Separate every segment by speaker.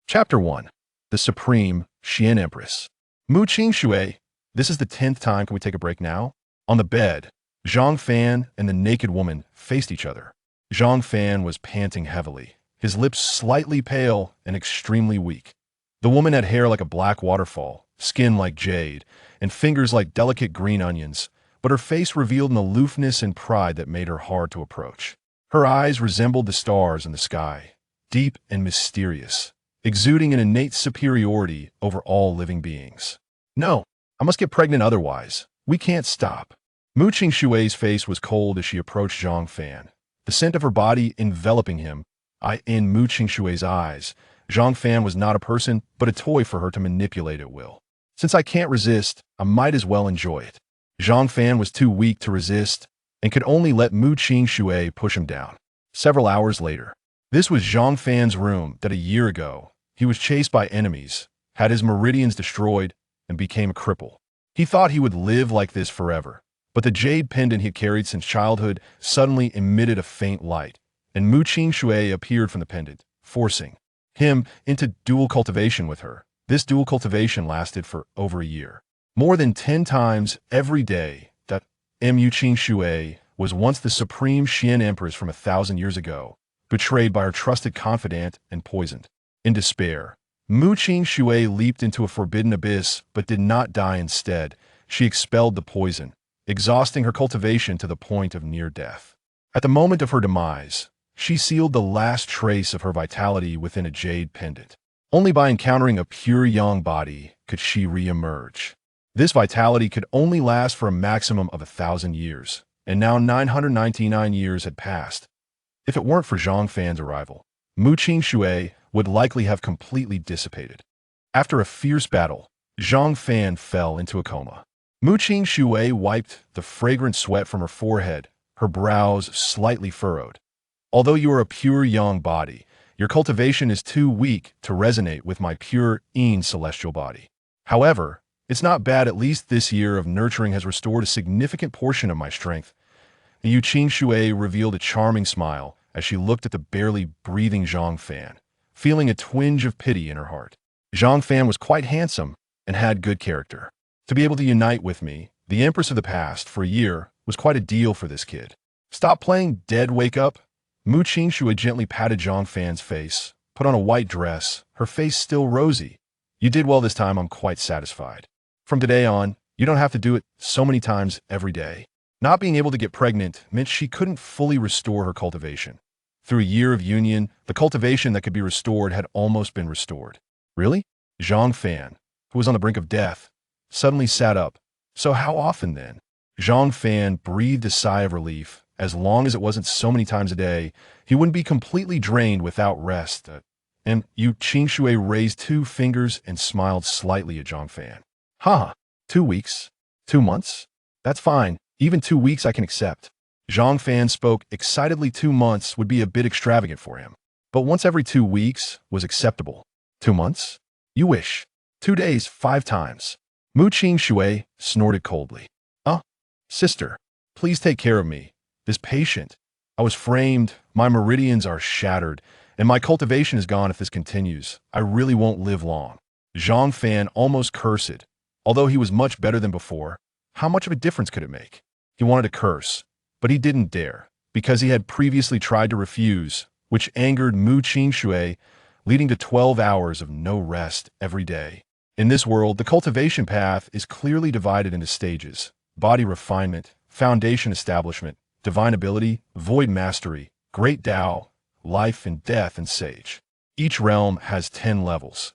Speaker 1: Chapter 1. The Supreme Xian Empress. Mu Qingxue, this is the 10th time. Can we take a break now? On the bed, Zhang Fan and the naked woman faced each other. Zhang Fan was panting heavily, his lips slightly pale and extremely weak. The woman had hair like a black waterfall, skin like jade, and fingers like delicate green onions, but her face revealed an aloofness and pride that made her hard to approach. Her eyes resembled the stars in the sky, deep and mysterious, exuding an innate superiority over all living beings. No, I must get pregnant otherwise. We can't stop. Mu Qingshui's face was cold as she approached Zhang Fan, the scent of her body enveloping him. In Mu Qingshui's eyes, Zhang Fan was not a person, but a toy for her to manipulate at will. Since I can't resist, I might as well enjoy it. Zhang Fan was too weak to resist and could only let Mu Qingxue push him down. Several hours later, this was Zhang Fan's room that a year ago, he was chased by enemies, had his meridians destroyed, and became a cripple. He thought he would live like this forever, but the jade pendant he had carried since childhood suddenly emitted a faint light, and Mu Qingxue appeared from the pendant, forcing him into dual cultivation with her. This dual cultivation lasted for over a year. More than 10 times every day that Mu Qingxue was once the supreme Xian Empress from 1,000 years ago, betrayed by her trusted confidant and poisoned. In despair, Mu Qingxue leaped into a forbidden abyss but did not die instead. She expelled the poison, exhausting her cultivation to the point of near death. At the moment of her demise, she sealed the last trace of her vitality within a jade pendant. Only by encountering a pure yang body could she re-emerge. This vitality could only last for a maximum of 1,000 years, and now 999 years had passed. If it weren't for Zhang Fan's arrival, Mu Qingxue would likely have completely dissipated. After a fierce battle, Zhang Fan fell into a coma. Mu Qingxue wiped the fragrant sweat from her forehead, her brows slightly furrowed. Although you are a pure yang body, your cultivation is too weak to resonate with my pure yin celestial body. However, it's not bad. At least this year of nurturing has restored a significant portion of my strength. Yu Qingxue revealed a charming smile as she looked at the barely breathing Zhang Fan, feeling a twinge of pity in her heart. Zhang Fan was quite handsome and had good character. To be able to unite with me, the Empress of the past, for a year, was quite a deal for this kid. Stop playing dead, wake up. Mu Qingxue gently patted Zhang Fan's face, put on a white dress, her face still rosy. You did well this time. I'm quite satisfied. From today on, you don't have to do it so many times every day. Not being able to get pregnant meant she couldn't fully restore her cultivation. Through a year of union, the cultivation that could be restored had almost been restored. Really? Zhang Fan, who was on the brink of death, suddenly sat up. So how often then? Zhang Fan breathed a sigh of relief. As long as it wasn't so many times a day, he wouldn't be completely drained without rest. And Yu Qingxue raised 2 fingers and smiled slightly at Zhang Fan. 2 weeks? 2 months? That's fine. Even 2 weeks I can accept. Zhang Fan spoke excitedly. 2 months would be a bit extravagant for him. But once every 2 weeks was acceptable. 2 months? You wish. 2 days, 5 times. Mu Qingxue snorted coldly. Sister, please take care of me. This patient. I was framed, my meridians are shattered, and my cultivation is gone. If this continues, I really won't live long. Zhang Fan almost cursed. Although he was much better than before, how much of a difference could it make? He wanted to curse, but he didn't dare, because he had previously tried to refuse, which angered Mu Qingxue, leading to 12 hours of no rest every day. In this world, the cultivation path is clearly divided into stages: body refinement, foundation establishment, divine ability, void mastery, great Tao, life and death, and sage. Each realm has 10 levels.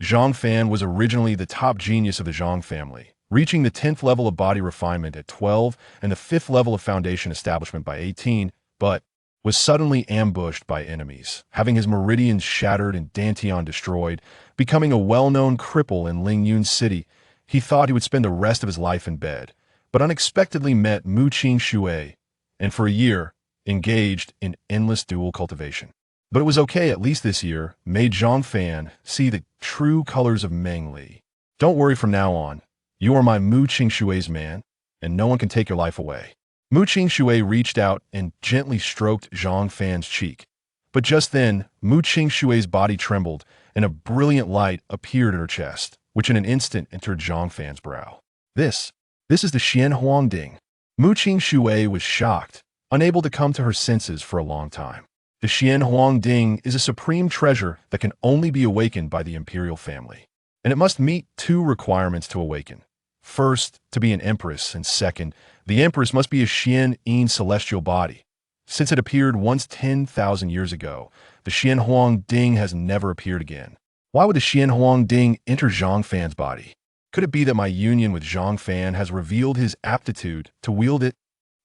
Speaker 1: Zhang Fan was originally the top genius of the Zhang family, reaching the 10th level of body refinement at 12 and the 5th level of foundation establishment by 18, but was suddenly ambushed by enemies, having his meridians shattered and Dantian destroyed, becoming a well-known cripple in Lingyun City. He thought he would spend the rest of his life in bed, but unexpectedly met Mu Qingxue, and for a year, engaged in endless dual cultivation. But it was okay. At least this year made Zhang Fan see the true colors of Meng Li. Don't worry, from now on, you are my Mu Qingxue's man, and no one can take your life away. Mu Qingxue reached out and gently stroked Zhang Fan's cheek. But just then, Mu Qingxue's body trembled, and a brilliant light appeared at her chest, which in an instant entered Zhang Fan's brow. This is the Xuan Huang Ding. Mu Qingxue was shocked, unable to come to her senses for a long time. The Xuan Huang Ding is a supreme treasure that can only be awakened by the imperial family, and it must meet two requirements to awaken. First, to be an empress, and second, the empress must be a Xian celestial body. Since it appeared once 10,000 years ago, the Xuan Huang Ding has never appeared again. Why would the Xuan Huang Ding enter Zhang Fan's body? Could it be that my union with Zhang Fan has revealed his aptitude to wield it?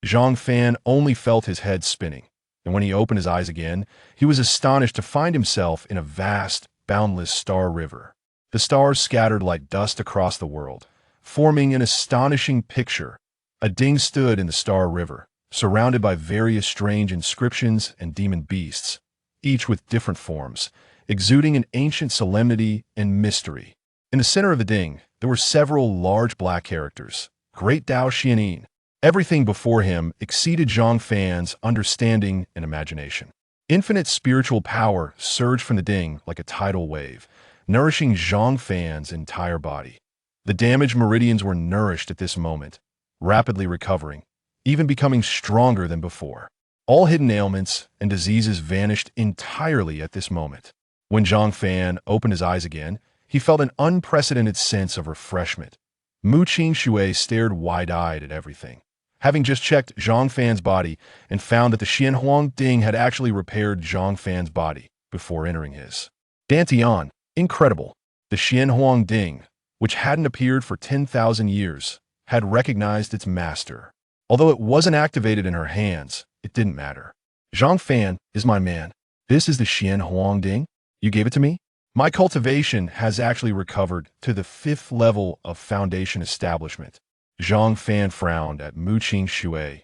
Speaker 1: Zhang Fan only felt his head spinning, and when he opened his eyes again, he was astonished to find himself in a vast, boundless star river. The stars scattered like dust across the world, forming an astonishing picture. A ding stood in the star river, surrounded by various strange inscriptions and demon beasts, each with different forms, exuding an ancient solemnity and mystery. In the center of the ding, there were several large black characters, Great Dao Xianin. Everything before him exceeded Zhang Fan's understanding and imagination. Infinite spiritual power surged from the ding like a tidal wave, nourishing Zhang Fan's entire body. The damaged meridians were nourished at this moment, rapidly recovering, even becoming stronger than before. All hidden ailments and diseases vanished entirely at this moment. When Zhang Fan opened his eyes again, he felt an unprecedented sense of refreshment. Mu Qingxue stared wide-eyed at everything, having just checked Zhang Fan's body and found that the Xuanhuang Ding had actually repaired Zhang Fan's body before entering his. Dantian, incredible. The Xuanhuang Ding, which hadn't appeared for 10,000 years, had recognized its master. Although it wasn't activated in her hands, it didn't matter. Zhang Fan is my man. This is the Xuanhuang Ding? You gave it to me? My cultivation has actually recovered to the 5th level of foundation establishment. Zhang Fan frowned at Mu Qingxue,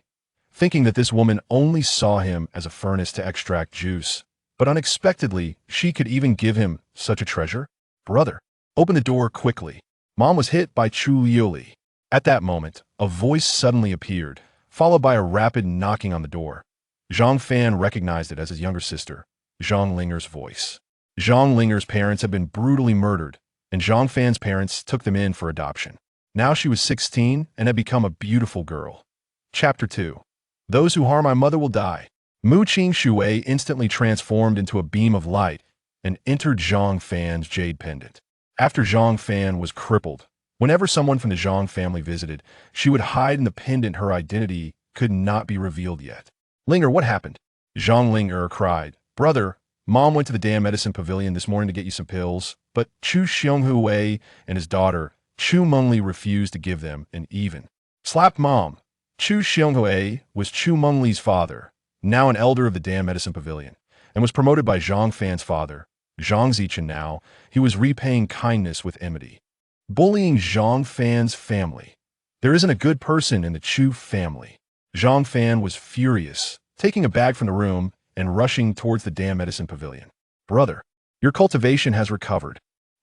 Speaker 1: thinking that this woman only saw him as a furnace to extract juice, but unexpectedly, she could even give him such a treasure. Brother, open the door quickly. Mom was hit by Chu Liuli. At that moment, a voice suddenly appeared, followed by a rapid knocking on the door. Zhang Fan recognized it as his younger sister, Zhang Linger's voice. Zhang Linger's parents had been brutally murdered, and Zhang Fan's parents took them in for adoption. Now she was 16 and had become a beautiful girl. Chapter 2. Those who harm my mother will die. Mu Qingxue instantly transformed into a beam of light and entered Zhang Fan's jade pendant. After Zhang Fan was crippled, whenever someone from the Zhang family visited, she would hide in the pendant. Her identity could not be revealed yet. Linger, what happened? Zhang Linger cried. Brother, Mom went to the damn medicine pavilion this morning to get you some pills, but Chu Xionghui and his daughter, Chu Mengli, refused to give them and even slapped Mom. Chu Xionghui was Chu Mengli's father, now an elder of the damn medicine pavilion, and was promoted by Zhang Fan's father, Zhang Zichen. Now he was repaying kindness with enmity, bullying Zhang Fan's family. There isn't a good person in the Chu family. Zhang Fan was furious, taking a bag from the room and rushing towards the damn medicine pavilion. Brother, your cultivation has recovered.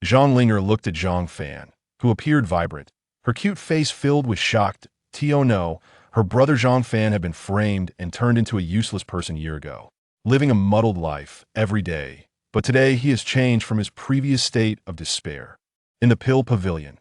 Speaker 1: Zhang Linger looked at Zhang Fan, who appeared vibrant, her cute face filled with shocked. Tio no, her brother Zhang Fan had been framed and turned into a useless person a year ago, living a muddled life every day. But today he has changed from his previous state of despair. In the pill pavilion,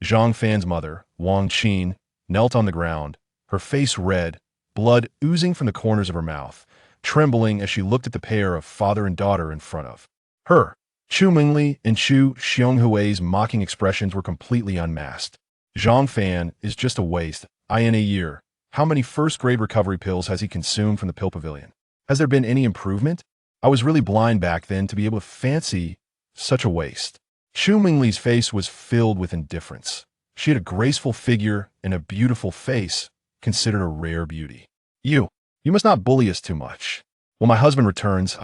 Speaker 1: Zhang Fan's mother, Wang Qin, knelt on the ground, her face red, blood oozing from the corners of her mouth, trembling as she looked at the pair of father and daughter in front of her. Chu Mengli and Chu Xionghui's mocking expressions were completely unmasked. Zhang Fan is just a waste. In a year, how many first-grade recovery pills has he consumed from the pill pavilion? Has there been any improvement? I was really blind back then to be able to fancy such a waste. Chu Mengli's face was filled with indifference. She had a graceful figure and a beautiful face, considered a rare beauty. You must not bully us too much. When my husband returns,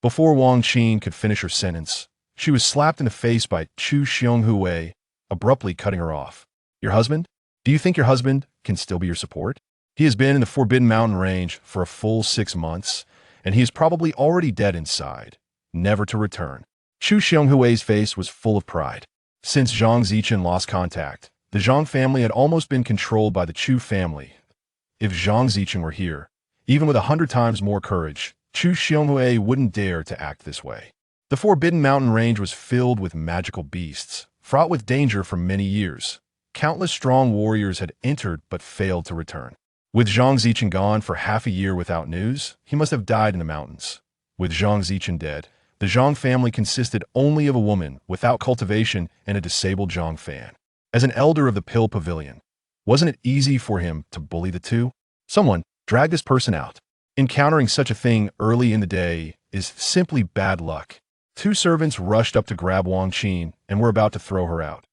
Speaker 1: Before Wang Qin could finish her sentence, she was slapped in the face by Chu Xionghui, abruptly cutting her off. Your husband? Do you think your husband can still be your support? He has been in the Forbidden Mountain Range for a full 6 months, and he is probably already dead inside, never to return. Chu Xionghui's face was full of pride. Since Zhang Zichen lost contact, the Zhang family had almost been controlled by the Chu family. If Zhang Zichen were here, even with 100 times more courage, Chu Xionghui wouldn't dare to act this way. The Forbidden Mountain range was filled with magical beasts, fraught with danger for many years. Countless strong warriors had entered but failed to return. With Zhang Zichen gone for half a year without news, he must have died in the mountains. With Zhang Zichen dead, the Zhang family consisted only of a woman without cultivation and a disabled Zhang Fan. As an elder of the Pill Pavilion, wasn't it easy for him to bully the two? Someone dragged this person out. Encountering such a thing early in the day is simply bad luck. Two servants rushed up to grab Wang Qin and were about to throw her out.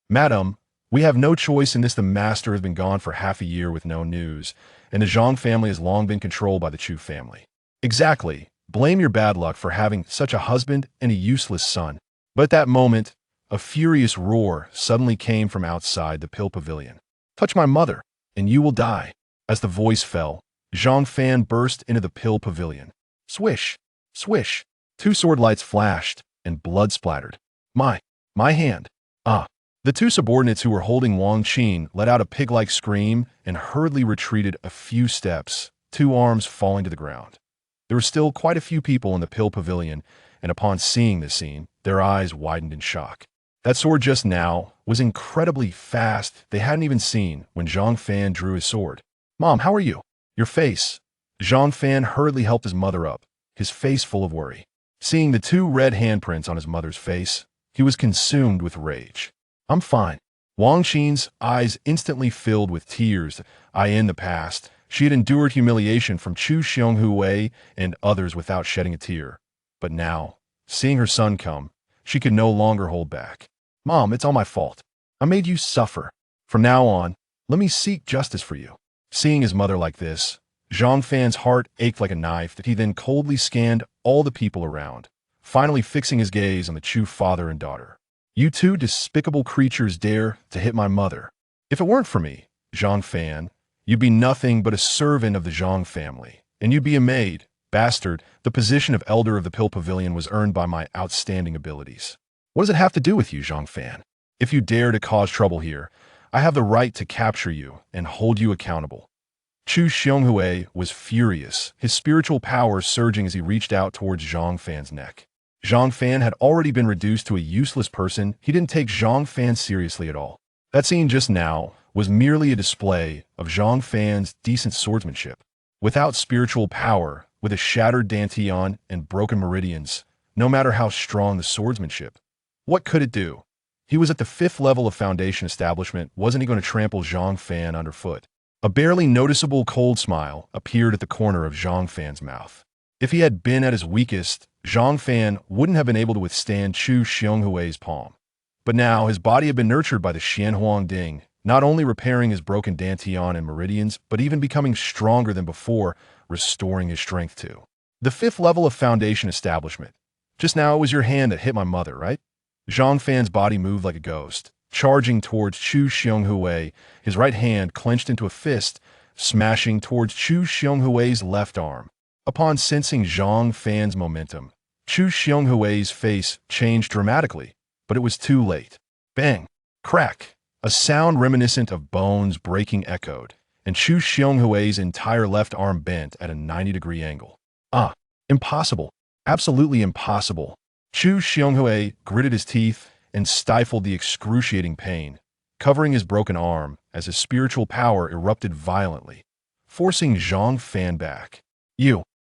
Speaker 1: Madam, we have no choice in this. The master has been gone for half a year with no news, and the Zhang family has long been controlled by the Chu family. Exactly. Blame your bad luck for having such a husband and a useless son. But at that moment, a furious roar suddenly came from outside the Pill Pavilion. Touch my mother, and you will die. As the voice fell, Zhang Fan burst into the Pill Pavilion. Swish! Swish! Two sword lights flashed, and blood splattered. My hand! Ah! The two subordinates who were holding Wang Qin let out a pig-like scream and hurriedly retreated a few steps, two arms falling to the ground. There were still quite a few people in the Pill Pavilion, and upon seeing this scene, their eyes widened in shock. That sword just now was incredibly fast. They hadn't even seen when Zhang Fan drew his sword. Mom, how are you? Your face. Zhang Fan hurriedly helped his mother up, his face full of worry. Seeing the two red handprints on his mother's face, he was consumed with rage. I'm fine. Wang Qin's eyes instantly filled with tears. In the past, she had endured humiliation from Chu Xionghui and others without shedding a tear. But now, seeing her son come, she could no longer hold back. Mom, it's all my fault. I made you suffer. From now on, let me seek justice for you. Seeing his mother like this, Zhang Fan's heart ached like a knife that he then coldly scanned all the people around, finally fixing his gaze on the Chu father and daughter. You two despicable creatures dare to hit my mother. If it weren't for me, Zhang Fan, you'd be nothing but a servant of the Zhang family, and you'd be a maid. Bastard, the position of elder of the Pill Pavilion was earned by my outstanding abilities. What does it have to do with you, Zhang Fan? If you dare to cause trouble here, I have the right to capture you and hold you accountable. Chu Xionghui was furious, his spiritual power surging as he reached out towards Zhang Fan's neck. Zhang Fan had already been reduced to a useless person. He didn't take Zhang Fan seriously at all. That scene just now was merely a display of Zhang Fan's decent swordsmanship. Without spiritual power, with a shattered dantian and broken meridians, no matter how strong the swordsmanship, what could it do? He was at the 5th level of Foundation establishment. Wasn't he going to trample Zhang Fan underfoot? A barely noticeable cold smile appeared at the corner of Zhang Fan's mouth. If he had been at his weakest, Zhang Fan wouldn't have been able to withstand Chu Xionghui's palm. But now his body had been nurtured by the Xuan Huang Ding, not only repairing his broken dantian and meridians, but even becoming stronger than before, restoring his strength too. The 5th level of Foundation establishment. Just now it was your hand that hit my mother, right? Zhang Fan's body moved like a ghost, charging towards Chu Xionghui, his right hand clenched into a fist, smashing towards Chu Xionghui's left arm. Upon sensing Zhang Fan's momentum, Chu Xionghui's face changed dramatically, but it was too late. Bang! Crack! A sound reminiscent of bones breaking echoed, and Chu Xionghui's entire left arm bent at a 90-degree angle. Impossible. Absolutely impossible. Chu Xionghui gritted his teeth and stifled the excruciating pain, covering his broken arm as his spiritual power erupted violently, forcing Zhang Fan back.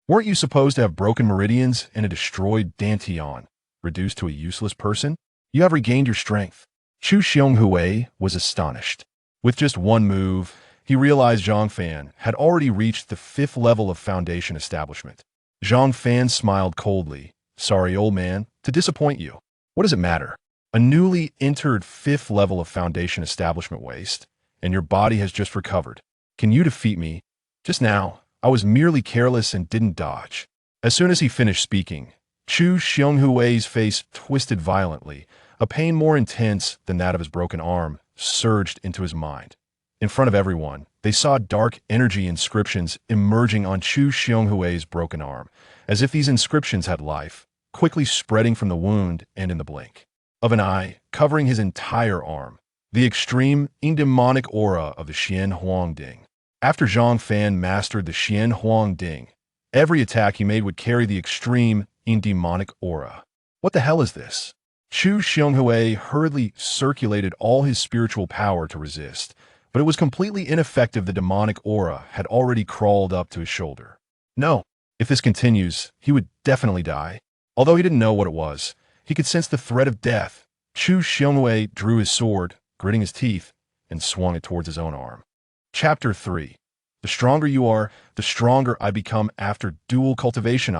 Speaker 1: Weren't you supposed to have broken meridians and a destroyed dantian, reduced to a useless person? You have regained your strength. Chu Xionghui was astonished. With just one move, he realized Zhang Fan had already reached the 5th level of Foundation establishment. Zhang Fan smiled coldly. Sorry, old man, to disappoint you. What does it matter? A newly entered 5th level of Foundation establishment waste, and your body has just recovered. Can you defeat me? Just now, I was merely careless and didn't dodge. As soon as he finished speaking, Chu Xionghui's face twisted violently. A pain more intense than that of his broken arm surged into his mind. In front of everyone, they saw dark energy inscriptions emerging on Chu Xionghui's broken arm, as if these inscriptions had life, quickly spreading from the wound and in the blink of an eye, covering his entire arm. The extreme, demonic aura of the Xuan Huang Ding. After Zhang Fan mastered the Xuan Huang Ding, every attack he made would carry the extreme, demonic aura. What the hell is this? Chu Xionghui hurriedly circulated all his spiritual power to resist, but it was completely ineffective. The demonic aura had already crawled up to his shoulder. No, if this continues, he would definitely die. Although he didn't know what it was, he could sense the threat of death. Chu Xionghui drew his sword, gritting his teeth, and swung it towards his own arm. Chapter 3. The stronger you are, the stronger I become after dual cultivation.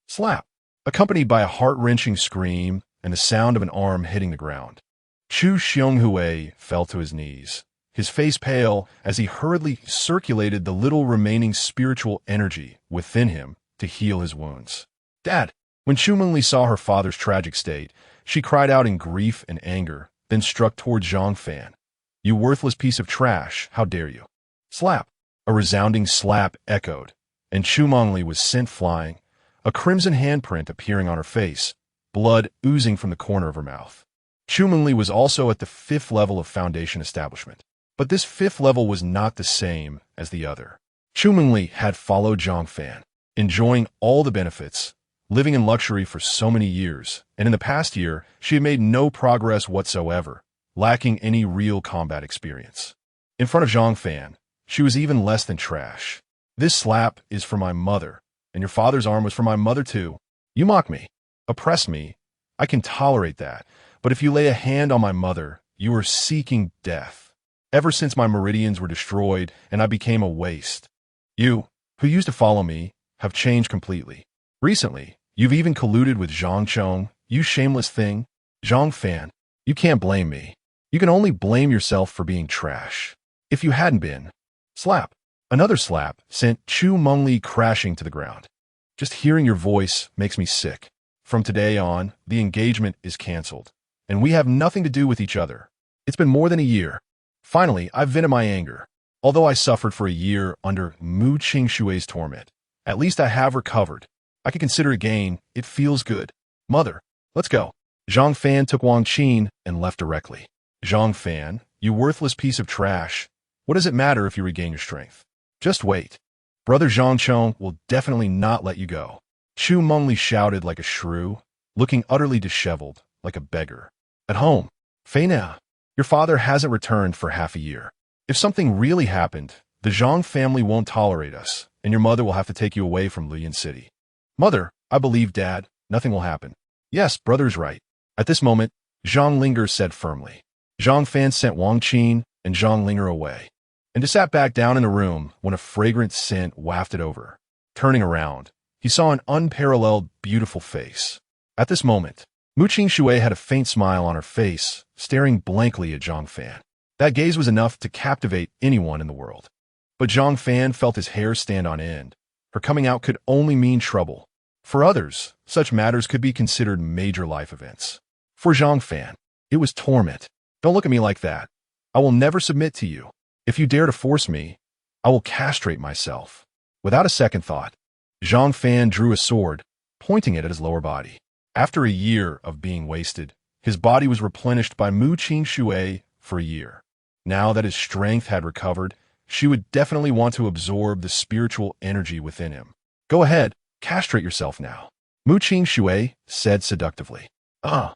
Speaker 1: Slap. Accompanied by a heart-wrenching scream and the sound of an arm hitting the ground. Chu Xionghui fell to his knees, his face pale as he hurriedly circulated the little remaining spiritual energy within him to heal his wounds. Dad! When Chu Mengli saw her father's tragic state, she cried out in grief and anger, then struck toward Zhang Fan. You worthless piece of trash, how dare you? Slap. A resounding slap echoed, and Chu Mengli was sent flying, a crimson handprint appearing on her face, blood oozing from the corner of her mouth. Chu Mengli was also at the 5th level of Foundation Establishment. But this 5th level was not the same as the other. Chu Mengli had followed Zhang Fan, enjoying all the benefits, living in luxury for so many years, and in the past year, she had made no progress whatsoever, lacking any real combat experience. In front of Zhang Fan, she was even less than trash. This slap is for my mother, and your father's arm was for my mother too. You mock me, oppress me, I can tolerate that, but if you lay a hand on my mother, you are seeking death. Ever since my meridians were destroyed and I became a waste. You, who used to follow me, have changed completely. Recently, you've even colluded with Zhang Chong, you shameless thing. Zhang Fan, you can't blame me. You can only blame yourself for being trash. If you hadn't been. Slap. Another slap sent Chu Mengli crashing to the ground. Just hearing your voice makes me sick. From today on, the engagement is canceled, and we have nothing to do with each other. It's been more than a year. Finally, I've vented my anger. Although I suffered for a year under Mu Qingshui's torment, at least I have recovered. I can consider a gain. It feels good. Mother, let's go. Zhang Fan took Wang Qin and left directly. Zhang Fan, you worthless piece of trash. What does it matter if you regain your strength? Just wait. Brother Zhang Chong will definitely not let you go. Chu Mengli shouted like a shrew, looking utterly disheveled, like a beggar. At home. Feina, your father hasn't returned for half a year. If something really happened, the Zhang family won't tolerate us, and your mother will have to take you away from Luyan City. Mother, I believe Dad, nothing will happen. Yes, brother's right. At this moment, Zhang Linger said firmly. Zhang Fan sent Wang Qin and Zhang Linger away, and just sat back down in a room when a fragrant scent wafted over. Turning around, he saw an unparalleled, beautiful face. At this moment, Mu Qingshui had a faint smile on her face, staring blankly at Zhang Fan. That gaze was enough to captivate anyone in the world. But Zhang Fan felt his hair stand on end. Her coming out could only mean trouble. For others, such matters could be considered major life events. For Zhang Fan, it was torment. Don't look at me like that. I will never submit to you. If you dare to force me, I will castrate myself. Without a second thought, Zhang Fan drew a sword, pointing it at his lower body. After a year of being wasted, his body was replenished by Mu Qingshui for a year. Now that his strength had recovered, she would definitely want to absorb the spiritual energy within him. Go ahead, castrate yourself now. Mu Qingshui said seductively. How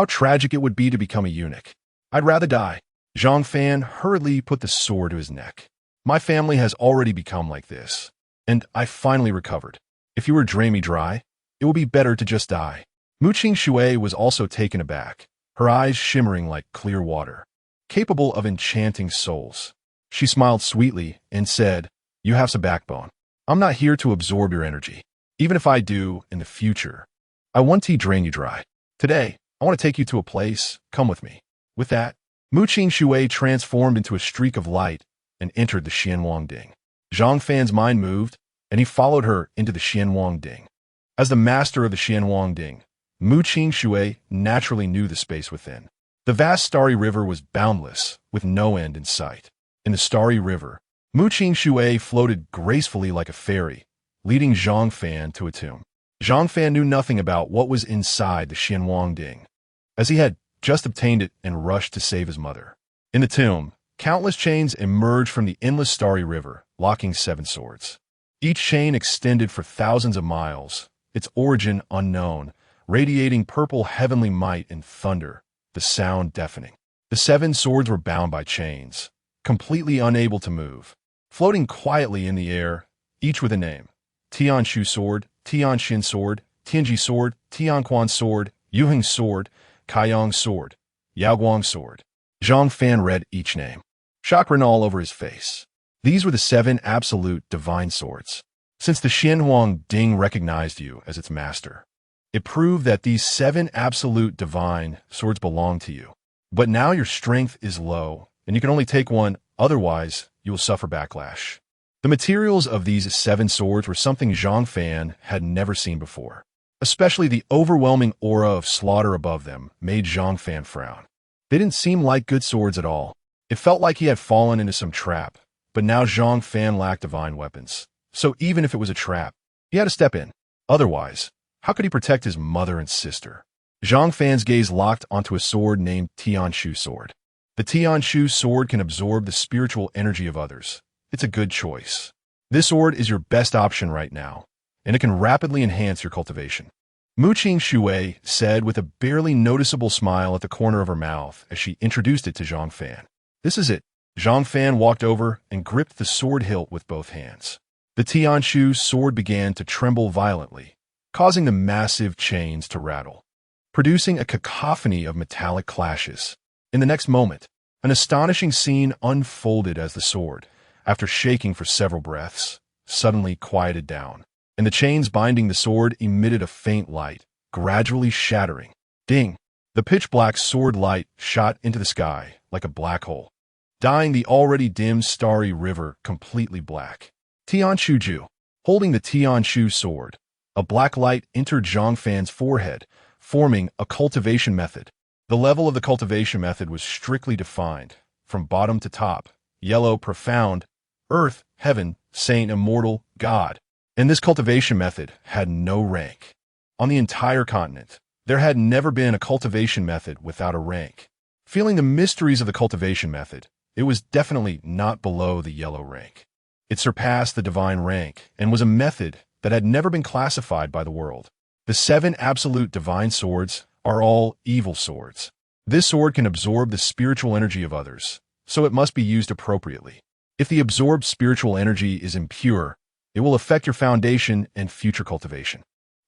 Speaker 1: tragic it would be to become a eunuch. I'd rather die. Zhang Fan hurriedly put the sword to his neck. My family has already become like this, and I finally recovered. If you were to drain me dry, it would be better to just die. Mu Qingshui was also taken aback, her eyes shimmering like clear water, capable of enchanting souls. She smiled sweetly and said, You have some backbone. I'm not here to absorb your energy. Even if I do in the future, I want to drain you dry. Today, I want to take you to a place. Come with me. With that, Mu Qingshui transformed into a streak of light and entered the Xuan Huang Ding. Zhang Fan's mind moved, and he followed her into the Xuan Huang Ding. As the master of the Xuan Huang Ding, Mu Qingshui naturally knew the space within. The vast starry river was boundless, with no end in sight. In the starry river, Mu Qingshui floated gracefully like a fairy, leading Zhang Fan to a tomb. Zhang Fan knew nothing about what was inside the Xuan Huang Ding, as he had just obtained it and rushed to save his mother. In the tomb, countless chains emerged from the endless starry river, locking 7 swords. Each chain extended for thousands of miles, its origin unknown, radiating purple heavenly might and thunder, the sound deafening. The 7 swords were bound by chains, completely unable to move, floating quietly in the air, each with a name. Tianshu sword, Tianxin sword, Tianji sword, Tianquan sword, Yuheng sword, Kaiyang sword, Yaoguang sword. Zhang Fan read each name. Shock ran all over his face. These were the 7 absolute divine swords. Since the Xuan Huang Ding recognized you as its master, it proved that these 7 absolute divine swords belong to you. But now your strength is low, and you can only take one, otherwise you will suffer backlash. The materials of these 7 swords were something Zhang Fan had never seen before. Especially the overwhelming aura of slaughter above them made Zhang Fan frown. They didn't seem like good swords at all. It felt like he had fallen into some trap, but now Zhang Fan lacked divine weapons. So even if it was a trap, he had to step in. Otherwise, how could he protect his mother and sister? Zhang Fan's gaze locked onto a sword named Tianshu sword. The Tianshu sword can absorb the spiritual energy of others. It's a good choice. This sword is your best option right now, and it can rapidly enhance your cultivation. Muqing Shui said with a barely noticeable smile at the corner of her mouth as she introduced it to Zhang Fan. This is it. Zhang Fan walked over and gripped the sword hilt with both hands. The Tianshu sword began to tremble violently, causing the massive chains to rattle, producing a cacophony of metallic clashes. In the next moment, an astonishing scene unfolded as the sword, after shaking for several breaths, suddenly quieted down, and the chains binding the sword emitted a faint light, gradually shattering. Ding! The pitch-black sword light shot into the sky like a black hole, dyeing the already dim starry river completely black. Tianshu Ju, holding the Tianshu sword, a black light entered Zhang Fan's forehead, forming a cultivation method. The level of the cultivation method was strictly defined, from bottom to top: yellow, profound, earth, heaven, saint, immortal, God. And this cultivation method had no rank. On the entire continent, there had never been a cultivation method without a rank. Feeling the mysteries of the cultivation method, it was definitely not below the yellow rank. It surpassed the divine rank and was a method that had never been classified by the world. The 7 absolute divine swords are all evil swords. This sword can absorb the spiritual energy of others, so it must be used appropriately. If the absorbed spiritual energy is impure, it will affect your foundation and future cultivation.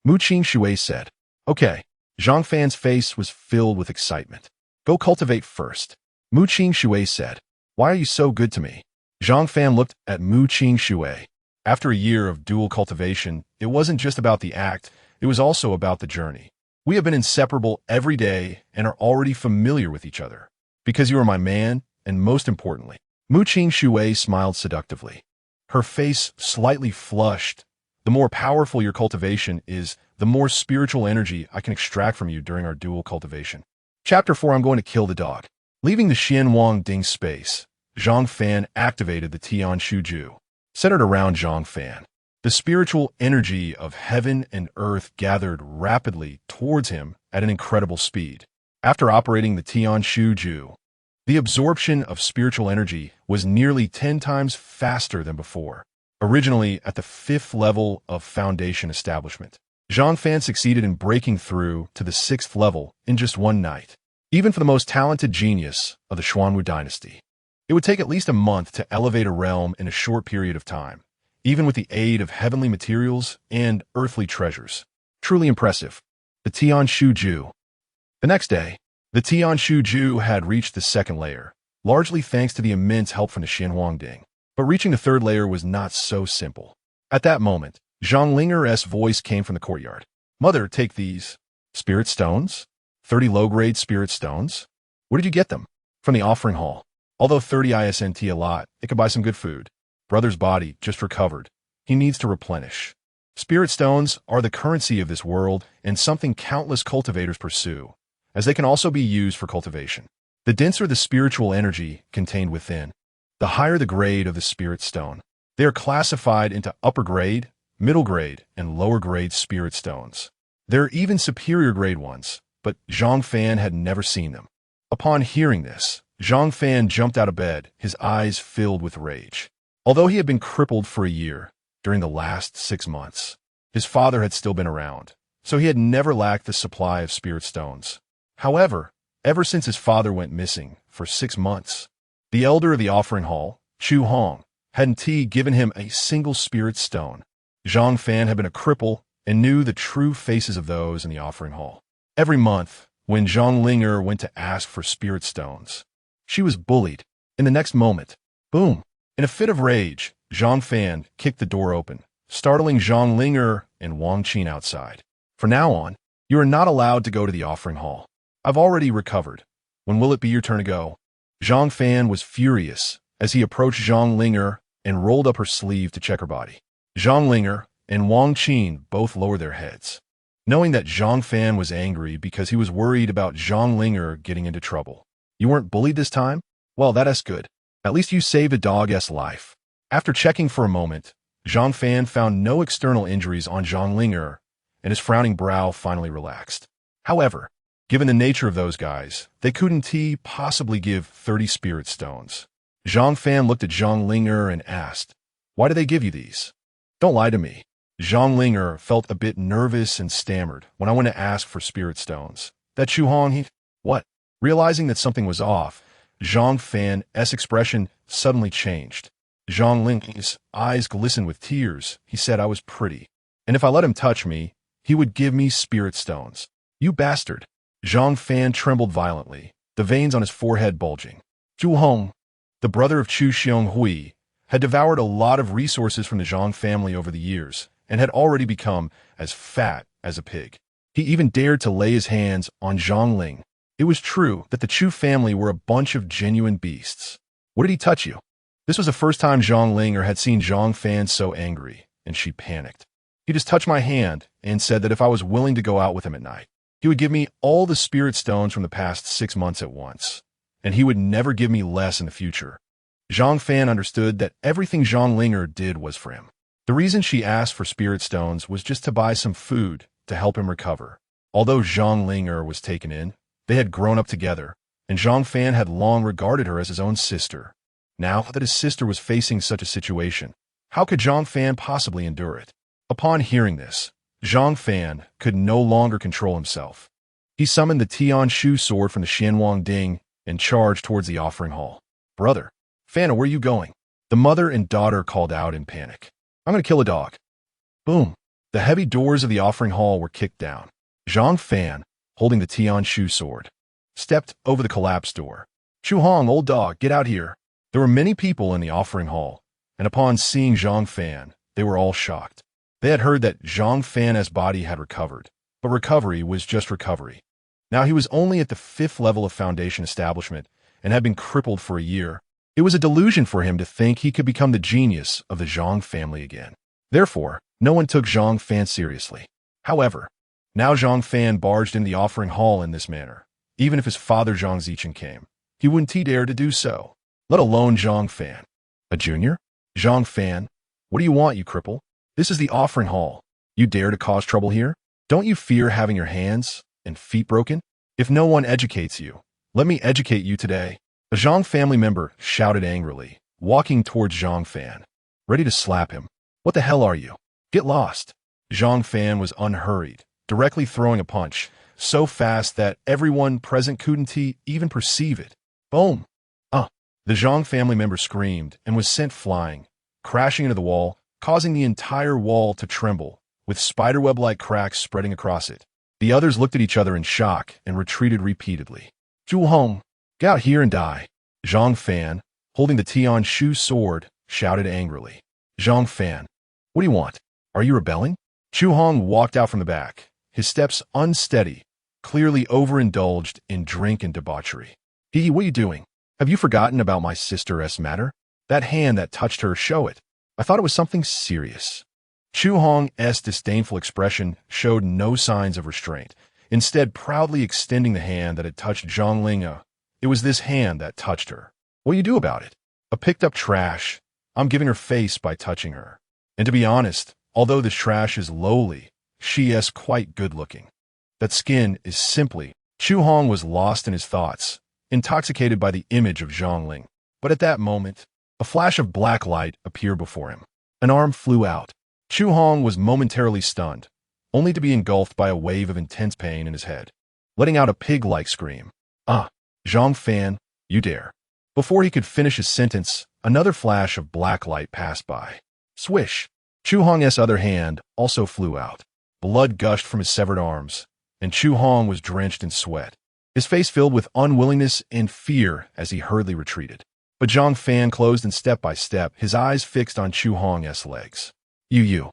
Speaker 1: Muqing Shui said. Okay. Zhang Fan's face was filled with excitement. Go cultivate first. Muqing Shui said. Why are you so good to me? Zhang Fan looked at Muqing Shui. After a year of dual cultivation, it wasn't just about the act, it was also about the journey. We have been inseparable every day and are already familiar with each other. Because you are my man, and most importantly, Muqing Shui smiled seductively. Her face slightly flushed. The more powerful your cultivation is, the more spiritual energy I can extract from you during our dual cultivation. Chapter 4. I'm going to kill the dog. Leaving the Xuanhuang Ding space, Zhang Fan activated the Tianshu Ju, centered around Zhang Fan. The spiritual energy of heaven and earth gathered rapidly towards him at an incredible speed. After operating the Tianshu Ju, the absorption of spiritual energy was nearly 10 times faster than before. Originally at the 5th level of foundation establishment, Zhang Fan succeeded in breaking through to the 6th level in just one night. Even for the most talented genius of the Xuanwu dynasty, it would take at least a month to elevate a realm in a short period of time, even with the aid of heavenly materials and earthly treasures. Truly impressive. The Tianshu Ju. The next day, the Tianshu Ju had reached the 2nd layer, largely thanks to the immense help from the Xuan Huang Ding. But reaching the 3rd layer was not so simple. At that moment, Zhang Linger's voice came from the courtyard. Mother, take these. Spirit stones? 30 low-grade spirit stones? Where did you get them? From the offering hall. Although 30 ISNT a lot, it could buy some good food. Brother's body just recovered. He needs to replenish. Spirit stones are the currency of this world and something countless cultivators pursue, as they can also be used for cultivation. The denser the spiritual energy contained within, the higher the grade of the spirit stone. They are classified into upper grade, middle grade, and lower grade spirit stones. There are even superior grade ones, but Zhang Fan had never seen them. Upon hearing this, Zhang Fan jumped out of bed, his eyes filled with rage. Although he had been crippled for a year, during the last 6 months, his father had still been around, so he had never lacked the supply of spirit stones. However, ever since his father went missing for 6 months, the elder of the offering hall, Xuanhuang, hadn't given him a single spirit stone. Zhang Fan had been a cripple and knew the true faces of those in the offering hall. Every month, when Zhang Linger went to ask for spirit stones, she was bullied. In the next moment, boom! In a fit of rage, Zhang Fan kicked the door open, startling Zhang Linger and Wang Qin outside. From now on, you are not allowed to go to the offering hall. I've already recovered. When will it be your turn to go? Zhang Fan was furious as he approached Zhang Linger and rolled up her sleeve to check her body. Zhang Linger and Wang Qin both lowered their heads, knowing that Zhang Fan was angry because he was worried about Zhang Linger getting into trouble. You weren't bullied this time? Well, that's good. At least you saved a dog's life. After checking for a moment, Zhang Fan found no external injuries on Zhang Linger, and his frowning brow finally relaxed. However, given the nature of those guys, they couldn't possibly give 30 spirit stones. Zhang Fan looked at Zhang Linger and asked, "Why do they give you these?" "Don't lie to me." Zhang Linger felt a bit nervous and stammered when I went to ask for spirit stones. "That Xuanhuang, what?" Realizing that something was off, Zhang Fan's expression suddenly changed. Zhang Linger's eyes glistened with tears. He said I was pretty, and if I let him touch me, he would give me spirit stones. "You bastard!" Zhang Fan trembled violently, the veins on his forehead bulging. Xuanhuang, the brother of Chu Xionghui, had devoured a lot of resources from the Zhang family over the years and had already become as fat as a pig. He even dared to lay his hands on Zhang Ling. It was true that the Chu family were a bunch of genuine beasts. "What did he touch you?" This was the first time Zhang Linger had seen Zhang Fan so angry, and she panicked. "He just touched my hand and said that if I was willing to go out with him at night, he would give me all the spirit stones from the past 6 months at once, and he would never give me less in the future." Zhang Fan understood that everything Zhang Linger did was for him. The reason she asked for spirit stones was just to buy some food to help him recover. Although Zhang Linger was taken in, they had grown up together, and Zhang Fan had long regarded her as his own sister. Now that his sister was facing such a situation, how could Zhang Fan possibly endure it? Upon hearing this, Zhang Fan could no longer control himself. He summoned the Tianshu sword from the Xuan Huang Ding and charged towards the offering hall. "Brother, Fan, where are you going?" The mother and daughter called out in panic. "I'm going to kill a dog." Boom! The heavy doors of the offering hall were kicked down. Zhang Fan, holding the Tianshu sword, stepped over the collapsed door. "Xuanhuang, old dog, get out here." There were many people in the offering hall, and upon seeing Zhang Fan, they were all shocked. They had heard that Zhang Fan's body had recovered, but recovery was just recovery. Now he was only at the 5th level of foundation establishment and had been crippled for a year. It was a delusion for him to think he could become the genius of the Zhang family again. Therefore, no one took Zhang Fan seriously. However, now Zhang Fan barged in the offering hall in this manner. Even if his father Zhang Zichen came, he wouldn't dare to do so, let alone Zhang Fan. "A junior? Zhang Fan, what do you want, you cripple? This is the offering hall. You dare to cause trouble here? Don't you fear having your hands and feet broken? If no one educates you, let me educate you today." A Zhang family member shouted angrily, walking towards Zhang Fan, ready to slap him. "What the hell are you? Get lost." Zhang Fan was unhurried, directly throwing a punch, so fast that everyone present couldn't even perceive it. Boom! The Zhang family member screamed and was sent flying, crashing into the wall, causing the entire wall to tremble, with spiderweb-like cracks spreading across it. The others looked at each other in shock and retreated repeatedly. "Xuanhuang, get out here and die." Zhang Fan, holding the Tianshu sword, shouted angrily. "Zhang Fan, what do you want? Are you rebelling?" Xuanhuang walked out from the back, his steps unsteady, clearly overindulged in drink and debauchery. What are you doing? Have you forgotten about my sister's matter? That hand that touched her, show it. I thought it was something serious." Xuanhuang's disdainful expression showed no signs of restraint, instead proudly extending the hand that had touched Zhang Linga. It was this hand that touched her. "What do you do about it?" "I picked up trash. I'm giving her face by touching her. And to be honest, although this trash is lowly, she is quite good-looking. That skin is simply—" Xuanhuang was lost in his thoughts, intoxicated by the image of Zhang Ling. But at that moment, a flash of black light appeared before him. An arm flew out. Xuanhuang was momentarily stunned. only to be engulfed by a wave of intense pain in his head, letting out a pig-like scream. "Ah, Zhang Fan, you dare." Before he could finish his sentence, another flash of black light passed by. Swish! Xuanhuang's other hand also flew out. Blood gushed from his severed arms, and Xuanhuang was drenched in sweat, his face filled with unwillingness and fear as he hurriedly retreated. But Zhang Fan closed in step by step, his eyes fixed on Xuanhuang's legs. You.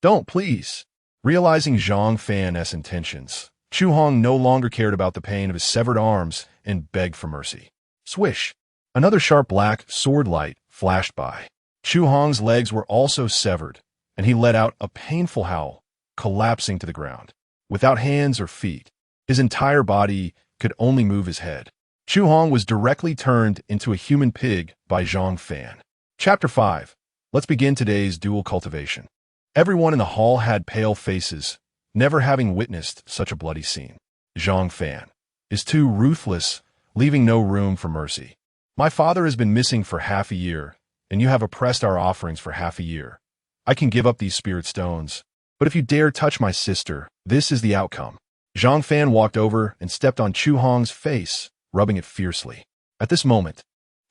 Speaker 1: Don't, please." Realizing Zhang Fan's intentions, Xuanhuang no longer cared about the pain of his severed arms and begged for mercy. Swish! Another sharp black sword light flashed by. Xuanhuang's legs were also severed, and he let out a painful howl, collapsing to the ground. Without hands or feet, his entire body could only move his head. Xuanhuang was directly turned into a human pig by Zhang Fan. Chapter 5. Let's begin today's dual cultivation. Everyone in the hall had pale faces, never having witnessed such a bloody scene. Zhang Fan is too ruthless, leaving no room for mercy. "My father has been missing for half a year, and you have oppressed our offerings for half a year. I can give up these spirit stones, but if you dare touch my sister, this is the outcome." Zhang Fan walked over and stepped on Xuanhuang's face, rubbing it fiercely. At this moment,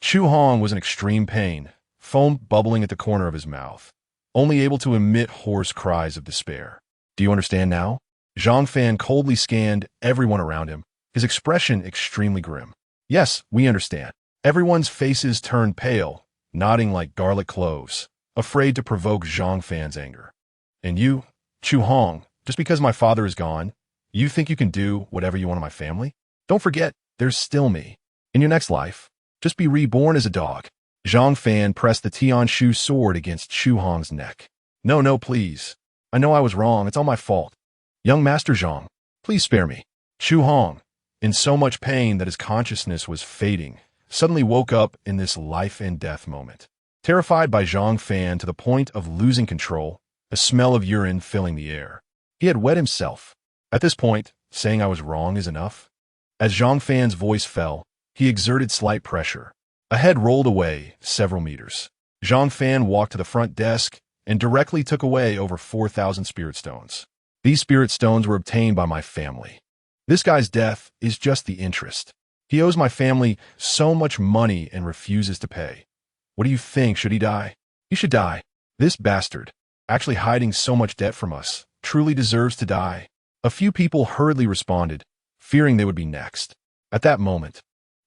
Speaker 1: Xuanhuang was in extreme pain, foam bubbling at the corner of his mouth, only able to emit hoarse cries of despair. "Do you understand now?" Zhang Fan coldly scanned everyone around him, his expression extremely grim. "Yes, we understand." Everyone's faces turned pale, nodding like garlic cloves, afraid to provoke Zhang Fan's anger. "And you, Xuanhuang, just because my father is gone, you think you can do whatever you want to my family? Don't forget, there's still me. In your next life, just be reborn as a dog." Zhang Fan pressed the Tianshu sword against Xuanhuang's neck. No, please. I know I was wrong. It's all my fault. Young Master Zhang, please spare me." Xuanhuang, in so much pain that his consciousness was fading, suddenly woke up in this life and death moment. Terrified by Zhang Fan to the point of losing control, a smell of urine filling the air. He had wet himself. At this point, saying I was wrong is enough. As Zhang Fan's voice fell, he exerted slight pressure. A head rolled away several meters. Zhang Fan walked to the front desk and directly took away over 4,000 spirit stones. "These spirit stones were obtained by my family. This guy's death is just the interest. He owes my family so much money and refuses to pay. What do you think? Should he die? He should die. This bastard, actually hiding so much debt from us, truly deserves to die." A few people hurriedly responded, fearing they would be next. At that moment,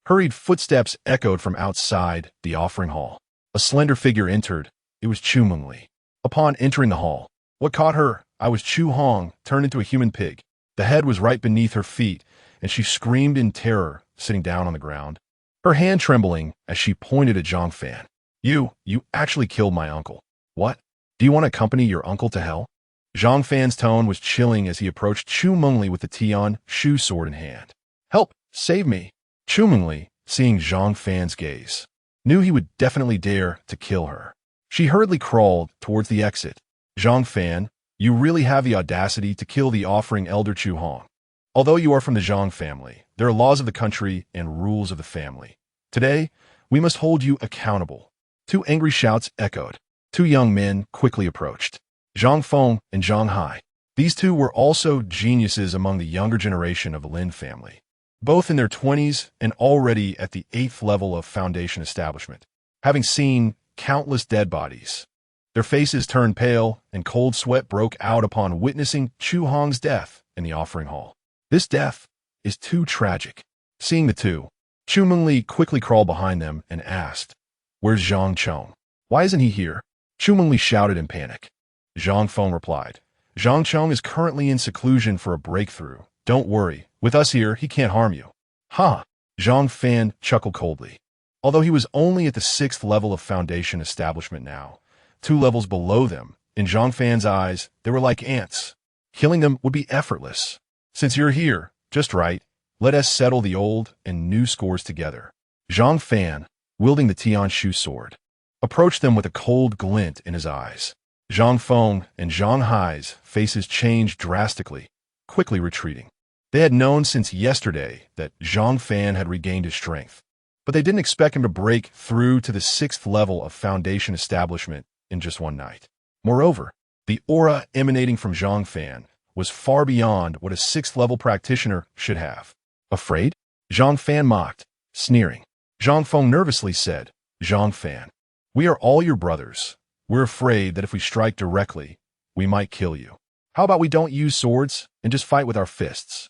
Speaker 1: hurried footsteps echoed from outside the offering hall. A slender figure entered. It was Xuanhuang. Upon entering the hall, what caught her eye was Xuanhuang turned into a human pig. The head was right beneath her feet, and she screamed in terror, sitting down on the ground, her hand trembling as she pointed at Zhang Fan. You actually killed my uncle. What? Do you want to accompany your uncle to hell?" Zhang Fan's tone was chilling as he approached Xuanhuang with the Tianshu sword in hand. "Help! Save me!" Xuanhuang, seeing Zhang Fan's gaze, knew he would definitely dare to kill her. She hurriedly crawled towards the exit. "Zhang Fan, you really have the audacity to kill the offering elder Xuanhuang. Although you are from the Zhang family, there are laws of the country and rules of the family. Today, we must hold you accountable." Two angry shouts echoed. Two young men quickly approached. Zhang Feng and Zhang Hai. These two were also geniuses among the younger generation of the Lin family, both in their 20s and already at the 8th level of foundation establishment, having seen countless dead bodies. Their faces turned pale, and cold sweat broke out upon witnessing Xuanhuang's death in the offering hall. This death is too tragic. Seeing the two, Xuanhuang quickly crawled behind them and asked, "Where's Zhang Chong? Why isn't he here?" Xuanhuang shouted in panic. Zhang Feng replied, "Zhang Chong is currently in seclusion for a breakthrough. Don't worry, with us here, he can't harm you." "Ha!" Zhang Fan chuckled coldly. Although he was only at the 6th level of foundation establishment now, 2 levels below them, in Zhang Fan's eyes, they were like ants. Killing them would be effortless. "Since you're here, just right, let us settle the old and new scores together." Zhang Fan, wielding the Tianshu sword, approached them with a cold glint in his eyes. Zhang Feng and Zhang Hai's faces changed drastically, quickly retreating. They had known since yesterday that Zhang Fan had regained his strength, but they didn't expect him to break through to the 6th level of foundation establishment in just one night. Moreover, the aura emanating from Zhang Fan was far beyond what a 6th-level practitioner should have. Afraid? Zhang Fan mocked, sneering. Zhang Feng nervously said, Zhang Fan, we are all your brothers. We're afraid that if we strike directly, we might kill you. How about we don't use swords and just fight with our fists?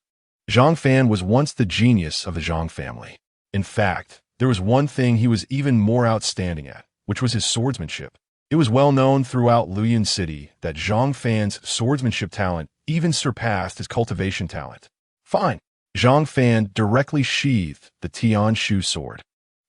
Speaker 1: Zhang Fan was once the genius of the Zhang family. In fact, there was one thing he was even more outstanding at, which was his swordsmanship. It was well known throughout Luoyang City that Zhang Fan's swordsmanship talent even surpassed his cultivation talent. Fine. Zhang Fan directly sheathed the Tian Shu sword,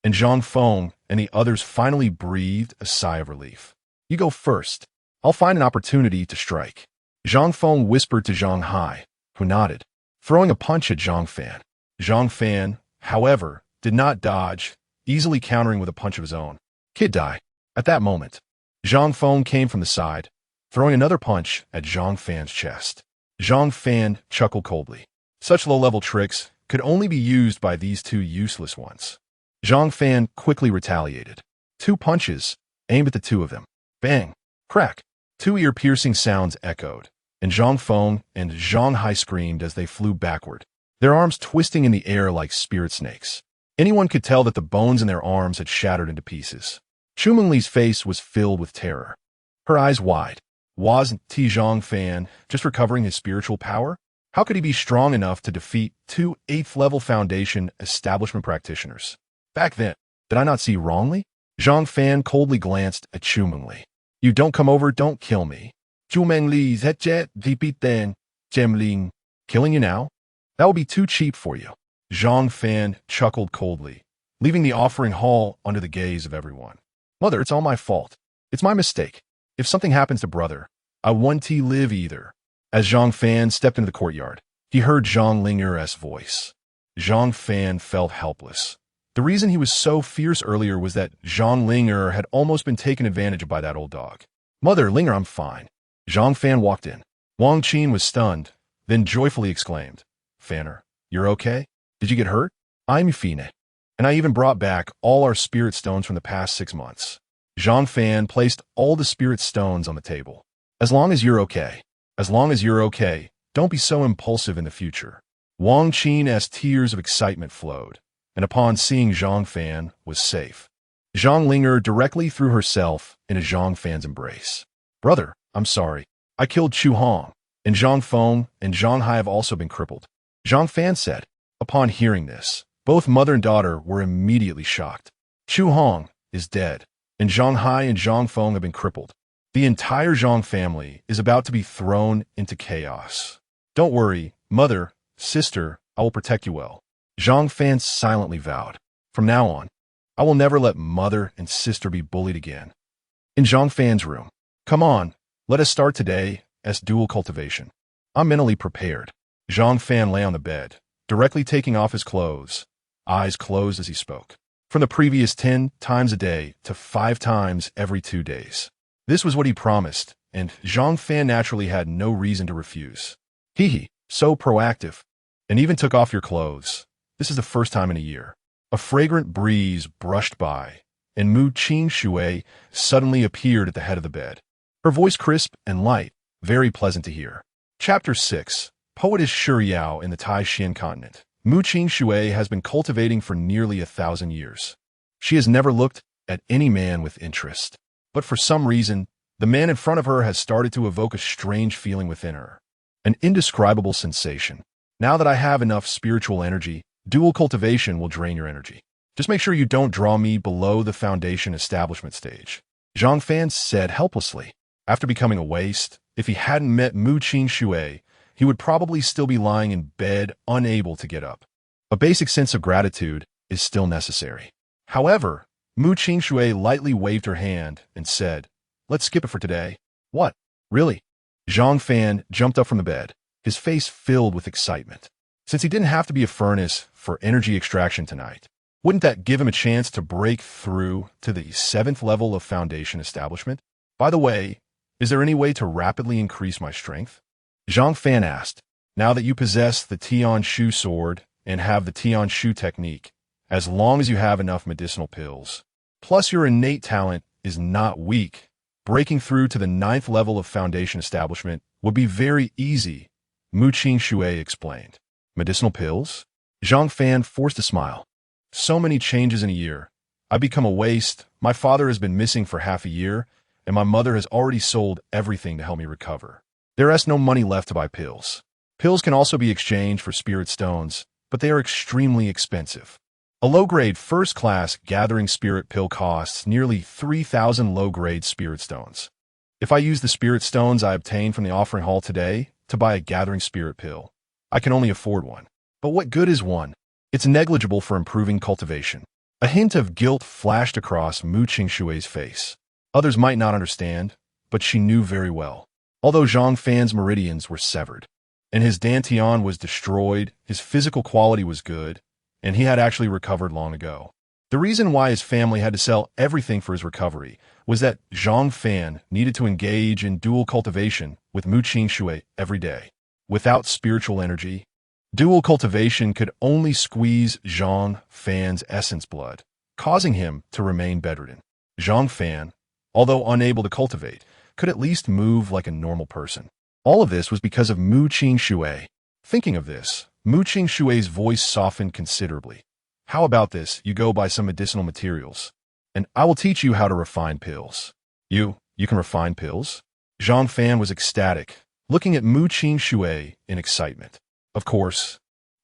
Speaker 1: and Zhang Feng and the others finally breathed a sigh of relief. You go first. I'll find an opportunity to strike. Zhang Feng whispered to Zhang Hai, who nodded, throwing a punch at Zhang Fan. Zhang Fan, however, did not dodge, easily countering with a punch of his own. Kid die. At that moment, Zhang Feng came from the side, throwing another punch at Zhang Fan's chest. Zhang Fan chuckled coldly. Such low-level tricks could only be used by these two useless ones. Zhang Fan quickly retaliated. 2 punches, aimed at the two of them. Bang! Crack! 2 ear-piercing sounds echoed, and Zhang Feng and Zhang Hai screamed as they flew backward, their arms twisting in the air like spirit snakes. Anyone could tell that the bones in their arms had shattered into pieces. Chumeng's face was filled with terror, her eyes wide. Wasn't Zhang Fan just recovering his spiritual power? How could he be strong enough to defeat 2 8th-level foundation establishment practitioners? Back then, did I not see wrongly? Zhang Fan coldly glanced at Chumeng. You don't come over, don't kill me. Chumeng zhet dipiten Jemling. Killing you now? That would be too cheap for you. Zhang Fan chuckled coldly, leaving the offering hall under the gaze of everyone. Mother, it's all my fault. It's my mistake. If something happens to brother, I won't live either. As Zhang Fan stepped into the courtyard, he heard Zhang Ling'er's voice. Zhang Fan felt helpless. The reason he was so fierce earlier was that Zhang Ling'er had almost been taken advantage of by that old dog. Mother, Ling'er, I'm fine. Zhang Fan walked in. Wang Qin was stunned, then joyfully exclaimed, Fanner, you're okay? Did you get hurt? I'm Fine, and I even brought back all our spirit stones from the past 6 months. Zhang Fan placed all the spirit stones on the table. As long as you're okay. As long as you're okay, don't be so impulsive in the future. Wang Qin's tears of excitement flowed, and upon seeing Zhang Fan was safe, Zhang Ling'er directly threw herself into Zhang Fan's embrace. Brother, I'm sorry. I killed Xuanhuang, and Zhang Feng and Zhang Hai have also been crippled. Zhang Fan said. Upon hearing this, both mother and daughter were immediately shocked. Xuanhuang is dead, and Zhang Hai and Zhang Feng have been crippled. The entire Zhang family is about to be thrown into chaos. Don't worry, mother, sister, I will protect you well. Zhang Fan silently vowed. From now on, I will never let mother and sister be bullied again. In Zhang Fan's room. Come on, let us start today as dual cultivation. I'm mentally prepared. Zhang Fan lay on the bed, directly taking off his clothes, eyes closed as he spoke. From the previous 10 times a day to 5 times every 2 days. This was what he promised, and Zhang Fan naturally had no reason to refuse. Hee, so proactive. And even took off your clothes. This is the first time in a year. A fragrant breeze brushed by, and Mu Qing Shui suddenly appeared at the head of the bed. Her voice crisp and light, very pleasant to hear. Chapter 6. Poetess Shi Yao in the Tai-Xian continent. Mu Qing Shui has been cultivating for nearly 1,000 years. She has never looked at any man with interest. But for some reason, the man in front of her has started to evoke a strange feeling within her. An indescribable sensation. Now that I have enough spiritual energy, dual cultivation will drain your energy. Just make sure you don't draw me below the foundation establishment stage. Zhang Fan said helplessly. After becoming a waste, if he hadn't met Mu Qing Shui, he would probably still be lying in bed, unable to get up. A basic sense of gratitude is still necessary. However, Mu Qing Shui lightly waved her hand and said, Let's skip it for today. What? Really? Zhang Fan jumped up from the bed, his face filled with excitement. Since he didn't have to be a furnace for energy extraction tonight, wouldn't that give him a chance to break through to the 7th level of foundation establishment? By the way, is there any way to rapidly increase my strength? Zhang Fan asked. Now that you possess the Tian Shu sword and have the Tian Shu technique, as long as you have enough medicinal pills, plus your innate talent is not weak, breaking through to the 9th level of foundation establishment would be very easy Mu Qingxue explained. Medicinal pills? Zhang Fan forced a smile. So many changes in a year. I've become a waste, my father has been missing for half a year, and my mother has already sold everything to help me recover. There is no money left to buy pills. Pills can also be exchanged for spirit stones, but they are extremely expensive. A low-grade first-class gathering spirit pill costs nearly 3,000 low-grade spirit stones. If I use the spirit stones I obtained from the offering hall today to buy a gathering spirit pill, I can only afford one. But what good is one? It's negligible for improving cultivation. A hint of guilt flashed across Mu Qingshue's face. Others might not understand, but she knew very well. Although Zhang Fan's meridians were severed, and his dantian was destroyed, his physical quality was good, and he had actually recovered long ago. The reason why his family had to sell everything for his recovery was that Zhang Fan needed to engage in dual cultivation with Mu Qingxue every day. Without spiritual energy, dual cultivation could only squeeze Zhang Fan's essence blood, causing him to remain bedridden. Zhang Fan, although unable to cultivate, could at least move like a normal person. All of this was because of Mu Qingxue. Thinking of this, Mu Qingshue's voice softened considerably. How about this, you go buy some medicinal materials, and I will teach you how to refine pills. You can refine pills? Zhang Fan was ecstatic, looking at Mu Qingxue in excitement. Of course,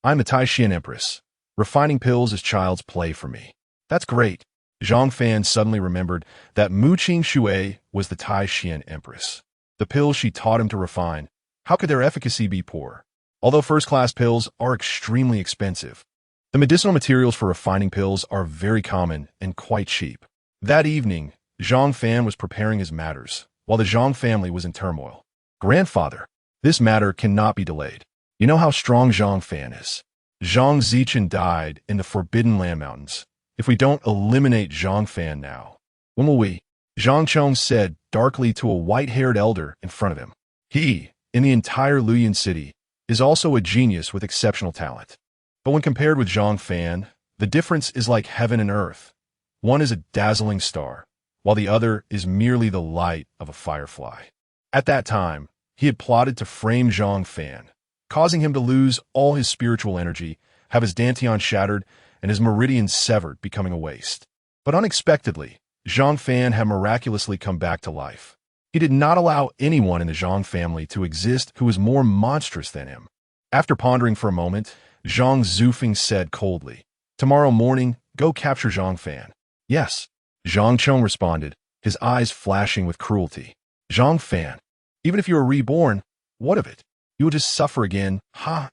Speaker 1: I'm the Taishan Empress. Refining pills is child's play for me. That's great. Zhang Fan suddenly remembered that Mu Qingxue was the Taishan Empress. The pills she taught him to refine, how could their efficacy be poor? Although first-class pills are extremely expensive, the medicinal materials for refining pills are very common and quite cheap. That evening, Zhang Fan was preparing his matters, while the Zhang family was in turmoil. Grandfather, this matter cannot be delayed. You know how strong Zhang Fan is. Zhang Zichen died in the Forbidden Land Mountains. If we don't eliminate Zhang Fan now, when will we? Zhang Chong said darkly to a white-haired elder in front of him. He, in the entire Luoyuan city, is also a genius with exceptional talent. But when compared with Zhang Fan, the difference is like heaven and earth. One is a dazzling star, while the other is merely the light of a firefly. At that time, he had plotted to frame Zhang Fan, causing him to lose all his spiritual energy, have his dantian shattered, and his meridians severed, becoming a waste. But unexpectedly, Zhang Fan had miraculously come back to life. He did not allow anyone in the Zhang family to exist who was more monstrous than him. After pondering for a moment, Zhang Zufeng said coldly, "Tomorrow morning, go capture Zhang Fan." "Yes," Zhang Chong responded, his eyes flashing with cruelty. "Zhang Fan, even if you are reborn, what of it? You will just suffer again, ha!"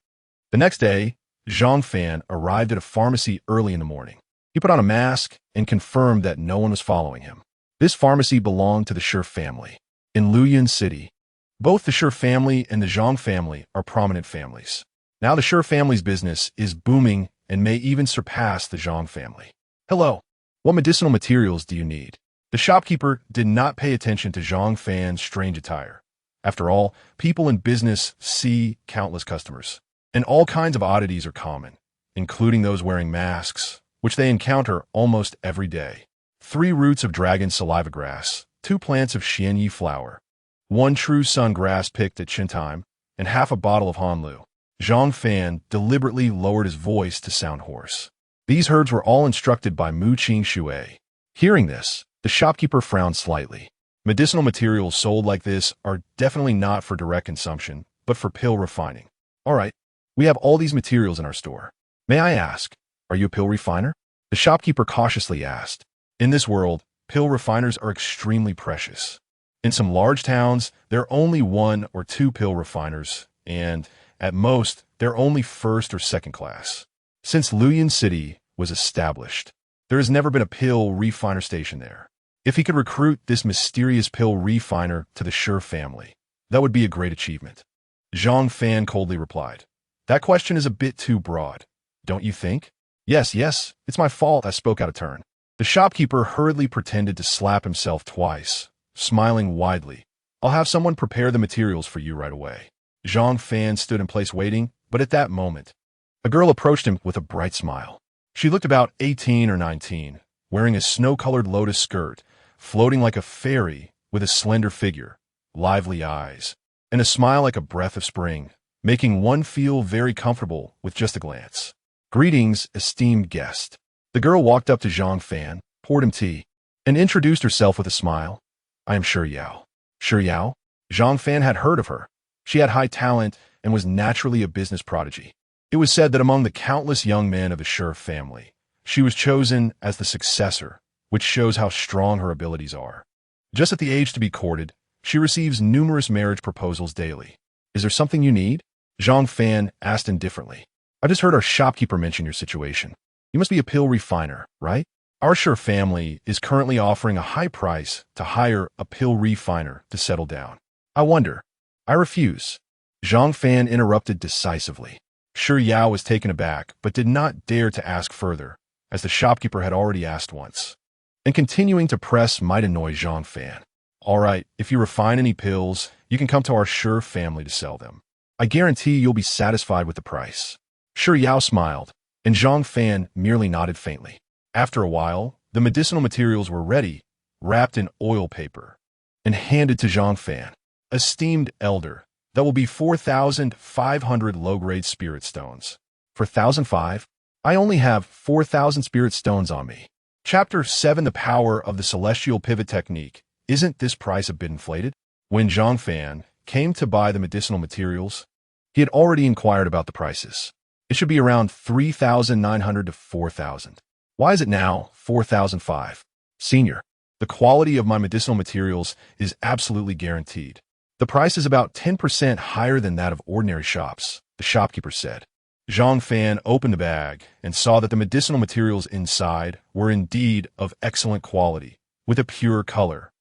Speaker 1: The next day, Zhang Fan arrived at a pharmacy early in the morning. He put on a mask and confirmed that no one was following him. This pharmacy belonged to the Shi family. In Luoyuan City, both the Shi family and the Zhang family are prominent families. Now the Shi family's business is booming and may even surpass the Zhang family. "Hello, what medicinal materials do you need?" The shopkeeper did not pay attention to Zhang Fan's strange attire. After all, people in business see countless customers, and all kinds of oddities are common, including those wearing masks, which they encounter almost every day. 3 roots of dragon saliva grass, 2 plants of xianyi flower, 1 true sun grass picked at Qintime, and half a bottle of Hanlu. Zhang Fan deliberately lowered his voice to sound hoarse. These herbs were all instructed by Mu Qingxue. Hearing this, the shopkeeper frowned slightly. Medicinal materials sold like this are definitely not for direct consumption, but for pill refining. All right, we have all these materials in our store. May I ask, are you a pill refiner? The shopkeeper cautiously asked. In this world, pill refiners are extremely precious. In some large towns, there are only 1 or 2 pill refiners, and, at most, they're only first or second class. Since Luoyuan City was established, there has never been a pill refiner station there. If he could recruit this mysterious pill refiner to the Shi family, that would be a great achievement. Zhang Fan coldly replied, "That question is a bit too broad, don't you think?" Yes, it's my fault I spoke out of turn." The shopkeeper hurriedly pretended to slap himself twice, smiling widely. "I'll have someone prepare the materials for you right away." Zhang Fan stood in place waiting, but at that moment, a girl approached him with a bright smile. She looked about 18 or 19, wearing a snow-colored lotus skirt, floating like a fairy with a slender figure, lively eyes, and a smile like a breath of spring. making one feel very comfortable with just a glance. Greetings, esteemed guest. The girl walked up to Zhang Fan, poured him tea, and introduced herself with a smile. I am Shi Yao. Shi Yao? Zhang Fan had heard of her. She had high talent and was naturally a business prodigy. It was said that among the countless young men of the Shi family, she was chosen as the successor, which shows how strong her abilities are. Just at the age to be courted, she receives numerous marriage proposals daily. Is there something you need? Zhang Fan asked indifferently. I just heard our shopkeeper mention your situation. You must be a pill refiner, right? Our Shi family is currently offering a high price to hire a pill refiner to settle down. I wonder. I refuse. Zhang Fan interrupted decisively. Shi Yao was taken aback, but did not dare to ask further, as the shopkeeper had already asked once. And continuing to press might annoy Zhang Fan. All right, if you refine any pills, you can come to our Shi family to sell them. I guarantee you'll be satisfied with the price. Shi Yao smiled, and Zhang Fan merely nodded faintly. After a while, the medicinal materials were ready, wrapped in oil paper, and handed to Zhang Fan. Esteemed elder, that will be 4,500 low-grade spirit stones. For 1,005, I only have 4,000 spirit stones on me. Chapter 7, The Power of the Celestial Pivot Technique. Isn't this price a bit inflated? When Zhang Fan came to buy the medicinal materials, he had already inquired about the prices. It should be around 3,900 to 4,000. Why is it now 4,005? Senior, the quality of my medicinal materials is absolutely guaranteed. The price is about 10% higher than that of ordinary shops, the shopkeeper said. Zhang Fan opened the bag and saw that the medicinal materials inside were indeed of excellent quality, with a pure color.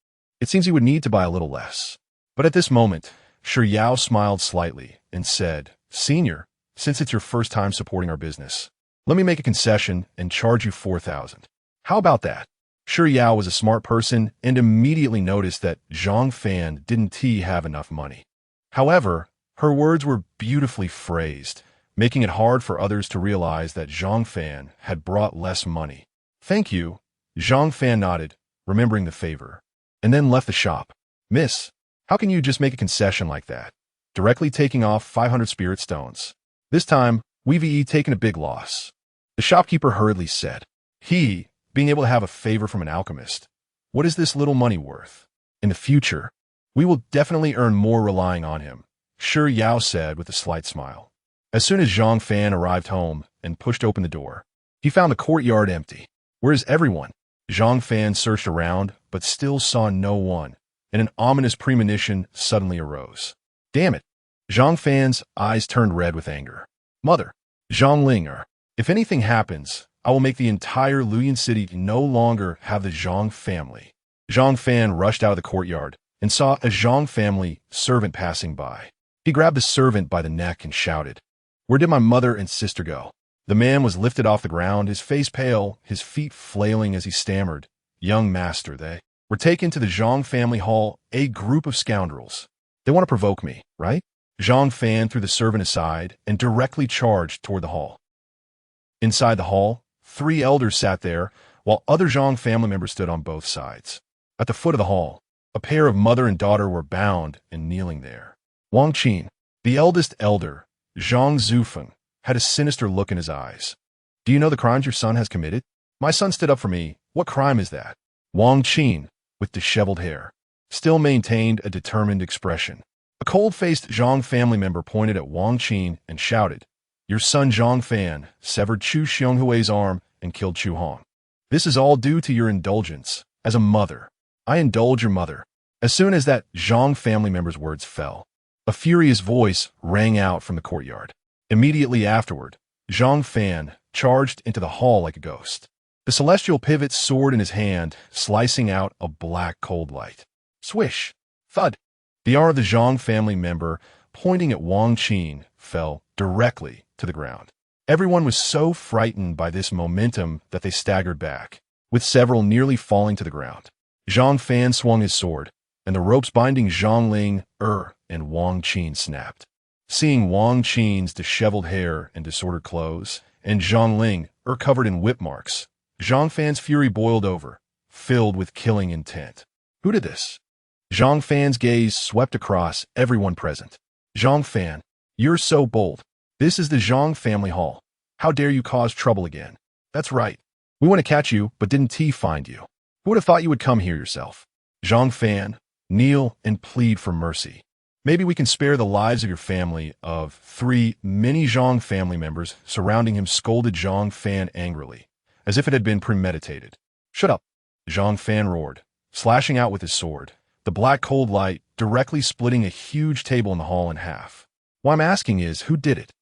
Speaker 1: It seems he would need to buy a little less. But at this moment, Shi Yao smiled slightly and said, Senior, since it's your first time supporting our business, let me make a concession and charge you 4,000. How about that? Shi Yao was a smart person and immediately noticed that Zhang Fan didn't have enough money. However, her words were beautifully phrased, making it hard for others to realize that Zhang Fan had brought less money. Thank you, Zhang Fan nodded, remembering the favor, and then left the shop. Miss, how can you just make a concession like that? Directly taking off 500 spirit stones. This time, we've taken a big loss. The shopkeeper hurriedly said. He, being able to have a favor from an alchemist. What is this little money worth? In the future, we will definitely earn more relying on him, Shi Yao said with a slight smile. As soon as Zhang Fan arrived home and pushed open the door, he found the courtyard empty. Where is everyone? Zhang Fan searched around, but still saw no one, and an ominous premonition suddenly arose. Damn it! Zhang Fan's eyes turned red with anger. Mother, Zhang, if anything happens, I will make the entire Luyan city no longer have the Zhang family. Zhang Fan rushed out of the courtyard and saw a Zhang family servant passing by. He grabbed the servant by the neck and shouted, Where did my mother and sister go? The man was lifted off the ground, his face pale, his feet flailing as he stammered. Young master, they were taken to the Zhang family hall, a group of scoundrels. They want to provoke me, right? Zhang Fan threw the servant aside and directly charged toward the hall. Inside the hall, 3 elders sat there, while other Zhang family members stood on both sides. At the foot of the hall, a pair of mother and daughter were bound and kneeling there. Wang Qin, the eldest elder, Zhang Zufeng, had a sinister look in his eyes. Do you know the crimes your son has committed? My son stood up for me. What crime is that? Wang Qin, with disheveled hair, still maintained a determined expression. A cold-faced Zhang family member pointed at Wang Qin and shouted, Your son Zhang Fan severed Chu Xionghui's arm and killed Chu Hong. This is all due to your indulgence. As a mother, I indulge your mother. As soon as that Zhang family member's words fell, a furious voice rang out from the courtyard. Immediately afterward, Zhang Fan charged into the hall like a ghost. The celestial pivot sword in his hand, slicing out a black cold light. Swish! Thud! The arm of the Zhang family member, pointing at Wang Qin, fell directly to the ground. Everyone was so frightened by this momentum that they staggered back, with several nearly falling to the ground. Zhang Fan swung his sword, and the ropes binding Zhang and Wang Qin snapped. Seeing Wang Qin's disheveled hair and disordered clothes, and Zhang covered in whip marks, Zhang Fan's fury boiled over, filled with killing intent. Who did this? Zhang Fan's gaze swept across everyone present. Zhang Fan, You're so bold. This is the Zhang family hall. How dare you cause trouble again? That's right. We want to catch you, but didn't T find you? Who would have thought you would come here yourself? Zhang Fan, kneel and plead for mercy. Maybe we can spare the lives of your family. Of 3 many Zhang family members surrounding him scolded Zhang Fan angrily, as if it had been premeditated. Shut up, Zhang Fan roared, slashing out with his sword, the black cold light directly splitting a huge table in the hall in half. What I'm asking is, who did it?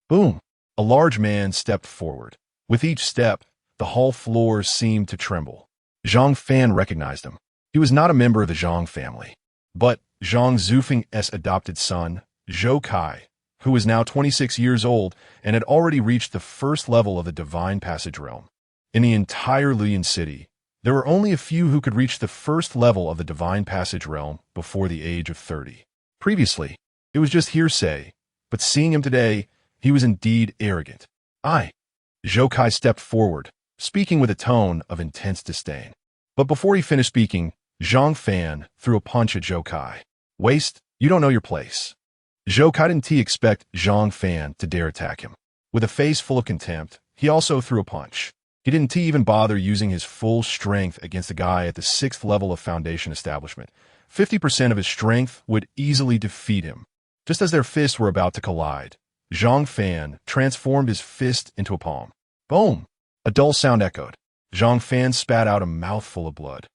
Speaker 1: Boom! A large man stepped forward. With each step, the hall floor seemed to tremble. Zhang Fan recognized him. He was not a member of the Zhang family, but Zhang Zufeng's adopted son, Zhou Kai, who was now 26 years old and had already reached the first level of the Divine Passage realm. In the entire Lian city, there were only a few who could reach the first level of the Divine Passage realm before the age of 30. Previously, it was just hearsay, but seeing him today, he was indeed arrogant. Zhou Kai stepped forward, speaking with a tone of intense disdain. But before he finished speaking, Zhang Fan threw a punch at Zhou Kai. Waste, you don't know your place. Zhou Kai didn't expect Zhang Fan to dare attack him. With a face full of contempt, he also threw a punch. He didn't even bother using his full strength against a guy at the 6th level of Foundation Establishment. 50% of his strength would easily defeat him. Just as their fists were about to collide, Zhang Fan transformed his fist into a palm. Boom! A dull sound echoed. Zhang Fan spat out a mouthful of blood.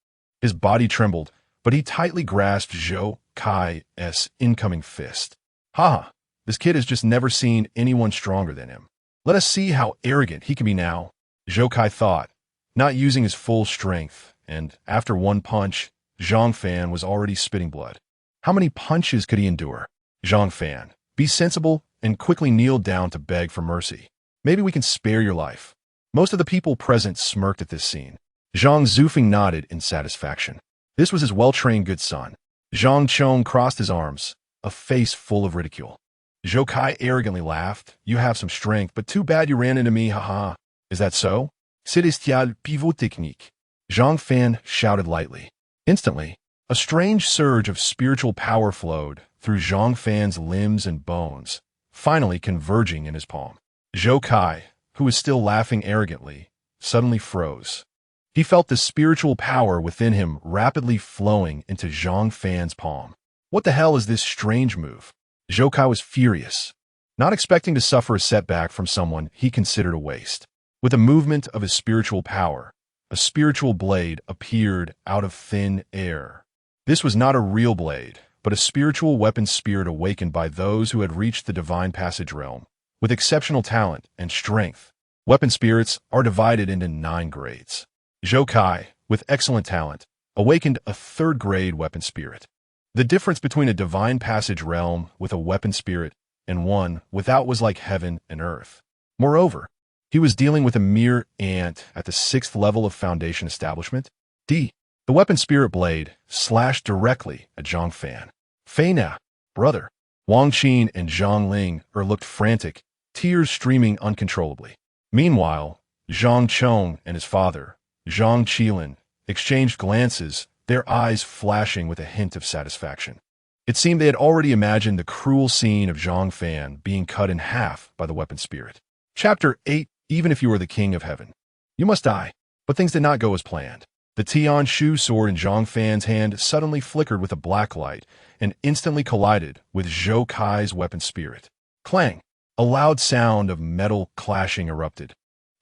Speaker 1: His body trembled, but he tightly grasped Zhou Kai's incoming fist. Ha! This kid has just never seen anyone stronger than him. Let us see how arrogant he can be now, Zhou Kai thought, not using his full strength, and after one punch, Zhang Fan was already spitting blood. How many punches could he endure? Zhang Fan, be sensible and quickly kneel down to beg for mercy. Maybe we can spare your life. Most of the people present smirked at this scene. Zhang Zufeng nodded in satisfaction. This was his well-trained good son. Zhang Chong crossed his arms, a face full of ridicule. Zhou Kai arrogantly laughed. You have some strength, but too bad you ran into me, haha. Is that so? Célestial pivot technique. Zhang Fan shouted lightly. Instantly, a strange surge of spiritual power flowed through Zhang Fan's limbs and bones, finally converging in his palm. Zhou Kai, who was still laughing arrogantly, suddenly froze. He felt the spiritual power within him rapidly flowing into Zhang Fan's palm. What the hell is this strange move? Zhou Kai was furious, not expecting to suffer a setback from someone he considered a waste. With a movement of his spiritual power, a spiritual blade appeared out of thin air. This was not a real blade, but a spiritual weapon spirit awakened by those who had reached the Divine Passage realm. With exceptional talent and strength, weapon spirits are divided into 9 grades. Zhou Kai, with excellent talent, awakened a 3rd-grade weapon spirit. The difference between a Divine Passage realm with a weapon spirit and one without was like heaven and earth. Moreover, he was dealing with a mere ant at the 6th level of Foundation Establishment. The weapon spirit blade slashed directly at Zhang Fan. Feina, brother. Wang Qin and Zhang Ling looked frantic, tears streaming uncontrollably. Meanwhile, Zhang Chong and his father, Zhang Qilin, exchanged glances, their eyes flashing with a hint of satisfaction. It seemed they had already imagined the cruel scene of Zhang Fan being cut in half by the weapon spirit. Chapter 8. Even if you are the king of heaven, you must die. But things did not go as planned. The Tian Shu sword in Zhang Fan's hand suddenly flickered with a black light and instantly collided with Zhou Kai's weapon spirit. Clang! A loud sound of metal clashing erupted,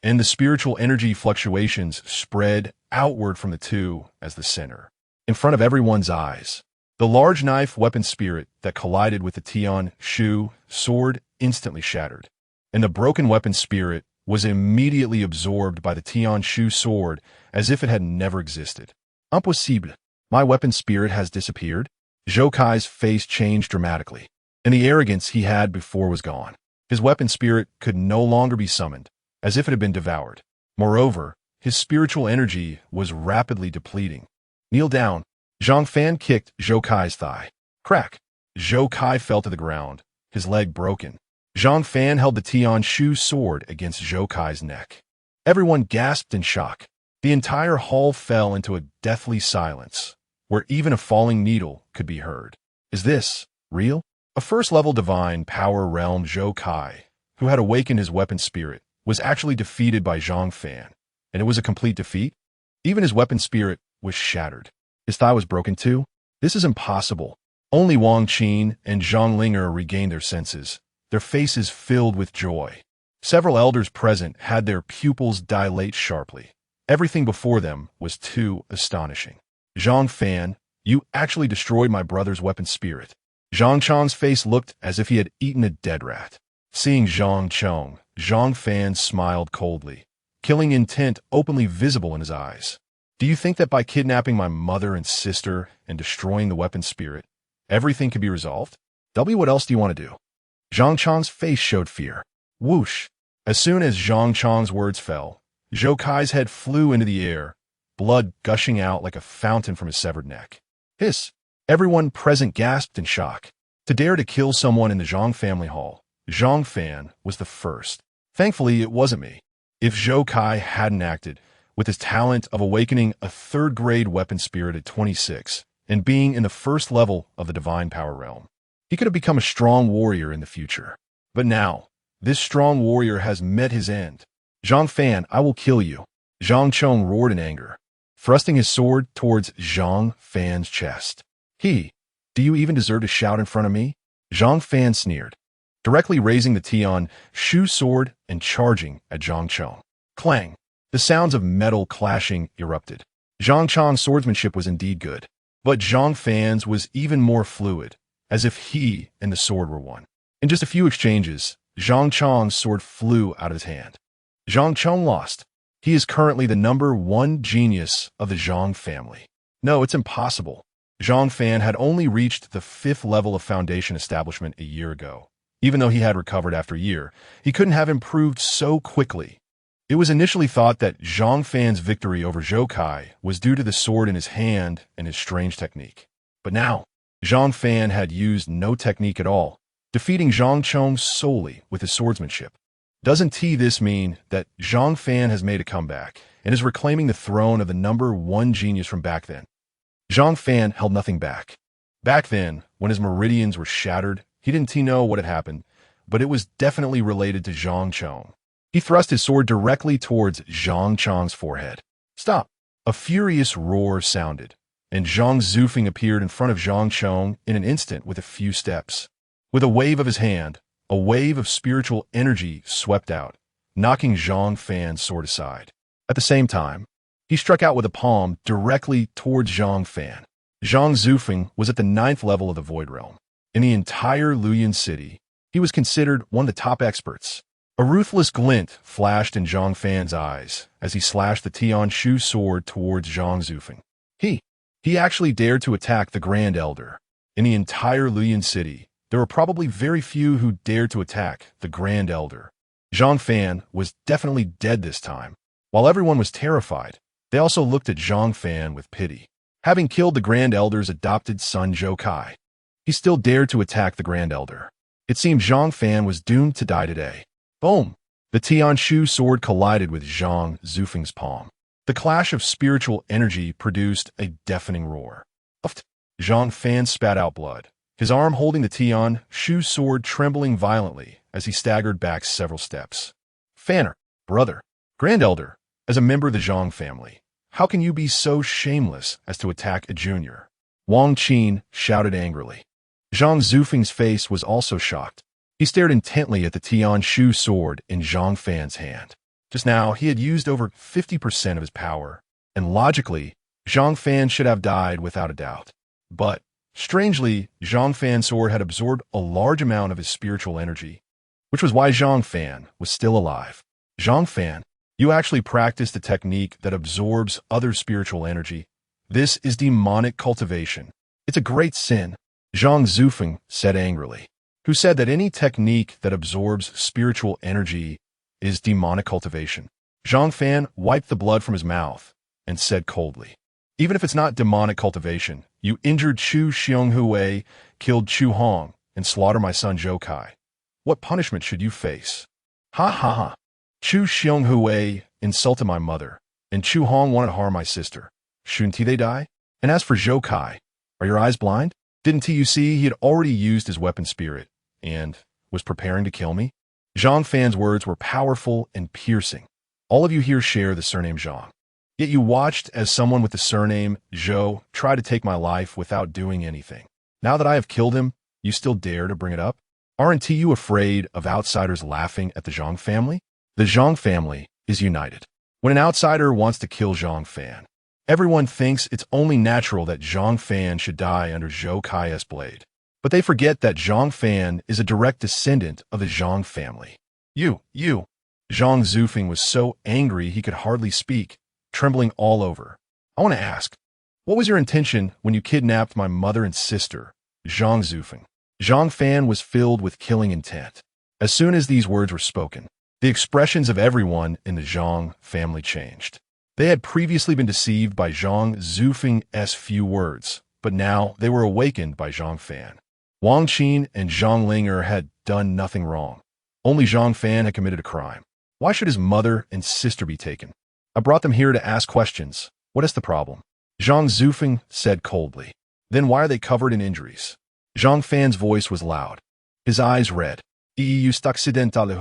Speaker 1: and the spiritual energy fluctuations spread outward from the two as the center. In front of everyone's eyes, the large knife weapon spirit that collided with the Tian Shu sword instantly shattered, and the broken weapon spirit was immediately absorbed by the Tian Shu sword as if it had never existed. Impossible. My weapon spirit has disappeared. Zhou Kai's face changed dramatically, and the arrogance he had before was gone. His weapon spirit could no longer be summoned, as if it had been devoured. Moreover, his spiritual energy was rapidly depleting. Kneel down. Zhang Fan kicked Zhou Kai's thigh. Crack. Zhou Kai fell to the ground, his leg broken. Zhang Fan held the Tian Shu sword against Zhou Kai's neck. Everyone gasped in shock. The entire hall fell into a deathly silence, where even a falling needle could be heard. Is this real? A first-level divine power realm Zhou Kai, who had awakened his weapon spirit, was actually defeated by Zhang Fan, and it was a complete defeat. Even his weapon spirit was shattered. His thigh was broken too. This is impossible. Only Wang Qin and Zhang Linger regained their senses, their faces filled with joy. Several elders present had their pupils dilate sharply. Everything before them was too astonishing. Zhang Fan, you actually destroyed my brother's weapon spirit. Zhang Chong's face looked as if he had eaten a dead rat. Seeing Zhang Chong, Zhang Fan smiled coldly, killing intent openly visible in his eyes. Do you think that by kidnapping my mother and sister and destroying the weapon spirit, everything could be resolved? What else do you want to do? Zhang Chong's face showed fear. Whoosh! As soon as Zhang Chong's words fell, Zhou Kai's head flew into the air, blood gushing out like a fountain from his severed neck. Hiss! Everyone present gasped in shock. To dare to kill someone in the Zhang family hall, Zhang Fan was the first. Thankfully, it wasn't me. If Zhou Kai hadn't acted, with his talent of awakening a third-grade weapon spirit at 26 and being in the first level of the divine power realm, he could have become a strong warrior in the future. But now, this strong warrior has met his end. Zhang Fan, I will kill you. Zhang Chong roared in anger, thrusting his sword towards Zhang Fan's chest. Do you even deserve to shout in front of me? Zhang Fan sneered, directly raising the Tian Shu sword and charging at Zhang Chong. Clang! The sounds of metal clashing erupted. Zhang Chong's swordsmanship was indeed good, but Zhang Fan's was even more fluid, as if he and the sword were one. In just a few exchanges, Zhang Chong's sword flew out of his hand. Zhang Chong lost. He is currently the #1 genius of the Zhang family. No, it's impossible. Zhang Fan had only reached the 5th level of foundation establishment a year ago. Even though he had recovered after a year, he couldn't have improved so quickly. It was initially thought that Zhang Fan's victory over Zhou Kai was due to the sword in his hand and his strange technique. But now, Zhang Fan had used no technique at all, defeating Zhang Chong solely with his swordsmanship. Doesn't this mean that Zhang Fan has made a comeback and is reclaiming the throne of the #1 genius from back then? Zhang Fan held nothing back. Back then, when his meridians were shattered, he didn't know what had happened, but it was definitely related to Zhang Chong. He thrust his sword directly towards Zhang Chong's forehead. Stop! A furious roar sounded, and Zhang Zufeng appeared in front of Zhang Chong in an instant with a few steps. With a wave of his hand, a wave of spiritual energy swept out, knocking Zhang Fan's sword aside. At the same time, he struck out with a palm directly towards Zhang Fan. Zhang Zufeng was at the 9th level of the Void Realm. In the entire Luoyuan city, he was considered one of the top experts. A ruthless glint flashed in Zhang Fan's eyes as he slashed the Tian Shu sword towards Zhang Zufeng. He actually dared to attack the Grand Elder. In the entire Luoyuan city, there were probably very few who dared to attack the Grand Elder. Zhang Fan was definitely dead this time. While everyone was terrified, they also looked at Zhang Fan with pity. Having killed the Grand Elder's adopted son Zhou Kai, he still dared to attack the Grand Elder. It seemed Zhang Fan was doomed to die today. Boom! The Tian Shu sword collided with Zhang Zufeng's palm. The clash of spiritual energy produced a deafening roar. Zhang Fan spat out blood, his arm holding the Tian Shu sword trembling violently as he staggered back several steps. Fanner, brother, Grand Elder, as a member of the Zhang family, how can you be so shameless as to attack a junior? Wang Qin shouted angrily. Zhang Zufeng's face was also shocked. He stared intently at the Tian Shu sword in Zhang Fan's hand. Just now, he had used over 50% of his power, and logically, Zhang Fan should have died without a doubt. But, strangely, Zhang Fan's sword had absorbed a large amount of his spiritual energy, which was why Zhang Fan was still alive. Zhang Fan, you actually practiced a technique that absorbs other spiritual energy. This is demonic cultivation. It's a great sin, Zhang Zufeng said angrily. Who said that any technique that absorbs spiritual energy is demonic cultivation? Zhang Fan wiped the blood from his mouth and said coldly, even if it's not demonic cultivation, you injured Chu Xionghui, killed Chu Hong, and slaughtered my son Zhou Kai. What punishment should you face? Ha ha ha. Chu Xionghui insulted my mother, and Chu Hong wanted to harm my sister. Shouldn't they die? And as for Zhou Kai, are your eyes blind? Didn't you see he had already used his weapon spirit and was preparing to kill me? Zhang Fan's words were powerful and piercing. All of you here share the surname Zhang. Yet you watched as someone with the surname Zhou tried to take my life without doing anything. Now that I have killed him, you still dare to bring it up? Aren't you afraid of outsiders laughing at the Zhang family? The Zhang family is united. When an outsider wants to kill Zhang Fan, everyone thinks it's only natural that Zhang Fan should die under Zhou Kai's blade. But they forget that Zhang Fan is a direct descendant of the Zhang family. You. Zhang Zufeng was so angry he could hardly speak, trembling all over. I want to ask, what was your intention when you kidnapped my mother and sister, Zhang Zufeng? Zhang Fan was filled with killing intent. As soon as these words were spoken, the expressions of everyone in the Zhang family changed. They had previously been deceived by Zhang Zufeng's few words, but now they were awakened by Zhang Fan. Wang Qin and Zhang Linger had done nothing wrong. Only Zhang Fan had committed a crime. Why should his mother and sister be taken? I brought them here to ask questions. What is the problem? Zhang Zufeng said coldly. Then why are they covered in injuries? Zhang Fan's voice was loud. His eyes red. Just accidentally.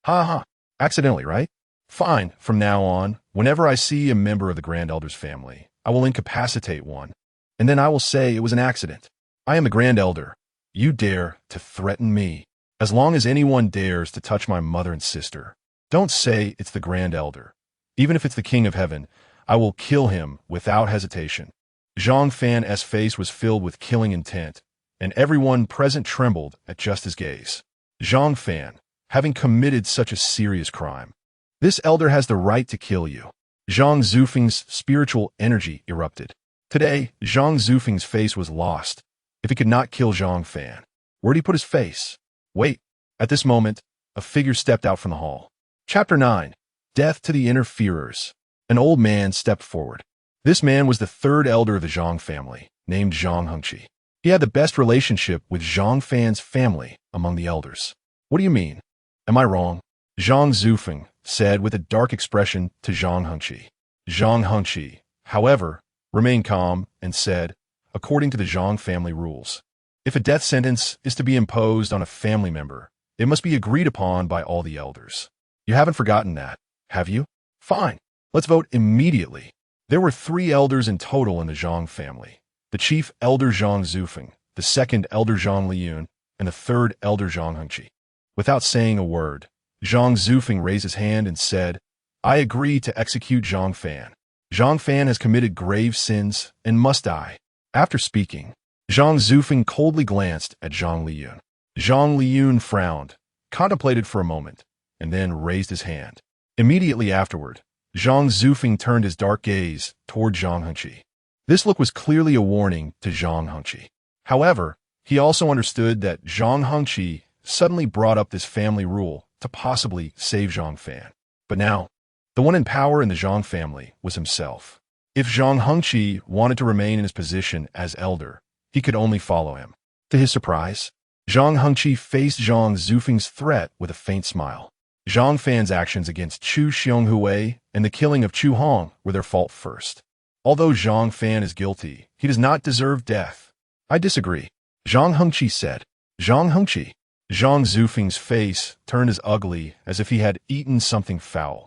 Speaker 1: Ha. Accidentally, right? Fine, from now on, whenever I see a member of the Grand Elder's family, I will incapacitate one, and then I will say it was an accident. I am the Grand Elder. You dare to threaten me. As long as anyone dares to touch my mother and sister, don't say it's the Grand Elder. Even if it's the King of Heaven, I will kill him without hesitation. Zhang Fan's face was filled with killing intent, and everyone present trembled at just his gaze. Zhang Fan, having committed such a serious crime, this elder has the right to kill you. Zhang Zufeng's spiritual energy erupted. Today, Zhang Zufeng's face was lost. If he could not kill Zhang Fan, where'd he put his face? Wait. At this moment, a figure stepped out from the hall. Chapter 9. Death to the Interferers. An old man stepped forward. This man was the third elder of the Zhang family, named Zhang Hengqi. He had the best relationship with Zhang Fan's family among the elders. What do you mean? Am I wrong? Zhang Zufeng said with a dark expression to Zhang Hengqi. Zhang Hengqi, however, remained calm and said, according to the Zhang family rules, if a death sentence is to be imposed on a family member, it must be agreed upon by all the elders. You haven't forgotten that, have you? Fine. Let's vote immediately. There were 3 elders in total in the Zhang family. The chief elder Zhang Zufeng, the second elder Zhang Liyun, and the third elder Zhang Hengqi. Without saying a word, Zhang Zufeng raised his hand and said, I agree to execute Zhang Fan. Zhang Fan has committed grave sins and must die. After speaking, Zhang Zufeng coldly glanced at Zhang Liyun. Zhang Liyun frowned, contemplated for a moment, and then raised his hand. Immediately afterward, Zhang Zufeng turned his dark gaze toward Zhang Hengqi. This look was clearly a warning to Zhang Hengqi. However, he also understood that Zhang Hengqi suddenly brought up this family rule to possibly save Zhang Fan. But now, the one in power in the Zhang family was himself. If Zhang Hengqi wanted to remain in his position as elder, he could only follow him. To his surprise, Zhang Hengqi faced Zhang Zufeng's threat with a faint smile. Zhang Fan's actions against Chu Xionghui and the killing of Chu Hong were their fault first. Although Zhang Fan is guilty, he does not deserve death. I disagree, Zhang Hengqi said. Zhang Hengqi. Zhang Zufeng's face turned as ugly as if he had eaten something foul,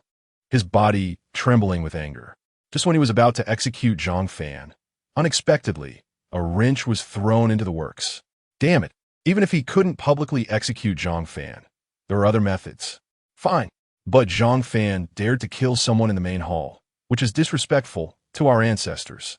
Speaker 1: his body trembling with anger. Just when he was about to execute Zhang Fan, unexpectedly, a wrench was thrown into the works. Damn it, even if he couldn't publicly execute Zhang Fan, there were other methods. Fine, but Zhang Fan dared to kill someone in the main hall, which is disrespectful to our ancestors.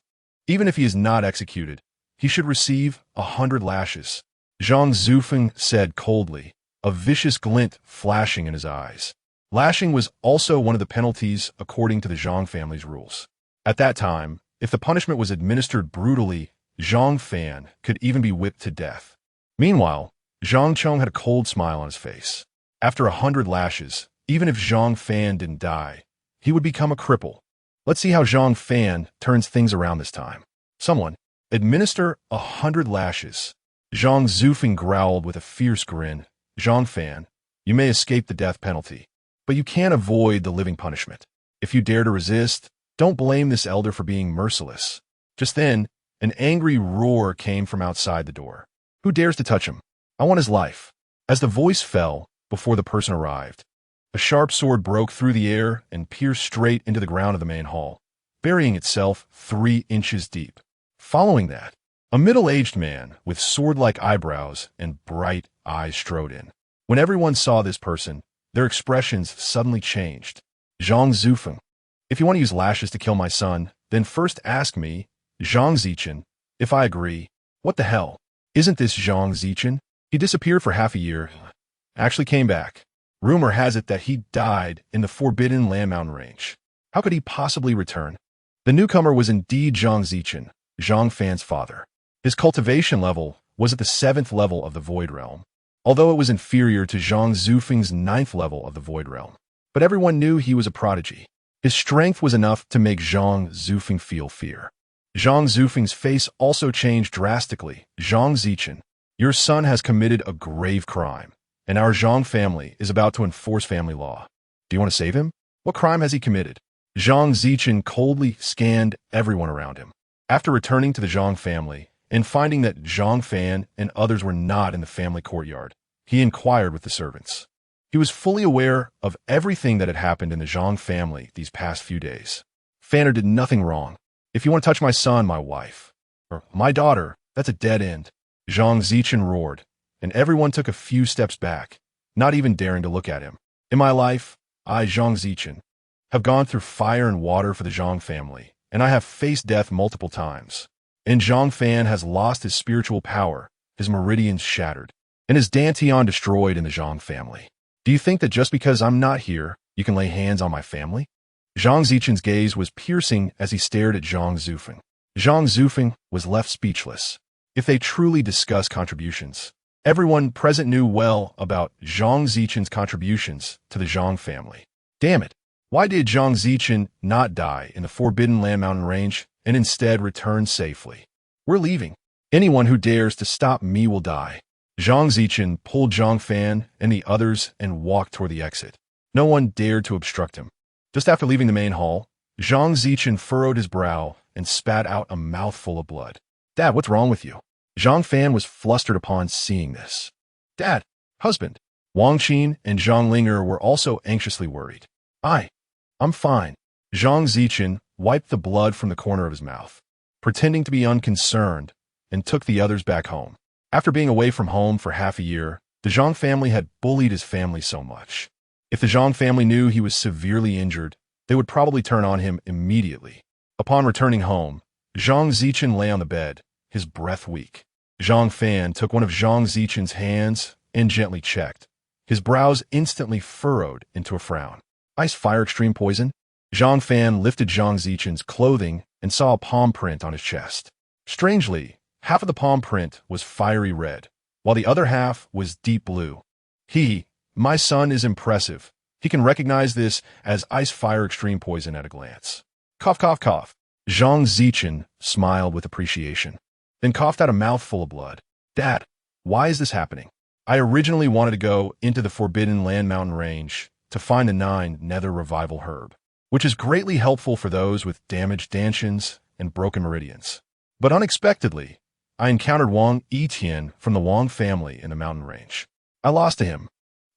Speaker 1: Even if he is not executed, he should receive 100 lashes. Zhang Zufeng said coldly, a vicious glint flashing in his eyes. Lashing was also one of the penalties according to the Zhang family's rules. At that time, if the punishment was administered brutally, Zhang Fan could even be whipped to death. Meanwhile, Zhang Chong had a cold smile on his face. After 100 lashes, even if Zhang Fan didn't die, he would become a cripple. Let's see how Zhang Fan turns things around this time. Someone, administer 100 lashes. Zhang Zufeng growled with a fierce grin. Zhang Fan, you may escape the death penalty, but you can't avoid the living punishment. If you dare to resist, don't blame this elder for being merciless. Just then, An angry roar came from outside the door. Who dares to touch him? I want his life. As the voice fell, before the person arrived, a sharp sword broke through the air and pierced straight into the ground of the main hall, burying itself 3 inches deep. Following that, a middle-aged man with sword-like eyebrows and bright eyes strode in. When everyone saw this person, their expressions suddenly changed. Zhang Zufeng. If you want to use lashes to kill my son, then first ask me, Zhang Zichen, if I agree. What the hell? Isn't this Zhang Zichen? He disappeared for half a year. Actually came back. Rumor has it that he died in the Forbidden Land Mountain Range. How could he possibly return? The newcomer was indeed Zhang Zichen, Zhang Fan's father. His cultivation level was at the 7th level of the Void Realm, although it was inferior to Zhang Zufeng's 9th level of the Void Realm. But everyone knew he was a prodigy. His strength was enough to make Zhang Zufeng feel fear. Zhang Zufeng's face also changed drastically. Zhang Zichen, your son has committed a grave crime, and our Zhang family is about to enforce family law. Do you want to save him? What crime has he committed? Zhang Zichen coldly scanned everyone around him. After returning to the Zhang family and finding that Zhang Fan and others were not in the family courtyard, he inquired with the servants. He was fully aware of everything that had happened in the Zhang family these past few days. Fanner did nothing wrong. If you want to touch my son, my wife, or my daughter, that's a dead end. Zhang Zichen roared, and everyone took a few steps back, not even daring to look at him. In my life, I, Zhang Zichen, have gone through fire and water for the Zhang family, and I have faced death multiple times. And Zhang Fan has lost his spiritual power, his meridians shattered, and his dantian destroyed in the Zhang family. Do you think that just because I'm not here, you can lay hands on my family? Zhang Zichen's gaze was piercing as he stared at Zhang Zufeng. Zhang Zufeng was left speechless. If they truly discussed contributions, everyone present knew well about Zhang Zichen's contributions to the Zhang family. Damn it! Why did Zhang Zichen not die in the Forbidden Land Mountain Range and instead return safely? We're leaving. Anyone who dares to stop me will die. Zhang Zichen pulled Zhang Fan and the others and walked toward the exit. No one dared to obstruct him. Just after leaving the main hall, Zhang Zichen furrowed his brow and spat out a mouthful of blood. Dad, what's wrong with you? Zhang Fan was flustered upon seeing this. Dad, husband. Wang Qin and Zhang Linger were also anxiously worried. I'm fine. Zhang Zichen wiped the blood from the corner of his mouth, pretending to be unconcerned, and took the others back home. After being away from home for half a year, the Zhang family had bullied his family so much. If the Zhang family knew he was severely injured, they would probably turn on him immediately. Upon returning home, Zhang Zichen lay on the bed, his breath weak. Zhang Fan took one of Zhang Zichen's hands and gently checked. His brows instantly furrowed into a frown. Ice fire extreme poison? Zhang Fan lifted Zhang Zichen's clothing and saw a palm print on his chest. Strangely, half of the palm print was fiery red, while the other half was deep blue. My son is impressive. He can recognize this as ice fire extreme poison at a glance. Cough, cough, cough. Zhang Zichen smiled with appreciation, then coughed out a mouthful of blood. Dad, why is this happening? I originally wanted to go into the Forbidden Land Mountain Range to find the 9 Nether Revival Herb, which is greatly helpful for those with damaged dantians and broken meridians. But unexpectedly, I encountered Wang Yitian from the Wang family in the mountain range. I lost to him,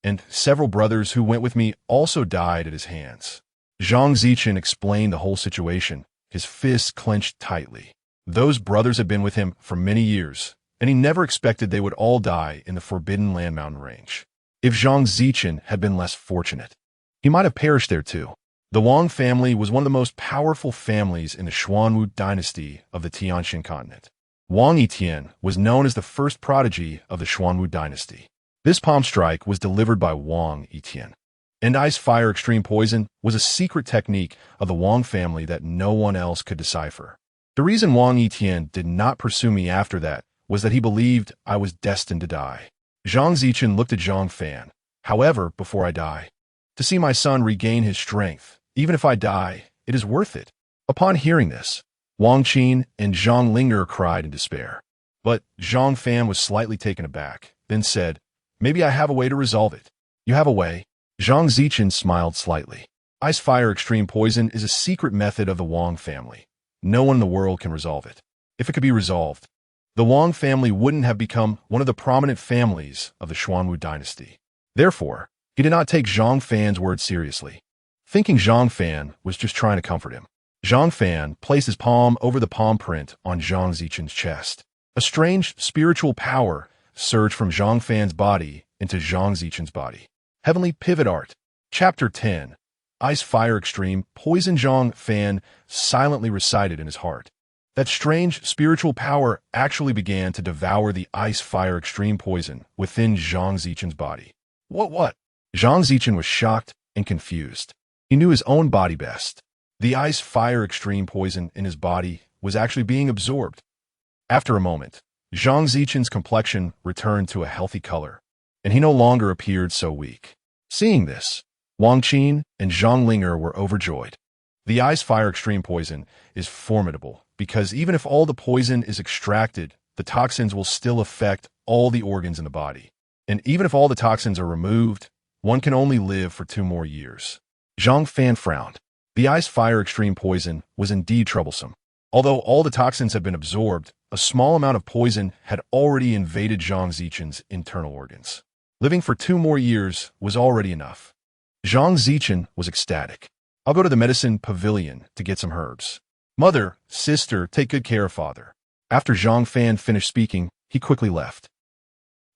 Speaker 1: and several brothers who went with me also died at his hands. Zhang Zichen explained the whole situation, his fists clenched tightly. Those brothers had been with him for many years, and he never expected they would all die in the Forbidden Land Mountain Range. If Zhang Zichen had been less fortunate, he might have perished there too. The Wang family was one of the most powerful families in the Xuanhuang dynasty of the Tianxin continent. Wang Yitian was known as the first prodigy of the Xuanhuang dynasty. This palm strike was delivered by Wang Yitian, and ice fire extreme poison was a secret technique of the Wang family that no one else could decipher. The reason Wang Yitian did not pursue me after that was that he believed I was destined to die. Zhang Zichen looked at Zhang Fan. However, before I die, to see my son regain his strength, even if I die, it is worth it. Upon hearing this, Wang Qin and Zhang Linger cried in despair. But Zhang Fan was slightly taken aback, then said, maybe I have a way to resolve it. You have a way? Zhang Zichen smiled slightly. Ice fire extreme poison is a secret method of the Wang family. No one in the world can resolve it. if it could be resolved, the Huang family wouldn't have become one of the prominent families of the Xuanhuang dynasty. Therefore, he did not take Zhang Fan's word seriously, thinking Zhang Fan was just trying to comfort him. Zhang Fan placed his palm over the palm print on Zhang Zichen's chest. A strange spiritual power surged from Zhang Fan's body into Zhang Zichen's body. Heavenly Pivot Art. Chapter 10. Ice Fire Extreme Poison. Zhang Fan silently recited in his heart. That strange spiritual power actually began to devour the ice fire extreme poison within Zhang Zichen's body. What? Zhang Zichen was shocked and confused. He knew his own body best. The ice fire extreme poison in his body was actually being absorbed. After a moment, Zhang Zichen's complexion returned to a healthy color, and he no longer appeared so weak. Seeing this, Wang Qin and Zhang Linger were overjoyed. The ice fire extreme poison is formidable because even if all the poison is extracted, the toxins will still affect all the organs in the body. And even if all the toxins are removed, one can only live for 2 more years. Zhang Fan frowned. The ice fire extreme poison was indeed troublesome. Although all the toxins had been absorbed, a small amount of poison had already invaded Zhang Zichen's internal organs. Living for 2 more years was already enough. Zhang Zichen was ecstatic. I'll go to the medicine pavilion to get some herbs. Mother, sister, take good care of father. After Zhang Fan finished speaking, he quickly left.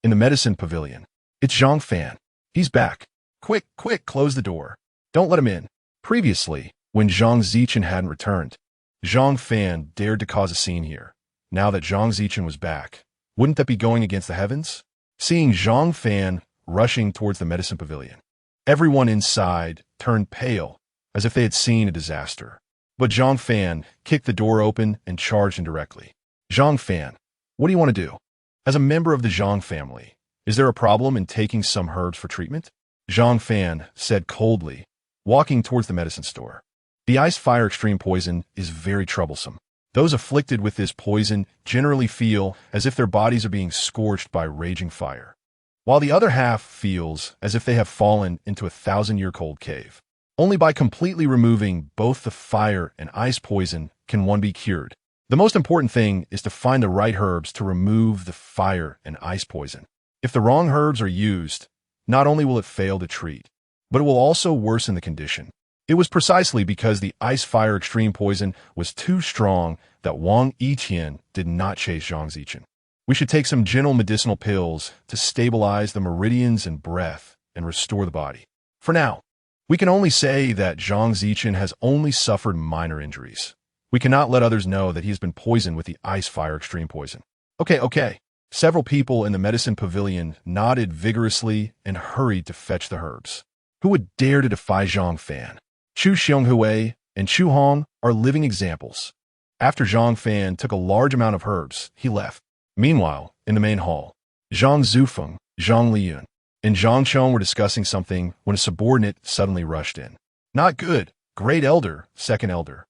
Speaker 1: In the medicine pavilion, it's Zhang Fan. He's back. Quick, close the door. Don't let him in. Previously, when Zhang Zichen hadn't returned, Zhang Fan dared to cause a scene here. Now that Zhang Zichen was back, wouldn't that be going against the heavens? Seeing Zhang Fan rushing towards the medicine pavilion, everyone inside turned pale as if they had seen a disaster. But Zhang Fan kicked the door open and charged in directly. Zhang Fan, what do you want to do? As a member of the Zhang family, is there a problem in taking some herbs for treatment? Zhang Fan said coldly, walking towards the medicine store. The ice fire extreme poison is very troublesome. Those afflicted with this poison generally feel as if their bodies are being scorched by raging fire, while the other half feels as if they have fallen into a 1,000-year cold cave. Only by completely removing both the fire and ice poison can one be cured. The most important thing is to find the right herbs to remove the fire and ice poison. If the wrong herbs are used, not only will it fail to treat, but it will also worsen the condition. It was precisely because the ice fire extreme poison was too strong that Wang Yiqian did not chase Zhang Zichen. We should take some gentle medicinal pills to stabilize the meridians and breath and restore the body. For now, we can only say that Zhang Zichen has only suffered minor injuries. We cannot let others know that he has been poisoned with the ice fire extreme poison. Okay. Several people in the medicine pavilion nodded vigorously and hurried to fetch the herbs. Who would dare to defy Zhang Fan? Chu Xionghui and Chu Hong are living examples. After Zhang Fan took a large amount of herbs, he left. Meanwhile, in the main hall, Zhang Zufeng, Zhang Liyun, and Zhang Chong were discussing something when a subordinate suddenly rushed in. Not good. Great elder, second elder.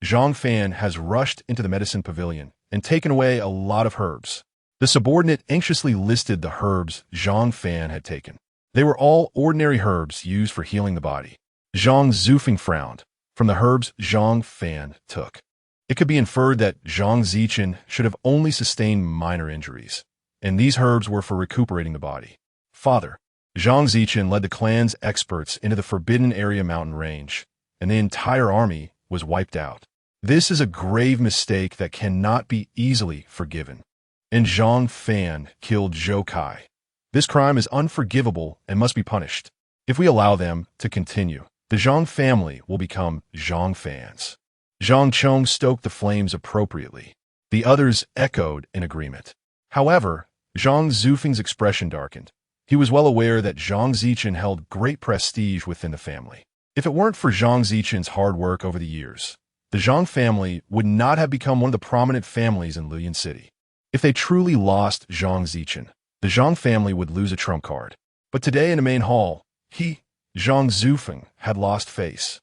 Speaker 1: Zhang Fan has rushed into the medicine pavilion and taken away a lot of herbs. The subordinate anxiously listed the herbs Zhang Fan had taken. They were all ordinary herbs used for healing the body. Zhang Zufeng frowned from the herbs Zhang Fan took. It could be inferred that Zhang Zichen should have only sustained minor injuries, and these herbs were for recuperating the body. Father, Zhang Zichen led the clan's experts into the Forbidden Area mountain range, and the entire army was wiped out. This is a grave mistake that cannot be easily forgiven. And Zhang Fan killed Zhou Kai. This crime is unforgivable and must be punished. If we allow them to continue, the Zhang family will become Zhang Fans. Zhang Chong stoked the flames appropriately. The others echoed in agreement. However, Zhang Zufeng's expression darkened. He was well aware that Zhang Zichen held great prestige within the family. If it weren't for Zhang Zichen's hard work over the years, the Zhang family would not have become one of the prominent families in Luoyang City. If they truly lost Zhang Zichen, the Zhang family would lose a trump card. But today in the main hall, Zhang Zufeng, had lost face.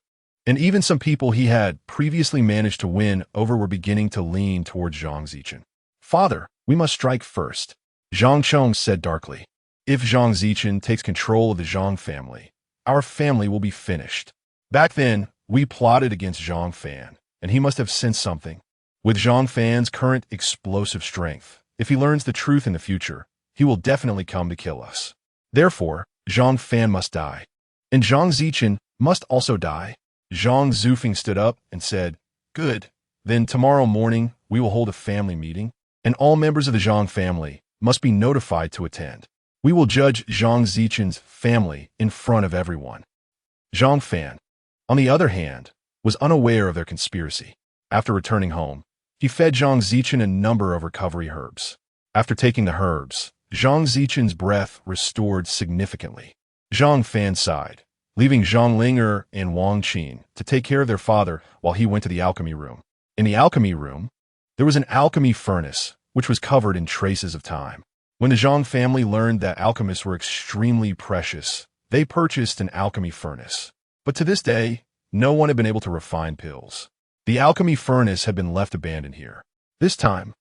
Speaker 1: And even some people he had previously managed to win over were beginning to lean towards Zhang Zichen. Father, we must strike first, Zhang Chong said darkly. If Zhang Zichen takes control of the Zhang family, our family will be finished. Back then, we plotted against Zhang Fan, and he must have sensed something. With Zhang Fan's current explosive strength, if he learns the truth in the future, he will definitely come to kill us. Therefore, Zhang Fan must die. And Zhang Zichen must also die. Zhang Zufeng stood up and said, "Good. Then tomorrow morning we will hold a family meeting, and all members of the Zhang family must be notified to attend. We will judge Zhang Zichen's family in front of everyone." Zhang Fan, on the other hand, was unaware of their conspiracy. After returning home, he fed Zhang Zichen a number of recovery herbs. After taking the herbs, Zhang Zichen's breath restored significantly. Zhang Fan sighed, leaving Zhang Linger and Wang Qin to take care of their father while he went to the alchemy room. In the alchemy room, there was an alchemy furnace, which was covered in traces of time. When the Zhang family learned that alchemists were extremely precious, they purchased an alchemy furnace. But to this day, no one had been able to refine pills. The alchemy furnace had been left abandoned here. This time,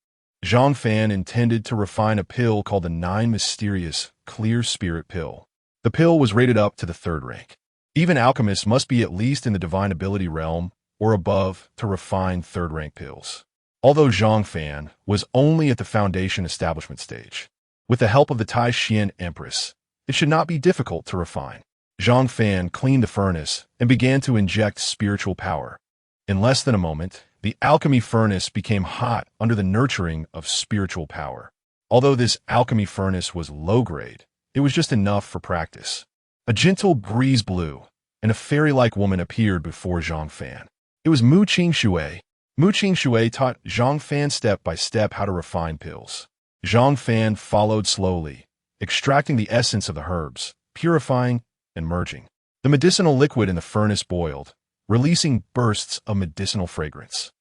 Speaker 1: Zhang Fan intended to refine a pill called the 9 Mysterious Clear Spirit Pill. The pill was rated up to the 3rd rank. Even alchemists must be at least in the divine ability realm or above to refine 3rd rank pills. Although Zhang Fan was only at the foundation establishment stage, with the help of the Tai Xian Empress, it should not be difficult to refine. Zhang Fan cleaned the furnace and began to inject spiritual power. In less than a moment, the alchemy furnace became hot under the nurturing of spiritual power. Although this alchemy furnace was low grade, it was just enough for practice. A gentle breeze blew, and a fairy-like woman appeared before Zhang Fan. It was Mu Qingxue. Mu Qingxue taught Zhang Fan step by step how to refine pills. Zhang Fan followed slowly, extracting the essence of the herbs, purifying and merging. The medicinal liquid in the furnace boiled, releasing bursts of medicinal fragrance.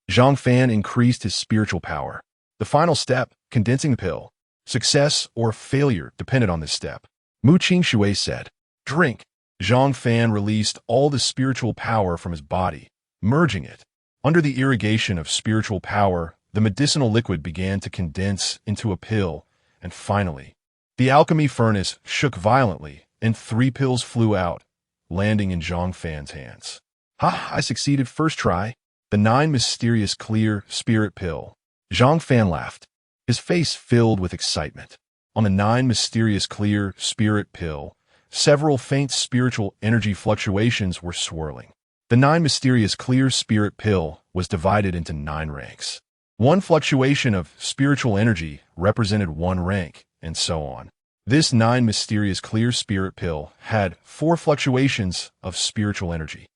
Speaker 1: Zhang Fan increased his spiritual power. The final step, condensing the pill. Success or failure depended on this step. Mu Qingxue said, "Drink." Zhang Fan released all the spiritual power from his body, merging it. Under the irrigation of spiritual power, the medicinal liquid began to condense into a pill, and finally, the alchemy furnace shook violently, and 3 pills flew out, landing in Zhang Fan's hands. "Ha, I succeeded first try. The 9 Mysterious Clear Spirit Pill." Zhang Fan laughed, his face filled with excitement. On the 9 Mysterious Clear Spirit Pill, several faint spiritual energy fluctuations were swirling. The 9 Mysterious Clear Spirit Pill was divided into 9 ranks. One fluctuation of spiritual energy represented 1 rank, and so on. This 9 Mysterious Clear Spirit Pill had 4 fluctuations of spiritual energy.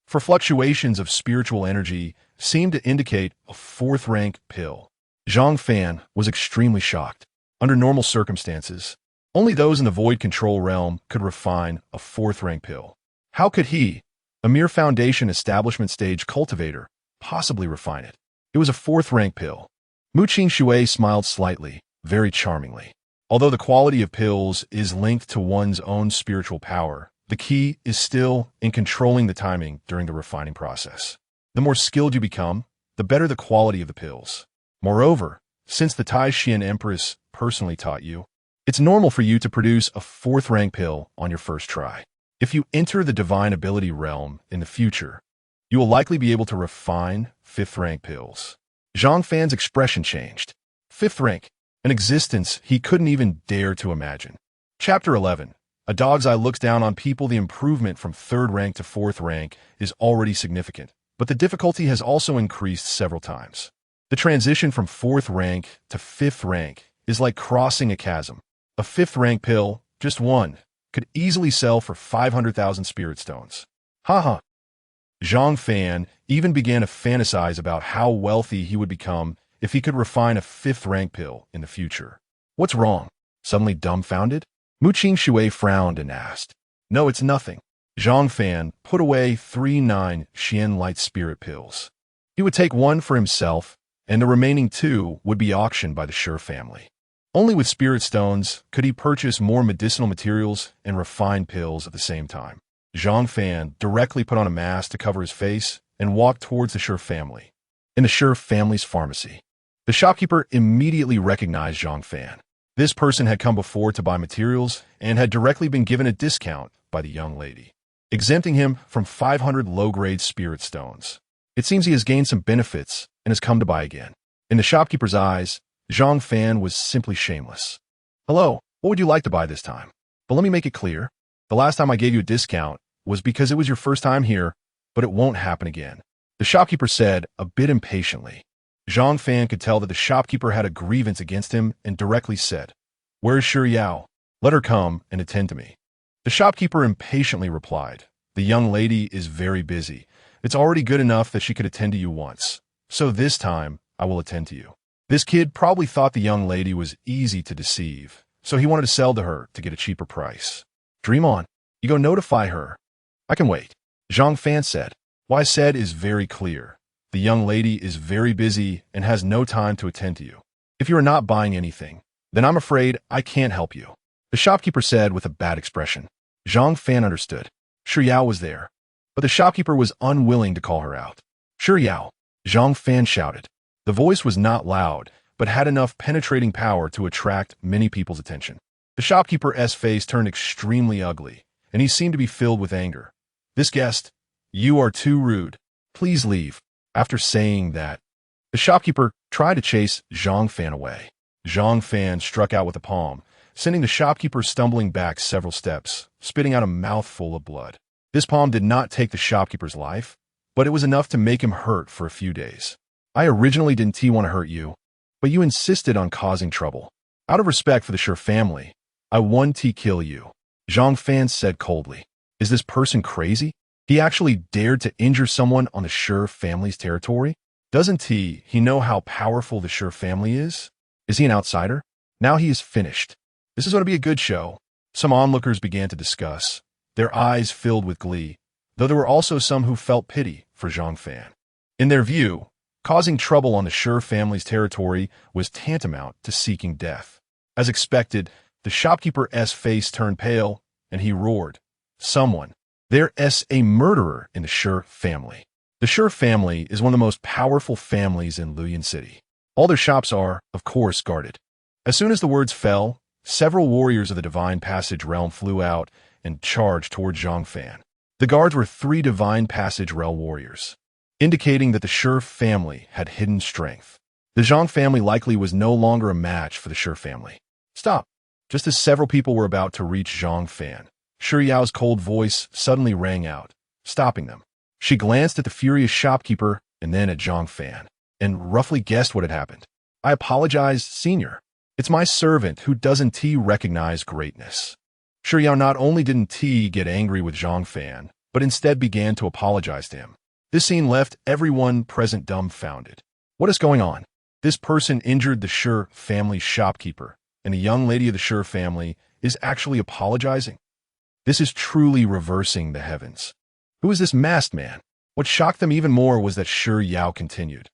Speaker 1: For fluctuations of spiritual energy seemed to indicate a 4th rank pill. Zhang Fan was extremely shocked. Under normal circumstances, only those in the void control realm could refine a 4th rank pill. How could he, a mere foundation establishment stage cultivator, possibly refine it? It was a 4th rank pill. Mu Qingxue smiled slightly, very charmingly. Although the quality of pills is linked to one's own spiritual power, the key is still in controlling the timing during the refining process. The more skilled you become, the better the quality of the pills. Moreover, since the Tai Xian Empress personally taught you, it's normal for you to produce a 4th rank pill on your first try. If you enter the divine ability realm in the future, you will likely be able to refine 5th rank pills. Zhang Fan's expression changed. 5th rank, an existence he couldn't even dare to imagine. Chapter 11. A dog's eye looks down on people. The improvement from 3rd rank to 4th rank is already significant, but the difficulty has also increased several times. The transition from 4th rank to 5th rank is like crossing a chasm. A 5th rank pill, just one, could easily sell for 500,000 spirit stones. Haha. Zhang Fan even began to fantasize about how wealthy he would become if he could refine a 5th rank pill in the future. What's wrong? Suddenly dumbfounded? Mu Qingxue frowned and asked. No, it's nothing. Zhang Fan put away 3 9 Xian light spirit pills. He would take 1 for himself, and the remaining 2 would be auctioned by the Shi family. Only with spirit stones could he purchase more medicinal materials and refine pills at the same time. Zhang Fan directly put on a mask to cover his face and walked towards the Shi family. In the Shi family's pharmacy, the shopkeeper immediately recognized Zhang Fan. This person had come before to buy materials and had directly been given a discount by the young lady, exempting him from 500 low-grade spirit stones. It seems he has gained some benefits and has come to buy again. In the shopkeeper's eyes, Zhang Fan was simply shameless. Hello, what would you like to buy this time? But let me make it clear. The last time I gave you a discount was because it was your first time here, but it won't happen again. The shopkeeper said, a bit impatiently. Zhang Fan could tell that the shopkeeper had a grievance against him and directly said, Where is Xuanhuang? Let her come and attend to me. The shopkeeper impatiently replied, The young lady is very busy. It's already good enough that she could attend to you once. So this time, I will attend to you. This kid probably thought the young lady was easy to deceive, so he wanted to sell to her to get a cheaper price. Dream on. You go notify her. I can wait. Zhang Fan said. What I said is very clear. The young lady is very busy and has no time to attend to you. If you are not buying anything, then I'm afraid I can't help you. The shopkeeper said with a bad expression. Zhang Fan understood. Xuanhuang was there, but the shopkeeper was unwilling to call her out. Xuanhuang, Zhang Fan shouted. The voice was not loud, but had enough penetrating power to attract many people's attention. The shopkeeper's face turned extremely ugly, and he seemed to be filled with anger. This guest, you are too rude. Please leave. After saying that, the shopkeeper tried to chase Zhang Fan away. Zhang Fan struck out with a palm, sending the shopkeeper stumbling back several steps, spitting out a mouthful of blood. This palm did not take the shopkeeper's life, but it was enough to make him hurt for a few days. I originally didn't want to hurt you, but you insisted on causing trouble. Out of respect for the Shi family, I want to kill you. Zhang Fan said coldly. Is this person crazy? He actually dared to injure someone on the Shi family's territory? Doesn't he know how powerful the Shi family is? Is he an outsider? Now he is finished. This is going to be a good show. Some onlookers began to discuss, their eyes filled with glee, though there were also some who felt pity for Zhang Fan. In their view, causing trouble on the Shi family's territory was tantamount to seeking death. As expected, the shopkeeper's face turned pale, and he roared, Someone! There's a murderer in the Shi family. The Shi family is one of the most powerful families in Luyin City. All their shops are, of course, guarded. As soon as the words fell, several warriors of the Divine Passage realm flew out and charged toward Zhang Fan. The guards were 3 Divine Passage realm warriors, indicating that the Shi family had hidden strength. The Zhang family likely was no longer a match for the Shi family. Stop! Just as several people were about to reach Zhang Fan, Xuanhuang's cold voice suddenly rang out, stopping them. She glanced at the furious shopkeeper and then at Zhang Fan, and roughly guessed what had happened. I apologize, senior. It's my servant who doesn't recognize greatness. Xuanhuang not only didn't get angry with Zhang Fan, but instead began to apologize to him. This scene left everyone present dumbfounded. What is going on? This person injured the Shi family shopkeeper, and a young lady of the Shi family is actually apologizing. This is truly reversing the heavens. Who is this masked man? What shocked them even more was that Xuanhuang continued.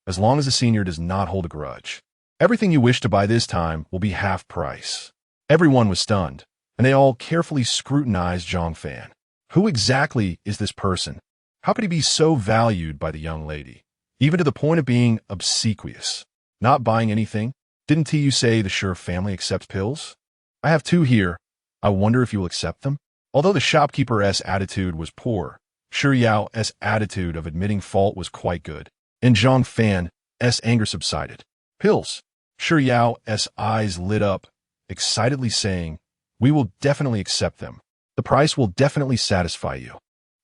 Speaker 1: As long as the senior does not hold a grudge, everything you wish to buy this time will be half price. Everyone was stunned, and they all carefully scrutinized Zhang Fan. Who exactly is this person? How could he be so valued by the young lady, even to the point of being obsequious? Not buying anything? Didn't you say the Shi family accepts pills? I have 2 here. I wonder if you will accept them? Although the shopkeeper's attitude was poor, Xuanhuang's attitude of admitting fault was quite good, and Zhang Fan's anger subsided. Pills! Xuanhuang's eyes lit up, excitedly saying, We will definitely accept them. The price will definitely satisfy you.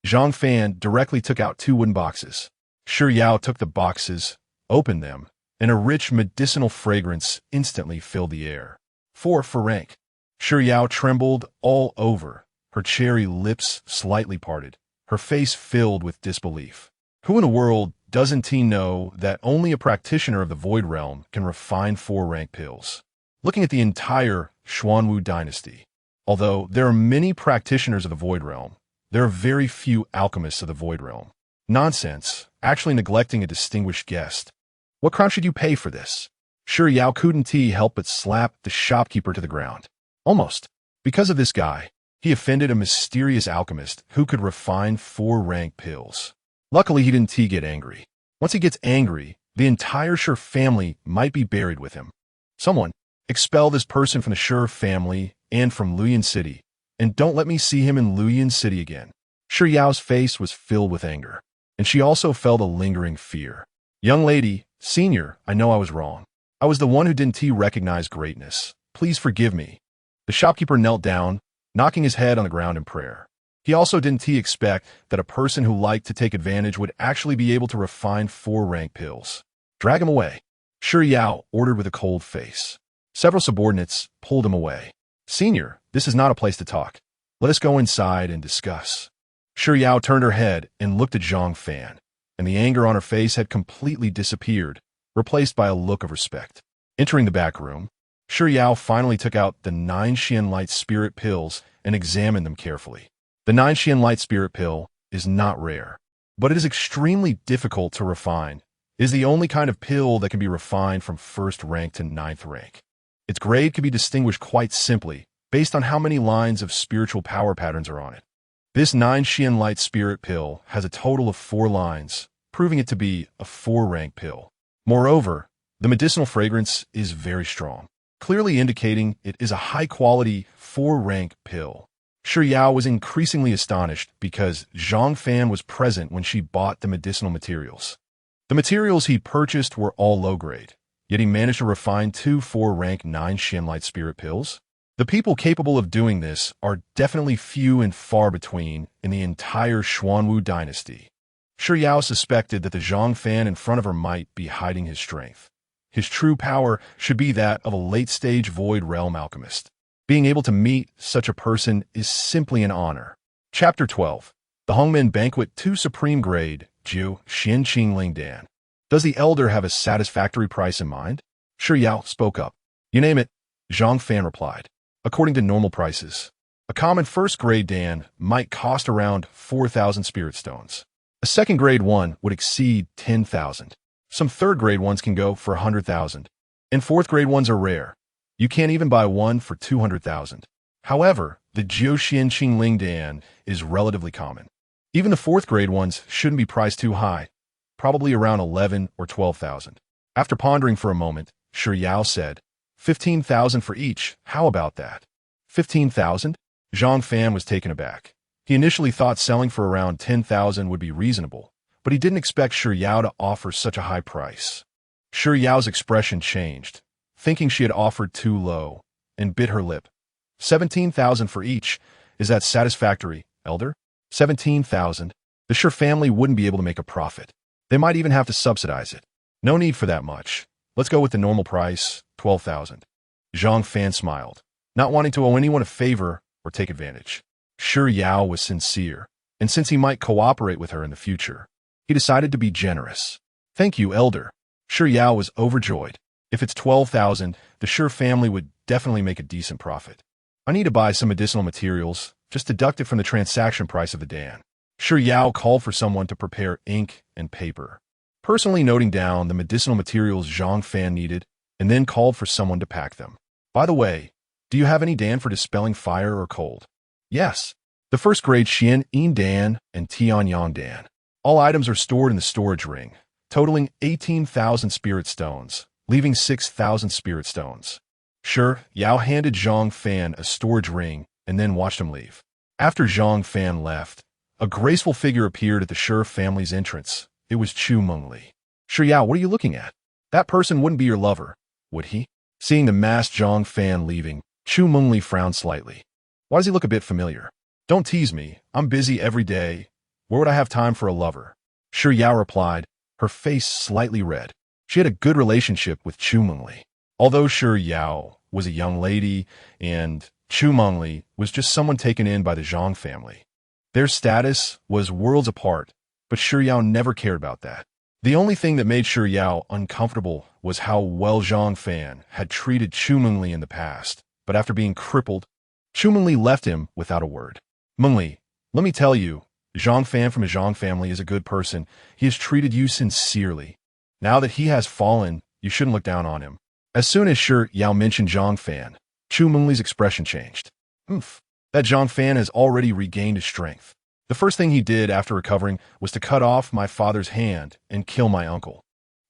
Speaker 1: Zhang Fan directly took out 2 wooden boxes. Xuanhuang took the boxes, opened them, and a rich medicinal fragrance instantly filled the air. 4 for rank. Xuanhuang trembled all over, her cherry lips slightly parted, her face filled with disbelief. Who in the world doesn't know that only a practitioner of the Void Realm can refine 4-rank pills? Looking at the entire Xuanhuang dynasty, although there are many practitioners of the Void Realm, there are very few alchemists of the Void Realm. Nonsense, actually neglecting a distinguished guest. What crown should you pay for this? Xuanhuang couldn't help but slap the shopkeeper to the ground. Almost. Because of this guy, he offended a mysterious alchemist who could refine 4-rank pills. Luckily, he didn't get angry. Once he gets angry, the entire Shi family might be buried with him. Someone, expel this person from the Shi family and from Luyin City, and don't let me see him in Luyin City again. Xuanhuang's face was filled with anger, and she also felt a lingering fear. Young lady, senior, I know I was wrong. I was the one who didn't recognize greatness. Please forgive me. The shopkeeper knelt down, knocking his head on the ground in prayer. He also didn't expect that a person who liked to take advantage would actually be able to refine 4-rank pills. Drag him away. Shi Yao ordered with a cold face. Several subordinates pulled him away. Senior, this is not a place to talk. Let us go inside and discuss. Shi Yao turned her head and looked at Zhang Fan, and the anger on her face had completely disappeared, replaced by a look of respect. Entering the back room, Shi Yao finally took out the 9 Xian Light Spirit pills and examined them carefully. The 9 Xian Light Spirit pill is not rare, but it is extremely difficult to refine. It is the only kind of pill that can be refined from 1st rank to 9th rank. Its grade can be distinguished quite simply based on how many lines of spiritual power patterns are on it. This 9 Xian Light Spirit pill has a total of 4 lines, proving it to be a 4-rank pill. Moreover, the medicinal fragrance is very strong, clearly indicating it is a high-quality 4-rank pill. Shi Yao was increasingly astonished because Zhang Fan was present when she bought the medicinal materials. The materials he purchased were all low-grade, yet he managed to refine 2 4-rank 9 Xian Light Spirit pills. The people capable of doing this are definitely few and far between in the entire Xuanhuang dynasty. Shi Yao suspected that the Zhang Fan in front of her might be hiding his strength. His true power should be that of a late-stage Void Realm alchemist. Being able to meet such a person is simply an honor. Chapter 12. The Hongmen Banquet 2 Supreme Grade, Jiu, Xian Qing Ling Dan. Does the elder have a satisfactory price in mind? Shi Yao spoke up. You name it, Zhang Fan replied. According to normal prices, a common 1st grade Dan might cost around 4,000 spirit stones. A 2nd grade one would exceed 10,000. Some 3rd grade ones can go for 100,000. And 4th grade ones are rare. You can't even buy one for 200,000. However, the Jiuxian Qingling Dan is relatively common. Even the 4th grade ones shouldn't be priced too high, probably around 11 or 12,000. After pondering for a moment, Shi Yao said, 15,000 for each, how about that? 15,000? Zhang Fan was taken aback. He initially thought selling for around 10,000 would be reasonable, but he didn't expect Shi Yao to offer such a high price. Shi Yao's expression changed, thinking she had offered too low, and bit her lip. 17,000 for each. Is that satisfactory, elder? 17,000. The Shi family wouldn't be able to make a profit. They might even have to subsidize it. No need for that much. Let's go with the normal price, 12,000. Zhang Fan smiled, not wanting to owe anyone a favor or take advantage. Shi Yao was sincere, and since he might cooperate with her in the future, he decided to be generous. Thank you, elder. Shi Yao was overjoyed. If it's 12,000, the Shi family would definitely make a decent profit. I need to buy some medicinal materials, just deduct it from the transaction price of the Dan. Shi Yao called for someone to prepare ink and paper, personally noting down the medicinal materials Zhang Fan needed, and then called for someone to pack them. By the way, do you have any Dan for dispelling fire or cold? Yes. The 1st grade Xian Yin Dan and Tianyang Dan. All items are stored in the storage ring, totaling 18,000 spirit stones, leaving 6,000 spirit stones. Shi Yao handed Zhang Fan a storage ring and then watched him leave. After Zhang Fan left, a graceful figure appeared at the Shi family's entrance. It was Chu Mengli. Shi Yao, what are you looking at? That person wouldn't be your lover, would he? Seeing the masked Zhang Fan leaving, Chu Mengli frowned slightly. Why does he look a bit familiar? Don't tease me. I'm busy every day. Where would I have time for a lover? Shi Yao replied, her face slightly red. She had a good relationship with Chu Mengli. Although Shi Yao was a young lady and Chu Mengli was just someone taken in by the Zhang family, their status was worlds apart, but Shi Yao never cared about that. The only thing that made Shi Yao uncomfortable was how well Zhang Fan had treated Chu Mengli in the past, but after being crippled, Chu Mengli left him without a word. Mengli, let me tell you, Zhang Fan from his Zhang family is a good person. He has treated you sincerely. Now that he has fallen, you shouldn't look down on him. As soon as Shi Yao mentioned Zhang Fan, Chu Mengli's expression changed. That Zhang Fan has already regained his strength. The first thing he did after recovering was to cut off my father's hand and kill my uncle.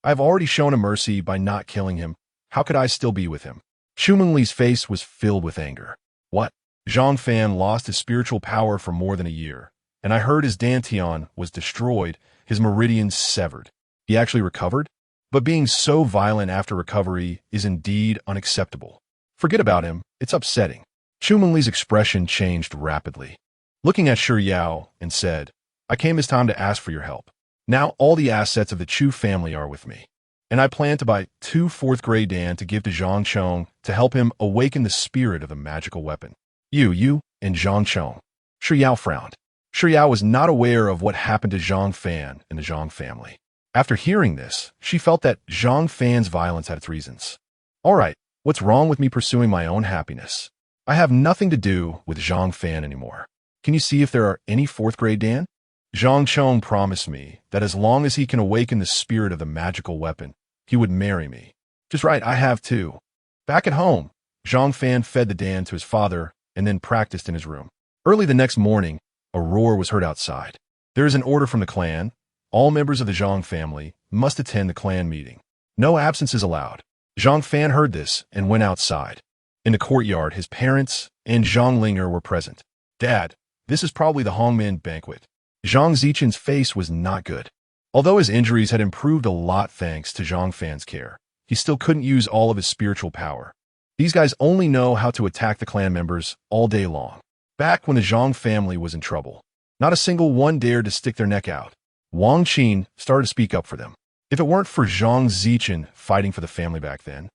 Speaker 1: I have already shown him mercy by not killing him. How could I still be with him? Chu Mengli's face was filled with anger. What? Zhang Fan lost his spiritual power for more than a year, and I heard his dantian was destroyed, his meridians severed. He actually recovered? But being so violent after recovery is indeed unacceptable. Forget about him, it's upsetting. Xuanhuang's expression changed rapidly, looking at Shi Yao and said, I came this time to ask for your help. Now all the assets of the Chu family are with me, and I plan to buy 2 4th-grade Dan to give to Zhang Chong to help him awaken the spirit of the magical weapon. You, and Zhang Chong. Shi Yao frowned. Shi Yao was not aware of what happened to Zhang Fan and the Zhang family. After hearing this, she felt that Zhang Fan's violence had its reasons. All right, what's wrong with me pursuing my own happiness? I have nothing to do with Zhang Fan anymore. Can you see if there are any 4th-grade Dan? Zhang Chong promised me that as long as he can awaken the spirit of the magical weapon, he would marry me. Just right, I have too. Back at home, Zhang Fan fed the Dan to his father and then practiced in his room. Early the next morning, a roar was heard outside. There is an order from the clan. All members of the Zhang family must attend the clan meeting. No absences allowed. Zhang Fan heard this and went outside. In the courtyard, his parents and Zhang Linger were present. Dad, this is probably the Hongman banquet. Zhang Zichen's face was not good. Although his injuries had improved a lot thanks to Zhang Fan's care, he still couldn't use all of his spiritual power. These guys only know how to attack the clan members all day long. Back when the Zhang family was in trouble, not a single one dared to stick their neck out. Wang Qin started to speak up for them. If it weren't for Zhang Zichen fighting for the family back then,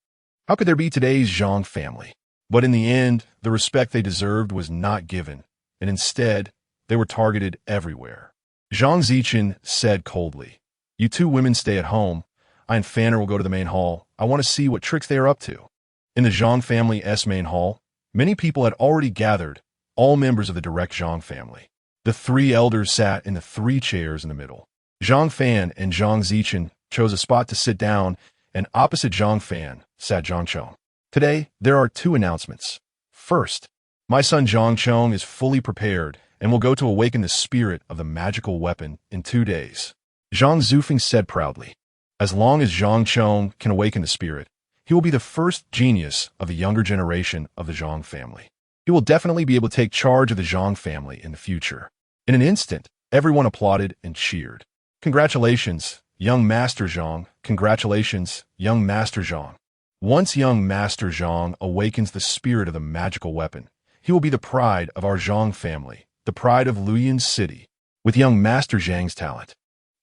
Speaker 1: how could there be today's Zhang family? But in the end, the respect they deserved was not given, and instead, they were targeted everywhere. Zhang Zichen said coldly, You 2 women stay at home. I and Fanner will go to the main hall. I want to see what tricks they are up to. In the Zhang family's main hall, many people had already gathered, all members of the direct Zhang family. The 3 elders sat in the 3 chairs in the middle. Zhang Fan and Zhang Zichen chose a spot to sit down, and opposite Zhang Fan sat Zhang Chong. Today, there are 2 announcements. First, my son Zhang Chong is fully prepared and will go to awaken the spirit of the magical weapon in 2 days. Zhang Zufeng said proudly, As long as Zhang Chong can awaken the spirit, he will be the first genius of the younger generation of the Zhang family. He will definitely be able to take charge of the Zhang family in the future. In an instant, everyone applauded and cheered. Congratulations, young Master Zhang. Congratulations, young Master Zhang. Once young Master Zhang awakens the spirit of the magical weapon, he will be the pride of our Zhang family, the pride of Luyan's city. With young Master Zhang's talent,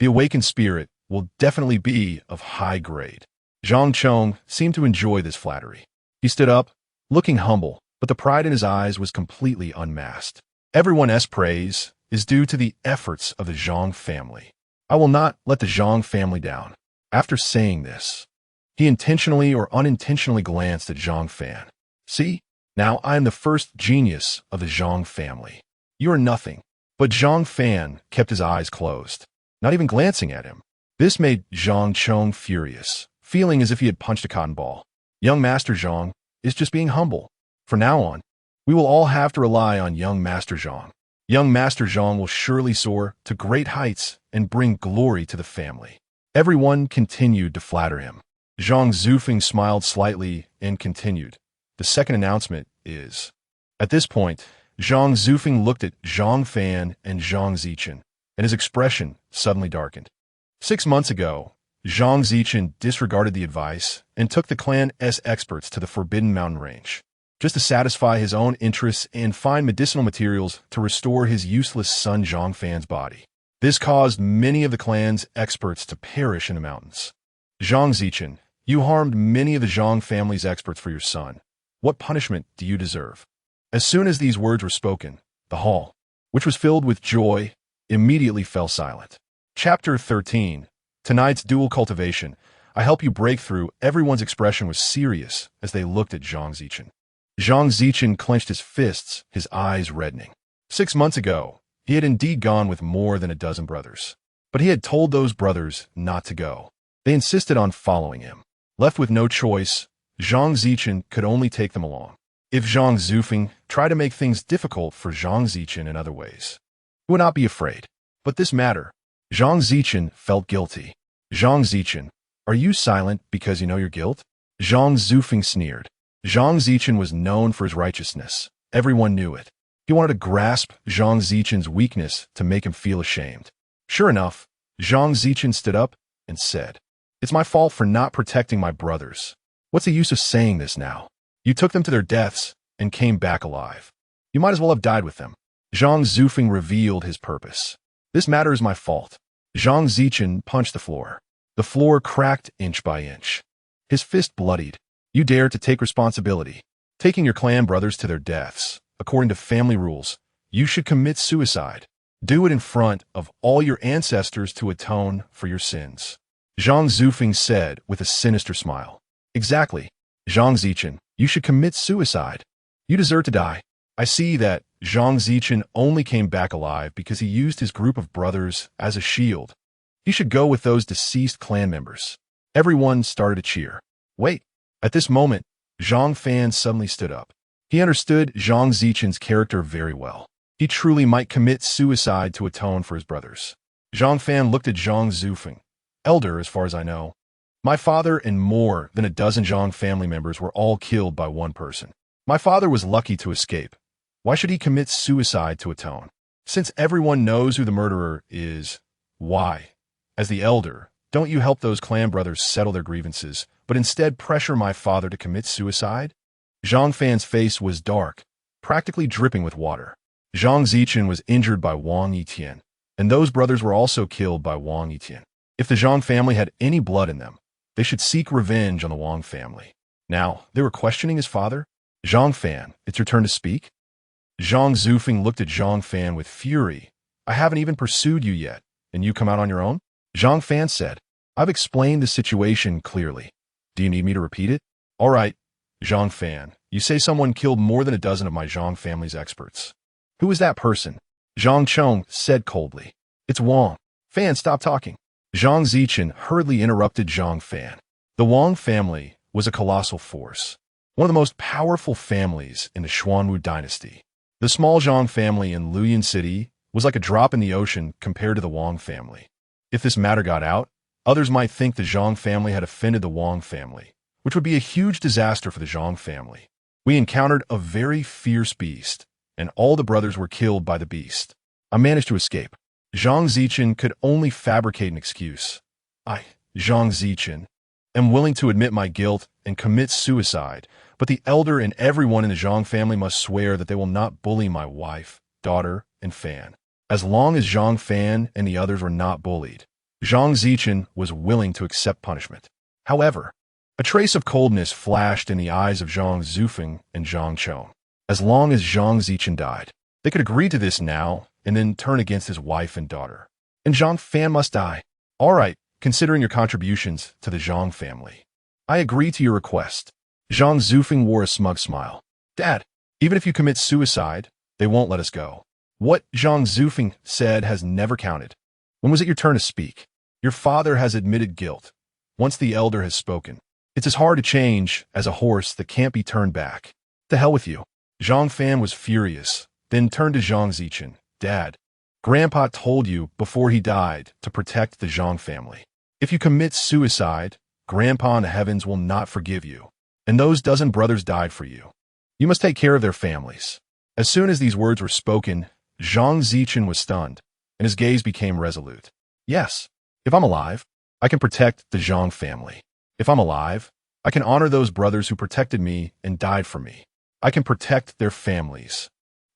Speaker 1: the awakened spirit will definitely be of high grade. Zhang Chong seemed to enjoy this flattery. He stood up, looking humble, but the pride in his eyes was completely unmasked. Everyone's praise is due to the efforts of the Zhang family. I will not let the Zhang family down. After saying this, he intentionally or unintentionally glanced at Zhang Fan. See, now I am the first genius of the Zhang family. You are nothing. But Zhang Fan kept his eyes closed, not even glancing at him. This made Zhang Chong furious, feeling as if he had punched a cotton ball. Young Master Zhang is just being humble. From now on, we will all have to rely on young Master Zhang. Young Master Zhang will surely soar to great heights and bring glory to the family. Everyone continued to flatter him. Zhang Zufeng smiled slightly and continued. The second announcement is... At this point, Zhang Zufeng looked at Zhang Fan and Zhang Zichen, and his expression suddenly darkened. 6 months ago, Zhang Zichen disregarded the advice and took the clan's experts to the Forbidden Mountain Range, just to satisfy his own interests and find medicinal materials to restore his useless son Zhang Fan's body. This caused many of the clan's experts to perish in the mountains. Zhang Zichen, you harmed many of the Zhang family's experts for your son. What punishment do you deserve? As soon as these words were spoken, the hall, which was filled with joy, immediately fell silent. Chapter 13. Tonight's dual cultivation. I help you break through. Everyone's expression was serious as they looked at Zhang Zichen. Zhang Zichen clenched his fists, his eyes reddening. 6 months ago, he had indeed gone with more than a dozen brothers. But he had told those brothers not to go. They insisted on following him. Left with no choice, Zhang Zichen could only take them along. If Zhang Zufeng tried to make things difficult for Zhang Zichen in other ways, he would not be afraid. But this matter, Zhang Zichen felt guilty. Zhang Zichen, are you silent because you know your guilt? Zhang Zufeng sneered. Zhang Zichen was known for his righteousness. Everyone knew it. He wanted to grasp Zhang Zichen's weakness to make him feel ashamed. Sure enough, Zhang Zichen stood up, and said, "It's my fault for not protecting my brothers. What's the use of saying this now? You took them to their deaths and came back alive. You might as well have died with them." Zhang Zufeng revealed his purpose. "This matter is my fault." Zhang Zichen punched the floor. The floor cracked inch by inch. His fist bloodied. "You dare to take responsibility. Taking your clan brothers to their deaths, according to family rules, you should commit suicide. Do it in front of all your ancestors to atone for your sins." Zhang Zufeng said with a sinister smile. "Exactly. Zhang Zichen, you should commit suicide. You deserve to die." I see that Zhang Zichen only came back alive because he used his group of brothers as a shield. He should go with those deceased clan members. Everyone started to cheer. Wait. At this moment, Zhang Fan suddenly stood up. He understood Zhang Zichen's character very well. He truly might commit suicide to atone for his brothers. Zhang Fan looked at Zhang Zufeng. "Elder, as far as I know. My father and more than a dozen Zhang family members were all killed by one person. My father was lucky to escape. Why should he commit suicide to atone? Since everyone knows who the murderer is, why? As the elder, don't you help those clan brothers settle their grievances, but instead pressure my father to commit suicide?" Zhang Fan's face was dark, practically dripping with water. Zhang Zichen was injured by Wang Yitian, and those brothers were also killed by Wang Yitian. If the Zhang family had any blood in them, they should seek revenge on the Wang family. Now, they were questioning his father? "Zhang Fan, it's your turn to speak." Zhang Zufeng looked at Zhang Fan with fury. "I haven't even pursued you yet, and you come out on your own?" Zhang Fan said, "I've explained the situation clearly. Do you need me to repeat it?" "All right, Zhang Fan, you say someone killed more than a dozen of my Zhang family's experts. Who is that person?" Zhang Chong said coldly. "It's Wang." "Fan, stop talking." Zhang Zichen hurriedly interrupted Zhang Fan. The Wang family was a colossal force, one of the most powerful families in the Xuanhuang dynasty. The small Zhang family in Luoyang City was like a drop in the ocean compared to the Wang family. If this matter got out, others might think the Zhang family had offended the Wang family, which would be a huge disaster for the Zhang family. We encountered a very fierce beast, and all the brothers were killed by the beast. I managed to escape. Zhang Zichen could only fabricate an excuse. "I, Zhang Zichen, am willing to admit my guilt and commit suicide, but the elder and everyone in the Zhang family must swear that they will not bully my wife, daughter, and Fan." As long as Zhang Fan and the others were not bullied, Zhang Zichen was willing to accept punishment. However, a trace of coldness flashed in the eyes of Zhang Zufeng and Zhang Chong. As long as Zhang Zichen died, they could agree to this now and then turn against his wife and daughter. And Zhang Fan must die. "All right, considering your contributions to the Zhang family, I agree to your request." Zhang Zufeng wore a smug smile. "Dad, even if you commit suicide, they won't let us go." What Zhang Zufeng said has never counted. When was it your turn to speak? Your father has admitted guilt. Once the elder has spoken, it's as hard to change as a horse that can't be turned back. "To hell with you." Zhang Fan was furious, then turned to Zhang Zichen. "Dad, Grandpa told you before he died to protect the Zhang family. If you commit suicide, Grandpa in the heavens will not forgive you. And those dozen brothers died for you. You must take care of their families." As soon as these words were spoken, Zhang Zichen was stunned, and his gaze became resolute. "Yes, if I'm alive, I can protect the Zhang family. If I'm alive, I can honor those brothers who protected me and died for me. I can protect their families."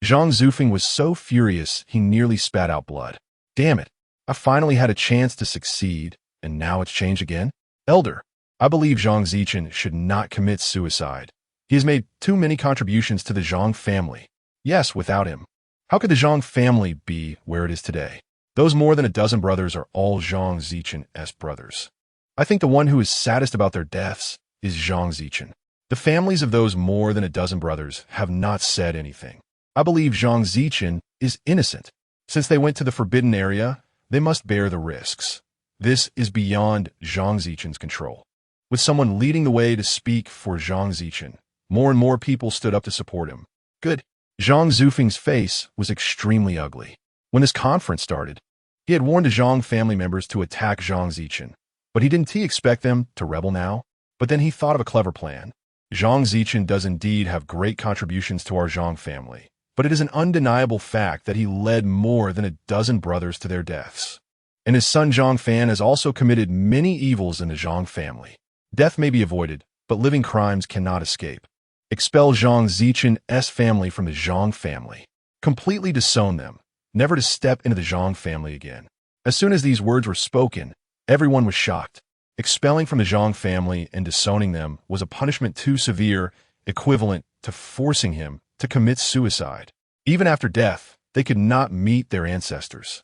Speaker 1: Zhang Zufeng was so furious he nearly spat out blood. "Damn it, I finally had a chance to succeed, and now it's changed again? Elder, I believe Zhang Zichen should not commit suicide. He has made too many contributions to the Zhang family. Yes, without him, how could the Zhang family be where it is today? Those more than a dozen brothers are all Zhang Zichen's brothers. I think the one who is saddest about their deaths is Zhang Zichen. The families of those more than a dozen brothers have not said anything. I believe Zhang Zichen is innocent. Since they went to the forbidden area, they must bear the risks. This is beyond Zhang Zichen's control." With someone leading the way to speak for Zhang Zichen, more and more people stood up to support him. Good. Zhang Zufeng's face was extremely ugly. When this conference started, he had warned the Zhang family members to attack Zhang Zichen, but didn't expect them to rebel now? But then he thought of a clever plan. Zhang Zichen does indeed have great contributions to our Zhang family, but it is an undeniable fact that he led more than a dozen brothers to their deaths. and his son Zhang Fan has also committed many evils in the Zhang family. Death may be avoided, but living crimes cannot escape. Expel Zhang Zichen's family from the Zhang family. Completely disown them, never to step into the Zhang family again. As soon as these words were spoken, everyone was shocked. Expelling from the Zhang family and disowning them was a punishment too severe, equivalent to forcing him to commit suicide. Even after death, they could not meet their ancestors.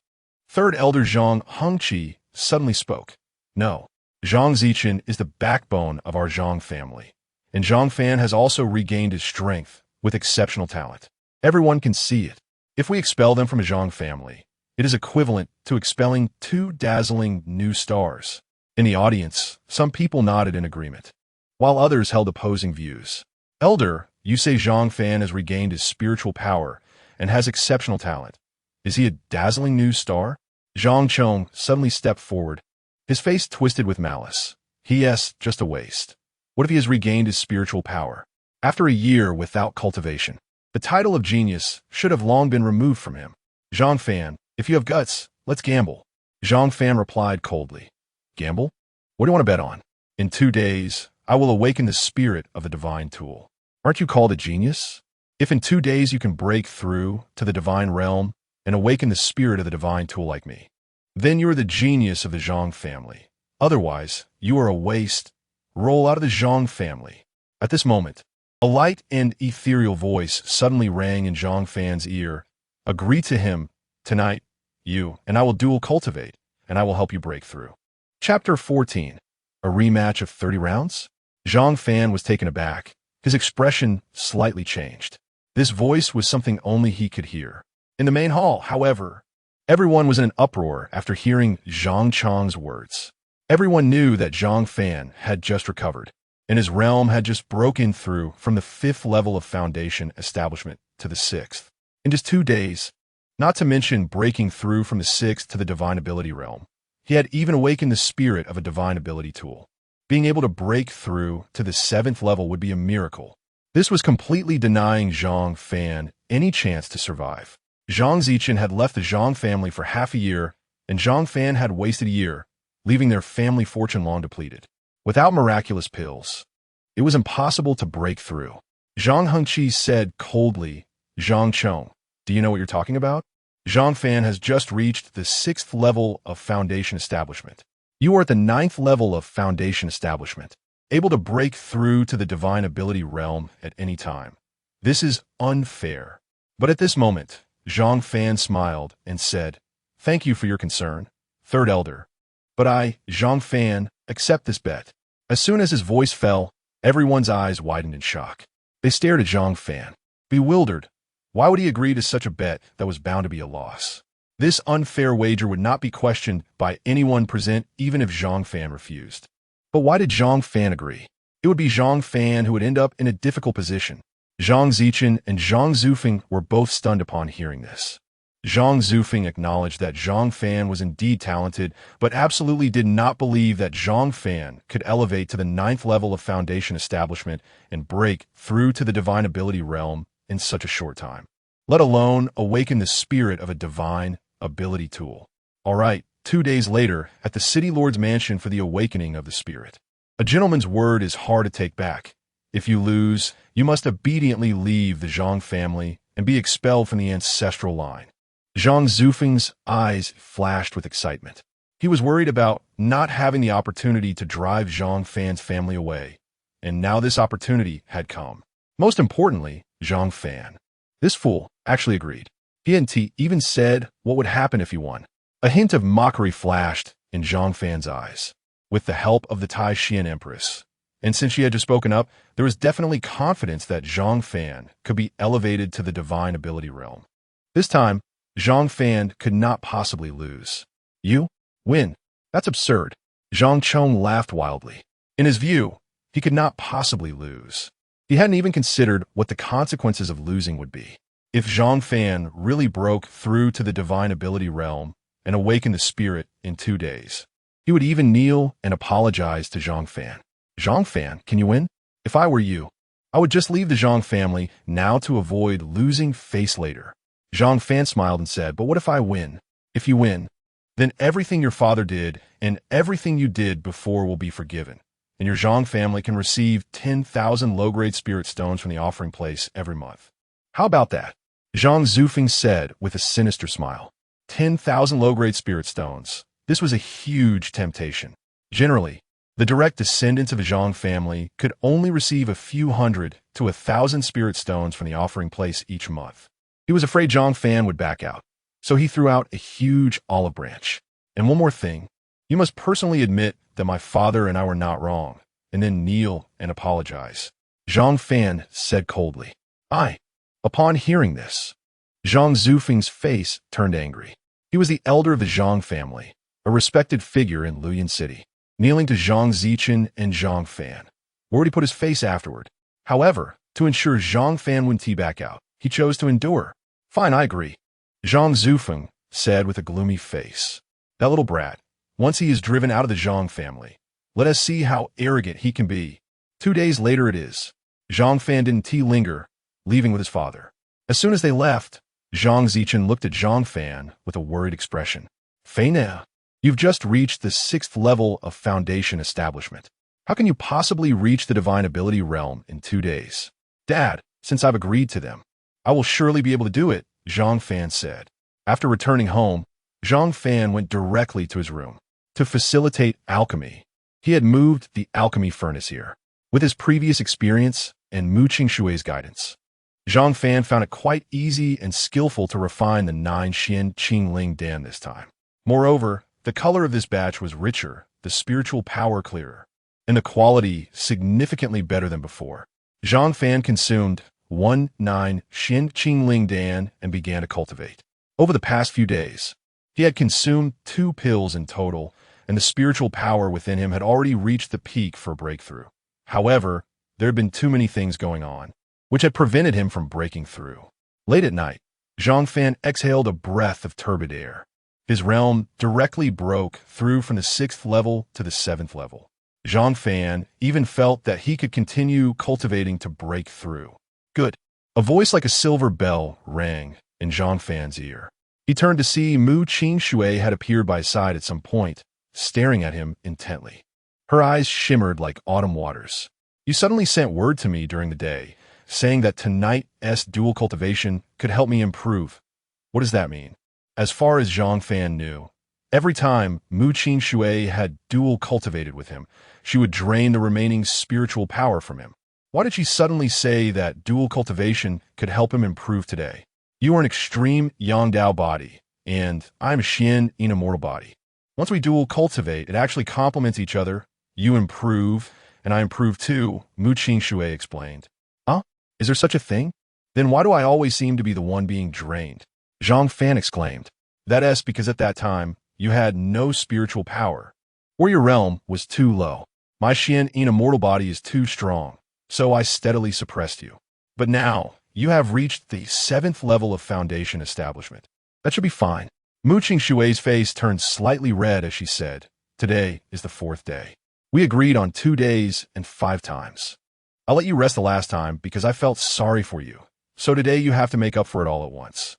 Speaker 1: Third elder Zhang Hongqi suddenly spoke. No, Zhang Zichen is the backbone of our Zhang family, and Zhang Fan has also regained his strength with exceptional talent. Everyone can see it. If we expel them from a Zhang family, it is equivalent to expelling two dazzling new stars. In the audience, some people nodded in agreement, while others held opposing views. Elder, you say Zhang Fan has regained his spiritual power and has exceptional talent. Is he a dazzling new star? Zhang Chong suddenly stepped forward, his face twisted with malice. Yes, just a waste. What if he has regained his spiritual power? After a year without cultivation, the title of genius should have long been removed from him. Zhang Fan, if you have guts, let's gamble. Zhang Fan replied coldly. Gamble? What do you want to bet on? In 2 days, I will awaken the spirit of the divine tool. Aren't you called a genius? If in 2 days you can break through to the divine realm and awaken the spirit of the divine tool like me, then you are the genius of the Zhang family. Otherwise, you are a waste. Roll out of the Zhang family. At this moment, a light and ethereal voice suddenly rang in Zhang Fan's ear. Agree to him. Tonight, you and I will dual cultivate, and I will help you break through. Chapter 14. A rematch of 30 rounds? Zhang Fan was taken aback. His expression slightly changed. This voice was something only he could hear. In the main hall, however, everyone was in an uproar after hearing Zhang Chong's words. Everyone knew that Zhang Fan had just recovered, and his realm had just broken through from the 5th level of foundation establishment to the 6th. In just 2 days, not to mention breaking through from the 6th to the divine ability realm, he had even awakened the spirit of a divine ability tool. Being able to break through to the 7th level would be a miracle. This was completely denying Zhang Fan any chance to survive. Zhang Zichen had left the Zhang family for half a year, and Zhang Fan had wasted a year, leaving their family fortune long depleted. Without miraculous pills, it was impossible to break through. Zhang Hongqi said coldly, Zhang Chong, do you know what you're talking about? Zhang Fan has just reached the 6th level of foundation establishment. You are at the 9th level of foundation establishment, able to break through to the divine ability realm at any time. This is unfair. But at this moment, Zhang Fan smiled and said, thank you for your concern, third elder. But I, Zhang Fan, accept this bet. As soon as his voice fell, everyone's eyes widened in shock. They stared at Zhang Fan, bewildered. Why would he agree to such a bet that was bound to be a loss? This unfair wager would not be questioned by anyone present even if Zhang Fan refused. But why did Zhang Fan agree? It would be Zhang Fan who would end up in a difficult position. Zhang Zichen and Zhang Zufeng were both stunned upon hearing this. Zhang Zufeng acknowledged that Zhang Fan was indeed talented, but absolutely did not believe that Zhang Fan could elevate to the 9th level of foundation establishment and break through to the divine ability realm in such a short time, let alone awaken the spirit of a divine ability tool. All right, 2 days later, at the city lord's mansion for the awakening of the spirit. A gentleman's word is hard to take back. If you lose, you must obediently leave the Zhang family and be expelled from the ancestral line. Zhang Zufeng's eyes flashed with excitement. He was worried about not having the opportunity to drive Zhang Fan's family away, and now this opportunity had come. Most importantly, Zhang Fan. This fool actually agreed. He even said what would happen if he won. A hint of mockery flashed in Zhang Fan's eyes. With the help of the Tai Xian Empress, and since she had just spoken up, there was definitely confidence that Zhang Fan could be elevated to the divine ability realm. This time, Zhang Fan could not possibly lose. You? Win? That's absurd. Zhang Chong laughed wildly. In his view, he could not possibly lose. He hadn't even considered what the consequences of losing would be. If Zhang Fan really broke through to the divine ability realm and awakened the spirit in 2 days, he would even kneel and apologize to Zhang Fan. Zhang Fan, can you win? If I were you, I would just leave the Zhang family now to avoid losing face later. Zhang Fan smiled and said, but what if I win? If you win, Then everything your father did and everything you did before will be forgiven, and your Zhang family can receive 10,000 low-grade spirit stones from the offering place every month. How about that? Zhang Zufeng said with a sinister smile. 10,000 low-grade spirit stones. This was a huge temptation. Generally, the direct descendants of a Zhang family could only receive a few hundred to 1,000 spirit stones from the offering place each month. He was afraid Zhang Fan would back out, so he threw out a huge olive branch. And one more thing, you must personally admit that my father and I were not wrong, and then kneel and apologize. Zhang Fan said coldly. Upon hearing this, Zhang Zufeng's face turned angry. He was the elder of the Zhang family, a respected figure in Luoyang City, kneeling to Zhang Zichen and Zhang Fan. Where would he put his face afterward? However, to ensure Zhang Fan wouldn't back out, he chose to endure. Fine, I agree, Zhang Zufeng said with a gloomy face. That little brat, once he is driven out of the Zhang family, let us see how arrogant he can be. 2 days later it is. Zhang Fan didn't linger, leaving with his father. As soon as they left, Zhang Zichen looked at Zhang Fan with a worried expression. Faina, you've just reached the 6th level of foundation establishment. How can you possibly reach the divine ability realm in 2 days? Dad, since I've agreed to them, I will surely be able to do it, Zhang Fan said. After returning home, Zhang Fan went directly to his room. To facilitate alchemy, he had moved the alchemy furnace here. With his previous experience and Mu Qingshui's guidance, Zhang Fan found it quite easy and skillful to refine the 9 Xian Qingling Dan this time. Moreover, the color of this batch was richer, the spiritual power clearer, and the quality significantly better than before. Zhang Fan consumed 9 Xian Qingling Dan and began to cultivate. Over the past few days, he had consumed 2 pills in total, and the spiritual power within him had already reached the peak for a breakthrough. However, there had been too many things going on, which had prevented him from breaking through. Late at night, Zhang Fan exhaled a breath of turbid air. His realm directly broke through from the 6th level to the 7th level. Zhang Fan even felt that he could continue cultivating to break through. Good. A voice like a silver bell rang in Zhang Fan's ear. He turned to see Mu Qingshui had appeared by his side at some point, staring at him intently. Her eyes shimmered like autumn waters. You suddenly sent word to me during the day, saying that tonight's dual cultivation could help me improve. What does that mean? As far as Zhang Fan knew, every time Mu Qingshui had dual cultivated with him, she would drain the remaining spiritual power from him. Why did she suddenly say that dual cultivation could help him improve today? You are an extreme Yangdao body, and I'm Xian, an immortal body. Once we dual cultivate, it actually complements each other. You improve, and I improve too, Mu Qingshui explained. Huh? Is there such a thing? Then why do I always seem to be the one being drained? Zhang Fan exclaimed. That's because at that time, you had no spiritual power, or your realm was too low. My Xian, an immortal body is too strong, so I steadily suppressed you. But now, you have reached the 7th level of foundation establishment. That should be fine. Mu Qingshui's face turned slightly red as she said, today is the 4th day. We agreed on 2 days and 5 times. I'll let you rest the last time because I felt sorry for you. So today you have to make up for it all at once.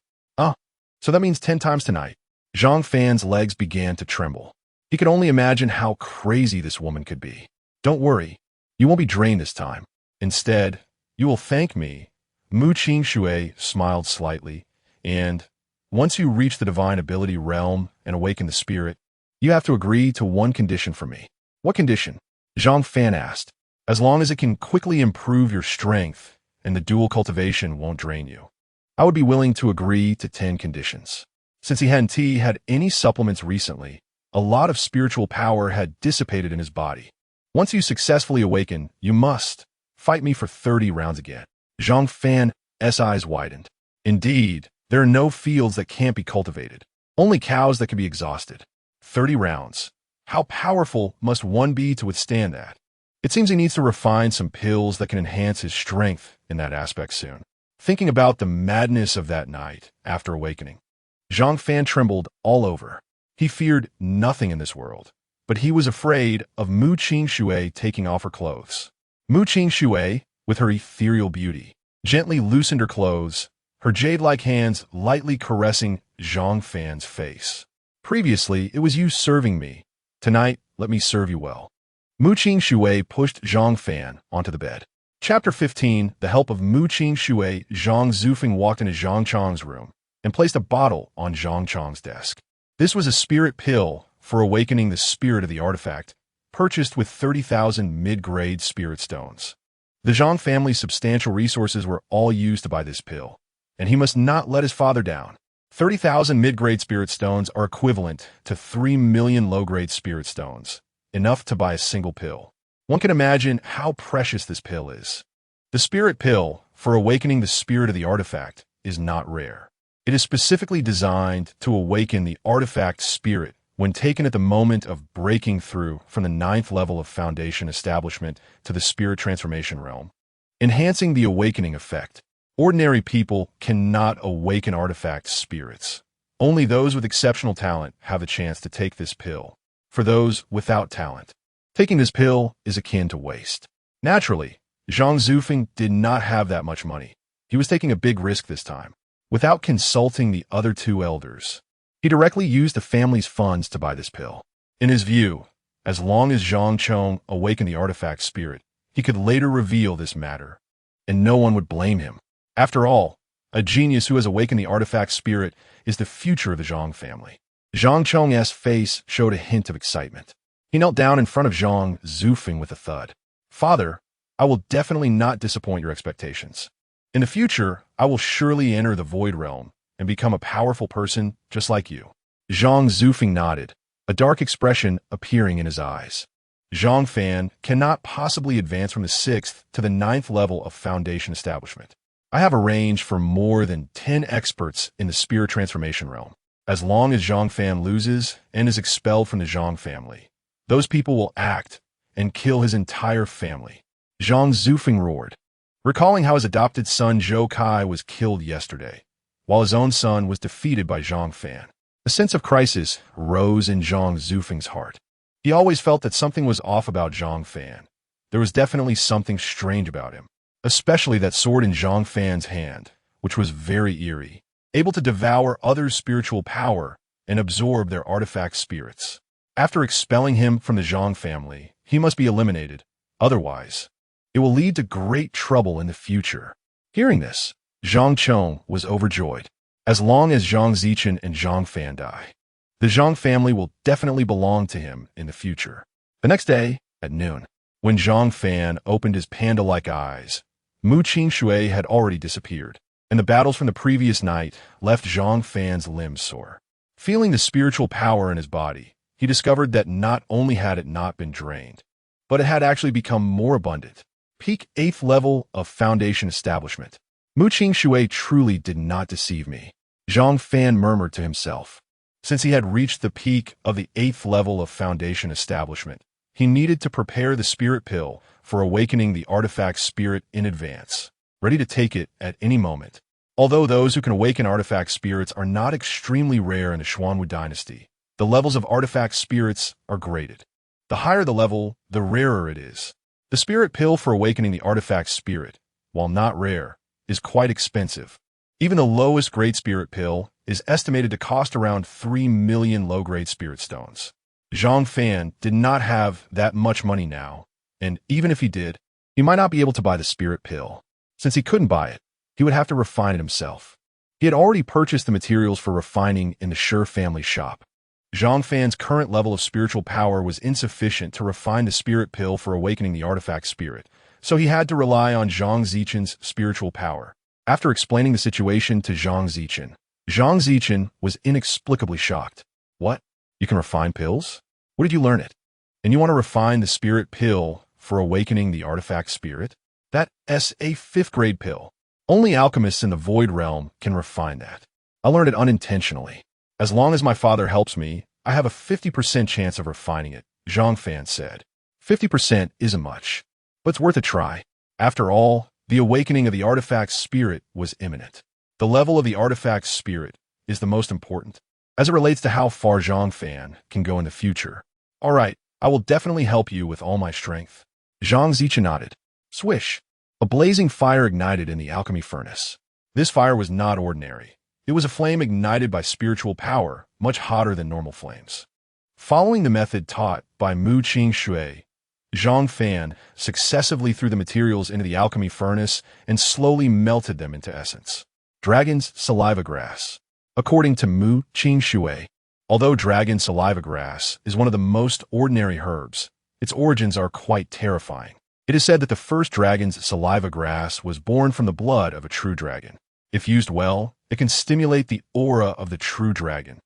Speaker 1: So that means 10 times tonight. Zhang Fan's legs began to tremble. He could only imagine how crazy this woman could be. Don't worry, you won't be drained this time. Instead, you will thank me. Mu Qingshui smiled slightly, and once you reach the divine ability realm and awaken the spirit, you have to agree to one condition for me. What condition? Zhang Fan asked. As long as it can quickly improve your strength and the dual cultivation won't drain you. I would be willing to agree to 10 conditions. Since he hadn't had any supplements recently, a lot of spiritual power had dissipated in his body. Once you successfully awaken, you must fight me for 30 rounds again. Zhang Fan's eyes widened. Indeed, there are no fields that can't be cultivated, only cows that can be exhausted. 30 rounds. How powerful must one be to withstand that? It seems he needs to refine some pills that can enhance his strength in that aspect soon. Thinking about the madness of that night after awakening, Zhang Fan trembled all over. He feared nothing in this world, but he was afraid of Mu Qingshui taking off her clothes. Mu Qingshui, with her ethereal beauty, gently loosened her clothes, her jade-like hands lightly caressing Zhang Fan's face. Previously, it was you serving me. Tonight, let me serve you well. Mu Qing pushed Zhang Fan onto the bed. Chapter 15, the help of Mu Qing, Zhang Zufeng walked into Zhang Chong's room and placed a bottle on Zhang Chong's desk. This was a spirit pill for awakening the spirit of the artifact, purchased with 30,000 mid-grade spirit stones. The Zhang family's substantial resources were all used to buy this pill, and he must not let his father down. 30,000 mid-grade spirit stones are equivalent to 3 million low-grade spirit stones, enough to buy a single pill. One can imagine how precious this pill is. The spirit pill for awakening the spirit of the artifact is not rare. It is specifically designed to awaken the artifact spirit when taken at the moment of breaking through from the 9th level of foundation establishment to the spirit transformation realm, enhancing the awakening effect. Ordinary people cannot awaken artifact spirits. Only those with exceptional talent have a chance to take this pill. For those without talent, taking this pill is akin to waste. Naturally, Zhang Zufeng did not have that much money. He was taking a big risk this time. Without consulting the other two elders, he directly used the family's funds to buy this pill. In his view, as long as Zhang Chong awakened the artifact spirit, he could later reveal this matter, and no one would blame him. After all, a genius who has awakened the artifact spirit is the future of the Zhang family. Zhang Chong's face showed a hint of excitement. He knelt down in front of Zhang Zufeng with a thud. "Father, I will definitely not disappoint your expectations. In the future, I will surely enter the Void Realm and become a powerful person just like you." Zhang Zufeng nodded, a dark expression appearing in his eyes. Zhang Fan cannot possibly advance from the 6th to the 9th level of foundation establishment. I have arranged for more than 10 experts in the spirit transformation realm. As long as Zhang Fan loses and is expelled from the Zhang family, those people will act and kill his entire family. Zhang Zufeng roared, recalling how his adopted son Zhou Kai was killed yesterday, while his own son was defeated by Zhang Fan. A sense of crisis rose in Zhang Zufeng's heart. He always felt that something was off about Zhang Fan. There was definitely something strange about him, especially that sword in Zhang Fan's hand, which was very eerie, able to devour others' spiritual power and absorb their artifact spirits. After expelling him from the Zhang family, he must be eliminated. Otherwise, it will lead to great trouble in the future. Hearing this, Zhang Chong was overjoyed. As long as Zhang Zichen and Zhang Fan die, the Zhang family will definitely belong to him in the future. The next day, at noon, when Zhang Fan opened his panda-like eyes, Mu Qing had already disappeared, and the battles from the previous night left Zhang Fan's limbs sore. Feeling the spiritual power in his body, he discovered that not only had it not been drained, but it had actually become more abundant. Peak 8th level of foundation establishment. Mu Qing truly did not deceive me, Zhang Fan murmured to himself. Since he had reached the peak of the 8th level of foundation establishment, he needed to prepare the spirit pill for awakening the artifact spirit in advance, ready to take it at any moment. Although those who can awaken artifact spirits are not extremely rare in the Xuanhuang dynasty, the levels of artifact spirits are graded. The higher the level, the rarer it is. The spirit pill for awakening the artifact spirit, while not rare, is quite expensive. Even the lowest grade spirit pill is estimated to cost around 3 million low-grade spirit stones. Zhang Fan did not have that much money now, and even if he did, he might not be able to buy the spirit pill. Since he couldn't buy it, he would have to refine it himself. He had already purchased the materials for refining in the Shi family shop. Zhang Fan's current level of spiritual power was insufficient to refine the spirit pill for awakening the artifact spirit, so he had to rely on Zhang Zichen's spiritual power. After explaining the situation to Zhang Zichen was inexplicably shocked. "What? You can refine pills? Where did you learn it? And you want to refine the spirit pill for awakening the artifact spirit? That's a 5th grade pill. Only alchemists in the Void Realm can refine that. I learned it unintentionally. As long as my father helps me, I have a 50% chance of refining it," Zhang Fan said. 50% isn't much, but it's worth a try. After all, the awakening of the artifact spirit was imminent. The level of the artifact spirit is the most important, as it relates to how far Zhang Fan can go in the future. "All right, I will definitely help you with all my strength." Zhang Zichen nodded. Swish! A blazing fire ignited in the alchemy furnace. This fire was not ordinary. It was a flame ignited by spiritual power much hotter than normal flames. Following the method taught by Mu Qing Zhang Fan successively threw the materials into the alchemy furnace and slowly melted them into essence. Dragon's saliva grass. According to Mu Qing although dragon saliva grass is one of the most ordinary herbs, its origins are quite terrifying. It is said that the first dragon's saliva grass was born from the blood of a true dragon. If used well, it can stimulate the aura of the true dragon.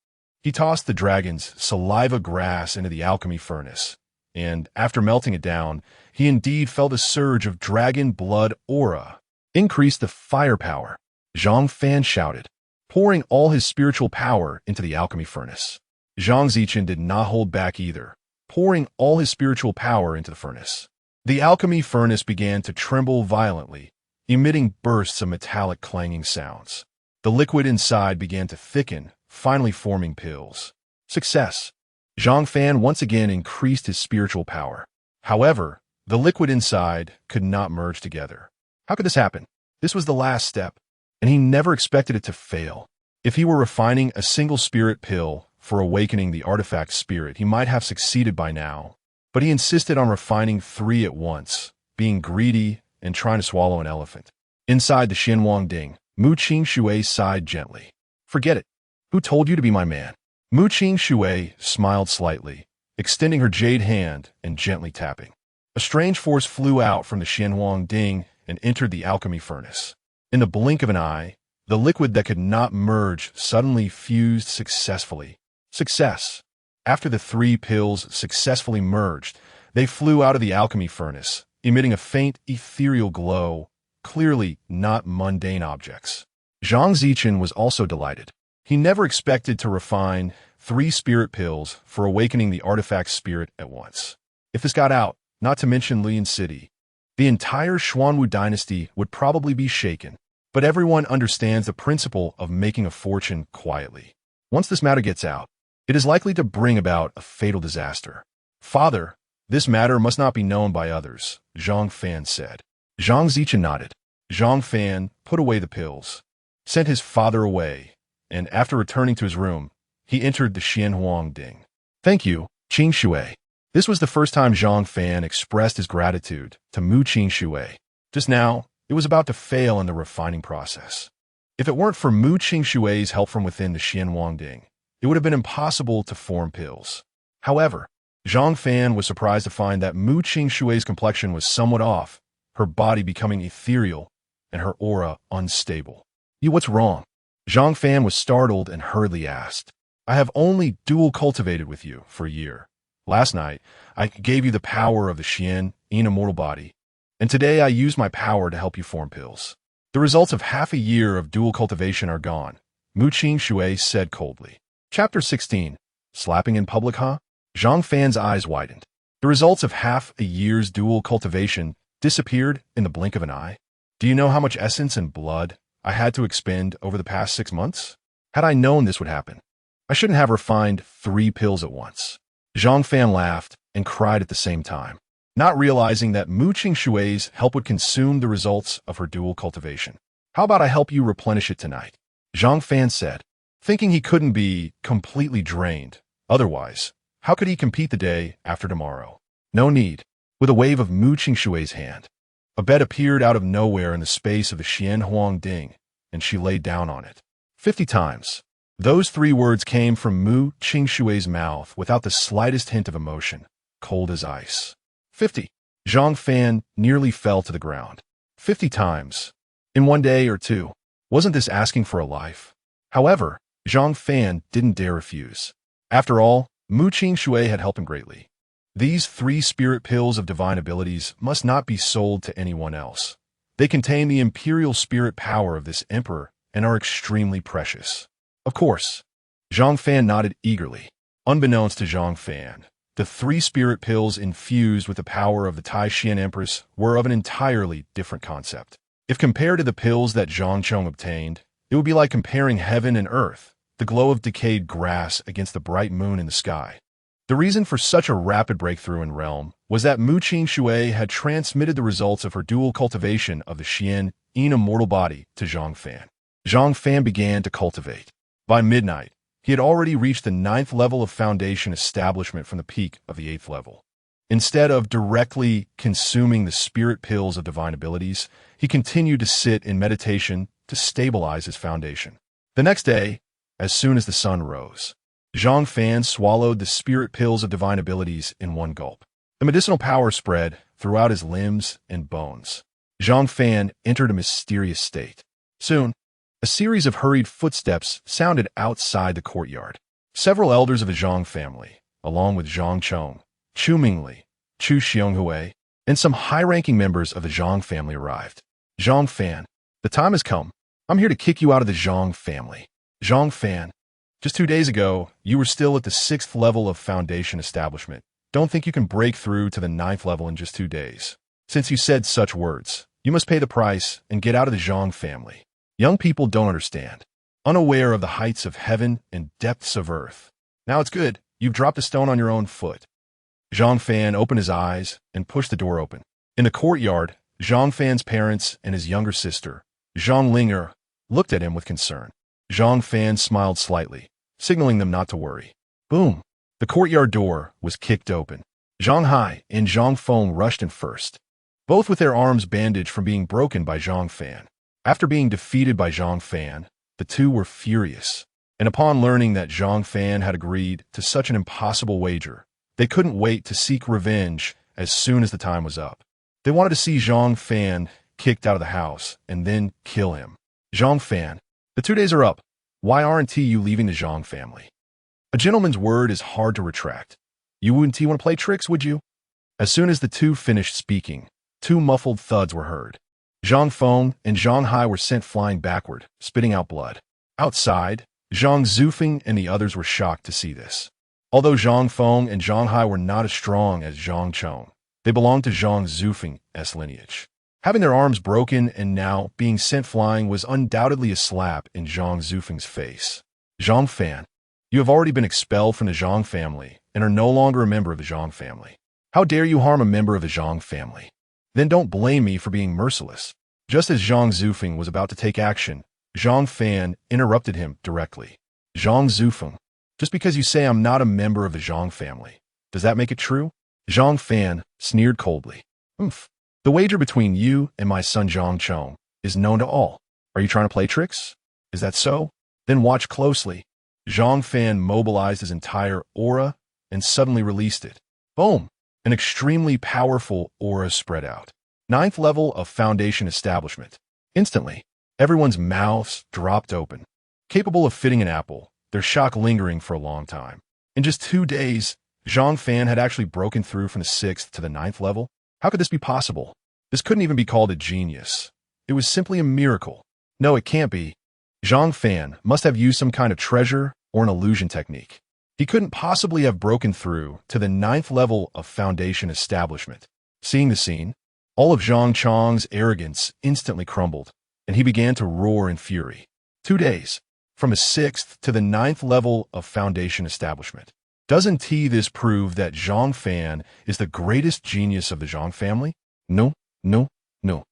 Speaker 1: He tossed the dragon's saliva grass into the alchemy furnace, and after melting it down, he indeed felt a surge of dragon blood aura. Increase the firepower, Zhang Fan shouted, pouring all his spiritual power into the alchemy furnace. Zhang Zichen did not hold back either, pouring all his spiritual power into the furnace. The alchemy furnace began to tremble violently, emitting bursts of metallic clanging sounds. The liquid inside began to thicken, finally forming pills. Success! Zhang Fan once again increased his spiritual power. However, the liquid inside could not merge together. How could this happen? This was the last step, and he never expected it to fail. If he were refining a single spirit pill for awakening the artifact spirit, he might have succeeded by now. But he insisted on refining 3 at once, being greedy and trying to swallow an elephant. Inside the Xuan Huang Ding, Mu Qing sighed gently. Forget it. Who told you to be my man? Mu Qing smiled slightly, extending her jade hand and gently tapping. A strange force flew out from the Xuan Huang Ding and entered the alchemy furnace. In the blink of an eye, the liquid that could not merge suddenly fused successfully. Success! After the 3 pills successfully merged, they flew out of the alchemy furnace, emitting a faint ethereal glow, clearly not mundane objects. Zhang Zichen was also delighted. He never expected to refine 3 spirit pills for awakening the artifact spirit at once. If this got out, not to mention Lian City, the entire Xuanwu dynasty would probably be shaken. But everyone understands the principle of making a fortune quietly. Once this matter gets out, it is likely to bring about a fatal disaster. Father, this matter must not be known by others, Zhang Fan said. Zhang Zichen nodded. Zhang Fan put away the pills, sent his father away, and after returning to his room, he entered the Xuanhuang Ding. Thank you, Qing. This was the first time Zhang Fan expressed his gratitude to Mu Qing. Just now, it was about to fail in the refining process. If it weren't for Mu Qing help from within the Xuanhuang Ding, it would have been impossible to form pills. However, Zhang Fan was surprised to find that Mu Qing complexion was somewhat off, her body becoming ethereal and her aura unstable. What's wrong? Zhang Fan was startled and hurriedly asked. I have only dual cultivated with you for a year. Last night, I gave you the power of the Xian, immortal body, and today I used my power to help you form pills. The results of half a year of dual cultivation are gone, Mu Qing said coldly. Chapter 16. Slapping in public, huh? Zhang Fan's eyes widened. The results of half a year's dual cultivation disappeared in the blink of an eye. Do you know how much essence and blood I had to expend over the past 6 months? Had I known this would happen, I shouldn't have refined 3 pills at once. Zhang Fan laughed and cried at the same time, not realizing that Mu Qing help would consume the results of her dual cultivation. How about I help you replenish it tonight? Zhang Fan said, thinking he couldn't be completely drained. Otherwise, how could he compete the day after tomorrow? No need. With a wave of Mu Qing hand, a bed appeared out of nowhere in the space of the Xuanhuang Ding, and she lay down on it. 50 times. Those 3 words came from Mu Qing mouth without the slightest hint of emotion, cold as ice. 50. Zhang Fan nearly fell to the ground. 50 times. In one day or two. Wasn't this asking for a life? However, Zhang Fan didn't dare refuse. After all, Mu Qing had helped him greatly. These 3 spirit pills of divine abilities must not be sold to anyone else. They contain the imperial spirit power of this emperor and are extremely precious. Of course. Zhang Fan nodded eagerly. Unbeknownst to Zhang Fan, the 3 spirit pills infused with the power of the Taishan Empress were of an entirely different concept. If compared to the pills that Zhang Chong obtained, it would be like comparing heaven and earth, the glow of decayed grass against the bright moon in the sky. The reason for such a rapid breakthrough in realm was that Mu Qing had transmitted the results of her dual cultivation of the Xian, immortal body to Zhang Fan. Zhang Fan began to cultivate. By midnight, He had already reached the 9th level of foundation establishment from the peak of the 8th level. Instead of directly consuming the spirit pills of divine abilities, he continued to sit in meditation to stabilize his foundation. The next day, as soon as the sun rose, Zhang Fan swallowed the spirit pills of divine abilities in one gulp. The medicinal power spread throughout his limbs and bones. Zhang Fan entered a mysterious state. Soon, a series of hurried footsteps sounded outside the courtyard. Several elders of the Zhang family, along with Zhang Chong, Chu Mingli, Chu Xionghui, and some high-ranking members of the Zhang family arrived. Zhang Fan, the time has come. I'm here to kick you out of the Zhang family. Zhang Fan, just 2 days ago, you were still at the 6th level of foundation establishment. Don't think you can break through to the 9th level in just 2 days. Since you said such words, you must pay the price and get out of the Zhang family. Young people don't understand, unaware of the heights of heaven and depths of earth. Now it's good. You've dropped a stone on your own foot. Zhang Fan opened his eyes and pushed the door open. In the courtyard, Zhang Fan's parents and his younger sister, Zhang Linger, looked at him with concern. Zhang Fan smiled slightly, signaling them not to worry. Boom! The courtyard door was kicked open. Zhang Hai and Zhang Feng rushed in first, both with their arms bandaged from being broken by Zhang Fan. After being defeated by Zhang Fan, the two were furious, and upon learning that Zhang Fan had agreed to such an impossible wager, they couldn't wait to seek revenge as soon as the time was up. They wanted to see Zhang Fan kicked out of the house and then kill him. Zhang Fan, the 2 days are up. Why aren't you leaving the Zhang family? A gentleman's word is hard to retract. You wouldn't want to play tricks, would you? As soon as the two finished speaking, 2 muffled thuds were heard. Zhang Feng and Zhang Hai were sent flying backward, spitting out blood. Outside, Zhang Zufeng and the others were shocked to see this. Although Zhang Feng and Zhang Hai were not as strong as Zhang Chong, they belonged to Zhang Zufeng's lineage. Having their arms broken and now being sent flying was undoubtedly a slap in Zhang Zufeng's face. Zhang Fan, you have already been expelled from the Zhang family and are no longer a member of the Zhang family. How dare you harm a member of the Zhang family? Then don't blame me for being merciless. Just as Zhang Zufeng was about to take action, Zhang Fan interrupted him directly. Zhang Zufeng, just because you say I'm not a member of the Zhang family, does that make it true? Zhang Fan sneered coldly. Oomph. The wager between you and my son Zhang Chong is known to all. Are you trying to play tricks? Is that so? Then watch closely. Zhang Fan mobilized his entire aura and suddenly released it. Boom! An extremely powerful aura spread out. 9th level of foundation establishment. Instantly, everyone's mouths dropped open. Capable of fitting an apple, their shock lingering for a long time. In just 2 days, Zhang Fan had actually broken through from the 6th to the 9th level. How could this be possible? This couldn't even be called a genius. It was simply a miracle. No, it can't be. Zhang Fan must have used some kind of treasure or an illusion technique. He couldn't possibly have broken through to the 9th level of foundation establishment. Seeing the scene, all of Zhang Chong's arrogance instantly crumbled, and he began to roar in fury. 2 days, from the 6th to the 9th level of foundation establishment. Doesn't this prove that Zhang Fan is the greatest genius of the Zhang family? No, no, no.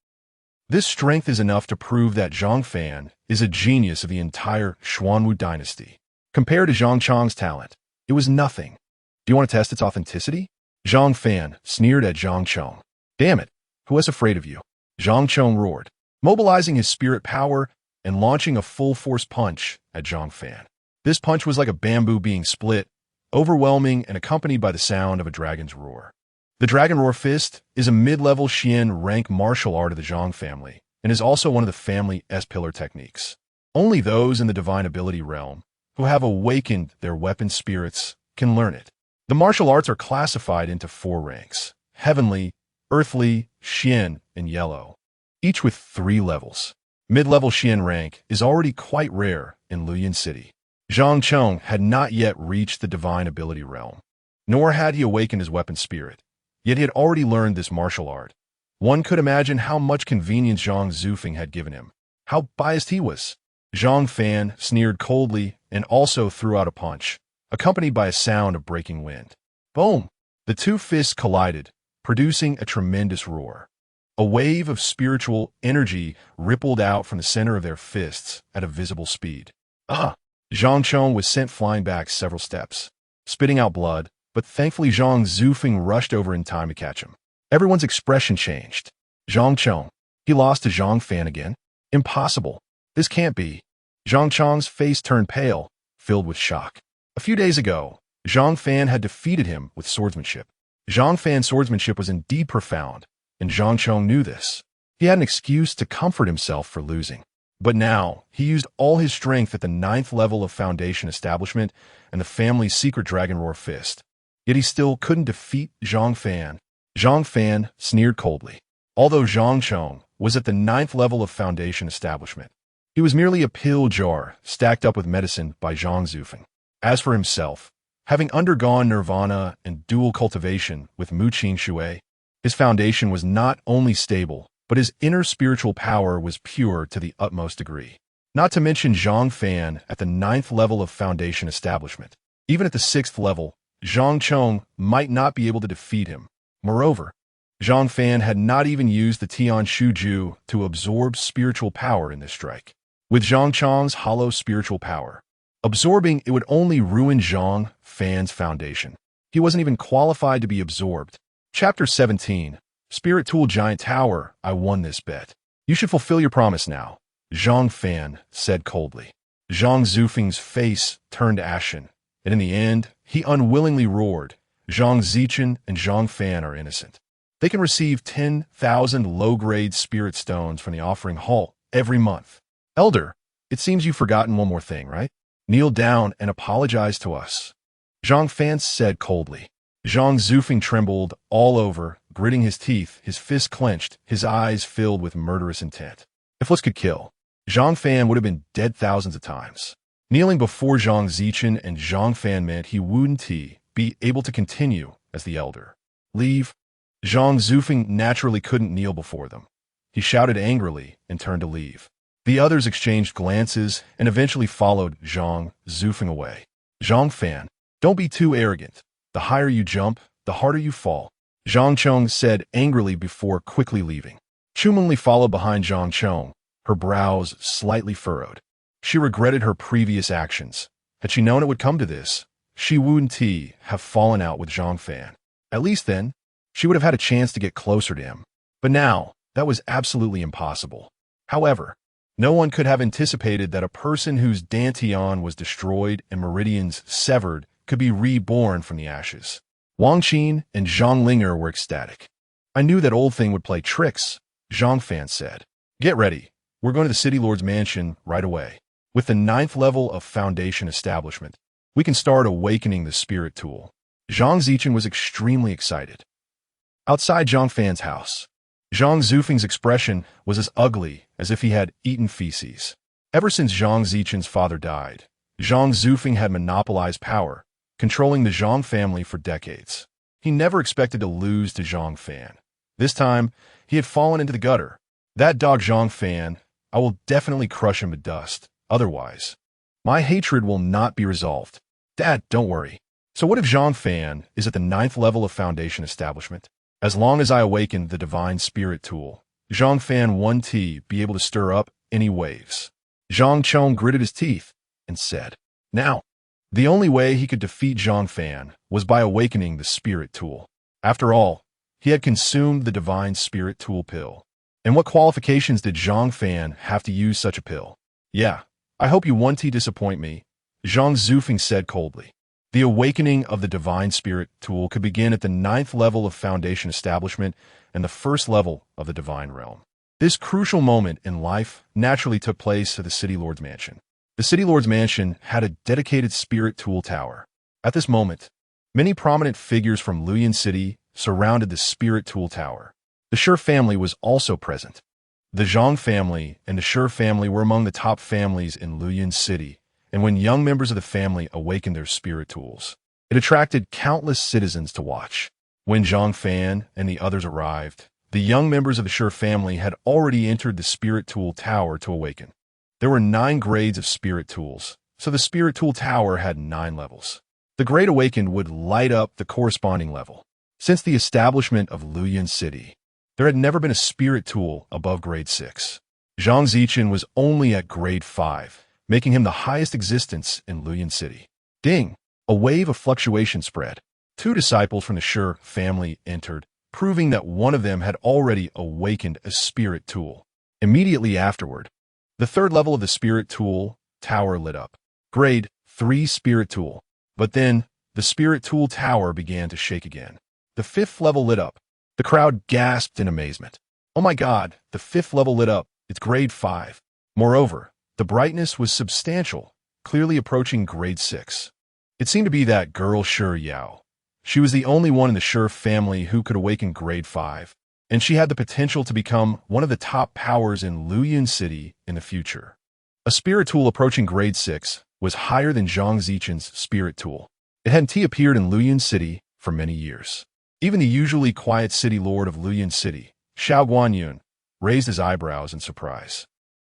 Speaker 1: This strength is enough to prove that Zhang Fan is a genius of the entire Xuanhuang dynasty. Compared to Zhang Chong's talent, it was nothing. Do you want to test its authenticity? Zhang Fan sneered at Zhang Chong. Damn it, who was afraid of you? Zhang Chong roared, mobilizing his spirit power and launching a full-force punch at Zhang Fan. This punch was like a bamboo being split, overwhelming and accompanied by the sound of a dragon's roar. The Dragon Roar Fist is a mid-level Xian rank martial art of the Zhang family and is also one of the family S-pillar techniques. Only those in the divine ability realm who have awakened their weapon spirits can learn it. The martial arts are classified into 4 ranks: heavenly, earthly, Xian, and yellow, each with 3 levels. Mid-level Xian rank is already quite rare in Luoyang City. Zhang Chong had not yet reached the divine ability realm, nor had he awakened his weapon spirit, yet he had already learned this martial art. One could imagine how much convenience Zhang Zufeng had given him, how biased he was. Zhang Fan sneered coldly and also threw out a punch, accompanied by a sound of breaking wind. Boom! The 2 fists collided, producing a tremendous roar. A wave of spiritual energy rippled out from the center of their fists at a visible speed. Ah! Zhang Chong was sent flying back several steps, spitting out blood, but thankfully Zhang Zufeng rushed over in time to catch him. Everyone's expression changed. Zhang Chong, he lost to Zhang Fan again? Impossible. This can't be. Zhang Chong's face turned pale, filled with shock. A few days ago, Zhang Fan had defeated him with swordsmanship. Zhang Fan's swordsmanship was indeed profound, and Zhang Chong knew this. He had an excuse to comfort himself for losing. But now, he used all his strength at the 9th level of Foundation Establishment and the family's secret Dragon Roar Fist. Yet he still couldn't defeat Zhang Fan. Zhang Fan sneered coldly. Although Zhang Chong was at the 9th level of Foundation Establishment, he was merely a pill jar stacked up with medicine by Zhang Zufeng. As for himself, having undergone nirvana and dual cultivation with Mu Qing Shui, his foundation was not only stable, but his inner spiritual power was pure to the utmost degree. Not to mention Zhang Fan at the 9th level of Foundation Establishment. Even at the 6th level, Zhang Chong might not be able to defeat him. Moreover, Zhang Fan had not even used the Tian Shu Ju to absorb spiritual power in this strike. With Zhang Chong's hollow spiritual power, absorbing it would only ruin Zhang Fan's foundation. He wasn't even qualified to be absorbed. Chapter 17. Spirit Tool Giant Tower, I won this bet. You should fulfill your promise now, Zhang Fan said coldly. Zhang Zufeng's face turned ashen, and in the end, he unwillingly roared, Zhang Zichen and Zhang Fan are innocent. They can receive 10,000 low-grade spirit stones from the offering hall every month. Elder, it seems you've forgotten one more thing, right? Kneel down and apologize to us. Zhang Fan said coldly. Zhang Zufeng trembled all over, gritting his teeth, his fists clenched, his eyes filled with murderous intent. If looks could kill, Zhang Fan would have been dead thousands of times. Kneeling before Zhang Zichen and Zhang Fan meant he wouldn't be able to continue as the elder. Leave. Zhang Zufeng naturally couldn't kneel before them. He shouted angrily and turned to leave. The others exchanged glances and eventually followed Zhang Zufeng away. Zhang Fan, don't be too arrogant. The higher you jump, the harder you fall, Zhang Chong said angrily before quickly leaving. Chumengli followed behind Zhang Chong, her brows slightly furrowed. She regretted her previous actions. Had she known it would come to this, she wouldn't have fallen out with Zhang Fan. At least then, she would have had a chance to get closer to him. But now, that was absolutely impossible. However, no one could have anticipated that a person whose Dantian was destroyed and meridians severed could be reborn from the ashes. Wang Qin and Zhang Linger were ecstatic. I knew that old thing would play tricks, Zhang Fan said. Get ready. We're going to the City Lord's mansion right away. With the 9th level of Foundation Establishment, we can start awakening the spirit tool. Zhang Zichen was extremely excited. Outside Zhang Fan's house, Zhang Zufeng's expression was as ugly as if he had eaten feces. Ever since Zhang Zichen's father died, Zhang Zufeng had monopolized power, controlling the Zhang family for decades. He never expected to lose to Zhang Fan. This time, he had fallen into the gutter. That dog Zhang Fan, I will definitely crush him to dust. Otherwise, my hatred will not be resolved. Dad, don't worry. So what if Zhang Fan is at the 9th level of Foundation Establishment? As long as I awaken the Divine Spirit Tool, Zhang Fan won't be able to stir up any waves. Zhang Chong gritted his teeth and said, now, the only way he could defeat Zhang Fan was by awakening the Spirit Tool. After all, he had consumed the Divine Spirit Tool pill. And what qualifications did Zhang Fan have to use such a pill? Yeah, I hope you won't disappoint me, Zhang Zufeng said coldly. The awakening of the Divine Spirit Tool could begin at the 9th level of Foundation Establishment and the 1st level of the Divine Realm. This crucial moment in life naturally took place at the City Lord's Mansion. The City Lord's Mansion had a dedicated Spirit Tool Tower. At this moment, many prominent figures from Luyan City surrounded the Spirit Tool Tower. The Shi family was also present. The Zhang family and the Shi family were among the top families in Luyan City, and when young members of the family awakened their spirit tools, it attracted countless citizens to watch. When Zhang Fan and the others arrived, the young members of the Shi family had already entered the Spirit Tool Tower to awaken. There were 9 grades of spirit tools, so the Spirit Tool Tower had 9 levels. The grade awakened would light up the corresponding level. Since the establishment of Luyan City, there had never been a spirit tool above grade 6. Zhang Zichen was only at grade 5, making him the highest existence in Luoyang City. Ding! A wave of fluctuation spread. Two disciples from the Shi family entered, proving that one of them had already awakened a spirit tool. Immediately afterward, the third level of the spirit tool tower lit up. Grade 3 spirit tool. But then, the spirit tool tower began to shake again. The fifth level lit up. The crowd gasped in amazement. Oh my god, the fifth level lit up. It's grade 5. Moreover, the brightness was substantial, clearly approaching grade 6. It seemed to be that girl Shi Yao. She was the only one in the Shi family who could awaken grade 5, and she had the potential to become one of the top powers in Luoyang City in the future. A spirit tool approaching grade 6 was higher than Zhang Zichen's spirit tool. It hadn't appeared in Luoyang City for many years. Even the usually quiet city lord of Luoyang City, Xuanhuang, raised his eyebrows in surprise.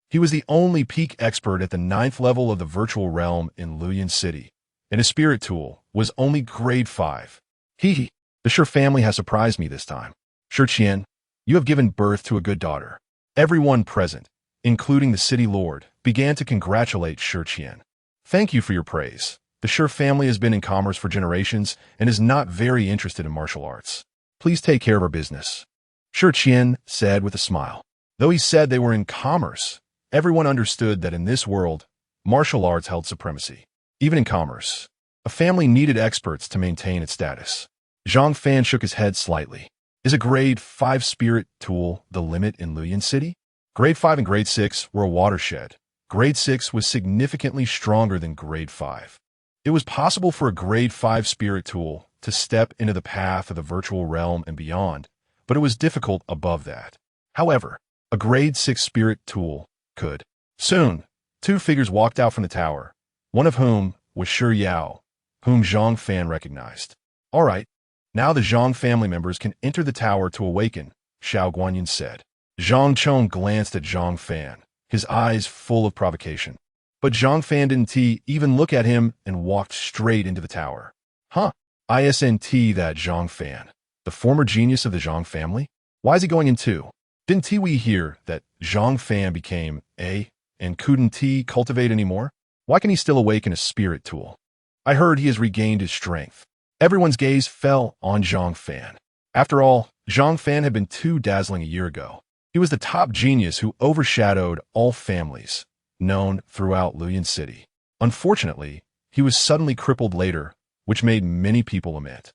Speaker 1: He was the only peak expert at the 9th level of the virtual realm in Luoyang City, and his spirit tool was only grade 5. The Shi family has surprised me this time. Shi Qian, you have given birth to a good daughter. Everyone present, including the city lord, began to congratulate Shi Qian. Thank you for your praise. The Shi family has been in commerce for generations and is not very interested in martial arts. Please take care of our business. Shi Qian said with a smile. Though he said they were in commerce, everyone understood that in this world, martial arts held supremacy. Even in commerce, a family needed experts to maintain its status. Zhang Fan shook his head slightly. Is a grade 5 spirit tool the limit in Luoyang City? Grade 5 and grade 6 were a watershed. Grade 6 was significantly stronger than grade 5. It was possible for a grade 5 spirit tool to step into the path of the virtual realm and beyond, but it was difficult above that. However, a grade 6 spirit tool could. Soon, two figures walked out from the tower, one of whom was Shi Yao, whom Zhang Fan recognized. All right, now the Zhang family members can enter the tower to awaken, Xiao Guanyin said. Zhang Chong glanced at Zhang Fan, his eyes full of provocation. But Zhang Fan didn't even look at him and walked straight into the tower. Isn't that Zhang Fan, the former genius of the Zhang family? Why is he going in too? Didn't we hear that Zhang Fan became and couldn't cultivate anymore? Why can he still awaken a spirit tool? I heard he has regained his strength. Everyone's gaze fell on Zhang Fan. After all, Zhang Fan had been too dazzling a year ago. He was the top genius who overshadowed all families known throughout Luoyang City. Unfortunately, he was suddenly crippled later, which made many people lament.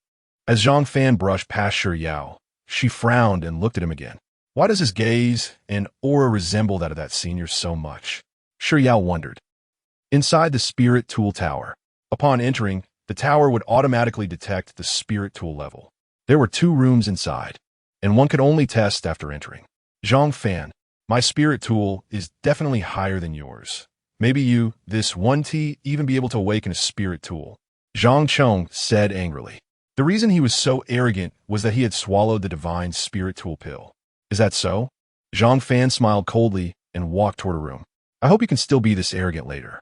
Speaker 1: As Zhang Fan brushed past Shi Yao, she frowned and looked at him again. Why does his gaze and aura resemble that of that senior so much? Shi Yao wondered. Inside the spirit tool tower, upon entering, the tower would automatically detect the spirit tool level. There were 2 rooms inside, and one could only test after entering. Zhang Fan, my spirit tool is definitely higher than yours. Maybe you, this 1T, even be able to awaken a spirit tool. Zhang Chong said angrily. The reason he was so arrogant was that he had swallowed the divine spirit tool pill. Is that so? Zhang Fan smiled coldly and walked toward a room. I hope you can still be this arrogant later.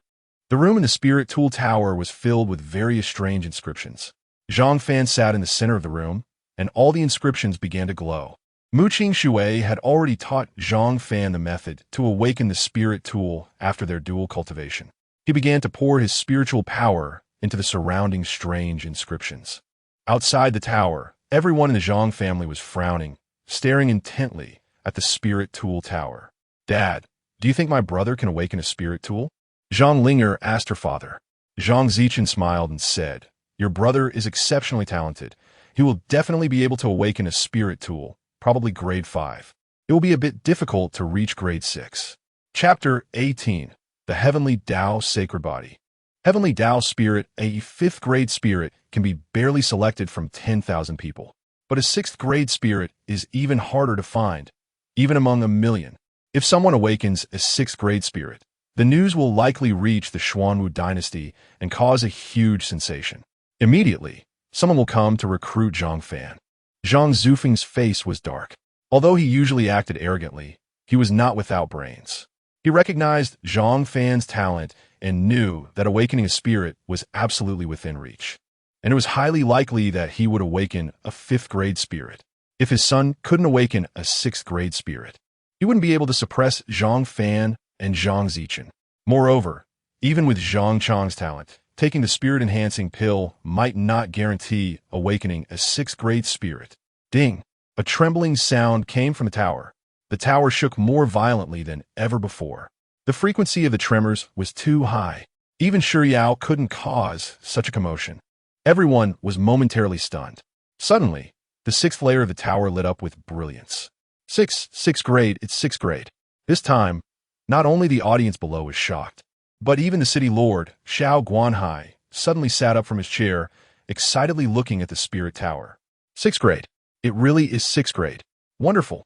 Speaker 1: The room in the spirit tool tower was filled with various strange inscriptions. Zhang Fan sat in the center of the room, and all the inscriptions began to glow. Muqing Shui had already taught Zhang Fan the method to awaken the spirit tool after their dual cultivation. He began to pour his spiritual power into the surrounding strange inscriptions. Outside the tower, everyone in the Zhang family was frowning, staring intently at the spirit tool tower. Dad, do you think my brother can awaken a spirit tool? Zhang Linger asked her father. Zhang Zichen smiled and said, Your brother is exceptionally talented. He will definitely be able to awaken a spirit tool, probably grade 5. It will be a bit difficult to reach grade 6. Chapter 18. The Heavenly Tao Sacred Body. Heavenly Tao Spirit, a 5th grade spirit, can be barely selected from 10,000 people. But a 6th grade spirit is even harder to find, even among a million. If someone awakens a 6th grade spirit, the news will likely reach the Xuanwu dynasty and cause a huge sensation. Immediately, someone will come to recruit Zhang Fan. Zhang Zufeng's face was dark. Although he usually acted arrogantly, he was not without brains. He recognized Zhang Fan's talent and knew that awakening a spirit was absolutely within reach. And it was highly likely that he would awaken a 5th grade spirit. If his son couldn't awaken a 6th grade spirit, he wouldn't be able to suppress Zhang Fan and Zhang Zichen. Moreover, Even with Zhang Chang's talent, taking the spirit-enhancing pill might not guarantee awakening a sixth-grade spirit. Ding! A trembling sound came from the tower. The tower shook more violently than ever before. The frequency of the tremors was too high. Even Shuyao couldn't cause such a commotion. Everyone was momentarily stunned. Suddenly, the sixth layer of the tower lit up with brilliance. Sixth grade, it's sixth grade. This time, not only the audience below was shocked, but even the city lord, Xiao Guanhai, suddenly sat up from his chair, excitedly looking at the spirit tower. Sixth grade. It really is sixth grade. Wonderful.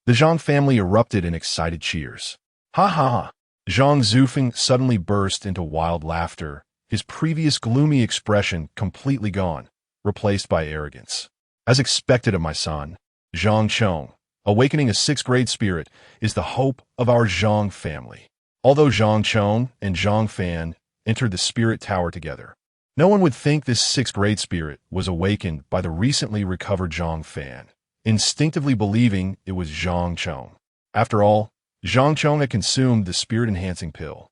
Speaker 1: The Zhang family erupted in excited cheers. Ha ha ha. Zhang Zufeng suddenly burst into wild laughter, his previous gloomy expression completely gone, replaced by arrogance. As expected of my son, Zhang Chong, awakening a sixth-grade spirit is the hope of our Zhang family. Although Zhang Chong and Zhang Fan entered the spirit tower together, no one would think this sixth-grade spirit was awakened by the recently recovered Zhang Fan, instinctively believing it was Zhang Chong. After all, Zhang Chong had consumed the spirit-enhancing pill.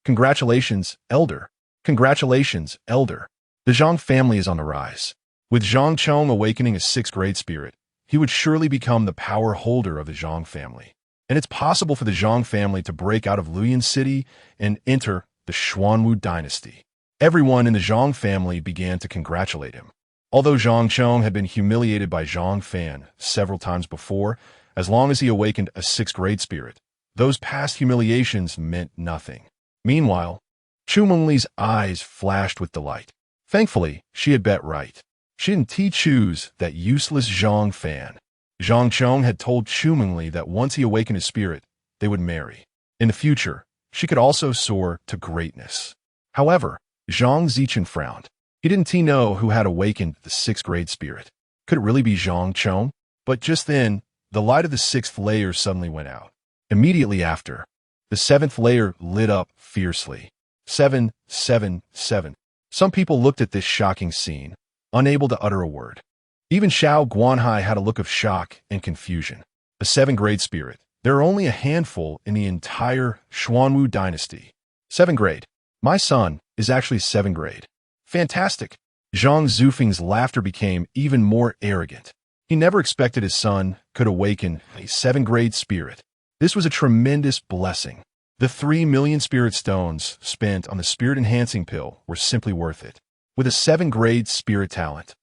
Speaker 1: Congratulations, Elder. Congratulations, Elder. The Zhang family is on the rise. With Zhang Chong awakening a sixth-grade spirit, he would surely become the power holder of the Zhang family. And it's possible for the Zhang family to break out of Luyan City and enter the Xuanhuang dynasty. Everyone in the Zhang family began to congratulate him. Although Zhang Chong had been humiliated by Zhang Fan several times before, as long as he awakened a sixth-grade spirit, those past humiliations meant nothing. Meanwhile, Chu Mengli's eyes flashed with delight. Thankfully, she had bet right. She didn't choose that useless Zhang Fan. Zhang Chong had told Chu Mengli that once he awakened his spirit, they would marry. In the future, she could also soar to greatness. However, Zhang Zichen frowned. He didn't know who had awakened the sixth-grade spirit. Could it really be Zhang Chong? But just then, the light of the sixth layer suddenly went out. Immediately after, the seventh layer lit up fiercely. 777. Some people looked at this shocking scene, unable to utter a word. Even Xiao Guanhai had a look of shock and confusion. A seventh-grade spirit. There are only a handful in the entire Xuanhuang dynasty. Seventh grade. My son is actually seventh grade. Fantastic. Zhang Zufeng's laughter became even more arrogant. He never expected his son could awaken a seventh-grade spirit. This was a tremendous blessing. The 3 million spirit stones spent on the spirit-enhancing pill were simply worth it. With a seventh-grade spirit talent,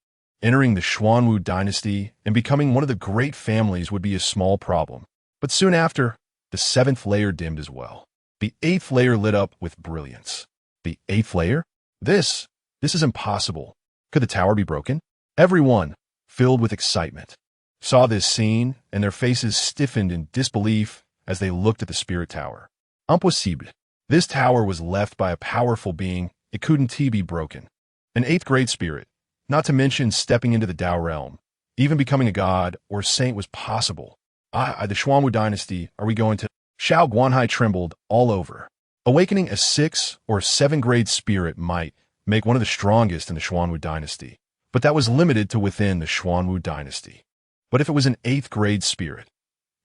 Speaker 1: entering the Xuanhuang dynasty and becoming one of the great families would be a small problem. But soon after, the seventh layer dimmed as well. The eighth layer lit up with brilliance. The eighth layer? This is impossible. Could the tower be broken? Everyone, filled with excitement, saw this scene, and their faces stiffened in disbelief as they looked at the spirit tower. Impossible. This tower was left by a powerful being. It couldn't be broken. An eighth-grade spirit, not to mention stepping into the Tao realm. Even becoming a god or saint was possible. The Xuanhuang dynasty, are we going to? Xiao Guanhai trembled all over. Awakening a 6 or 7th-grade spirit might make one of the strongest in the Xuanhuang dynasty, but that was limited to within the Xuanhuang dynasty. But if it was an 8th-grade spirit,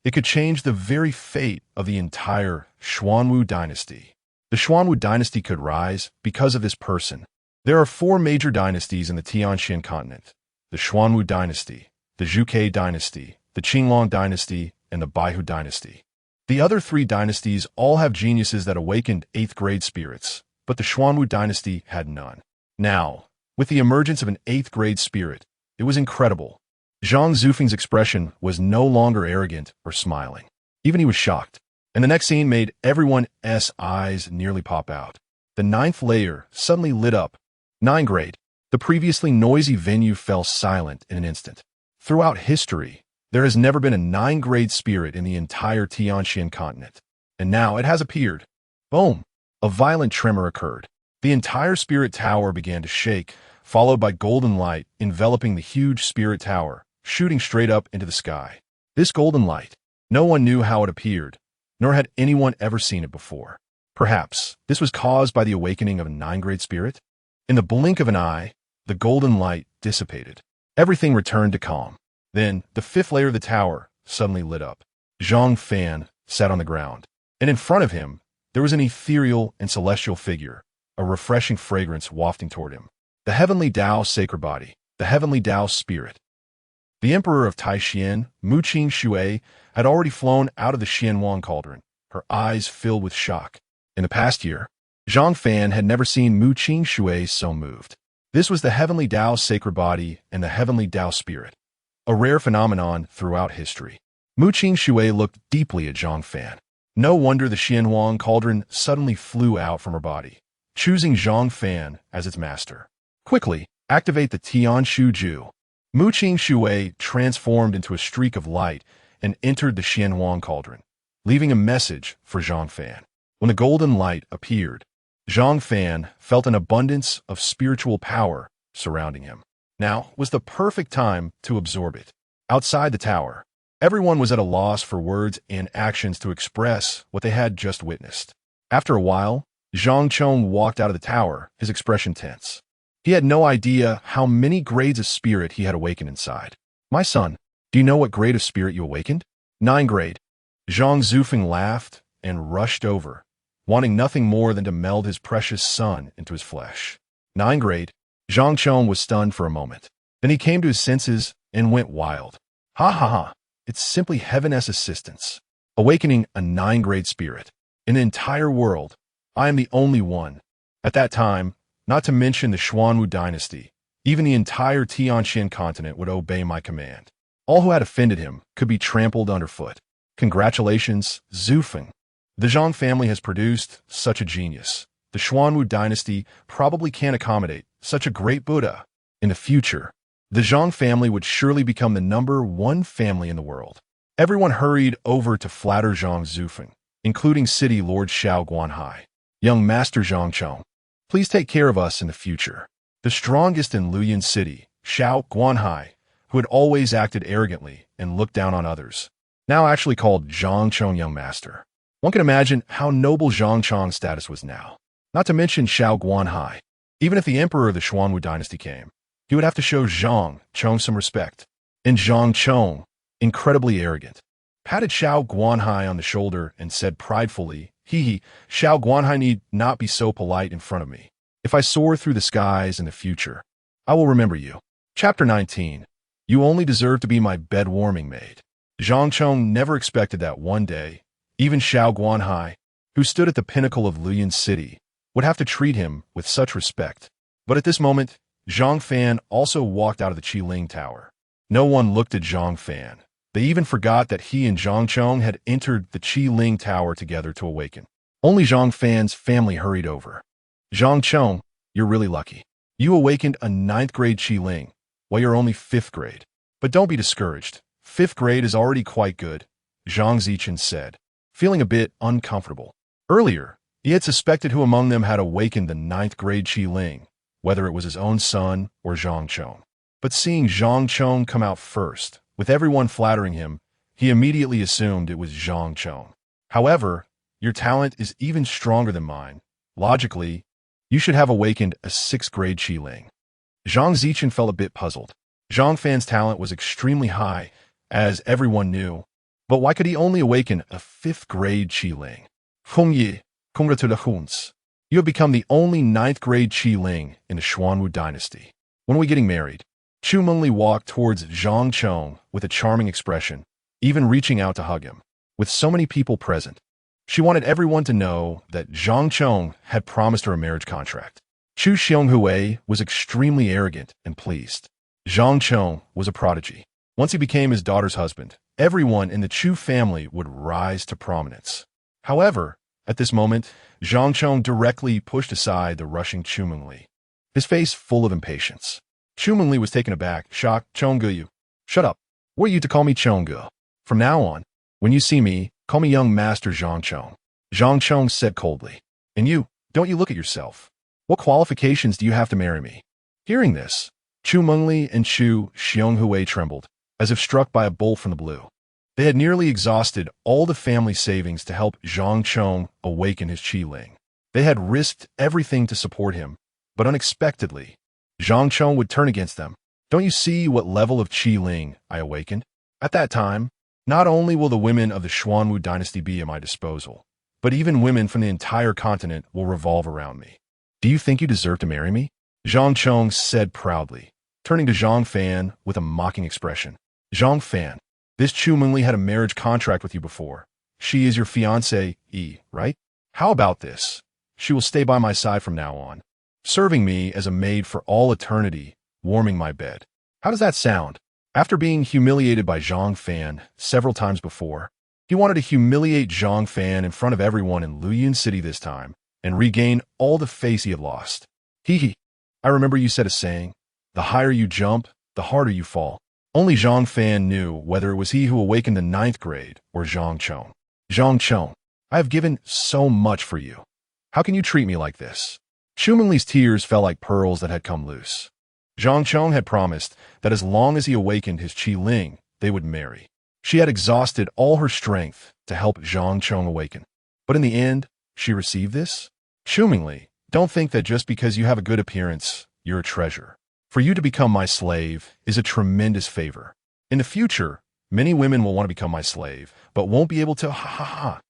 Speaker 1: it could change the very fate of the entire Xuanhuang dynasty. The Xuanhuang dynasty could rise because of this person. There are 4 major dynasties in the Tianxian continent: the Xuanhuang dynasty, the Zhuge dynasty, the Qinglong dynasty, and the Baihu dynasty. The other 3 dynasties all have geniuses that awakened 8th-grade spirits, but the Xuanhuang dynasty had none. Now, with the emergence of an 8th-grade spirit, it was incredible. Zhang Zufeng's expression was no longer arrogant or smiling. Even he was shocked. And the next scene made everyone's eyes nearly pop out. The 9th layer suddenly lit up. 9th grade. The previously noisy venue fell silent in an instant. Throughout history, there has never been a 9th grade spirit in the entire Tianxian continent. And now it has appeared. Boom! A violent tremor occurred. The entire spirit tower began to shake, followed by golden light enveloping the huge spirit tower, shooting straight up into the sky. This golden light, no one knew how it appeared, nor had anyone ever seen it before. Perhaps this was caused by the awakening of a 9th grade spirit? In the blink of an eye, the golden light dissipated. Everything returned to calm. Then, the 5th layer of the tower suddenly lit up. Zhang Fan sat on the ground, and in front of him, There was an ethereal and celestial figure, a refreshing fragrance wafting toward him. The heavenly Tao sacred body, the heavenly Tao spirit. The emperor of Taixin, Mu Qing had already flown out of the Xuanhuang cauldron, her eyes filled with shock. In the past year, Zhang Fan had never seen Mu Qing so moved. This was the heavenly Tao sacred body and the heavenly Tao spirit, a rare phenomenon throughout history. Mu Qing looked deeply at Zhang Fan. No wonder the Xuanhuang cauldron suddenly flew out from her body, choosing Zhang Fan as its master. Quickly, activate the Tian Shu Ju. Mu Qing transformed into a streak of light and entered the Xuanhuang cauldron, leaving a message for Zhang Fan. When the golden light appeared, Zhang Fan felt an abundance of spiritual power surrounding him. Now was the perfect time to absorb it. Outside the tower, everyone was at a loss for words and actions to express what they had just witnessed. After a while, Zhang Chong walked out of the tower, his expression tense. He had no idea how many grades of spirit he had awakened inside. My son, do you know what grade of spirit you awakened? 9 grade. Zhang Zufeng laughed and rushed over, wanting nothing more than to meld his precious son into his flesh. 9 grade. Zhang Chong was stunned for a moment. Then he came to his senses and went wild. Ha ha ha. It's simply heaven's assistance. Awakening a 9 grade spirit. In the entire world, I am the only one. At that time, not to mention the Xuanwu dynasty, even the entire Tianxin continent would obey my command. All who had offended him could be trampled underfoot. Congratulations, Zufeng. The Zhang family has produced such a genius. The Xuanwu dynasty probably can't accommodate such a great Buddha. In the future, the Zhang family would surely become the #1 family in the world. Everyone hurried over to flatter Zhang Zufeng, including City Lord Xiao Guanhai. Young Master Zhang Chong, please take care of us in the future. The strongest in Luoyang City, Xiao Guanhai, who had always acted arrogantly and looked down on others, now actually called Zhang Chong Young Master. One can imagine how noble Zhang Chong's status was now. Not to mention Xiao Guanhai. Even if the emperor of the Xuanwu dynasty came, he would have to show Zhang Chong some respect. And Zhang Chong, incredibly arrogant, patted Xiao Guanhai on the shoulder and said pridefully, Hee, Xiao Guanhai need not be so polite in front of me. If I soar through the skies in the future, I will remember you. Chapter 19. You only deserve to be my bed-warming maid. Zhang Chong never expected that one day, even Xiao Guanhai, who stood at the pinnacle of Luoyang City, would have to treat him with such respect. But at this moment, Zhang Fan also walked out of the Qiling Tower. No one looked at Zhang Fan. They even forgot that he and Zhang Chong had entered the Qiling Tower together to awaken. Only Zhang Fan's family hurried over. Zhang Chong, you're really lucky. You awakened a 9th grade Qiling, while you're only 5th grade. But don't be discouraged. 5th grade is already quite good, Zhang Zichen said, feeling a bit uncomfortable. Earlier, he had suspected who among them had awakened the 9th grade Qiling, whether it was his own son or Zhang Chong. But seeing Zhang Chong come out first, with everyone flattering him, he immediately assumed it was Zhang Chong. However, your talent is even stronger than mine. Logically, you should have awakened a 6th grade Qiling. Zhang Zichen felt a bit puzzled. Zhang Fan's talent was extremely high, as everyone knew. But why could he only awaken a 5th grade Qiling? Hong Yi, congratulations. You have become the only 9th grade Qiling in the Xuanwu dynasty. When are we getting married? Chu Mengli walked towards Zhang Chong with a charming expression, even reaching out to hug him. With so many people present, she wanted everyone to know that Zhang Chong had promised her a marriage contract. Chu Xionghui was extremely arrogant and pleased. Zhang Chong was a prodigy. Once he became his daughter's husband, everyone in the Chu family would rise to prominence. However, at this moment, Zhang Chong directly pushed aside the rushing Chu Mengli, his face full of impatience. Chu Mengli was taken aback, shocked. Chonggu, you. Shut up. What are you to call me Chonggu? From now on, when you see me, call me young master Zhang Chong. Zhang Chong said coldly. And you, don't you look at yourself. What qualifications do you have to marry me? Hearing this, Chu Mengli and Chu Xionghui trembled, as if struck by a bolt from the blue. They had nearly exhausted all the family savings to help Zhang Chong awaken his Qiling. They had risked everything to support him, but unexpectedly, Zhang Chong would turn against them. Don't you see what level of Qiling I awakened? At that time, not only will the women of the Xuanwu dynasty be at my disposal, but even women from the entire continent will revolve around me. Do you think you deserve to marry me? Zhang Chong said proudly, turning to Zhang Fan with a mocking expression. Zhang Fan, this Chu Mengli had a marriage contract with you before. She is your fiancée, right? How about this? She will stay by my side from now on, serving me as a maid for all eternity, warming my bed. How does that sound? After being humiliated by Zhang Fan several times before, he wanted to humiliate Zhang Fan in front of everyone in Luyun City this time and regain all the face he had lost. Hee. I remember you said a saying, the higher you jump, the harder you fall. Only Zhang Fan knew whether it was he who awakened the 9th grade or Zhang Chong. Zhang Chong, I have given so much for you. How can you treat me like this? Chu Mengli's tears fell like pearls that had come loose. Zhang Chong had promised that as long as he awakened his Qi Ling, they would marry. She had exhausted all her strength to help Zhang Chong awaken. But in the end, she received this? Chu Mengli, don't think that just because you have a good appearance, you're a treasure. For you to become my slave is a tremendous favor. In the future, many women will want to become my slave, but won't be able to ha.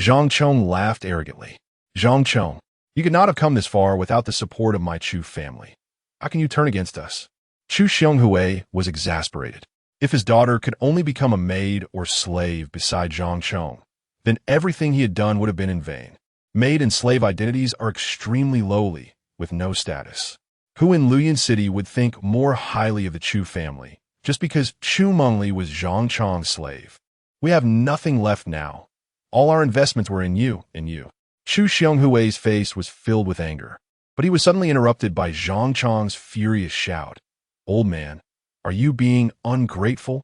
Speaker 1: Zhang Chong laughed arrogantly. Zhang Chong, you could not have come this far without the support of my Chu family. How can you turn against us? Chu Xionghui was exasperated. If his daughter could only become a maid or slave beside Zhang Chong, then everything he had done would have been in vain. Maid and slave identities are extremely lowly, with no status. Who in Luyun City would think more highly of the Chu family, just because Chu Mengli was Zhang Chong's slave? We have nothing left now. All our investments were in you. Chu Xionghui's face was filled with anger, but he was suddenly interrupted by Zhang Chong's furious shout. Old man, are you being ungrateful?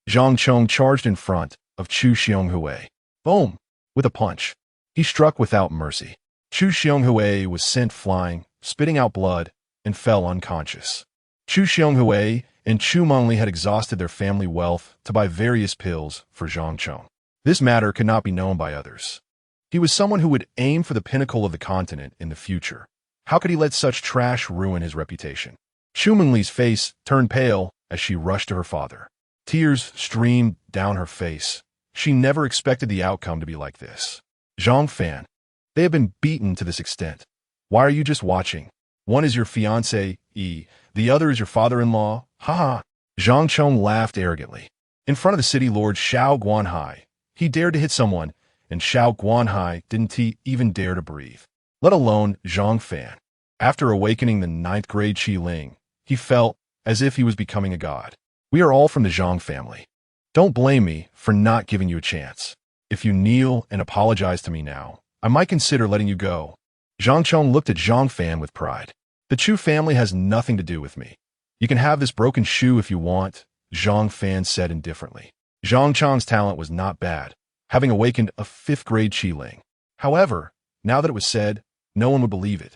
Speaker 1: Zhang Chong charged in front of Chu Xionghui. Boom! With a punch, he struck without mercy. Chu Xionghui was sent flying, spitting out blood, and fell unconscious. Chu Xionghui and Chu Mengli had exhausted their family wealth to buy various pills for Zhang Chong. This matter could not be known by others. He was someone who would aim for the pinnacle of the continent in the future. How could he let such trash ruin his reputation? Chu Mengli's face turned pale as she rushed to her father. Tears streamed down her face. She never expected the outcome to be like this. Zhang Fan, they have been beaten to this extent. Why are you just watching? One is your fiancé, the other is your father-in-law, ha. Zhang Chong laughed arrogantly. In front of the city lord Xiao Guanhai, he dared to hit someone, and Xiao Guanhai didn't even dare to breathe, let alone Zhang Fan. After awakening the 9th grade Qi Ling, he felt as if he was becoming a god. We are all from the Zhang family. Don't blame me for not giving you a chance. If you kneel and apologize to me now, I might consider letting you go. Zhang Chong looked at Zhang Fan with pride. The Chu family has nothing to do with me. You can have this broken shoe if you want, Zhang Fan said indifferently. Zhang Chong's talent was not bad, having awakened a 5th grade Qi Ling. However, now that it was said, no one would believe it.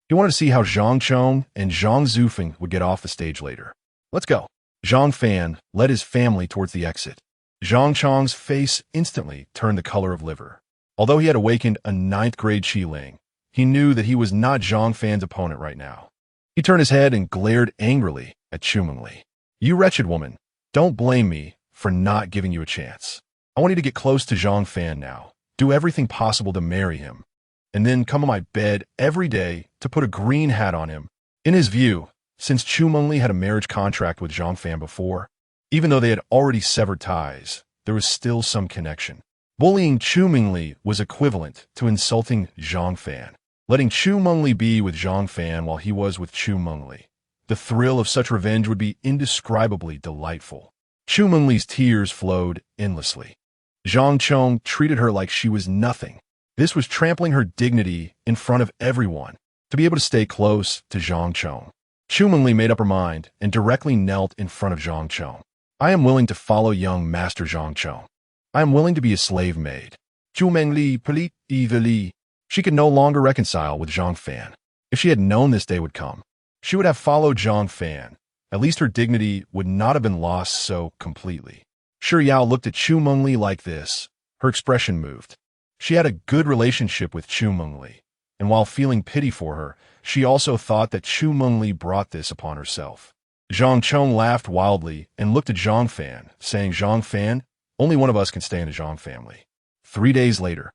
Speaker 1: He wanted to see how Zhang Chong and Zhang Zufeng would get off the stage later. Let's go. Zhang Fan led his family towards the exit. Zhang Chong's face instantly turned the color of liver. Although he had awakened a 9th grade Qi Ling, he knew that he was not Zhang Fan's opponent right now. He turned his head and glared angrily at Chu Mengli. You wretched woman, don't blame me for not giving you a chance. I want you to get close to Zhang Fan now, do everything possible to marry him, and then come on my bed every day to put a green hat on him. In his view, since Chu Mengli had a marriage contract with Zhang Fan before, even though they had already severed ties, there was still some connection. Bullying Chu Mengli was equivalent to insulting Zhang Fan. Letting Chu Mengli be with Zhang Fan while he was with Chu Mengli. The thrill of such revenge would be indescribably delightful. Chu Mengli's tears flowed endlessly. Zhang Chong treated her like she was nothing. This was trampling her dignity in front of everyone. To be able to stay close to Zhang Chong, Chu Mengli made up her mind and directly knelt in front of Zhang Chong. I am willing to follow young Master Zhang Chong. I am willing to be a slave maid. Chu Mengli plead evilly. She could no longer reconcile with Zhang Fan. If she had known this day would come, she would have followed Zhang Fan. At least her dignity would not have been lost so completely. Shi Yao looked at Chu Mengli like this. Her expression moved. She had a good relationship with Chu Mengli, and while feeling pity for her, she also thought that Chu Mengli brought this upon herself. Zhang Chong laughed wildly and looked at Zhang Fan, saying, Zhang Fan, only one of us can stay in the Zhang family. 3 days later,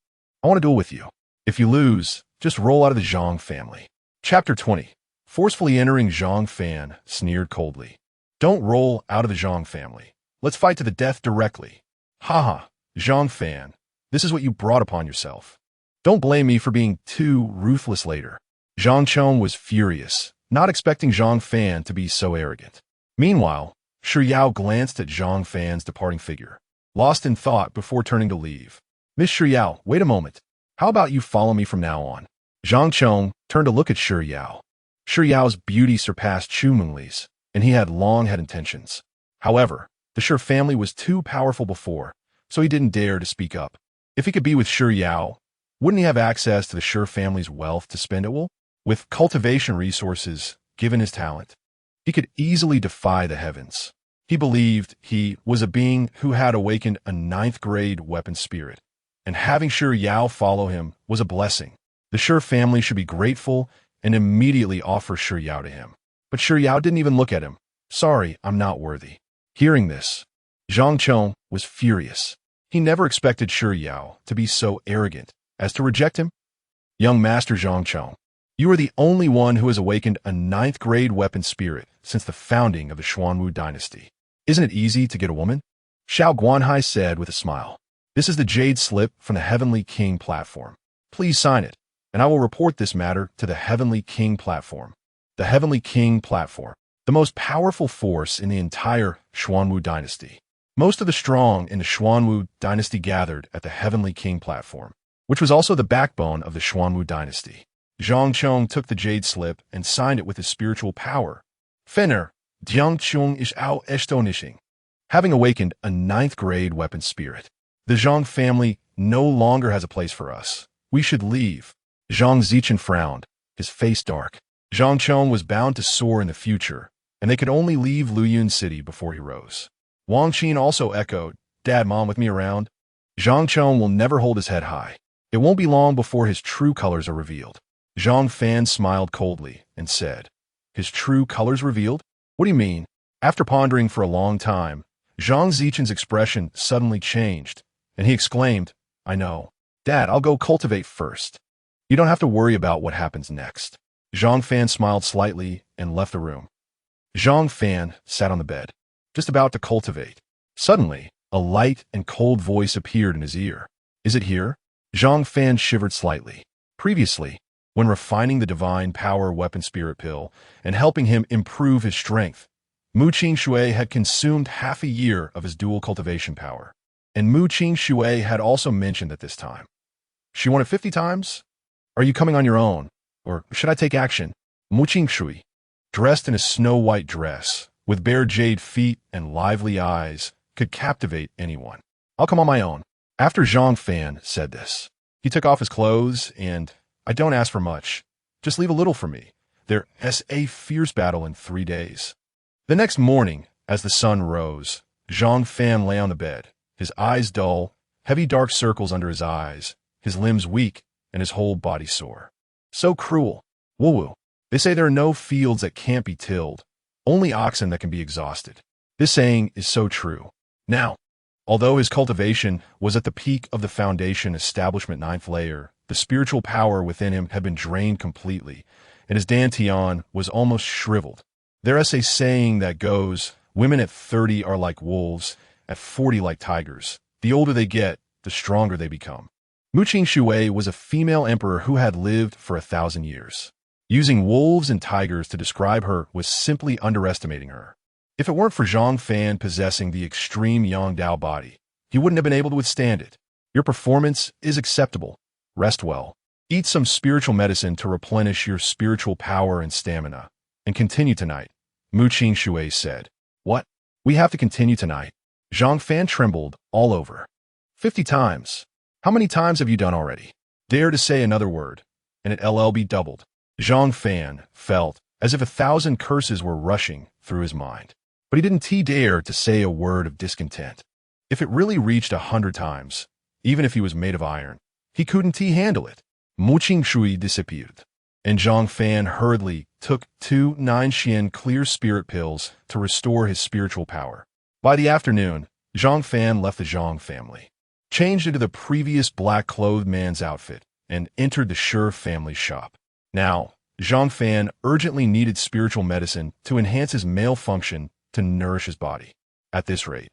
Speaker 1: I want to duel with you. If you lose, just roll out of the Zhang family. Chapter 20. Forcefully entering Zhang Fan sneered coldly. Don't roll out of the Zhang family. Let's fight to the death directly. Haha, Zhang Fan, this is what you brought upon yourself. Don't blame me for being too ruthless later. Zhang Chong was furious, not expecting Zhang Fan to be so arrogant. Meanwhile, Shi Yao glanced at Zhang Fan's departing figure, lost in thought before turning to leave. Miss Shi Yao, wait a moment. How about you follow me from now on? Zhang Chong turned to look at Shi Yao. Shi Yao's beauty surpassed Chu Mungli's, and he had long-had intentions. However, the Shi family was too powerful before, so he didn't dare to speak up. If he could be with Shi Yao, wouldn't he have access to the Shi family's wealth to spend at will? With cultivation resources, given his talent, he could easily defy the heavens. He believed he was a being who had awakened a 9th-grade weapon spirit, and having Shi Yao follow him was a blessing. The Shi family should be grateful and immediately offer Shi Yao to him. But Shi Yao didn't even look at him. Sorry, I'm not worthy. Hearing this, Zhang Chong was furious. He never expected Shi Yao to be so arrogant as to reject him. Young Master Zhang Chong, you are the only one who has awakened a 9th-grade weapon spirit since the founding of the Xuanhuang dynasty. Isn't it easy to get a woman? Xiao Guanhai said with a smile. This is the Jade Slip from the Heavenly King platform. Please sign it, and I will report this matter to the Heavenly King platform. The Heavenly King platform, the most powerful force in the entire Xuanhuang dynasty. Most of the strong in the Xuanhuang dynasty gathered at the Heavenly King platform, which was also the backbone of the Xuanhuang dynasty. Zhang Chong took the Jade Slip and signed it with his spiritual power. Fenner, Jiang Chung is ao estonishing. Having awakened a 9th-grade weapon spirit, the Zhang family no longer has a place for us. We should leave. Zhang Zichen frowned, his face dark. Zhang Chong was bound to soar in the future, and they could only leave Luyun City before he rose. Wang Qin also echoed, Dad, Mom with me around? Zhang Chong will never hold his head high. It won't be long before his true colors are revealed. Zhang Fan smiled coldly and said, His true colors revealed? What do you mean? After pondering for a long time, Zhang Zichen's expression suddenly changed, and he exclaimed, I know. Dad, I'll go cultivate first. You don't have to worry about what happens next. Zhang Fan smiled slightly and left the room. Zhang Fan sat on the bed, just about to cultivate. Suddenly, a light and cold voice appeared in his ear. Is it here? Zhang Fan shivered slightly. Previously, when refining the divine power weapon spirit pill and helping him improve his strength, Mu Qing Shui had consumed half a year of his dual cultivation power. And Mu Qing Shui had also mentioned at this time. She won it 50 times? Are you coming on your own? Or should I take action? Mu Qing Shui, dressed in a snow-white dress, with bare jade feet and lively eyes, could captivate anyone. I'll come on my own. After Zhang Fan said this, he took off his clothes and, I don't ask for much. Just leave a little for me. There's a fierce battle in 3 days. The next morning, as the sun rose, Zhang Fan lay on the bed, his eyes dull, heavy dark circles under his eyes, his limbs weak, and his whole body sore. So cruel. Woo-woo. They say there are no fields that can't be tilled, only oxen that can be exhausted. This saying is so true. Now, although his cultivation was at the peak of the foundation establishment 9th layer, the spiritual power within him had been drained completely, and his dantian was almost shriveled. There is a saying that goes, women at 30 are like wolves, at 40 like tigers. The older they get, the stronger they become. Mu Qing Shui was a female emperor who had lived for 1,000 years. Using wolves and tigers to describe her was simply underestimating her. If it weren't for Zhang Fan possessing the extreme Yang Dao body, he wouldn't have been able to withstand it. Your performance is acceptable. Rest well. Eat some spiritual medicine to replenish your spiritual power and stamina. And continue tonight, Mu Qing Shui said. What? We have to continue tonight. Zhang Fan trembled all over. 50 times. How many times have you done already? Dare to say another word, and it LLB doubled. Zhang Fan felt as if 1,000 curses were rushing through his mind. But he didn't dare to say a word of discontent. If it really reached 100 times, even if he was made of iron, he couldn't handle it. Mu Qing Shui disappeared, and Zhang Fan hurriedly took 2 9-xian clear spirit pills to restore his spiritual power. By the afternoon, Zhang Fan left the Zhang family. changed into the previous black-clothed man's outfit, and entered the Shi family shop. Now, Zhang Fan urgently needed spiritual medicine to enhance his male function to nourish his body. At this rate,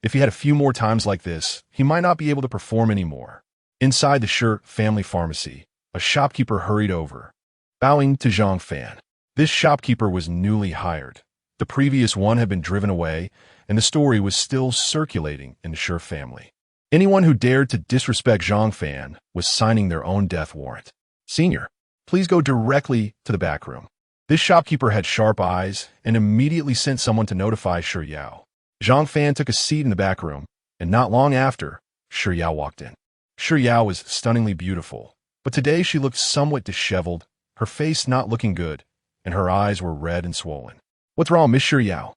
Speaker 1: if he had a few more times like this, he might not be able to perform anymore. Inside the Shi family pharmacy, a shopkeeper hurried over, bowing to Zhang Fan. This shopkeeper was newly hired. The previous one had been driven away, and the story was still circulating in the Shi family. Anyone who dared to disrespect Zhang Fan was signing their own death warrant. Senior, please go directly to the back room. This shopkeeper had sharp eyes and immediately sent someone to notify Shi Yao. Zhang Fan took a seat in the back room, and not long after, Shi Yao walked in. Shi Yao was stunningly beautiful, but today she looked somewhat disheveled, her face not looking good, and her eyes were red and swollen. What's wrong, Miss Shi Yao?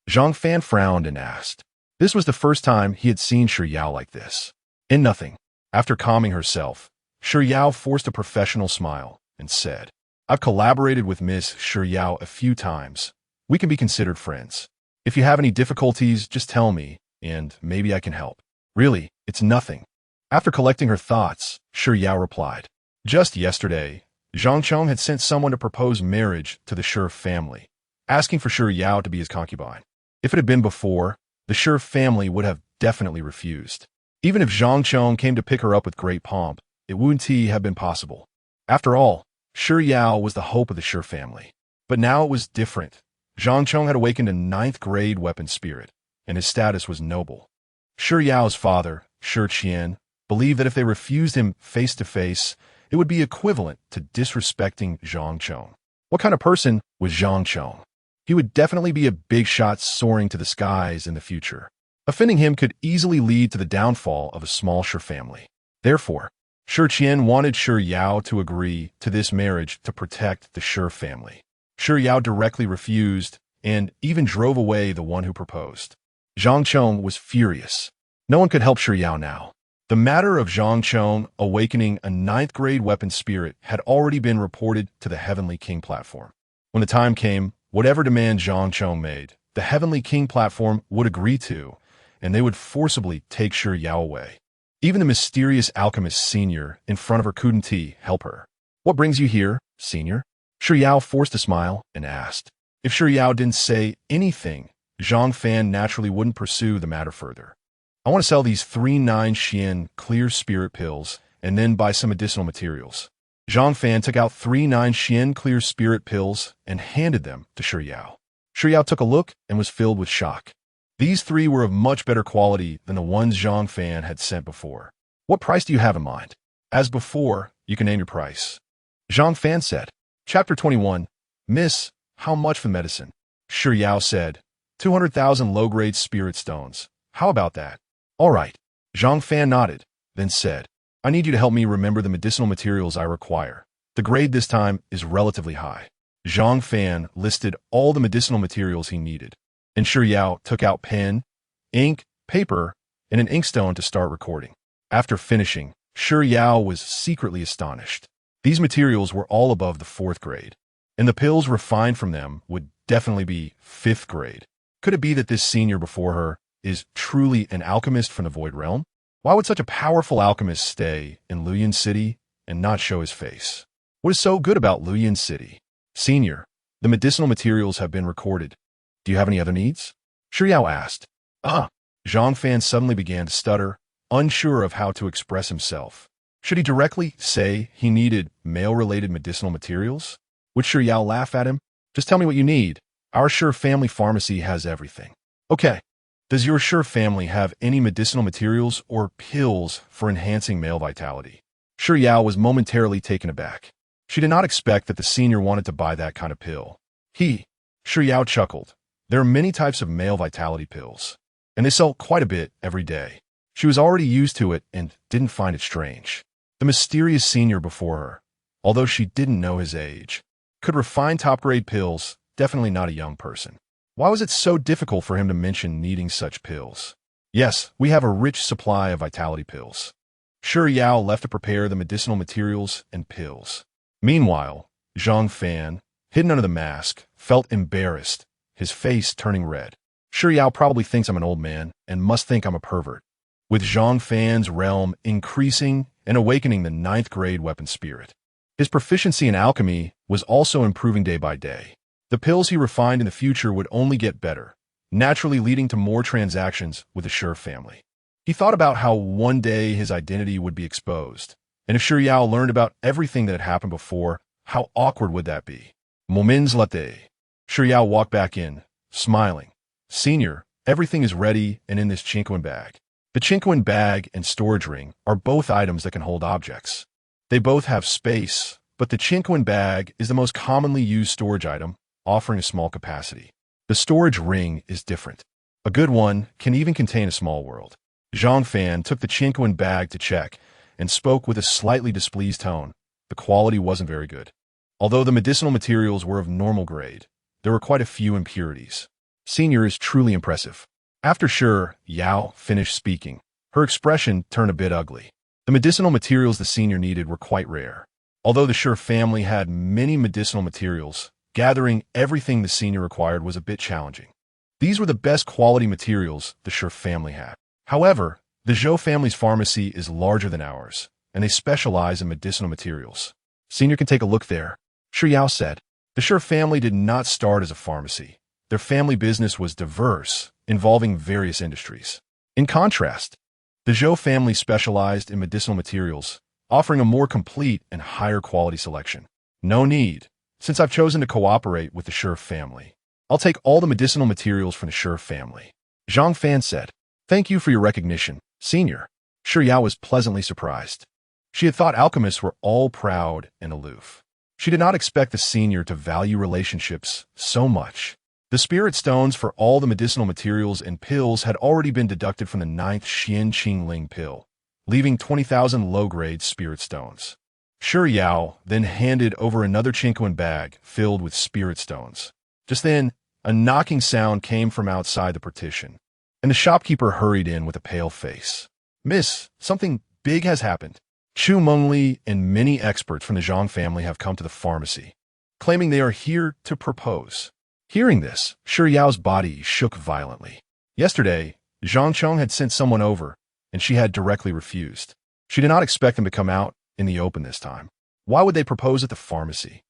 Speaker 1: Zhang Fan frowned and asked. This was the first time he had seen Shi Yao like this. In nothing. After calming herself, Shi Yao forced a professional smile and said, I've collaborated with Miss Shi Yao a few times. We can be considered friends. If you have any difficulties, just tell me, and maybe I can help. Really, it's nothing. After collecting her thoughts, Shi Yao replied, Just yesterday, Zhang Chong had sent someone to propose marriage to the Shi family, asking for Shi Yao to be his concubine. If it had been before, the Shi family would have definitely refused. Even if Zhang Chong came to pick her up with great pomp, it wouldn't have been possible. After all, Shi Yao was the hope of the Shi family. But now it was different. Zhang Chong had awakened a 9th-grade weapon spirit, and his status was noble. Shi Yao's father, Shi Qian, believed that if they refused him face-to-face, it would be equivalent to disrespecting Zhang Chong. What kind of person was Zhang Chong? He would definitely be a big shot soaring to the skies in the future. Offending him could easily lead to the downfall of a small Shi family. Therefore, Shi Qian wanted Shi Yao to agree to this marriage to protect the Shi family. Shi Yao directly refused and even drove away the one who proposed. Zhang Chong was furious. No one could help Shi Yao now. The matter of Zhang Chong awakening a 9th-grade weapon spirit had already been reported to the Heavenly King platform. When the time came, whatever demand Zhang Chong made, the Heavenly King platform would agree to, and they would forcibly take Shi Yao away. Even the mysterious alchemist Senior in front of her couldn't help her. What brings you here, Senior? Shi Yao forced a smile and asked. If Shi Yao didn't say anything, Zhang Fan naturally wouldn't pursue the matter further. I want to sell these 3/9 Xian clear spirit pills and then buy some medicinal materials. Zhang Fan took out 3/9 Xian clear spirit pills and handed them to Shi Yao. Shi Yao took a look and was filled with shock. These 3 were of much better quality than the ones Zhang Fan had sent before. What price do you have in mind? As before, you can name your price. Zhang Fan said. Chapter 21. Miss, how much for medicine? Shi Yao said. 200,000 low-grade spirit stones. How about that? All right. Zhang Fan nodded, then said, I need you to help me remember the medicinal materials I require. The grade this time is relatively high. Zhang Fan listed all the medicinal materials he needed, and Shi Yao took out pen, ink, paper, and an inkstone to start recording. After finishing, Shi Yao was secretly astonished. These materials were all above the 4th grade, and the pills refined from them would definitely be 5th grade. Could it be that this senior before her is truly an alchemist from the Void Realm? Why would such a powerful alchemist stay in Luyan City and not show his face? What is so good about Luyan City? Senior, the medicinal materials have been recorded. Do you have any other needs? Shi Yao asked. Zhang Fan suddenly began to stutter, unsure of how to express himself. Should he directly say he needed male-related medicinal materials? Would Shi Yao laugh at him? Just tell me what you need. Our Shi family pharmacy has everything. Okay. Does your Shi family have any medicinal materials or pills for enhancing male vitality? Shi Yao was momentarily taken aback. She did not expect that the senior wanted to buy that kind of pill. Shi Yao chuckled. There are many types of male vitality pills, and they sell quite a bit every day. She was already used to it and didn't find it strange. The mysterious senior before her, although she didn't know his age, could refine top-grade pills, definitely not a young person. Why was it so difficult for him to mention needing such pills? Yes, we have a rich supply of vitality pills. Shi Yao left to prepare the medicinal materials and pills. Meanwhile, Zhang Fan, hidden under the mask, felt embarrassed, his face turning red. Shi Yao probably thinks I'm an old man and must think I'm a pervert. with Zhang Fan's realm increasing and awakening the ninth grade weapon spirit. His proficiency in alchemy was also improving day by day. The pills he refined in the future would only get better, naturally leading to more transactions with the Shi family. He thought about how one day his identity would be exposed, and if Shi Yao learned about everything that had happened before, how awkward would that be? Moments later, Shi Yao walked back in, smiling. Senior, everything is ready and in this Xuanhuang bag. The Xuanhuang bag and storage ring are both items that can hold objects. They both have space, but the Xuanhuang bag is the most commonly used storage item, offering a small capacity. The storage ring is different. A good one can even contain a small world. Zhang Fan took the Xuanhuang bag to check and spoke with a slightly displeased tone. The quality wasn't very good. Although the medicinal materials were of normal grade, there were quite a few impurities. Senior is truly impressive. After Shi Yao finished speaking, her expression turned a bit ugly. The medicinal materials the senior needed were quite rare. Although the Shi family had many medicinal materials, gathering everything the senior required was a bit challenging. These were the best quality materials the Shi family had. However, the Zhou family's pharmacy is larger than ours, and they specialize in medicinal materials. Senior can take a look there, Shi Yao said. The Shi family did not start as a pharmacy. Their family business was diverse, involving various industries. In contrast, the Zhou family specialized in medicinal materials, offering a more complete and higher quality selection. No need, since I've chosen to cooperate with the Shi family. I'll take all the medicinal materials from the Shi family. Zhang Fan said, "Thank you for your recognition, Senior." Shi Yao was pleasantly surprised. She had thought alchemists were all proud and aloof. She did not expect the senior to value relationships so much. The spirit stones for all the medicinal materials and pills had already been deducted from the 9th Xian Qingling pill, leaving 20,000 low-grade spirit stones. Shi Yao then handed over another Xuanhuang bag filled with spirit stones. Just then, a knocking sound came from outside the partition, and the shopkeeper hurried in with a pale face. "Miss, something big has happened. Chu Mengli and many experts from the Zhang family have come to the pharmacy, claiming they are here to propose." Hearing this, Shi Yao's body shook violently. Yesterday, Zhang Chong had sent someone over, and she had directly refused. She did not expect them to come out in the open this time. Why would they propose at the pharmacy?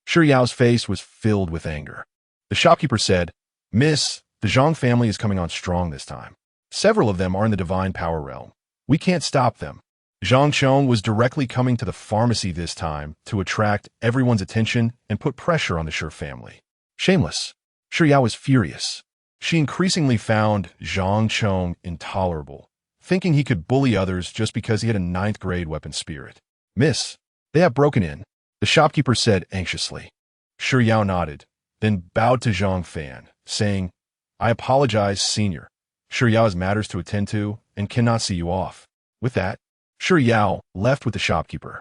Speaker 1: Shi Yao's face was filled with anger. The shopkeeper said, "Miss, the Zhang family is coming on strong this time. Several of them are in the divine power realm. We can't stop them." Zhang Chong was directly coming to the pharmacy this time to attract everyone's attention and put pressure on the Shi family. Shameless. Shi Yao was furious. She increasingly found Zhang Chong intolerable, thinking he could bully others just because he had a 9th grade weapon spirit. "Miss, they have broken in," the shopkeeper said anxiously. Shi Yao nodded, then bowed to Zhang Fan, saying, "I apologize, Senior. Shi Yao has matters to attend to and cannot see you off." With that, Shi Yao left with the shopkeeper.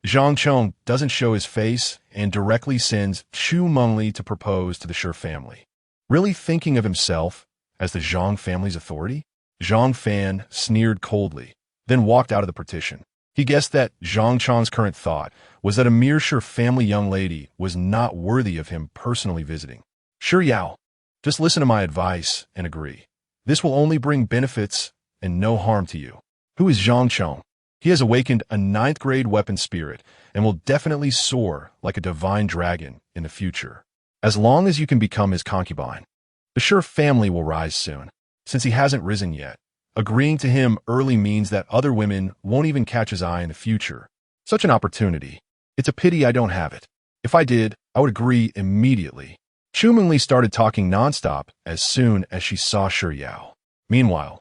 Speaker 1: Zhang Chong doesn't show his face and directly sends Chu Mengli to propose to the Shi family. Really thinking of himself as the Zhang family's authority? Zhang Fan sneered coldly, then walked out of the partition. He guessed that Zhang Chong's current thought was that a mere Shi family young lady was not worthy of him personally visiting. "Shi Yao, just listen to my advice and agree. This will only bring benefits and no harm to you." Who is Zhang Chong? He has awakened a 9th grade weapon spirit and will definitely soar like a divine dragon in the future. As long as you can become his concubine, the Shi family will rise soon. Since he hasn't risen yet, agreeing to him early means that other women won't even catch his eye in the future. Such an opportunity. It's a pity I don't have it. If I did, I would agree immediately. Chu Mengli started talking nonstop as soon as she saw Shi Yao. Meanwhile,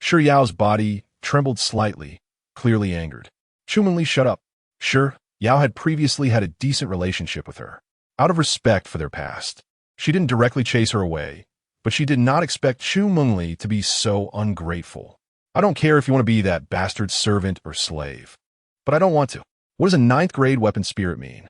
Speaker 1: Shi Yao's body trembled slightly, clearly angered. Chu Mengli shut up. Shi Yao had previously had a decent relationship with her. Out of respect for their past, she didn't directly chase her away, but she did not expect Chu Mengli to be so ungrateful. "I don't care if you want to be that bastard servant or slave, but I don't want to. What does a 9th grade weapon spirit mean?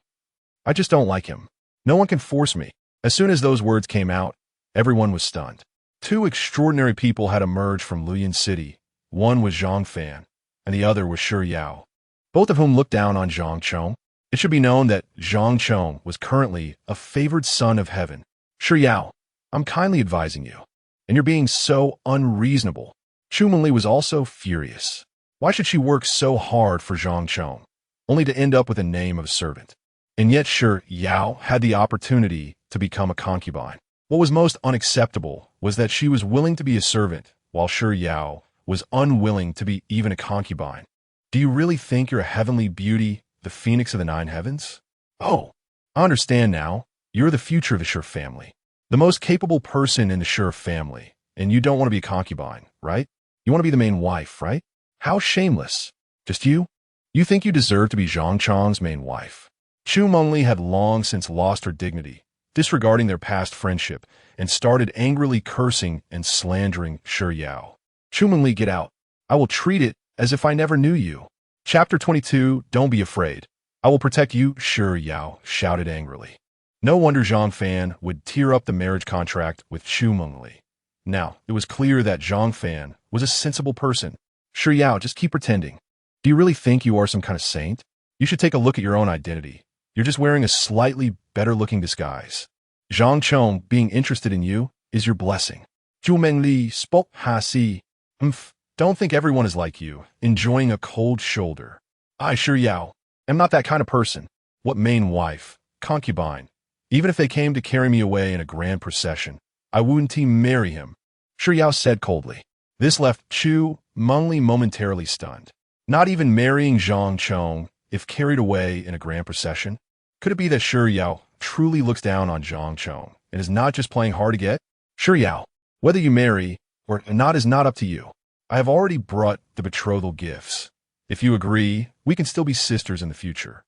Speaker 1: I just don't like him. No one can force me." As soon as those words came out, everyone was stunned. Two extraordinary people had emerged from Luyan City. One was Zhang Fan, and the other was Shi Yao, both of whom looked down on Zhang Chong. It should be known that Zhang Chong was currently a favored son of heaven. "Shi Yao, I'm kindly advising you, and you're being so unreasonable." Chu Mengli was also furious. Why should she work so hard for Zhang Chong, only to end up with the name of a servant? And yet Shi Yao had the opportunity to become a concubine. What was most unacceptable was that she was willing to be a servant, while Shi Yao was unwilling to be even a concubine. Do you really think you're a heavenly beauty, the phoenix of the 9 heavens? Oh, I understand now. You're the future of the Shi family. The most capable person in the Shi family, and you don't want to be a concubine, right? You want to be the main wife, right? How shameless. Just you? You think you deserve to be Zhang Chong's main wife. Chu Mengli had long since lost her dignity, disregarding their past friendship, and started angrily cursing and slandering Shi Yao. Chu Mengli, get out. I will treat it as if I never knew you. Chapter 22, Don't be afraid. I will protect you, Shi Yao shouted angrily. No wonder Zhang Fan would tear up the marriage contract with Chu Mengli. Now, it was clear that Zhang Fan was a sensible person. Shi Yao, just keep pretending. Do you really think you are some kind of saint? You should take a look at your own identity. You're just wearing a slightly better-looking disguise. Zhang Chong being interested in you is your blessing. Chu Mengli spoke si. Don't think everyone is like you, enjoying a cold shoulder. I, Shi Yao, am not that kind of person. What main wife, concubine? Even if they came to carry me away in a grand procession, I wouldn't marry him, Shi Yao said coldly. This left Chu Mengli momentarily stunned. Not even marrying Zhang Chong if carried away in a grand procession? Could it be that Shi Yao truly looks down on Zhang Chong and is not just playing hard to get? Shi Yao, whether you marry or not is not up to you. I have already brought the betrothal gifts. If you agree, we can still be sisters in the future.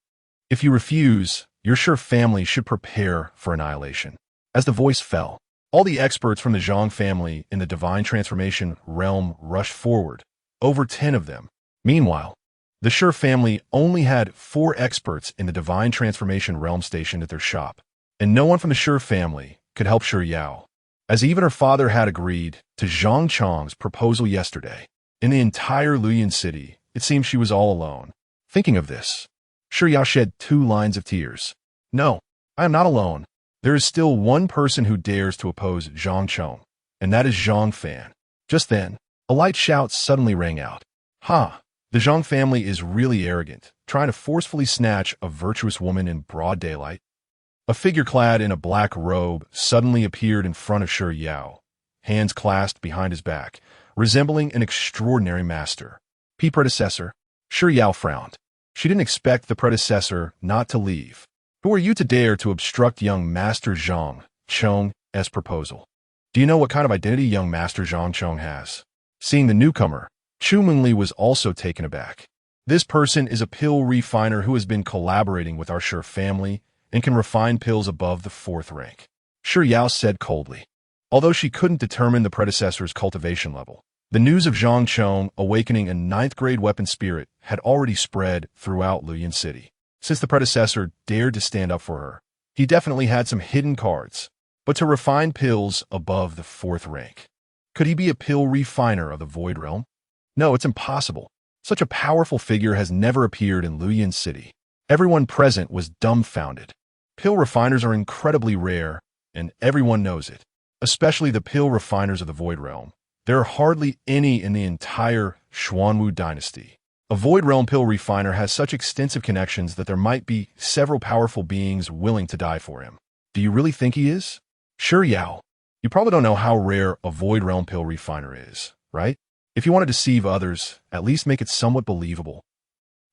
Speaker 1: If you refuse, your Shi family should prepare for annihilation. As the voice fell, all the experts from the Zhang family in the divine transformation realm rushed forward, over 10 of them. Meanwhile, the Shi family only had 4 experts in the divine transformation realm stationed at their shop, and no one from the Shi family could help Shi Yao, as even her father had agreed to Zhang Chong's proposal yesterday. In the entire Luyan city, it seemed she was all alone. Thinking of this, Shi Yao shed 2 lines of tears. No, I am not alone. There is still one person who dares to oppose Zhang Chong, and that is Zhang Fan. Just then, a light shout suddenly rang out. Ha! The Zhang family is really arrogant, trying to forcefully snatch a virtuous woman in broad daylight. A figure clad in a black robe suddenly appeared in front of Shi Yao, hands clasped behind his back, resembling an extraordinary master. Predecessor. Shi Yao frowned. She didn't expect the predecessor not to leave. Who are you to dare to obstruct young Master Zhang Chong's proposal? Do you know what kind of identity young Master Zhang Chong has? Seeing the newcomer, Chu Mengli was also taken aback. This person is a pill refiner who has been collaborating with our Shi family and can refine pills above the 4th rank. Shi Yao said coldly. Although she couldn't determine the predecessor's cultivation level, the news of Zhang Chong awakening a 9th grade weapon spirit had already spread throughout Luyan City. Since the predecessor dared to stand up for her, he definitely had some hidden cards. But to refine pills above the 4th rank, could he be a pill refiner of the Void Realm? No, it's impossible. Such a powerful figure has never appeared in Luyan City. Everyone present was dumbfounded. Pill refiners are incredibly rare, and everyone knows it, especially the pill refiners of the Void Realm. There are hardly any in the entire Xuanhuang dynasty. A Void Realm pill refiner has such extensive connections that there might be several powerful beings willing to die for him. Do you really think he is? Shi Yao, you probably don't know how rare a Void Realm pill refiner is, right? If you want to deceive others, at least make it somewhat believable.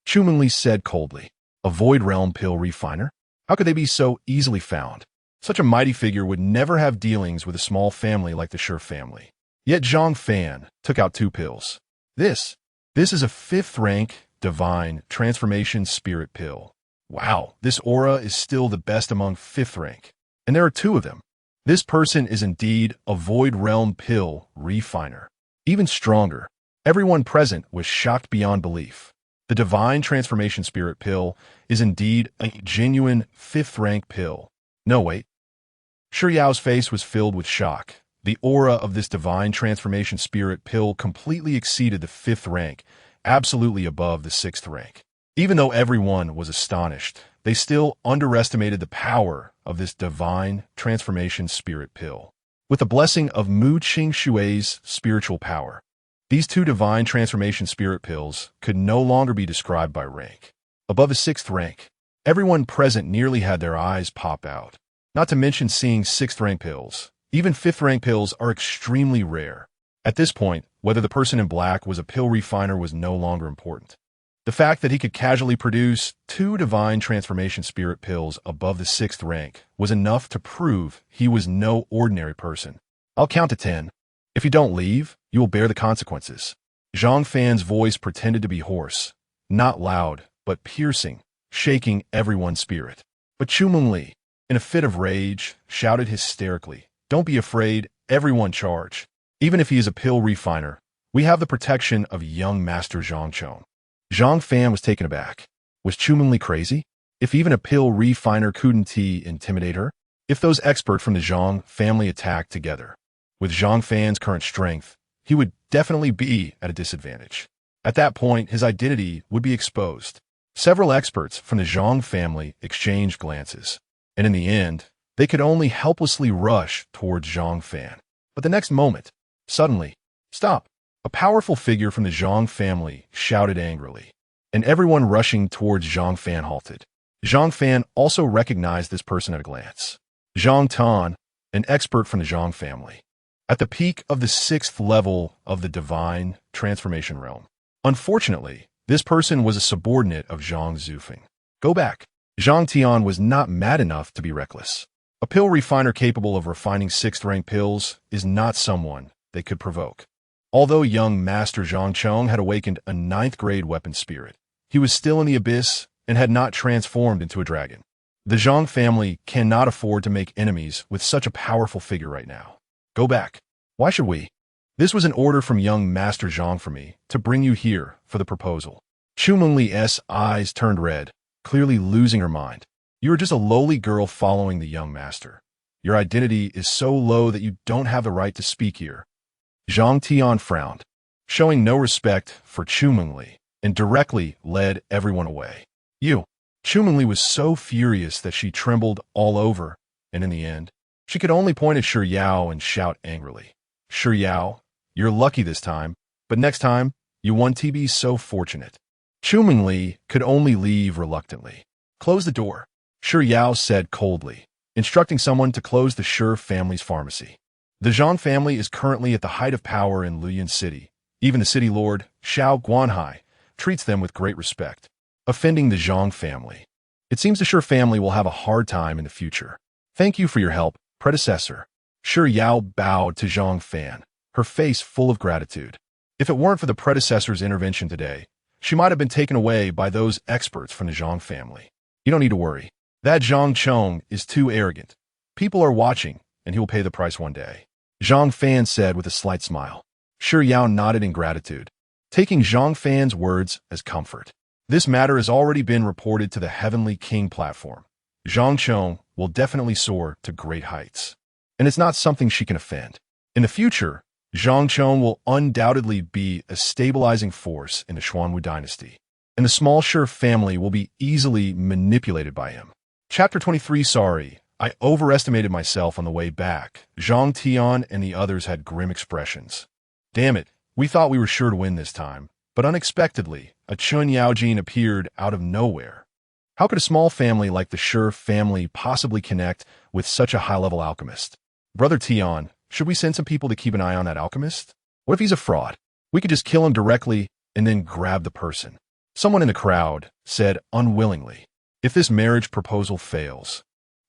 Speaker 1: Chu Mengli said coldly. A Void Realm pill refiner? How could they be so easily found? Such a mighty figure would never have dealings with a small family like the Shi family. Yet Zhang Fan took out 2 pills. This is a 5th rank divine transformation spirit pill. Wow, this aura is still the best among 5th rank. And there are 2 of them. This person is indeed a Void Realm pill refiner. Even stronger, everyone present was shocked beyond belief. The divine transformation spirit pill is indeed a genuine 5th rank pill. No, wait. Shi Yao's face was filled with shock. The aura of this divine transformation spirit pill completely exceeded the 5th rank, absolutely above the 6th rank. Even though everyone was astonished, they still underestimated the power of this divine transformation spirit pill. With the blessing of Mu Qing Shui's spiritual power, These two divine transformation spirit pills could no longer be described by rank. Above the 6th rank, everyone present nearly had their eyes pop out. Not to mention seeing 6th rank pills. Even 5th rank pills are extremely rare. At this point, whether the person in black was a pill refiner was no longer important. The fact that he could casually produce 2 divine transformation spirit pills above the 6th rank was enough to prove he was no ordinary person. I'll count to 10. If you don't leave, you will bear the consequences. Zhang Fan's voice pretended to be hoarse, not loud, but piercing, shaking everyone's spirit. But Xuanhuang, in a fit of rage, shouted hysterically, "Don't be afraid, everyone charge. Even if he is a pill refiner, we have the protection of young Master Zhang Chong." Zhang Fan was taken aback. Was Xuanhuang crazy? If even a pill refiner couldn't he intimidate her? If those experts from the Zhang family attacked together, with Zhang Fan's current strength, he would definitely be at a disadvantage. At that point, his identity would be exposed. Several experts from the Zhang family exchanged glances, and in the end, they could only helplessly rush towards Zhang Fan. But the next moment, suddenly, stop! A powerful figure from the Zhang family shouted angrily, and everyone rushing towards Zhang Fan halted. Zhang Fan also recognized this person at a glance. Zhang Tan, an expert from the Zhang family, at the peak of the 6th level of the divine transformation realm. Unfortunately, this person was a subordinate of Zhang Zufeng. Go back. Zhang Tian was not mad enough to be reckless. A pill refiner capable of refining 6th rank pills is not someone they could provoke. Although young Master Zhang Chong had awakened a 9th grade weapon spirit, he was still in the abyss and had not transformed into a dragon. The Zhang family cannot afford to make enemies with such a powerful figure right now. Go back. Why should we? This was an order from young Master Zhang for me to bring you here for the proposal. Xuanhuang's eyes turned red, clearly losing her mind. You are just a lowly girl following the young master. Your identity is so low that you don't have the right to speak here. Zhang Tian frowned, showing no respect for Xuanhuang, and directly led everyone away. You. Xuanhuang was so furious that she trembled all over, and in the end, she could only point at Shi Yao and shout angrily, "Shi Yao, you're lucky this time, but next time, you won't be so fortunate." Xuanhuang could only leave reluctantly. Close the door, Shi Yao said coldly, instructing someone to close the Shi family's pharmacy. The Zhang family is currently at the height of power in Luoyang City. Even the city lord, Xiao Guanhai, treats them with great respect, offending the Zhang family. It seems the Shi family will have a hard time in the future. Thank you for your help, predecessor. Shi Yao bowed to Zhang Fan, her face full of gratitude. If it weren't for the predecessor's intervention today, she might have been taken away by those experts from the Zhang family. You don't need to worry. That Zhang Chong is too arrogant. People are watching, and he will pay the price one day. Zhang Fan said with a slight smile. Shi Yao nodded in gratitude, taking Zhang Fan's words as comfort. This matter has already been reported to the Heavenly King platform. Zhang Chong will definitely soar to great heights, and it's not something she can offend. In the future, Zhang Chong will undoubtedly be a stabilizing force in the Xuanhuang dynasty, and the small Shi family will be easily manipulated by him. Chapter 23. Sorry, I overestimated myself on the way back. Zhang Tian and the others had grim expressions. Damn it, we thought we were sure to win this time, but unexpectedly, a Chun Yaojin appeared out of nowhere. How could a small family like the Shi family possibly connect with such a high-level alchemist? Brother Tian, should we send some people to keep an eye on that alchemist? What if he's a fraud? We could just kill him directly and then grab the person. Someone in the crowd said unwillingly. If this marriage proposal fails,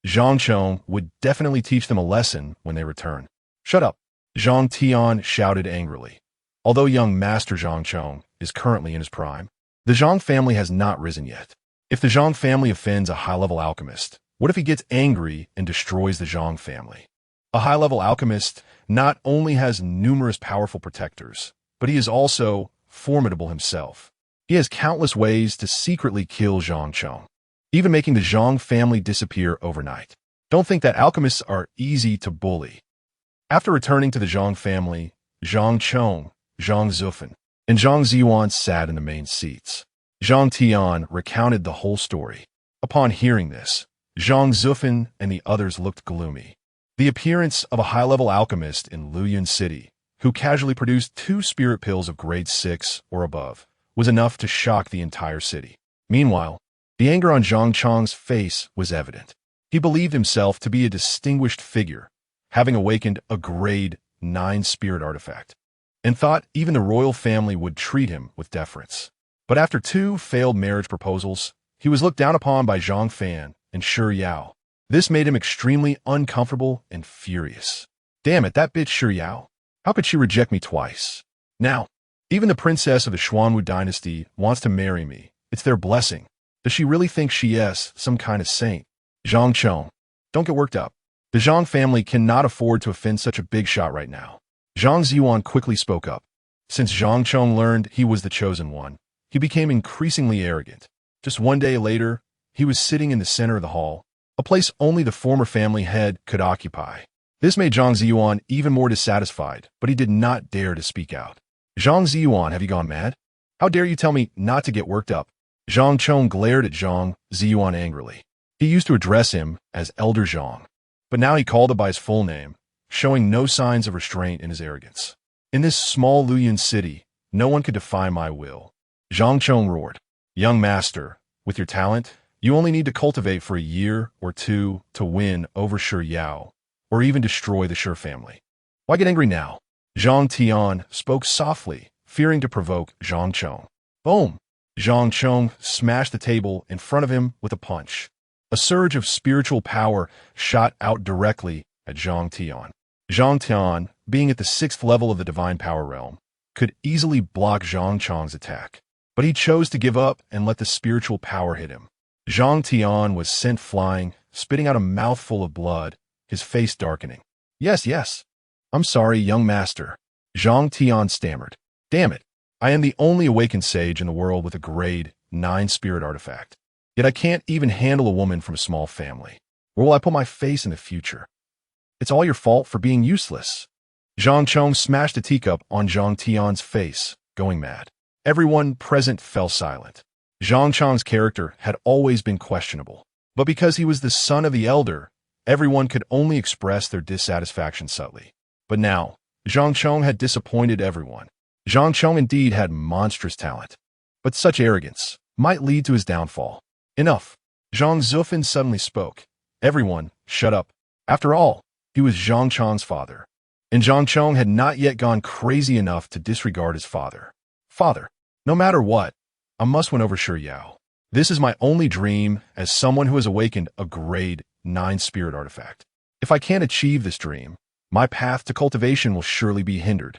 Speaker 1: Zhang Chong would definitely teach them a lesson when they return. Shut up, Zhang Tian shouted angrily. Although young Master Zhang Chong is currently in his prime, the Zhang family has not risen yet. If the Zhang family offends a high-level alchemist, what if he gets angry and destroys the Zhang family? A high-level alchemist not only has numerous powerful protectors, but he is also formidable himself. He has countless ways to secretly kill Zhang Chong, even making the Zhang family disappear overnight. Don't think that alchemists are easy to bully. After returning to the Zhang family, Zhang Chong, Zhang Zufeng, and Zhang Ziyuan sat in the main seats. Zhang Tian recounted the whole story. Upon hearing this, Zhang Zufeng and the others looked gloomy. The appearance of a high-level alchemist in Luoyang City who casually produced 2 spirit pills of grade 6 or above, was enough to shock the entire city. Meanwhile, the anger on Zhang Chong's face was evident. He believed himself to be a distinguished figure, having awakened a grade 9 spirit artifact, and thought even the royal family would treat him with deference. But after 2 failed marriage proposals, he was looked down upon by Zhang Fan and Shi Yao. This made him extremely uncomfortable and furious. Damn it, that bitch Shi Yao. How could she reject me twice? Now, even the princess of the Xuanhuang dynasty wants to marry me. It's their blessing. Does she really think she is some kind of saint? Zhang Chong, don't get worked up. The Zhang family cannot afford to offend such a big shot right now. Zhang Ziyuan quickly spoke up. Since Zhang Chong learned he was the chosen one, he became increasingly arrogant. Just one day later, he was sitting in the center of the hall, a place only the former family head could occupy. This made Zhang Ziyuan even more dissatisfied, but he did not dare to speak out. Zhang Ziyuan, have you gone mad? How dare you tell me not to get worked up? Zhang Chong glared at Zhang Ziyuan angrily. He used to address him as Elder Zhang, but now he called him by his full name, showing no signs of restraint in his arrogance. In this small Luoyuan city, no one could defy my will. Zhang Chong roared. Young master, with your talent, you only need to cultivate for a year or 2 to win over Shi Yao, or even destroy the Shi family. Why get angry now? Zhang Tian spoke softly, fearing to provoke Zhang Chong. Boom! Zhang Chong smashed the table in front of him with a punch. A surge of spiritual power shot out directly at Zhang Tian. Zhang Tian, being at the 6th level of the divine power realm, could easily block Zhang Chong's attack, but he chose to give up and let the spiritual power hit him. Zhang Tian was sent flying, spitting out a mouthful of blood, his face darkening. Yes. I'm sorry, young master. Zhang Tian stammered. Damn it. I am the only awakened sage in the world with a grade 9 spirit artifact. Yet I can't even handle a woman from a small family. Where will I put my face in the future? It's all your fault for being useless. Zhang Chong smashed a teacup on Zhang Tian's face, going mad. Everyone present fell silent. Zhang Chong's character had always been questionable, but because he was the son of the elder, everyone could only express their dissatisfaction subtly. But now, Zhang Chong had disappointed everyone. Zhang Chong indeed had monstrous talent, but such arrogance might lead to his downfall. Enough. Zhang Zufan suddenly spoke. Everyone, shut up. After all, he was Zhang Chong's father, and Zhang Chong had not yet gone crazy enough to disregard his father. Father, no matter what, I must win over Shi Yao. This is my only dream as someone who has awakened a grade 9 spirit artifact. If I can't achieve this dream, my path to cultivation will surely be hindered.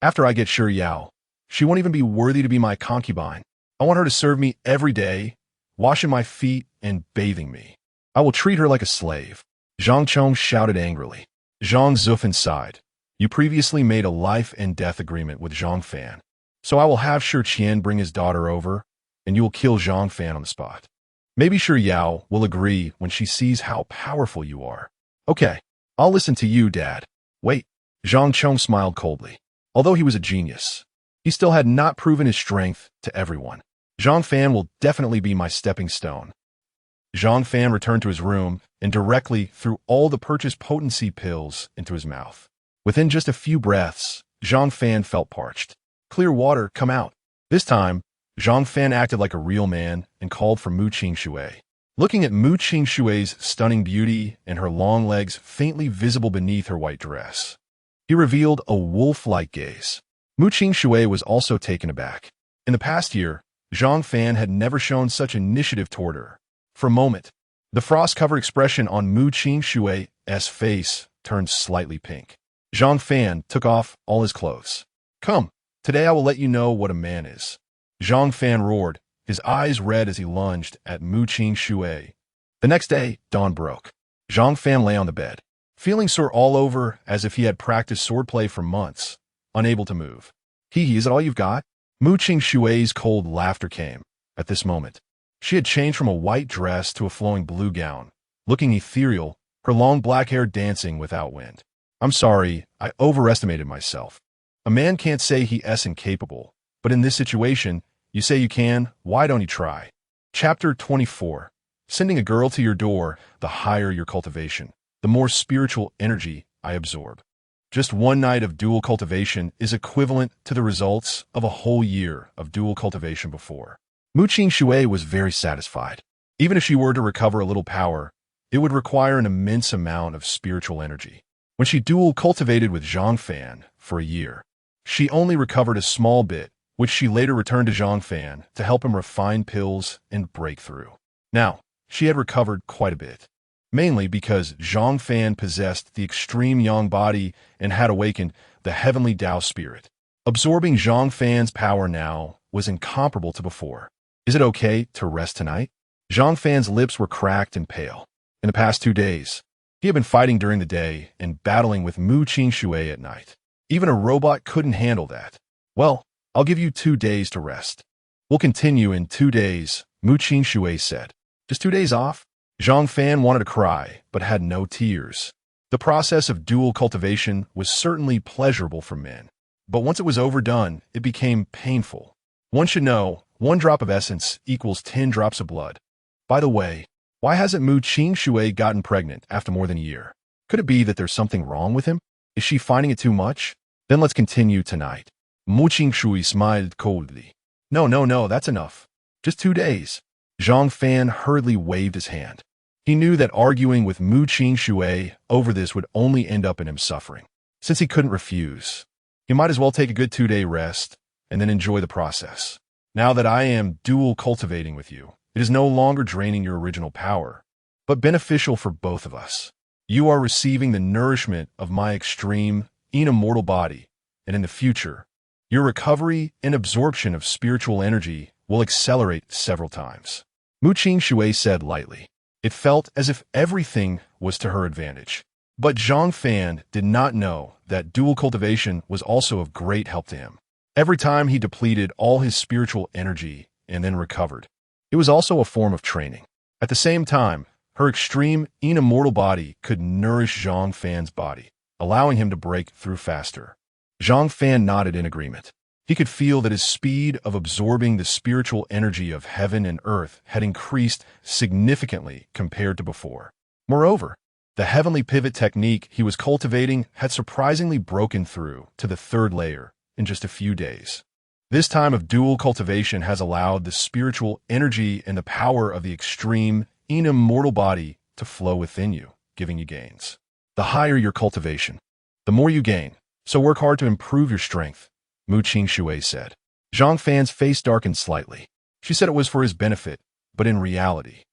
Speaker 1: After I get Shi Yao, she won't even be worthy to be my concubine. I want her to serve me every day, washing my feet and bathing me. I will treat her like a slave. Zhang Chong shouted angrily. Zhang Zufan sighed. You previously made a life and death agreement with Zhang Fan, so I will have Shi Qian bring his daughter over, and you will kill Zhang Fan on the spot. Maybe Shi Yao will agree when she sees how powerful you are. Okay, I'll listen to you, Dad. Wait. Zhang Chong smiled coldly. Although he was a genius, he still had not proven his strength to everyone. Zhang Fan will definitely be my stepping stone. Zhang Fan returned to his room and directly threw all the purchased potency pills into his mouth. Within just a few breaths, Zhang Fan felt parched. Clear water, come out. This time, Zhang Fan acted like a real man and called for Mu Qingshui. Looking at Mu Qingshui's stunning beauty and her long legs faintly visible beneath her white dress, he revealed a wolf-like gaze. Mu Qingshui was also taken aback. In the past year, Zhang Fan had never shown such initiative toward her. For a moment, the frost-covered expression on Mu Qingshui's face turned slightly pink. Zhang Fan took off all his clothes. Come, today I will let you know what a man is. Zhang Fan roared, his eyes red as he lunged at Mu Qingshui. The next day, dawn broke. Zhang Fan lay on the bed, feeling sore all over as if he had practiced swordplay for months, unable to move. Hee, is it all you've got? Mu Qingshui's cold laughter came. At this moment, she had changed from a white dress to a flowing blue gown, looking ethereal, her long black hair dancing without wind. I'm sorry, I overestimated myself. A man can't say he is incapable, but in this situation, you say you can, why don't you try? Chapter 24. Sending a girl to your door, the higher your cultivation, the more spiritual energy I absorb. Just one night of dual cultivation is equivalent to the results of a whole year of dual cultivation before. Mu Qingshui was very satisfied. Even if she were to recover a little power, it would require an immense amount of spiritual energy. When she dual cultivated with Zhang Fan for a year, she only recovered a small bit, which she later returned to Zhang Fan to help him refine pills and break through. Now, she had recovered quite a bit, mainly because Zhang Fan possessed the extreme yang body and had awakened the heavenly Tao spirit. Absorbing Zhang Fan's power now was incomparable to before. Is it okay to rest tonight? Zhang Fan's lips were cracked and pale. In the past 2 days, he had been fighting during the day and battling with Mu Qingshui at night. Even a robot couldn't handle that. Well, I'll give you 2 days to rest. We'll continue in 2 days, Mu Qingshui said. Just 2 days off? Zhang Fan wanted to cry, but had no tears. The process of dual cultivation was certainly pleasurable for men. But once it was overdone, it became painful. One should know, 1 drop of essence equals 10 drops of blood. By the way, why hasn't Mu Qingshui gotten pregnant after more than a year? Could it be that there's something wrong with him? Is she finding it too much? Then let's continue tonight. Mu Qingshui smiled coldly. No, that's enough. Just 2 days. Zhang Fan hurriedly waved his hand. He knew that arguing with Mu Qingshui over this would only end up in him suffering. Since he couldn't refuse, he might as well take a good 2-day rest and then enjoy the process. Now that I am dual cultivating with you, it is no longer draining your original power, but beneficial for both of us. You are receiving the nourishment of my extreme, immortal body, and in the future, your recovery and absorption of spiritual energy will accelerate several times. Mu Qingshui said lightly. It felt as if everything was to her advantage. But Zhang Fan did not know that dual cultivation was also of great help to him. Every time he depleted all his spiritual energy and then recovered, it was also a form of training. At the same time, her extreme, immortal body could nourish Zhang Fan's body, allowing him to break through faster. Zhang Fan nodded in agreement. He could feel that his speed of absorbing the spiritual energy of heaven and earth had increased significantly compared to before. Moreover, the heavenly pivot technique he was cultivating had surprisingly broken through to the 3rd layer in just a few days. This time of dual cultivation has allowed the spiritual energy and the power of the extreme, immortal body to flow within you, giving you gains. The higher your cultivation, the more you gain, so work hard to improve your strength, Mu Qingshui said. Zhang Fan's face darkened slightly. She said it was for his benefit, but in reality,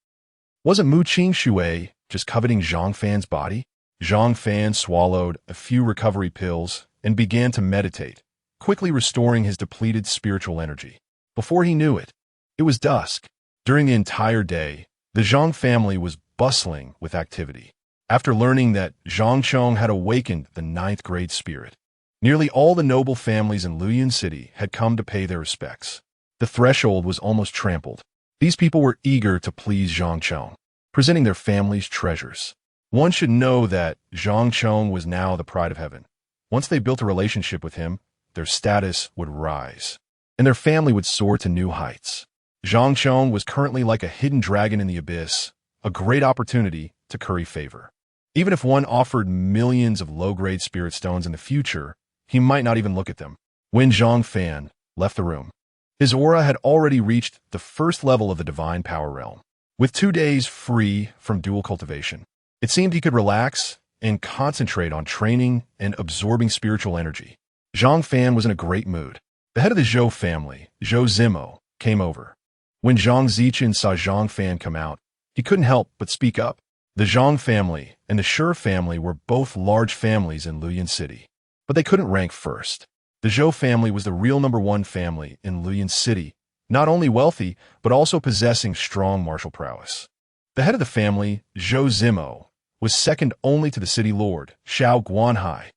Speaker 1: wasn't Mu Qingshui just coveting Zhang Fan's body? Zhang Fan swallowed a few recovery pills and began to meditate, quickly restoring his depleted spiritual energy. Before he knew it, it was dusk. During the entire day, the Zhang family was bustling with activity. After learning that Zhang Chong had awakened the 9th grade spirit, nearly all the noble families in Luoyuan City had come to pay their respects. The threshold was almost trampled. These people were eager to please Zhang Chong, presenting their family's treasures. One should know that Zhang Chong was now the pride of heaven. Once they built a relationship with him, their status would rise, and their family would soar to new heights. Zhang Chong was currently like a hidden dragon in the abyss, a great opportunity to curry favor. Even if one offered millions of low-grade spirit stones in the future, he might not even look at them. When Zhang Fan left the room, his aura had already reached the 1st level of the divine power realm. With 2 days free from dual cultivation, it seemed he could relax and concentrate on training and absorbing spiritual energy. Zhang Fan was in a great mood. The head of the Zhou family, Zhou Zimo, came over. When Zhang Zichen saw Zhang Fan come out, he couldn't help but speak up. The Zhang family and the Shi family were both large families in Luoyuan City, but they couldn't rank first. The Zhou family was the real #1 family in Luoyuan City, not only wealthy, but also possessing strong martial prowess. The head of the family, Zhou Zimo, was second only to the city lord, Xiao Guanhai.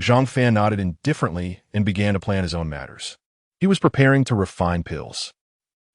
Speaker 1: Zhang Fan nodded indifferently and began to plan his own matters. He was preparing to refine pills.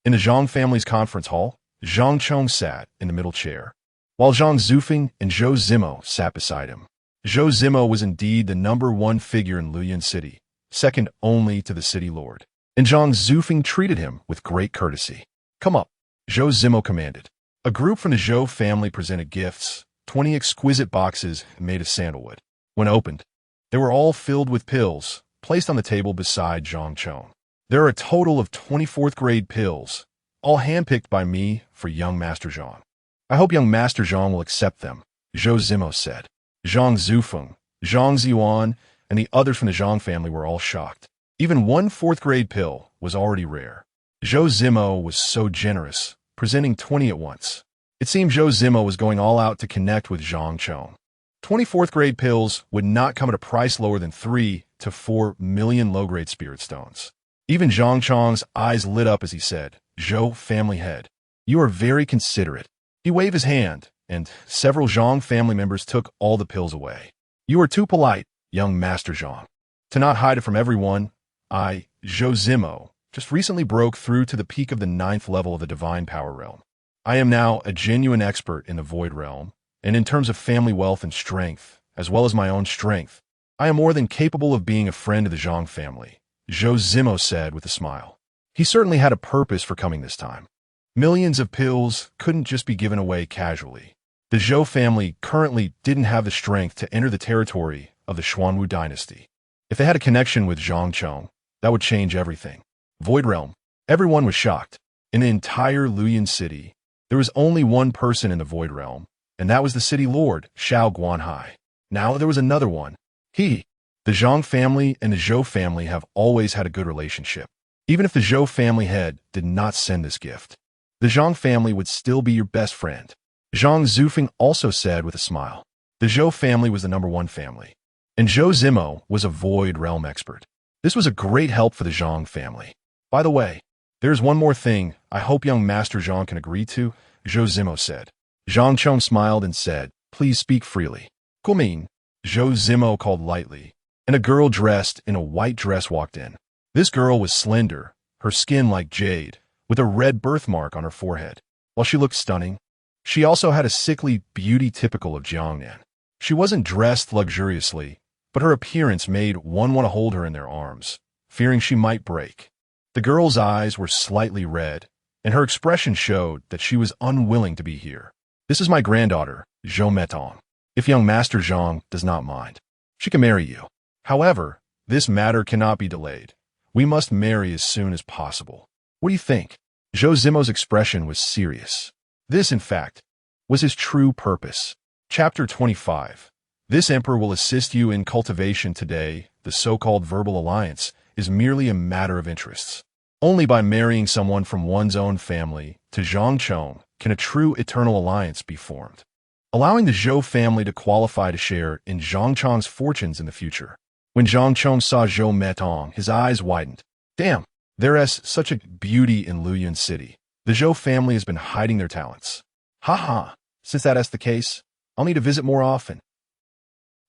Speaker 1: In the Zhang family's conference hall, Zhang Chong sat in the middle chair, while Zhang Zufeng and Zhou Zimo sat beside him. Zhou Zimo was indeed the #1 figure in Luoyuan City, second only to the city lord, and Zhang Zufeng treated him with great courtesy. Come up, Zhou Zimo commanded. A group from the Zhou family presented gifts, 20 exquisite boxes made of sandalwood. When opened, They were all filled with pills, placed on the table beside Zhang Chong. There are a total of 24th grade pills, all handpicked by me for young Master Zhang. I hope young Master Zhang will accept them, Zhou Zimo said. Zhang Zufeng, Zhang Ziyuan, and the others from the Zhang family were all shocked. Even one 4th grade pill was already rare. Zhou Zimo was so generous, presenting 20 at once. It seemed Zhou Zimo was going all out to connect with Zhang Chong. 24th grade pills would not come at a price lower than 3 to 4 million low-grade spirit stones. Even Zhang Chong's eyes lit up as he said, "Zhou family head, you are very considerate." He waved his hand, and several Zhang family members took all the pills away. "You are too polite, young Master Zhang, to not hide it from everyone. I, Zhou Zimo, just recently broke through to the peak of the 9th level of the Divine Power Realm. I am now a genuine expert in the Void Realm, and in terms of family wealth and strength, as well as my own strength, I am more than capable of being a friend of the Zhang family," Zhou Zimo said with a smile. He certainly had a purpose for coming this time. Millions of pills couldn't just be given away casually. The Zhou family currently didn't have the strength to enter the territory of the Xuanhuang dynasty. If they had a connection with Zhang Chong, that would change everything. Void Realm. Everyone was shocked. In the entire Luyan city, there was only one person in the Void Realm, and that was the city lord, Xiao Guanhai. Now there was another one. The Zhang family and the Zhou family have always had a good relationship. Even if the Zhou family head did not send this gift, the Zhang family would still be your best friend. Zhang Zufeng also said with a smile. The Zhou family was the #1 family, and Zhou Zimo was a Void Realm expert. This was a great help for the Zhang family. By the way, there's one more thing I hope young Master Zhang can agree to, Zhou Zimo said. Zhang Chong smiled and said, "Please speak freely." "Gumin," Zhou Zimo called lightly, and a girl dressed in a white dress walked in. This girl was slender, her skin like jade, with a red birthmark on her forehead. While she looked stunning, she also had a sickly beauty typical of Jiangnan. She wasn't dressed luxuriously, but her appearance made one want to hold her in their arms, fearing she might break. The girl's eyes were slightly red, and her expression showed that she was unwilling to be here. "This is my granddaughter, Zhou Metong. If young Master Zhang does not mind, she can marry you. However, this matter cannot be delayed. We must marry as soon as possible. What do you think?" Zhou Zimo's expression was serious. This, in fact, was his true purpose. Chapter 25. This emperor will assist you in cultivation today. The so-called verbal alliance is merely a matter of interests. Only by marrying someone from one's own family to Zhang Chong can a true eternal alliance be formed, allowing the Zhou family to qualify to share in Zhang Chong's fortunes in the future. When Zhang Chong saw Zhou Metong, his eyes widened. "Damn, there's such a beauty in Luyan City. The Zhou family has been hiding their talents. Haha, since that's the case, I'll need to visit more often."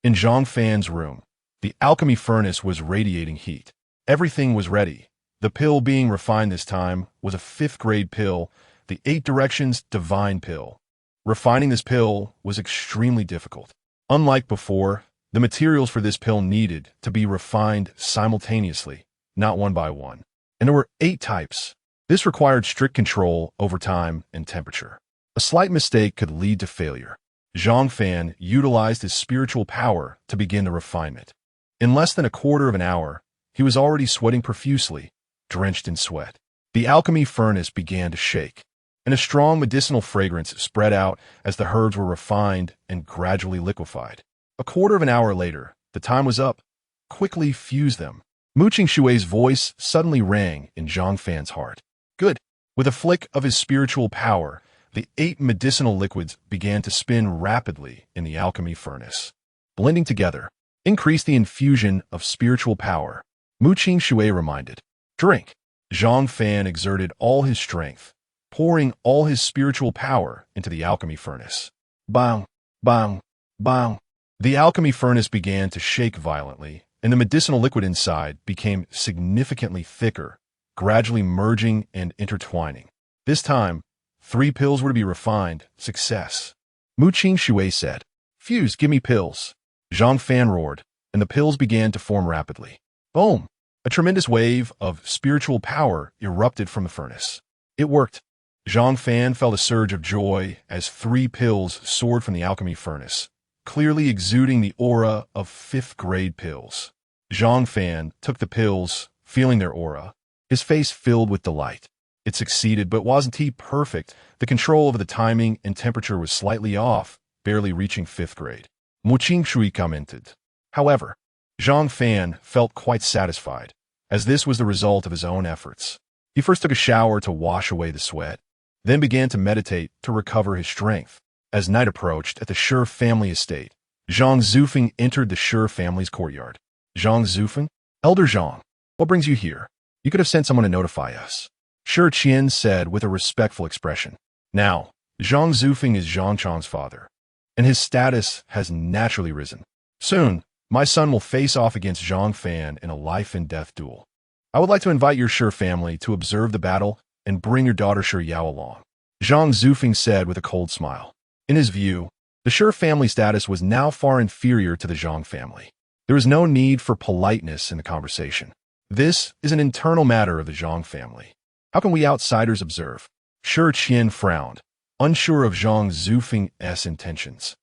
Speaker 1: In Zhang Fan's room, the alchemy furnace was radiating heat. Everything was ready. The pill being refined this time was a 5th grade pill, the 8 Directions Divine Pill. Refining this pill was extremely difficult. Unlike before, the materials for this pill needed to be refined simultaneously, not one by one. And there were 8 types. This required strict control over time and temperature. A slight mistake could lead to failure. Zhang Fan utilized his spiritual power to begin the refinement. In less than a quarter of an hour, he was already sweating profusely, drenched in sweat. The alchemy furnace began to shake, and a strong medicinal fragrance spread out as the herbs were refined and gradually liquefied. A quarter of an hour later, the time was up. Quickly fuse them. Mu Qingshui's voice suddenly rang in Zhang Fan's heart. Good. With a flick of his spiritual power, the 8 medicinal liquids began to spin rapidly in the alchemy furnace. Blending together, increase the infusion of spiritual power, Mu Qingshui reminded. Drink. Zhang Fan exerted all his strength, pouring all his spiritual power into the alchemy furnace. Bang, bang, bang. The alchemy furnace began to shake violently, and the medicinal liquid inside became significantly thicker, gradually merging and intertwining. This time, 3 pills were to be refined. Success. Mu Qingshui said. Fuse, give me pills. Zhang Fan roared, and the pills began to form rapidly. Boom! A tremendous wave of spiritual power erupted from the furnace. It worked. Zhang Fan felt a surge of joy as 3 pills soared from the alchemy furnace, clearly exuding the aura of fifth-grade pills. Zhang Fan took the pills, feeling their aura. His face filled with delight. It succeeded, but wasn't he perfect? The control over the timing and temperature was slightly off, barely reaching fifth grade. Mu Shui commented. However, Zhang Fan felt quite satisfied, as this was the result of his own efforts. He first took a shower to wash away the sweat, then began to meditate to recover his strength. As night approached at the Shi family estate, Zhang Zufeng entered the Shi family's courtyard. Zhang Zufeng? Elder Zhang, what brings you here? You could have sent someone to notify us. Shi Qian said with a respectful expression. Now, Zhang Zufeng is Zhang Chang's father, and his status has naturally risen. Soon, my son will face off against Zhang Fan in a life-and-death duel. I would like to invite your Shi family to observe the battle and bring your daughter Shi Yao along. Zhang Zufeng said with a cold smile. In his view, the Shi family status was now far inferior to the Zhang family. There was no need for politeness in the conversation. This is an internal matter of the Zhang family. How can we outsiders observe? Shi Qian frowned, unsure of Zhang Zufeng's intentions.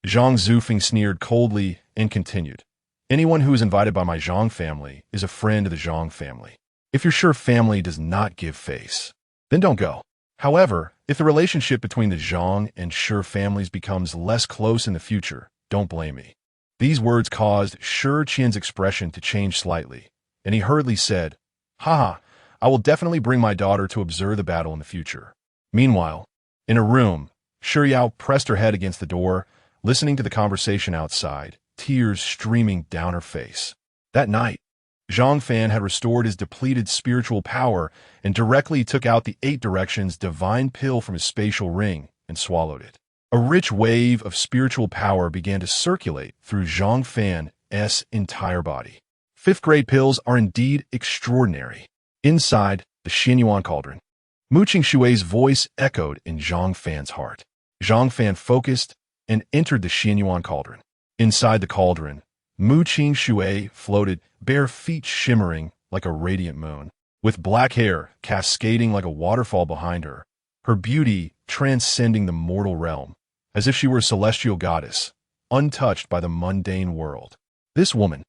Speaker 1: Zhang Zufeng sneered coldly and continued. Anyone who is invited by my Zhang family is a friend of the Zhang family. If your Shi family does not give face, then don't go. However, if the relationship between the Zhang and Shi families becomes less close in the future, don't blame me. These words caused Shi Qian's expression to change slightly, and he hurriedly said, Haha, I will definitely bring my daughter to observe the battle in the future. Meanwhile, in a room, Shi Yao pressed her head against the door, listening to the conversation outside, tears streaming down her face. That night, Zhang Fan had restored his depleted spiritual power and directly took out the 8 Directions divine pill from his spatial ring and swallowed it. A rich wave of spiritual power began to circulate through Zhang Fan's entire body. Fifth-grade pills are indeed extraordinary. Inside the Xuanhuang cauldron, Mu Shui's voice echoed in Zhang Fan's heart. Zhang Fan focused and entered the Xuanhuang cauldron. Inside the cauldron, Mu Shui floated, bare feet shimmering like a radiant moon, with black hair cascading like a waterfall behind her, her beauty transcending the mortal realm, as if she were a celestial goddess, untouched by the mundane world. This woman,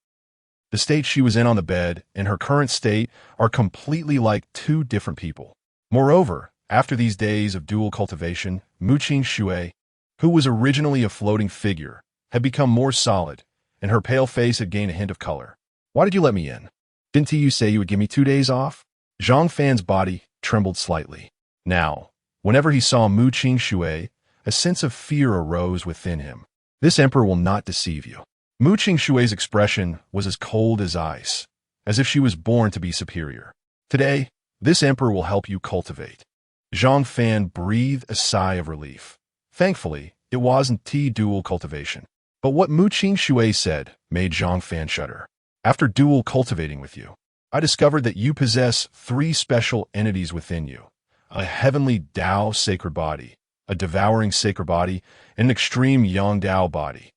Speaker 1: the state she was in on the bed and her current state are completely like 2 different people. Moreover, after these days of dual cultivation, Mu Shui, who was originally a floating figure, had become more solid, and her pale face had gained a hint of color. Why did you let me in? Didn't you say you would give me 2 days off? Zhang Fan's body trembled slightly. Now, whenever he saw Mu Shui, a sense of fear arose within him. This emperor will not deceive you. Mu Shui's expression was as cold as ice, as if she was born to be superior. Today, this emperor will help you cultivate. Zhang Fan breathed a sigh of relief. Thankfully, it wasn't dual cultivation. But what Mu Shui said made Zhang Fan shudder. After dual cultivating with you, I discovered that you possess 3 special entities within you. A heavenly Tao sacred body, a devouring sacred body, and an extreme Yang Tao body.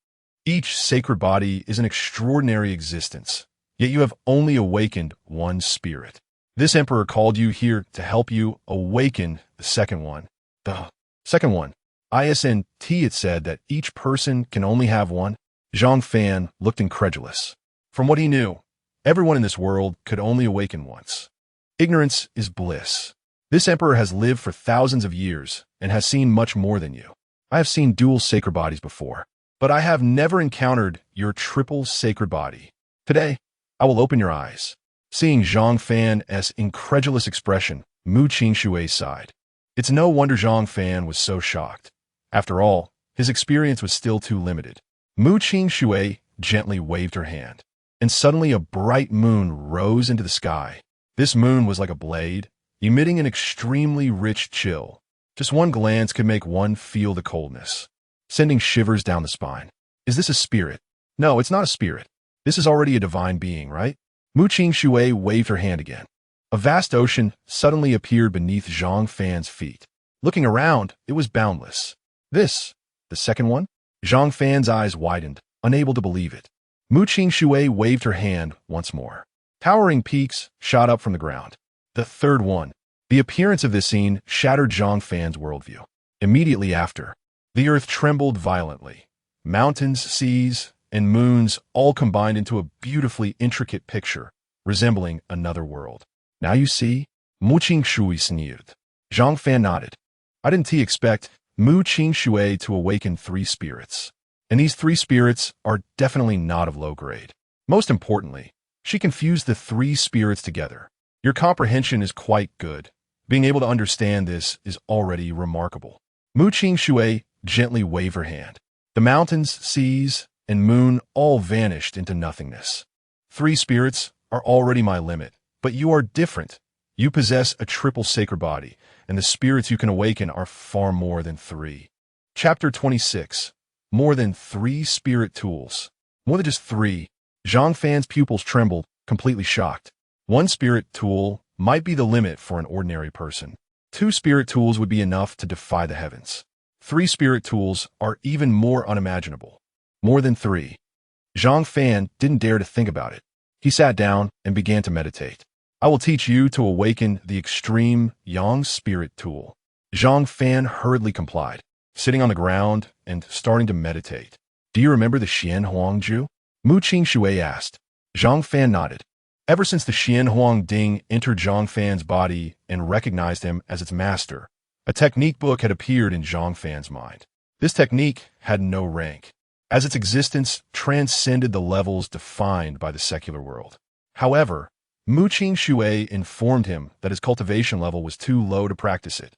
Speaker 1: Each sacred body is an extraordinary existence, yet you have only awakened one spirit. This emperor called you here to help you awaken the second one. The second one. ISNT it said that each person can only have one. Zhang Fan looked incredulous. From what he knew, everyone in this world could only awaken once. Ignorance is bliss. This emperor has lived for thousands of years and has seen much more than you. I have seen dual sacred bodies before, but I have never encountered your triple sacred body. Today, I will open your eyes. Seeing Zhang Fan's incredulous expression, Mu Shui sighed. It's no wonder Zhang Fan was so shocked. After all, his experience was still too limited. Mu Shui gently waved her hand, and suddenly a bright moon rose into the sky. This moon was like a blade, emitting an extremely rich chill. Just one glance could make one feel the coldness, sending shivers down the spine. Is this a spirit? No, it's not a spirit. This is already a divine being, right? Mu Shui waved her hand again. A vast ocean suddenly appeared beneath Zhang Fan's feet. Looking around, it was boundless. This, the second one? Zhang Fan's eyes widened, unable to believe it. Mu Shui waved her hand once more. Towering peaks shot up from the ground. The third one. The appearance of this scene shattered Zhang Fan's worldview. Immediately after, the earth trembled violently, mountains, seas, and moons all combined into a beautifully intricate picture, resembling another world. Now you see? Mu Qing Shui sneered. Zhang Fan nodded. I didn't expect Mu Qing Shui to awaken 3 spirits. And these 3 spirits are definitely not of low grade. Most importantly, she confused the 3 spirits together. Your comprehension is quite good. Being able to understand this is already remarkable. Mu Qing Shui gently waved her hand. The mountains, seas, and moon all vanished into nothingness. 3 spirits are already my limit, but you are different. You possess a triple sacred body, and the spirits you can awaken are far more than 3. Chapter 26. More than 3 spirit tools. More than just 3. Zhang Fan's pupils trembled, completely shocked. 1 spirit tool might be the limit for an ordinary person. 2 spirit tools would be enough to defy the heavens. 3 spirit tools are even more unimaginable. More than 3. Zhang Fan didn't dare to think about it. He sat down and began to meditate. I will teach you to awaken the extreme Yang spirit tool. Zhang Fan hurriedly complied, sitting on the ground and starting to meditate. Do you remember the Xuanhuang Ju? Mu Qing Shui asked. Zhang Fan nodded. Ever since the Xuan Huang Ding entered Zhang Fan's body and recognized him as its master, a technique book had appeared in Zhang Fan's mind. This technique had no rank, as its existence transcended the levels defined by the secular world. However, Mu Qing Shui informed him that his cultivation level was too low to practice it.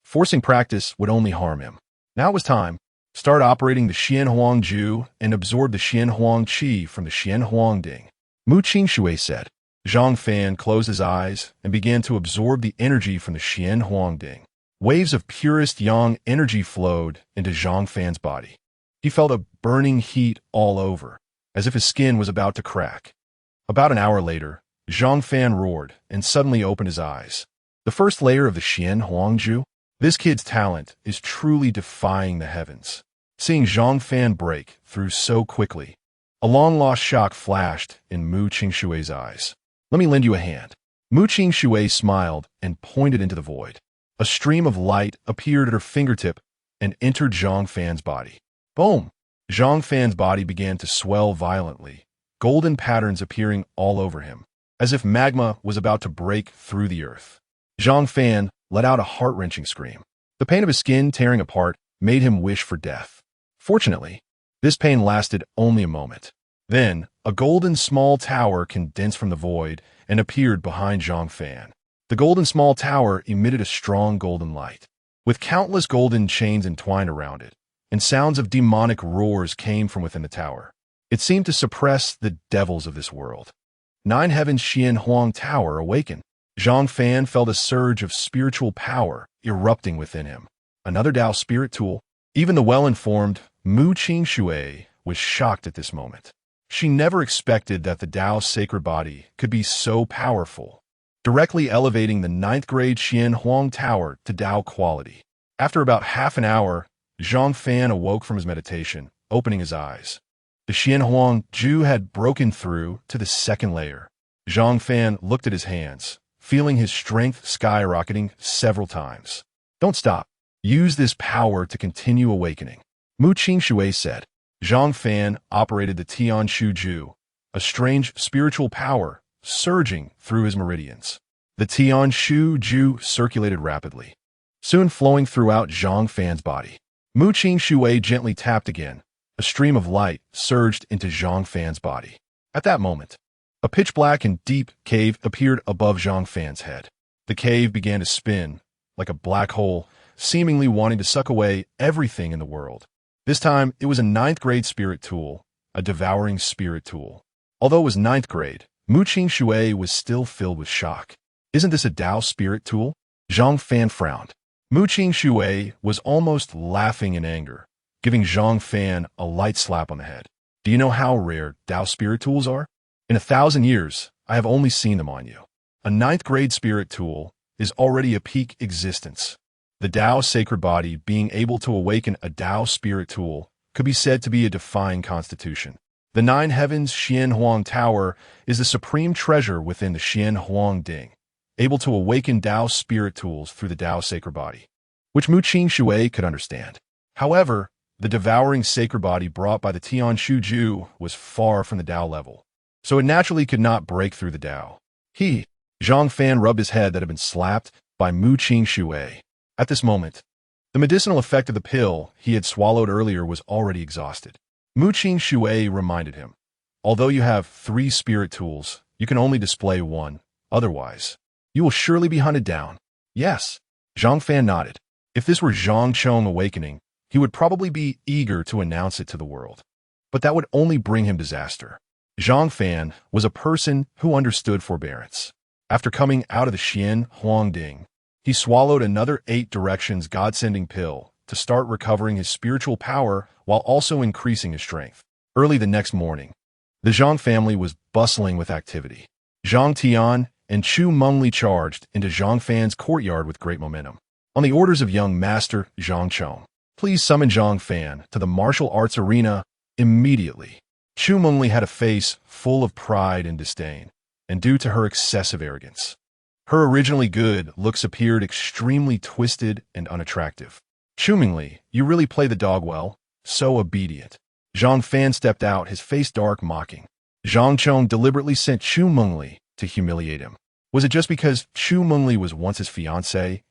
Speaker 1: Forcing practice would only harm him. Now it was time. Start operating the Xuanhuang Ju and absorb the Xuanhuang Qi from the Xuan Huang Ding. Mu Qing Shui said. Zhang Fan closed his eyes and began to absorb the energy from the Xuan Huang Ding. Waves of purest yang energy flowed into Zhang Fan's body. He felt a burning heat all over, as if his skin was about to crack. About an hour later, Zhang Fan roared and suddenly opened his eyes. The first layer of the Xuan Huang Ju? This kid's talent is truly defying the heavens. Seeing Zhang Fan break through so quickly, a long-lost shock flashed in Mu Qing Shui's eyes. Let me lend you a hand. Mu Qing Shui smiled and pointed into the void. A stream of light appeared at her fingertip and entered Zhang Fan's body. Boom! Zhang Fan's body began to swell violently, golden patterns appearing all over him, as if magma was about to break through the earth. Zhang Fan let out a heart-wrenching scream. The pain of his skin tearing apart made him wish for death. Fortunately, this pain lasted only a moment. Then, a golden small tower condensed from the void and appeared behind Zhang Fan. The golden small tower emitted a strong golden light, with countless golden chains entwined around it, and sounds of demonic roars came from within the tower. It seemed to suppress the devils of this world. 9 Heavens Xuanhuang Tower awakened. Zhang Fan felt a surge of spiritual power erupting within him. Another Tao spirit tool. Even the well-informed Mu Qing Shui was shocked at this moment. She never expected that the Tao's sacred body could be so powerful, directly elevating the 9th grade Xuanhuang Tower to Tao quality. After about half an hour, Zhang Fan awoke from his meditation, opening his eyes. The Xuanhuang Ju had broken through to the 2nd layer. Zhang Fan looked at his hands, feeling his strength skyrocketing several times. Don't stop. Use this power to continue awakening. Mu Qing Shui said. Zhang Fan operated the Tian Shu Ju, a strange spiritual power surging through his meridians. The Tian Shu Ju circulated rapidly, soon flowing throughout Zhang Fan's body. Mu Qing Shui gently tapped again. A stream of light surged into Zhang Fan's body. At that moment, a pitch-black and deep cave appeared above Zhang Fan's head. The cave began to spin, like a black hole, seemingly wanting to suck away everything in the world. This time, it was a 9th grade spirit tool, a devouring spirit tool. Although it was 9th grade, Mu Qing Shui was still filled with shock. Isn't this a Tao spirit tool? Zhang Fan frowned. Mu Qing Shui was almost laughing in anger, giving Zhang Fan a light slap on the head. Do you know how rare Tao spirit tools are? In 1,000 years, I have only seen them on you. A 9th grade spirit tool is already a peak existence. The Tao sacred body being able to awaken a Tao spirit tool could be said to be a defying constitution. The 9 Heavens Xuanhuang Tower is the supreme treasure within the Xuan Huang Ding, able to awaken Tao spirit tools through the Tao sacred body, which Mu Qing Shui could understand. However, The devouring sacred body brought by the Tian Shu Ju was far from the Tao level, so it naturally could not break through the Tao. Zhang Fan rubbed his head that had been slapped by Mu Qing Shui. At this moment, the medicinal effect of the pill he had swallowed earlier was already exhausted. Mu Qing Shui reminded him, although you have 3 spirit tools, you can only display 1. Otherwise, you will surely be hunted down. Yes, Zhang Fan nodded. If this were Zhang Chong awakening, he would probably be eager to announce it to the world. But that would only bring him disaster. Zhang Fan was a person who understood forbearance. After coming out of the Xuan Huang Ding, he swallowed another 8 directions God-sending pill to start recovering his spiritual power while also increasing his strength. Early the next morning, the Zhang family was bustling with activity. Zhang Tian and Chu Mengli charged into Zhang Fan's courtyard with great momentum. On the orders of young master Zhang Chong, please summon Zhang Fan to the martial arts arena immediately. Chu Mengli had a face full of pride and disdain, and due to her excessive arrogance, her originally good looks appeared extremely twisted and unattractive. Chu Mengli, you really play the dog well, so obedient. Zhang Fan stepped out, his face dark, mocking. Zhang Chong deliberately sent Chu Mengli to humiliate him. Was it just because Chu Mengli was once his fiancée?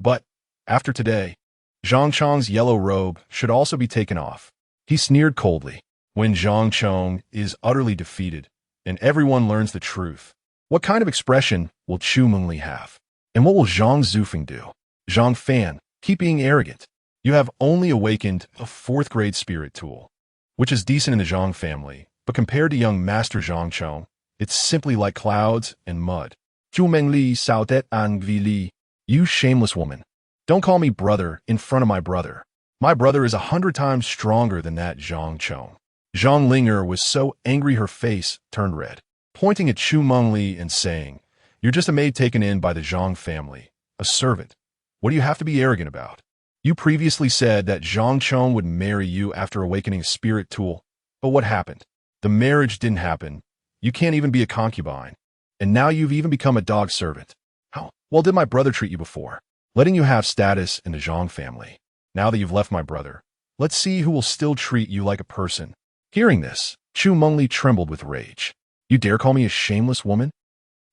Speaker 1: But, after today, Zhang Chong's yellow robe should also be taken off. He sneered coldly. When Zhang Chong is utterly defeated, and everyone learns the truth, what kind of expression will Chu Mengli have? And what will Zhang Zufeng do? Zhang Fan, keep being arrogant. You have only awakened a 4th grade spirit tool, which is decent in the Zhang family, but compared to young master Zhang Chong, it's simply like clouds and mud. Chu Mengli sautet angvili. You shameless woman. Don't call me brother in front of my brother. My brother is 100 times stronger than that Zhang Chong. Zhang Linger was so angry her face turned red, pointing at Chu Mengli and saying, you're just a maid taken in by the Zhang family, a servant. What do you have to be arrogant about? You previously said that Zhang Chong would marry you after awakening a spirit tool, but what happened? The marriage didn't happen. You can't even be a concubine. And now you've even become a dog servant. How well did my brother treat you before, letting you have status in the Zhang family? Now that you've left my brother, let's see who will still treat you like a person. Hearing this, Chu Mengli trembled with rage. You dare call me a shameless woman?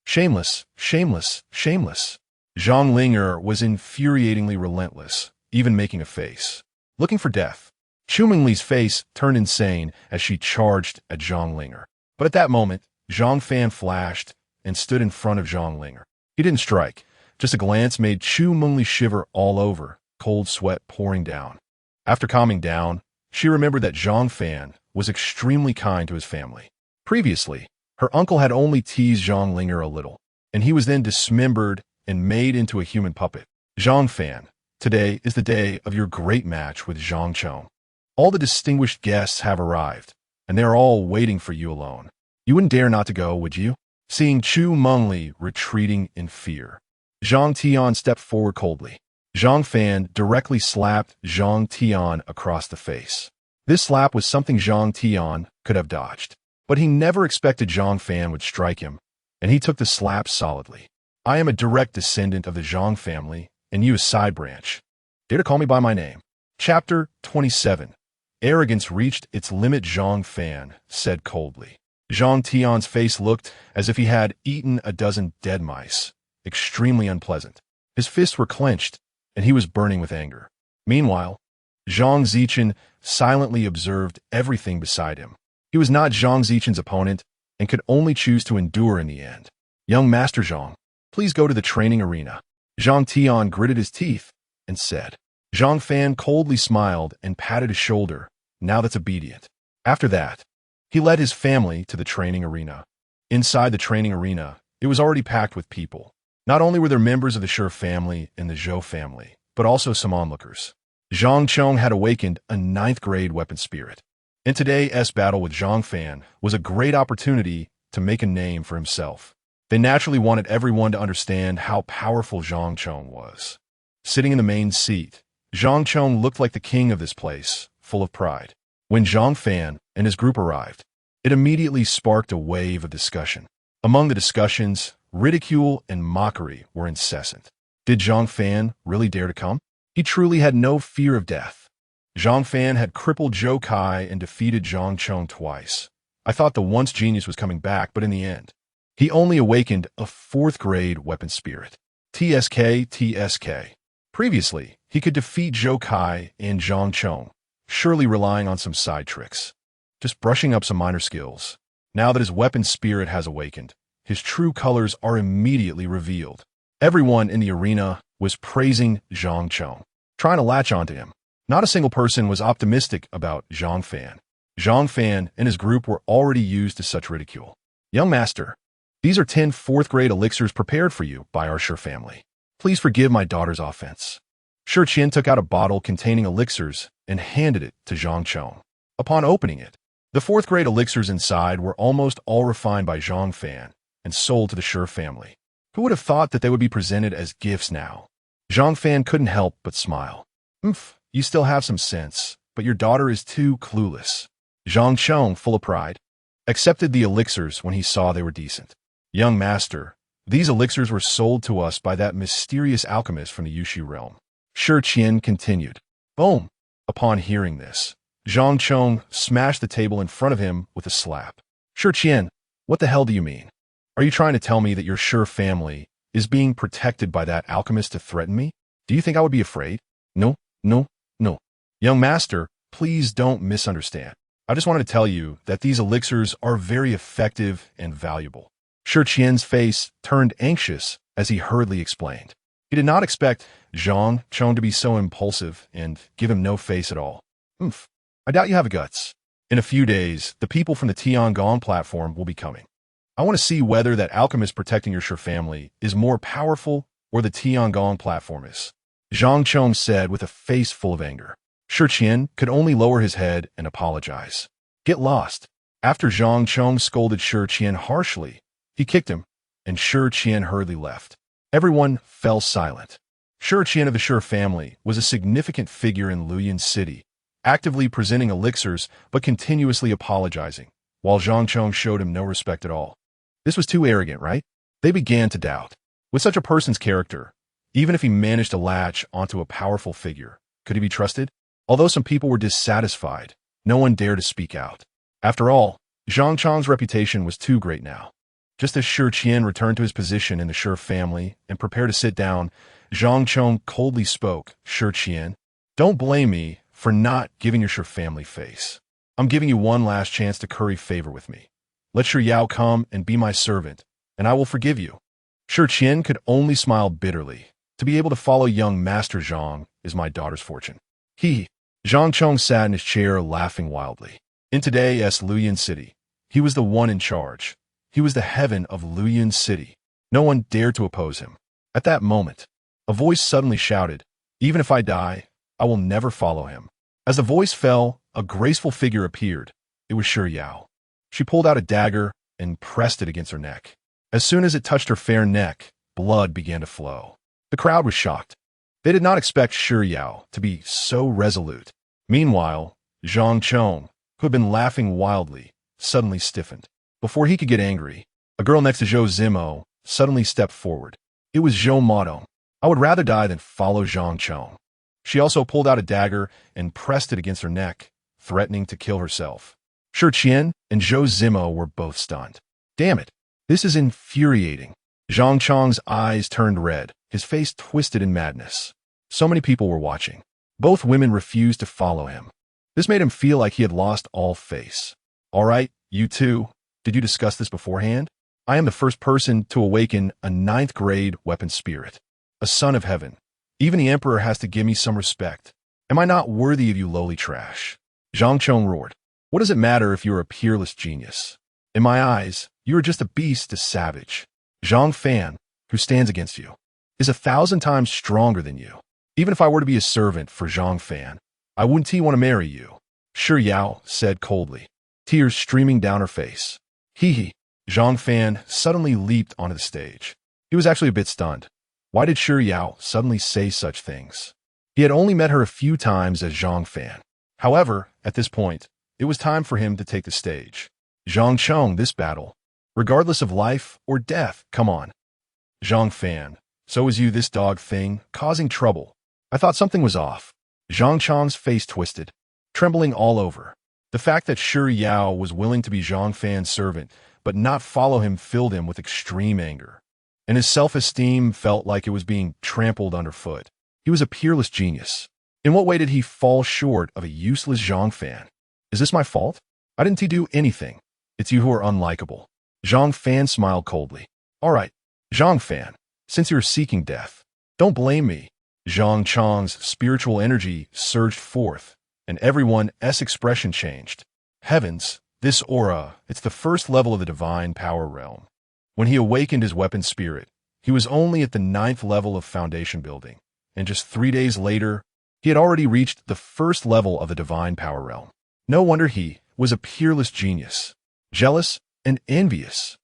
Speaker 1: Shameless, shameless, shameless. Zhang Linger was infuriatingly relentless, even making a face, looking for death. Chu Mengli's face turned insane as she charged at Zhang Linger. But at that moment, Zhang Fan flashed and stood in front of Zhang Linger. He didn't strike. Just a glance made Chu Mengli shiver all over, cold sweat pouring down. After calming down, she remembered that Zhang Fan was extremely kind to his family. Previously, her uncle had only teased Zhang Linger a little, and he was then dismembered and made into a human puppet. Zhang Fan, today is the day of your great match with Zhang Chong. All the distinguished guests have arrived, and they are all waiting for you alone. You wouldn't dare not to go, would you? Seeing Chu Mengli retreating in fear, Zhang Tian stepped forward coldly. Zhang Fan directly slapped Zhang Tian across the face. This slap was something Zhang Tian could have dodged, but he never expected Zhang Fan would strike him, and he took the slap solidly. I am a direct descendant of the Zhang family, and you a side branch. Dare to call me by my name. Chapter 27. Arrogance reached its limit. Zhang Fan said coldly. Zhang Tian's face looked as if he had eaten a dozen dead mice, extremely unpleasant. His fists were clenched, and he was burning with anger. Meanwhile, Zhang Zichen silently observed everything beside him. He was not Zhang Zichen's opponent and could only choose to endure in the end. Young Master Zhang, please go to the training arena. Zhang Tian gritted his teeth and said. Zhang Fan coldly smiled and patted his shoulder. Now that's obedient. After that, he led his family to the training arena. Inside the training arena, it was already packed with people. Not only were there members of the Shi family and the Zhou family, but also some onlookers. Zhang Chong had awakened a 9th grade weapon spirit. And today's battle with Zhang Fan was a great opportunity to make a name for himself. They naturally wanted everyone to understand how powerful Zhang Chong was. Sitting in the main seat, Zhang Chong looked like the king of this place, full of pride. When Zhang Fan and his group arrived, it immediately sparked a wave of discussion. Among the discussions, ridicule and mockery were incessant. Did Zhang Fan really dare to come? He truly had no fear of death. Zhang Fan had crippled Zhou Kai and defeated Zhang Chong twice. I thought the once genius was coming back, but in the end, he only awakened a 4th grade weapon spirit. TSK. Previously, he could defeat Zhou Kai and Zhang Chong, surely relying on some side tricks. Just brushing up some minor skills. Now that his weapon spirit has awakened, his true colors are immediately revealed. Everyone in the arena was praising Zhang Chong, trying to latch onto him. Not a single person was optimistic about Zhang Fan. Zhang Fan and his group were already used to such ridicule. Young master, these are 10 4th grade elixirs prepared for you by our Shi family. Please forgive my daughter's offense. Shi Qian took out a bottle containing elixirs and handed it to Zhang Chong. Upon opening it, the 4th grade elixirs inside were almost all refined by Zhang Fan and sold to the Shi family. Who would have thought that they would be presented as gifts now? Zhang Fan couldn't help but smile. You still have some sense, but your daughter is too clueless. Zhang Chong, full of pride, accepted the elixirs when he saw they were decent. Young master, these elixirs were sold to us by that mysterious alchemist from the Yushi realm. Shi Qian continued. Boom! Upon hearing this, Zhang Chong smashed the table in front of him with a slap. Shi Qian, what the hell do you mean? Are you trying to tell me that your Shi family is being protected by that alchemist to threaten me? Do you think I would be afraid? No. Young master, please don't misunderstand. I just wanted to tell you that these elixirs are very effective and valuable. Shi Qian's face turned anxious as he hurriedly explained. He did not expect Zhang Chong to be so impulsive and give him no face at all. I doubt you have guts. In a few days, the people from the Tiangong platform will be coming. I want to see whether that alchemist protecting your Shi family is more powerful or the Tiangong platform is. Zhang Chong said with a face full of anger. Shi Qian could only lower his head and apologize. Get lost. After Zhang Chong scolded Shi Qian harshly, he kicked him, and Shi Qian hurriedly left. Everyone fell silent. Shi Qian of the Shi family was a significant figure in Luoyang City, actively presenting elixirs but continuously apologizing, while Zhang Chong showed him no respect at all. This was too arrogant, right? They began to doubt. With such a person's character, even if he managed to latch onto a powerful figure, could he be trusted? Although some people were dissatisfied, no one dared to speak out. After all, Zhang Chong's reputation was too great now. Just as Shi Qian returned to his position in the Shi family and prepared to sit down, Zhang Chong coldly spoke. Shi Qian, don't blame me for not giving your Shi family face. I'm giving you one last chance to curry favor with me. Let Shi Yao come and be my servant, and I will forgive you. Shi Qian could only smile bitterly. To be able to follow young Master Zhang is my daughter's fortune. Zhang Chong sat in his chair laughing wildly. In today's Luoyang City, he was the one in charge. He was the heaven of Luoyang City. No one dared to oppose him. At that moment, a voice suddenly shouted, even if I die, I will never follow him. As the voice fell, a graceful figure appeared. It was Shi Yao. She pulled out a dagger and pressed it against her neck. As soon as it touched her fair neck, blood began to flow. The crowd was shocked. They did not expect Shi Yao to be so resolute. Meanwhile, Zhang Chong, who had been laughing wildly, suddenly stiffened. Before he could get angry, a girl next to Zhou Zimo suddenly stepped forward. It was Zhou Modong. I would rather die than follow Zhang Chong. She also pulled out a dagger and pressed it against her neck, threatening to kill herself. Shi Qian and Zhou Zimo were both stunned. Damn it, this is infuriating. Zhang Chong's eyes turned red, his face twisted in madness. So many people were watching. Both women refused to follow him. This made him feel like he had lost all face. All right, you two, did you discuss this beforehand? I am the first person to awaken a 9th grade weapon spirit, a son of heaven. Even the emperor has to give me some respect. Am I not worthy of you lowly trash? Zhang Chong roared. What does it matter if you're a peerless genius? In my eyes, you are just a beast, a savage. Zhang Fan, who stands against you, is 1,000 times stronger than you. Even if I were to be a servant for Zhang Fan, I wouldn't want to marry you. Shi Yao said coldly, tears streaming down her face. Zhang Fan suddenly leaped onto the stage. He was actually a bit stunned. Why did Shi Yao suddenly say such things? He had only met her a few times as Zhang Fan. However, at this point, it was time for him to take the stage. Zhang Chong, this battle, regardless of life or death, come on. Zhang Fan, so is you this dog thing, causing trouble. I thought something was off. Zhang Chang's face twisted, trembling all over. The fact that Shi Yao was willing to be Zhang Fan's servant but not follow him filled him with extreme anger, and his self-esteem felt like it was being trampled underfoot. He was a peerless genius. In what way did he fall short of a useless Zhang Fan? Is this my fault? I didn't do anything. It's you who are unlikable. Zhang Fan smiled coldly. All right, Zhang Fan, since you're seeking death, don't blame me. Zhang Chang's spiritual energy surged forth, and everyone's expression changed. Heavens, this aura, it's the first level of the divine power realm. When he awakened his weapon spirit, he was only at the 9th level of foundation building, and just 3 days later, he had already reached the first level of the divine power realm. No wonder he was a peerless genius, jealous and envious.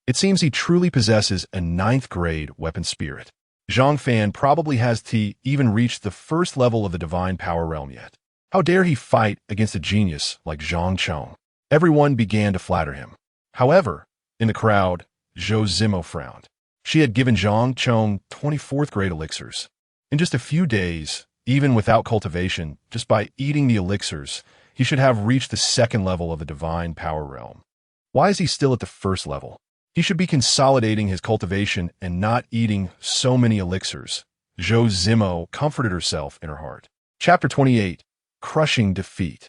Speaker 1: It seems he truly possesses a 9th grade weapon spirit. Zhang Fan probably hasn't even reached the first level of the divine power realm yet. How dare he fight against a genius like Zhang Chong? Everyone began to flatter him. However, in the crowd, Zhou Zimo frowned. She had given Zhang Chong 24th grade elixirs. In just a few days, even without cultivation, just by eating the elixirs, he should have reached the 2nd level of the divine power realm. Why is he still at the 1st level? He should be consolidating his cultivation and not eating so many elixirs. Zhou Zimo comforted herself in her heart. Chapter 28. Crushing Defeat.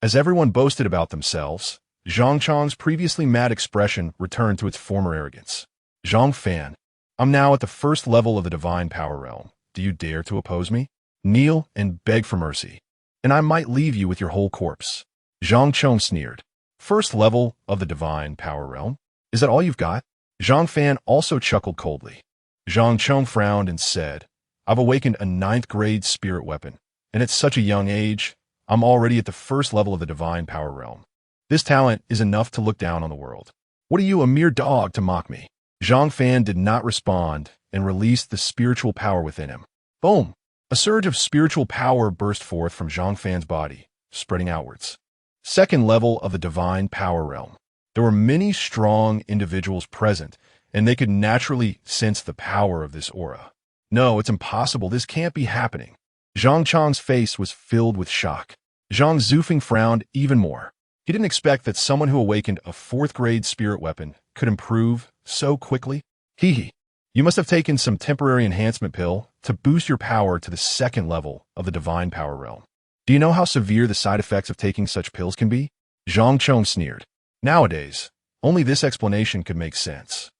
Speaker 1: As everyone boasted about themselves, Zhang Chang's previously mad expression returned to its former arrogance. Zhang Fan, I'm now at the 1st level of the divine power realm. Do you dare to oppose me? Kneel and beg for mercy, and I might leave you with your whole corpse. Zhang Chong sneered. 1st level of the divine power realm? Is that all you've got? Zhang Fan also chuckled coldly. Zhang Chong frowned and said, I've awakened a 9th grade spirit weapon, and at such a young age, I'm already at the 1st level of the divine power realm. This talent is enough to look down on the world. What are you, a mere dog, to mock me? Zhang Fan did not respond and released the spiritual power within him. Boom! A surge of spiritual power burst forth from Zhang Fan's body, spreading outwards. 2nd level of the divine power realm. There were many strong individuals present, and they could naturally sense the power of this aura. No, it's impossible. This can't be happening. Zhang Chang's face was filled with shock. Zhang Zufeng frowned even more. He didn't expect that someone who awakened a 4th grade spirit weapon could improve so quickly. You must have taken some temporary enhancement pill to boost your power to the 2nd level of the divine power realm. Do you know how severe the side effects of taking such pills can be? Zhang Chong sneered. Nowadays, only this explanation could make sense.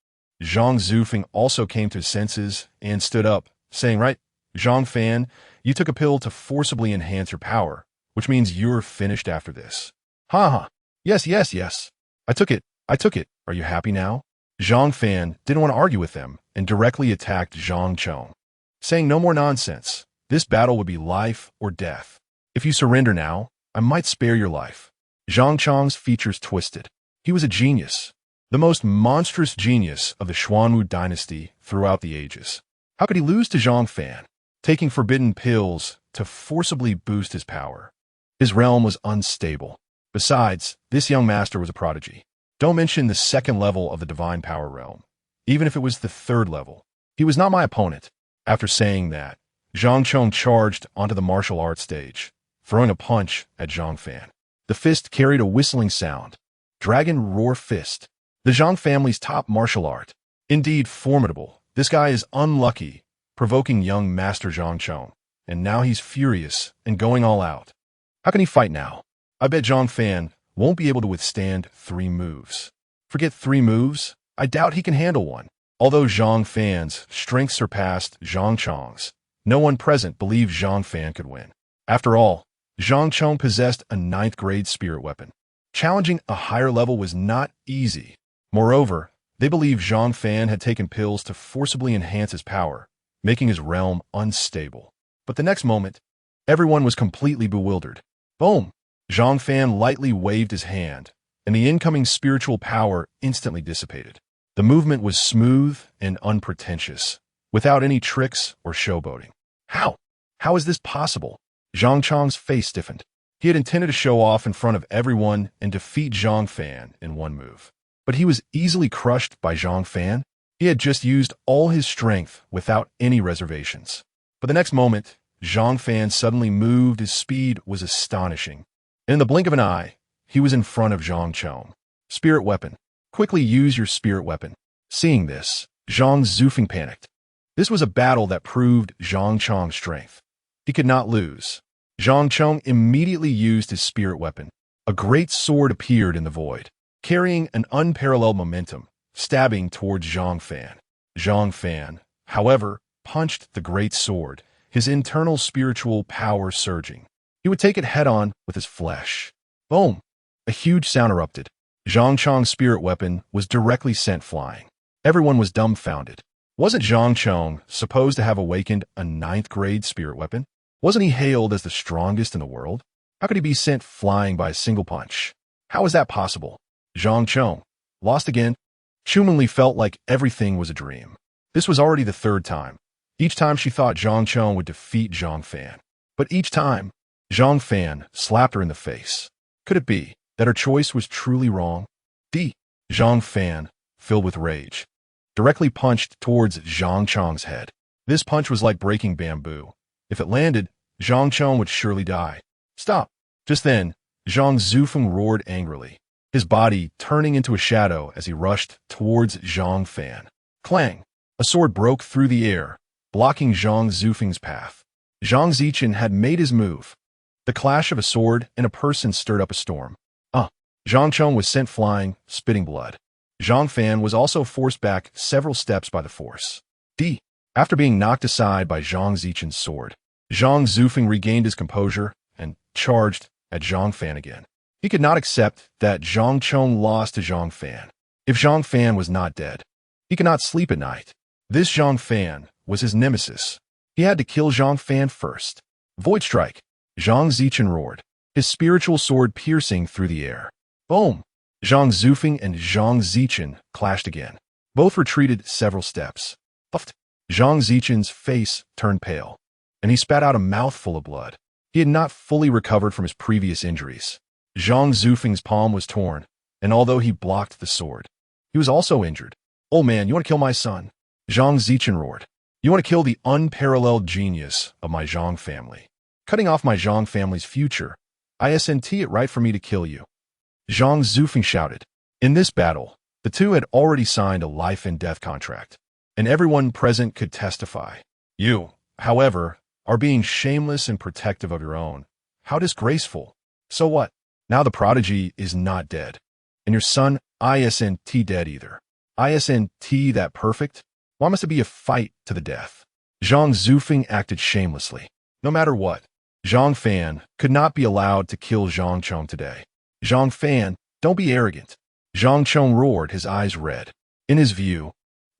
Speaker 1: Zhang Zufeng also came to his senses and stood up, saying, Right, Zhang Fan, you took a pill to forcibly enhance your power, which means you're finished after this. Ha. Yes. I took it. Are you happy now? Zhang Fan didn't want to argue with them and directly attacked Zhang Chong, saying no more nonsense. This battle would be life or death. If you surrender now, I might spare your life. Zhang Chong's features twisted. He was a genius, the most monstrous genius of the Xuanhuang dynasty throughout the ages. How could he lose to Zhang Fan, taking forbidden pills to forcibly boost his power? His realm was unstable. Besides, this young master was a prodigy. Don't mention the 2nd level of the divine power realm. Even if it was the 3rd level, he was not my opponent. After saying that, Zhang Chong charged onto the martial arts stage, throwing a punch at Zhang Fan. The fist carried a whistling sound. Dragon Roar Fist. The Zhang family's top martial art. Indeed formidable. This guy is unlucky, provoking young Master Zhang Chong, and now he's furious and going all out. How can he fight now? I bet Zhang Fan won't be able to withstand 3 moves. Forget 3 moves, I doubt he can handle one. Although Zhang Fan's strength surpassed Zhang Chong's, no one present believed Zhang Fan could win. After all, Zhang Chong possessed a 9th grade spirit weapon. Challenging a higher level was not easy. Moreover, they believed Zhang Fan had taken pills to forcibly enhance his power, making his realm unstable. But the next moment, everyone was completely bewildered. Boom! Zhang Fan lightly waved his hand, and the incoming spiritual power instantly dissipated. The movement was smooth and unpretentious, without any tricks or showboating. How? How is this possible? Zhang Chong's face stiffened. He had intended to show off in front of everyone and defeat Zhang Fan in one move. But he was easily crushed by Zhang Fan. He had just used all his strength without any reservations. But the next moment, Zhang Fan suddenly moved. His speed was astonishing. In the blink of an eye, he was in front of Zhang Chong. Spirit weapon. Quickly use your spirit weapon. Seeing this, Zhang Zufeng panicked. This was a battle that proved Zhang Chong's strength. He could not lose. Zhang Chong immediately used his spirit weapon. A great sword appeared in the void, carrying an unparalleled momentum, stabbing towards Zhang Fan. Zhang Fan, however, punched the great sword, his internal spiritual power surging. He would take it head-on with his flesh. Boom! A huge sound erupted. Zhang Chong's spirit weapon was directly sent flying. Everyone was dumbfounded. Wasn't Zhang Chong supposed to have awakened a 9th-grade spirit weapon? Wasn't he hailed as the strongest in the world? How could he be sent flying by a single punch? How is that possible? Zhang Chong, lost again? Xuanhuang felt like everything was a dream. This was already the 3rd time. Each time she thought Zhang Chong would defeat Zhang Fan. But each time, Zhang Fan slapped her in the face. Could it be that her choice was truly wrong? Zhang Fan, filled with rage, directly punched towards Zhang Chong's head. This punch was like breaking bamboo. If it landed, Zhang Chong would surely die. Stop! Just then, Zhang Zufeng roared angrily, his body turning into a shadow as he rushed towards Zhang Fan. Clang! A sword broke through the air, blocking Zhang Zufeng's path. Zhang Zichen had made his move. The clash of a sword and a person stirred up a storm. Zhang Chong was sent flying, spitting blood. Zhang Fan was also forced back several steps by the force. After being knocked aside by Zhang Zichen's sword, Zhang Zufeng regained his composure and charged at Zhang Fan again. He could not accept that Zhang Chong lost to Zhang Fan. If Zhang Fan was not dead, he could not sleep at night. This Zhang Fan was his nemesis. He had to kill Zhang Fan first. Void strike! Zhang Zichen roared, his spiritual sword piercing through the air. Boom! Zhang Zufeng and Zhang Zichen clashed again. Both retreated several steps. Puffed. Zhang Zichen's face turned pale, and he spat out a mouthful of blood. He had not fully recovered from his previous injuries. Zhang Zufeng's palm was torn, and although he blocked the sword, he was also injured. "Old man, you want to kill my son?" Zhang Zichen roared. "You want to kill the unparalleled genius of my Zhang family. Cutting off my Zhang family's future. Isn't it right for me to kill you?" Zhang Zufeng shouted. In this battle, the two had already signed a life-and-death contract, and everyone present could testify. You, however, are being shameless and protective of your own. How disgraceful. So what? Now the prodigy is not dead, and your son isn't dead either. Isn't that perfect? Why must it be a fight to the death? Zhang Zufeng acted shamelessly. No matter what, Zhang Fan could not be allowed to kill Zhang Chong today. Zhang Fan, don't be arrogant. Zhang Chong roared, his eyes red. In his view,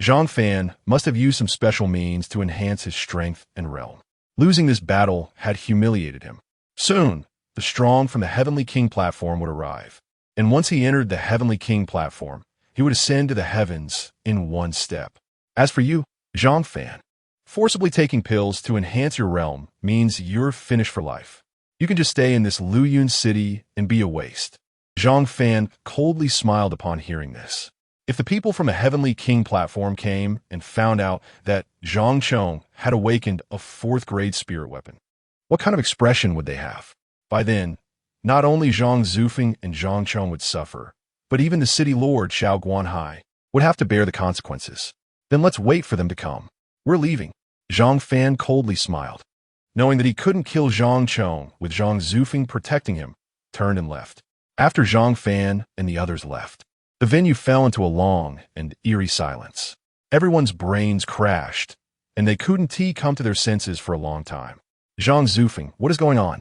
Speaker 1: Zhang Fan must have used some special means to enhance his strength and realm. Losing this battle had humiliated him. Soon, the strong from the Heavenly King platform would arrive. And once he entered the Heavenly King platform, he would ascend to the heavens in one step. As for you, Zhang Fan, forcibly taking pills to enhance your realm means you're finished for life. You can just stay in this Luyun city and be a waste. Zhang Fan coldly smiled upon hearing this. If the people from the Heavenly King platform came and found out that Zhang Chong had awakened a 4th-grade spirit weapon, what kind of expression would they have? By then, not only Zhang Zufeng and Zhang Chong would suffer, but even the city lord Xiao Guanhai would have to bear the consequences. Then let's wait for them to come. We're leaving. Zhang Fan coldly smiled. Knowing that he couldn't kill Zhang Chong with Zhang Zufeng protecting him, turned and left. After Zhang Fan and the others left, the venue fell into a long and eerie silence. Everyone's brains crashed, and they couldn't come to their senses for a long time. Zhang Zufeng, what is going on?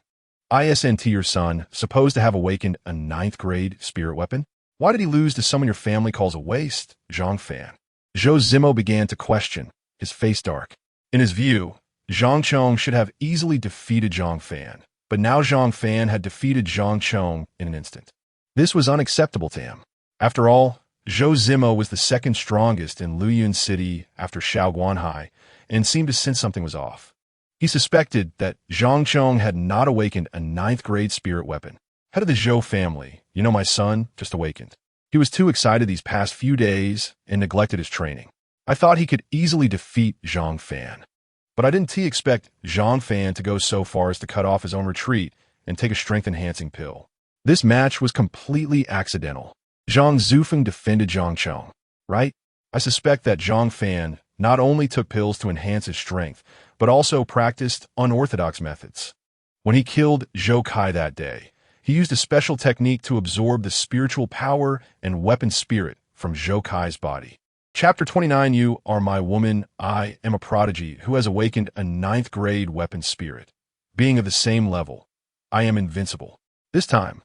Speaker 1: Isn't your son supposed to have awakened a 9th-grade spirit weapon? Why did he lose to someone your family calls a waste? Zhang Fan. Zhou Zimo began to question, his face dark. In his view, Zhang Chong should have easily defeated Zhang Fan, but now Zhang Fan had defeated Zhang Chong in an instant. This was unacceptable to him. After all, Zhou Zimo was the 2nd strongest in Luyun City after Xiao Guanhai, and seemed to sense something was off. He suspected that Zhang Chong had not awakened a 9th-grade spirit weapon. Head of the Zhou family, my son, just awakened. He was too excited these past few days and neglected his training. I thought he could easily defeat Zhang Fan. But I didn't expect Zhang Fan to go so far as to cut off his own retreat and take a strength-enhancing pill. This match was completely accidental. Zhang Zufeng defended Zhang Chong, right? I suspect that Zhang Fan not only took pills to enhance his strength, but also practiced unorthodox methods. When he killed Zhou Kai that day, he used a special technique to absorb the spiritual power and weapon spirit from Zhou Kai's body. Chapter 29. You are my woman. I am a prodigy who has awakened a 9th grade weapon spirit. Being of the same level, I am invincible. This time,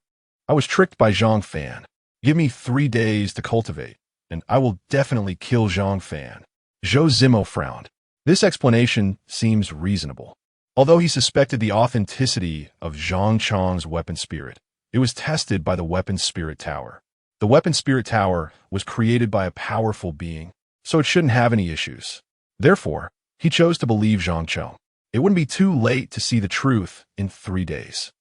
Speaker 1: I was tricked by Zhang Fan. Give me 3 days to cultivate, and I will definitely kill Zhang Fan. Zhou Zimo frowned. This explanation seems reasonable. Although he suspected the authenticity of Zhang Chong's weapon spirit, it was tested by the weapon spirit tower. The weapon spirit tower was created by a powerful being, so it shouldn't have any issues. Therefore, he chose to believe Zhang Chong. It wouldn't be too late to see the truth in 3 days.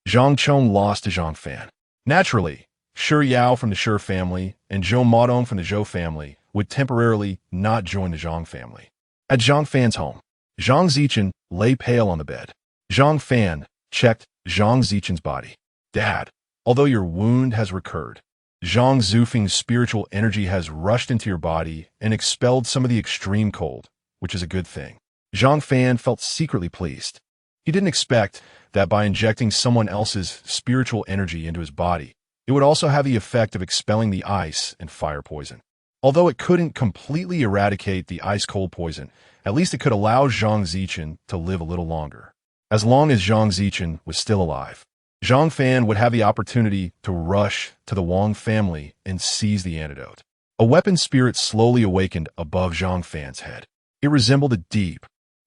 Speaker 1: Zhang Chong lost to Zhang Fan. Naturally, Shi Yao from the Shi family and Zhou Modong from the Zhou family would temporarily not join the Zhang family. At Zhang Fan's home, Zhang Zichen lay pale on the bed. Zhang Fan checked Zhang Zichen's body. Dad, although your wound has recurred, Zhang Zufeng's spiritual energy has rushed into your body and expelled some of the extreme cold, which is a good thing. Zhang Fan felt secretly pleased. He didn't expect that by injecting someone else's spiritual energy into his body, it would also have the effect of expelling the ice and fire poison. Although it couldn't completely eradicate the ice-cold poison, at least it could allow Zhang Zichen to live a little longer. As long as Zhang Zichen was still alive, Zhang Fan would have the opportunity to rush to the Wang family and seize the antidote. A weapon spirit slowly awakened above Zhang Fan's head. It resembled a deep,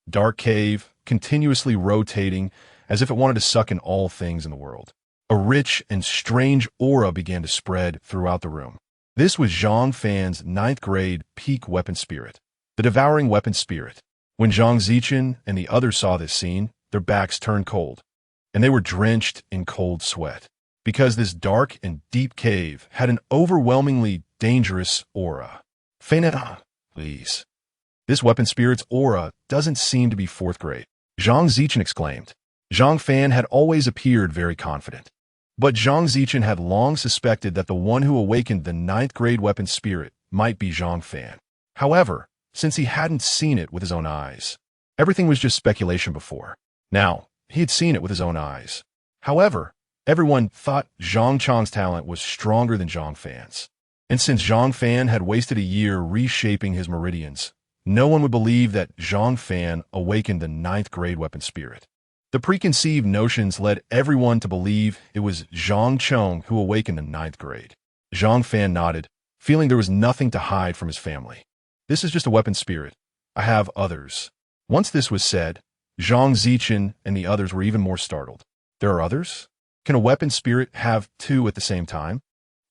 Speaker 1: dark cave, continuously rotating as if it wanted to suck in all things in the world. A rich and strange aura began to spread throughout the room. This was Zhang Fan's 9th grade peak weapon spirit, the devouring weapon spirit. When Zhang Zichen and the others saw this scene, their backs turned cold, and they were drenched in cold sweat, because this dark and deep cave had an overwhelmingly dangerous aura. Feina, please. This weapon spirit's aura doesn't seem to be 4th grade. Zhang Zichen exclaimed. Zhang Fan had always appeared very confident, but Zhang Zichen had long suspected that the one who awakened the 9th grade weapon spirit might be Zhang Fan. However, since he hadn't seen it with his own eyes, everything was just speculation before. Now, he had seen it with his own eyes. However, everyone thought Zhang Chong's talent was stronger than Zhang Fan's. And since Zhang Fan had wasted a year reshaping his meridians, no one would believe that Zhang Fan awakened the 9th grade weapon spirit. The preconceived notions led everyone to believe it was Zhang Chong who awakened the 9th grade. Zhang Fan nodded, feeling there was nothing to hide from his family. This is just a weapon spirit. I have others. Once this was said, Zhang Zichen and the others were even more startled. There are others? Can a weapon spirit have 2 at the same time?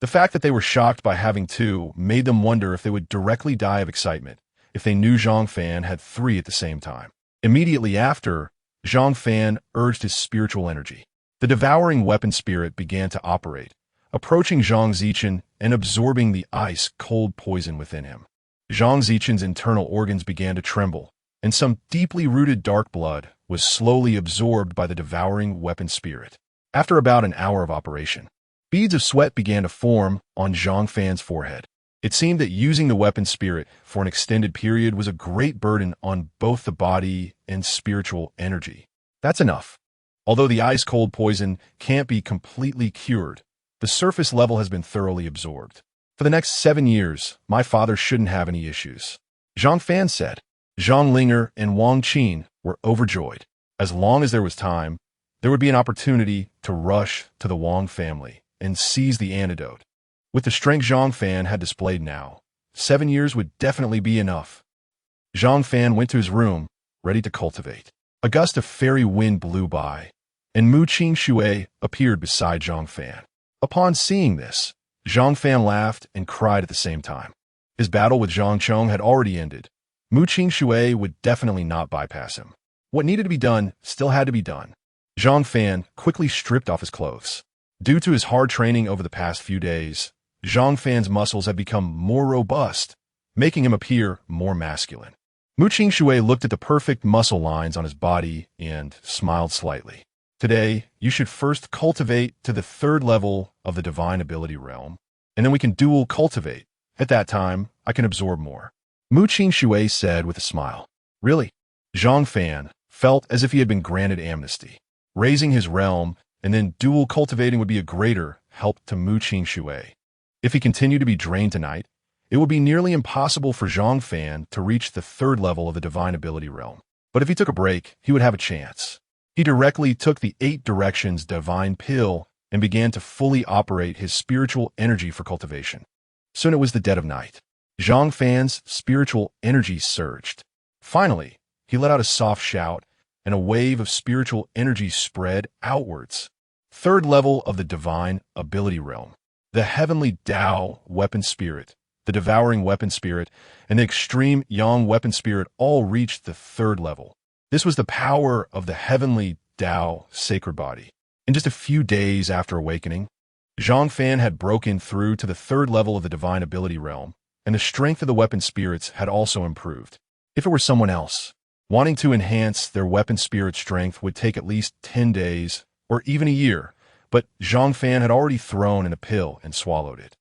Speaker 1: The fact that they were shocked by having 2 made them wonder if they would directly die of excitement if they knew Zhang Fan had 3 at the same time. Immediately after, Zhang Fan urged his spiritual energy. The devouring weapon spirit began to operate, approaching Zhang Zichen and absorbing the ice-cold poison within him. Zhang Zichen's internal organs began to tremble, and some deeply rooted dark blood was slowly absorbed by the devouring weapon spirit. After about an hour of operation, beads of sweat began to form on Zhang Fan's forehead. It seemed that using the weapon spirit for an extended period was a great burden on both the body and spiritual energy. That's enough. Although the ice-cold poison can't be completely cured, the surface level has been thoroughly absorbed. For the next 7 years, my father shouldn't have any issues. Zhang Fan said. Zhang Linger and Wang Qin were overjoyed. As long as there was time, there would be an opportunity to rush to the Wang family and seize the antidote. With the strength Zhang Fan had displayed now, 7 years would definitely be enough. Zhang Fan went to his room, ready to cultivate. A gust of fairy wind blew by, and Mu Qing appeared beside Zhang Fan. Upon seeing this, Zhang Fan laughed and cried at the same time. His battle with Zhang Chong had already ended. Mu Qing would definitely not bypass him. What needed to be done still had to be done. Zhang Fan quickly stripped off his clothes. Due to his hard training over the past few days, Zhang Fan's muscles had become more robust, making him appear more masculine. Mu Qingshui looked at the perfect muscle lines on his body and smiled slightly. Today, you should first cultivate to the 3rd level of the divine ability realm, and then we can dual cultivate. At that time, I can absorb more. Mu Qingshui said with a smile. Really? Zhang Fan felt as if he had been granted amnesty. Raising his realm and then dual cultivating would be a greater help to Mu Qingshui. If he continued to be drained tonight, it would be nearly impossible for Zhang Fan to reach the 3rd level of the divine ability realm. But if he took a break, he would have a chance. He directly took the 8 directions divine pill and began to fully operate his spiritual energy for cultivation. Soon it was the dead of night. Zhang Fan's spiritual energy surged. Finally, he let out a soft shout, and a wave of spiritual energy spread outwards. 3rd level of the divine ability realm. The heavenly Tao weapon spirit, the devouring weapon spirit, and the extreme yang weapon spirit all reached the 3rd level. This was the power of the heavenly Tao sacred body. In just a few days after awakening, Zhang Fan had broken through to the 3rd level of the divine ability realm, and the strength of the weapon spirits had also improved. If it were someone else, wanting to enhance their weapon spirit strength would take at least 10 days or even a year, but Zhang Fan had already thrown in a pill and swallowed it.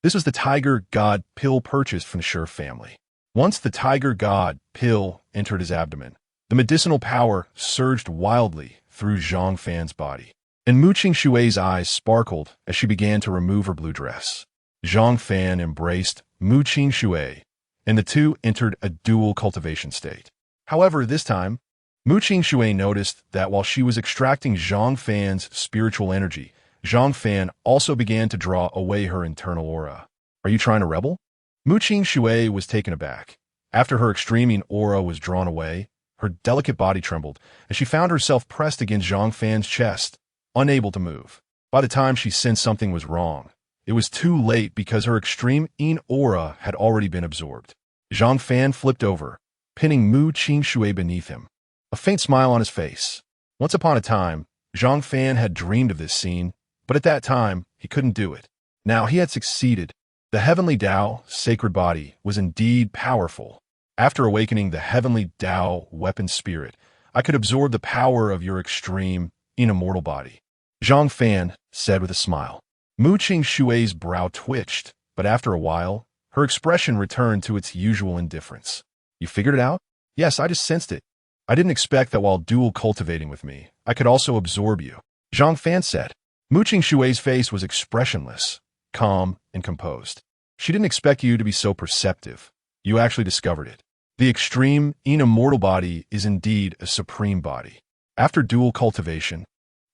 Speaker 1: This was the Tiger God pill purchased from the Shi family. Once the Tiger God pill entered his abdomen, the medicinal power surged wildly through Zhang Fan's body, and Mu Qingshui's eyes sparkled as she began to remove her blue dress. Zhang Fan embraced Mu Qingshui, and the two entered a dual cultivation state. However, this time, Mu Qingshui noticed that while she was extracting Zhang Fan's spiritual energy, Zhang Fan also began to draw away her internal aura. Are you trying to rebel? Mu Qingshui was taken aback. After her extreme aura was drawn away, her delicate body trembled, and she found herself pressed against Zhang Fan's chest, unable to move. By the time she sensed something was wrong, it was too late because her extreme aura had already been absorbed. Zhang Fan flipped over, pinning Mu Qingshui beneath him. A faint smile on his face. Once upon a time, Zhang Fan had dreamed of this scene, but at that time, he couldn't do it. Now he had succeeded. The heavenly Tao, sacred body, was indeed powerful. After awakening the heavenly Tao weapon spirit, I could absorb the power of your extreme, immortal body. Zhang Fan said with a smile. Mu Qingshui's brow twitched, but after a while, her expression returned to its usual indifference. You figured it out? Yes, I just sensed it. I didn't expect that while dual cultivating with me, I could also absorb you. Zhang Fan said. Mu Qingshui's face was expressionless, calm, and composed. She didn't expect you to be so perceptive. You actually discovered it. The extreme, immortal body is indeed a supreme body. After dual cultivation,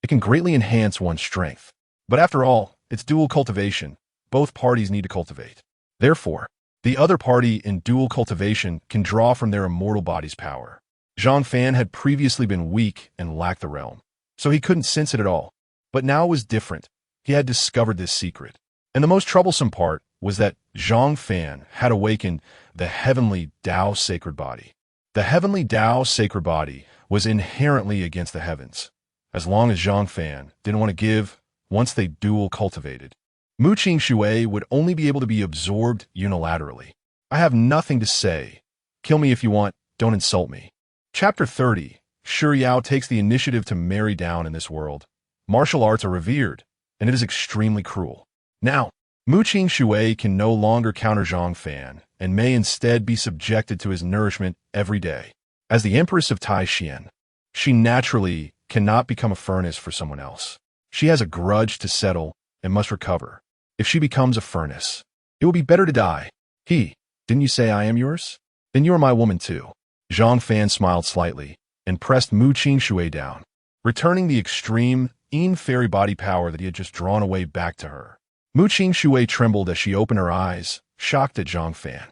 Speaker 1: it can greatly enhance one's strength. But after all, it's dual cultivation. Both parties need to cultivate. Therefore, the other party in dual cultivation can draw from their immortal body's power. Zhang Fan had previously been weak and lacked the realm, so he couldn't sense it at all. But now it was different. He had discovered this secret. And the most troublesome part was that Zhang Fan had awakened the heavenly Tao sacred body. The heavenly Tao sacred body was inherently against the heavens, as long as Zhang Fan didn't want to give once they dual cultivated. Mu Qingshui would only be able to be absorbed unilaterally. I have nothing to say. Kill me if you want, don't insult me. Chapter 30. Shi Yao takes the initiative to marry down in this world. Martial arts are revered, and it is extremely cruel. Now, Mu Qingshui can no longer counter Zhang Fan, and may instead be subjected to his nourishment every day. As the Empress of Taishan, she naturally cannot become a furnace for someone else. She has a grudge to settle and must recover. If she becomes a furnace, it will be better to die. Didn't you say I am yours? Then you are my woman too. Zhang Fan smiled slightly and pressed Mu Qingshui down, returning the extreme, fairy body power that he had just drawn away back to her. Mu Qingshui trembled as she opened her eyes, shocked at Zhang Fan.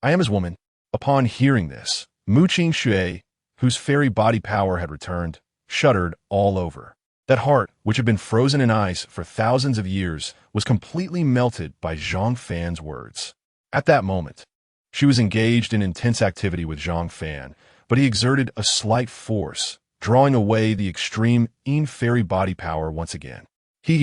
Speaker 1: I am his woman. Upon hearing this, Mu Qingshui, whose fairy body power had returned, shuddered all over. That heart, which had been frozen in ice for thousands of years, was completely melted by Zhang Fan's words. At that moment, she was engaged in intense activity with Zhang Fan, but he exerted a slight force, drawing away the extreme fairy body power once again.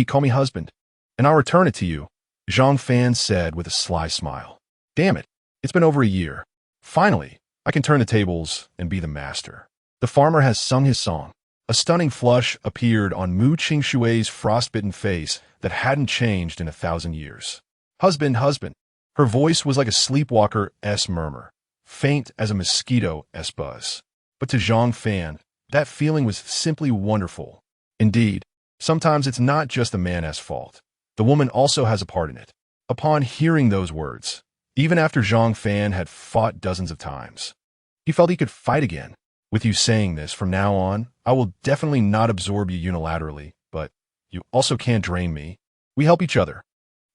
Speaker 1: Call me husband, and I'll return it to you, Zhang Fan said with a sly smile. Damn it, it's been over a year. Finally, I can turn the tables and be the master. The farmer has sung his song. A stunning flush appeared on Mu Qingshui's frostbitten face that hadn't changed in 1,000 years. Husband, husband. Her voice was like a sleepwalker-esque murmur, faint as a mosquito-esque buzz. But to Zhang Fan, that feeling was simply wonderful. Indeed, sometimes it's not just the man's fault. The woman also has a part in it. Upon hearing those words, even after Zhang Fan had fought dozens of times, he felt he could fight again. With you saying this, from now on, I will definitely not absorb you unilaterally, but you also can't drain me. We help each other.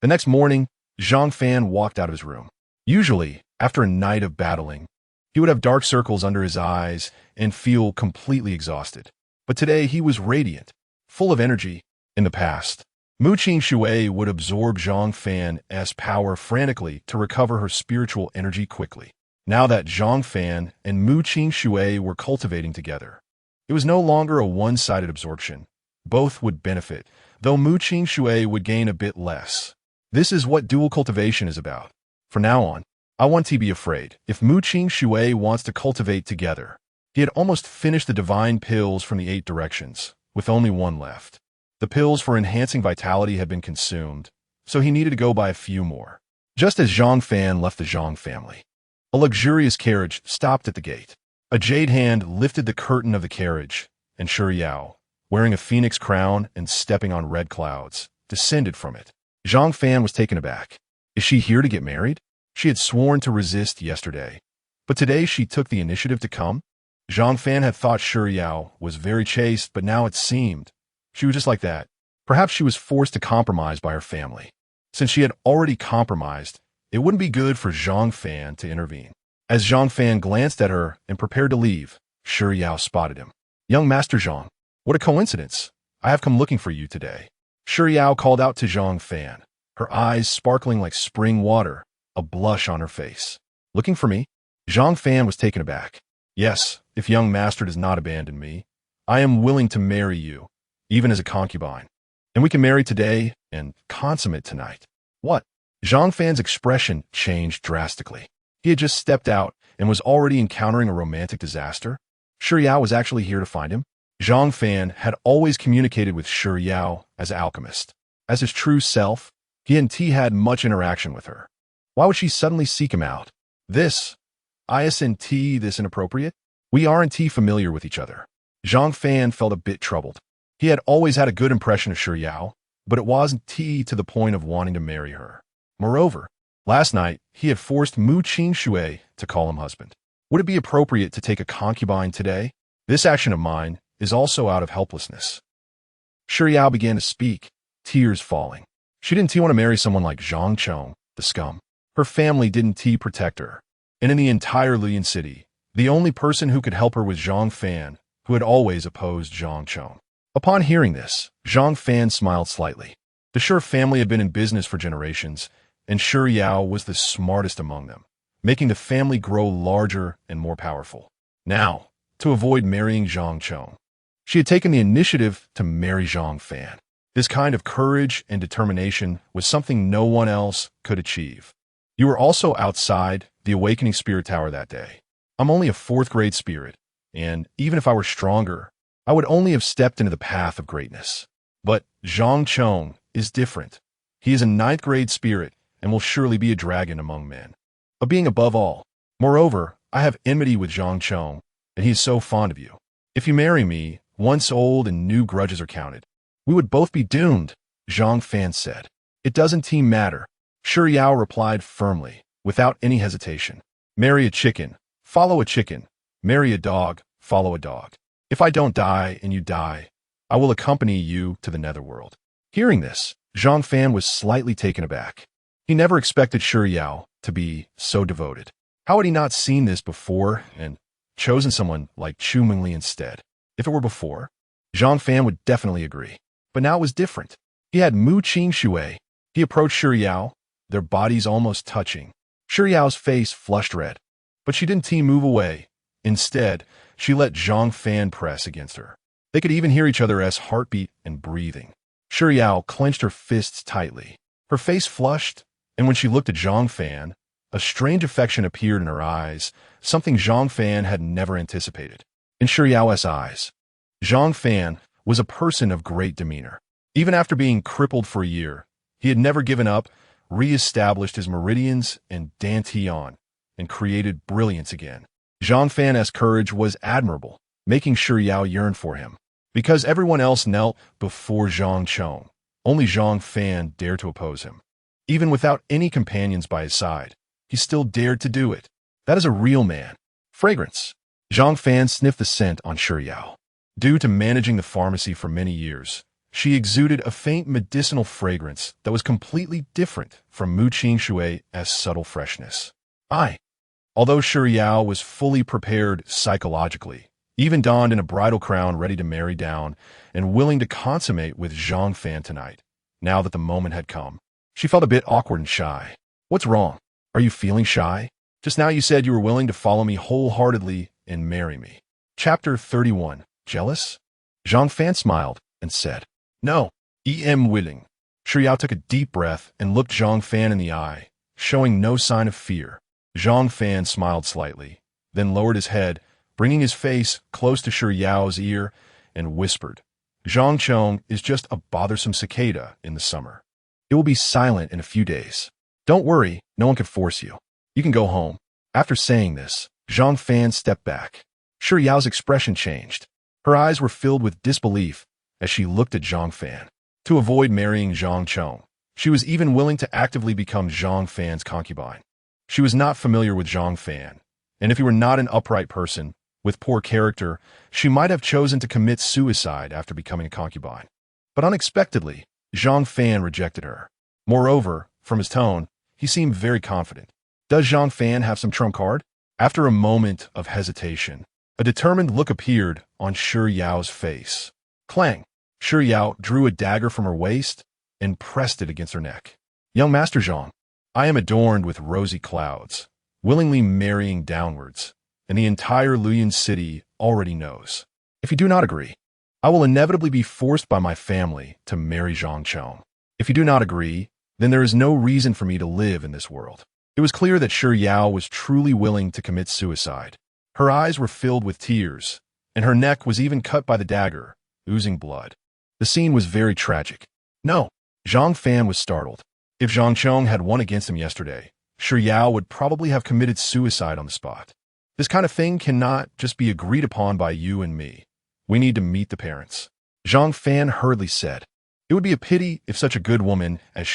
Speaker 1: The next morning, Zhang Fan walked out of his room. Usually, after a night of battling, he would have dark circles under his eyes and feel completely exhausted. But today he was radiant, full of energy. In the past, Mu Qingshui would absorb Zhang Fan's power frantically to recover her spiritual energy quickly. Now that Zhang Fan and Mu Qingshui were cultivating together, it was no longer a one-sided absorption. Both would benefit, though Mu Qingshui would gain a bit less. This is what dual cultivation is about. From now on, I want to be afraid. If Mu Qingshui wants to cultivate together, he had almost finished the divine pills from the 8 directions, with only one left. The pills for enhancing vitality had been consumed, so he needed to go buy a few more. Just as Zhang Fan left the Zhang family, a luxurious carriage stopped at the gate. A jade hand lifted the curtain of the carriage, and Xuanhuang, wearing a phoenix crown and stepping on red clouds, descended from it. Zhang Fan was taken aback. Is she here to get married? She had sworn to resist yesterday, but today she took the initiative to come. Zhang Fan had thought Xuanhuang was very chaste, but now it seemed she was just like that. Perhaps she was forced to compromise by her family. Since she had already compromised, it wouldn't be good for Zhang Fan to intervene. As Zhang Fan glanced at her and prepared to leave, Xuanhuang spotted him. Young Master Zhang, what a coincidence. I have come looking for you today. Xuanhuang called out to Zhang Fan, her eyes sparkling like spring water, a blush on her face. Looking for me? Zhang Fan was taken aback. Yes, if young master does not abandon me, I am willing to marry you, even as a concubine. And we can marry today and consummate tonight. What? Zhang Fan's expression changed drastically. He had just stepped out and was already encountering a romantic disaster. Xuanhuang was actually here to find him. Zhang Fan had always communicated with Xuanhuang as an alchemist. As his true self, he hadn't had much interaction with her. Why would she suddenly seek him out? This inappropriate? We aren't familiar with each other. Zhang Fan felt a bit troubled. He had always had a good impression of Xuanhuang, but it wasn't to the point of wanting to marry her. Moreover, last night, he had forced Mu Qingshui to call him husband. Would it be appropriate to take a concubine today? This action of mine is also out of helplessness. Xuanhuang began to speak, tears falling. She didn't want to marry someone like Zhang Chong, the scum. Her family didn't protect her. And in the entire Lian city, the only person who could help her was Zhang Fan, who had always opposed Zhang Chong. Upon hearing this, Zhang Fan smiled slightly. The Shi family had been in business for generations, and Xuanhuang was the smartest among them, making the family grow larger and more powerful. Now, to avoid marrying Zhang Chong, she had taken the initiative to marry Zhang Fan. This kind of courage and determination was something no one else could achieve. You were also outside the Awakening Spirit Tower that day. I'm only a 4th grade spirit, and even if I were stronger, I would only have stepped into the path of greatness. But Zhang Chong is different. He is a 9th grade spirit and will surely be a dragon among men, a being above all. Moreover, I have enmity with Zhang Chong, and he is so fond of you. If you marry me, once old and new grudges are counted, we would both be doomed, Zhang Fan said. It doesn't matter. Xuanhuang replied firmly, without any hesitation. Marry a chicken, follow a chicken. Marry a dog, follow a dog. If I don't die and you die, I will accompany you to the netherworld. Hearing this, Zhang Fan was slightly taken aback. He never expected Xuanhuang to be so devoted. How had he not seen this before and chosen someone like Chu Mingli instead? If it were before, Zhang Fan would definitely agree. But now it was different. He had Mu Qingshui. He approached Xuanhuang, their bodies almost touching. Xuanhuang's face flushed red, but she didn't move away. Instead, she let Zhang Fan press against her. They could even hear each other's heartbeat and breathing. Xuanhuang clenched her fists tightly. Her face flushed, and when she looked at Zhang Fan, A strange affection appeared in her eyes, something Zhang Fan had never anticipated. In Yao's eyes, Zhang Fan was a person of great demeanor. Even after being crippled for a year, he had never given up, re-established his meridians and dantian, and created brilliance again. Zhang Fan's courage was admirable, making Yao yearn for him. Because everyone else knelt before Zhang Chong, only Zhang Fan dared to oppose him. Even without any companions by his side, he still dared to do it. That is a real man. Fragrance. Zhang Fan sniffed the scent on Yao. Due to managing the pharmacy for many years, she exuded a faint medicinal fragrance that was completely different from Mu Qingshui's subtle freshness. Although Yao was fully prepared psychologically, even donned in a bridal crown ready to marry down and willing to consummate with Zhang Fan tonight, now that the moment had come, she felt a bit awkward and shy. What's wrong? Are you feeling shy? Just now you said you were willing to follow me wholeheartedly and marry me. Chapter 31. Jealous? Zhang Fan smiled and said, No, I'm willing. Yao took a deep breath and looked Zhang Fan in the eye, showing no sign of fear. Zhang Fan smiled slightly, then lowered his head, bringing his face close to Yao's ear, and whispered, Zhang Chong is just a bothersome cicada in the summer. It will be silent in a few days. Don't worry, no one can force you. You can go home. After saying this, Zhang Fan stepped back. Yao's expression changed. Her eyes were filled with disbelief as she looked at Zhang Fan. To avoid marrying Zhang Chong, she was even willing to actively become Zhang Fan's concubine. She was not familiar with Zhang Fan, and if he were not an upright person, with poor character, she might have chosen to commit suicide after becoming a concubine. But unexpectedly, Zhang Fan rejected her. Moreover, from his tone, he seemed very confident. Does Zhang Fan have some trump card? After a moment of hesitation, a determined look appeared on Yao's face. Clang! Yao drew a dagger from her waist and pressed it against her neck. Young Master Zhang, I am adorned with rosy clouds, willingly marrying downwards, and the entire Luyan city already knows. If you do not agree, I will inevitably be forced by my family to marry Zhang Chong. If you do not agree, then there is no reason for me to live in this world. It was clear that Yao was truly willing to commit suicide. Her eyes were filled with tears, and her neck was even cut by the dagger, oozing blood. The scene was very tragic. No, Zhang Fan was startled. If Zhang Chong had won against him yesterday, Yao would probably have committed suicide on the spot. This kind of thing cannot just be agreed upon by you and me. We need to meet the parents. Zhang Fan hurriedly said. It would be a pity if such a good woman as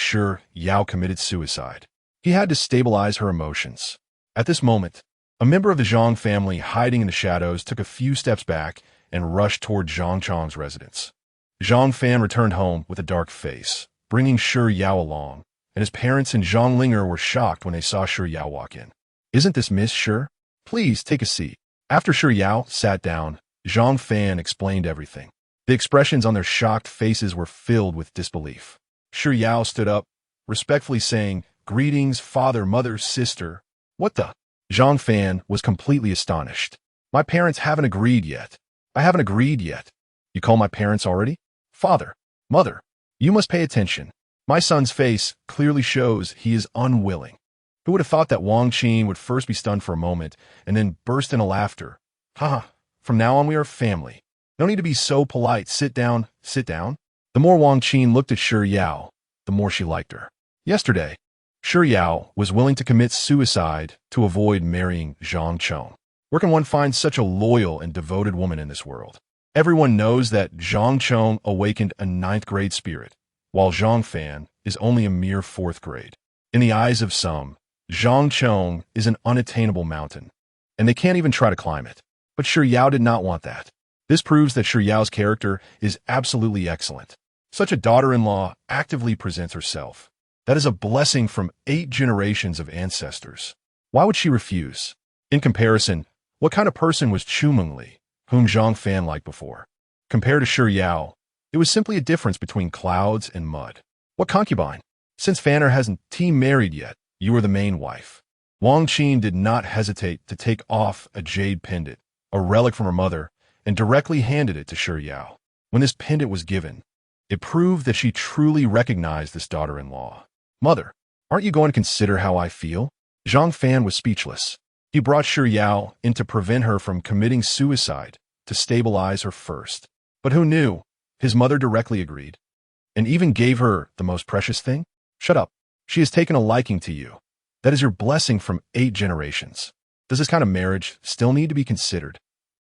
Speaker 1: Yao committed suicide. He had to stabilize her emotions. At this moment, a member of the Zhang family hiding in the shadows took a few steps back and rushed toward Zhang Chong's residence. Zhang Fan returned home with a dark face, bringing Yao along, and his parents and Zhang Linger were shocked when they saw Yao walk in. Isn't this Miss Shi? Please take a seat. After Yao sat down, Zhang Fan explained everything. The expressions on their shocked faces were filled with disbelief. Yao stood up, respectfully saying, Greetings, father, mother, sister. What the? Zhang Fan was completely astonished. My parents haven't agreed yet. I haven't agreed yet. You call my parents already? Father, mother, you must pay attention. My son's face clearly shows he is unwilling. Who would have thought that Wang Qin would first be stunned for a moment and then burst into laughter? Haha, from now on we are family. No need to be so polite. Sit down, sit down. The more Wang Qin looked at Yao, the more she liked her. Yesterday, Yao was willing to commit suicide to avoid marrying Zhang Chong. Where can one find such a loyal and devoted woman in this world? Everyone knows that Zhang Chong awakened a 9th grade spirit, while Zhang Fan is only a mere 4th grade. In the eyes of some, Zhang Chong is an unattainable mountain, and they can't even try to climb it. But Yao did not want that. This proves that Yao's character is absolutely excellent. Such a daughter-in-law actively presents herself. That is a blessing from 8 generations of ancestors. Why would she refuse? In comparison, what kind of person was Chumengli, whom Zhang Fan liked before? Compared to Yao, it was simply a difference between clouds and mud. What concubine? Since Fanner hasn't married yet, you are the main wife. Wang Qin did not hesitate to take off a jade pendant, a relic from her mother, and directly handed it to Yao. When this pendant was given, it proved that she truly recognized this daughter-in-law. Mother, aren't you going to consider how I feel? Zhang Fan was speechless. He brought Yao in to prevent her from committing suicide, to stabilize her first. But who knew? His mother directly agreed, and even gave her the most precious thing? Shut up. She has taken a liking to you. That is your blessing from 8 generations. Does this kind of marriage still need to be considered?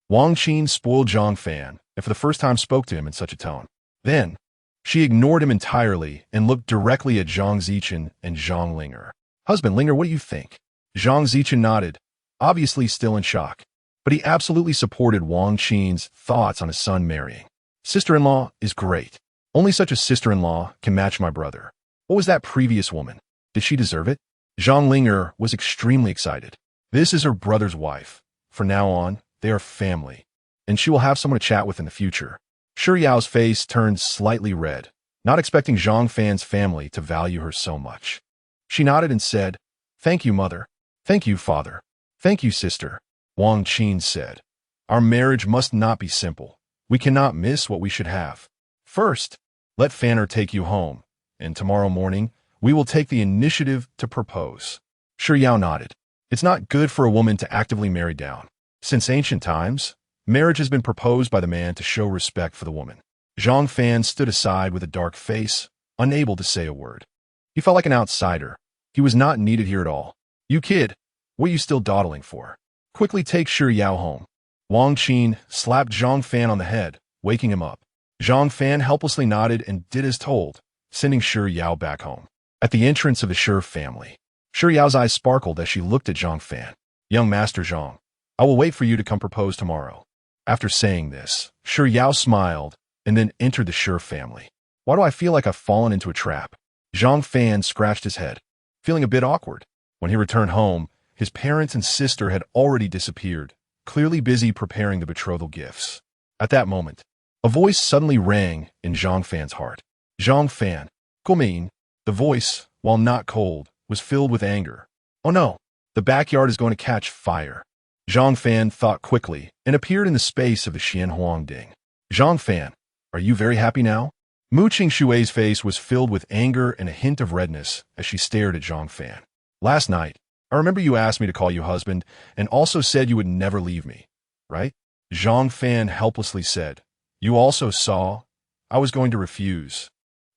Speaker 1: Wang Qin spoiled Zhang Fan, and for the first time spoke to him in such a tone. Then, she ignored him entirely and looked directly at Zhang Zichen and Zhang Linger. Husband Linger, what do you think? Zhang Zichen nodded, obviously still in shock, but he absolutely supported Wang Qin's thoughts on his son marrying. Sister-in-law is great. Only such a sister-in-law can match my brother. What was that previous woman? Did she deserve it? Zhang Linger was extremely excited. This is her brother's wife. From now on, they are family, and she will have someone to chat with in the future. Yao's face turned slightly red, not expecting Zhang Fan's family to value her so much. She nodded and said, "Thank you, mother. Thank you, father. Thank you, sister." Wang Qin said, "Our marriage must not be simple. We cannot miss what we should have. First, let Fanner take you home, and tomorrow morning, we will take the initiative to propose." Yao nodded. It's not good for a woman to actively marry down. Since ancient times, marriage has been proposed by the man to show respect for the woman. Zhang Fan stood aside with a dark face, unable to say a word. He felt like an outsider. He was not needed here at all. "You kid, what are you still dawdling for? Quickly take Yao home." Wang Qin slapped Zhang Fan on the head, waking him up. Zhang Fan helplessly nodded and did as told, sending Yao back home. At the entrance of the Shi family, Yao's eyes sparkled as she looked at Zhang Fan. "Young Master Zhang, I will wait for you to come propose tomorrow." After saying this, Yao smiled and then entered the Shi family. "Why do I feel like I've fallen into a trap?" Zhang Fan scratched his head, feeling a bit awkward. When he returned home, his parents and sister had already disappeared, clearly busy preparing the betrothal gifts. At that moment, a voice suddenly rang in Zhang Fan's heart. "Zhang Fan, Guoming." The voice, while not cold, was filled with anger. "Oh no, the backyard is going to catch fire." Zhang Fan thought quickly and appeared in the space of the Xuan Huang Ding. "Zhang Fan, are you very happy now?" Mu Qingshui's face was filled with anger and a hint of redness as she stared at Zhang Fan. "Last night, I remember you asked me to call you husband and also said you would never leave me, right?" Zhang Fan helplessly said, "You also saw I was going to refuse.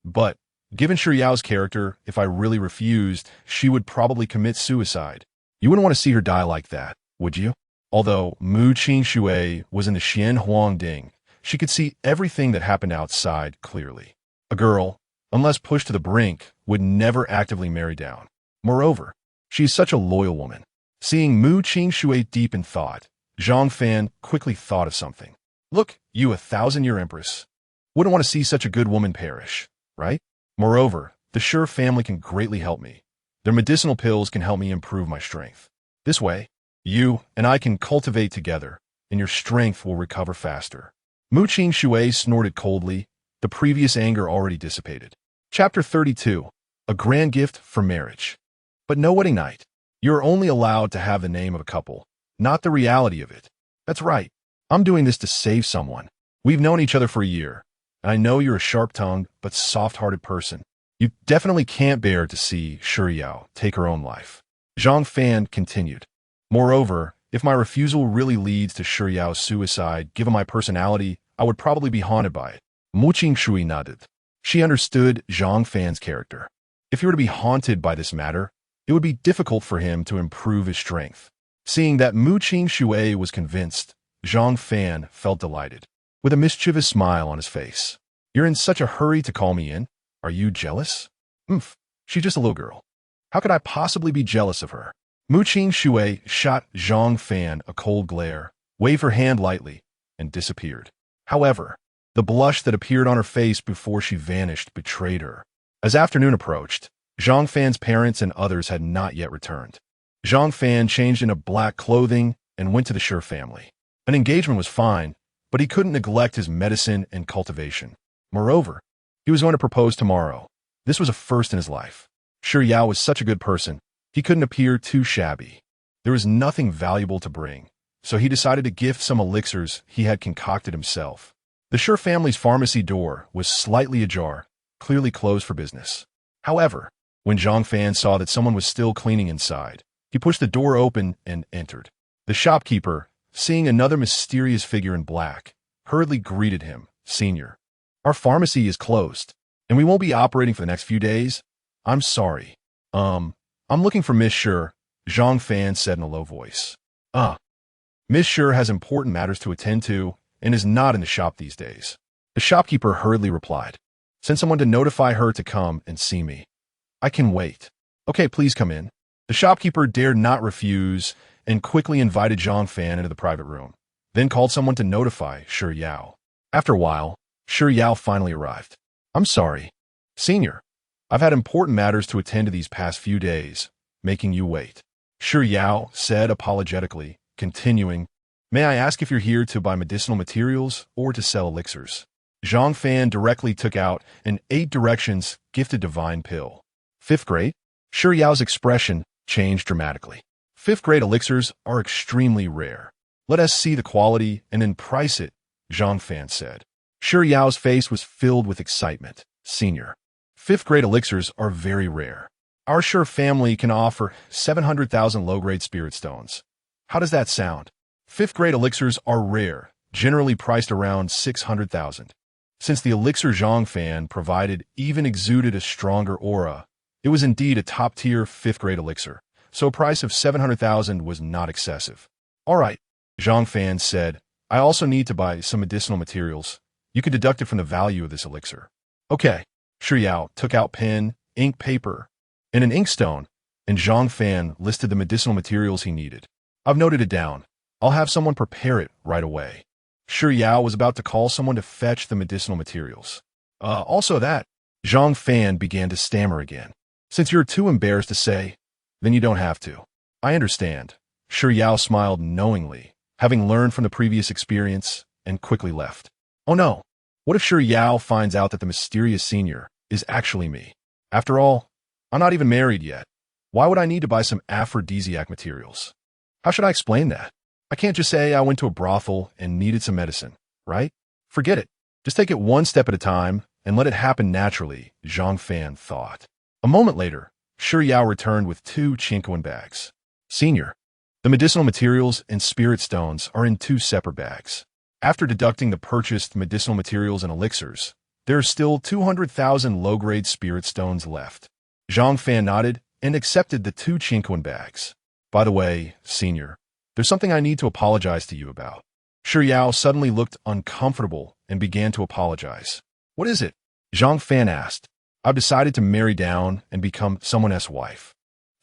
Speaker 1: But, given Yao's character, if I really refused, she would probably commit suicide. You wouldn't want to see her die like that, would you?" Although Mu Qingshui was in the Xuanhuang Ding, she could see everything that happened outside clearly. A girl, unless pushed to the brink, would never actively marry down. Moreover, she is such a loyal woman. Seeing Mu Qingshui deep in thought, Zhang Fan quickly thought of something. "Look, you 1,000-year Empress. Wouldn't want to see such a good woman perish, right? Moreover, the Shi family can greatly help me. Their medicinal pills can help me improve my strength. This way, you and I can cultivate together, and your strength will recover faster." Mu Qingshui snorted coldly, the previous anger already dissipated. Chapter 32. A Grand Gift for Marriage. But no wedding night. You're only allowed to have the name of a couple, not the reality of it. That's right. I'm doing this to save someone. We've known each other for a year, and I know you're a sharp-tongued but soft-hearted person. You definitely can't bear to see Yao take her own life. Zhang Fan continued. Moreover, if my refusal really leads to Yao's suicide, given my personality, I would probably be haunted by it. Mu Qingshui nodded. She understood Zhang Fan's character. If he were to be haunted by this matter, it would be difficult for him to improve his strength. Seeing that Mu Qingshui was convinced, Zhang Fan felt delighted, with a mischievous smile on his face. "You're in such a hurry to call me in? Are you jealous?" She's just a little girl. How could I possibly be jealous of her?" Mu Qingshui shot Zhang Fan a cold glare, waved her hand lightly, and disappeared. However, the blush that appeared on her face before she vanished betrayed her. As afternoon approached, Zhang Fan's parents and others had not yet returned. Zhang Fan changed into black clothing and went to the Shi family. An engagement was fine, but he couldn't neglect his medicine and cultivation. Moreover, he was going to propose tomorrow. This was a first in his life. Yao was such a good person, he couldn't appear too shabby. There was nothing valuable to bring, so he decided to gift some elixirs he had concocted himself. The Shi family's pharmacy door was slightly ajar, clearly closed for business. However, when Zhang Fan saw that someone was still cleaning inside, He pushed the door open and entered. The shopkeeper, seeing another mysterious figure in black, hurriedly greeted him. Senior, our pharmacy is closed, and we won't be operating for the next few days. I'm sorry. I'm looking for Miss Sure, Zhang Fan said in a low voice. Miss Sure has important matters to attend to and is not in the shop these days. The shopkeeper hurriedly replied. Send someone to notify her to come and see me. I can wait. Okay, please come in. The shopkeeper dared not refuse and quickly invited Zhang Fan into the private room, then called someone to notify Shi Yao. After a while, Shi Yao finally arrived. I'm sorry, Senior. I've had important matters to attend to these past few days, making you wait. Shi Yao said apologetically, continuing, May I ask if you're here to buy medicinal materials or to sell elixirs? Zhang Fan directly took out an 8 directions gifted divine pill. 5th grade? Shi Yao's expression changed dramatically. 5th grade elixirs are extremely rare. Let us see the quality and then price it, Zhang Fan said. Shi Yao's face was filled with excitement. Senior, 5th grade elixirs are very rare. Our Sure family can offer 700,000 low-grade spirit stones. How does that sound? 5th grade elixirs are rare, generally priced around 600,000. Since the elixir Zhang Fan provided even exuded a stronger aura, it was indeed a top-tier 5th grade elixir, so a price of 700,000 was not excessive. All right, Zhang Fan said, I also need to buy some medicinal materials. You can deduct it from the value of this elixir. Okay. Shi Yao took out pen, ink, paper, and an inkstone, and Zhang Fan listed the medicinal materials he needed. I've noted it down. I'll have someone prepare it right away. Shi Yao was about to call someone to fetch the medicinal materials. Also that, Zhang Fan began to stammer again. Since you're too embarrassed to say, then you don't have to. I understand. Shi Yao smiled knowingly, having learned from the previous experience, and quickly left. Oh no. What if Shi Yao finds out that the mysterious senior is actually me? After all, I'm not even married yet. Why would I need to buy some aphrodisiac materials? How should I explain that? I can't just say I went to a brothel and needed some medicine, right? Forget it. Just take it one step at a time and let it happen naturally, Zhang Fan thought. A moment later, Shi Yao returned with 2 Xuanhuang bags. Senior, the medicinal materials and spirit stones are in 2 separate bags. After deducting the purchased medicinal materials and elixirs, there are still 200,000 low-grade spirit stones left. Zhang Fan nodded and accepted the 2 Xuanhuang bags. By the way, Senior, there's something I need to apologize to you about. Shi Yao suddenly looked uncomfortable and began to apologize. What is it? Zhang Fan asked. I've decided to marry down and become someone else's wife.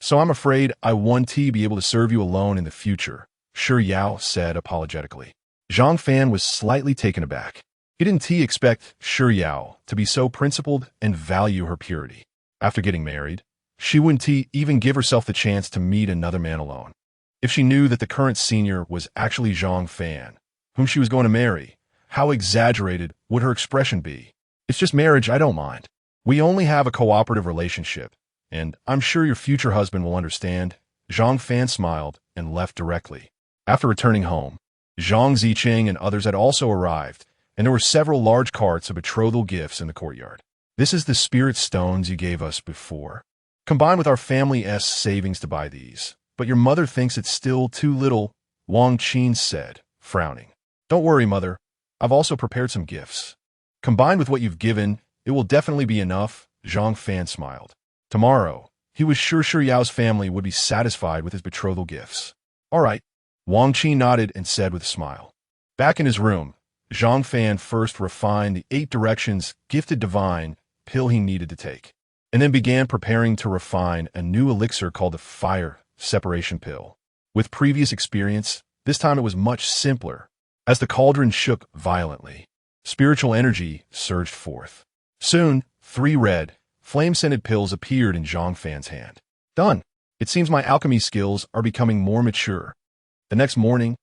Speaker 1: So I'm afraid I won't be able to serve you alone in the future, Shi Yao said apologetically. Zhang Fan was slightly taken aback. He didn't expect Shi Yao to be so principled and value her purity. After getting married, she wouldn't even give herself the chance to meet another man alone. If she knew that the current senior was actually Zhang Fan, whom she was going to marry, how exaggerated would her expression be? It's just marriage, I don't mind. We only have a cooperative relationship, and I'm sure your future husband will understand. Zhang Fan smiled and left directly. After returning home, Zhang Zicheng and others had also arrived, and there were several large carts of betrothal gifts in the courtyard. This is the spirit stones you gave us before. Combined with our family's savings to buy these, but your mother thinks it's still too little, Wang Qin said, frowning. Don't worry, mother. I've also prepared some gifts. Combined with what you've given, it will definitely be enough, Zhang Fan smiled. Tomorrow, he was sure Shi Yao's family would be satisfied with his betrothal gifts. All right. Wang Qin nodded and said with a smile. Back in his room, Zhang Fan first refined the 8 directions gifted divine pill he needed to take, and then began preparing to refine a new elixir called the fire separation pill. With previous experience, this time it was much simpler. As the cauldron shook violently, spiritual energy surged forth. Soon, 3 red, flame-scented pills appeared in Zhang Fan's hand. Done. It seems my alchemy skills are becoming more mature. The next morning,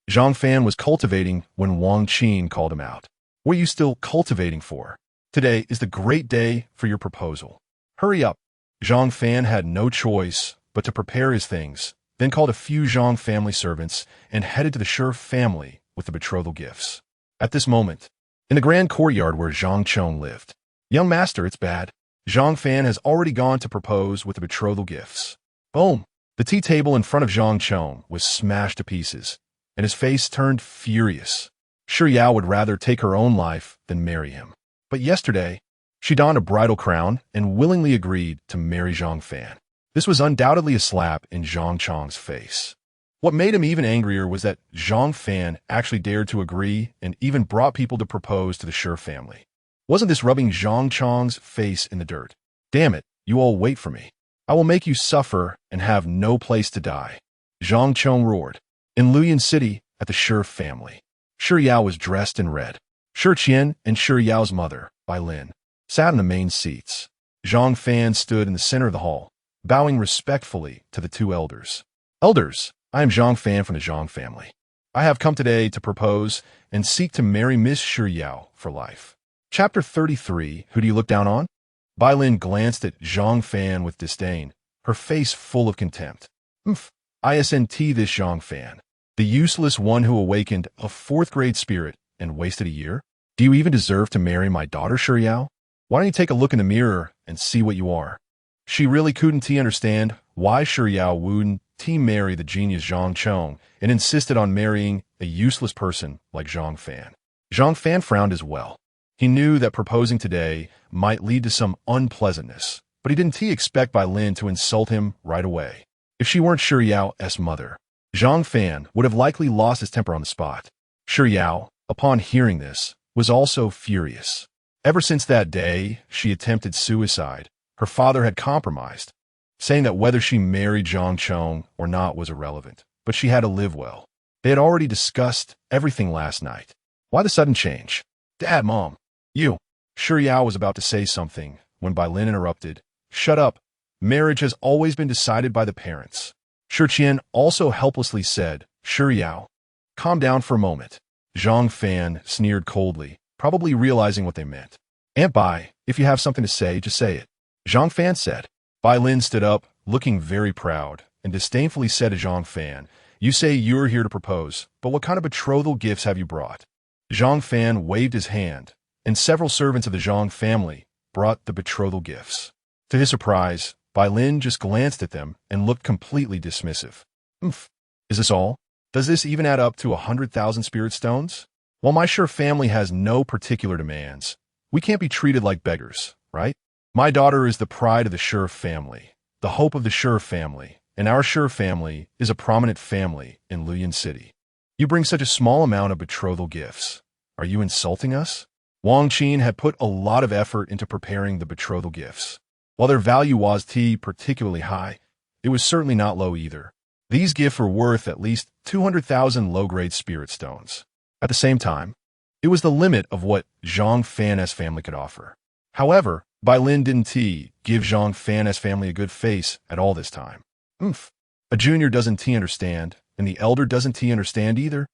Speaker 1: Zhang Fan was cultivating when Wang Qin called him out. What are you still cultivating for? Today is the great day for your proposal. Hurry up. Zhang Fan had no choice but to prepare his things, then called a few Zhang family servants and headed to the Shi family with the betrothal gifts. At this moment, in the grand courtyard where Zhang Chong lived, young master, it's bad. Zhang Fan has already gone to propose with the betrothal gifts. Boom. The tea table in front of Zhang Chong was smashed to pieces, and his face turned furious. Shi Yao would rather take her own life than marry him. But yesterday, she donned a bridal crown and willingly agreed to marry Zhang Fan. This was undoubtedly a slap in Zhang Chong's face. What made him even angrier was that Zhang Fan actually dared to agree and even brought people to propose to the Shi family. Wasn't this rubbing Zhang Chong's face in the dirt? Damn it, you all wait for me. I will make you suffer and have no place to die. Zhang Chong roared. In Luoyang City, at the Shi family, Shi Yao was dressed in red. Shi Qian and Shi Yao's mother, Bai Lin, sat in the main seats. Zhang Fan stood in the center of the hall, bowing respectfully to the two elders. Elders, I am Zhang Fan from the Zhang family. I have come today to propose and seek to marry Miss Shi Yao for life. Chapter 33, Who do you look down on? Bai Lin glanced at Zhang Fan with disdain, her face full of contempt. Isn't this Zhang Fan, the useless one who awakened a fourth-grade spirit and wasted a year? Do you even deserve to marry my daughter, Shi Yao? Why don't you take a look in the mirror and see what you are? She really couldn't understand why Shi Yao wouldn't marry the genius Zhang Chong and insisted on marrying a useless person like Zhang Fan. Zhang Fan frowned as well. He knew that proposing today might lead to some unpleasantness, but he didn't expect Bai Lin to insult him right away. If she weren't Shi Yao's mother, Zhang Fan would have likely lost his temper on the spot. Shi Yao, upon hearing this, was also furious. Ever since that day she attempted suicide, her father had compromised, saying that whether she married Zhang Chong or not was irrelevant, but she had to live well. They had already discussed everything last night. Why the sudden change? Dad, Mom, you. Shi Yao was about to say something when Bai Lin interrupted. Shut up. Marriage has always been decided by the parents. Shi Qian also helplessly said, Shi Yao, calm down for a moment. Zhang Fan sneered coldly, probably realizing what they meant. Aunt Bai, if you have something to say, just say it. Zhang Fan said. Bai Lin stood up, looking very proud, and disdainfully said to Zhang Fan, You say you're here to propose, but what kind of betrothal gifts have you brought? Zhang Fan waved his hand, and several servants of the Zhang family brought the betrothal gifts. To his surprise, Bai Lin just glanced at them and looked completely dismissive. Is this all? Does this even add up to 100,000 spirit stones? While my Shi family has no particular demands, we can't be treated like beggars, right? My daughter is the pride of the Shi family, the hope of the Shi family, and our Shi family is a prominent family in Luoyang City. You bring such a small amount of betrothal gifts. Are you insulting us? Wang Qin had put a lot of effort into preparing the betrothal gifts. While their value was particularly high, it was certainly not low either. These gifts were worth at least 200,000 low-grade spirit stones. At the same time, it was the limit of what Zhang Fan's family could offer. However, Bai Lin didn't give Zhang Fan's family a good face at all this time. A junior doesn't understand, and the elder doesn't understand either.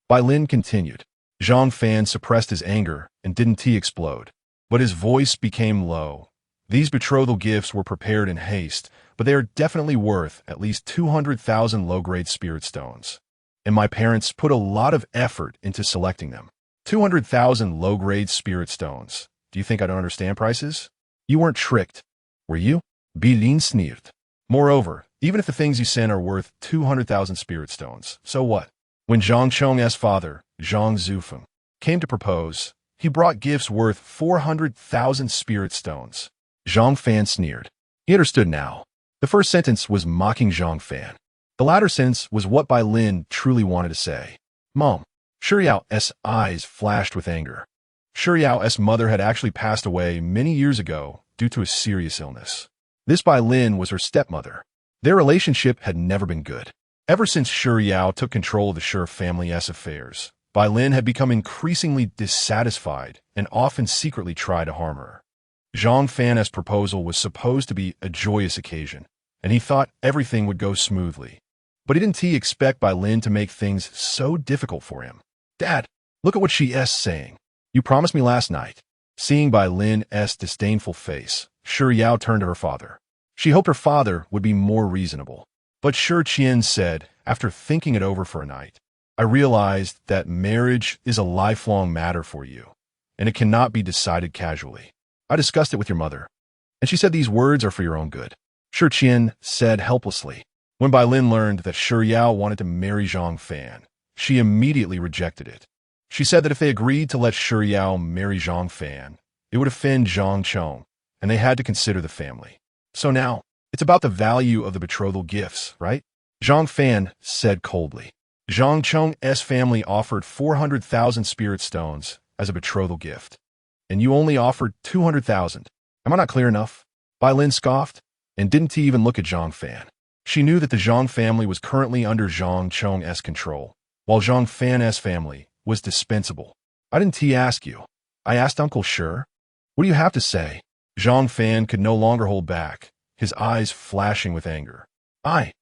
Speaker 1: Bai Lin continued. Zhang Fan suppressed his anger and didn't explode, but his voice became low. These betrothal gifts were prepared in haste, but they are definitely worth at least 200,000 low-grade spirit stones. And my parents put a lot of effort into selecting them. 200,000 low-grade spirit stones. Do you think I don't understand prices? You weren't tricked, were you? Bai Lin sneered. Moreover, even if the things you send are worth 200,000 spirit stones, so what? When Zhang Chong's father, Zhang Zufeng, came to propose, he brought gifts worth 400,000 spirit stones. Zhang Fan sneered. He understood now. The first sentence was mocking Zhang Fan. The latter sentence was what Bai Lin truly wanted to say. Mom. Shi Yao's eyes flashed with anger. Shi Yao's mother had actually passed away many years ago due to a serious illness. This Bai Lin was her stepmother. Their relationship had never been good. Ever since Shi Yao took control of the Shi family's affairs, Bai Lin had become increasingly dissatisfied and often secretly tried to harm her. Zhang Fan's proposal was supposed to be a joyous occasion, and he thought everything would go smoothly. But he didn't expect Bai Lin to make things so difficult for him. Dad, look at what she's saying. You promised me last night. Seeing Bai Lin's disdainful face, Shi Yao turned to her father. She hoped her father would be more reasonable. But Shi Qian said, after thinking it over for a night, I realized that marriage is a lifelong matter for you, and it cannot be decided casually. I discussed it with your mother, and she said these words are for your own good. Shi Qian said helplessly. When Bai Lin learned that Shi Yao wanted to marry Zhang Fan, she immediately rejected it. She said that if they agreed to let Shi Yao marry Zhang Fan, it would offend Zhang Chong, and they had to consider the family. So now, it's about the value of the betrothal gifts, right? Zhang Fan said coldly. Zhang Chong's family offered 400,000 spirit stones as a betrothal gift, and you only offered 200,000. Am I not clear enough? Bai Lin scoffed, and didn't even look at Zhang Fan. She knew that the Zhang family was currently under Zhang Chong's control, while Zhang Fan's family was dispensable. I didn't ask you. I asked Uncle Shi. What do you have to say? Zhang Fan could no longer hold back, his eyes flashing with anger. Bai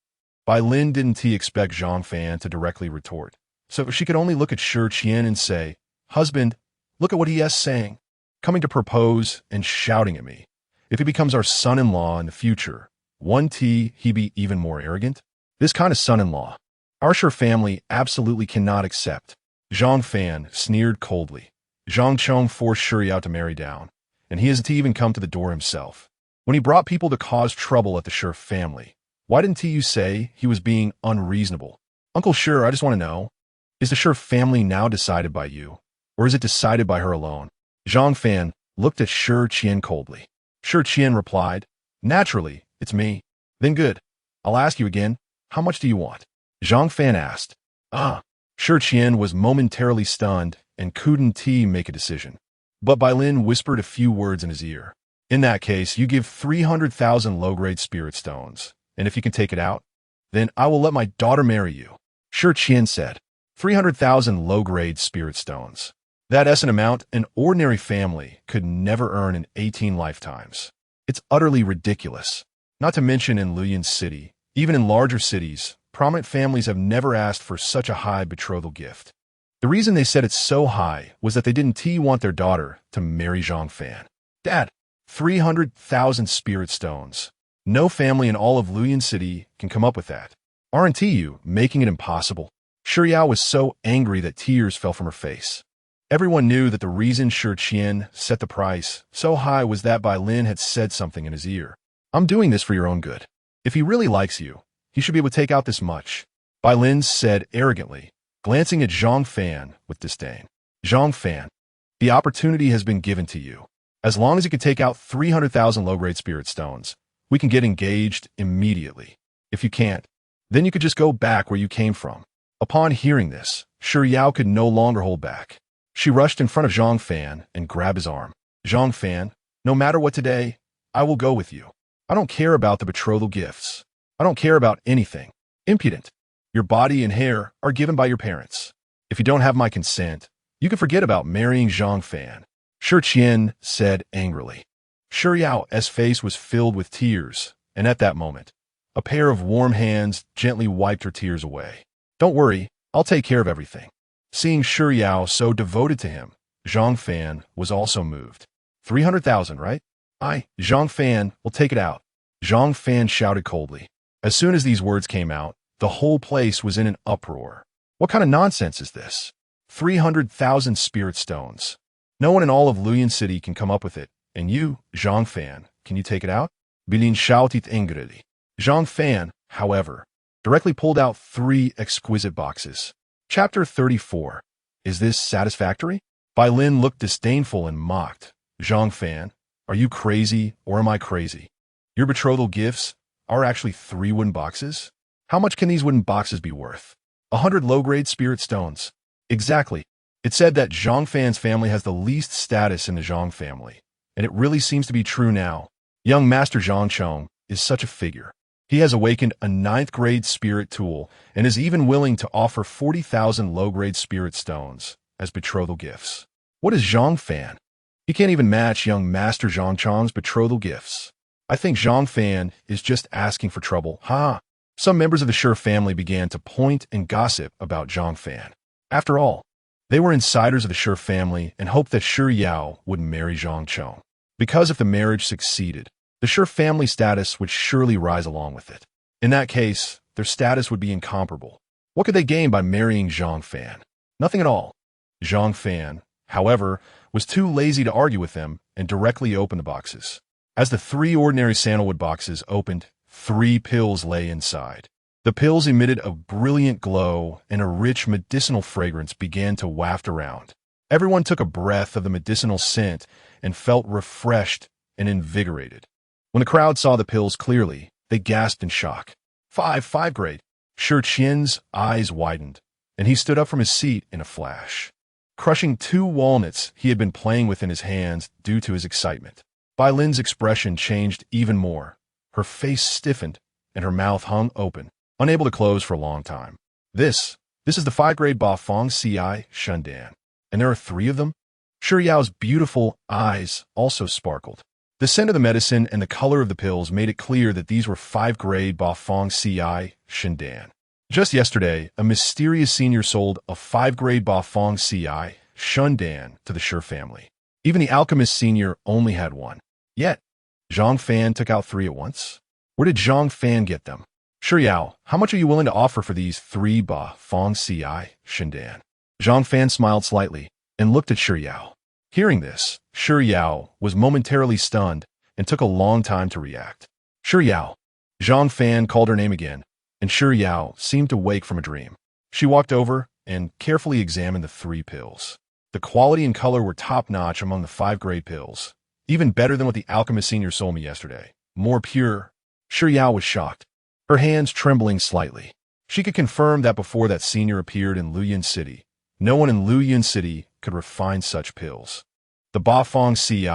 Speaker 1: Lin didn't expect Zhang Fan to directly retort, so she could only look at Shi Qian and say, "Husband, look at what he is saying, coming to propose and shouting at me. If he becomes our son-in-law in the future, he be even more arrogant? This kind of son-in-law, our Shi family absolutely cannot accept." Zhang Fan sneered coldly. Zhang Chong forced Shi Yao to marry down, and he hasn't even come to the door himself. When he brought people to cause trouble at the Shi family, why didn't you say he was being unreasonable? Uncle Shi, I just want to know, is the Shi family now decided by you, or is it decided by her alone? Zhang Fan looked at Shi Qian coldly. Shi Qian replied, "Naturally, it's me." "Then good. I'll ask you again, how much do you want?" Zhang Fan asked. Shi Qian was momentarily stunned and couldn't make a decision. But Bai Lin whispered a few words in his ear. "In that case, you give 300,000 low-grade spirit stones. And if you can take it out, then I will let my daughter marry you." Shi Qian said. 300,000 low-grade spirit stones. That's an amount an ordinary family could never earn in 18 lifetimes. It's utterly ridiculous. Not to mention in Luyan City, even in larger cities, prominent families have never asked for such a high betrothal gift. The reason they said it's so high was that they didn't want their daughter to marry Zhang Fan. Dad, 300,000 spirit stones. No family in all of Luyan City can come up with that. Aren't you making it impossible? Shi Yao was so angry that tears fell from her face. Everyone knew that the reason Shi Qian set the price so high was that Bai Lin had said something in his ear. "I'm doing this for your own good. If he really likes you, he should be able to take out this much," Bai Lin said arrogantly, glancing at Zhang Fan with disdain. "Zhang Fan, the opportunity has been given to you. As long as you can take out 300,000 low-grade spirit stones, we can get engaged immediately. If you can't, then you could just go back where you came from." Upon hearing this, Shi Yao could no longer hold back. She rushed in front of Zhang Fan and grabbed his arm. "Zhang Fan, no matter what today, I will go with you. I don't care about the betrothal gifts. I don't care about anything. Impudent. Your body and hair are given by your parents. If you don't have my consent, you can forget about marrying Zhang Fan," Shi Qian said angrily. Shi Yao's face was filled with tears, and at that moment, a pair of warm hands gently wiped her tears away. "Don't worry, I'll take care of everything." Seeing Shi Yao so devoted to him, Zhang Fan was also moved. 300,000, right? Zhang Fan will take it out," Zhang Fan shouted coldly. As soon as these words came out, the whole place was in an uproar. What kind of nonsense is this? 300,000 spirit stones. No one in all of Luyan City can come up with it. And you, Zhang Fan, can you take it out? Bilin shouted angrily. Zhang Fan, however, directly pulled out 3 exquisite boxes. Chapter 34. Is this satisfactory? Bai Lin looked disdainful and mocked. "Zhang Fan, are you crazy or am I crazy? Your betrothal gifts are actually 3 wooden boxes? How much can these wooden boxes be worth? 100 low-grade spirit stones." Exactly. It said that Zhang Fan's family has the least status in the Zhang family. And it really seems to be true now. Young Master Zhang Chong is such a figure. He has awakened a 9th-grade spirit tool and is even willing to offer 40,000 low-grade spirit stones as betrothal gifts. What is Zhang Fan? He can't even match young Master Zhang Chong's betrothal gifts. I think Zhang Fan is just asking for trouble. Some members of the Shi family began to point and gossip about Zhang Fan. After all, they were insiders of the Shi family and hoped that Shi Yao would marry Zhang Chong. Because if the marriage succeeded, the Shi family status would surely rise along with it. In that case, their status would be incomparable. What could they gain by marrying Zhang Fan? Nothing at all. Zhang Fan, however, was too lazy to argue with them and directly opened the boxes. As the 3 ordinary sandalwood boxes opened, 3 pills lay inside. The pills emitted a brilliant glow, and a rich medicinal fragrance began to waft around. Everyone took a breath of the medicinal scent and felt refreshed and invigorated. When the crowd saw the pills clearly, they gasped in shock. Five grade. Shi Qian's eyes widened, and he stood up from his seat in a flash, crushing 2 walnuts he had been playing with in his hands due to his excitement. Bai Lin's expression changed even more. Her face stiffened, and her mouth hung open, unable to close for a long time. This is the 5th-grade Ba Fong Ci Shundan, and there are 3 of them? Shi Yao's beautiful eyes also sparkled. The scent of the medicine and the color of the pills made it clear that these were 5th-grade Ba Fong Ci Shundan. Just yesterday, a mysterious senior sold a 5th-grade Ba Fong Ci Shundan to the Shi family. Even the alchemist senior only had 1. Yet, Zhang Fan took out 3 at once? Where did Zhang Fan get them? Shi Yao, how much are you willing to offer for these 3 Ba Fong Ci Shundan? Zhang Fan smiled slightly and looked at Shi Yao. Hearing this, Shi Yao was momentarily stunned and took a long time to react. Shi Yao. Zhang Fan called her name again, and Shi Yao seemed to wake from a dream. She walked over and carefully examined the 3 pills. The quality and color were top-notch among the 5th-grade pills, even better than what the alchemist senior sold me yesterday. More pure. Shi Yao was shocked, her hands trembling slightly. She could confirm that before that senior appeared in Luoyuan City, no one in Luoyuan City could refine such pills. The Ba Fong Ci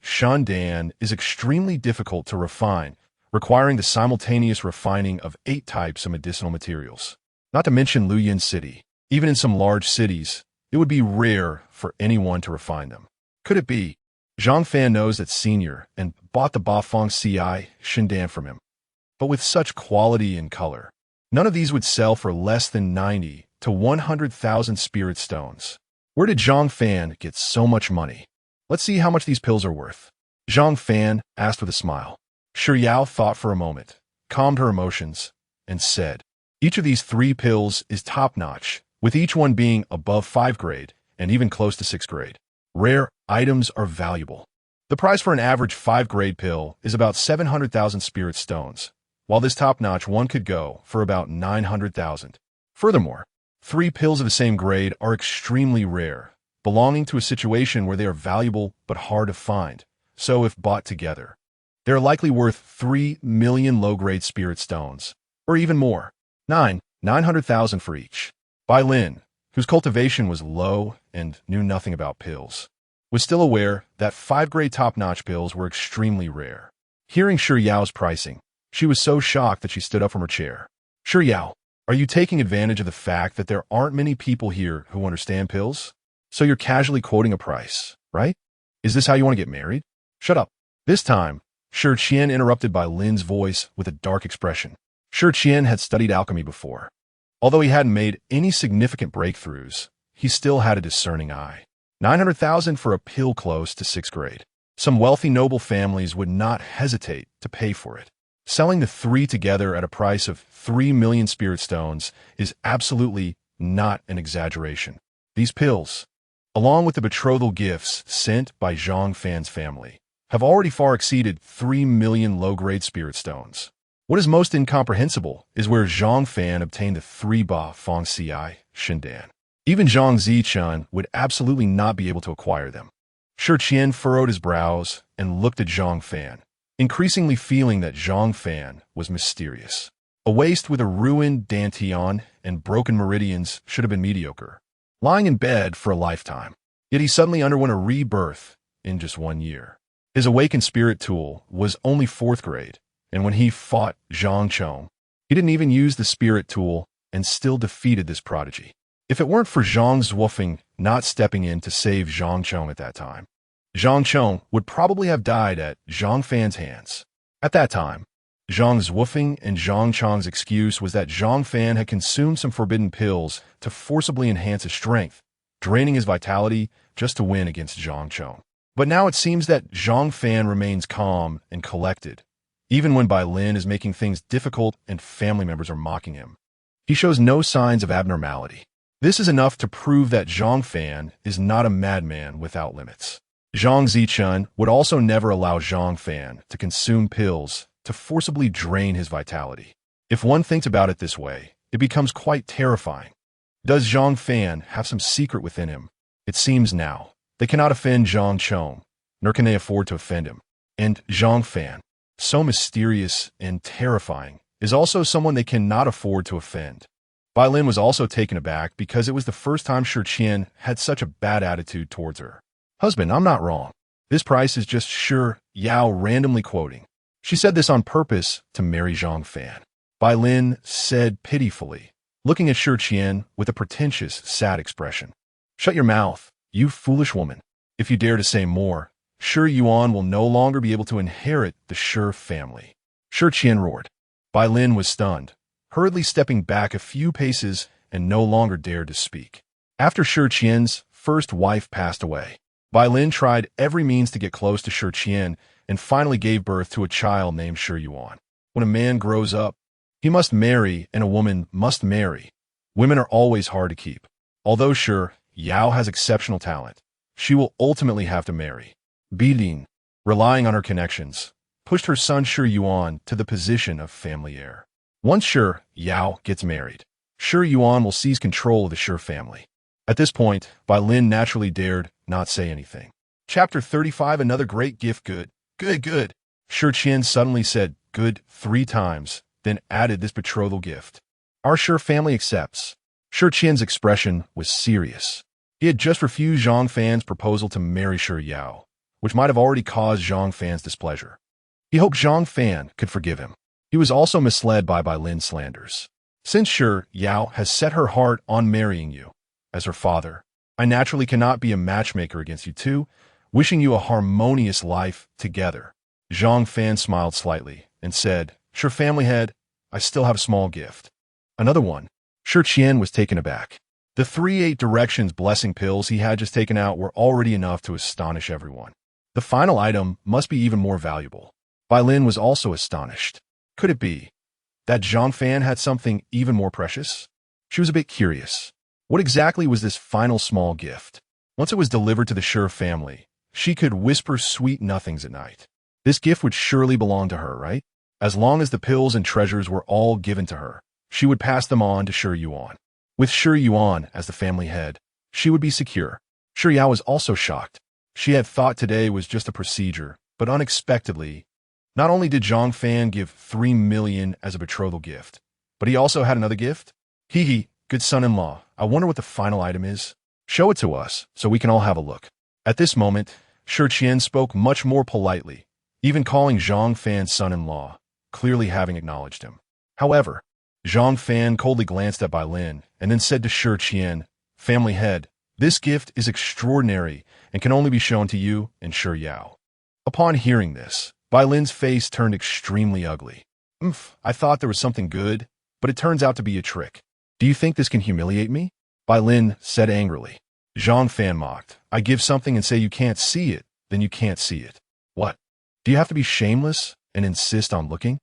Speaker 1: Shundan is extremely difficult to refine, requiring the simultaneous refining of 8 types of medicinal materials. Not to mention Luoyuan City. Even in some large cities, it would be rare for anyone to refine them. Could it be? Zhang Fan knows that senior and bought the Ba Fong Ci Shundan from him. But with such quality and color, none of these would sell for less than 90 to 100,000 spirit stones. Where did Zhang Fan get so much money? Let's see how much these pills are worth. Zhang Fan asked with a smile. Shi Yao thought for a moment, calmed her emotions, and said, each of these 3 pills is top-notch, with each one being above 5th grade and even close to 6th grade. Rare items are valuable. The price for an average 5th grade pill is about 700,000 spirit stones, while this top-notch one could go for about 900,000. Furthermore, 3 pills of the same grade are extremely rare, belonging to a situation where they are valuable but hard to find, so if bought together, they are likely worth 3 million low-grade spirit stones, or even more. 900,000 for each. Bai Lin, whose cultivation was low and knew nothing about pills, was still aware that 5th-grade top-notch pills were extremely rare. Hearing Shi Yao's pricing, she was so shocked that she stood up from her chair. Shi Yao, are you taking advantage of the fact that there aren't many people here who understand pills? So you're casually quoting a price, right? Is this how you want to get married? Shut up. This time, Shi Qian interrupted Bai Lin's voice with a dark expression. Shi Qian had studied alchemy before. Although he hadn't made any significant breakthroughs, he still had a discerning eye. 900,000 for a pill close to 6th grade. Some wealthy noble families would not hesitate to pay for it. Selling the 3 together at a price of 3 million spirit stones is absolutely not an exaggeration. These pills, along with the betrothal gifts sent by Zhang Fan's family, have already far exceeded 3 million low-grade spirit stones. What is most incomprehensible is where Zhang Fan obtained the 3 Ba Fong Ci Shundan. Even Zhang Zichun would absolutely not be able to acquire them. Shi Qian furrowed his brows and looked at Zhang Fan, increasingly feeling that Zhang Fan was mysterious. A waist with a ruined dantian and broken meridians should have been mediocre, lying in bed for a lifetime. Yet he suddenly underwent a rebirth in just 1 year. His awakened spirit tool was only 4th grade, and when he fought Zhang Chong, he didn't even use the spirit tool and still defeated this prodigy. If it weren't for Zhang Xuanfeng not stepping in to save Zhang Chong at that time, Zhang Chong would probably have died at Zhang Fan's hands. At that time, Zhang Xuanfeng and Zhang Chong's excuse was that Zhang Fan had consumed some forbidden pills to forcibly enhance his strength, draining his vitality just to win against Zhang Chong. But now it seems that Zhang Fan remains calm and collected, even when Bai Lin is making things difficult and family members are mocking him. He shows no signs of abnormality. This is enough to prove that Zhang Fan is not a madman without limits. Zhang Zichun would also never allow Zhang Fan to consume pills to forcibly drain his vitality. If one thinks about it this way, it becomes quite terrifying. Does Zhang Fan have some secret within him? It seems now. They cannot offend Zhang Chong, nor can they afford to offend him. And Zhang Fan, so mysterious and terrifying, is also someone they cannot afford to offend. Bai Lin was also taken aback because it was the first time Shi Qian had such a bad attitude towards her. Husband, I'm not wrong. This price is just Shi Yao randomly quoting. She said this on purpose to marry Zhang Fan. Bai Lin said pitifully, looking at Shi Qian with a pretentious, sad expression. Shut your mouth, you foolish woman. If you dare to say more, Shi Yuan will no longer be able to inherit the Shi family. Shi Qian roared. Bai Lin was stunned, hurriedly stepping back a few paces and no longer dared to speak. After Shi Qian's first wife passed away, Bai Lin tried every means to get close to Shi Qian and finally gave birth to a child named Shi Yuan. When a man grows up, he must marry and a woman must marry. Women are always hard to keep. Although Shi Yao has exceptional talent, she will ultimately have to marry. Bilin, relying on her connections, pushed her son Shi Yuan to the position of family heir. Once Shi Yao gets married, Shi Yuan will seize control of the Shi family. At this point, Bai Lin naturally dared not say anything. Chapter 35. Another great gift. Good. Shi Qian suddenly said good 3 times, then added this betrothal gift. Our Shi family accepts. Shi Qian's expression was serious. He had just refused Zhang Fan's proposal to marry Shi Yao, which might have already caused Zhang Fan's displeasure. He hoped Zhang Fan could forgive him. He was also misled by Bai Lin's slanders. Since Shi Yao has set her heart on marrying you, as her father, I naturally cannot be a matchmaker against you two, wishing you a harmonious life together. Zhang Fan smiled slightly and said, Shi family head, I still have a small gift. Another one. Shi Qian was taken aback. The 3 8 directions blessing pills he had just taken out were already enough to astonish everyone. The final item must be even more valuable. Bai Lin was also astonished. Could it be that Zhang Fan had something even more precious? She was a bit curious. What exactly was this final small gift? Once it was delivered to the Shi family, she could whisper sweet nothings at night. This gift would surely belong to her, right? As long as the pills and treasures were all given to her, she would pass them on to Shi Yuan. With Shi Yuan as the family head, she would be secure. Shi Yao was also shocked. She had thought today was just a procedure, but unexpectedly, not only did Zhang Fan give 3 million as a betrothal gift, but he also had another gift. Hee, good son-in-law, I wonder what the final item is. Show it to us, so we can all have a look. At this moment, Shi Qian spoke much more politely, even calling Zhang Fan son-in-law, clearly having acknowledged him. However, Zhang Fan coldly glanced at Bai Lin and then said to Shi Qian, family head, this gift is extraordinary and can only be shown to you and Shi Yao. Upon hearing this, Bai Lin's face turned extremely ugly. I thought there was something good, but it turns out to be a trick. Do you think this can humiliate me? Bai Lin said angrily. Zhang Fan mocked. I give something and say you can't see it, then you can't see it. What? Do you have to be shameless and insist on looking?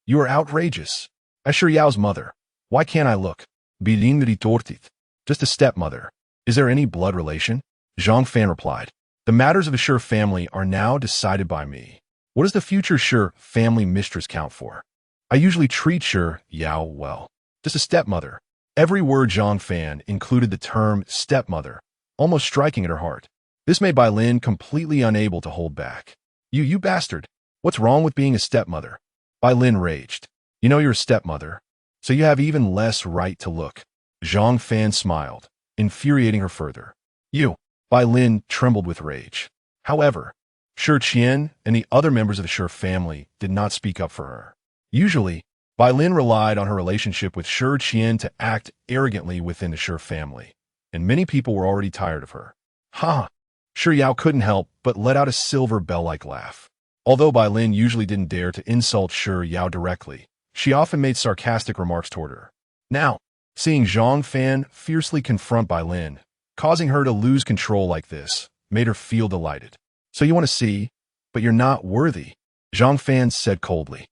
Speaker 1: You are outrageous. As Shi Yao's mother, why can't I look? Bilin retorted. Just a stepmother. Is there any blood relation? Zhang Fan replied. The matters of the Shi family are now decided by me. What does the future Shi family mistress count for? I usually treat Shi Yao well. Just a stepmother. Every word Zhang Fan included the term stepmother, almost striking at her heart. This made Bai Lin completely unable to hold back. You bastard. What's wrong with being a stepmother? Bai Lin raged. You know you're a stepmother, so you have even less right to look. Zhang Fan smiled, infuriating her further. Bai Lin trembled with rage. However, Shi Qian and the other members of the Shi family did not speak up for her. Usually, Bai Lin relied on her relationship with Shi Qian to act arrogantly within the Shi family, and many people were already tired of her. Shi Yao couldn't help but let out a silver bell-like laugh. Although Bai Lin usually didn't dare to insult Shi Yao directly, she often made sarcastic remarks toward her. Now, seeing Zhang Fan fiercely confront Bai Lin, causing her to lose control like this, made her feel delighted. So you want to see, but you're not worthy, Zhang Fan said coldly.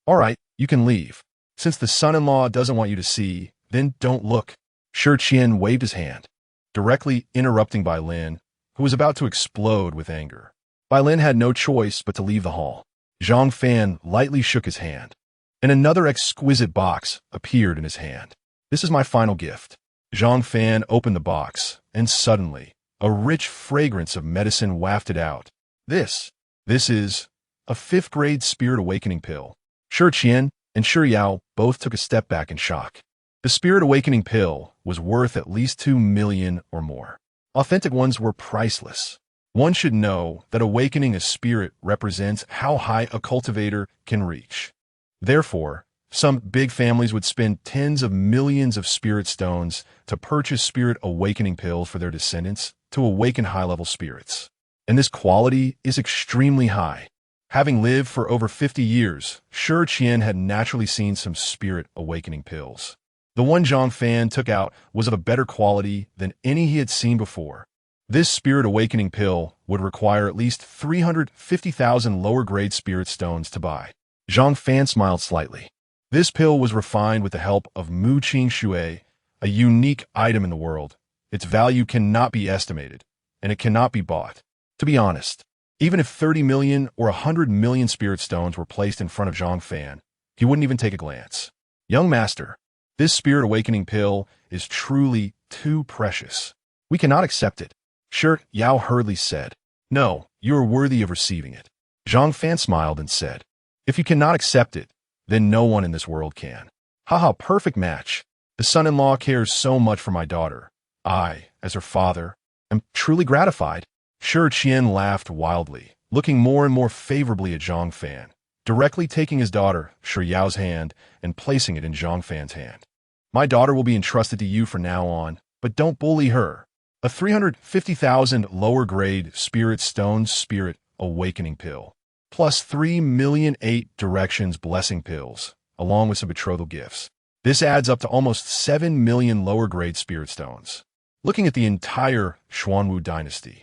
Speaker 1: All right, you can leave. Since the son-in-law doesn't want you to see, then don't look. Shi Qian waved his hand, directly interrupting Bai Lin, who was about to explode with anger. Bai Lin had no choice but to leave the hall. Zhang Fan lightly shook his hand. and another exquisite box appeared in his hand. This is my final gift. Zhang Fan opened the box, and suddenly, a rich fragrance of medicine wafted out. This is a 5th grade spirit awakening pill. Shi Qian and Shi Yao both took a step back in shock. The spirit awakening pill was worth at least 2 million or more. Authentic ones were priceless. One should know that awakening a spirit represents how high a cultivator can reach. Therefore, some big families would spend tens of millions of spirit stones to purchase spirit awakening pills for their descendants to awaken high-level spirits. And this quality is extremely high. Having lived for over 50 years, Shi Qian had naturally seen some spirit awakening pills. The one Zhang Fan took out was of a better quality than any he had seen before. This spirit awakening pill would require at least 350,000 lower-grade spirit stones to buy. Zhang Fan smiled slightly. This pill was refined with the help of Mu Qing Shui, a unique item in the world. Its value cannot be estimated, and it cannot be bought. To be honest, even if 30 million or 100 million spirit stones were placed in front of Zhang Fan, he wouldn't even take a glance. Young master, this spirit awakening pill is truly too precious. We cannot accept it. Shi Yao hurriedly said. No, you are worthy of receiving it. Zhang Fan smiled and said, if you cannot accept it, then no one in this world can. Haha, perfect match. The son-in-law cares so much for my daughter. I, as her father, am truly gratified. Shi Qian laughed wildly, looking more and more favorably at Zhang Fan, directly taking his daughter, Shi Yao's hand, and placing it in Zhang Fan's hand. My daughter will be entrusted to you from now on, but don't bully her. A 350,000 lower-grade spirit stone spirit awakening pill, plus 3 million 8 directions blessing pills, along with some betrothal gifts. This adds up to almost 7 million lower-grade spirit stones. Looking at the entire Xuanhuang dynasty,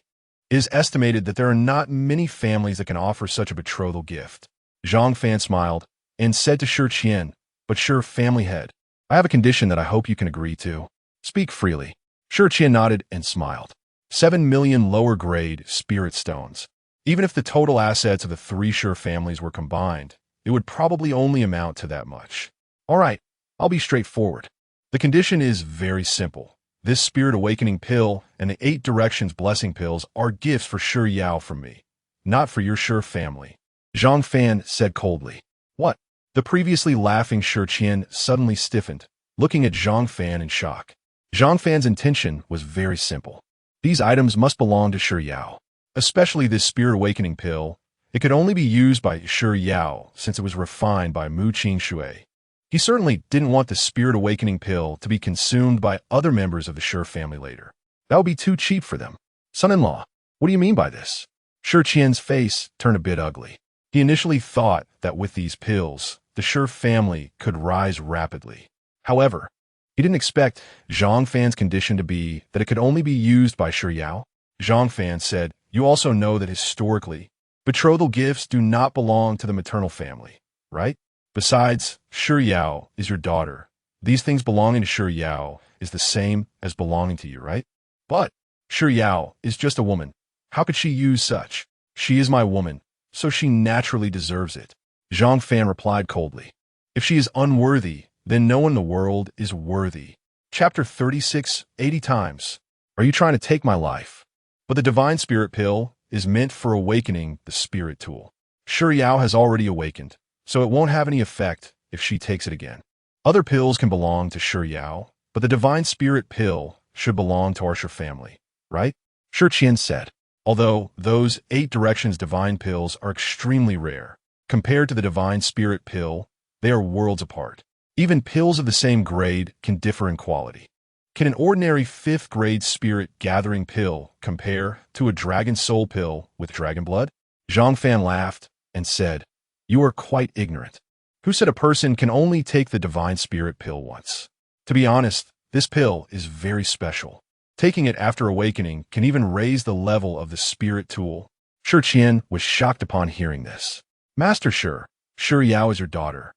Speaker 1: it is estimated that there are not many families that can offer such a betrothal gift. Zhang Fan smiled and said to Shi Qian, but Shi family head, I have a condition that I hope you can agree to. Speak freely. Shi Qian nodded and smiled. 7 million lower-grade spirit stones. Even if the total assets of the 3 Shi families were combined, it would probably only amount to that much. All right, I'll be straightforward. The condition is very simple. This spirit awakening pill and the 8 directions blessing pills are gifts for Shi Yao from me, not for your Shi family. Zhang Fan said coldly. What? The previously laughing Shi Qian suddenly stiffened, looking at Zhang Fan in shock. Zhang Fan's intention was very simple. These items must belong to Shi Yao, especially this spirit awakening pill. It could only be used by Shi Yao since it was refined by Mu Qing Shui. He certainly didn't want the spirit awakening pill to be consumed by other members of the Shi family later. That would be too cheap for them. Son-in-law, what do you mean by this? Shi Qian's face turned a bit ugly. He initially thought that with these pills, the Shi family could rise rapidly. However, he didn't expect Zhang Fan's condition to be that it could only be used by Shi Yao. Zhang Fan said, you also know that historically, betrothal gifts do not belong to the maternal family, right? Besides, Shi Yao is your daughter. These things belonging to Shi Yao is the same as belonging to you, right? But Shi Yao is just a woman. How could she use such? She is my woman, so she naturally deserves it. Zhang Fan replied coldly. If she is unworthy, then no one in the world is worthy. Chapter 36, 80 times. Are you trying to take my life? But the divine spirit pill is meant for awakening the spirit tool. Shi Yao has already awakened, so it won't have any effect if she takes it again. Other pills can belong to Shi Yao, but the divine spirit pill should belong to our Shi family, right? Shi Qian said, although those 8 directions divine pills are extremely rare, compared to the divine spirit pill, they are worlds apart. Even pills of the same grade can differ in quality. Can an ordinary 5th grade spirit gathering pill compare to a dragon soul pill with dragon blood? Zhang Fan laughed and said, you are quite ignorant. Who said a person can only take the divine spirit pill once? To be honest, this pill is very special. Taking it after awakening can even raise the level of the spirit tool. Shi Qian was shocked upon hearing this. Master Shi Yao is your daughter,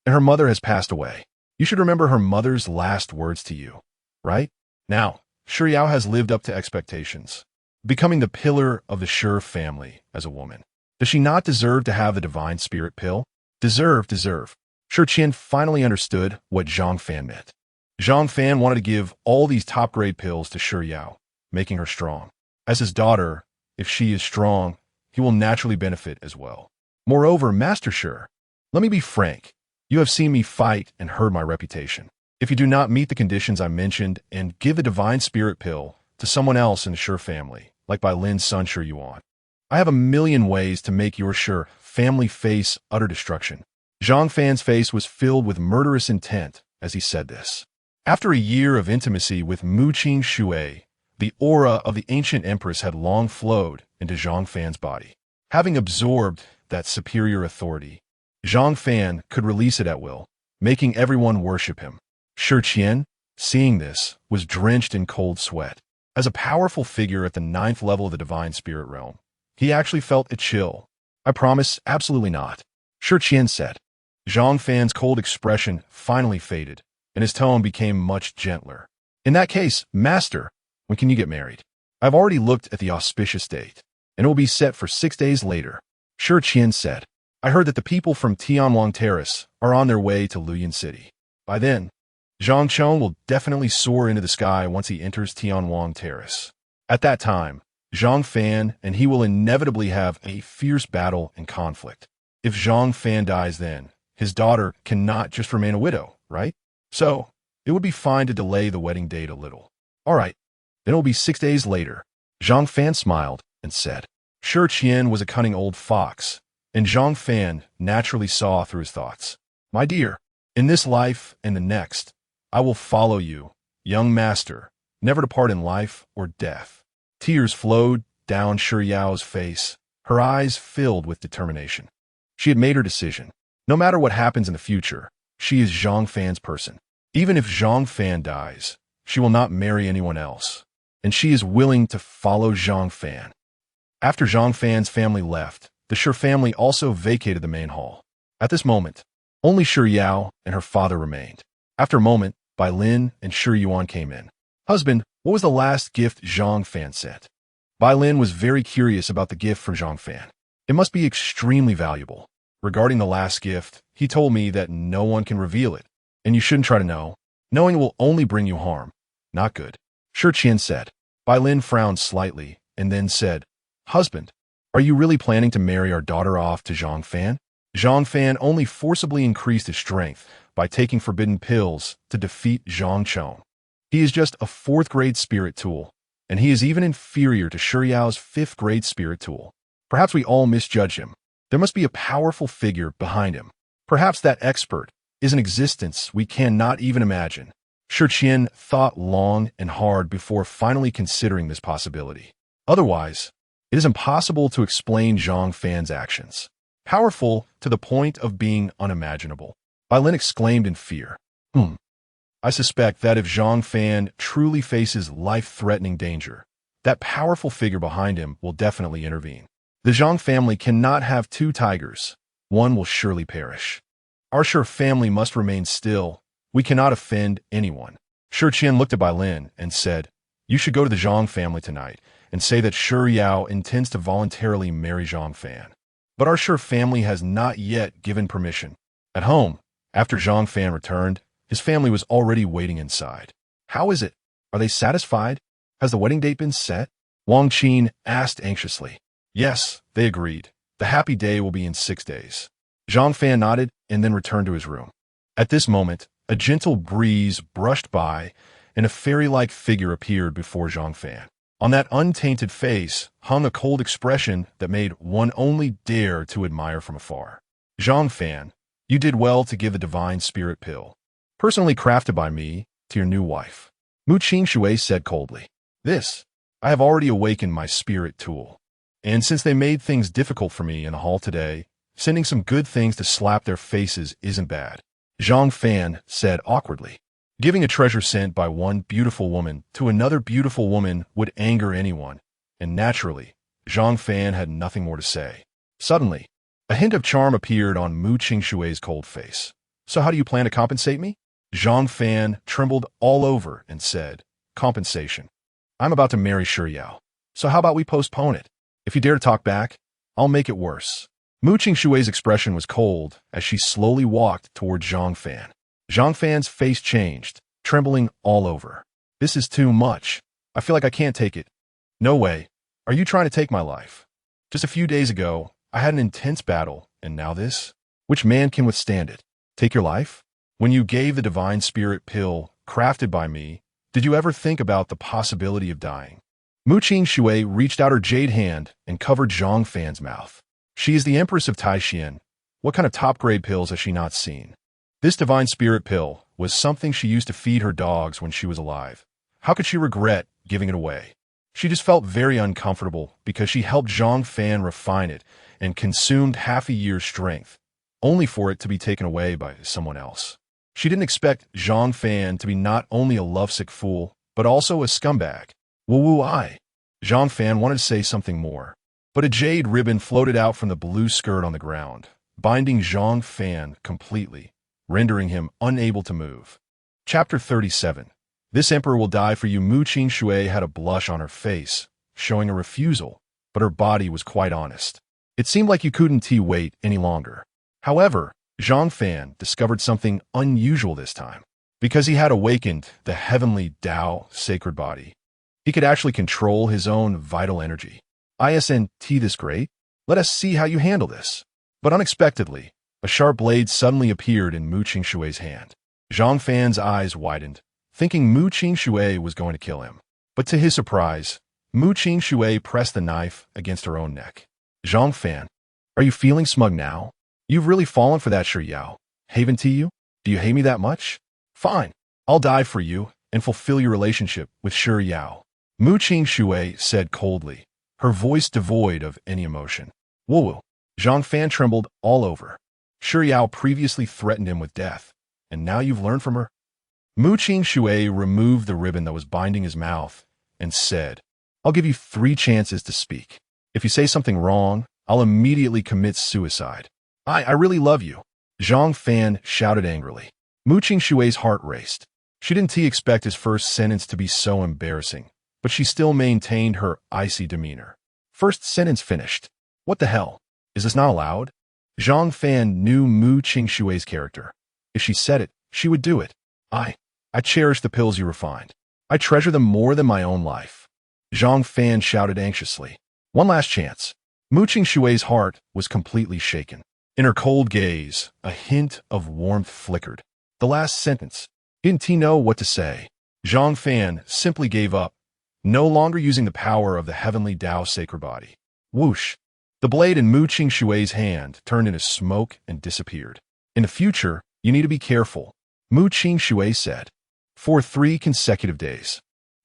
Speaker 1: and her mother has passed away. You should remember her mother's last words to you, right? Now, Shi Yao has lived up to expectations, becoming the pillar of the Shi family as a woman. Does she not deserve to have the divine spirit pill? Deserve. Shi Qian finally understood what Zhang Fan meant. Zhang Fan wanted to give all these top-grade pills to Shi Yao, making her strong. As his daughter, if she is strong, he will naturally benefit as well. Moreover, Master Shi, let me be frank. You have seen me fight and heard my reputation. If you do not meet the conditions I mentioned and give a divine spirit pill to someone else in the Shi family, like Bai Lin's son Xuan, I have a million ways to make your Shi family face utter destruction. Zhang Fan's face was filled with murderous intent as he said this. After a year of intimacy with Mu Qing Shui, the aura of the ancient Empress had long flowed into Zhang Fan's body. Having absorbed that superior authority, Zhang Fan could release it at will, making everyone worship him. Shi Qian, seeing this, was drenched in cold sweat. As a powerful figure at the 9th level of the divine spirit realm, he actually felt a chill. I promise, absolutely not. Shi Qian said. Zhang Fan's cold expression finally faded, and his tone became much gentler. In that case, Master, when can you get married? I've already looked at the auspicious date, and it will be set for 6 days later. Shi Qian said. I heard that the people from Xuanhuang Terrace are on their way to Luyan City. By then, Zhang Chong will definitely soar into the sky once he enters Xuanhuang Terrace. At that time, Zhang Fan and he will inevitably have a fierce battle and conflict. If Zhang Fan dies then, his daughter cannot just remain a widow, right? So, it would be fine to delay the wedding date a little. All right, then it will be 6 days later. Zhang Fan smiled and said. Shi Qian was a cunning old fox, and Zhang Fan naturally saw through his thoughts. My dear, in this life and the next, I will follow you, young master, never to part in life or death. Tears flowed down Shi Yao's face, her eyes filled with determination. She had made her decision. No matter what happens in the future, she is Zhang Fan's person. Even if Zhang Fan dies, she will not marry anyone else, and she is willing to follow Zhang Fan. After Zhang Fan's family left, the Shi family also vacated the main hall. At this moment, only Shi Yao and her father remained. After a moment, Bai Lin and Shi Yuan came in. Husband, what was the last gift Zhang Fan sent? Bai Lin was very curious about the gift from Zhang Fan. It must be extremely valuable. Regarding the last gift, he told me that no one can reveal it, and you shouldn't try to know. Knowing will only bring you harm. Not good. Shi Qian said. Bai Lin frowned slightly and then said, Husband, are you really planning to marry our daughter off to Zhang Fan? Zhang Fan only forcibly increased his strength by taking forbidden pills to defeat Zhang Chong. He is just a 4th-grade spirit tool, and he is even inferior to Shi Yao's 5th-grade spirit tool. Perhaps we all misjudge him. There must be a powerful figure behind him. Perhaps that expert is an existence we cannot even imagine. Shi Qian thought long and hard before finally considering this possibility. Otherwise, it is impossible to explain Zhang Fan's actions. Powerful to the point of being unimaginable. Bai Lin exclaimed in fear. I suspect that if Zhang Fan truly faces life-threatening danger, that powerful figure behind him will definitely intervene. The Zhang family cannot have 2 tigers. One will surely perish. Our Shi family must remain still. We cannot offend anyone. Shi Qian looked at Bai Lin and said, You should go to the Zhang family tonight and say that Shi Yao intends to voluntarily marry Zhang Fan. But our Shi family has not yet given permission. At home, after Zhang Fan returned, his family was already waiting inside. How is it? Are they satisfied? Has the wedding date been set? Wang Qin asked anxiously. Yes, they agreed. The happy day will be in 6 days. Zhang Fan nodded and then returned to his room. At this moment, a gentle breeze brushed by, and a fairy-like figure appeared before Zhang Fan. On that untainted face hung a cold expression that made one only dare to admire from afar. Zhang Fan, you did well to give the divine spirit pill, personally crafted by me, to your new wife. Mu Qing Shui said coldly. I have already awakened my spirit tool. And since they made things difficult for me in the hall today, sending some good things to slap their faces isn't bad. Zhang Fan said awkwardly. Giving a treasure sent by one beautiful woman to another beautiful woman would anger anyone, and naturally, Zhang Fan had nothing more to say. Suddenly, a hint of charm appeared on Mu Qing Shui's cold face. So how do you plan to compensate me? Zhang Fan trembled all over and said, Compensation. I'm about to marry Shi Yao, so how about we postpone it? If you dare to talk back, I'll make it worse. Mu Qingshui's expression was cold as she slowly walked toward Zhang Fan. Zhang Fan's face changed, trembling all over. This is too much. I feel like I can't take it. No way. Are you trying to take my life? Just a few days ago, I had an intense battle, and now this? Which man can withstand it? Take your life? When you gave the divine spirit pill crafted by me, did you ever think about the possibility of dying? Mu Qingshui reached out her jade hand and covered Zhang Fan's mouth. She is the Empress of Taixin. What kind of top-grade pills has she not seen? This divine spirit pill was something she used to feed her dogs when she was alive. How could she regret giving it away? She just felt very uncomfortable because she helped Zhang Fan refine it and consumed half a year's strength, only for it to be taken away by someone else. She didn't expect Zhang Fan to be not only a lovesick fool, but also a scumbag. Woo-woo-I. Zhang Fan wanted to say something more, but a jade ribbon floated out from the blue skirt on the ground, binding Zhang Fan completely, rendering him unable to move. Chapter 37. This emperor will die for you. Mu Qingshui had a blush on her face, showing a refusal, but her body was quite honest. It seemed like you couldn't wait any longer. However, Zhang Fan discovered something unusual this time. Because he had awakened the heavenly Tao sacred body, he could actually control his own vital energy. Isn't this great? Let us see how you handle this. But unexpectedly, a sharp blade suddenly appeared in Mu Qingshui's hand. Zhang Fan's eyes widened, thinking Mu Qingshui was going to kill him. But to his surprise, Mu Qingshui pressed the knife against her own neck. Zhang Fan, are you feeling smug now? You've really fallen for that, Shi Yao. Haven to you? Do you hate me that much? Fine, I'll die for you and fulfill your relationship with Shi Yao. Mu Qingshui said coldly, her voice devoid of any emotion. Woo-woo. Zhang Fan trembled all over. Shi Yao previously threatened him with death, and now you've learned from her? Mu Qingshui removed the ribbon that was binding his mouth and said, I'll give you 3 chances to speak. If you say something wrong, I'll immediately commit suicide. I really love you. Zhang Fan shouted angrily. Mu Qingshui's heart raced. She didn't expect his first sentence to be so embarrassing, but she still maintained her icy demeanor. First sentence finished. What the hell? Is this not allowed? Zhang Fan knew Mu Qingshui's character. If she said it, she would do it. I cherish the pills you refined. I treasure them more than my own life. Zhang Fan shouted anxiously. One last chance. Mu Qingshui's heart was completely shaken. In her cold gaze, a hint of warmth flickered. The last sentence. Didn't he know what to say? Zhang Fan simply gave up, no longer using the power of the heavenly Tao sacred body. Whoosh! The blade in Mu Qingshui's hand turned into smoke and disappeared. In the future, you need to be careful, Mu Qingshui said. For 3 consecutive days,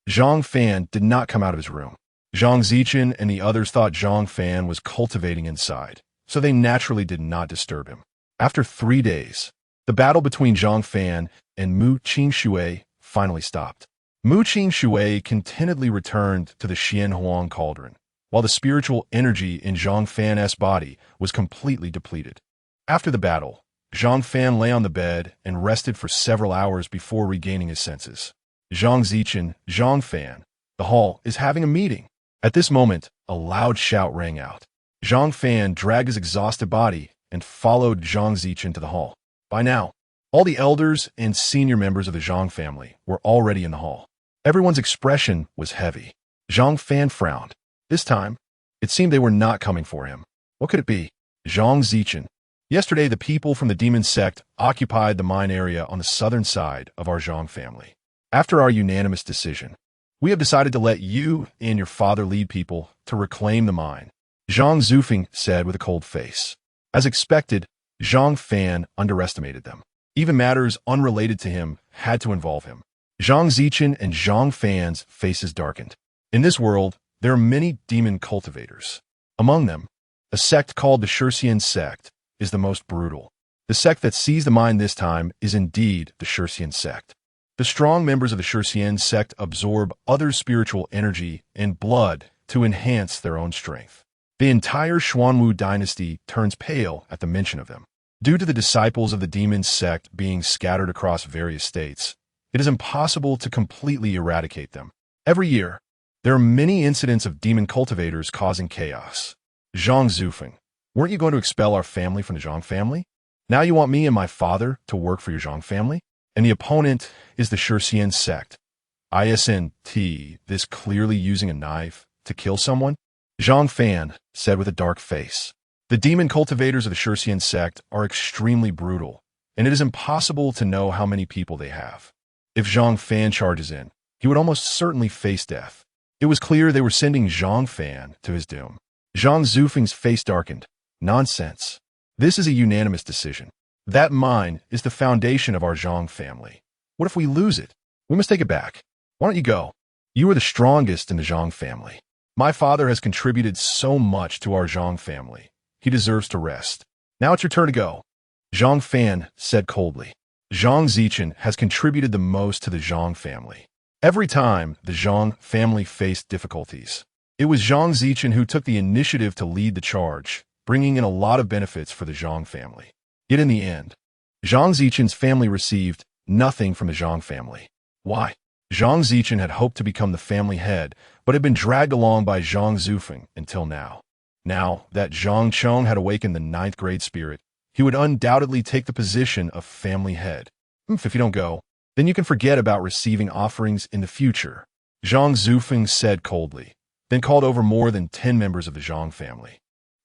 Speaker 1: Zhang Fan did not come out of his room. Zhang Zichen and the others thought Zhang Fan was cultivating inside, so they naturally did not disturb him. After 3 days, the battle between Zhang Fan and Mu Qingshui finally stopped. Mu Qingshui contentedly returned to the Xuanhuang cauldron, while the spiritual energy in Zhang Fan's body was completely depleted. After the battle, Zhang Fan lay on the bed and rested for several hours before regaining his senses. Zhang Zichen, Zhang Fan, the hall is having a meeting. At this moment, a loud shout rang out. Zhang Fan dragged his exhausted body and followed Zhang Zichen to the hall. By now, all the elders and senior members of the Zhang family were already in the hall. Everyone's expression was heavy. Zhang Fan frowned. This time, it seemed they were not coming for him. What could it be? Zhang Zichen. Yesterday, the people from the demon sect occupied the mine area on the southern side of our Zhang family. After our unanimous decision, we have decided to let you and your father lead people to reclaim the mine, Zhang Zufeng said with a cold face. As expected, Zhang Fan underestimated them. Even matters unrelated to him had to involve him. Zhang Zichen and Zhang Fan's faces darkened. In this world, there are many demon cultivators. Among them, a sect called the Shurxian sect is the most brutal. The sect that seized the mine this time is indeed the Shurxian sect. The strong members of the Shurxian sect absorb others' spiritual energy and blood to enhance their own strength. The entire Xuanwu dynasty turns pale at the mention of them. Due to the disciples of the demon sect being scattered across various states, it is impossible to completely eradicate them. Every year, there are many incidents of demon cultivators causing chaos. Zhang Zufeng, Weren't you going to expel our family from the Zhang family? Now you want me and my father to work for your Zhang family? And the opponent is the Xuan sect. ISNT, this clearly using a knife to kill someone? Zhang Fan said with a dark face. The demon cultivators of the Xuan sect are extremely brutal, and it is impossible to know how many people they have. If Zhang Fan charges in, he would almost certainly face death. It was clear they were sending Zhang Fan to his doom. Zhang Zufeng's face darkened. Nonsense. This is a unanimous decision. That mine is the foundation of our Zhang family. What if we lose it? We must take it back. Why don't you go? You are the strongest in the Zhang family. My father has contributed so much to our Zhang family. He deserves to rest. Now it's your turn to go. Zhang Fan said coldly. Zhang Zichen has contributed the most to the Zhang family. Every time the Zhang family faced difficulties, it was Zhang Zichen who took the initiative to lead the charge, bringing in a lot of benefits for the Zhang family. Yet in the end, Zhang Zichen's family received nothing from the Zhang family. Why? Zhang Zichen had hoped to become the family head, but had been dragged along by Zhang Zufeng until now. Now that Zhang Chong had awakened the 9th grade spirit, he would undoubtedly take the position of family head. If you don't go, then you can forget about receiving offerings in the future, Zhang Zufeng said coldly, then called over more than 10 members of the Zhang family.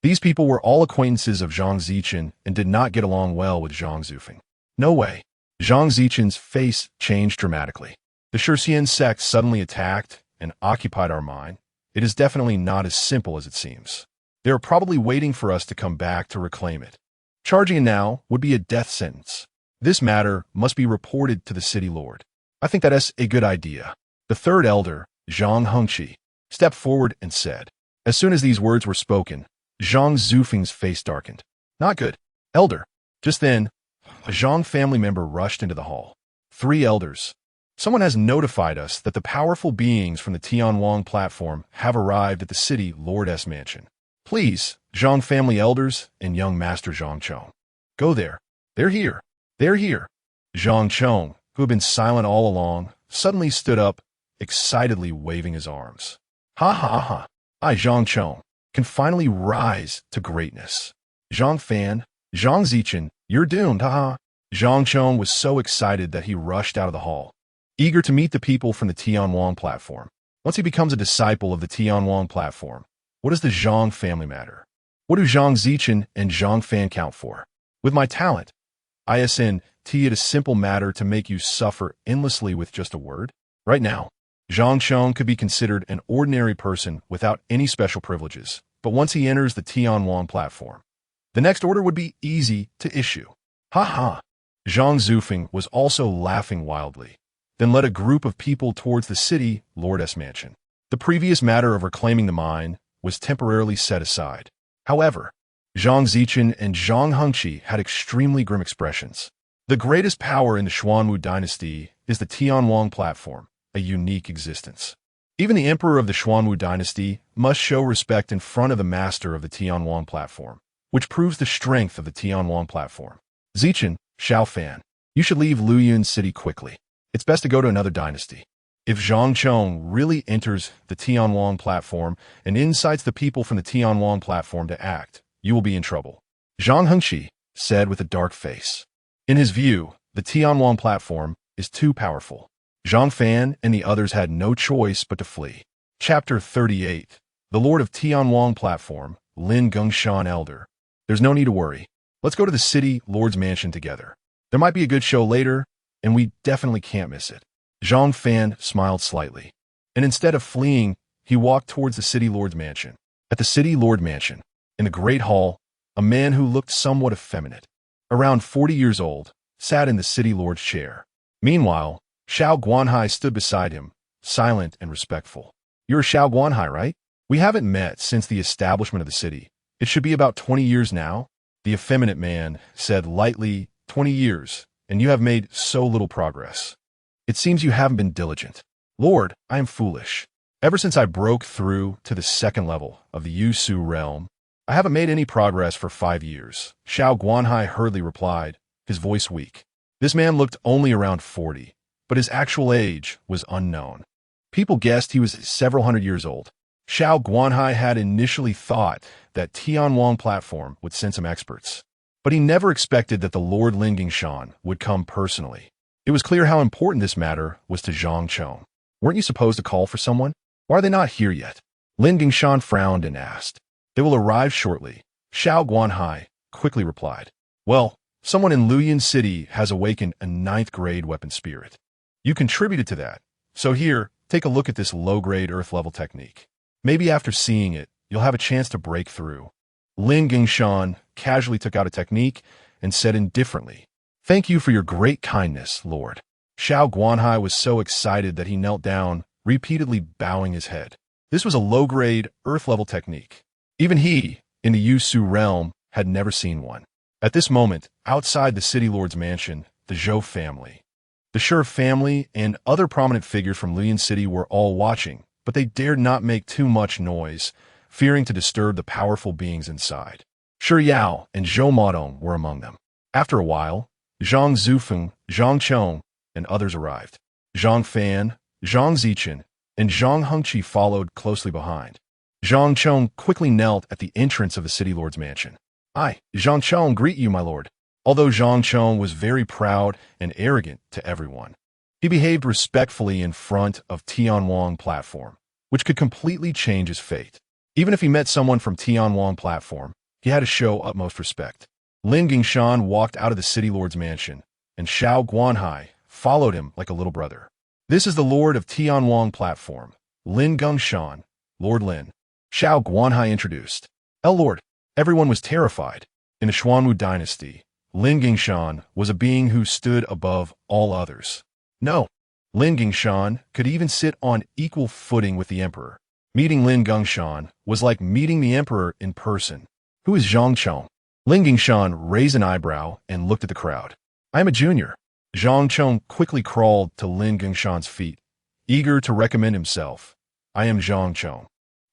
Speaker 1: These people were all acquaintances of Zhang Zichen and did not get along well with Zhang Zufeng. No way. Zhang Zichen's face changed dramatically. The Xuan sect suddenly attacked and occupied our mine. It is definitely not as simple as it seems. They are probably waiting for us to come back to reclaim it. Charging in now would be a death sentence. This matter must be reported to the city lord. I think that is a good idea. The third elder, Zhang Hengqi, stepped forward and said. As soon as these words were spoken, Zhang Zufeng's face darkened. Not good. Elder. Just then, a Zhang family member rushed into the hall. 3 elders. Someone has notified us that the powerful beings from the Xuanhuang platform have arrived at the city lord's mansion. Please, Zhang family elders and young master Zhang Chong. Go there. They're here. They're here. Zhang Chong, who had been silent all along, suddenly stood up, excitedly waving his arms. Ha ha ha. I, Zhang Chong, can finally rise to greatness. Zhang Fan, Zhang Zichen, you're doomed, haha. Zhang Chong was so excited that he rushed out of the hall, eager to meet the people from the Xuanhuang platform. Once he becomes a disciple of the Xuanhuang platform, what does the Zhang family matter? What do Zhang Zichen and Zhang Fan count for? With my talent, ISNT, it is a simple matter to make you suffer endlessly with just a word. Right now, Zhang Chong could be considered an ordinary person without any special privileges, but once he enters the Xuanhuang platform, the next order would be easy to issue. Ha ha! Zhang Zufeng was also laughing wildly, then led a group of people towards the city lord's mansion. The previous matter of reclaiming the mine was temporarily set aside. However, Zhang Zichen and Zhang Hengqi had extremely grim expressions. The greatest power in the Xuanwu dynasty is the Xuanhuang platform, a unique existence. Even the emperor of the Xuanwu dynasty must show respect in front of the master of the Xuanhuang platform, which proves the strength of the Xuanhuang platform. Zichen, Xiao Fan, you should leave Luyun city quickly. It's best to go to another dynasty. If Zhang Chong really enters the Xuanhuang platform and incites the people from the Xuanhuang platform to act, you will be in trouble. Zhang Hengqi said with a dark face. In his view, the Xuanhuang platform is too powerful. Zhang Fan and the others had no choice but to flee. Chapter 38. The Lord of Xuanhuang Platform, Lin Gongshan Elder. There's no need to worry. Let's go to the city lord's mansion together. There might be a good show later, and we definitely can't miss it. Zhang Fan smiled slightly, and instead of fleeing, he walked towards the city lord's mansion. At the city lord mansion, in the great hall, a man who looked somewhat effeminate, around 40 years old, sat in the city lord's chair. Meanwhile, Xiao Guanhai stood beside him, silent and respectful. You're Xiao Guanhai, right? We haven't met since the establishment of the city. It should be about 20 years now. The effeminate man said lightly, 20 years, and you have made so little progress. It seems you haven't been diligent. Lord, I am foolish. Ever since I broke through to the 2nd level of the Yusu realm, I haven't made any progress for 5 years. Xiao Guanhai hurriedly replied, his voice weak. This man looked only around 40, but his actual age was unknown. People guessed he was several hundred years old. Xiao Guanhai had initially thought that Tianhuang platform would send some experts, but he never expected that the Lord Lingingshan would come personally. It was clear how important this matter was to Zhang Chong. Weren't you supposed to call for someone? Why are they not here yet? Lingingshan frowned and asked. They will arrive shortly. Xiao Guanhai quickly replied. Well, someone in Luoyan City has awakened a 9th-grade weapon spirit. You contributed to that. So here, take a look at this low-grade earth-level technique. Maybe after seeing it, you'll have a chance to break through. Lingingshan casually took out a technique and said indifferently, Thank you for your great kindness, Lord. Xiao Guanhai was so excited that he knelt down, repeatedly bowing his head. This was a low-grade, earth-level technique. Even he, in the Yusu realm, had never seen one. At this moment, outside the city lord's mansion, the Zhou family. The Shi family and other prominent figures from Luoyan City were all watching, but they dared not make too much noise, fearing to disturb the powerful beings inside. Shi Yao and Zhou Modong were among them. After a while, Zhang Zufeng, Zhang Chong, and others arrived. Zhang Fan, Zhang Zichen, and Zhang Hengqi followed closely behind. Zhang Chong quickly knelt at the entrance of the city lord's mansion. I, Zhang Chong, greet you, my lord. Although Zhang Chong was very proud and arrogant to everyone, he behaved respectfully in front of Tianhuang platform, which could completely change his fate. Even if he met someone from Tianhuang platform, he had to show utmost respect. Lingingshan walked out of the city lord's mansion, and Xiao Guanhai followed him like a little brother. This is the lord of Tianhuang platform, Lin Gungshan, Lord Lin. Xiao Guanhai introduced. Lord. Everyone was terrified. In the Xuanwu dynasty, Lingingshan was a being who stood above all others. No, Lingingshan could even sit on equal footing with the emperor. Meeting Lin Gungshan was like meeting the emperor in person. Who is Zhang Chong? Lingingshan raised an eyebrow and looked at the crowd. I am a junior. Zhang Chong quickly crawled to Lin Gungshan's feet, eager to recommend himself. I am Zhang Chong.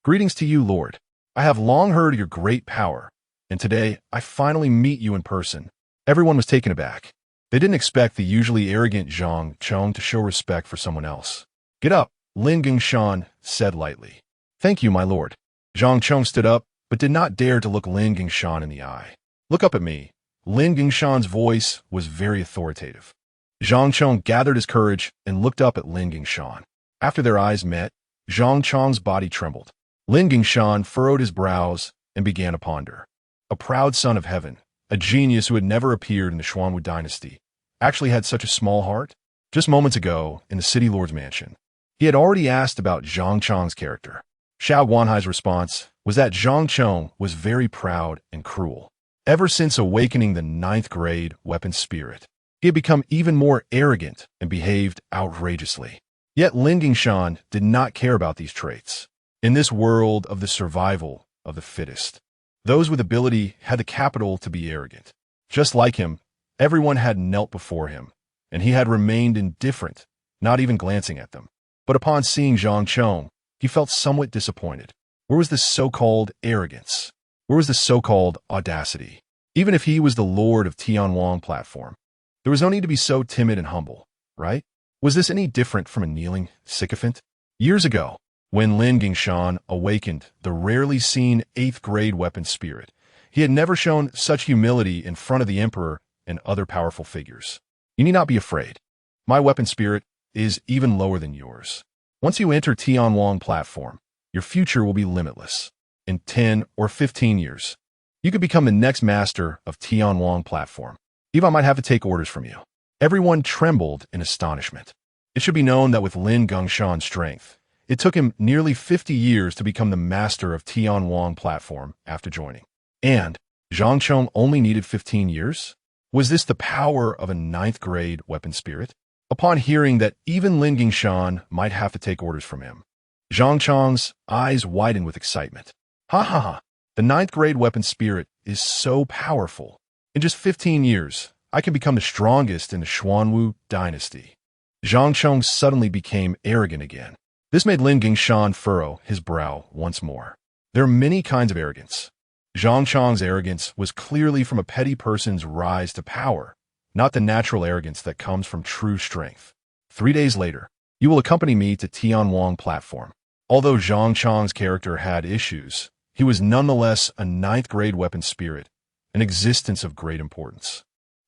Speaker 1: Greetings to you, Lord. I have long heard of your great power, and today I finally meet you in person. Everyone was taken aback. They didn't expect the usually arrogant Zhang Chong to show respect for someone else. Get up, Lin Gungshan said lightly. Thank you, my lord. Zhang Chong stood up, but did not dare to look Lin Gungshan in the eye. Look up at me. Lin Gungshan's voice was very authoritative. Zhang Chong gathered his courage and looked up at Lin Gungshan. After their eyes met, Zhang Chong's body trembled. Lin Gungshan furrowed his brows and began to ponder. A proud son of heaven, a genius who had never appeared in the Xuanwu dynasty, actually had such a small heart? Just moments ago, in the city lord's mansion, he had already asked about Zhang Chong's character. Xiao Guanhai's response was that Zhang Chong was very proud and cruel. Ever since awakening the 9th-grade weapon spirit, he had become even more arrogant and behaved outrageously. Yet Lingingshan did not care about these traits. In this world of the survival of the fittest, those with ability had the capital to be arrogant. Just like him, everyone had knelt before him, and he had remained indifferent, not even glancing at them. But upon seeing Zhang Chong, he felt somewhat disappointed. Where was this so-called arrogance? Where was the so-called audacity? Even if he was the lord of Tianhuang platform, there was no need to be so timid and humble, right? Was this any different from a kneeling sycophant? Years ago, when Lin Gungshan awakened the rarely seen 8th-grade weapon spirit, he had never shown such humility in front of the emperor and other powerful figures. You need not be afraid. My weapon spirit is even lower than yours. Once you enter Tianhuang platform, your future will be limitless. In 10 or 15 years, you could become the next master of Xuanhuang platform. Even I might have to take orders from you. Everyone trembled in astonishment. It should be known that with Lin Gungshan's strength, it took him nearly 50 years to become the master of Tianhuang platform after joining. And Zhang Chong only needed 15 years? Was this the power of a 9th-grade weapon spirit? Upon hearing that even Lin Gungshan might have to take orders from him, Zhang Chong's eyes widened with excitement. Ha ha ha! The 9th-grade weapon spirit is so powerful. In just 15 years, I can become the strongest in the Xuanwu dynasty. Zhang Chong suddenly became arrogant again. This made Lin Gungshan furrow his brow once more. There are many kinds of arrogance. Zhang Chong's arrogance was clearly from a petty person's rise to power, not the natural arrogance that comes from true strength. 3 days later, you will accompany me to Tianhuang platform. Although Zhang Chong's character had issues, he was nonetheless a ninth-grade weapon spirit, an existence of great importance,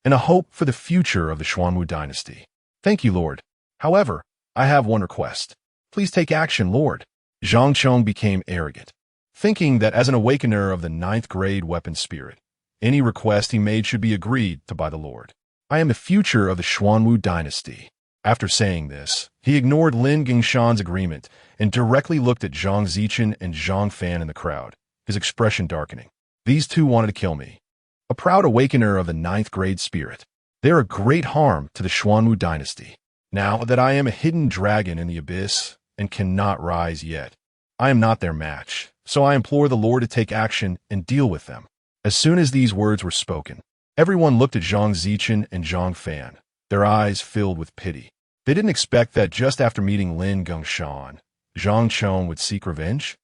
Speaker 1: and a hope for the future of the Xuanwu dynasty. Thank you, Lord. However, I have one request. Please take action, Lord. Zhang Chong became arrogant, thinking that as an awakener of the ninth-grade weapon spirit, any request he made should be agreed to by the Lord. I am the future of the Xuanwu dynasty. After saying this, he ignored Lin Gingshan's agreement and directly looked at Zhang Zichen and Zhang Fan in the crowd, his expression darkening. These two wanted to kill me. A proud awakener of the ninth-grade spirit. They are a great harm to the Xuanwu dynasty. Now that I am a hidden dragon in the abyss and cannot rise yet, I am not their match, so I implore the Lord to take action and deal with them. As soon as these words were spoken, everyone looked at Zhang Zichen and Zhang Fan, their eyes filled with pity. They didn't expect that just after meeting Lin Gingshan, Zhang Chong would seek revenge.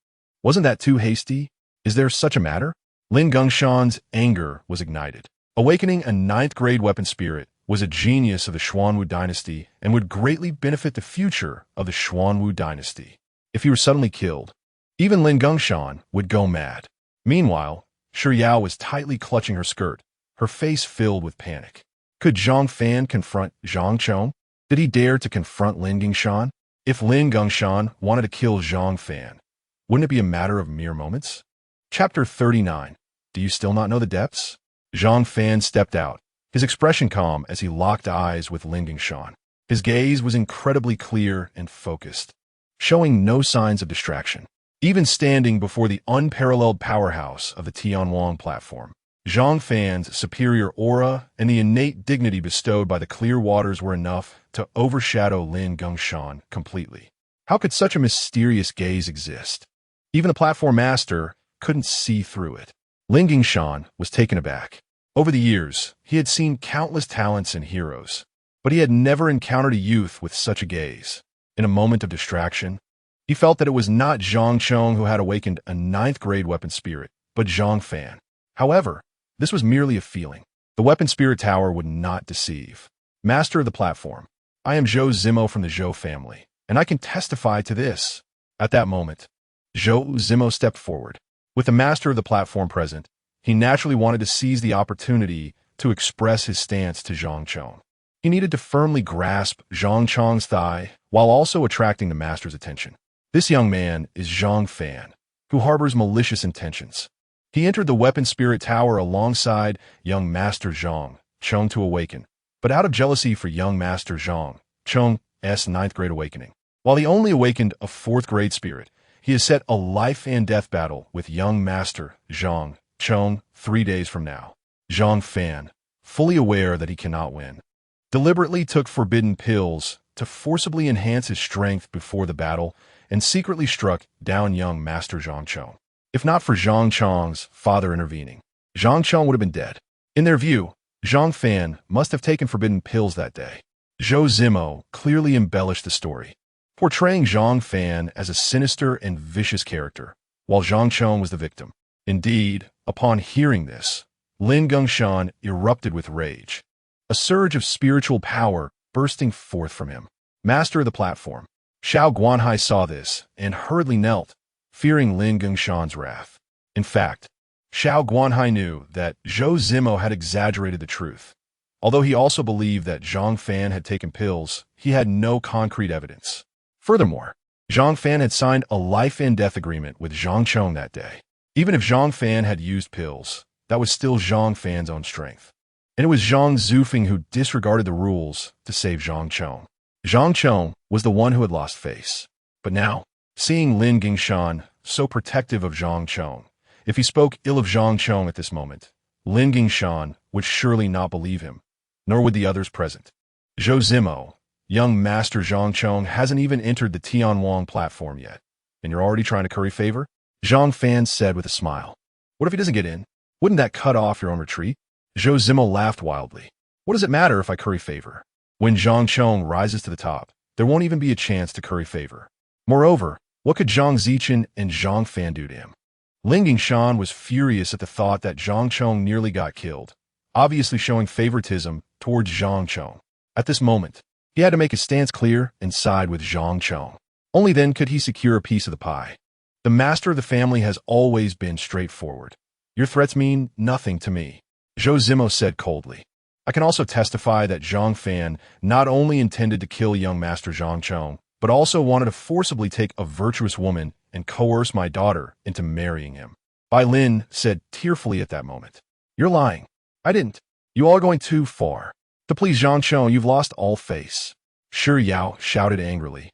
Speaker 1: Wasn't that too hasty? Is there such a matter? Lin Gingshan's anger was ignited. Awakening a ninth-grade weapon spirit was a genius of the Xuanwu dynasty and would greatly benefit the future of the Xuanwu dynasty. If he were suddenly killed, even Lin Gingshan would go mad. Meanwhile, Shi Yao was tightly clutching her skirt, her face filled with panic. Could Zhang Fan confront Zhang Chong? Did he dare to confront Lin Gingshan? If Lin Gingshan wanted to kill Zhang Fan, wouldn't it be a matter of mere moments? Chapter 39. Do you still not know the depths? Zhang Fan stepped out, his expression calm as he locked eyes with Lin Gingshan. His gaze was incredibly clear and focused, showing no signs of distraction. Even standing before the unparalleled powerhouse of the Xuanhuang platform, Zhang Fan's superior aura and the innate dignity bestowed by the clear waters were enough to overshadow Lin Gingshan completely. How could such a mysterious gaze exist? Even the platform master couldn't see through it. Lin Gingshan was taken aback. Over the years, he had seen countless talents and heroes, but he had never encountered a youth with such a gaze. In a moment of distraction, he felt that it was not Zhang Chong who had awakened a ninth-grade weapon spirit, but Zhang Fan. However, this was merely a feeling. The weapon spirit tower would not deceive. Master of the platform, I am Zhou Zimo from the Zhou family, and I can testify to this. At that moment, Zhou Zimo stepped forward. With the master of the platform present, he naturally wanted to seize the opportunity to express his stance to Zhang Chong. He needed to firmly grasp Zhang Chong's thigh while also attracting the master's attention. This young man is Zhang Fan, who harbors malicious intentions. He entered the weapon spirit tower alongside young Master Zhang Chong to awaken, but out of jealousy for young Master Zhang Chong's ninth-grade awakening. While he only awakened a fourth-grade spirit, he has set a life-and-death battle with young Master Zhang Chong 3 days from now. Zhang Fan, fully aware that he cannot win, deliberately took forbidden pills to forcibly enhance his strength before the battle and secretly struck down young Master Zhang Chong. If not for Zhang Chong's father intervening, Zhang Chong would have been dead. In their view, Zhang Fan must have taken forbidden pills that day. Zhou Zimo clearly embellished the story, portraying Zhang Fan as a sinister and vicious character, while Zhang Chong was the victim. Indeed, upon hearing this, Lin Gingshan erupted with rage, a surge of spiritual power bursting forth from him. Master of the platform, Xiao Guanhai saw this and hurriedly knelt, fearing Lin Gingshan's wrath. In fact, Xiao Guanhai knew that Zhou Zimo had exaggerated the truth. Although he also believed that Zhang Fan had taken pills, he had no concrete evidence. Furthermore, Zhang Fan had signed a life-and-death agreement with Zhang Chong that day. Even if Zhang Fan had used pills, that was still Zhang Fan's own strength. And it was Zhang Zufeng who disregarded the rules to save Zhang Chong. Zhang Chong was the one who had lost face. But now, seeing Lin Gingshan so protective of Zhang Chong, if he spoke ill of Zhang Chong at this moment, Lin Gingshan would surely not believe him, nor would the others present. Zhou Zimo, young Master Zhang Chong hasn't even entered the Xuanhuang platform yet, and you're already trying to curry favor? Zhang Fan said with a smile. What if he doesn't get in? Wouldn't that cut off your own retreat? Zhou Zimo laughed wildly. What does it matter if I curry favor? When Zhang Chong rises to the top, there won't even be a chance to curry favor. Moreover, what could Zhang Zichen and Zhang Fan do to him? Lin Gingshan was furious at the thought that Zhang Chong nearly got killed, obviously showing favoritism towards Zhang Chong. At this moment, he had to make his stance clear and side with Zhang Chong. Only then could he secure a piece of the pie. The master of the family has always been straightforward. Your threats mean nothing to me, Zhou Zimo said coldly. I can also testify that Zhang Fan not only intended to kill young Master Zhang Chong, but also wanted to forcibly take a virtuous woman and coerce my daughter into marrying him. Bai Lin said tearfully at that moment. You're lying. I didn't. You all are going too far. To please Zhang Chong, you've lost all face. Shi Yao shouted angrily,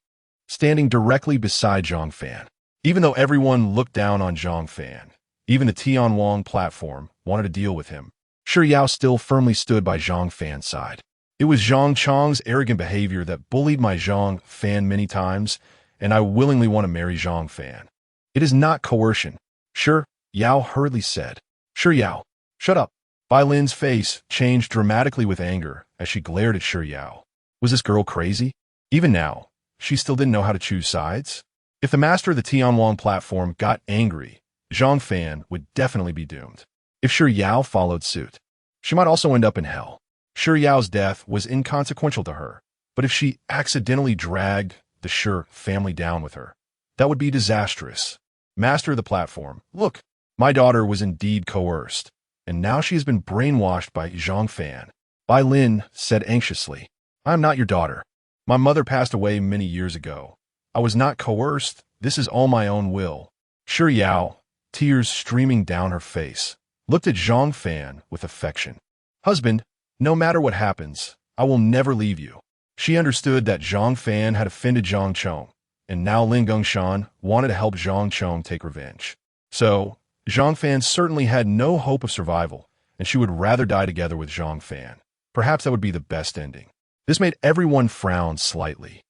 Speaker 1: standing directly beside Zhang Fan. Even though everyone looked down on Zhang Fan, even the Xuanhuang platform wanted to deal with him, Shi Yao still firmly stood by Zhang Fan's side. It was Zhang Chong's arrogant behavior that bullied my Zhang Fan many times, and I willingly want to marry Zhang Fan. It is not coercion. Shi Yao hurriedly said. Shi Yao, shut up. Bai Lin's face changed dramatically with anger as she glared at Shi Yao. Was this girl crazy? Even now, she still didn't know how to choose sides? If the master of the Xuanhuang platform got angry, Zhang Fan would definitely be doomed. If Shi Yao followed suit, she might also end up in hell. Shi Yao's death was inconsequential to her, but if she accidentally dragged the Shi family down with her, that would be disastrous. Master of the platform, look, my daughter was indeed coerced, and now she has been brainwashed by Zhang Fan. Bai Lin said anxiously, I am not your daughter. My mother passed away many years ago. I was not coerced. This is all my own will. Shi Yao, tears streaming down her face, looked at Zhang Fan with affection. Husband, no matter what happens, I will never leave you. She understood that Zhang Fan had offended Zhang Chong, and now Lin Gongshan wanted to help Zhang Chong take revenge. So, Zhang Fan certainly had no hope of survival, and she would rather die together with Zhang Fan. Perhaps that would be the best ending. This made everyone frown slightly.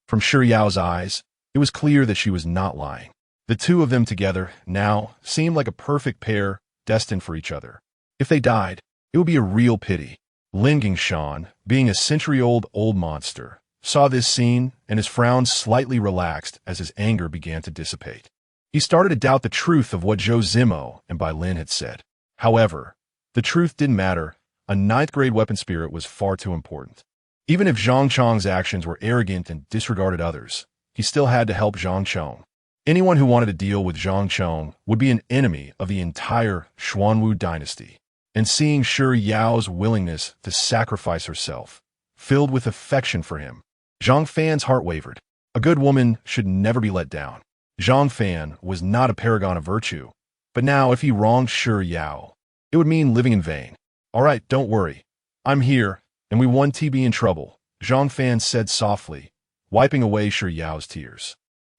Speaker 1: From Shi Yao's eyes, it was clear that she was not lying. The two of them together now seemed like a perfect pair destined for each other. If they died, it would be a real pity. Lin Gongshan, being a century-old monster, saw this scene and his frown slightly relaxed as his anger began to dissipate. He started to doubt the truth of what Zhou Zimo and Bai Lin had said. However, the truth didn't matter. A ninth-grade weapon spirit was far too important. Even if Zhang Chong's actions were arrogant and disregarded others, he still had to help Zhang Chong. Anyone who wanted to deal with Zhang Chong would be an enemy of the entire Xuanwu dynasty. And seeing Shi Yao's willingness to sacrifice herself, filled with affection for him, Zhang Fan's heart wavered. A good woman should never be let down. Zhang Fan was not a paragon of virtue, but now if he wronged Shi Yao, it would mean living in vain. All right, don't worry. I'm here, and we won't be in trouble, Zhang Fan said softly, wiping away Shi Yao's tears.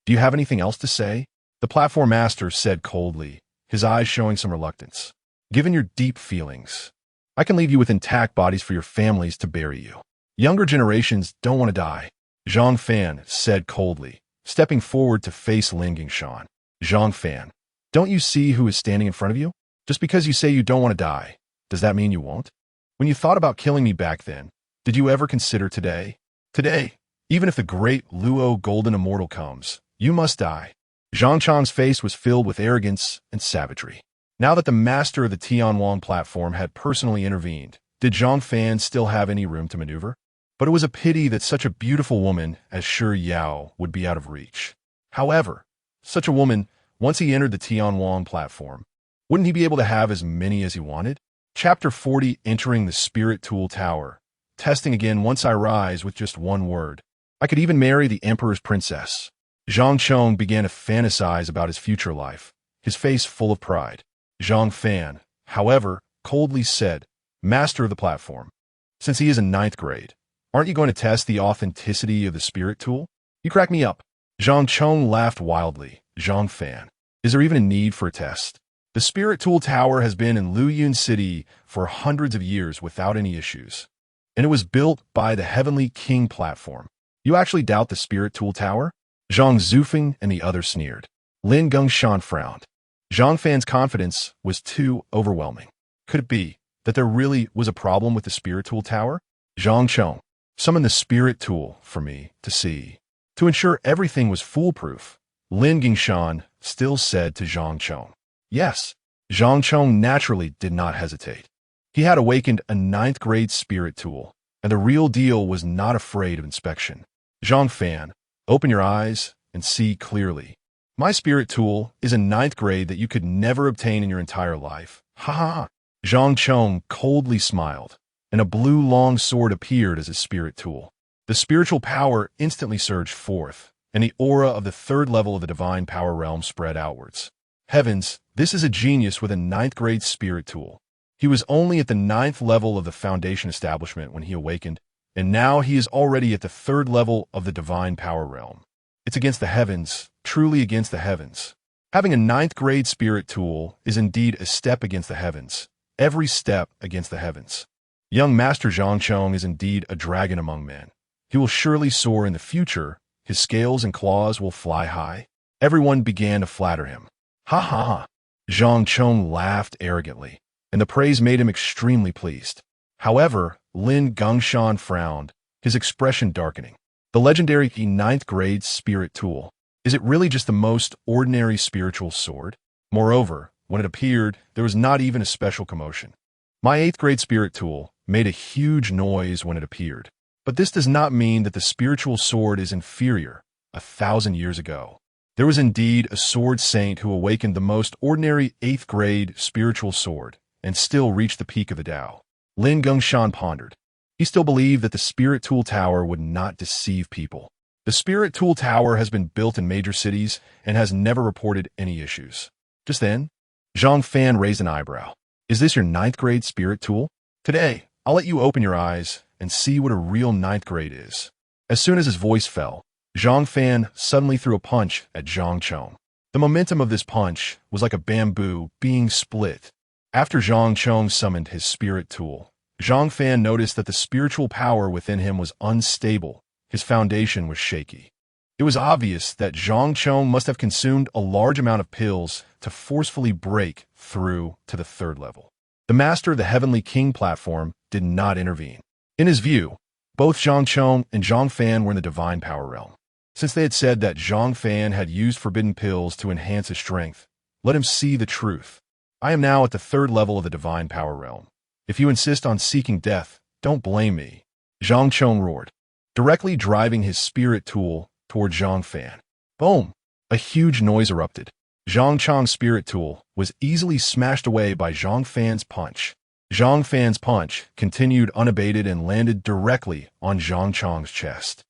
Speaker 1: Do you have anything else to say? The platform master said coldly, his eyes showing some reluctance. Given your deep feelings, I can leave you with intact bodies for your families to bury you. Younger generations don't want to die, Zhang Fan said coldly, stepping forward to face Lin Gongshan. Zhang Fan, don't you see who is standing in front of you? Just because you say you don't want to die, does that mean you won't? When you thought about killing me back then, did you ever consider today? Today, even if the great Luo Golden Immortal comes, you must die. Zhang Chong's face was filled with arrogance and savagery. Now that the master of the Xuanhuang platform had personally intervened, did Zhang Fan still have any room to maneuver? But it was a pity that such a beautiful woman as Shi Yao would be out of reach. However, such a woman, once he entered the Xuanhuang platform, wouldn't he be able to have as many as he wanted? Chapter 40, Entering the Spirit Tool Tower. Testing again once I rise with just one word. I could even marry the Emperor's princess. Zhang Chong began to fantasize about his future life, his face full of pride. Zhang Fan, however, coldly said, Master of the platform, since he is in 9th grade, aren't you going to test the authenticity of the spirit tool? You crack me up. Zhang Chong laughed wildly. Zhang Fan, is there even a need for a test? The spirit tool tower has been in Luyun City for hundreds of years without any issues, and it was built by the Heavenly King platform. You actually doubt the spirit tool tower? Zhang Zufeng and the others sneered. Lin Gongshan frowned. Zhang Fan's confidence was too overwhelming. Could it be that there really was a problem with the spirit tool tower? Zhang Chong, summon the spirit tool for me to see. To ensure everything was foolproof, Lin Gongshan still said to Zhang Chong. Yes, Zhang Chong naturally did not hesitate. He had awakened a 9th grade spirit tool, and the real deal was not afraid of inspection. Zhang Fan, open your eyes and see clearly. My spirit tool is a 9th grade that you could never obtain in your entire life. Ha ha ha. Zhang Chong coldly smiled, and a blue long sword appeared as his spirit tool. The spiritual power instantly surged forth, and the aura of the 3rd level of the divine power realm spread outwards. Heavens, this is a genius with a 9th grade spirit tool. He was only at the 9th level of the foundation establishment when he awakened, and now he is already at the 3rd level of the divine power realm. It's against the heavens, truly against the heavens. Having a 9th grade spirit tool is indeed a step against the heavens, every step against the heavens. Young Master Zhang Chong is indeed a dragon among men. He will surely soar in the future, his scales and claws will fly high. Everyone began to flatter him. Ha ha ha. Zhang Chong laughed arrogantly, and the praise made him extremely pleased. However, Lin Gongshan frowned, his expression darkening. The legendary 9th grade spirit tool. Is it really just the most ordinary spiritual sword? Moreover, when it appeared, there was not even a special commotion. My 8th grade spirit tool made a huge noise when it appeared. But this does not mean that the spiritual sword is inferior. 1,000 years ago, there was indeed a sword saint who awakened the most ordinary 8th grade spiritual sword and still reached the peak of the Tao. Lin Gongshan pondered. He still believed that the Spirit Tool Tower would not deceive people. The Spirit Tool Tower has been built in major cities and has never reported any issues. Just then, Zhang Fan raised an eyebrow. Is this your 9th grade Spirit Tool? Today, I'll let you open your eyes and see what a real 9th grade is. As soon as his voice fell, Zhang Fan suddenly threw a punch at Zhang Chong. The momentum of this punch was like a bamboo being split. After Zhang Chong summoned his Spirit Tool, Zhang Fan noticed that the spiritual power within him was unstable. His foundation was shaky. It was obvious that Zhang Chong must have consumed a large amount of pills to forcefully break through to the 3rd level. The master of the Heavenly King platform did not intervene. In his view, both Zhang Chong and Zhang Fan were in the divine power realm. Since they had said that Zhang Fan had used forbidden pills to enhance his strength, let him see the truth. I am now at the 3rd level of the divine power realm. If you insist on seeking death, don't blame me. Zhang Chong roared, directly driving his spirit tool toward Zhang Fan. Boom! A huge noise erupted. Zhang Chong's spirit tool was easily smashed away by Zhang Fan's punch. Zhang Fan's punch continued unabated and landed directly on Zhang Chong's chest.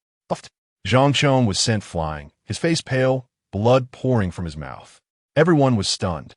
Speaker 1: Zhang Chong was sent flying, his face pale, blood pouring from his mouth. Everyone was stunned.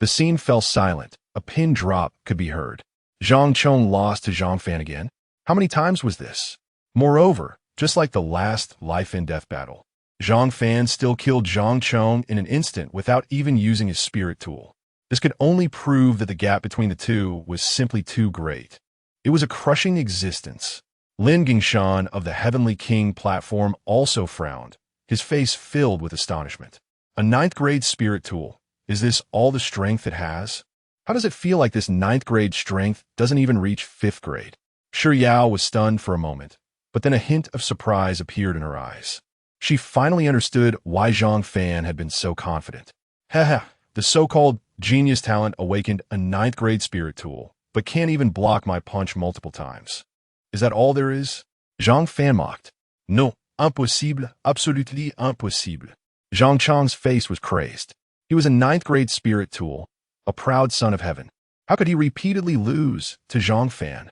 Speaker 1: The scene fell silent. A pin drop could be heard. Zhang Chong lost to Zhang Fan again? How many times was this? Moreover, just like the last life-and-death battle, Zhang Fan still killed Zhang Chong in an instant without even using his spirit tool. This could only prove that the gap between the two was simply too great. It was a crushing existence. Lin Gongshan of the Heavenly King platform also frowned, his face filled with astonishment. A 9th grade spirit tool. Is this all the strength it has? How does it feel like this 9th grade strength doesn't even reach 5th grade? Shi Yao was stunned for a moment, but then a hint of surprise appeared in her eyes. She finally understood why Zhang Fan had been so confident. Haha, the so-called genius talent awakened a 9th grade spirit tool, but can't even block my punch multiple times. Is that all there is? Zhang Fan mocked. No, impossible, absolutely impossible. Zhang Chong's face was crazed. He was a 9th grade spirit tool, a proud son of heaven. How could he repeatedly lose to Zhang Fan?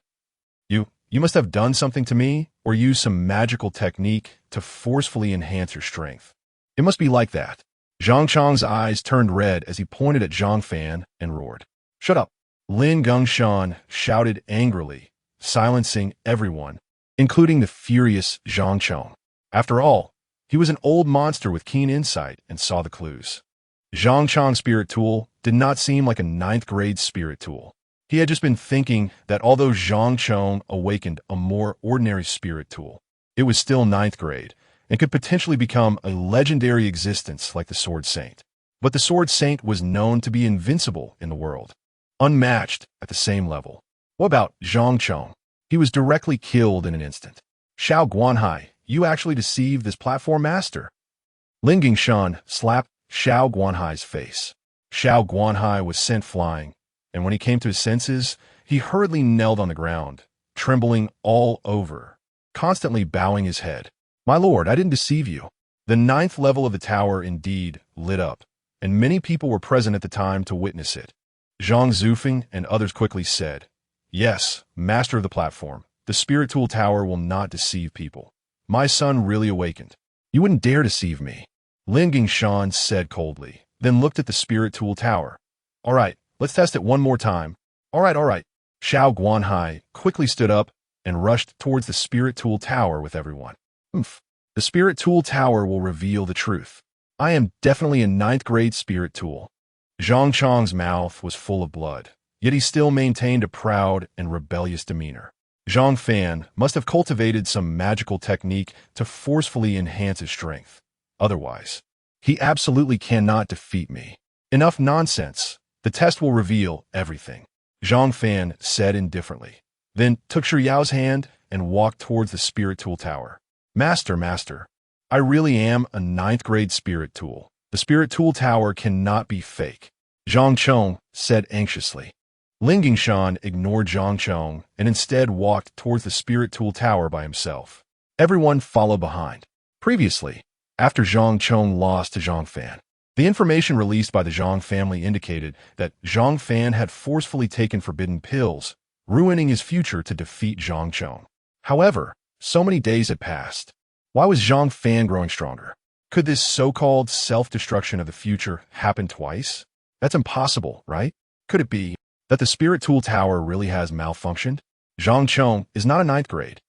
Speaker 1: You must have done something to me or used some magical technique to forcefully enhance your strength. It must be like that. Zhang Chong's eyes turned red as he pointed at Zhang Fan and roared. Shut up! Lin Gongshan shouted angrily, silencing everyone, including the furious Zhang Chong. After all, he was an old monster with keen insight and saw the clues. Zhang Chong's spirit tool did not seem like a 9th grade spirit tool. He had just been thinking that although Zhang Chong awakened a more ordinary spirit tool, it was still 9th grade and could potentially become a legendary existence like the Sword Saint. But the Sword Saint was known to be invincible in the world, unmatched at the same level. What about Zhang Chong? He was directly killed in an instant. Xiao Guanhai, you actually deceived this platform master. Lin Gongshan slapped Xiao Guanhai's face. Xiao Guanhai was sent flying, and when he came to his senses, he hurriedly knelt on the ground, trembling all over, constantly bowing his head. My lord, I didn't deceive you. The 9th level of the tower indeed lit up, and many people were present at the time to witness it. Zhang Zufeng and others quickly said, "Yes, master of the platform, the spirit tool tower will not deceive people. My son really awakened. You wouldn't dare deceive me." Lin Gingshan said coldly, then looked at the spirit tool tower. "All right, let's test it one more time." All right. Xiao Guanhai quickly stood up and rushed towards the spirit tool tower with everyone. "Oomph. The spirit tool tower will reveal the truth. I am definitely a 9th grade spirit tool." Zhang Chong's mouth was full of blood, yet he still maintained a proud and rebellious demeanor. Zhang Fan must have cultivated some magical technique to forcefully enhance his strength. Otherwise, he absolutely cannot defeat me. Enough nonsense. The test will reveal everything, Zhang Fan said indifferently, then took Shi Yao's hand and walked towards the spirit tool tower. Master, I really am a 9th grade spirit tool. The spirit tool tower cannot be fake," Zhang Chong said anxiously. Lin Gingshan ignored Zhang Chong and instead walked towards the spirit tool tower by himself. Everyone followed behind. Previously, after Zhang Chong lost to Zhang Fan, the information released by the Zhang family indicated that Zhang Fan had forcefully taken forbidden pills, ruining his future to defeat Zhang Chong. However, so many days had passed. Why was Zhang Fan growing stronger? Could this so-called self-destruction of the future happen twice? That's impossible, right? Could it be that the spirit tool tower really has malfunctioned? Zhang Chong is not a 9th grade.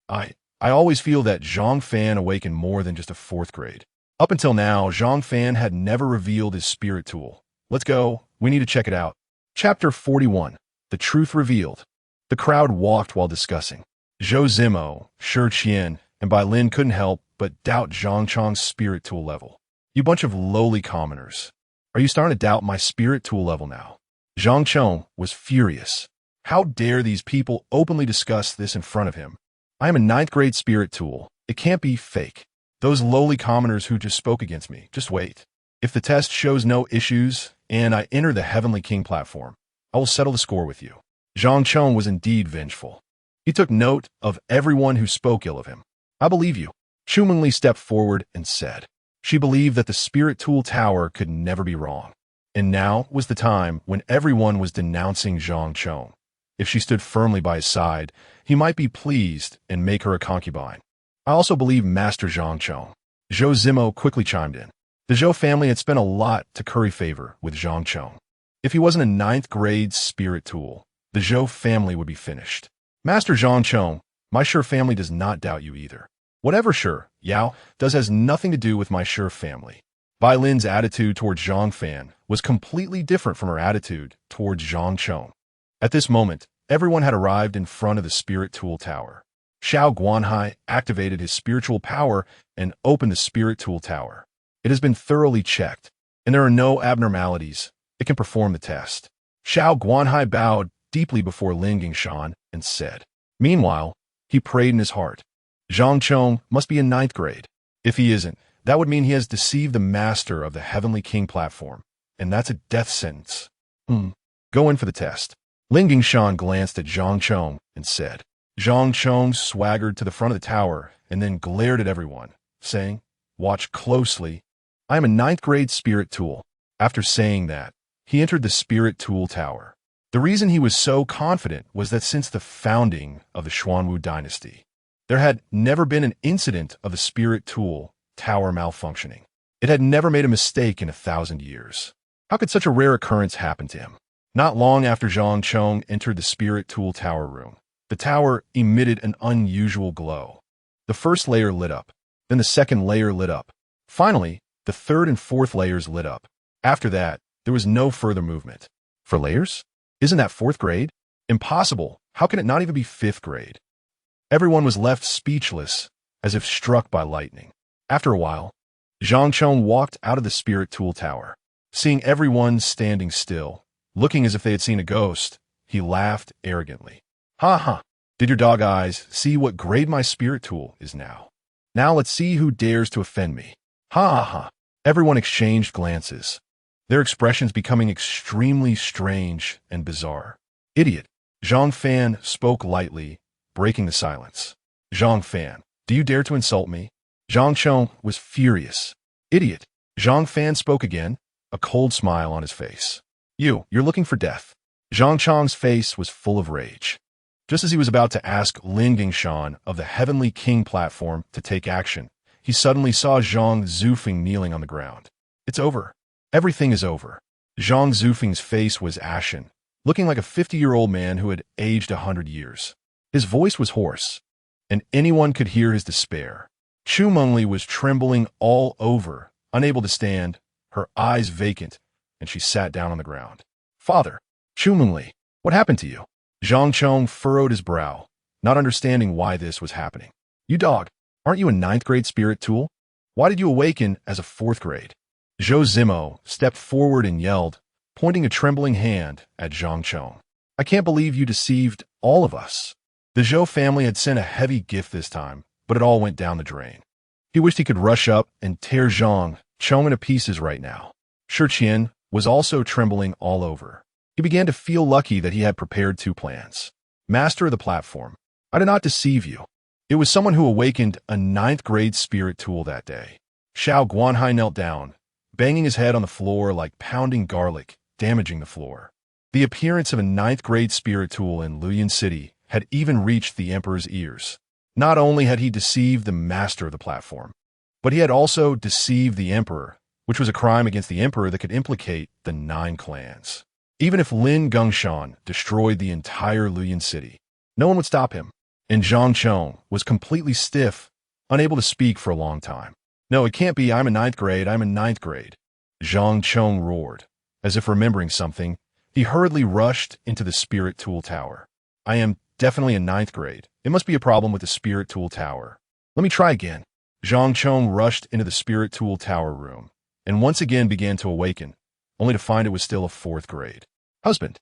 Speaker 1: I always feel that Zhang Fan awakened more than just a 4th grade. Up until now, Zhang Fan had never revealed his spirit tool. Let's go. We need to check it out. Chapter 41. The Truth Revealed. The crowd walked while discussing. Zhou Zimo, Shi Qian, and Bai Lin couldn't help but doubt Zhang Chong's spirit tool level. "You bunch of lowly commoners. Are you starting to doubt my spirit tool level now?" Zhang Chong was furious. How dare these people openly discuss this in front of him? "I am a 9th grade spirit tool. It can't be fake. Those lowly commoners who just spoke against me, just wait. If the test shows no issues and I enter the Heavenly King platform, I will settle the score with you." Zhang Chong was indeed vengeful. He took note of everyone who spoke ill of him. "I believe you." Chu Mengli stepped forward and said. She believed that the spirit tool tower could never be wrong. And now was the time when everyone was denouncing Zhang Chong. If she stood firmly by his side, he might be pleased and make her a concubine. "I also believe Master Zhang Chong." Zhou Zimo quickly chimed in. The Zhou family had spent a lot to curry favor with Zhang Chong. If he wasn't a 9th grade spirit tool, the Zhou family would be finished. "Master Zhang Chong, my Shi family does not doubt you either. Whatever Shi Yao does has nothing to do with my Shi family." Bai Lin's attitude towards Zhang Fan was completely different from her attitude towards Zhang Chong. At this moment, everyone had arrived in front of the spirit tool tower. Xiao Guanhai activated his spiritual power and opened the spirit tool tower. It has been thoroughly checked, and there are no abnormalities. It can perform the test. Xiao Guanhai bowed deeply before Lin Gingshan and said. Meanwhile, he prayed in his heart. Zhang Chong must be in 9th grade. If he isn't, that would mean he has deceived the master of the Heavenly King platform, and that's a death sentence. Go in for the test. Lin Gingshan glanced at Zhang Chong and said. Zhang Chong swaggered to the front of the tower and then glared at everyone, saying, "Watch closely. I am a 9th grade spirit tool." After saying that, he entered the spirit tool tower. The reason he was so confident was that since the founding of the Xuanhuang dynasty, there had never been an incident of the spirit tool tower malfunctioning. It had never made a mistake in 1,000 years. How could such a rare occurrence happen to him? Not long after Zhang Chong entered the spirit tool tower room, the tower emitted an unusual glow. The first layer lit up, then the second layer lit up. Finally, the third and fourth layers lit up. After that, there was no further movement. For layers? Isn't that 4th grade? Impossible. How can it not even be 5th grade? Everyone was left speechless, as if struck by lightning. After a while, Zhang Chong walked out of the spirit tool tower. Seeing everyone standing still, looking as if they had seen a ghost, he laughed arrogantly. Ha ha! Did your dog eyes see what grade my spirit tool is now? Now let's see who dares to offend me. Ha ha ha! Everyone exchanged glances, their expressions becoming extremely strange and bizarre. Idiot! Zhang Fan spoke lightly, breaking the silence. Zhang Fan, do you dare to insult me? Zhang Chong was furious. Idiot. Zhang Fan spoke again, a cold smile on his face. You're looking for death. Zhang Chong's face was full of rage. Just as he was about to ask Lin Gingshan of the Heavenly King platform to take action, he suddenly saw Zhang Zufeng kneeling on the ground. It's over. Everything is over. Zhang Zufeng's face was ashen, looking like a 50-year-old man who had aged 100 years. His voice was hoarse, and anyone could hear his despair. Chu Mengli was trembling all over, unable to stand, her eyes vacant, and she sat down on the ground. Father, Chu Mengli, what happened to you? Zhang Chong furrowed his brow, not understanding why this was happening. You dog, aren't you a 9th grade spirit tool? Why did you awaken as a 4th grade? Zhou Zimo stepped forward and yelled, pointing a trembling hand at Zhang Chong. I can't believe you deceived all of us. The Zhou family had sent a heavy gift this time, but it all went down the drain. He wished he could rush up and tear Zhang Chong into pieces right now. Shi Qian was also trembling all over. He began to feel lucky that he had prepared 2 plans. Master of the platform, I did not deceive you. It was someone who awakened a 9th grade spirit tool that day. Xiao Guanhai knelt down, banging his head on the floor like pounding garlic, damaging the floor. The appearance of a 9th grade spirit tool in Luyan City had even reached the Emperor's ears. Not only had he deceived the master of the platform, but he had also deceived the Emperor, which was a crime against the Emperor that could implicate the 9 clans. Even if Lin Gingshan destroyed the entire Luyan City, no one would stop him, and Zhang Chong was completely stiff, unable to speak for a long time. No, it can't be. I'm a 9th grade. I'm in 9th grade. Zhang Chong roared. As if remembering something, he hurriedly rushed into the spirit tool tower. I am definitely in 9th grade. It must be a problem with the spirit tool tower. Let me try again. Zhang Chong rushed into the spirit tool tower room, and once again began to awaken, only to find it was still a 4th grade. Husband.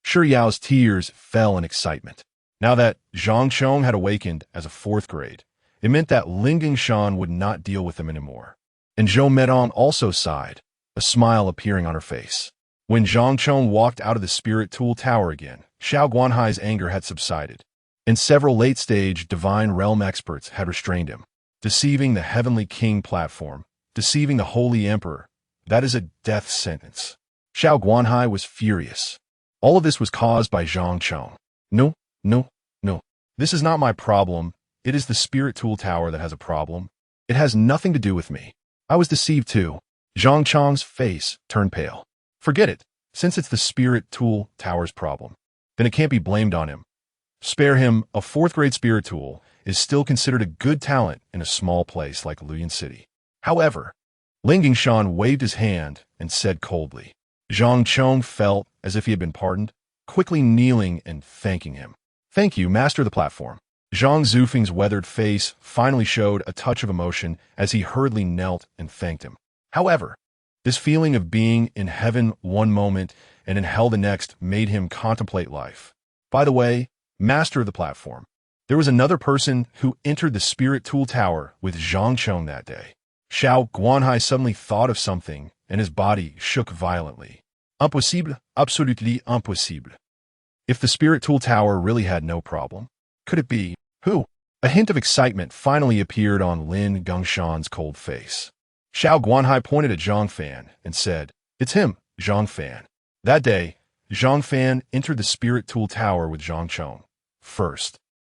Speaker 1: Shi Yao's tears fell in excitement. Now that Zhang Chong had awakened as a 4th grade, it meant that Lin Gingshan would not deal with him anymore. And Zhou Medong also sighed, a smile appearing on her face. When Zhang Chong walked out of the spirit tool tower again, Xiao Guanhai's anger had subsided, and several late-stage divine realm experts had restrained him. Deceiving the Heavenly King platform, deceiving the Holy Emperor, that is a death sentence. Xiao Guanhai was furious. All of this was caused by Zhang Chong. No. This is not my problem. It is the spirit tool tower that has a problem. It has nothing to do with me. I was deceived too. Zhang Chong's face turned pale. Forget it. Since it's the spirit tool tower's problem, then it can't be blamed on him. Spare him. A 4th grade spirit tool is still considered a good talent in a small place like Luyan City. However, Lin Gingshan waved his hand and said coldly. Zhang Chong felt as if he had been pardoned, quickly kneeling and thanking him. Thank you, master of the platform. Zhang Zufeng's weathered face finally showed a touch of emotion as he hurriedly knelt and thanked him. However, this feeling of being in heaven one moment and in hell the next made him contemplate life. By the way, master of the platform, there was another person who entered the spirit tool tower with Zhang Chong that day. Xiao Guanhai suddenly thought of something, and his body shook violently. Impossible, absolutely impossible. If the spirit tool tower really had no problem, could it be? Who? A hint of excitement finally appeared on Lin Gingshan's cold face. Xiao Guanhai pointed at Zhang Fan and said, It's him, Zhang Fan. That day, Zhang Fan entered the spirit tool tower with Zhang Chong. First,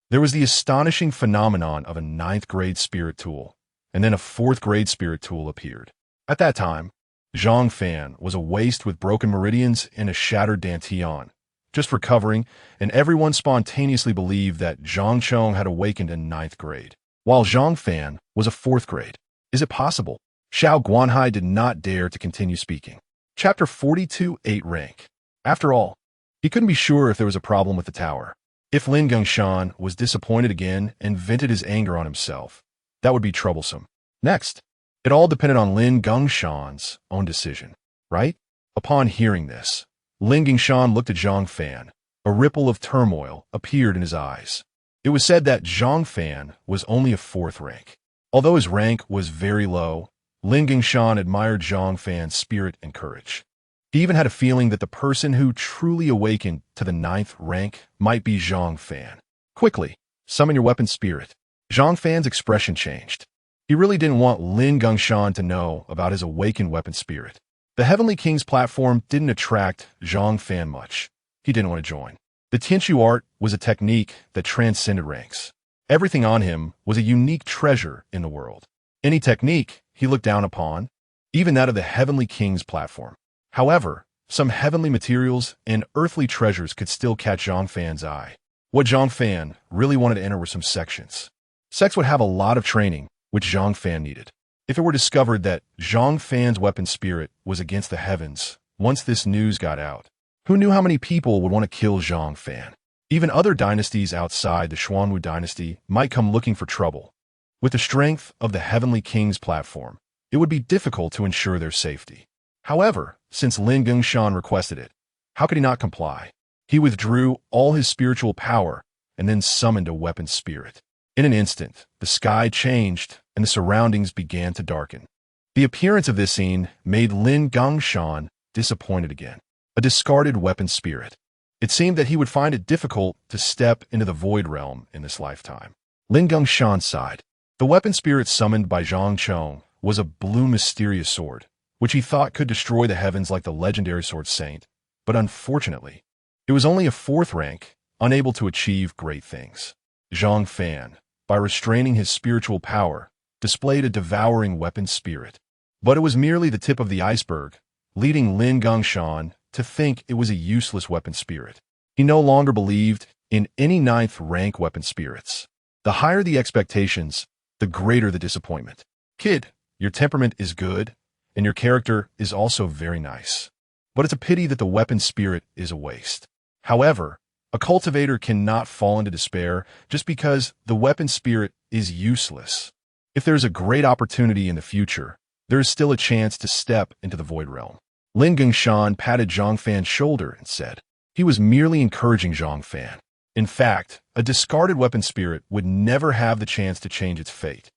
Speaker 1: there was the astonishing phenomenon of a 9th grade spirit tool, and then a 4th grade spirit tool appeared. At that time, Zhang Fan was a waste with broken meridians and a shattered dantian, just recovering, and everyone spontaneously believed that Zhang Chong had awakened in 9th grade, while Zhang Fan was a 4th grade. Is it possible? Xiao Guanhai did not dare to continue speaking. Chapter 42, 8 rank. After all, he couldn't be sure if there was a problem with the tower. If Lin Gingshan was disappointed again and vented his anger on himself, that would be troublesome. Next, it all depended on Lin Gingshan's own decision, right? Upon hearing this, Lin Gingshan looked at Zhang Fan. A ripple of turmoil appeared in his eyes. It was said that Zhang Fan was only a 4th rank. Although his rank was very low, Lin Gingshan admired Zhang Fan's spirit and courage. He even had a feeling that the person who truly awakened to the 9th rank might be Zhang Fan. Quickly, summon your weapon spirit. Zhang Fan's expression changed. He really didn't want Lin Gongshan to know about his awakened weapon spirit. The Heavenly King's platform didn't attract Zhang Fan much. He didn't want to join. The Tianchu art was a technique that transcended ranks. Everything on him was a unique treasure in the world. Any technique he looked down upon, even that of the Heavenly King's platform. However, some heavenly materials and earthly treasures could still catch Zhang Fan's eye. What Zhang Fan really wanted to enter were some sections. Sects would have a lot of training, which Zhang Fan needed. If it were discovered that Zhang Fan's weapon spirit was against the heavens, once this news got out, who knew how many people would want to kill Zhang Fan? Even other dynasties outside the Xuanhuang dynasty might come looking for trouble. With the strength of the Heavenly King's platform, it would be difficult to ensure their safety. However, since Lin Gongshan requested it, how could he not comply? He withdrew all his spiritual power and then summoned a weapon spirit. In an instant, the sky changed and the surroundings began to darken. The appearance of this scene made Lin Gongshan disappointed again. A discarded weapon spirit. It seemed that he would find it difficult to step into the void realm in this lifetime. Lin Gongshan sighed. The weapon spirit summoned by Zhang Chong was a blue mysterious sword, which he thought could destroy the heavens like the legendary sword saint, but unfortunately, it was only a 4th rank, unable to achieve great things. Zhang Fan, by restraining his spiritual power, displayed a devouring weapon spirit. But it was merely the tip of the iceberg, leading Lin Gongshan to think it was a useless weapon spirit. He no longer believed in any 9th rank weapon spirits. The higher the expectations, the greater the disappointment. Kid, your temperament is good, and your character is also very nice. But it's a pity that the weapon spirit is a waste. However, a cultivator cannot fall into despair just because the weapon spirit is useless. If there is a great opportunity in the future, there is still a chance to step into the void realm. Lin Gongshan patted Zhang Fan's shoulder and said, he was merely encouraging Zhang Fan. In fact, a discarded weapon spirit would never have the chance to change its fate.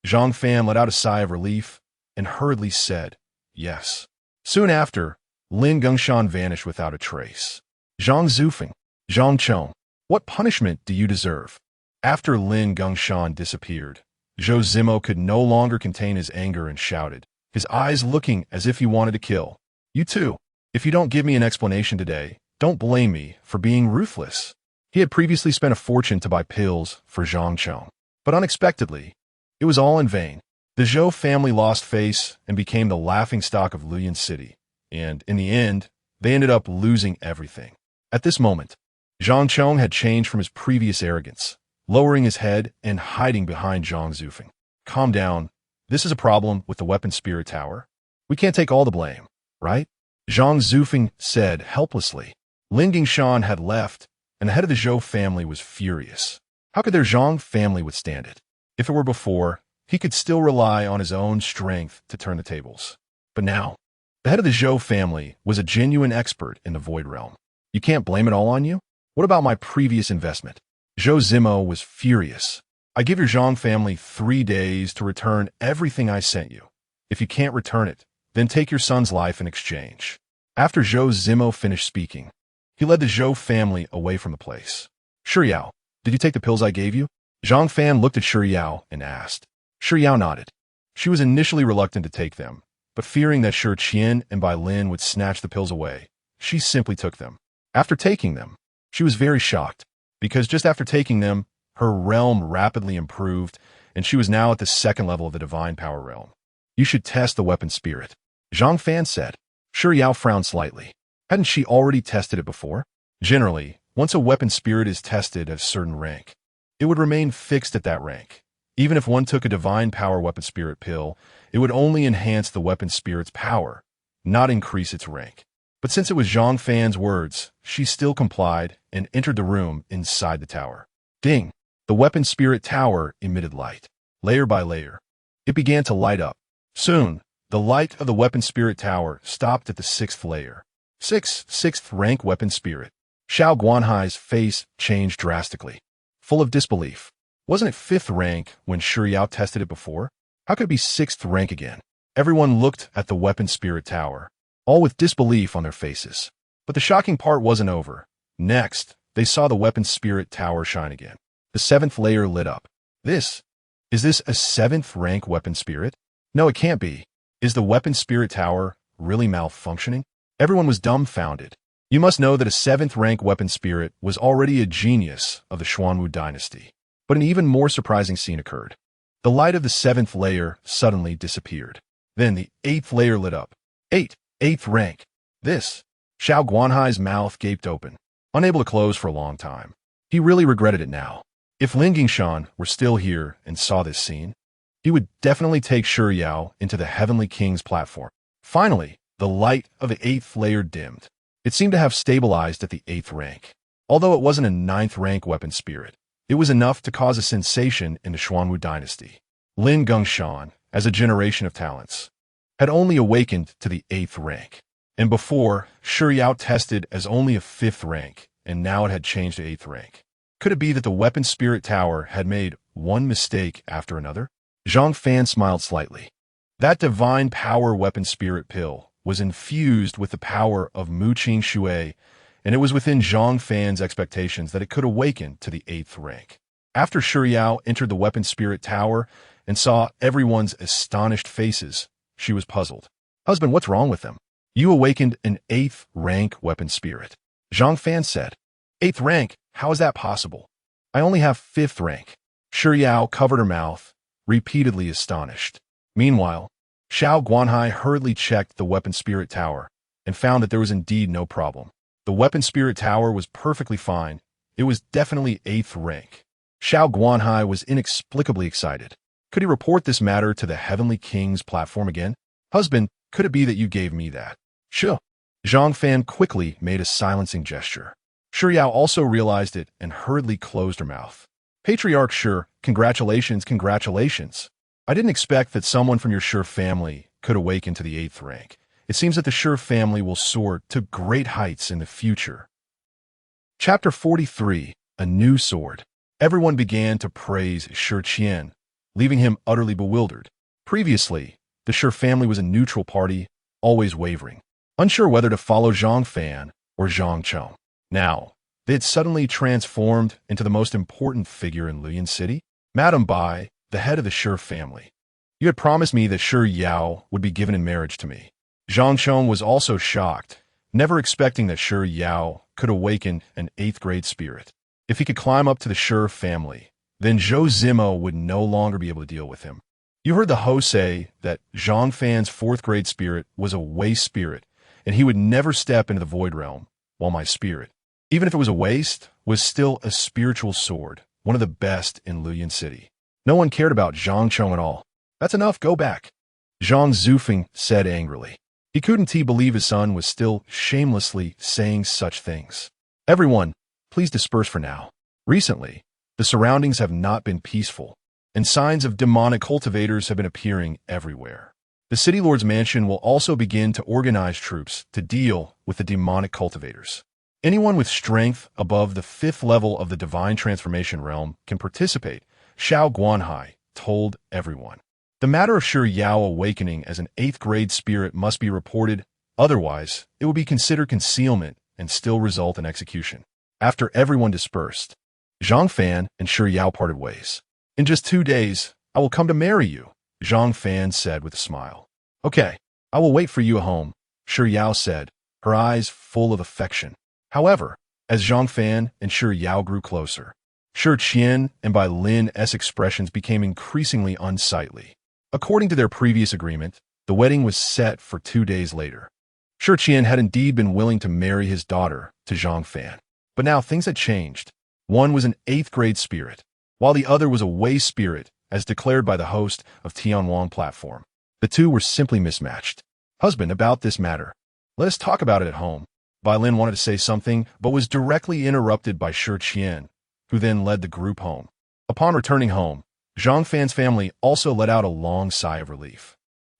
Speaker 1: Zhang Fan let out a sigh of relief and hurriedly said, yes. Soon after, Lin Gongshan vanished without a trace. Zhang Zufeng, Zhang Chong, what punishment do you deserve? After Lin Gongshan disappeared, Zhou Zimo could no longer contain his anger and shouted, his eyes looking as if he wanted to kill. You too. If you don't give me an explanation today, don't blame me for being ruthless. He had previously spent a fortune to buy pills for Zhang Chong, but unexpectedly, it was all in vain. The Zhou family lost face and became the laughingstock of Luyan City, and in the end, they ended up losing everything. At this moment, Zhang Chong had changed from his previous arrogance, lowering his head and hiding behind Zhang Zufeng. Calm down. This is a problem with the weapon spirit tower. We can't take all the blame, right? Zhang Zufeng said helplessly. Lin Gongshan had left, and the head of the Zhou family was furious. How could their Zhang family withstand it? If it were before, he could still rely on his own strength to turn the tables. But now, the head of the Zhou family was a genuine expert in the void realm. You can't blame it all on you? What about my previous investment? Zhou Zimo was furious. I give your Zhang family 3 days to return everything I sent you. If you can't return it, then take your son's life in exchange. After Zhou Zimo finished speaking, he led the Zhou family away from the place. Shiyao, did you take the pills I gave you? Zhang Fan looked at Shiyao and asked. Shiyao nodded. She was initially reluctant to take them, but fearing that Shi Qian and Bai Lin would snatch the pills away, she simply took them. After taking them, she was very shocked, because just after taking them, her realm rapidly improved, and she was now at the 2nd level of the divine power realm. You should test the weapon spirit, Zhang Fan said. Shiyao frowned slightly. Hadn't she already tested it before? Generally, once a weapon spirit is tested at a certain rank, it would remain fixed at that rank. Even if one took a divine power weapon spirit pill, it would only enhance the weapon spirit's power, not increase its rank. But since it was Zhang Fan's words, she still complied and entered the room inside the tower. Ding! The weapon spirit tower emitted light. Layer by layer, it began to light up. Soon, the light of the weapon spirit tower stopped at the 6th layer. 6th rank weapon spirit. Xiao Guanhai's face changed drastically. Full of disbelief. Wasn't it 5th rank when Shiyao tested it before? How could it be 6th rank again? Everyone looked at the weapon spirit tower, all with disbelief on their faces. But the shocking part wasn't over. Next, they saw the weapon spirit tower shine again. The 7th layer lit up. This Is this a 7th rank weapon spirit? No, it can't be. Is the weapon spirit tower really malfunctioning? Everyone was dumbfounded. You must know that a 7th rank weapon spirit was already a genius of the Xuanhuang dynasty. But an even more surprising scene occurred. The light of the 7th layer suddenly disappeared. Then the 8th layer lit up. 8th rank. This. Xiao Guanhai's mouth gaped open, unable to close for a long time. He really regretted it now. If Lin Gingshan were still here and saw this scene, he would definitely take Shi Yao into the Heavenly King's platform. Finally, the light of the 8th layer dimmed. It seemed to have stabilized at the 8th rank. Although it wasn't a 9th rank weapon spirit, it was enough to cause a sensation in the Xuanhuang dynasty. Lin Gingshan, as a generation of talents, had only awakened to the 8th rank. And before, Shi Yao tested as only a 5th rank, and now it had changed to 8th rank. Could it be that the weapon spirit tower had made one mistake after another? Zhang Fan smiled slightly. That divine power weapon spirit pill was infused with the power of Mu Qing Shui, and it was within Zhang Fan's expectations that it could awaken to the 8th rank. After Shi Yao entered the weapon spirit tower and saw everyone's astonished faces, she was puzzled. Husband, what's wrong with them? You awakened an 8th rank weapon spirit. Zhang Fan said. 8th rank? How is that possible? I only have 5th rank. Shi Yao covered her mouth, repeatedly astonished. Meanwhile, Xiao Guanhai hurriedly checked the weapon spirit tower and found that there was indeed no problem. The weapon spirit tower was perfectly fine. It was definitely 8th rank. Xiao Guanhai was inexplicably excited. Could he report this matter to the Heavenly King's platform again? Husband, could it be that you gave me that? Sure. Zhang Fan quickly made a silencing gesture. Shi Yao also realized it and hurriedly closed her mouth. Patriarch Shi, congratulations, congratulations. I didn't expect that someone from your Shi family could awaken to the 8th rank. It seems that the Shi family will soar to great heights in the future. Chapter 43, A New Sword. Everyone began to praise Shi Qian, leaving him utterly bewildered. Previously, the Shi family was a neutral party, always wavering, unsure whether to follow Zhang Fan or Zhang Chong. Now, they had suddenly transformed into the most important figure in Luyan City. Madam Bai, the head of the Shi family. You had promised me that Shi Yao would be given in marriage to me. Zhang Chong was also shocked, never expecting that Shi Yao could awaken an 8th grade spirit. If he could climb up to the Shi family, then Zhou Zimo would no longer be able to deal with him. You heard the host say that Zhang Fan's 4th grade spirit was a waste spirit, and he would never step into the void realm, while my spirit, even if it was a waste, was still a spiritual sword, one of the best in Luyan City. No one cared about Zhang Chong at all. That's enough, go back. Zhang Zufeng said angrily. He couldn't believe his son was still shamelessly saying such things. Everyone, please disperse for now. Recently, the surroundings have not been peaceful, and signs of demonic cultivators have been appearing everywhere. The City Lord's mansion will also begin to organize troops to deal with the demonic cultivators. Anyone with strength above the 5th level of the Divine Transformation Realm can participate, Xiao Guanhai told everyone. The matter of Shi Yao awakening as an 8th grade spirit must be reported, otherwise it will be considered concealment and still result in execution. After everyone dispersed, Zhang Fan and Shi Yao parted ways. In just 2 days, I will come to marry you, Zhang Fan said with a smile. Okay, I will wait for you at home, Shi Yao said, her eyes full of affection. However, as Zhang Fan and Shi Yao grew closer, Shi Qian and Bai Lin's expressions became increasingly unsightly. According to their previous agreement, the wedding was set for 2 days later. Shi Qian had indeed been willing to marry his daughter to Zhang Fan. But now things had changed. One was an 8th grade spirit, while the other was a waste spirit, as declared by the host of Tianwang platform. The two were simply mismatched. Husband, about this matter. Let us talk about it at home. Bai Lin wanted to say something, but was directly interrupted by Shi Qian, who then led the group home. Upon returning home, Zhang Fan's family also let out a long sigh of relief.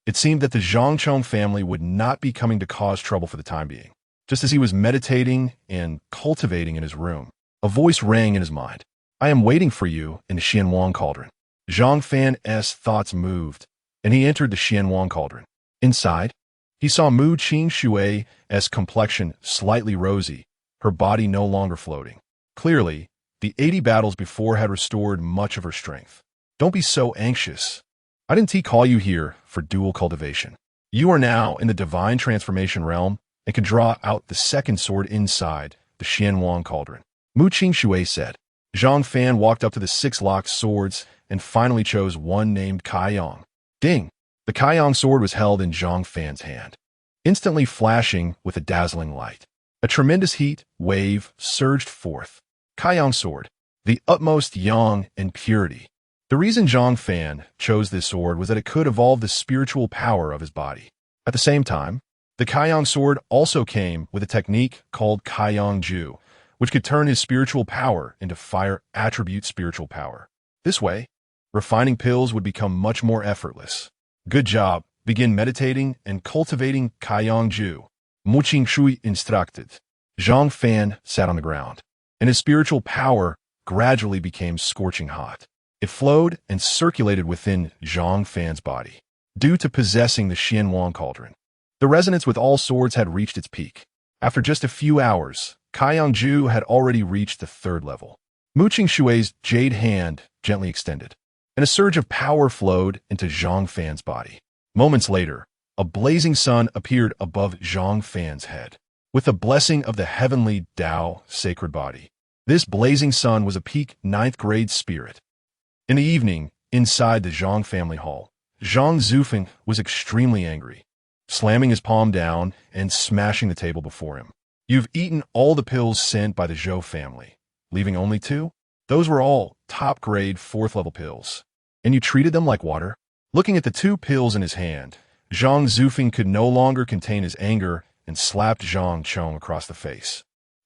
Speaker 1: It seemed that the Zhang Chong family would not be coming to cause trouble for the time being. Just as he was meditating and cultivating in his room, a voice rang in his mind. I am waiting for you in the Xuanhuang cauldron. Zhang Fan's thoughts moved, and he entered the Xuanhuang cauldron. Inside, he saw Mu Qing Shui's complexion slightly rosy, her body no longer floating. Clearly, the 80 battles before had restored much of her strength. Don't be so anxious. I didn't call you here for dual cultivation. You are now in the divine transformation realm and can draw out the second sword inside the Xuanhuang cauldron. Mu Qingshui said. Zhang Fan walked up to the 6 locked swords and finally chose one named Xuan Ding. The Xuan sword was held in Zhang Fan's hand, instantly flashing with a dazzling light. A tremendous heat wave surged forth. Xuan sword, the utmost yang and purity. The reason Zhang Fan chose this sword was that it could evolve the spiritual power of his body. At the same time, the Xuan sword also came with a technique called Xuan Ju, which could turn his spiritual power into fire attribute spiritual power. This way, refining pills would become much more effortless. Good job. Begin meditating and cultivating Xuan Ju. Mu Qingshui instructed. Zhang Fan sat on the ground, and his spiritual power gradually became scorching hot. It flowed and circulated within Zhang Fan's body. Due to possessing the Xuanhuang cauldron, the resonance with all swords had reached its peak. After just a few hours, Xuan Ju had already reached the 3rd level. Mu Qingshui's jade hand gently extended, and a surge of power flowed into Zhang Fan's body. Moments later, a blazing sun appeared above Zhang Fan's head, with the blessing of the heavenly Tao sacred body. This blazing sun was a peak 9th grade spirit. In the evening, inside the Zhang family hall, Zhang Zufeng was extremely angry, slamming his palm down and smashing the table before him. You've eaten all the pills sent by the Zhou family, leaving only 2? Those were all top-grade 4th-level pills, and you treated them like water? Looking at the 2 pills in his hand, Zhang Zufeng could no longer contain his anger and slapped Zhang Chong across the face.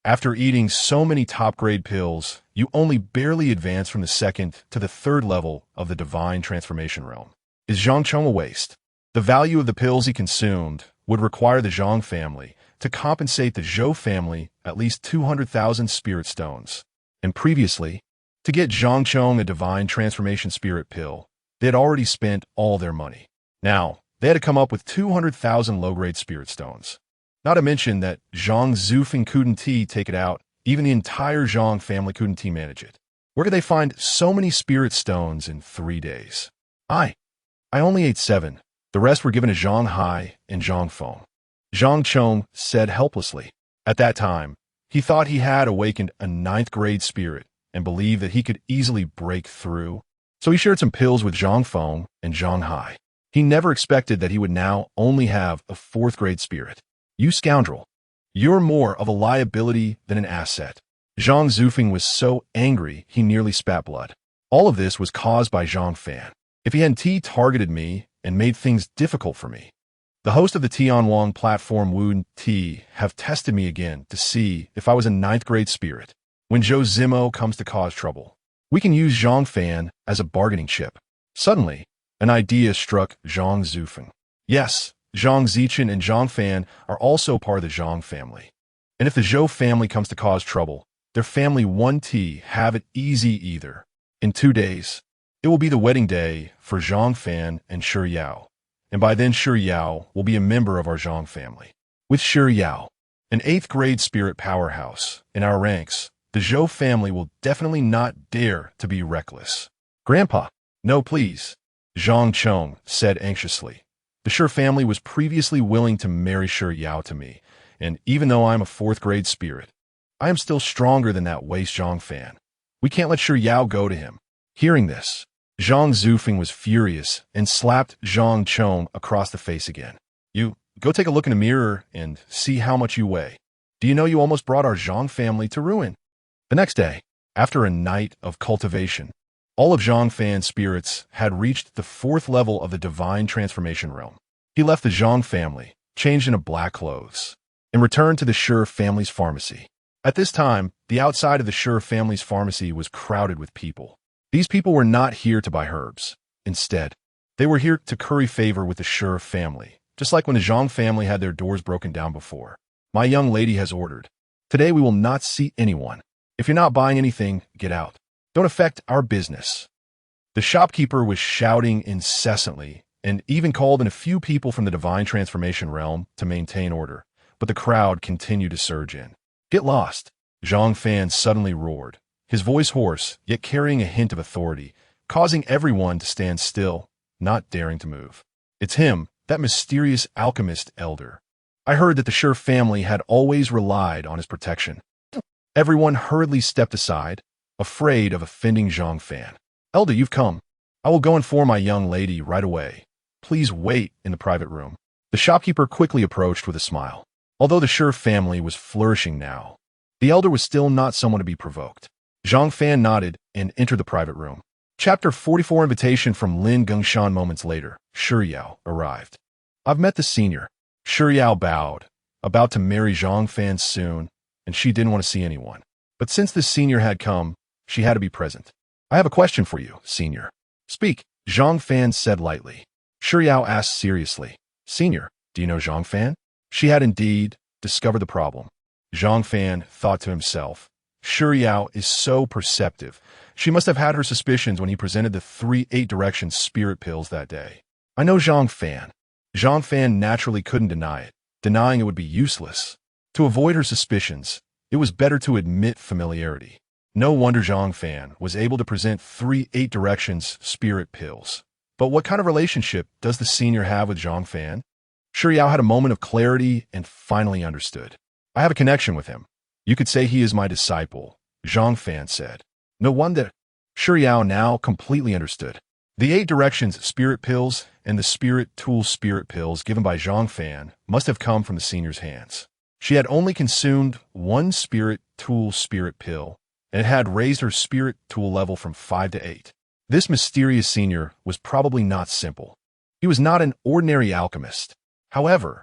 Speaker 1: After eating so many top-grade pills, you only barely advance from the 2nd to the 3rd level of the divine transformation realm. Is Zhang Chong a waste? The value of the pills he consumed would require the Zhang family to compensate the Zhou family at least 200,000 spirit stones. And previously, to get Zhang Chong a divine transformation spirit pill, they had already spent all their money. Now, they had to come up with 200,000 low-grade spirit stones. Not to mention that Zhang Zufeng couldn't take it out. Even the entire Zhang family couldn't manage it. Where could they find so many spirit stones in 3 days? I only ate 7. The rest were given to Zhang Hai and Zhang Feng. Zhang Chong said helplessly. At that time, he thought he had awakened a 9th grade spirit and believed that he could easily break through. So he shared some pills with Zhang Feng and Zhang Hai. He never expected that he would now only have a 4th grade spirit. You scoundrel. You're more of a liability than an asset. Zhang Zufeng was so angry he nearly spat blood. All of this was caused by Zhang Fan. If he hadn't targeted me and made things difficult for me. The host of the Tianwang platform Wu Ti have tested me again to see if I was a 9th grade spirit. When Zhou Zimo comes to cause trouble, we can use Zhang Fan as a bargaining chip. Suddenly, an idea struck Zhang Zufeng. Yes, Zhang Zichen and Zhang Fan are also part of the Zhang family. And if the Zhou family comes to cause trouble, their family 1T have it easy either. In 2 days, it will be the wedding day for Zhang Fan and Shi Yao. And by then Shi Yao will be a member of our Zhang family. With Shi Yao, an 8th grade spirit powerhouse, in our ranks, the Zhou family will definitely not dare to be reckless. Grandpa, no please, Zhang Chong said anxiously. The Shi family was previously willing to marry Shi Yao to me, and even though I'm a 4th grade spirit, I am still stronger than that waste Zhang Fan. We can't let Shi Yao go to him. Hearing this, Zhang Zufeng was furious and slapped Zhang Chong across the face again. You, go take a look in the mirror and see how much you weigh. Do you know you almost brought our Zhang family to ruin? The next day, after a night of cultivation, all of Zhang Fan's spirits had reached the 4th level of the divine transformation realm. He left the Zhang family, changed into black clothes, and returned to the Shi family's pharmacy. At this time, the outside of the Shi family's pharmacy was crowded with people. These people were not here to buy herbs. Instead, they were here to curry favor with the Shi family, just like when the Zhang family had their doors broken down before. My young lady has ordered. Today we will not see anyone. If you're not buying anything, get out. Don't affect our business. The shopkeeper was shouting incessantly and even called in a few people from the divine transformation realm to maintain order, but the crowd continued to surge in. Get lost, Zhang Fan suddenly roared, his voice hoarse, yet carrying a hint of authority, causing everyone to stand still, not daring to move. It's him, that mysterious alchemist elder. I heard that the Shi family had always relied on his protection. Everyone hurriedly stepped aside, afraid of offending Zhang Fan. Elder, you've come. I will go inform my young lady right away. Please wait in the private room. The shopkeeper quickly approached with a smile. Although the Shi family was flourishing now, the elder was still not someone to be provoked. Zhang Fan nodded and entered the private room. Chapter 44 Invitation from Lin Gongshan. Moments later, Xuanhuang arrived. I've met the senior. Xuanhuang bowed, about to marry Zhang Fan soon, and she didn't want to see anyone. But since the senior had come, she had to be present. I have a question for you, senior. Speak, Zhang Fan said lightly. Xuanhuang asked seriously. Senior, do you know Zhang Fan? She had indeed discovered the problem. Zhang Fan thought to himself, Xuanhuang is so perceptive. She must have had her suspicions when he presented the 3 8-direction spirit pills that day. I know Zhang Fan. Zhang Fan naturally couldn't deny it. Denying it would be useless. To avoid her suspicions, it was better to admit familiarity. No wonder Zhang Fan was able to present 3 8-directions spirit pills. But what kind of relationship does the senior have with Zhang Fan? Xuanhuang had a moment of clarity and finally understood. I have a connection with him. You could say he is my disciple, Zhang Fan said. No wonder. Xuanhuang now completely understood. The 8 directions spirit pills and the spirit tool spirit pills given by Zhang Fan must have come from the senior's hands. She had only consumed 1 spirit tool spirit pill, and it had raised her spirit tool level from 5 to 8. This mysterious senior was probably not simple. He was not an ordinary alchemist. However,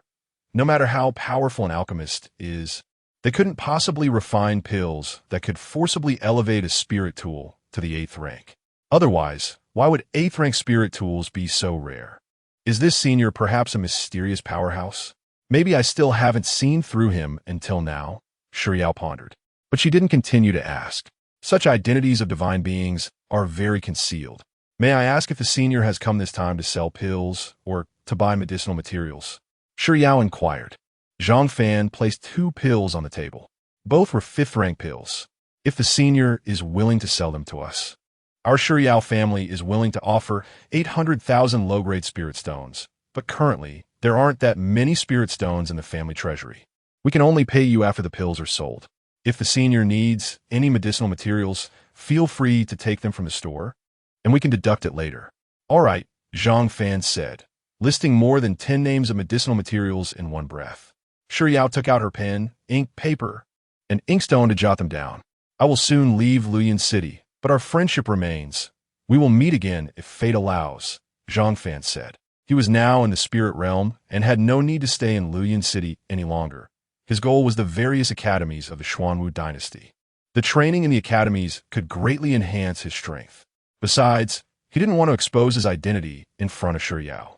Speaker 1: no matter how powerful an alchemist is, they couldn't possibly refine pills that could forcibly elevate a spirit tool to the 8th rank. Otherwise, why would 8th rank spirit tools be so rare? Is this senior perhaps a mysterious powerhouse? Maybe I still haven't seen through him until now, Xuanhuang pondered. But she didn't continue to ask. Such identities of divine beings are very concealed. May I ask if the senior has come this time to sell pills or to buy medicinal materials? Xuanhuang inquired. Zhang Fan placed 2 pills on the table. Both were 5th rank pills. If the senior is willing to sell them to us. Our Xuanhuang family is willing to offer 800,000 low-grade spirit stones, but currently, there aren't that many spirit stones in the family treasury. We can only pay you after the pills are sold. If the senior needs any medicinal materials, feel free to take them from the store, and we can deduct it later. All right, Zhang Fan said, listing more than 10 names of medicinal materials in one breath. Xuanhuang took out her pen, ink, paper, and inkstone to jot them down. I will soon leave Luyan City, but our friendship remains. We will meet again if fate allows, Zhang Fan said. He was now in the spirit realm and had no need to stay in Luyan City any longer. His goal was the various academies of the Xuanwu dynasty. The training in the academies could greatly enhance his strength. Besides, he didn't want to expose his identity in front of Xuanhuang.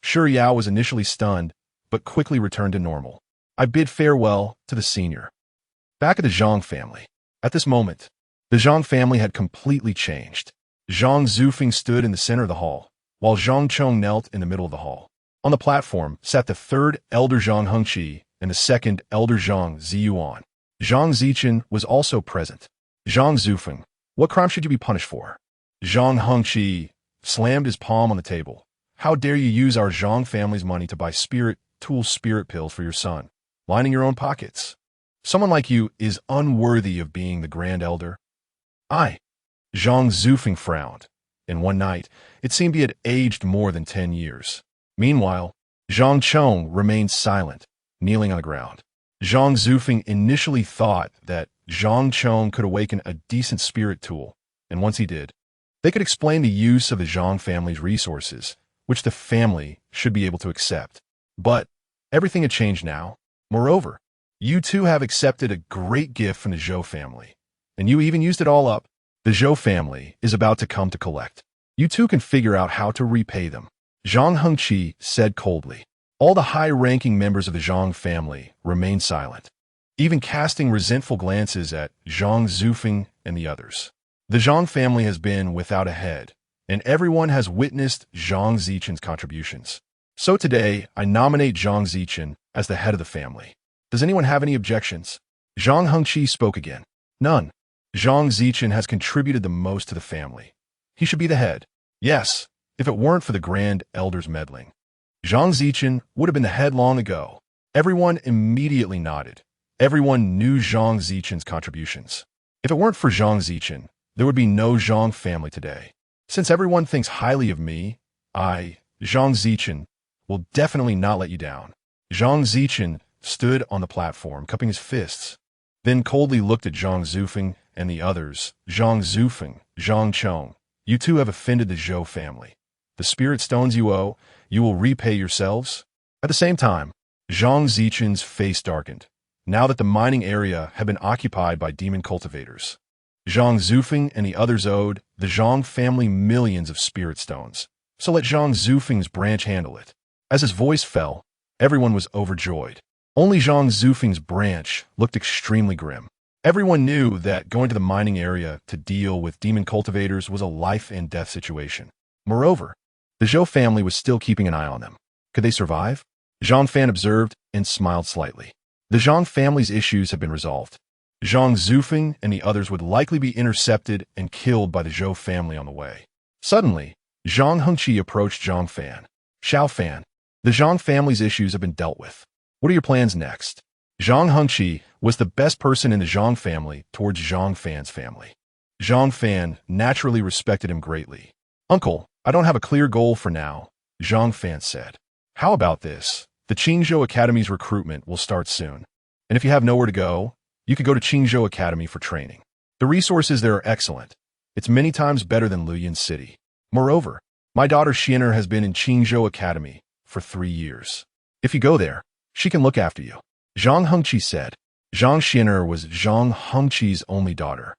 Speaker 1: Xuanhuang was initially stunned, but quickly returned to normal. I bid farewell to the senior. Back at the Zhang family. At this moment, the Zhang family had completely changed. Zhang Zufeng stood in the center of the hall, while Zhang Chong knelt in the middle of the hall. On the platform sat the 3rd Elder Zhang Hengqi and the 2nd Elder Zhang Ziyuan. Zhang Zichen was also present. Zhang Zufeng, what crime should you be punished for? Zhang Hengqi slammed his palm on the table. How dare you use our Zhang family's money to buy spirit tool spirit pills for your son, lining your own pockets? Someone like you is unworthy of being the Grand Elder. Zhang Zufeng frowned, and one night, it seemed he had aged more than 10 years. Meanwhile, Zhang Chong remained silent, kneeling on the ground. Zhang Zufeng initially thought that Zhang Chong could awaken a decent spirit tool, and once he did, they could explain the use of the Zhang family's resources, which the family should be able to accept. But everything had changed now. Moreover, you two have accepted a great gift from the Zhou family, and you even used it all up. The Zhou family is about to come to collect. You two can figure out how to repay them. Zhang Hengqi said coldly. All the high-ranking members of the Zhang family remained silent, even casting resentful glances at Zhang Zufeng and the others. The Zhang family has been without a head, and everyone has witnessed Zhang Zichen's contributions. So today, I nominate Zhang Zichen as the head of the family. Does anyone have any objections? Zhang Hengqi spoke again. None. Zhang Zichen has contributed the most to the family. He should be the head. Yes, if it weren't for the Grand Elder's meddling. Zhang Zichen would have been the head long ago. Everyone immediately nodded. Everyone knew Zhang Zichen's contributions. If it weren't for Zhang Zichen, there would be no Zhang family today. Since everyone thinks highly of me, I, Zhang Zichen, will definitely not let you down. Zhang Zichen stood on the platform, cupping his fists, then coldly looked at Zhang Zufeng and the others. Zhang Zufeng, Zhang Chong, you two have offended the Zhou family. The spirit stones you owe, you will repay yourselves. At the same time, Zhang Zichen's face darkened, now that the mining area had been occupied by demon cultivators. Zhang Zufeng and the others owed the Zhang family millions of spirit stones, so let Zhang Zufeng's branch handle it. As his voice fell, everyone was overjoyed. Only Zhang Zufeng's branch looked extremely grim. Everyone knew that going to the mining area to deal with demon cultivators was a life-and-death situation. Moreover, the Zhou family was still keeping an eye on them. Could they survive? Zhang Fan observed and smiled slightly. The Zhang family's issues had been resolved. Zhang Zufeng and the others would likely be intercepted and killed by the Zhou family on the way. Suddenly, Zhang Hengqi approached Zhang Fan. Xiao Fan, the Zhang family's issues have been dealt with. What are your plans next? Zhang Hengqi was the best person in the Zhang family towards Zhang Fan's family. Zhang Fan naturally respected him greatly. Uncle, I don't have a clear goal for now, Zhang Fan said. How about this? The Qingzhou Academy's recruitment will start soon. And if you have nowhere to go, you could go to Qingzhou Academy for training. The resources there are excellent. It's many times better than Luyin City. Moreover, my daughter Xianer has been in Qingzhou Academy for 3 years. If you go there, she can look after you. Zhang Hengqi said. Zhang Xianer was Zhang Hengqi's only daughter.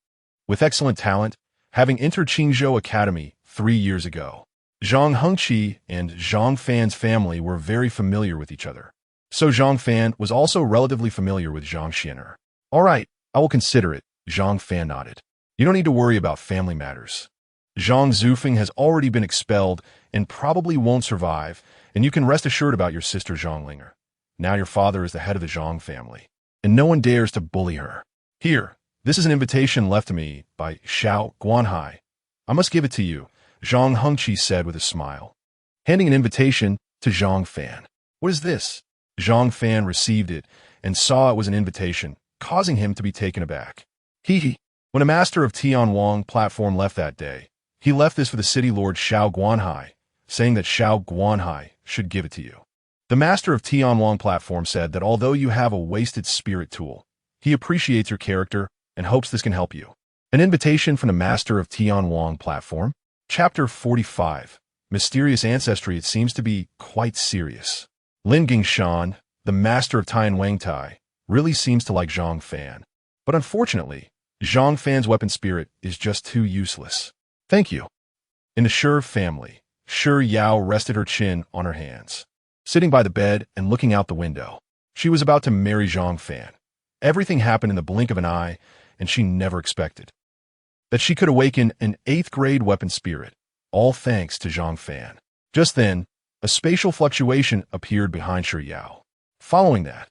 Speaker 1: With excellent talent, having entered Qingzhou Academy 3 years ago. Zhang Hengqi and Zhang Fan's family were very familiar with each other. So Zhang Fan was also relatively familiar with Zhang Xianer. All right, I will consider it, Zhang Fan nodded. You don't need to worry about family matters. Zhang Zufeng has already been expelled and probably won't survive, and you can rest assured about your sister Zhang Linger. Now your father is the head of the Zhang family, and no one dares to bully her. Here, this is an invitation left to me by Xiao Guanhai. I must give it to you, Zhang Hengqi said with a smile, handing an invitation to Zhang Fan. What is this? Zhang Fan received it and saw it was an invitation, causing him to be taken aback. When a master of Tianwang platform left that day, he left this for the city lord Xiao Guanhai, saying that Xiao Guanhai should give it to you. The master of Tianwang platform said that although you have a wasted spirit tool, he appreciates your character and hopes this can help you. An invitation from the master of Tianwang platform? Chapter 45. Mysterious ancestry. It seems to be quite serious. Lin Gingshan, the master of Tianwang Tai, really seems to like Zhang Fan. But unfortunately, Zhang Fan's weapon spirit is just too useless. Thank you. In the Shi family, Shi Yao rested her chin on her hands, sitting by the bed and looking out the window. She was about to marry Zhang Fan. Everything happened in the blink of an eye, and she never expected that she could awaken an 8th grade weapon spirit, all thanks to Zhang Fan. Just then, a spatial fluctuation appeared behind Shi Yao. Following that,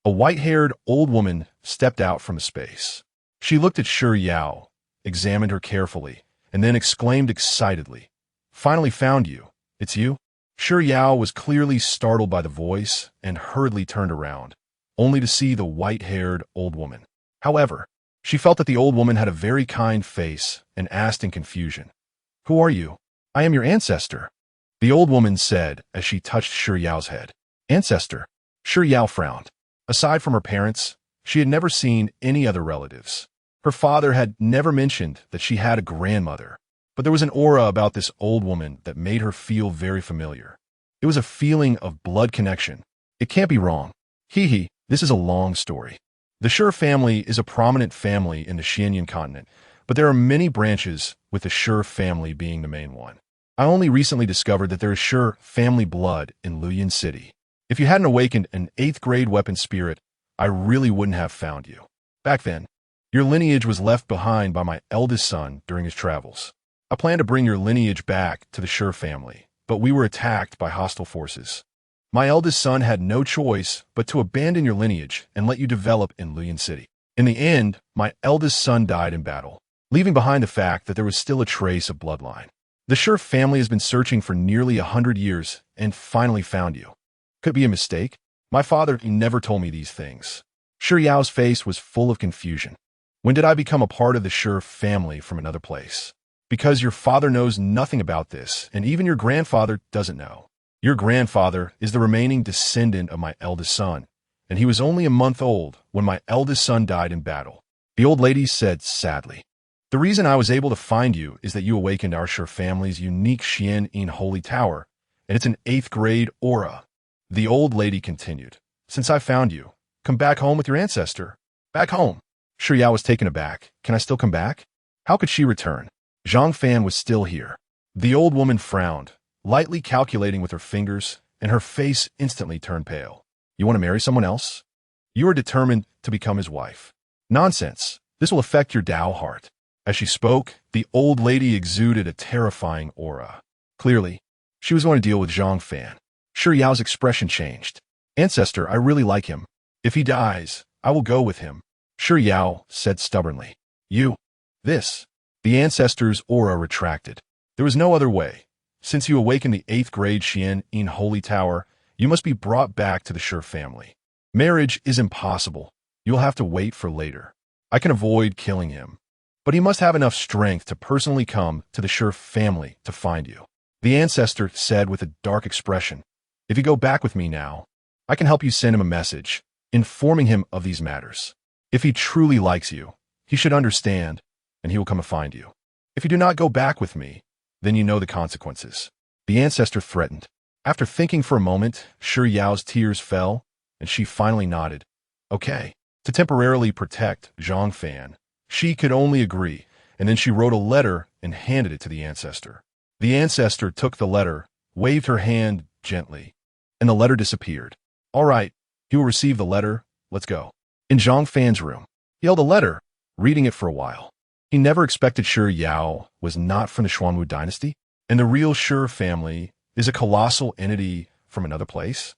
Speaker 1: a white-haired old woman stepped out from the space. She looked at Shi Yao, examined her carefully, and then exclaimed excitedly, "Finally found you. It's you?" Shi Yao was clearly startled by the voice and hurriedly turned around, only to see the white-haired old woman. However, she felt that the old woman had a very kind face and asked in confusion, "Who are you?" "I am your ancestor," the old woman said as she touched Shi Yao's head. "Ancestor?" Shi Yao frowned. Aside from her parents, she had never seen any other relatives. Her father had never mentioned that she had a grandmother, but there was an aura about this old woman that made her feel very familiar. It was a feeling of blood connection. It can't be wrong. This is a long story. The Shi family is a prominent family in the Xianyan continent, but there are many branches, with the Shi family being the main one. I only recently discovered that there is Shi family blood in Luyin City. If you hadn't awakened an 8th grade weapon spirit, I really wouldn't have found you. Back then, your lineage was left behind by my eldest son during his travels. I planned to bring your lineage back to the Shi family, but we were attacked by hostile forces. My eldest son had no choice but to abandon your lineage and let you develop in Luyin City. In the end, my eldest son died in battle, leaving behind the fact that there was still a trace of bloodline. The Shi family has been searching for nearly 100 years and finally found you. Could it be a mistake? My father never told me these things. Shi Yao's face was full of confusion. When did I become a part of the Shi family from another place? Because your father knows nothing about this, and even your grandfather doesn't know. Your grandfather is the remaining descendant of my eldest son, and he was only a month old when my eldest son died in battle. The old lady said sadly. The reason I was able to find you is that you awakened our Shi family's unique Xian Holy Tower, and it's an 8th grade aura. The old lady continued. Since I found you, come back home with your ancestor. Back home. Shi Yao was taken aback. Can I still come back? How could she return? Zhang Fan was still here. The old woman frowned, lightly calculating with her fingers, and her face instantly turned pale. You want to marry someone else? You are determined to become his wife. Nonsense. This will affect your Tao heart. As she spoke, the old lady exuded a terrifying aura. Clearly, she was going to deal with Zhang Fan. Shi Yao's expression changed. Ancestor, I really like him. If he dies, I will go with him. Shi Yao said stubbornly. This. The ancestor's aura retracted. There was no other way. Since you awakened the 8th grade Xian Holy Tower, you must be brought back to the Shi family. Marriage is impossible. You'll have to wait for later. I can avoid killing him. But he must have enough strength to personally come to the Shi family to find you. The ancestor said with a dark expression. If you go back with me now, I can help you send him a message, informing him of these matters. If he truly likes you, he should understand, and he will come and find you. If you do not go back with me, then you know the consequences. The ancestor threatened. After thinking for a moment, Shi Yao's tears fell, and she finally nodded. Okay. To temporarily protect Zhang Fan, she could only agree, and then she wrote a letter and handed it to the ancestor. The ancestor took the letter, waved her hand gently, and the letter disappeared. All right, you will receive the letter. Let's go. In Zhang Fan's room, he held a letter, reading it for a while. He never expected Shi Yao was not from the Xuanhuang dynasty, and the real Shi family is a colossal entity from another place.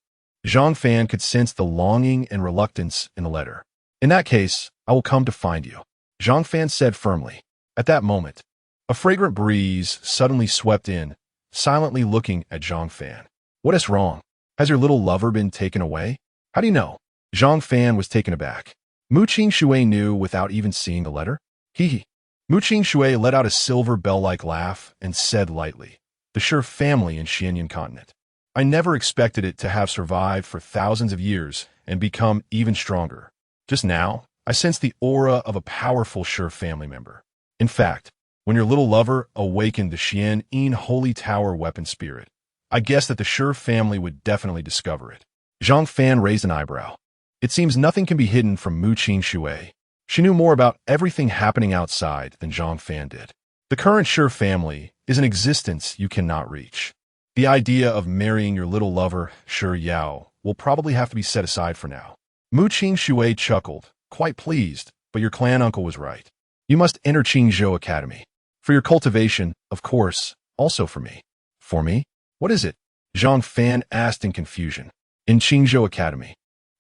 Speaker 1: Zhang Fan could sense the longing and reluctance in the letter. In that case, I will come to find you, Zhang Fan said firmly. At that moment, a fragrant breeze suddenly swept in, silently looking at Zhang Fan. What is wrong? Has your little lover been taken away? How do you know? Zhang Fan was taken aback. Mu Qingshui knew without even seeing the letter. Hee. Mu Qingshui let out a silver bell-like laugh and said lightly, the Shi family in Xianyan continent. I never expected it to have survived for thousands of years and become even stronger. Just now, I sensed the aura of a powerful Shi family member. In fact, when your little lover awakened the Xian Holy Tower weapon spirit, I guessed that the Shi family would definitely discover it. Zhang Fan raised an eyebrow. It seems nothing can be hidden from Mu Qingshui. She knew more about everything happening outside than Zhang Fan did. The current Shi family is an existence you cannot reach. The idea of marrying your little lover, Shi Yao, will probably have to be set aside for now. Mu Qingshui chuckled, quite pleased, but your clan uncle was right. You must enter Qingzhou Academy. For your cultivation, of course, also for me. For me? What is it? Zhang Fan asked in confusion. In Qingzhou Academy,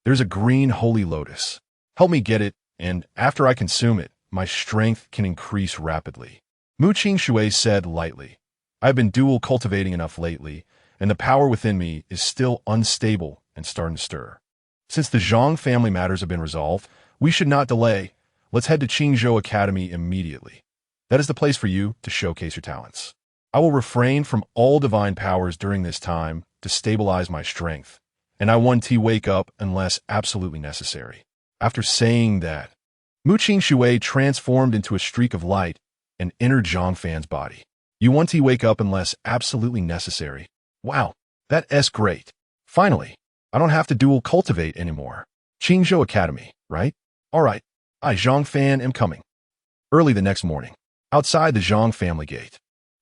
Speaker 1: there's a green holy lotus. Help me get it, and after I consume it, my strength can increase rapidly. Mu Qingshui said lightly. I've been dual cultivating enough lately, and the power within me is still unstable and starting to stir. Since the Zhang family matters have been resolved, we should not delay. Let's head to Qingzhou Academy immediately. That is the place for you to showcase your talents. I will refrain from all divine powers during this time to stabilize my strength, and I won't wake up unless absolutely necessary. After saying that, Mu Qingshui transformed into a streak of light and entered Zhang Fan's body. You won't wake up unless absolutely necessary. Wow, that's great. Finally, I don't have to dual cultivate anymore. Qingzhou Academy, right? All right, I, Zhang Fan, am coming. Early the next morning, outside the Zhang family gate,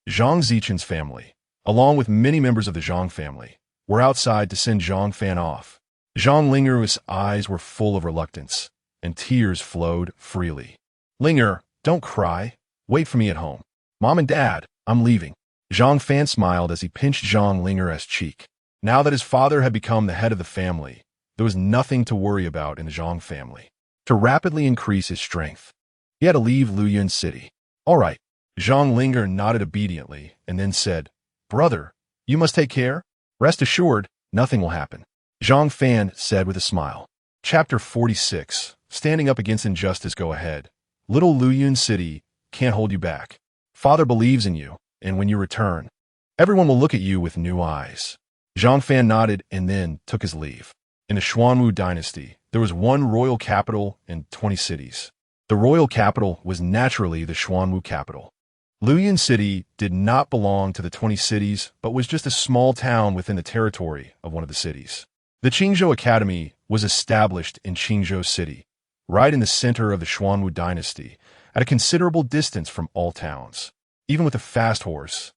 Speaker 1: Zhang Zichen's family, along with many members of the Zhang family, were outside to send Zhang Fan off. Zhang Linger's eyes were full of reluctance, and tears flowed freely. Linger, don't cry. Wait for me at home. Mom and Dad, I'm leaving. Zhang Fan smiled as he pinched Zhang Linger's cheek. Now that his father had become the head of the family, there was nothing to worry about in the Zhang family. To rapidly increase his strength, he had to leave Luyuan City. All right, Zhang Linger nodded obediently and then said, "Brother, you must take care. Rest assured, nothing will happen." Zhang Fan said with a smile. Chapter 46. Standing up against injustice. Go ahead. Little Luyun City can't hold you back. Father believes in you, and when you return, everyone will look at you with new eyes. Zhang Fan nodded and then took his leave. In the Xuanhuang dynasty, there was one royal capital and 20 cities. The royal capital was naturally the Xuanhuang capital. Luyun City did not belong to the 20 cities, but was just a small town within the territory of one of the cities. The Qingzhou Academy was established in Qingzhou City, right in the center of the Xuanhuang dynasty, at a considerable distance from all towns. Even with a fast horse,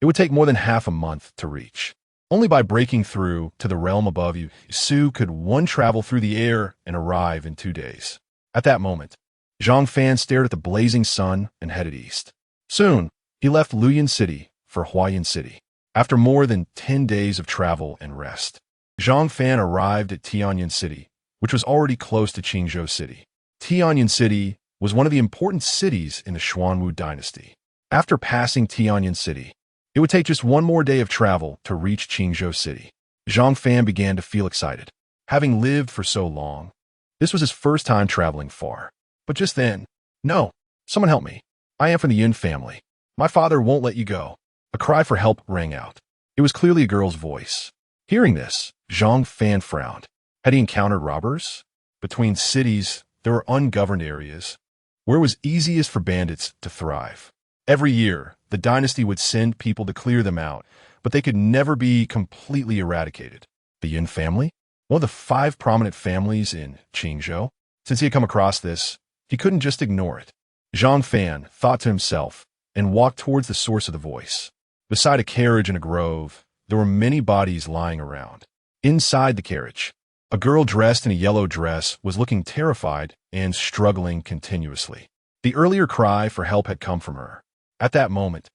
Speaker 1: it would take more than half a month to reach. Only by breaking through to the realm above you, Su could one travel through the air and arrive in 2 days. At that moment, Zhang Fan stared at the blazing sun and headed east. Soon, he left Luyun City for Huayan City. After more than 10 days of travel and rest, Zhang Fan arrived at Tianyan City, which was already close to Qingzhou City. Tianyan City was one of the important cities in the Xuanhuang dynasty. After passing Tianyan City, it would take just one more day of travel to reach Qingzhou City. Zhang Fan began to feel excited. Having lived for so long, this was his first time traveling far. But just then, "No, someone help me. I am from the Yin family. My father won't let you go." A cry for help rang out. It was clearly a girl's voice. Hearing this, Zhang Fan frowned. Had he encountered robbers? Between cities, there were ungoverned areas, where it was easiest for bandits to thrive. Every year, the dynasty would send people to clear them out, but they could never be completely eradicated. The Yin family? One of the 5 prominent families in Qingzhou. Since he had come across this, he couldn't just ignore it. Zhang Fan thought to himself and walked towards the source of the voice. Beside a carriage in a grove, there were many bodies lying around. Inside the carriage, a girl dressed in a yellow dress was looking terrified and struggling continuously. The earlier cry for help had come from her. At that moment,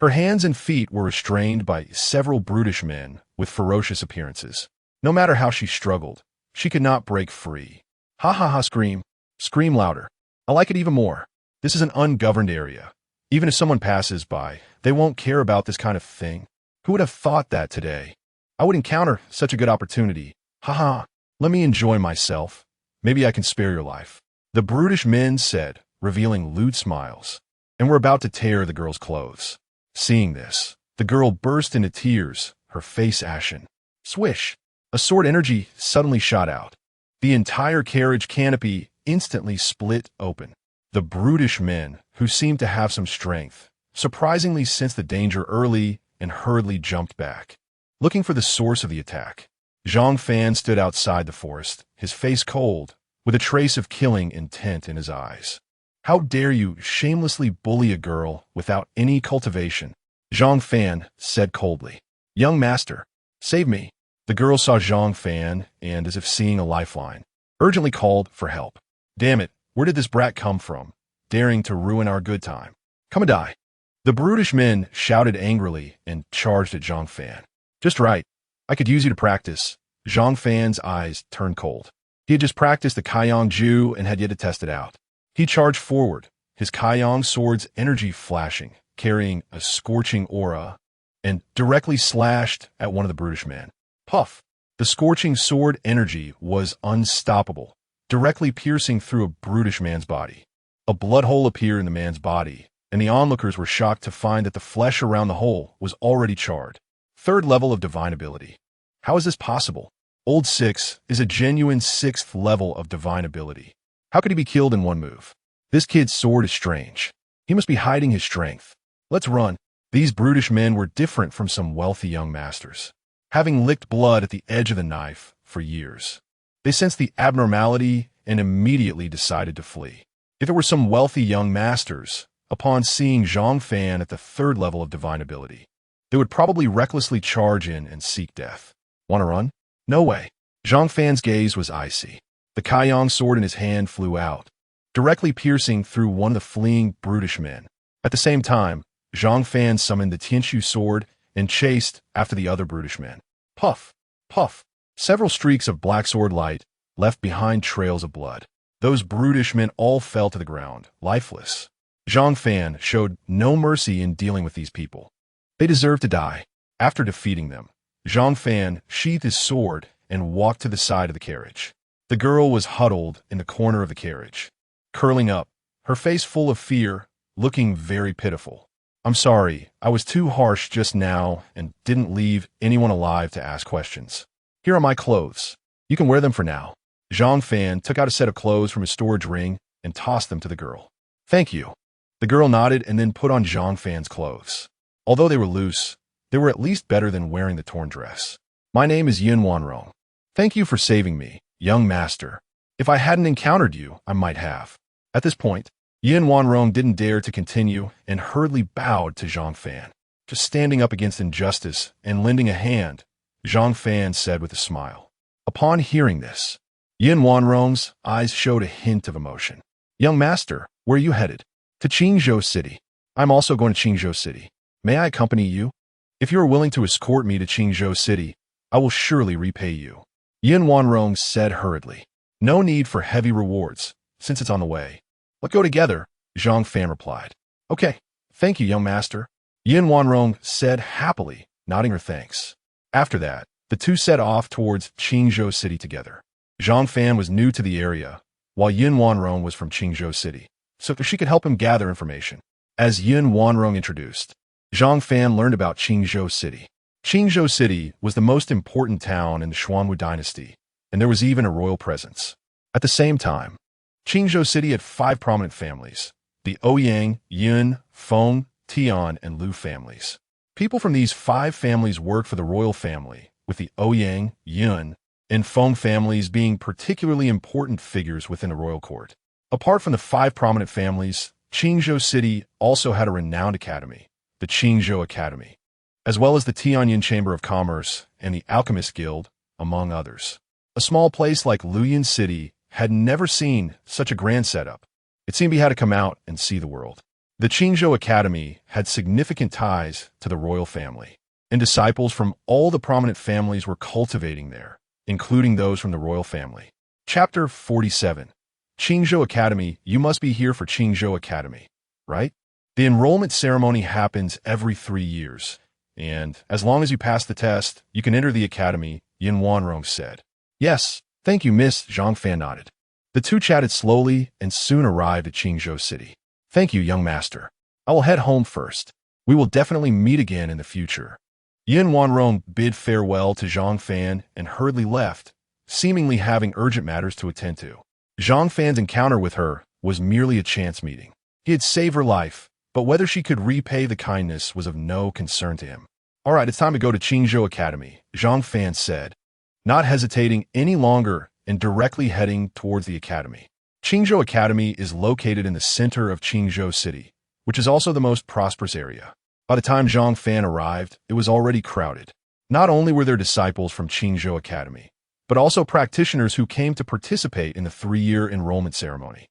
Speaker 1: her hands and feet were restrained by several brutish men with ferocious appearances. No matter how she struggled, she could not break free. "Ha ha ha, scream. Scream louder. I like it even more. This is an ungoverned area. Even if someone passes by, they won't care about this kind of thing. Who would have thought that today? I would encounter such a good opportunity. Ha ha, let me enjoy myself. Maybe I can spare your life." The brutish men said, revealing lewd smiles, and were about to tear the girl's clothes. Seeing this, the girl burst into tears, her face ashen. Swish! A sword energy suddenly shot out. The entire carriage canopy instantly split open. The brutish men, who seemed to have some strength, surprisingly sensed the danger early and hurriedly jumped back, looking for the source of the attack. Zhang Fan stood outside the forest, his face cold, with a trace of killing intent in his eyes. "How dare you shamelessly bully a girl without any cultivation?" Zhang Fan said coldly. "Young master, save me." The girl saw Zhang Fan and, as if seeing a lifeline, urgently called for help. "Damn it, where did this brat come from, daring to ruin our good time? Come and die." The brutish men shouted angrily and charged at Zhang Fan. "Just right. I could use you to practice." Zhang Fan's eyes turned cold. He had just practiced the Kaiyang Ju and had yet to test it out. He charged forward, his Kaiyang sword's energy flashing, carrying a scorching aura, and directly slashed at one of the brutish men. Puff! The scorching sword energy was unstoppable, directly piercing through a brutish man's body. A blood hole appeared in the man's body, and the onlookers were shocked to find that the flesh around the hole was already charred. 3rd level of divine ability. How is this possible? Old 6 is a genuine 6th level of divine ability. How could he be killed in one move? This kid's sword is strange. He must be hiding his strength. Let's run. These brutish men were different from some wealthy young masters, having licked blood at the edge of the knife for years. They sensed the abnormality and immediately decided to flee. If it were some wealthy young masters, upon seeing Zhang Fan at the 3rd level of divine ability, they would probably recklessly charge in and seek death. Want to run? No way. Zhang Fan's gaze was icy. The Kaiyang sword in his hand flew out, directly piercing through one of the fleeing brutish men. At the same time, Zhang Fan summoned the Tianshu sword and chased after the other brutish men. Puff! Puff! Several streaks of black sword light left behind trails of blood. Those brutish men all fell to the ground, lifeless. Zhang Fan showed no mercy in dealing with these people. They deserved to die. After defeating them, Zhang Fan sheathed his sword and walked to the side of the carriage. The girl was huddled in the corner of the carriage, curling up, her face full of fear, looking very pitiful. I'm sorry, I was too harsh just now and didn't leave anyone alive to ask questions. Here are my clothes. You can wear them for now. Zhang Fan took out a set of clothes from his storage ring and tossed them to the girl. Thank you. The girl nodded and then put on Zhang Fan's clothes. Although they were loose, they were at least better than wearing the torn dress. My name is Xuanhuang. Thank you for saving me, young master. If I hadn't encountered you, I might have. At this point, Xuanhuang didn't dare to continue and hurriedly bowed to Zhang Fan. Just standing up against injustice and lending a hand, Zhang Fan said with a smile. Upon hearing this, Xuanhuang's eyes showed a hint of emotion. Young master, where are you headed? To Qingzhou City. I'm also going to Qingzhou City. May I accompany you? If you are willing to escort me to Qingzhou City, I will surely repay you. Xuanhuang said hurriedly. No need for heavy rewards, since it's on the way. Let's go together, Zhang Fan replied. Okay, thank you, young master. Xuanhuang said happily, nodding her thanks. After that, the two set off towards Qingzhou City together. Zhang Fan was new to the area, while Xuanhuang was from Qingzhou City, so she could help him gather information. As Xuanhuang introduced, Zhang Fan learned about Qingzhou City. Qingzhou City was the most important town in the Xuanhuang dynasty, and there was even a royal presence. At the same time, Qingzhou City had 5 prominent families, the Ouyang, Yun, Feng, Tian, and Lu families. People from these 5 families worked for the royal family, with the Ouyang, Yun, and Feng families being particularly important figures within the royal court. Apart from the 5 prominent families, Qingzhou City also had a renowned academy, the Qingzhou Academy, as well as the Tianyin Chamber of Commerce and the Alchemist Guild, among others. A small place like Luoyang City had never seen such a grand setup. It seemed he had to come out and see the world. The Qingzhou Academy had significant ties to the royal family, and disciples from all the prominent families were cultivating there, including those from the royal family. Chapter 47. Qingzhou Academy. You must be here for Qingzhou Academy, right? The enrollment ceremony happens every 3 years, and as long as you pass the test, you can enter the academy, Xuanhuang said. Yes, thank you, Miss. Zhang Fan nodded. The two chatted slowly and soon arrived at Qingzhou City. Thank you, young master. I will head home first. We will definitely meet again in the future. Xuanhuang bid farewell to Zhang Fan and hurriedly left, seemingly having urgent matters to attend to. Zhang Fan's encounter with her was merely a chance meeting. He had saved her life, but whether she could repay the kindness was of no concern to him. All right, it's time to go to Qingzhou Academy, Zhang Fan said, not hesitating any longer and directly heading towards the academy. Qingzhou Academy is located in the center of Qingzhou City, which is also the most prosperous area. By the time Zhang Fan arrived, it was already crowded. Not only were there disciples from Qingzhou Academy, but also practitioners who came to participate in the 3-year enrollment ceremony.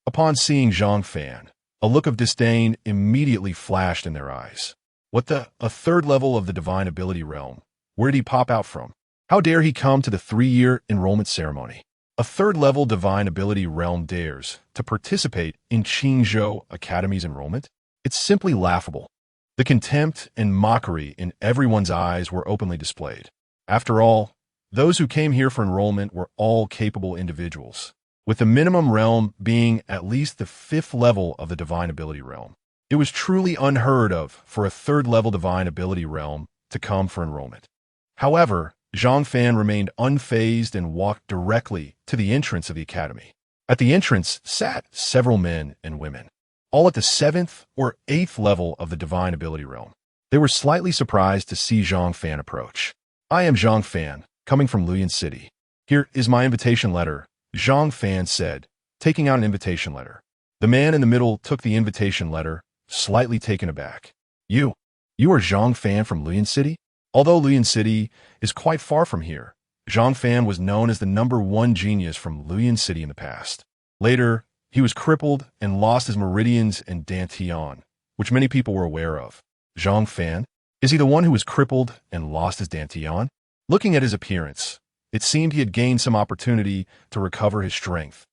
Speaker 1: Upon seeing Zhang Fan, a look of disdain immediately flashed in their eyes. What the? A 3rd level of the divine ability realm? Where did he pop out from? How dare he come to the 3-year enrollment ceremony? A 3rd level divine ability realm dares to participate in Qingzhou Academy's enrollment? It's simply laughable. The contempt and mockery in everyone's eyes were openly displayed. After all, those who came here for enrollment were all capable individuals, with the minimum realm being at least the 5th level of the divine ability realm. It was truly unheard of for a 3rd level divine ability realm to come for enrollment. However, Zhang Fan remained unfazed and walked directly to the entrance of the academy. At the entrance sat several men and women, all at the 7th or 8th level of the divine ability realm. They were slightly surprised to see Zhang Fan approach. I am Zhang Fan, coming from Luoyang City. Here is my invitation letter, Zhang Fan said, taking out an invitation letter. The man in the middle took the invitation letter, slightly taken aback. You are Zhang Fan from Luoyang City? Although Luoyang City is quite far from here, Zhang Fan was known as the #1 genius from Luoyang City in the past. Later, he was crippled and lost his meridians and dantian, which many people were aware of. Zhang Fan? Is he the one who was crippled and lost his dantian? Looking at his appearance, it seemed he had gained some opportunity to recover his strength.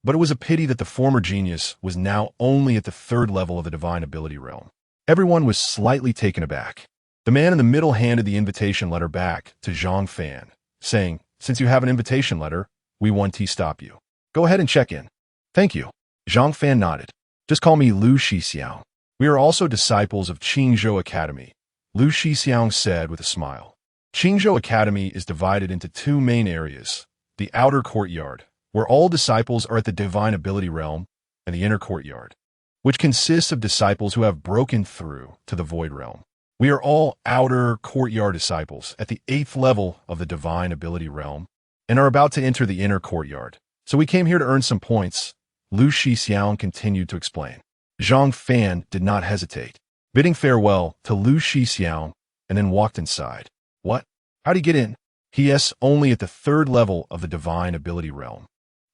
Speaker 1: But it was a pity that the former genius was now only at the third level of the divine ability realm. Everyone was slightly taken aback. The man in the middle handed the invitation letter back to Zhang Fan, saying, "Since you have an invitation letter, we want to stop you. Go ahead and check in." "Thank you." Zhang Fan nodded. "Just call me Lu Shixiang. We are also disciples of Qingzhou Academy," Lu Shixiang said with a smile. Qingzhou Academy is divided into two main areas: the outer courtyard, where all disciples are at the divine ability realm, and the inner courtyard, which consists of disciples who have broken through to the void realm. We are all outer courtyard disciples at the 8th level of the divine ability realm and are about to enter the inner courtyard. So we came here to earn some points, Lu Shixiang continued to explain. Zhang Fan did not hesitate, bidding farewell to Lu Shixiang and then walked inside. "What? How'd he get in?" "He is only at the 3rd level of the divine ability realm."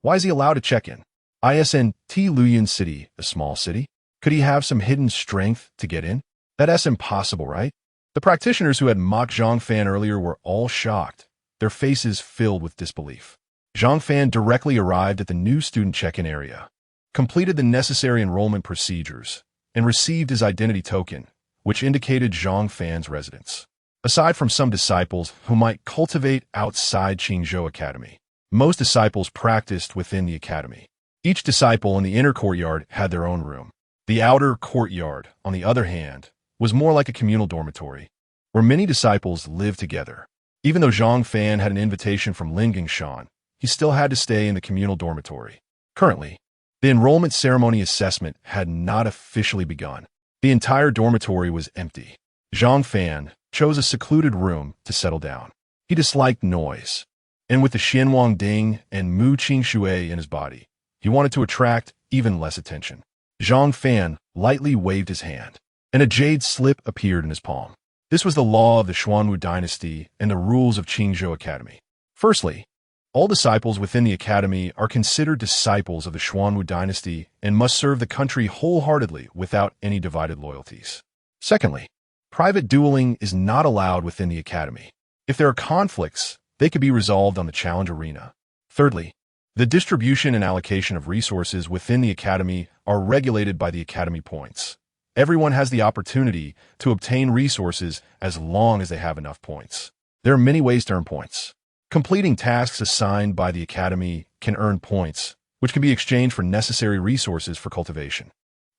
Speaker 1: "Why is he allowed to check in?" "Isn't Luyan City a small city? Could he have some hidden strength to get in?" "That's impossible, right?" The practitioners who had mocked Zhang Fan earlier were all shocked, their faces filled with disbelief. Zhang Fan directly arrived at the new student check-in area, completed the necessary enrollment procedures, and received his identity token, which indicated Zhang Fan's residence. Aside from some disciples who might cultivate outside Qingzhou Academy, most disciples practiced within the academy. Each disciple in the inner courtyard had their own room. The outer courtyard, on the other hand, was more like a communal dormitory, where many disciples lived together. Even though Zhang Fan had an invitation from Lingingshan, he still had to stay in the communal dormitory. Currently, the enrollment ceremony assessment had not officially begun. The entire dormitory was empty. Zhang Fan chose a secluded room to settle down. He disliked noise, and with the Xuan Huang Ding and Mu Qing in his body, he wanted to attract even less attention. Zhang Fan lightly waved his hand, and a jade slip appeared in his palm. This was the law of the Xuanwu dynasty and the rules of Qingzhou Academy. Firstly, all disciples within the academy are considered disciples of the Xuanwu dynasty and must serve the country wholeheartedly without any divided loyalties. Secondly, private dueling is not allowed within the academy. If there are conflicts, they could be resolved on the challenge arena. Thirdly, the distribution and allocation of resources within the academy are regulated by the academy points. Everyone has the opportunity to obtain resources as long as they have enough points. There are many ways to earn points. Completing tasks assigned by the academy can earn points, which can be exchanged for necessary resources for cultivation.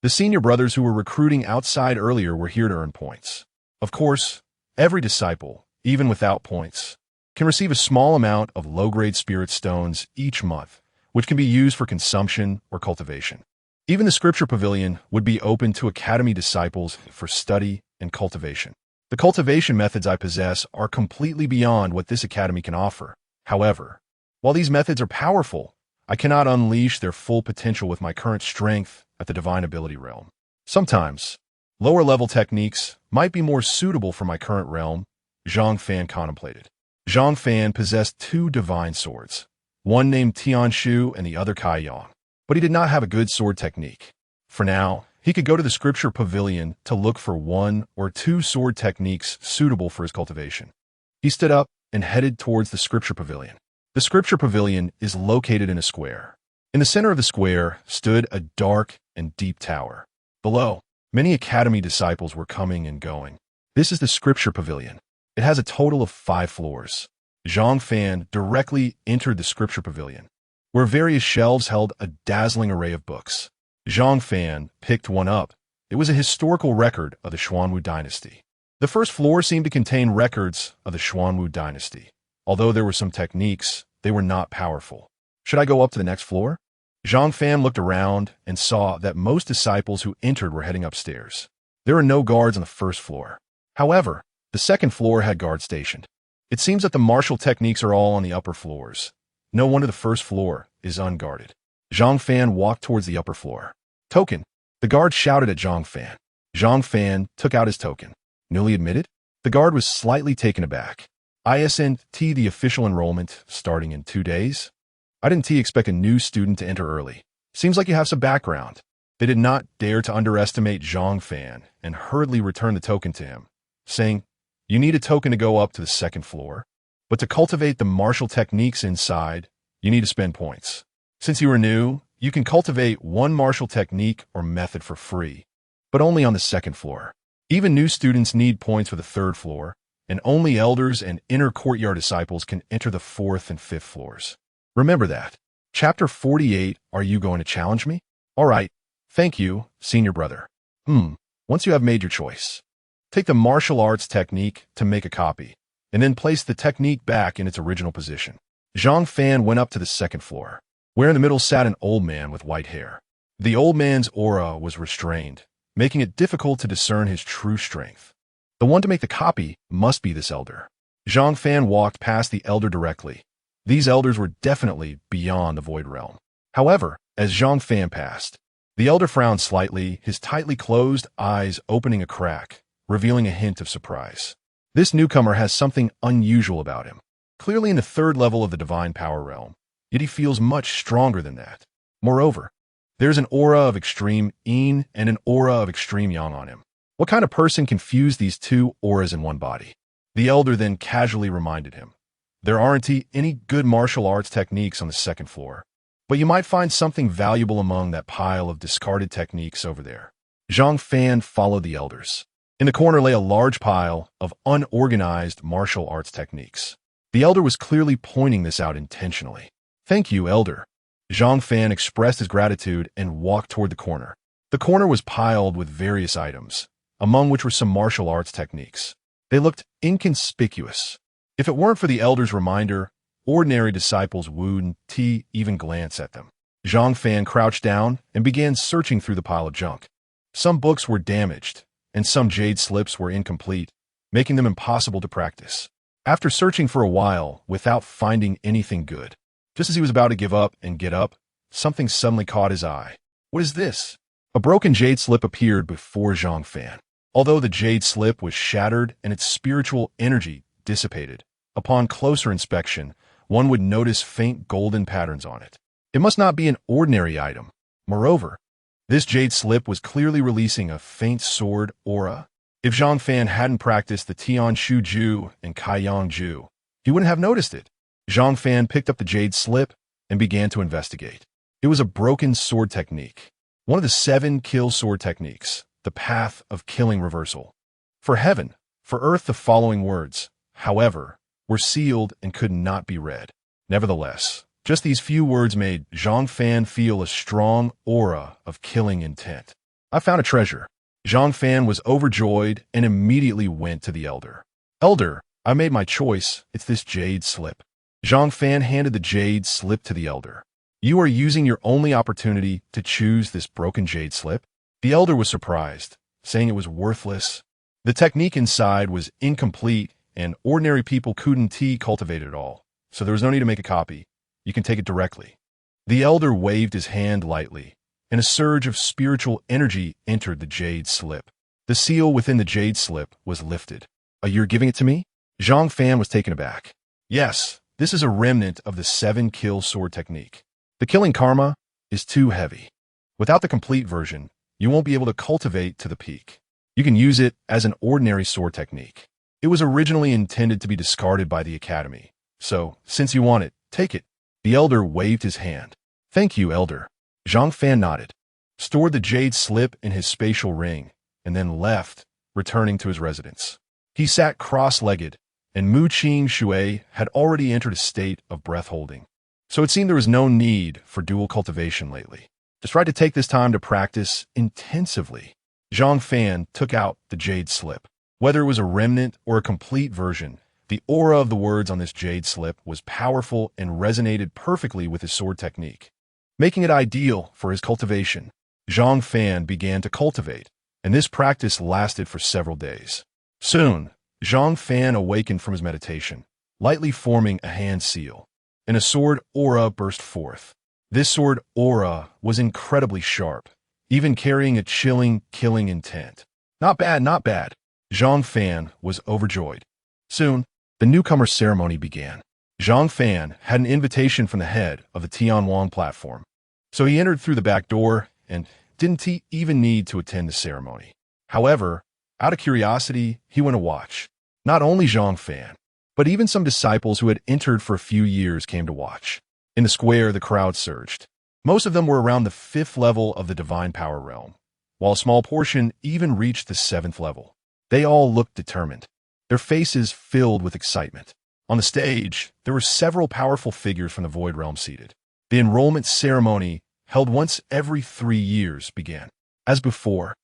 Speaker 1: The senior brothers who were recruiting outside earlier were here to earn points. Of course, every disciple, even without points, can receive a small amount of low-grade spirit stones each month, which can be used for consumption or cultivation. Even the scripture pavilion would be open to academy disciples for study and cultivation. The cultivation methods I possess are completely beyond what this academy can offer. However, while these methods are powerful, I cannot unleash their full potential with my current strength at the divine ability realm. Sometimes, lower-level techniques might be more suitable for my current realm, Zhang Fan contemplated. Zhang Fan possessed 2 divine swords, one named Tianshu and the other Kaiyang, but he did not have a good sword technique. For now, he could go to the scripture pavilion to look for 1 or 2 sword techniques suitable for his cultivation. He stood up and headed towards the scripture pavilion. The scripture pavilion is located in a square. In the center of the square stood a dark and deep tower. Below, many academy disciples were coming and going. This is the scripture pavilion. It has a total of 5 floors. Zhang Fan directly entered the scripture pavilion, where various shelves held a dazzling array of books. Zhang Fan picked one up. It was a historical record of the Xuanwu dynasty. The first floor seemed to contain records of the Xuanwu dynasty. Although there were some techniques, they were not powerful. Should I go up to the next floor? Zhang Fan looked around and saw that most disciples who entered were heading upstairs. There were no guards on the first floor. However, the second floor had guards stationed. It seems that the martial techniques are all on the upper floors. No wonder the first floor is unguarded. Zhang Fan walked towards the upper floor. Token. The guard shouted at Zhang Fan. Zhang Fan took out his token. Newly admitted? The guard was slightly taken aback. Isn't the official enrollment starting in 2 days? I didn't expect a new student to enter early. Seems like you have some background. They did not dare to underestimate Zhang Fan and hurriedly returned the token to him, saying, "You need a token to go up to the second floor, but to cultivate the martial techniques inside, you need to spend points. Since you are new, you can cultivate one martial technique or method for free, but only on the second floor. Even new students need points for the third floor, and only elders and inner courtyard disciples can enter the fourth and fifth floors. Remember that. Chapter 48, Are you going to challenge me? All right. Thank you, senior brother. Once you have made your choice, take the martial arts technique to make a copy, and then place the technique back in its original position. Zhang Fan went up to the second floor, where in the middle sat an old man with white hair. The old man's aura was restrained, making it difficult to discern his true strength. The one to make the copy must be this elder. Zhang Fan walked past the elder directly. These elders were definitely beyond the void realm. However, as Zhang Fan passed, the elder frowned slightly, his tightly closed eyes opening a crack, revealing a hint of surprise. This newcomer has something unusual about him. Clearly in the third level of the divine power realm, yet he feels much stronger than that. Moreover, there's an aura of extreme yin and an aura of extreme yang on him. What kind of person can fuse these two auras in one body? The elder then casually reminded him. There aren't any good martial arts techniques on the second floor, but you might find something valuable among that pile of discarded techniques over there. Zhang Fan followed the elders. In the corner lay a large pile of unorganized martial arts techniques. The elder was clearly pointing this out intentionally. Thank you, elder. Zhang Fan expressed his gratitude and walked toward the corner. The corner was piled with various items, among which were some martial arts techniques. They looked inconspicuous. If it weren't for the elder's reminder, ordinary disciples wouldn't even glance at them. Zhang Fan crouched down and began searching through the pile of junk. Some books were damaged, and some jade slips were incomplete, making them impossible to practice. After searching for a while without finding anything good, just as he was about to give up and get up, something suddenly caught his eye. What is this? A broken jade slip appeared before Zhang Fan. Although the jade slip was shattered and its spiritual energy dissipated, upon closer inspection, one would notice faint golden patterns on it. It must not be an ordinary item. Moreover, this jade slip was clearly releasing a faint sword aura. If Zhang Fan hadn't practiced the Tian Shu Ju and Kai Yang Ju, he wouldn't have noticed it. Zhang Fan picked up the jade slip and began to investigate. It was a broken sword technique, one of the 7 kill sword techniques, the path of killing reversal. For heaven, for earth, the following words, however, were sealed and could not be read. Nevertheless, just these few words made Zhang Fan feel a strong aura of killing intent. I found a treasure. Zhang Fan was overjoyed and immediately went to the elder. Elder, I made my choice. It's this jade slip. Zhang Fan handed the jade slip to the elder. You are using your only opportunity to choose this broken jade slip? The elder was surprised, saying it was worthless. The technique inside was incomplete, and ordinary people couldn't cultivate it at all, so there was no need to make a copy. You can take it directly. The elder waved his hand lightly, and a surge of spiritual energy entered the jade slip. The seal within the jade slip was lifted. You're giving it to me? Zhang Fan was taken aback. Yes, this is a remnant of the 7 kill sword technique. The killing karma is too heavy. Without the complete version, you won't be able to cultivate to the peak. You can use it as an ordinary sword technique. It was originally intended to be discarded by the academy, so since you want it, take it. The elder waved his hand. Thank you, elder. Zhang Fan nodded, stored the jade slip in his spatial ring, and then left, returning to his residence. He sat cross-legged, and Mu Qing Shui had already entered a state of breath-holding. So it seemed there was no need for dual cultivation lately. Just tried to take this time to practice intensively. Zhang Fan took out the jade slip. Whether it was a remnant or a complete version, the aura of the words on this jade slip was powerful and resonated perfectly with his sword technique, making it ideal for his cultivation. Zhang Fan began to cultivate, and this practice lasted for several days. Soon, Zhang Fan awakened from his meditation, lightly forming a hand seal, and a sword aura burst forth. This sword aura was incredibly sharp, even carrying a chilling, killing intent. Not bad, not bad. Zhang Fan was overjoyed. Soon, the newcomer ceremony began. Zhang Fan had an invitation from the head of the Xuanhuang platform, so he entered through the back door and didn't even need to attend the ceremony. However, out of curiosity, he went to watch. Not only Zhang Fan, but even some disciples who had entered for a few years came to watch. In the square, the crowd surged. Most of them were around the 5th level of the divine power realm, while a small portion even reached the 7th level. They all looked determined, their faces filled with excitement. On the stage, there were several powerful figures from the Void Realm seated. The enrollment ceremony, held once every 3 years, began. As before,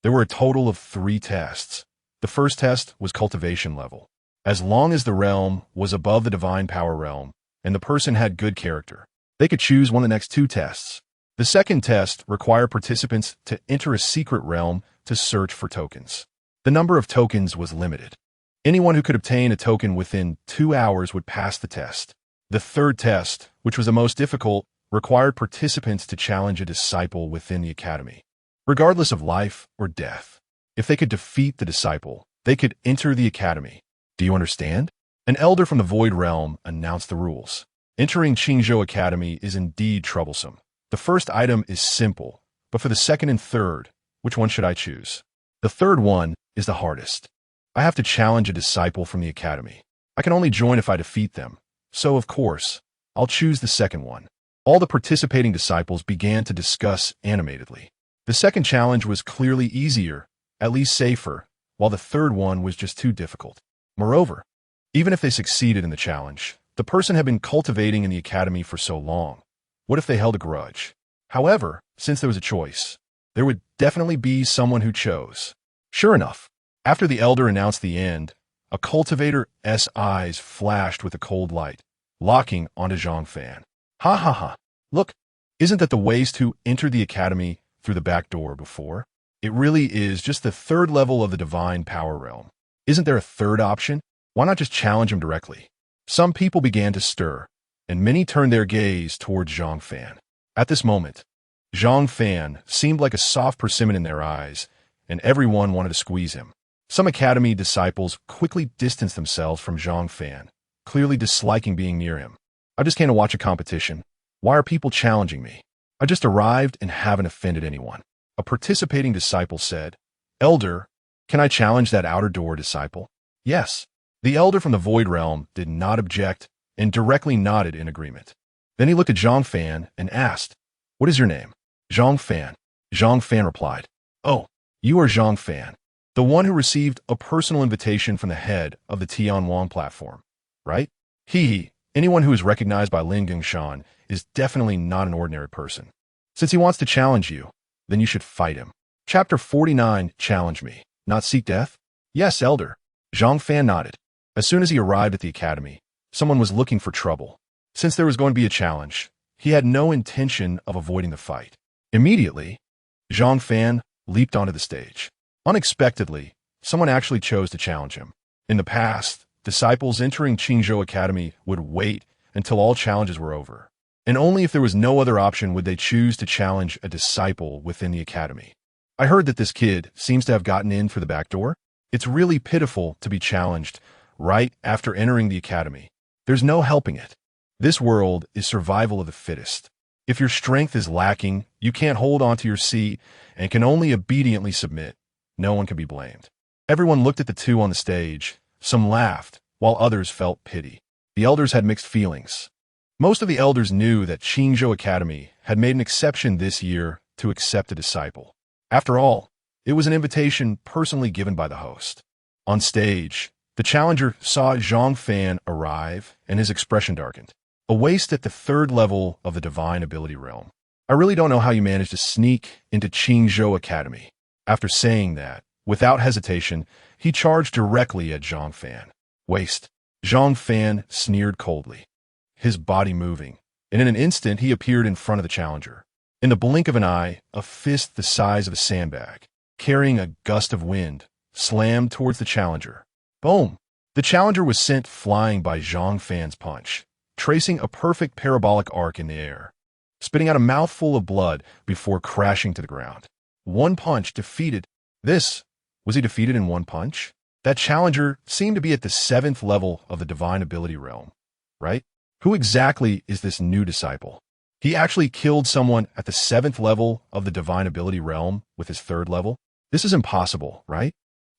Speaker 1: there were a total of 3 tests. The first test was cultivation level. As long as the realm was above the divine power realm and the person had good character, they could choose one of the next 2 tests. The second test required participants to enter a secret realm to search for tokens. The number of tokens was limited. Anyone who could obtain a token within 2 hours would pass the test. The third test, which was the most difficult, required participants to challenge a disciple within the academy, regardless of life or death. If they could defeat the disciple, they could enter the academy. Do you understand? An elder from the Void Realm announced the rules. Entering Qingzhou Academy is indeed troublesome. The first item is simple, but for the second and third, which one should I choose? The third one is the hardest. I have to challenge a disciple from the academy. I can only join if I defeat them, so of course, I'll choose the second one. All the participating disciples began to discuss animatedly. The second challenge was clearly easier, at least safer, while the third one was just too difficult. Moreover, even if they succeeded in the challenge, the person had been cultivating in the academy for so long. What if they held a grudge? However, since there was a choice, there would definitely be someone who chose. Sure enough, after the elder announced the end, a cultivator's eyes flashed with a cold light, locking onto Zhang Fan. Ha ha ha. Look, isn't that the ways to enter the academy through the back door before? It really is just the 3rd level of the divine power realm. Isn't there a third option? Why not just challenge him directly? Some people began to stir, and many turned their gaze towards Zhang Fan. At this moment, Zhang Fan seemed like a soft persimmon in their eyes, and everyone wanted to squeeze him. Some academy disciples quickly distanced themselves from Zhang Fan, clearly disliking being near him. I just came to watch a competition. Why are people challenging me? I just arrived and haven't offended anyone. A participating disciple said, Elder, can I challenge that outer door disciple? Yes. The elder from the Void Realm did not object and directly nodded in agreement. Then he looked at Zhang Fan and asked, What is your name? Zhang Fan. Zhang Fan replied, Oh, you are Zhang Fan, the one who received a personal invitation from the head of the Xuanhuang platform, right? Anyone who is recognized by Lin Gongshan is definitely not an ordinary person. Since he wants to challenge you, then you should fight him. Chapter 49, Challenge Me, not seek death? Yes, Elder. Zhang Fan nodded. As soon as he arrived at the academy, someone was looking for trouble. Since there was going to be a challenge, he had no intention of avoiding the fight. Immediately, Zhang Fan leaped onto the stage. Unexpectedly, someone actually chose to challenge him. In the past, disciples entering Qingzhou Academy would wait until all challenges were over, and only if there was no other option would they choose to challenge a disciple within the academy. I heard that this kid seems to have gotten in through the back door. It's really pitiful to be challenged right after entering the academy. There's no helping it. This world is survival of the fittest. If your strength is lacking, you can't hold on to your seat and can only obediently submit. No one can be blamed. Everyone looked at the two on the stage. Some laughed, while others felt pity. The elders had mixed feelings. Most of the elders knew that Qingzhou Academy had made an exception this year to accept a disciple. After all, it was an invitation personally given by the host. On stage, the challenger saw Zhang Fan arrive, and his expression darkened. A waste at the 3rd level of the divine ability realm. I really don't know how you managed to sneak into Qingzhou Academy. After saying that, without hesitation, he charged directly at Zhang Fan. Waste. Zhang Fan sneered coldly, his body moving, and in an instant he appeared in front of the challenger. In the blink of an eye, a fist the size of a sandbag, carrying a gust of wind, slammed towards the challenger. Boom! The challenger was sent flying by Zhang Fan's punch, tracing a perfect parabolic arc in the air, spitting out a mouthful of blood before crashing to the ground. One punch defeated. Was he defeated in one punch? That challenger seemed to be at the 7th level of the divine ability realm, right? Who exactly is this new disciple? He actually killed someone at the 7th level of the divine ability realm with his 3rd level? This is impossible, right?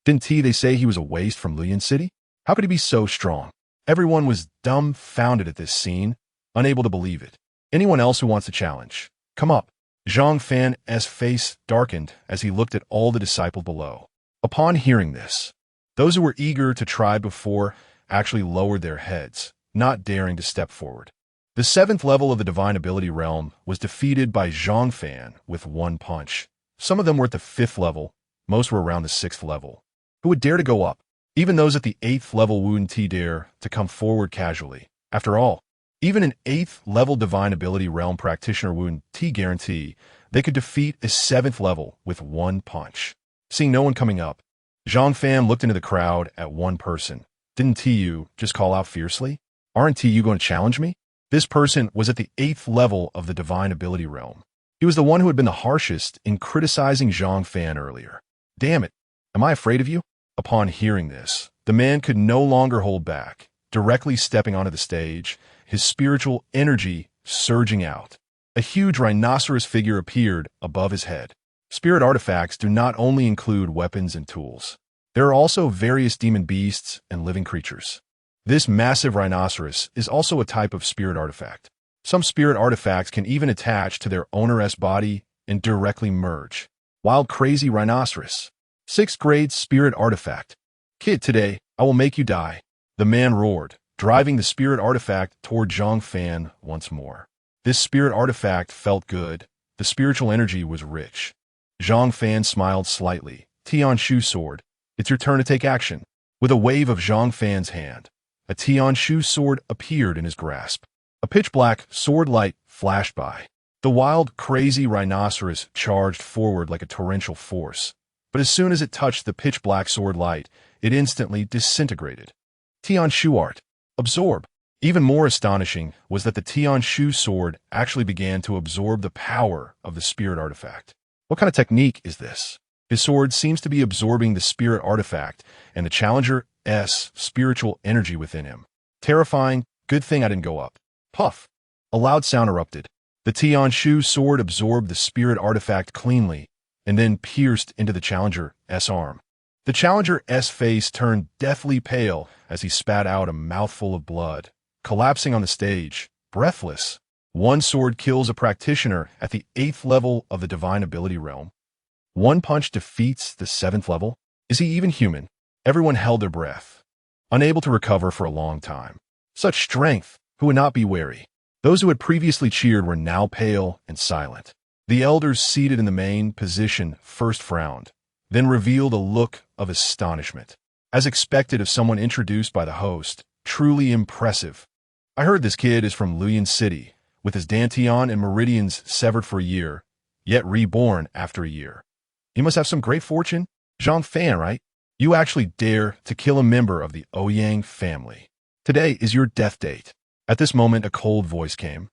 Speaker 1: Didn't they say he was a waste from Luyan City? How could he be so strong? Everyone was dumbfounded at this scene, unable to believe it. Anyone else who wants to challenge? Come up. Zhang Fan's face darkened as he looked at all the disciples below. Upon hearing this, those who were eager to try before actually lowered their heads, not daring to step forward. The 7th level of the divine ability realm was defeated by Zhang Fan with one punch. Some of them were at the 5th level, most were around the 6th level. Who would dare to go up? Even those at the 8th level wouldn't dare to come forward casually. After all, even an 8th level divine ability realm practitioner wouldn't guarantee they could defeat a 7th level with one punch. Seeing no one coming up, Zhang Fan looked into the crowd at one person. Didn't you just call out fiercely? Aren't you going to challenge me? This person was at the 8th level of the divine ability realm. He was the one who had been the harshest in criticizing Zhang Fan earlier. Damn it, am I afraid of you? Upon hearing this, the man could no longer hold back, directly stepping onto the stage, his spiritual energy surging out. A huge rhinoceros figure appeared above his head. Spirit artifacts do not only include weapons and tools. There are also various demon beasts and living creatures. This massive rhinoceros is also a type of spirit artifact. Some spirit artifacts can even attach to their owner's body and directly merge. Wild crazy rhinoceros. 6th grade spirit artifact. Kid, today, I will make you die. The man roared, driving the spirit artifact toward Zhang Fan once more. This spirit artifact felt good. The spiritual energy was rich. Zhang Fan smiled slightly. Tianshu sword. It's your turn to take action. With a wave of Zhang Fan's hand, a Tianshu sword appeared in his grasp. A pitch-black sword light flashed by. The wild, crazy rhinoceros charged forward like a torrential force. But as soon as it touched the pitch-black sword light, it instantly disintegrated. Tianshu art. Absorb. Even more astonishing was that the Tianshu sword actually began to absorb the power of the spirit artifact. What kind of technique is this? His sword seems to be absorbing the spirit artifact and the challenger's spiritual energy within him. Terrifying. Good thing I didn't go up. Puff. A loud sound erupted. The Tianshu sword absorbed the spirit artifact cleanly and then pierced into the challenger's arm. The challenger's face turned deathly pale as he spat out a mouthful of blood, collapsing on the stage, breathless. One sword kills a practitioner at the 8th level of the divine ability realm. One punch defeats the 7th level. Is he even human? Everyone held their breath, unable to recover for a long time. Such strength. Who would not be wary? Those who had previously cheered were now pale and silent. The elders seated in the main position first frowned, then revealed a look of astonishment. As expected of someone introduced by the host, truly impressive. I heard this kid is from Luyan City, with his dantian and meridians severed for a year, yet reborn after a year. You must have some great fortune? Zhang Fan, right? You actually dare to kill a member of the Ouyang family. Today is your death date. At this moment, a cold voice came,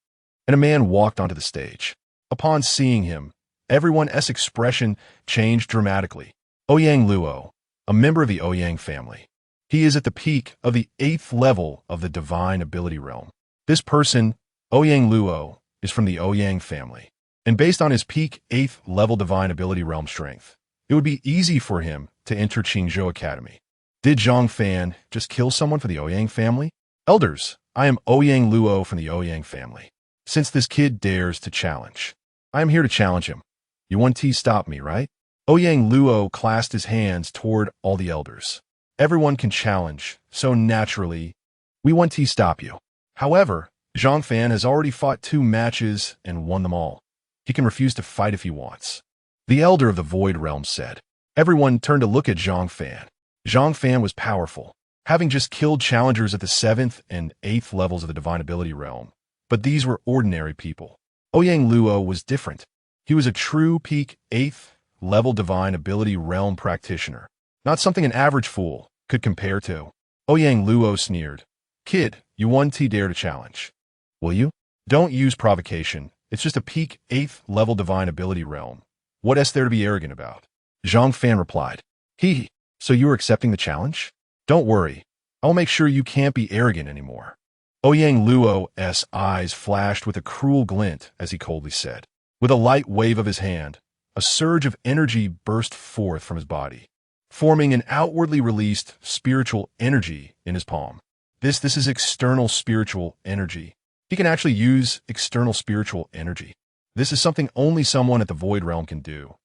Speaker 1: and a man walked onto the stage. Upon seeing him, everyone's expression changed dramatically. Ouyang Luo, a member of the Ouyang family. He is at the peak of the 8th level of the divine ability realm. This person, Ouyang Luo, is from the Ouyang family, and based on his peak 8th level divine ability realm strength, it would be easy for him to enter Qingzhou Academy. Did Zhang Fan just kill someone for the Ouyang family? Elders, I am Ouyang Luo from the Ouyang family. Since this kid dares to challenge, I am here to challenge him. You want to stop me, right? Ouyang Luo clasped his hands toward all the elders. Everyone can challenge, so naturally, we want to stop you. However, Zhang Fan has already fought 2 matches and won them all. He can refuse to fight if he wants. The elder of the Void Realm said. Everyone turned to look at Zhang Fan. Zhang Fan was powerful, having just killed challengers at the 7th and 8th levels of the divine ability realm. But these were ordinary people. Ouyang Luo was different. He was a true peak 8th level divine ability realm practitioner, not something an average fool could compare to. Ouyang Luo sneered. Kid, you want to dare to challenge. Will you? Don't use provocation. It's just a peak 8th level divine ability realm. What is there to be arrogant about? Zhang Fan replied. So you are accepting the challenge? Don't worry. I will make sure you can't be arrogant anymore. Ouyang Luo's eyes flashed with a cruel glint as he coldly said. With a light wave of his hand, a surge of energy burst forth from his body, forming an outwardly released spiritual energy in his palm. This is external spiritual energy. He can actually use external spiritual energy. This is something only someone at the Void Realm can do.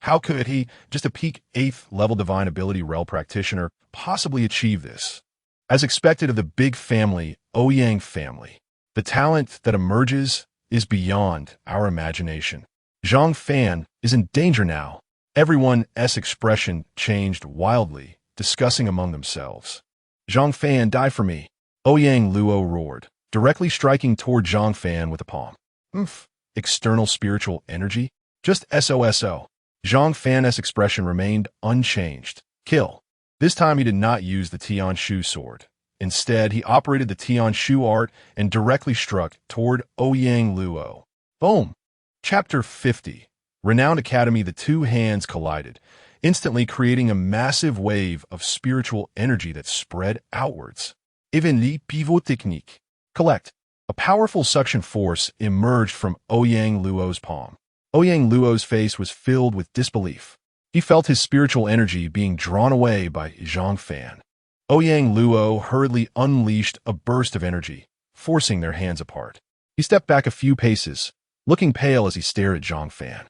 Speaker 1: How could he, just a peak 8th level divine ability realm practitioner, possibly achieve this? As expected of the big family, Ouyang family, the talent that emerges is beyond our imagination. Zhang Fan is in danger now. Everyone's expression changed wildly, discussing among themselves. Zhang Fan, die for me. Ouyang Luo roared, directly striking toward Zhang Fan with a palm. External spiritual energy? Just SOSO. Zhang Fan's expression remained unchanged. Kill. This time he did not use the Tian Shu sword. Instead, he operated the Tian Shu art and directly struck toward Ouyang Luo. Boom! Chapter 50. Renowned Academy. The two hands collided, instantly creating a massive wave of spiritual energy that spread outwards. Even the pivot technique. Collect. A powerful suction force emerged from Ouyang Luo's palm. Ouyang Luo's face was filled with disbelief. He felt his spiritual energy being drawn away by Zhang Fan. Ouyang Luo hurriedly unleashed a burst of energy, forcing their hands apart. He stepped back a few paces, looking pale as he stared at Zhang Fan.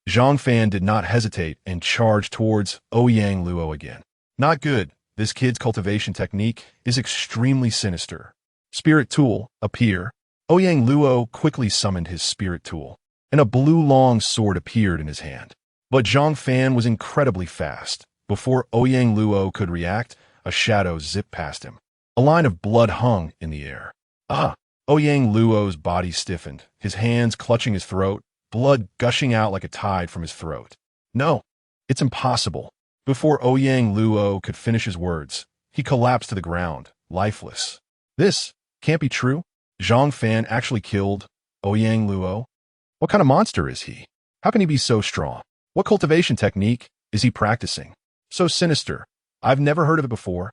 Speaker 1: Zhang Fan did not hesitate and charged towards Ouyang Luo again. Not good. This kid's cultivation technique is extremely sinister. Spirit tool, appear. Ouyang Luo quickly summoned his spirit tool, and a blue long sword appeared in his hand. But Zhang Fan was incredibly fast. Before Ouyang Luo could react, a shadow zipped past him. A line of blood hung in the air. Ouyang Luo's body stiffened, his hands clutching his throat, blood gushing out like a tide from his throat. No, it's impossible. Before Ouyang Luo could finish his words, he collapsed to the ground, lifeless. This can't be true. Zhang Fan actually killed Ouyang Luo? What kind of monster is he? How can he be so strong? What cultivation technique is he practicing? So sinister. I've never heard of it before.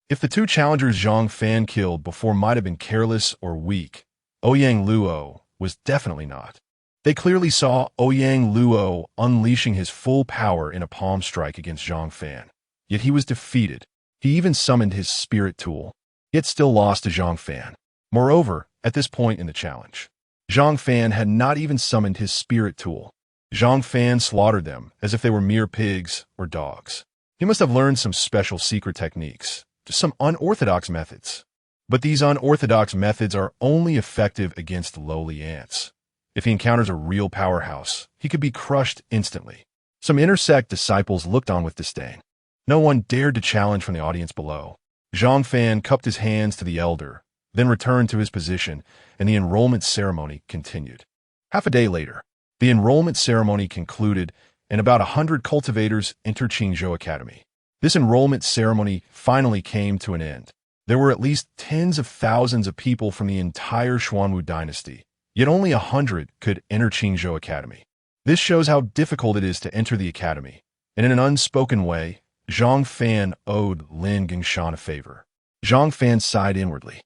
Speaker 1: If the two challengers Zhang Fan killed before might have been careless or weak, Ouyang Luo was definitely not. They clearly saw Ouyang Luo unleashing his full power in a palm strike against Zhang Fan. Yet he was defeated. He even summoned his spirit tool, yet still lost to Zhang Fan. Moreover, at this point in the challenge, Zhang Fan had not even summoned his spirit tool. Zhang Fan slaughtered them as if they were mere pigs or dogs. He must have learned some special secret techniques, just some unorthodox methods. But these unorthodox methods are only effective against lowly ants. If he encounters a real powerhouse, he could be crushed instantly. Some intersect disciples looked on with disdain. No one dared to challenge from the audience below. Zhang Fan cupped his hands to the elder, then returned to his position, and the enrollment ceremony continued. Half a day later, the enrollment ceremony concluded, and about 100 cultivators entered Qingzhou Academy. This enrollment ceremony finally came to an end. There were at least tens of thousands of people from the entire Xuanhu dynasty, yet only 100 could enter Qingzhou Academy. This shows how difficult it is to enter the academy, and in an unspoken way, Zhang Fan owed Lin Gingshan a favor. Zhang Fan sighed inwardly.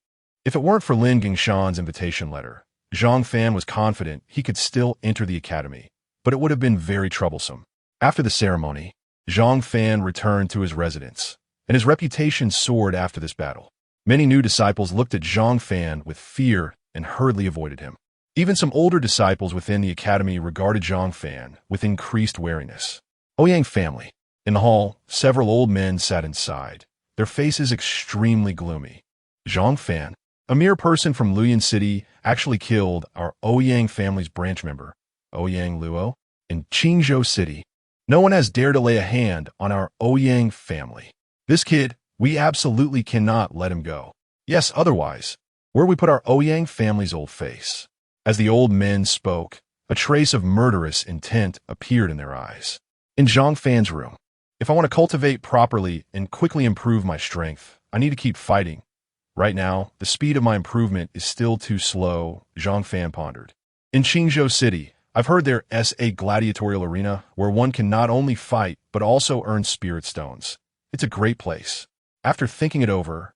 Speaker 1: If it weren't for Lin Gingshan's invitation letter, Zhang Fan was confident he could still enter the academy, but it would have been very troublesome. After the ceremony, Zhang Fan returned to his residence, and his reputation soared after this battle. Many new disciples looked at Zhang Fan with fear and hurriedly avoided him. Even some older disciples within the academy regarded Zhang Fan with increased wariness. Ouyang family. In the hall, several old men sat inside, their faces extremely gloomy. Zhang Fan, a mere person from Luoyan City, actually killed our Ouyang family's branch member, Ouyang Luo, in Qingzhou City. No one has dared to lay a hand on our Ouyang family. This kid, we absolutely cannot let him go. Yes, otherwise, where we put our Ouyang family's old face? As the old men spoke, a trace of murderous intent appeared in their eyes. In Zhang Fan's room, if I want to cultivate properly and quickly improve my strength, I need to keep fighting. Right now, the speed of my improvement is still too slow, Zhang Fan pondered. In Qingzhou City, I've heard there is a gladiatorial arena where one can not only fight, but also earn spirit stones. It's a great place. After thinking it over,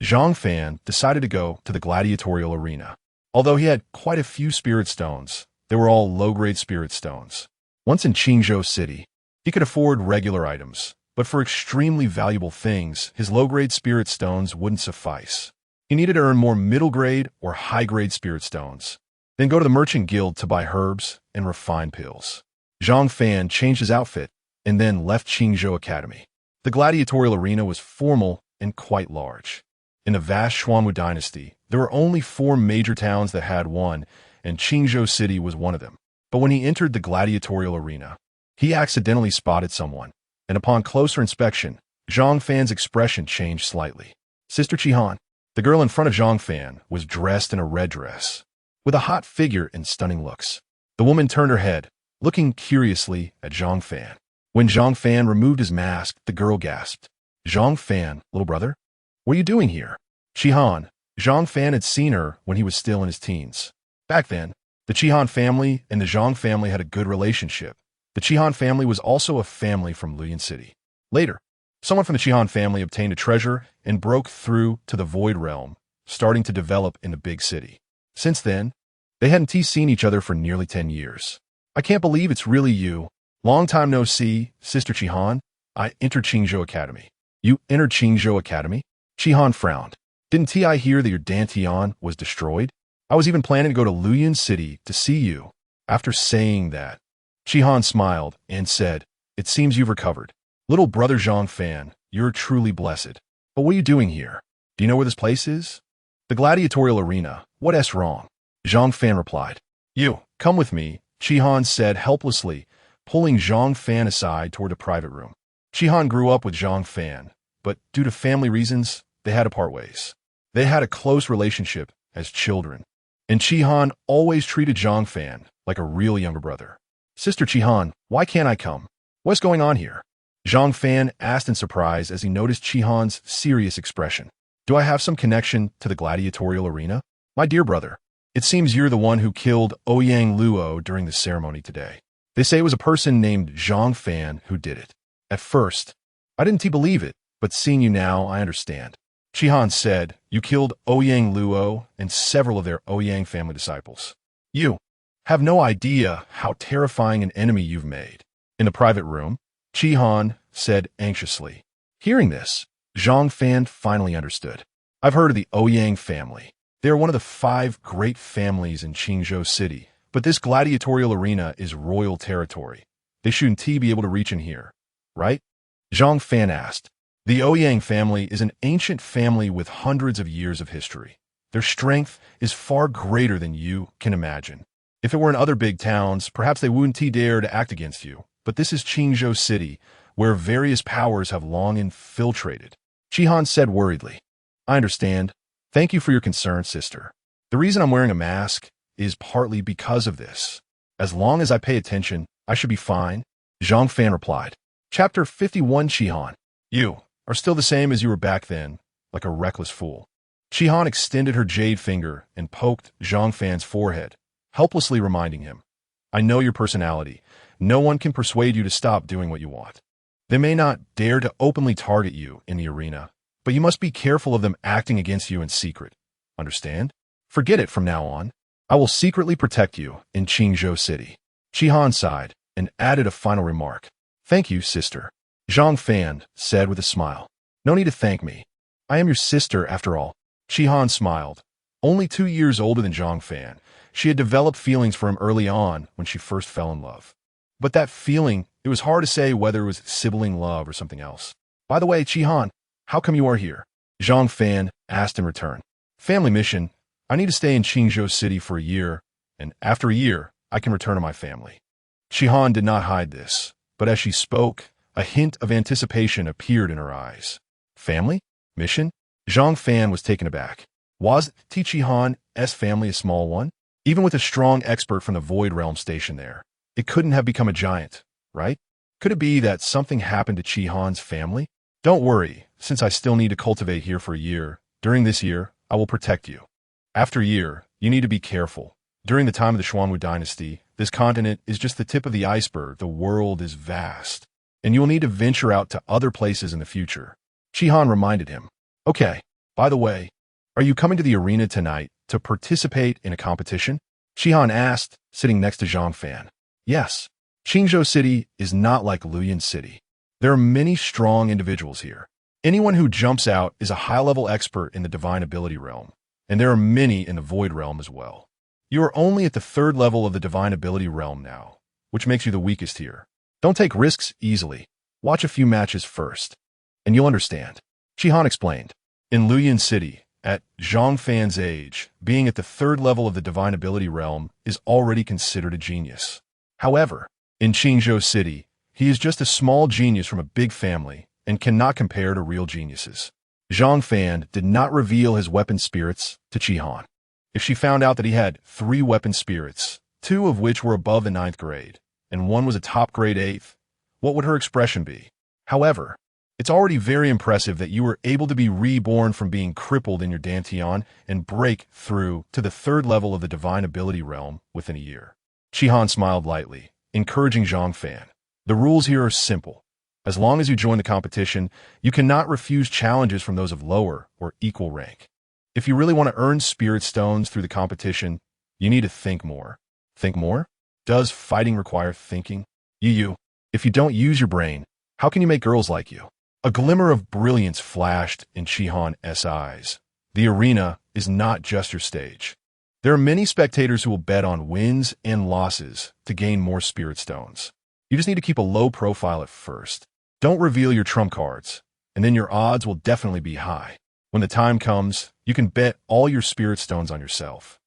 Speaker 1: Zhang Fan decided to go to the gladiatorial arena. Although he had quite a few spirit stones, they were all low-grade spirit stones. Once in Qingzhou City, he could afford regular items, but for extremely valuable things, his low-grade spirit stones wouldn't suffice. He needed to earn more middle-grade or high-grade spirit stones. then go to the merchant guild to buy herbs and refined pills. Zhang Fan changed his outfit and then left Qingzhou Academy. The gladiatorial arena was formal and quite large. In the vast Xuanhuang dynasty, there were only 4 major towns that had one, and Qingzhou City was one of them. But when he entered the gladiatorial arena, he accidentally spotted someone, and upon closer inspection, Zhang Fan's expression changed slightly. Sister Qihan, the girl in front of Zhang Fan, was dressed in a red dress, with a hot figure and stunning looks. The woman turned her head, looking curiously at Zhang Fan. When Zhang Fan removed his mask, the girl gasped. Zhang Fan, little brother? What are you doing here? Qihan, Zhang Fan had seen her when he was still in his teens. Back then, the Qihan family and the Zhang family had a good relationship. The Qihan family was also a family from Luyin City. Later, someone from the Qihan family obtained a treasure and broke through to the Void Realm, starting to develop in the big city. Since then, they hadn't seen each other for nearly 10 years. I can't believe it's really you. Long time no see, Sister Qihan. I entered Qingzhou Academy. You entered Qingzhou Academy? Qihan frowned. Didn't I hear that your Dantian was destroyed? I was even planning to go to Luyin City to see you. After saying that, Qihan smiled and said, It seems you've recovered. Little brother Zhang Fan, you're truly blessed. But what are you doing here? Do you know where this place is? The gladiatorial arena. What's wrong? Zhang Fan replied. You, come with me, Qihan said helplessly, pulling Zhang Fan aside toward a private room. Qihan grew up with Zhang Fan, but due to family reasons, they had to part ways. They had a close relationship as children, and Qihan always treated Zhang Fan like a real younger brother. Sister Qihan, why can't I come? What's going on here? Zhang Fan asked in surprise as he noticed Qihan's serious expression. Do I have some connection to the gladiatorial arena? My dear brother, it seems you're the one who killed Ouyang Luo during the ceremony today. They say it was a person named Zhang Fan who did it. At first, I didn't believe it, but seeing you now, I understand. Qihan said, You killed Ouyang Luo and several of their Ouyang family disciples. You have no idea how terrifying an enemy you've made. In the private room, Qihan said anxiously. Hearing this, Zhang Fan finally understood. I've heard of the Ouyang family. They are one of the 5 great families in Qingzhou City, but this gladiatorial arena is royal territory. They shouldn't be able to reach in here, right? Zhang Fan asked. The Ouyang family is an ancient family with hundreds of years of history. Their strength is far greater than you can imagine. If it were in other big towns, perhaps they wouldn't dare to act against you. But this is Qingzhou City, where various powers have long infiltrated. Qihan said worriedly. I understand. Thank you for your concern, sister. The reason I'm wearing a mask is partly because of this. As long as I pay attention, I should be fine. Zhang Fan replied. Chapter 51 Qihan. You are still the same as you were back then, like a reckless fool. Qihan extended her jade finger and poked Zhang Fan's forehead, helplessly reminding him. I know your personality. No one can persuade you to stop doing what you want. They may not dare to openly target you in the arena, but you must be careful of them acting against you in secret. Understand? Forget it from now on. I will secretly protect you in Qingzhou City. Qihan sighed and added a final remark. Thank you, sister. Zhang Fan said with a smile. No need to thank me. I am your sister after all. Qihan smiled. Only 2 years older than Zhang Fan, she had developed feelings for him early on when she first fell in love. But that feeling, it was hard to say whether it was sibling love or something else. By the way, Qihan, how come you are here? Zhang Fan asked in return. Family mission. I need to stay in Qingzhou City for a year, and after a year, I can return to my family. Qihan did not hide this, but as she spoke, a hint of anticipation appeared in her eyes. Family? Mission? Zhang Fan was taken aback. Was Qihan's family a small one? Even with a strong expert from the Void Realm station there, it couldn't have become a giant, right? Could it be that something happened to Qihan's family? Don't worry, since I still need to cultivate here for a year. During this year, I will protect you. After a year, you need to be careful. During the time of the Xuanhuang dynasty, this continent is just the tip of the iceberg. The world is vast, and you will need to venture out to other places in the future. Qihan reminded him. Okay, by the way, are you coming to the arena tonight to participate in a competition? Qihan asked, sitting next to Zhang Fan. Yes. Qingzhou City is not like Luyin City. There are many strong individuals here. Anyone who jumps out is a high-level expert in the divine ability realm, and there are many in the void realm as well. You are only at the third level of the divine ability realm now, which makes you the weakest here. Don't take risks easily. Watch a few matches first, and you'll understand. Qihan explained. In Luyan City, at Zhang Fan's age, being at the third level of the divine ability realm is already considered a genius. However, in Qingzhou City, he is just a small genius from a big family and cannot compare to real geniuses. Zhang Fan did not reveal his weapon spirits to Qihan. If she found out that he had 3 weapon spirits, 2 of which were above the 9th grade, and 1 was a top grade 8th, what would her expression be? However, it's already very impressive that you were able to be reborn from being crippled in your Dantian and break through to the third level of the divine ability realm within a year. Qihan smiled lightly, encouraging Zhang Fan. The rules here are simple. As long as you join the competition, you cannot refuse challenges from those of lower or equal rank. If you really want to earn spirit stones through the competition, you need to think more. Think more? Does fighting require thinking? If you don't use your brain, how can you make girls like you? A glimmer of brilliance flashed in Qihan's eyes. The arena is not just your stage. There are many spectators who will bet on wins and losses to gain more spirit stones. You just need to keep a low profile at first. Don't reveal your trump cards, and then your odds will definitely be high. When the time comes, you can bet all your spirit stones on yourself.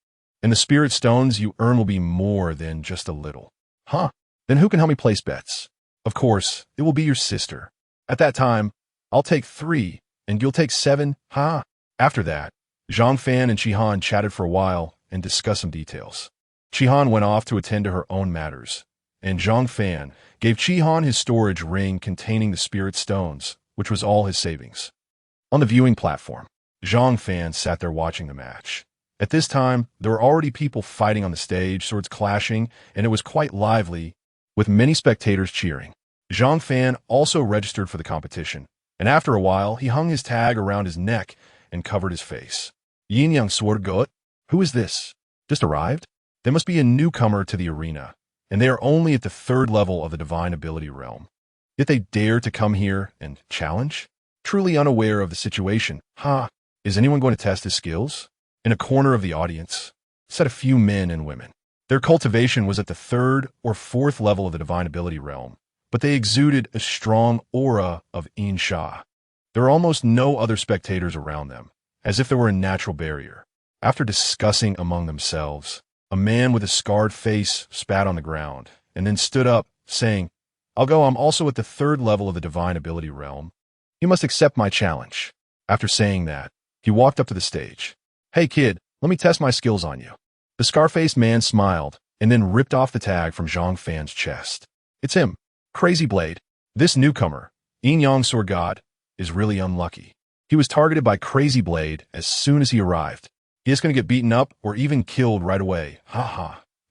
Speaker 1: And the spirit stones you earn will be more than just a little. Huh? Then who can help me place bets? Of course, it will be your sister. At that time, I'll take 3, and you'll take 7, huh? After that, Zhang Fan and Qihan chatted for a while and discussed some details. Qihan went off to attend to her own matters, and Zhang Fan gave Qihan his storage ring containing the spirit stones, which was all his savings. On the viewing platform, Zhang Fan sat there watching the match. At this time, there were already people fighting on the stage, swords clashing, and it was quite lively, with many spectators cheering. Zhang Fan also registered for the competition, and after a while, he hung his tag around his neck and covered his face. Yin Yang Sword Goat? Who is this? Just arrived? They must be a newcomer to the arena, and they are only at the third level of the divine ability realm. Yet they dare to come here and challenge? Truly unaware of the situation. Is anyone going to test his skills? In a corner of the audience sat a few men and women. Their cultivation was at the 3rd or 4th level of the divine ability realm, but they exuded a strong aura of Insha. There were almost no other spectators around them, as if there were a natural barrier. After discussing among themselves, a man with a scarred face spat on the ground, and then stood up, saying, I'm also at the 3rd level of the divine ability realm. You must accept my challenge. After saying that, he walked up to the stage. Hey kid, let me test my skills on you. The scar-faced man smiled, and then ripped off the tag from Zhang Fan's chest. It's him. Crazy Blade. This newcomer, Yin Yang Sword God, is really unlucky. He was targeted by Crazy Blade as soon as he arrived. He is going to get beaten up or even killed right away.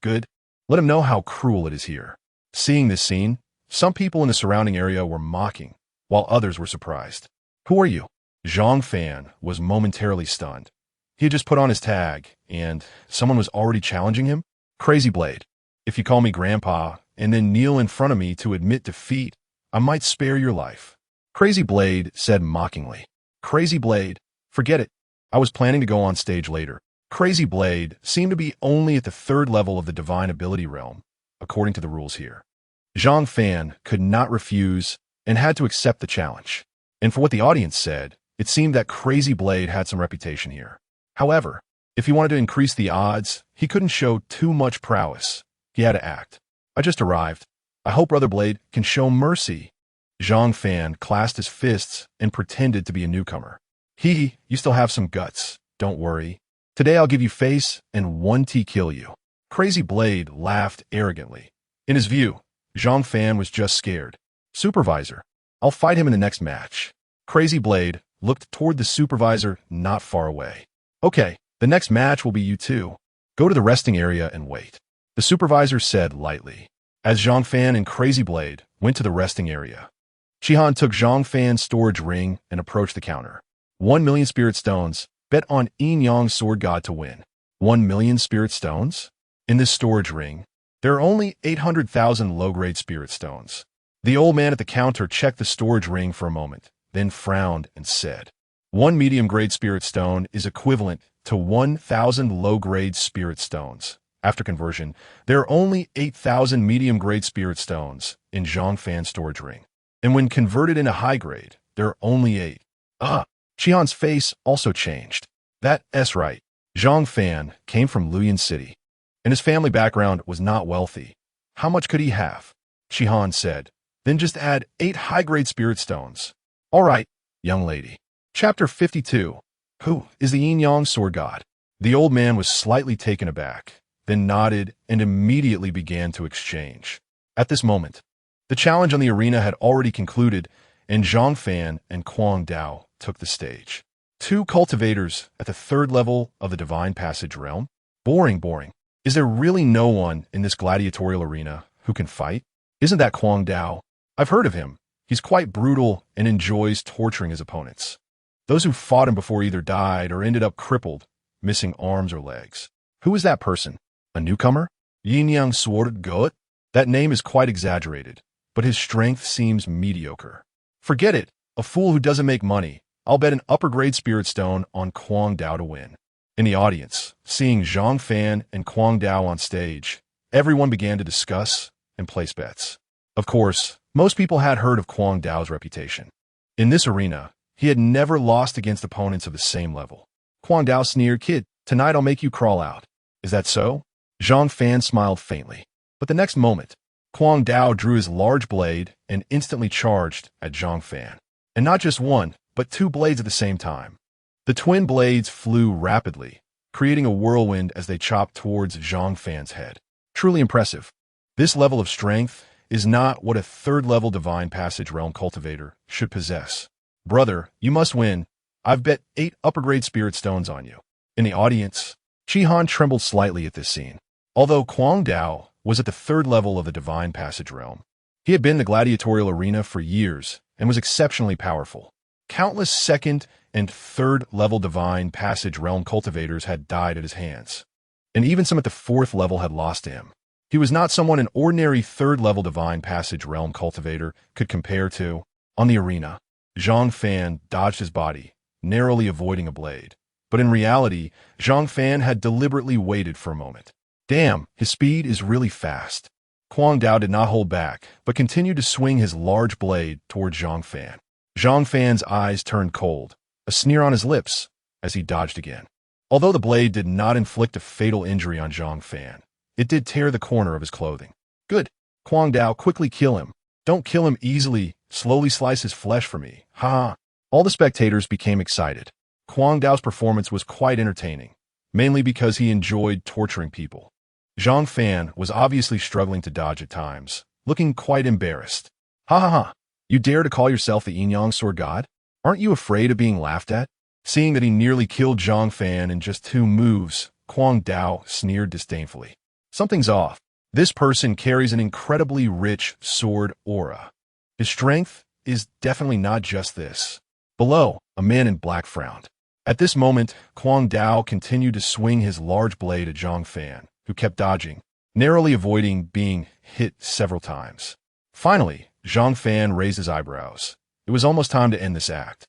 Speaker 1: Good. Let him know how cruel it is here. Seeing this scene, some people in the surrounding area were mocking, while others were surprised. Who are you? Zhang Fan was momentarily stunned. He had just put on his tag, and someone was already challenging him? Crazy Blade. If you call me Grandpa, and then kneel in front of me to admit defeat, I might spare your life. Crazy Blade said mockingly. Crazy Blade, forget it. I was planning to go on stage later. Crazy Blade seemed to be only at the 3rd level of the divine ability realm, according to the rules here. Zhang Fan could not refuse and had to accept the challenge. And for what the audience said, it seemed that Crazy Blade had some reputation here. However, if he wanted to increase the odds, he couldn't show too much prowess. He had to act. I just arrived. I hope Brother Blade can show mercy. Zhang Fan clasped his fists and pretended to be a newcomer. You still have some guts. Don't worry. Today I'll give you face and 1T kill you. Crazy Blade laughed arrogantly. In his view, Zhang Fan was just scared. Supervisor, I'll fight him in the next match. Crazy Blade looked toward the supervisor not far away. Okay, the next match will be you two. Go to the resting area and wait. The supervisor said lightly, as Zhang Fan and Crazy Blade went to the resting area. Qihan took Zhang Fan's storage ring and approached the counter. 1 million spirit stones. Bet on Yin Yang Sword God to win. 1 million spirit stones? In this storage ring, there are only 800,000 low-grade spirit stones. The old man at the counter checked the storage ring for a moment, then frowned and said, 1 medium-grade spirit stone is equivalent to 1,000 low-grade spirit stones. After conversion, there are only 8,000 medium-grade spirit stones in Zhang Fan's storage ring. And when converted into high-grade, there are only 8. Qian's face also changed. That's right. Zhang Fan came from Luyan City, and his family background was not wealthy. How much could he have? Qian said. Then just add 8 high-grade spirit stones. All right, young lady. Chapter 52. Who is the yin-yang sword god? The old man was slightly taken aback, then nodded and immediately began to exchange. At this moment, the challenge on the arena had already concluded, and Zhang Fan and Huang Dao took the stage. 2 cultivators at the 3rd level of the Divine Passage realm? Boring. Is there really no one in this gladiatorial arena who can fight? Isn't that Huang Dao? I've heard of him. He's quite brutal and enjoys torturing his opponents. Those who fought him before either died or ended up crippled, missing arms or legs. Who is that person? A newcomer? Yin-yang sword god? That name is quite exaggerated, but his strength seems mediocre. Forget it. A fool who doesn't make money. I'll bet an upper-grade spirit stone on Huang Dao to win. In the audience, seeing Zhang Fan and Huang Dao on stage, everyone began to discuss and place bets. Of course, most people had heard of Huang Dao's reputation. In this arena, he had never lost against opponents of the same level. Huang Dao sneered, "Kid, tonight I'll make you crawl out." Is that so? Zhang Fan smiled faintly. But the next moment, Huang Dao drew his large blade and instantly charged at Zhang Fan. And not just one, but 2 blades at the same time. The twin blades flew rapidly, creating a whirlwind as they chopped towards Zhang Fan's head. Truly impressive. This level of strength is not what a 3rd-level Divine Passage realm cultivator should possess. Brother, you must win. I've bet 8 upper-grade spirit stones on you. In the audience, Qian trembled slightly at this scene. Although Huang Dao was at the 3rd level of the Divine Passage realm, he had been in the gladiatorial arena for years and was exceptionally powerful. Countless 2nd and 3rd level Divine Passage realm cultivators had died at his hands, and even some at the 4th level had lost to him. He was not someone an ordinary 3rd level Divine Passage realm cultivator could compare to. On the arena, Zhang Fan dodged his body, narrowly avoiding a blade. But in reality, Zhang Fan had deliberately waited for a moment. Damn, his speed is really fast. Huang Dao did not hold back, but continued to swing his large blade toward Zhang Fan. Zhang Fan's eyes turned cold, a sneer on his lips, as he dodged again. Although the blade did not inflict a fatal injury on Zhang Fan, it did tear the corner of his clothing. Good. Huang Dao, quickly kill him. Don't kill him easily. Slowly slice his flesh for me. Ha! All the spectators became excited. Huang Dao's performance was quite entertaining, mainly because he enjoyed torturing people. Zhang Fan was obviously struggling to dodge at times, looking quite embarrassed. Ha! You dare to call yourself the yin-yang sword god? Aren't you afraid of being laughed at? Seeing that he nearly killed Zhang Fan in just 2 moves, Huang Dao sneered disdainfully. Something's off. This person carries an incredibly rich sword aura. His strength is definitely not just this. Below, a man in black frowned. At this moment, Huang Dao continued to swing his large blade at Zhang Fan, who kept dodging, narrowly avoiding being hit several times. Finally, Zhang Fan raised his eyebrows. It was almost time to end this act.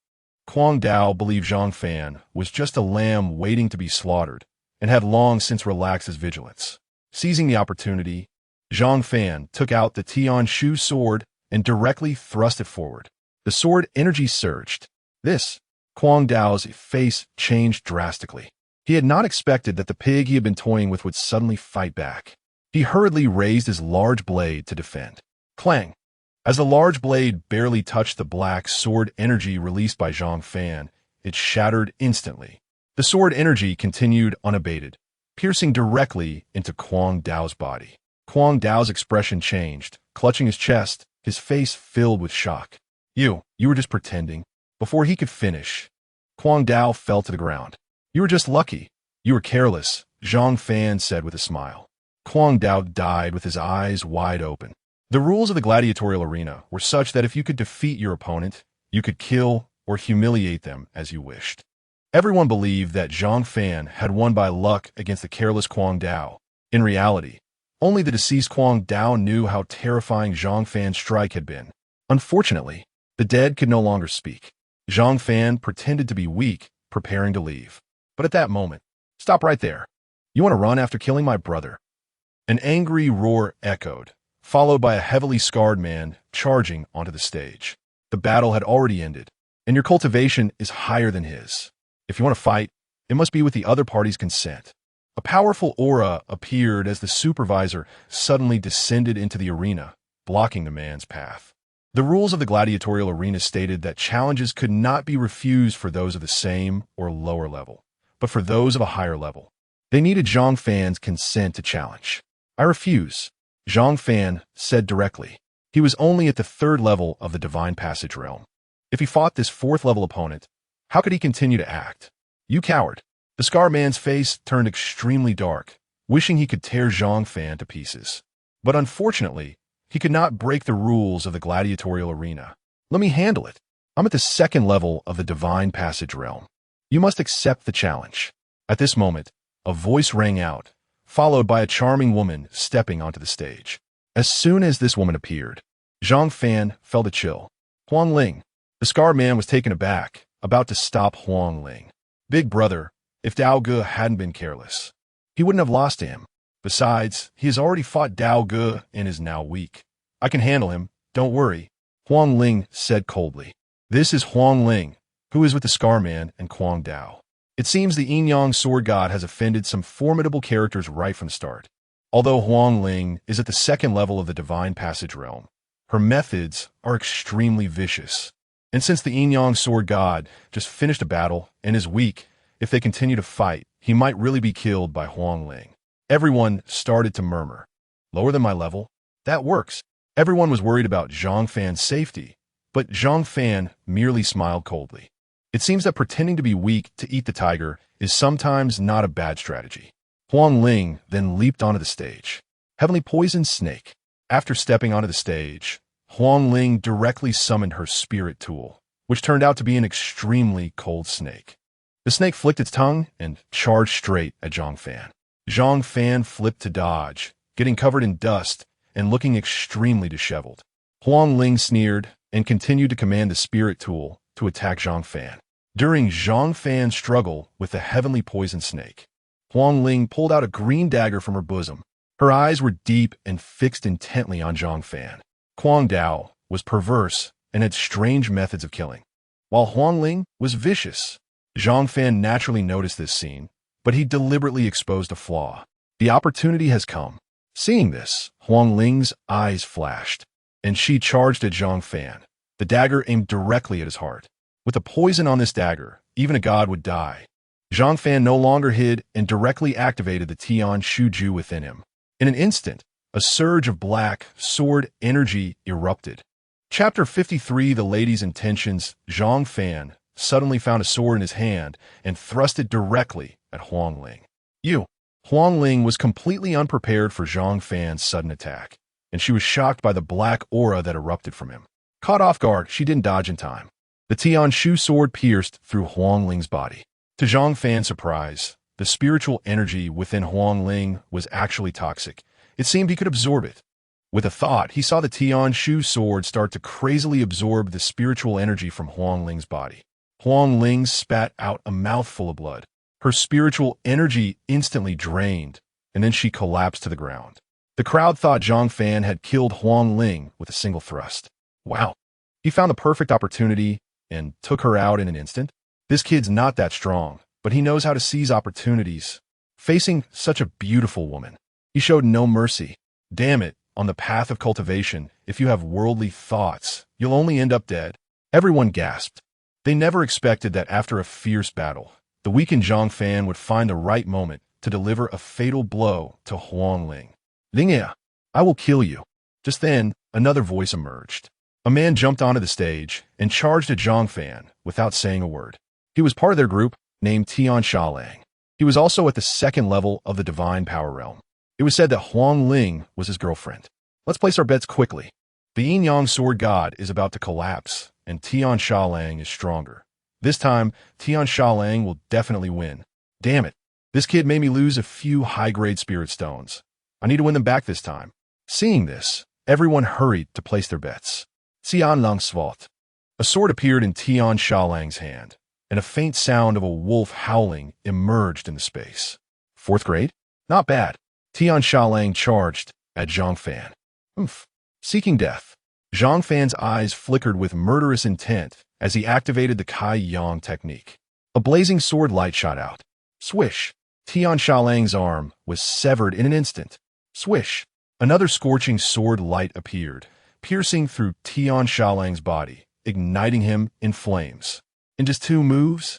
Speaker 1: Huang Dao believed Zhang Fan was just a lamb waiting to be slaughtered, and had long since relaxed his vigilance. Seizing the opportunity, Zhang Fan took out the Tian Shu sword and directly thrust it forward. The sword energy surged. Huang Dao's face changed drastically. He had not expected that the pig he had been toying with would suddenly fight back. He hurriedly raised his large blade to defend. Clang! As the large blade barely touched the black sword energy released by Zhang Fan, it shattered instantly. The sword energy continued unabated, piercing directly into Huang Dao's body. Huang Dao's expression changed, clutching his chest, his face filled with shock. You were just pretending. Before he could finish, Huang Dao fell to the ground. You were just lucky. You were careless, Zhang Fan said with a smile. Huang Dao died with his eyes wide open. The rules of the gladiatorial arena were such that if you could defeat your opponent, you could kill or humiliate them as you wished. Everyone believed that Zhang Fan had won by luck against the careless Huang Dao. In reality, only the deceased Huang Dao knew how terrifying Zhang Fan's strike had been. Unfortunately, the dead could no longer speak. Zhang Fan pretended to be weak, preparing to leave. But at that moment, stop right there. You want to run after killing my brother? An angry roar echoed, followed by a heavily scarred man charging onto the stage. The battle had already ended, and your cultivation is higher than his. If you want to fight, it must be with the other party's consent. A powerful aura appeared as the supervisor suddenly descended into the arena, blocking the man's path. The rules of the gladiatorial arena stated that challenges could not be refused for those of the same or lower level, but for those of a higher level. They needed Zhang Fan's consent to challenge. I refuse, Zhang Fan said directly. He was only at the 3rd level of the Divine Passage realm. If he fought this 4th level opponent, how could he continue to act? You coward. The scar man's face turned extremely dark, wishing he could tear Zhang Fan to pieces. But unfortunately, he could not break the rules of the gladiatorial arena. Let me handle it. I'm at the 2nd level of the Divine Passage realm. You must accept the challenge. At this moment, a voice rang out, followed by a charming woman stepping onto the stage. As soon as this woman appeared, Zhang Fan felt a chill. Huang Ling. The scarred man was taken aback, about to stop Huang Ling. Big brother, if Dao Ge hadn't been careless, he wouldn't have lost to him. Besides, he has already fought Dao Ge and is now weak. I can handle him, don't worry, Huang Ling said coldly. This is Huang Ling, who is with the Scar Man and Kuang Dao. It seems the Yin-Yang Sword God has offended some formidable characters right from the start. Although Huang Ling is at the 2nd level of the Divine Passage realm, her methods are extremely vicious. And since the Yin-Yang Sword God just finished a battle and is weak, if they continue to fight, he might really be killed by Huang Ling. Everyone started to murmur. Lower than my level? That works. Everyone was worried about Zhang Fan's safety, but Zhang Fan merely smiled coldly. It seems that pretending to be weak to eat the tiger is sometimes not a bad strategy. Huang Ling then leaped onto the stage. Heavenly Poison Snake. After stepping onto the stage, Huang Ling directly summoned her spirit tool, which turned out to be an extremely cold snake. The snake flicked its tongue and charged straight at Zhang Fan. Zhang Fan flipped to dodge, getting covered in dust and looking extremely disheveled. Huang Ling sneered and continued to command the spirit tool to attack Zhang Fan. During Zhang Fan's struggle with the heavenly poison snake, Huang Ling pulled out a green dagger from her bosom. Her eyes were deep and fixed intently on Zhang Fan. Kuang Dao was perverse and had strange methods of killing, while Huang Ling was vicious. Zhang Fan naturally noticed this scene, but he deliberately exposed a flaw. The opportunity has come. Seeing this, Huang Ling's eyes flashed, and she charged at Zhang Fan. The dagger aimed directly at his heart. With the poison on this dagger, even a god would die. Zhang Fan no longer hid and directly activated the Tian Shuju within him. In an instant, a surge of black sword energy erupted. Chapter 53, The Lady's Intentions. Zhang Fan suddenly found a sword in his hand and thrust it directly at Huang Ling. Huang Ling was completely unprepared for Zhang Fan's sudden attack, and she was shocked by the black aura that erupted from him. Caught off guard, she didn't dodge in time. The Tian Shu sword pierced through Huang Ling's body. To Zhang Fan's surprise, the spiritual energy within Huang Ling was actually toxic. It seemed he could absorb it. With a thought, he saw the Tian Shu sword start to crazily absorb the spiritual energy from Huang Ling's body. Huang Ling spat out a mouthful of blood. Her spiritual energy instantly drained, and then she collapsed to the ground. The crowd thought Zhang Fan had killed Huang Ling with a single thrust. Wow. He found the perfect opportunity and took her out in an instant. This kid's not that strong, but he knows how to seize opportunities. Facing such a beautiful woman, he showed no mercy. Damn it, on the path of cultivation, if you have worldly thoughts, you'll only end up dead. Everyone gasped. They never expected that after a fierce battle, the weakened Zhang Fan would find the right moment to deliver a fatal blow to Huang Ling. Lingia, I will kill you. Just then, another voice emerged. A man jumped onto the stage and charged at Zhang Fan without saying a word. He was part of their group, named Tian Shalang. He was also at the 2nd level of the Divine Power Realm. It was said that Huang Ling was his girlfriend. Let's place our bets quickly. The Yin-Yang Sword God is about to collapse, and Tian Shalang is stronger. This time, Tian Shalang will definitely win. Damn it. This kid made me lose a few high-grade spirit stones. I need to win them back this time. Seeing this, everyone hurried to place their bets. Xuanhuang Svalt. A sword appeared in Tian Shalang's hand, and a faint sound of a wolf howling emerged in the space. 4th grade? Not bad. Xuanhuang charged at Zhang Fan. Oomph. Seeking death. Zhang Fan's eyes flickered with murderous intent as he activated the Kai Yang technique. A blazing sword light shot out. Swish. Xuanhuang's arm was severed in an instant. Swish. Another scorching sword light appeared, piercing through Xuanhuang's body, igniting him in flames. In just 2 moves,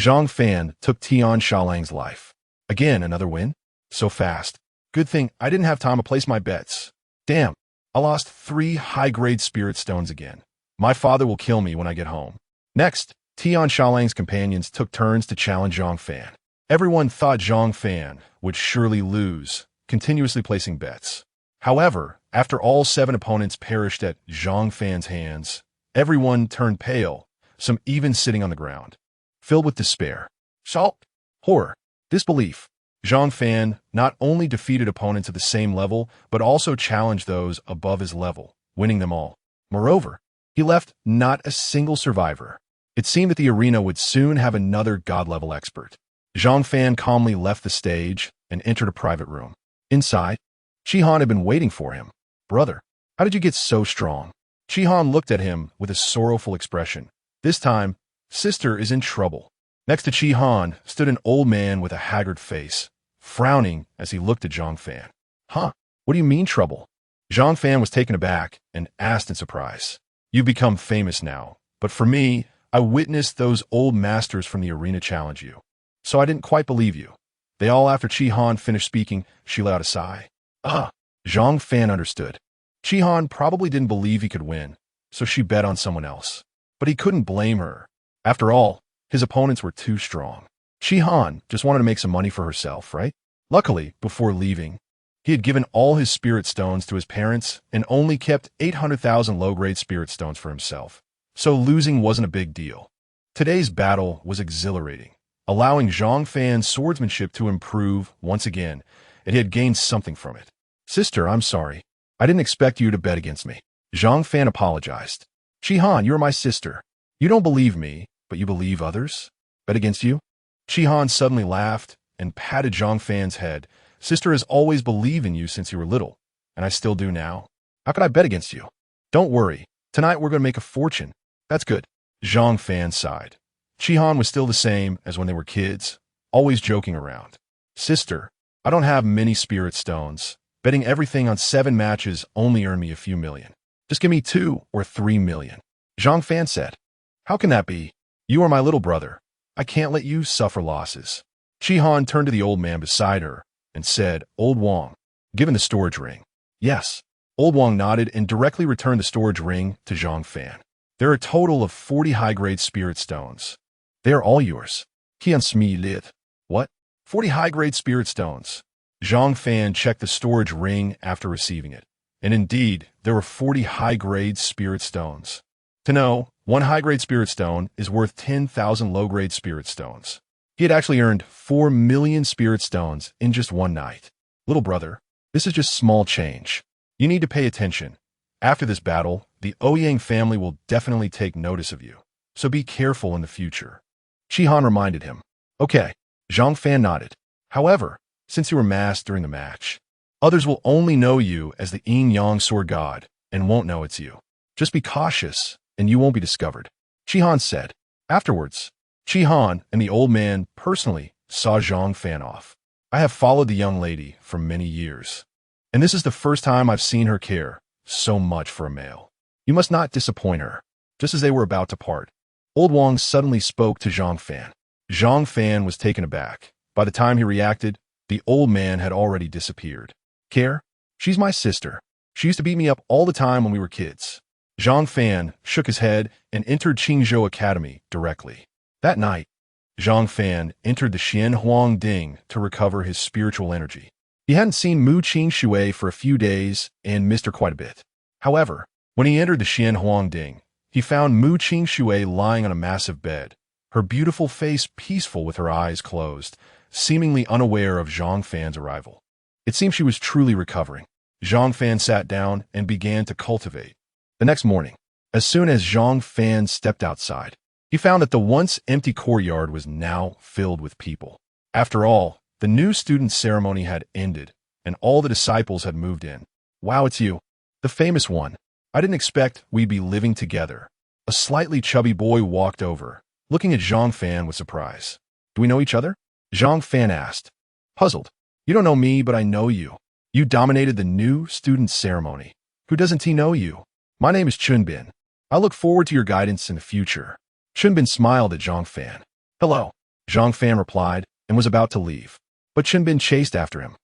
Speaker 1: Zhang Fan took Xuanhuang's life. Again, another win? So fast. Good thing I didn't have time to place my bets. Damn, I lost 3 high-grade spirit stones again. My father will kill me when I get home. Next, Xuanhuang's companions took turns to challenge Zhang Fan. Everyone thought Zhang Fan would surely lose, continuously placing bets. However, after all 7 opponents perished at Zhang Fan's hands, everyone turned pale, some even sitting on the ground. Filled with despair, shock, horror, disbelief, Zhang Fan not only defeated opponents at the same level, but also challenged those above his level, winning them all. Moreover, he left not a single survivor. It seemed that the arena would soon have another god-level expert. Zhang Fan calmly left the stage and entered a private room. Inside, Xuan had been waiting for him. Brother, how did you get so strong? Xuan looked at him with a sorrowful expression. This time, sister is in trouble. Next to Xuan stood an old man with a haggard face, frowning as he looked at Zhang Fan. Huh? What do you mean trouble? Zhang Fan was taken aback and asked in surprise. You've become famous now, but for me, I witnessed those old masters from the arena challenge you. So I didn't quite believe you. They all, after Xuan finished speaking, she let out a sigh. Zhang Fan understood. Xuan probably didn't believe he could win, so she bet on someone else. But he couldn't blame her. After all, his opponents were too strong. Xuan just wanted to make some money for herself, right? Luckily, before leaving, he had given all his spirit stones to his parents and only kept 800,000 low-grade spirit stones for himself. So losing wasn't a big deal. Today's battle was exhilarating, allowing Zhang Fan's swordsmanship to improve once again, and he had gained something from it. Sister, I'm sorry. I didn't expect you to bet against me. Zhang Fan apologized. Xuan, you're my sister. You don't believe me, but you believe others? Bet against you? Xuan suddenly laughed and patted Zhang Fan's head. Sister has always believed in you since you were little, and I still do now. How could I bet against you? Don't worry. Tonight we're going to make a fortune. That's good. Zhang Fan sighed. Xuan was still the same as when they were kids, always joking around. Sister, I don't have many spirit stones. Betting everything on 7 matches only earned me a few million. Just give me 2 or 3 million. Zhang Fan said. How can that be? You are my little brother. I can't let you suffer losses. Xuan turned to the old man beside her and said, Old Wang, given the storage ring. Yes. Old Wang nodded and directly returned the storage ring to Zhang Fan. There are a total of 40 high-grade spirit stones. They are all yours. Qian Smi Lid. What? 40 high-grade spirit stones. Zhang Fan checked the storage ring after receiving it. And indeed, there were 40 high-grade spirit stones. To know, 1 high-grade spirit stone is worth 10,000 low-grade spirit stones. He had actually earned 4 million spirit stones in just one night. Little brother, this is just small change. You need to pay attention. After this battle, the Ouyang family will definitely take notice of you. So be careful in the future. Xuan reminded him. Okay. Zhang Fan nodded. However, since you were masked during the match, others will only know you as the Yin Yang Sword God and won't know it's you. Just be cautious, and you won't be discovered. Xuan said. Afterwards, Xuan and the old man personally saw Zhang Fan off. I have followed the young lady for many years, and this is the first time I've seen her care so much for a male. You must not disappoint her. Just as they were about to part, Old Wang suddenly spoke to Zhang Fan. Zhang Fan was taken aback. By the time he reacted, the old man had already disappeared. Care? She's my sister. She used to beat me up all the time when we were kids. Zhang Fan shook his head and entered Qingzhou Academy directly. That night, Zhang Fan entered the Xuan Huang Ding to recover his spiritual energy. He hadn't seen Mu Qing for a few days and missed her quite a bit. However, when he entered the Xuan Huang Ding, he found Mu Qing lying on a massive bed, her beautiful face peaceful with her eyes closed, seemingly unaware of Zhang Fan's arrival. It seemed she was truly recovering. Zhang Fan sat down and began to cultivate. The next morning, as soon as Zhang Fan stepped outside, he found that the once empty courtyard was now filled with people. After all, the new student ceremony had ended, and all the disciples had moved in. Wow, it's you. The famous one. I didn't expect we'd be living together. A slightly chubby boy walked over, looking at Zhang Fan with surprise. Do we know each other? Zhang Fan asked, puzzled. You don't know me, but I know you. You dominated the new student ceremony. Who doesn't he know you? My name is Chunbin. I look forward to your guidance in the future. Chunbin smiled at Zhang Fan. Hello. Zhang Fan replied and was about to leave. But Chunbin chased after him.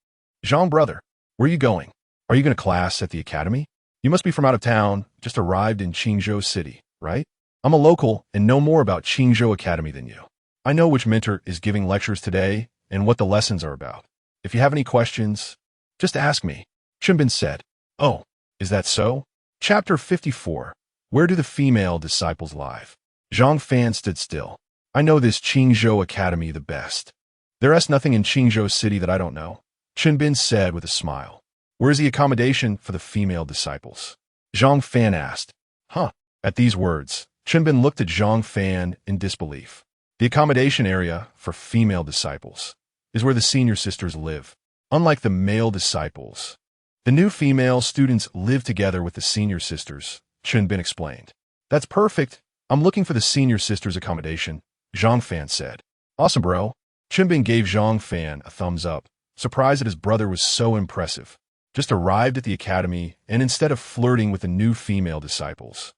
Speaker 1: Zhang brother, where are you going? Are you going to class at the academy? You must be from out of town, just arrived in Qingzhou City, right? I'm a local and know more about Qingzhou Academy than you. I know which mentor is giving lectures today and what the lessons are about. If you have any questions, just ask me. Chunbin said. Oh, is that so? Chapter 54. Where do the female disciples live? Zhang Fan stood still. I know this Qingzhou Academy the best. There's nothing in Qingzhou City that I don't know, Chunbin said with a smile. Where's the accommodation for the female disciples? Zhang Fan asked. Huh. At these words, Chunbin looked at Zhang Fan in disbelief. The accommodation area for female disciples is where the senior sisters live. Unlike the male disciples, the new female students live together with the senior sisters, Chunbin explained. That's perfect. I'm looking for the senior sisters' accommodation, Zhang Fan said. Awesome, bro. Chunbin gave Zhang Fan a thumbs up, surprised that his brother was so impressive. Just arrived at the academy, and instead of flirting with the new female disciples,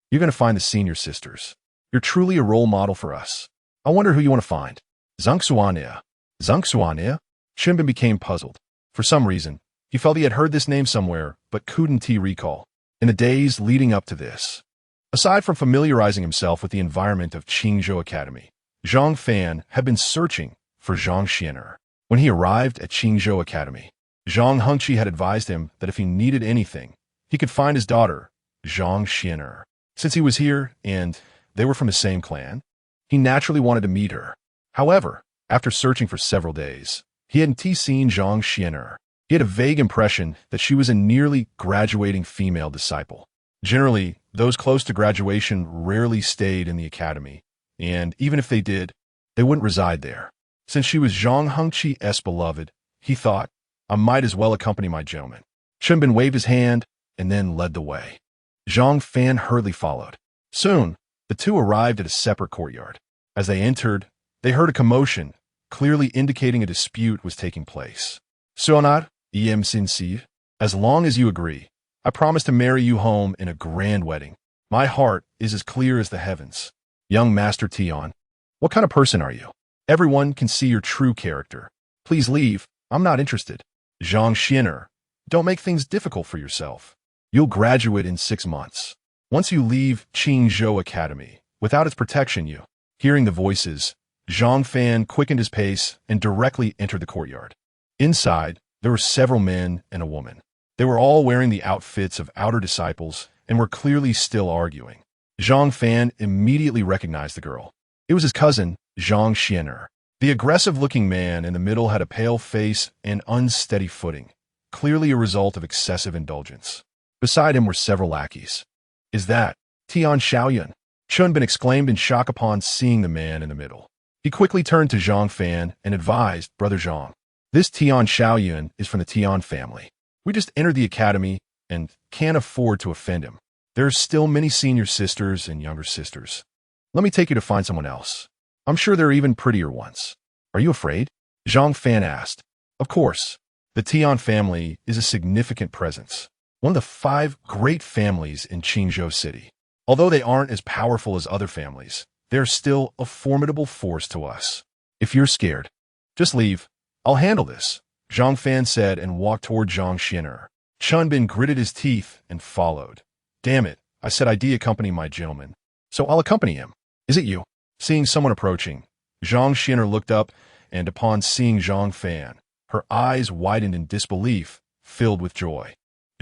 Speaker 1: you're going to find the senior sisters. You're truly a role model for us. I wonder who you want to find. Xuanhuang. Xuanhuang? Chunbin became puzzled. For some reason, he felt he had heard this name somewhere, but couldn't recall. In the days leading up to this, aside from familiarizing himself with the environment of Qingzhou Academy, Zhang Fan had been searching for Zhang Xianer. When he arrived at Qingzhou Academy, Zhang Hengqi had advised him that if he needed anything, he could find his daughter, Zhang Xianer. Since he was here and they were from the same clan, he naturally wanted to meet her. However, after searching for several days, he hadn't seen Zhang Xianer. He had a vague impression that she was a nearly graduating female disciple. Generally, those close to graduation rarely stayed in the academy, and even if they did, they wouldn't reside there. Since she was Zhang Hengqi's beloved, he thought, I might as well accompany my gentleman. Chunbin waved his hand and then led the way. Zhang Fan hurriedly followed. Soon, the two arrived at a separate courtyard. As they entered, they heard a commotion, clearly indicating a dispute was taking place. Xuanhuang, Empress, as long as you agree, I promise to marry you home in a grand wedding. My heart is as clear as the heavens. Young Master Tian, what kind of person are you? Everyone can see your true character. Please leave. I'm not interested. Zhang Xianer, don't make things difficult for yourself. You'll graduate in 6 months. Once you leave Qingzhou Academy, without its protection you. Hearing the voices, Zhang Fan quickened his pace and directly entered the courtyard. Inside, there were several men and a woman. They were all wearing the outfits of outer disciples and were clearly still arguing. Zhang Fan immediately recognized the girl. It was his cousin, Zhang Xianer. The aggressive-looking man in the middle had a pale face and unsteady footing, clearly a result of excessive indulgence. Beside him were several lackeys. Is that Tian Xiaoyun? Chunbin exclaimed in shock upon seeing the man in the middle. He quickly turned to Zhang Fan and advised, Brother Zhang, this Tian Xiaoyun is from the Tian family. We just entered the academy and can't afford to offend him. There are still many senior sisters and younger sisters. Let me take you to find someone else. I'm sure there are even prettier ones. Are you afraid? Zhang Fan asked. Of course. The Tian family is a significant presence. One of the 5 great families in Qingzhou City. Although they aren't as powerful as other families, they're still a formidable force to us. If you're scared, just leave. I'll handle this, Zhang Fan said and walked toward Zhang Xianer. Chunbin gritted his teeth and followed. Damn it, I said I'd accompany my gentleman. So I'll accompany him. Is it you? Seeing someone approaching, Zhang Xianer looked up, and upon seeing Zhang Fan, her eyes widened in disbelief, filled with joy.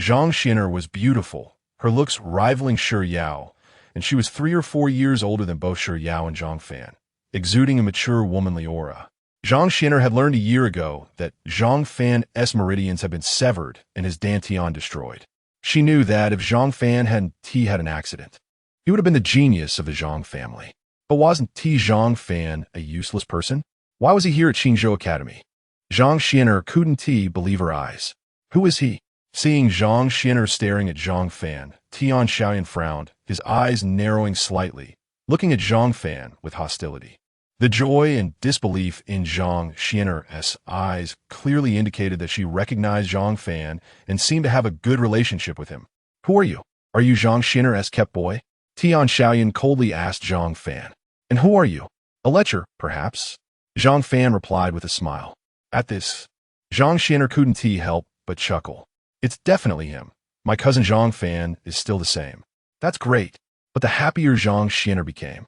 Speaker 1: Zhang Xianer was beautiful, her looks rivaling Shi Yao, and she was 3 or 4 years older than both Shi Yao and Zhang Fan, exuding a mature womanly aura. Zhang Xianer had learned a year ago that Zhang Fan's meridians had been severed and his dantian destroyed. She knew that if Zhang Fan hadn't had an accident, he would have been the genius of the Zhang family. But wasn't Zhang Fan a useless person? Why was he here at Qingzhou Academy? Zhang Xian'er couldn't believe her eyes. Who is he? Seeing Zhang Xian'er staring at Zhang Fan, Tian Xiaoyan frowned, his eyes narrowing slightly, looking at Zhang Fan with hostility. The joy and disbelief in Zhang Xian'er's eyes clearly indicated that she recognized Zhang Fan and seemed to have a good relationship with him. Who are you? Are you Zhang Xian'er's kept boy? Tian Xiaoyan coldly asked Zhang Fan. And who are you? A lecher, perhaps? Zhang Fan replied with a smile. At this, Zhang Xian'er couldn't help but chuckle. It's definitely him. My cousin Zhang Fan is still the same. That's great. But the happier Zhang Xian'er became,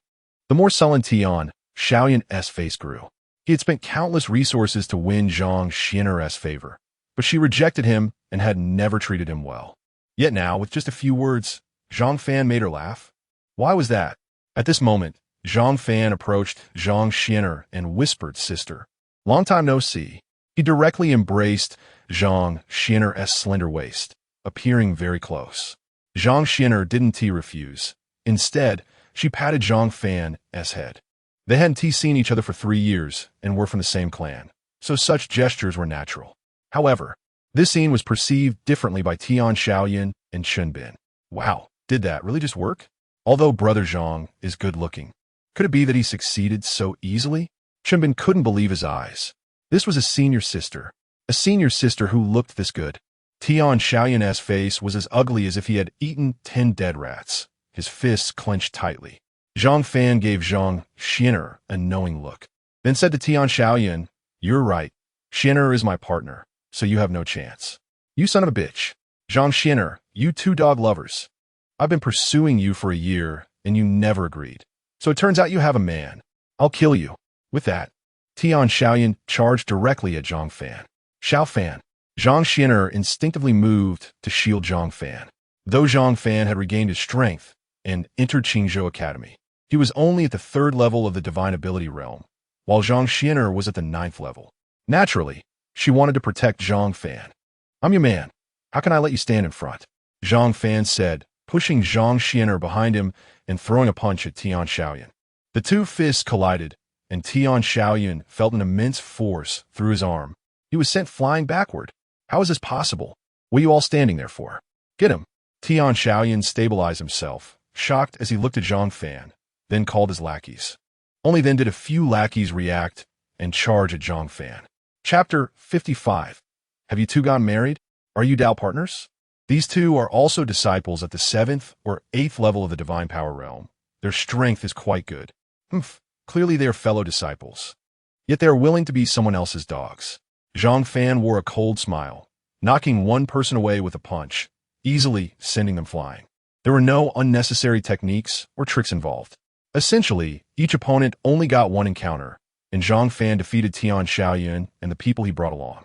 Speaker 1: the more sullen Tian Xiaoyan's face grew. He had spent countless resources to win Zhang Xian'er's favor, but she rejected him and had never treated him well. Yet now, with just a few words, Zhang Fan made her laugh. Why was that? At this moment, Zhang Fan approached Zhang Xian'er and whispered, "Sister, long time no see." He directly embraced Zhang Xian'er's slender waist, appearing very close. Zhang Xian'er didn't refuse. Instead, she patted Zhang Fan's head. They hadn't seen each other for 3 years and were from the same clan, so such gestures were natural. However, this scene was perceived differently by Tian Xiaoyan and Chunbin. Wow, did that really just work? Although brother Zhang is good-looking, could it be that he succeeded so easily? Chunbin couldn't believe his eyes. This was a senior sister who looked this good. Tian Xiaoyan's face was as ugly as if he had eaten 10 dead rats, his fists clenched tightly. Zhang Fan gave Zhang Xian'er a knowing look, then said to Tian Xiaoyan, "You're right. Xian'er is my partner, so you have no chance. You son of a bitch. Zhang Xian'er, you two dog lovers. I've been pursuing you for a year, and you never agreed. So it turns out you have a man. I'll kill you." With that, Tian Xiaoyan charged directly at Zhang Fan. Xiao Fan. Zhang Xian'er instinctively moved to shield Zhang Fan. Though Zhang Fan had regained his strength and entered Qingzhou Academy, he was only at the 3rd level of the divine ability realm, while Zhang Xian'er was at the 9th level. Naturally, she wanted to protect Zhang Fan. "I'm your man. How can I let you stand in front?" Zhang Fan said, pushing Zhang Xian'er behind him and throwing a punch at Tian Xiaoyan. The two fists collided, and Tian Xiaoyan felt an immense force through his arm. He was sent flying backward. How is this possible? What are you all standing there for? Get him. Tian Xiaoyan stabilized himself, shocked as he looked at Zhang Fan, then called his lackeys. Only then did a few lackeys react and charge at Zhang Fan. Chapter 55. Have you two gotten married? Are you Dao partners? These two are also disciples at the 7th or 8th level of the divine power realm. Their strength is quite good. Clearly they are fellow disciples. Yet they are willing to be someone else's dogs. Zhang Fan wore a cold smile, knocking one person away with a punch, easily sending them flying. There were no unnecessary techniques or tricks involved. Essentially, each opponent only got one encounter, and Zhang Fan defeated Tian Xiaoyan and the people he brought along.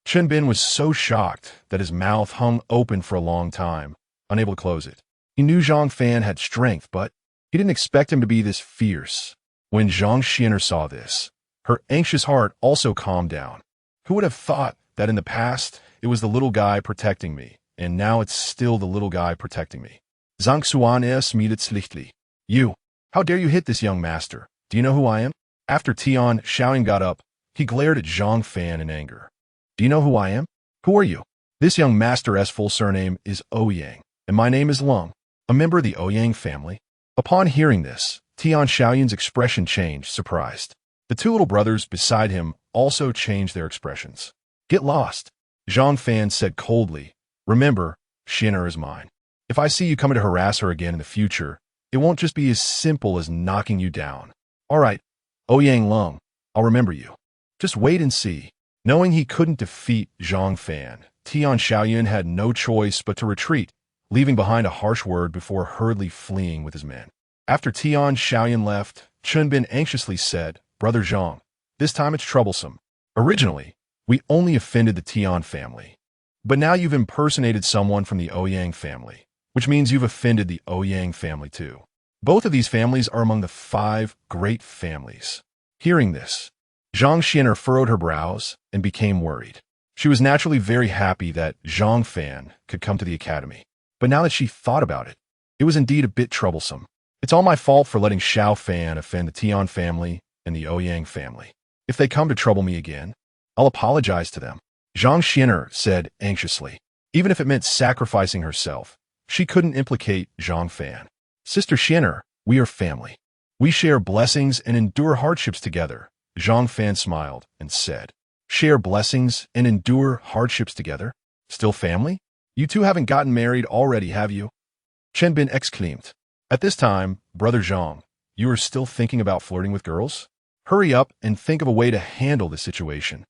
Speaker 1: Chunbin was so shocked that his mouth hung open for a long time, unable to close it. He knew Zhang Fan had strength, but he didn't expect him to be this fierce. When Zhang Xian'er saw this, her anxious heart also calmed down. Who would have thought that in the past it was the little guy protecting me, and now it's still the little guy protecting me? Zhang Xuan smiedet schlichtly. You, how dare you hit this young master? Do you know who I am? After Tian Xiaoyan got up, he glared at Zhang Fan in anger. Do you know who I am? Who are you? This young master's full surname is Ouyang, and my name is Lung, a member of the Ouyang family. Upon hearing this, Tian Xiaoyan's expression changed, surprised. The two little brothers beside him also changed their expressions. Get lost, Zhang Fan said coldly. Remember, Xian'er is mine. If I see you coming to harass her again in the future, it won't just be as simple as knocking you down. All right, Ouyang Lung, I'll remember you. Just wait and see. Knowing he couldn't defeat Zhang Fan, Tian Xiaoyan had no choice but to retreat, leaving behind a harsh word before hurriedly fleeing with his men. After Tian Xiaoyan left, Chunbin anxiously said, Brother Zhang, this time it's troublesome. Originally, we only offended the Tian family. But now you've impersonated someone from the Ouyang family, which means you've offended the Ouyang family too. Both of these families are among the 5 great families. Hearing this, Zhang Xian'er furrowed her brows and became worried. She was naturally very happy that Zhang Fan could come to the academy. But now that she thought about it, it was indeed a bit troublesome. It's all my fault for letting Xiao Fan offend the Tian family and the Ouyang family. If they come to trouble me again, I'll apologize to them. Zhang Xian'er said anxiously. Even if it meant sacrificing herself, she couldn't implicate Zhang Fan. Sister Xian'er, we are family. We share blessings and endure hardships together. Zhang Fan smiled and said, share blessings and endure hardships together? Still family? You two haven't gotten married already, have you? Chen Bin exclaimed. At this time, Brother Zhang, you are still thinking about flirting with girls? Hurry up and think of a way to handle the situation.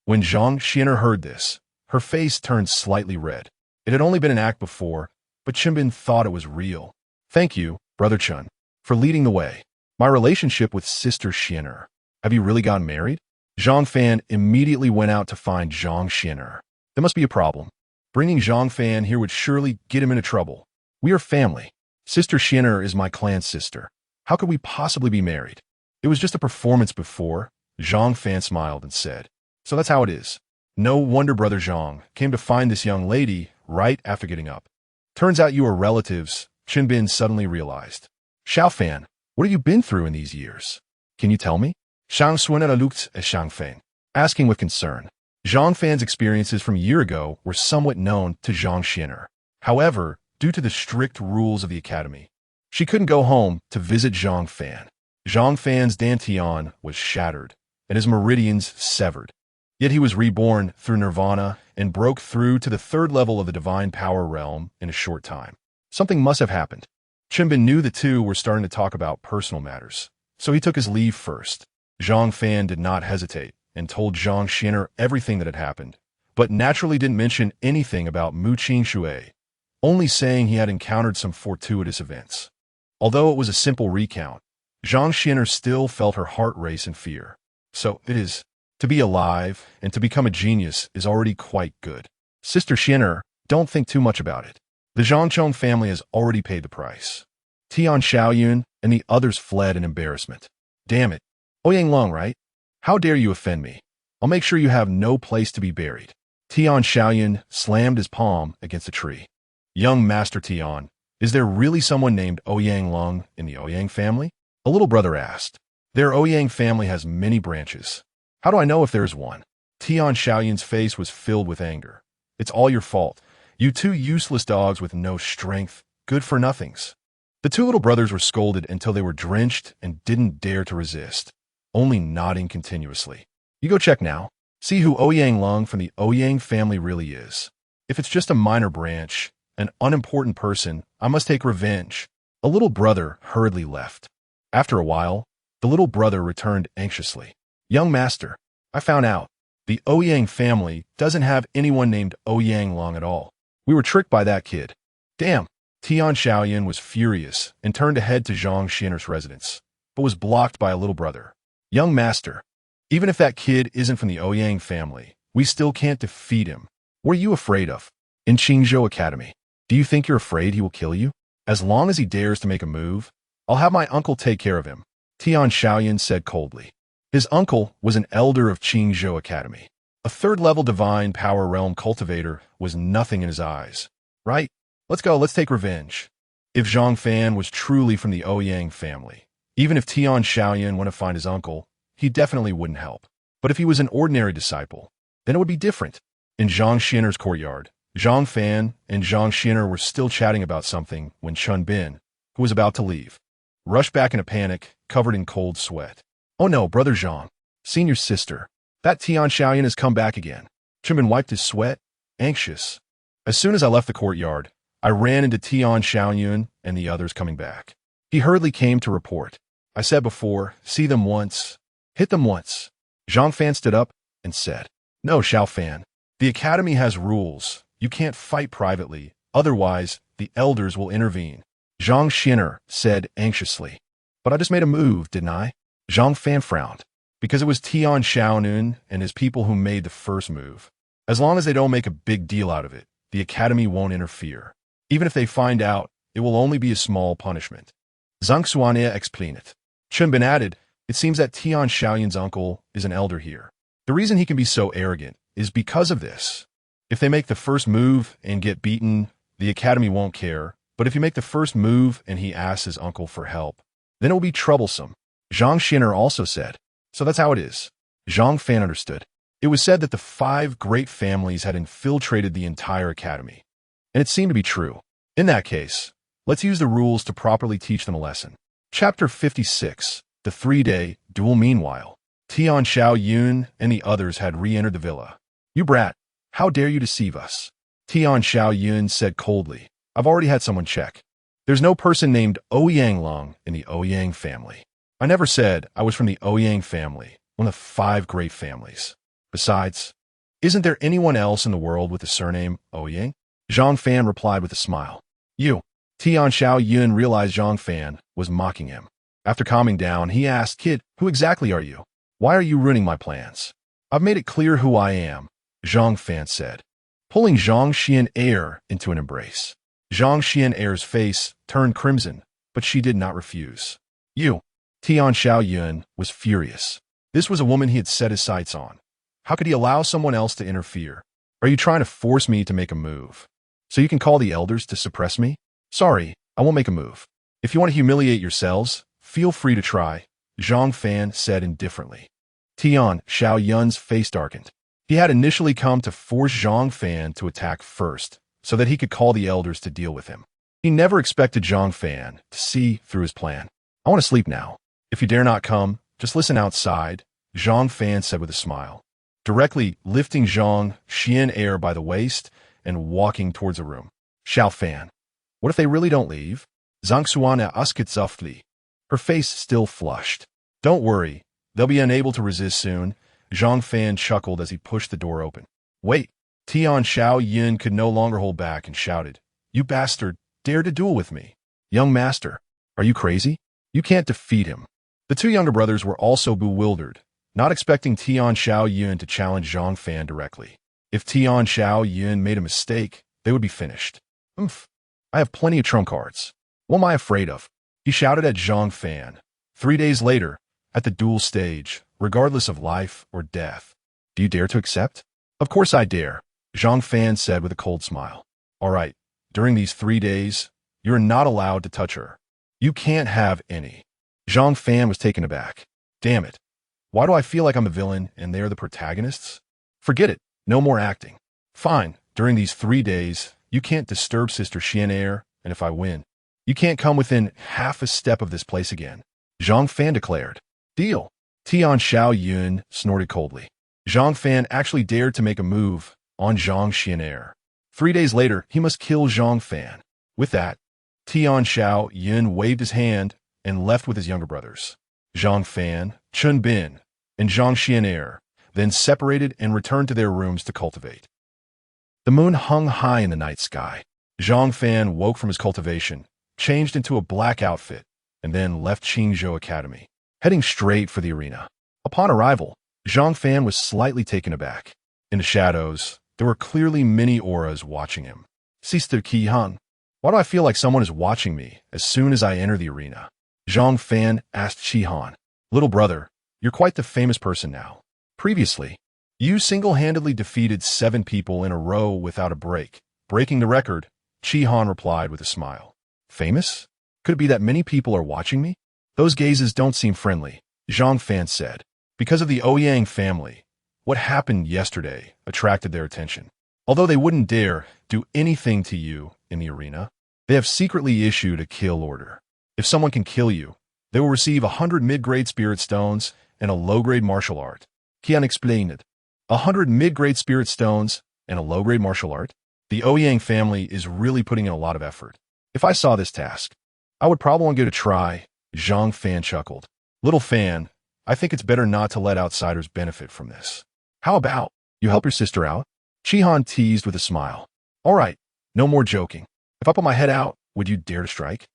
Speaker 1: When Zhang Xian'er heard this, her face turned slightly red. It had only been an act before, but Chen Bin thought it was real. Thank you, Brother Chen, for leading the way. My relationship with Sister Xian'er. Have you really gotten married? Zhang Fan immediately went out to find Zhang Xian'er. There must be a problem. Bringing Zhang Fan here would surely get him into trouble. We are family. Sister Xian'er is my clan sister. How could we possibly be married? It was just a performance before. Zhang Fan smiled and said, so that's how it is. No wonder Brother Zhang came to find this young lady right after getting up. Turns out you are relatives, Chen Bin suddenly realized. Xiao Fan, what have you been through in these years? Can you tell me? Zhang Xuan'er looked at Zhang Fan, asking with concern. Zhang Fan's experiences from a year ago were somewhat known to Zhang Xian'er. However, due to the strict rules of the academy, she couldn't go home to visit Zhang Fan. Zhang Fan's dantian was shattered, and his meridians severed. Yet he was reborn through nirvana and broke through to the third level of the divine power realm in a short time. Something must have happened. Chen Bin knew the two were starting to talk about personal matters, so he took his leave first. Zhang Fan did not hesitate and told Zhang Xian'er everything that had happened, but naturally didn't mention anything about Mu Qingshui, only saying he had encountered some fortuitous events. Although it was a simple recount, Zhang Xian'er still felt her heart race in fear. So it is. To be alive and to become a genius is already quite good. Sister Xian'er, don't think too much about it. The Zhangchong family has already paid the price. Tian Xiaoyun and the others fled in embarrassment. Damn it. Ouyang Long, right? How dare you offend me? I'll make sure you have no place to be buried. Tian Xiaoyun slammed his palm against a tree. Young Master Tian, is there really someone named Ouyang Long in the Ouyang family? A little brother asked. Their Ouyang family has many branches. How do I know if there's one? Tian Xiaoyun's face was filled with anger. It's all your fault. You two useless dogs with no strength, good for nothings. The two little brothers were scolded until they were drenched and didn't dare to resist, only nodding continuously. You go check now. See who Ouyang Long from the Ouyang family really is. If it's just a minor branch, an unimportant person, I must take revenge. A little brother hurriedly left. After a while, the little brother returned anxiously. Young master, I found out. The Ouyang family doesn't have anyone named Ouyang Long at all. We were tricked by that kid. Damn. Tian Xiaoyun was furious and turned to head to Zhang Xian'er's residence, but was blocked by a little brother. Young master, even if that kid isn't from the Ouyang family, we still can't defeat him. What are you afraid of? In Qingzhou Academy, do you think you're afraid he will kill you? As long as he dares to make a move, I'll have my uncle take care of him, Tian Xiaoyun said coldly. His uncle was an elder of Qingzhou Academy. A third-level divine power realm cultivator was nothing in his eyes. Right? Let's go, let's take revenge. If Zhang Fan was truly from the Ouyang family, even if Tian Xiaoyun went to find his uncle, he definitely wouldn't help. But if he was an ordinary disciple, then it would be different. In Zhang Xian'er's courtyard, Zhang Fan and Zhang Xian'er were still chatting about something when Chen Bin, who was about to leave, rushed back in a panic, covered in cold sweat. Oh no, Brother Zhang, senior sister, that Tian Xiaoyun has come back again. Chen Bin wiped his sweat, anxious. As soon as I left the courtyard, I ran into Tian Xiaoyun and the others coming back. He hurriedly came to report. I said before, see them once, hit them once. Zhang Fan stood up and said, no, Xiao Fan, the academy has rules. You can't fight privately, otherwise the elders will intervene. Zhang Xian'er said anxiously. But I just made a move, didn't I? Zhang Fan frowned, because it was Tian Xiaoyun and his people who made the first move. As long as they don't make a big deal out of it, the academy won't interfere. Even if they find out, it will only be a small punishment. Zhang Xuan'er explained. Chen Bin added, it seems that Tian Xiaoyun's uncle is an elder here. The reason he can be so arrogant is because of this. If they make the first move and get beaten, the academy won't care. But if you make the first move and he asks his uncle for help, then it will be troublesome. Zhang Xian'er also said, so that's how it is. Zhang Fan understood. It was said that the 5 great families had infiltrated the entire academy. And it seemed to be true. In that case, let's use the rules to properly teach them a lesson. Chapter 56, The 3-Day Duel. Meanwhile, Tian Xiaoyun and the others had re-entered the villa. You brat, how dare you deceive us? Tian Xiaoyun said coldly. I've already had someone check. There's no person named Ouyang Long in the Ouyang family. I never said I was from the Ouyang family, one of the 5 great families. Besides, isn't there anyone else in the world with the surname Ouyang? Zhang Fan replied with a smile. You. Tian Xiaoyun realized Zhang Fan was mocking him. After calming down, he asked, Kid, who exactly are you? Why are you ruining my plans? I've made it clear who I am, Zhang Fan said, pulling Zhang Xian'er into an embrace. Zhang Xian'er's face turned crimson, but she did not refuse. You. Tian Xiaoyun was furious. This was a woman he had set his sights on. How could he allow someone else to interfere? Are you trying to force me to make a move? So you can call the elders to suppress me? Sorry, I won't make a move. If you want to humiliate yourselves, feel free to try, Zhang Fan said indifferently. Tian Xiaoyun's face darkened. He had initially come to force Zhang Fan to attack first, so that he could call the elders to deal with him. He never expected Zhang Fan to see through his plan. I want to sleep now. If you dare not come, just listen outside, Zhang Fan said with a smile, directly lifting Zhang Xian'er by the waist and walking towards a room. Xiao Fan. What if they really don't leave? Zhang Xuan asked softly, her face still flushed. Don't worry, they'll be unable to resist soon, Zhang Fan chuckled as he pushed the door open. Wait, Tian Xiaoyun could no longer hold back and shouted, You bastard, dare to duel with me. Young master, are you crazy? You can't defeat him. The 2 younger brothers were also bewildered, not expecting Tian Xiaoyun to challenge Zhang Fan directly. If Tian Xiaoyun made a mistake, they would be finished. I have plenty of trump cards. What am I afraid of? He shouted at Zhang Fan. 3 days later, at the duel stage, regardless of life or death. Do you dare to accept? Of course I dare, Zhang Fan said with a cold smile. All right, during these 3 days, you're not allowed to touch her. You can't have any. Zhang Fan was taken aback. Damn it. Why do I feel like I'm the villain and they're the protagonists? Forget it. No more acting. Fine, during these 3 days, you can't disturb Sister Xian'er, and if I win, you can't come within half a step of this place again, Zhang Fan declared. Deal. Tian Xiaoyun snorted coldly. Zhang Fan actually dared to make a move on Zhang Xian'er. 3 days later, he must kill Zhang Fan. With that, Tian Xiaoyun waved his hand and left with his younger brothers. Zhang Fan, Chun Bin, and Zhang Xian'er then separated and returned to their rooms to cultivate. The moon hung high in the night sky. Zhang Fan woke from his cultivation, changed into a black outfit, and then left Qingzhou Academy, heading straight for the arena. Upon arrival, Zhang Fan was slightly taken aback. In the shadows, there were clearly many auras watching him. Sister Qi, why do I feel like someone is watching me as soon as I enter the arena? Zhang Fan asked Qi. Little brother, you're quite the famous person now. Previously, you single-handedly defeated 7 people in a row without a break, breaking the record, Qi replied with a smile. Famous? Could it be that many people are watching me? Those gazes don't seem friendly, Zhang Fan said. Because of the Ouyang family, what happened yesterday attracted their attention. Although they wouldn't dare do anything to you in the arena, they have secretly issued a kill order. If someone can kill you, they will receive 100 mid-grade spirit stones and a low-grade martial art. Qian explained it. 100 mid-grade spirit stones and a low-grade martial art? The Ouyang family is really putting in a lot of effort. If I saw this task, I would probably want to give it a try, Zhang Fan chuckled. Little Fan, I think it's better not to let outsiders benefit from this. How about you help your sister out? Qi teased with a smile. All right, no more joking. If I put my head out, would you dare to strike?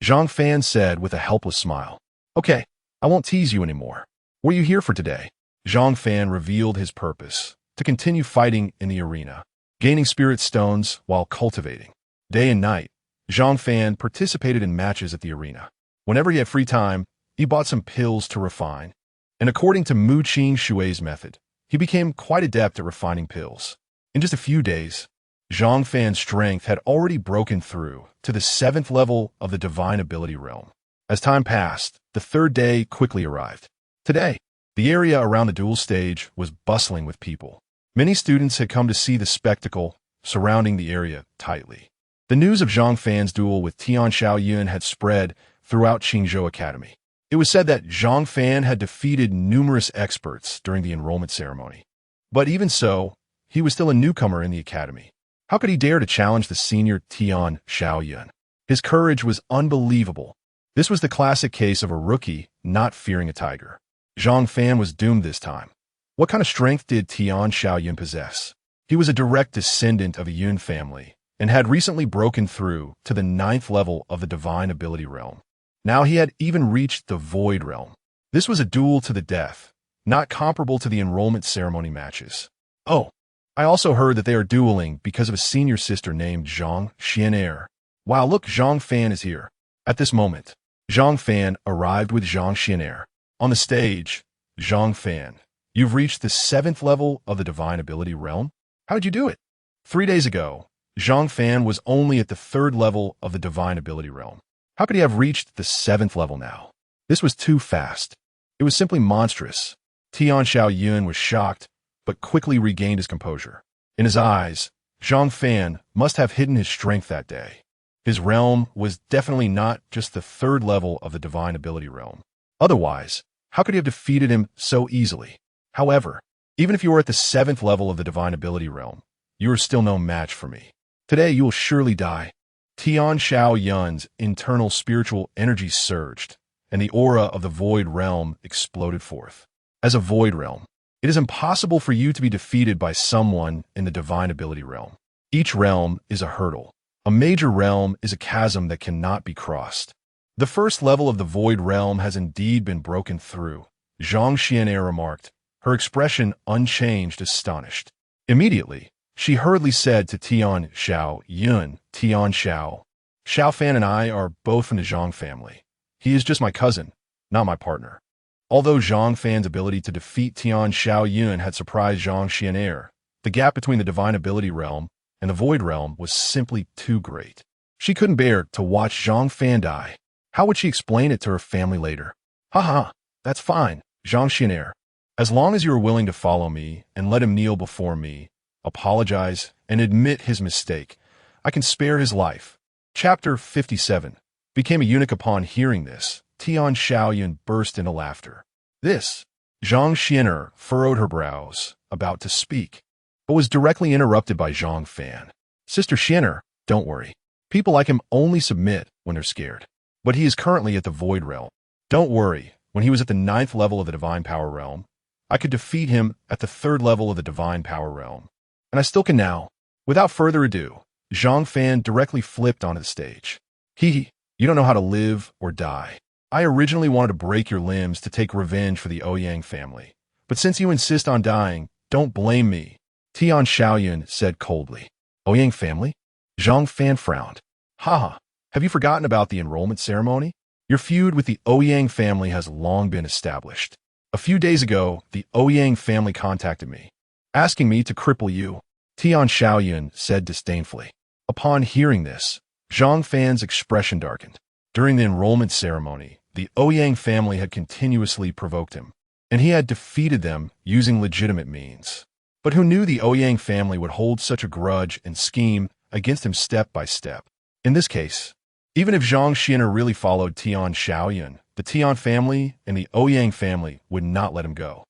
Speaker 1: Zhang Fan said with a helpless smile. Okay, I won't tease you anymore. What are you here for today? Zhang Fan revealed his purpose, to continue fighting in the arena, gaining spirit stones while cultivating. Day and night, Zhang Fan participated in matches at the arena. Whenever he had free time, he bought some pills to refine. And according to Mu Qing Shui's method, he became quite adept at refining pills. In just a few days, Zhang Fan's strength had already broken through to the 7th level of the divine ability realm. As time passed, the 3rd day quickly arrived. Today, The area around the duel stage was bustling with people. Many students had come to see the spectacle surrounding the area tightly. The news of Zhang Fan's duel with Tian Xiaoyun had spread throughout Qingzhou Academy. It was said that Zhang Fan had defeated numerous experts during the enrollment ceremony. But even so, he was still a newcomer in the academy. How could he dare to challenge the senior Tian Xiaoyun? His courage was unbelievable. This was the classic case of a rookie not fearing a tiger. Zhang Fan was doomed this time. What kind of strength did Tian Xiaoyun possess? He was a direct descendant of a Yun family and had recently broken through to the 9th level of the divine ability realm. Now he had even reached the void realm. This was a duel to the death, not comparable to the enrollment ceremony matches. Oh, I also heard that they are dueling because of a senior sister named Zhang Xianer. Wow, look, Zhang Fan is here. At this moment, Zhang Fan arrived with Zhang Xianer. On the stage, Zhang Fan, you've reached the 7th level of the divine ability realm? How did you do it? 3 days ago, Zhang Fan was only at the 3rd level of the divine ability realm. How could he have reached the 7th level now? This was too fast. It was simply monstrous. Tian Xiaoyun was shocked, but quickly regained his composure. In his eyes, Zhang Fan must have hidden his strength that day. His realm was definitely not just the 3rd level of the divine ability realm. Otherwise, how could he have defeated him so easily? However, even if you were at the 7th level of the divine ability realm, you are still no match for me. Today you will surely die. Tian Xiaoyun's internal spiritual energy surged, and the aura of the void realm exploded forth. As a void realm, it is impossible for you to be defeated by someone in the divine ability realm. Each realm is a hurdle. A major realm is a chasm that cannot be crossed. The 1st level of the void realm has indeed been broken through, Zhang Xianer remarked, her expression unchanged, astonished. Immediately, she hurriedly said to Tian Xiaoyun, Tian Xiao, Xiao Fan and I are both from the Zhang family. He is just my cousin, not my partner. Although Zhang Fan's ability to defeat Tian Xiaoyun had surprised Zhang Xianer, the gap between the divine ability realm and the void realm was simply too great. She couldn't bear to watch Zhang Fan die. How would she explain it to her family later? Haha, that's fine, Zhang Xianer. As long as you are willing to follow me and let him kneel before me, apologize, and admit his mistake, I can spare his life. Chapter 57. Became a eunuch. Upon hearing this, Tian Xiaoyun burst into laughter. This, Zhang Xianer furrowed her brows, about to speak, but was directly interrupted by Zhang Fan. Sister Xianer, don't worry. People like him only submit when they're scared. But he is currently at the void realm. Don't worry, when he was at the 9th level of the divine power realm, I could defeat him at the 3rd level of the divine power realm. And I still can now. Without further ado, Zhang Fan directly flipped onto the stage. You don't know how to live or die. I originally wanted to break your limbs to take revenge for the Ouyang family. But since you insist on dying, don't blame me, Tian Xiaoyun said coldly. Ouyang family? Zhang Fan frowned. Haha, have you forgotten about the enrollment ceremony? Your feud with the Ouyang family has long been established. A few days ago, the Ouyang family contacted me, asking me to cripple you, Tian Xiaoyun said disdainfully. Upon hearing this, Zhang Fan's expression darkened. During the enrollment ceremony, the Ouyang family had continuously provoked him, and he had defeated them using legitimate means. But who knew the Ouyang family would hold such a grudge and scheme against him step by step? In this case, even if Zhang Xianer really followed Tian Xiaoyun, the Tian family and the Ouyang family would not let him go.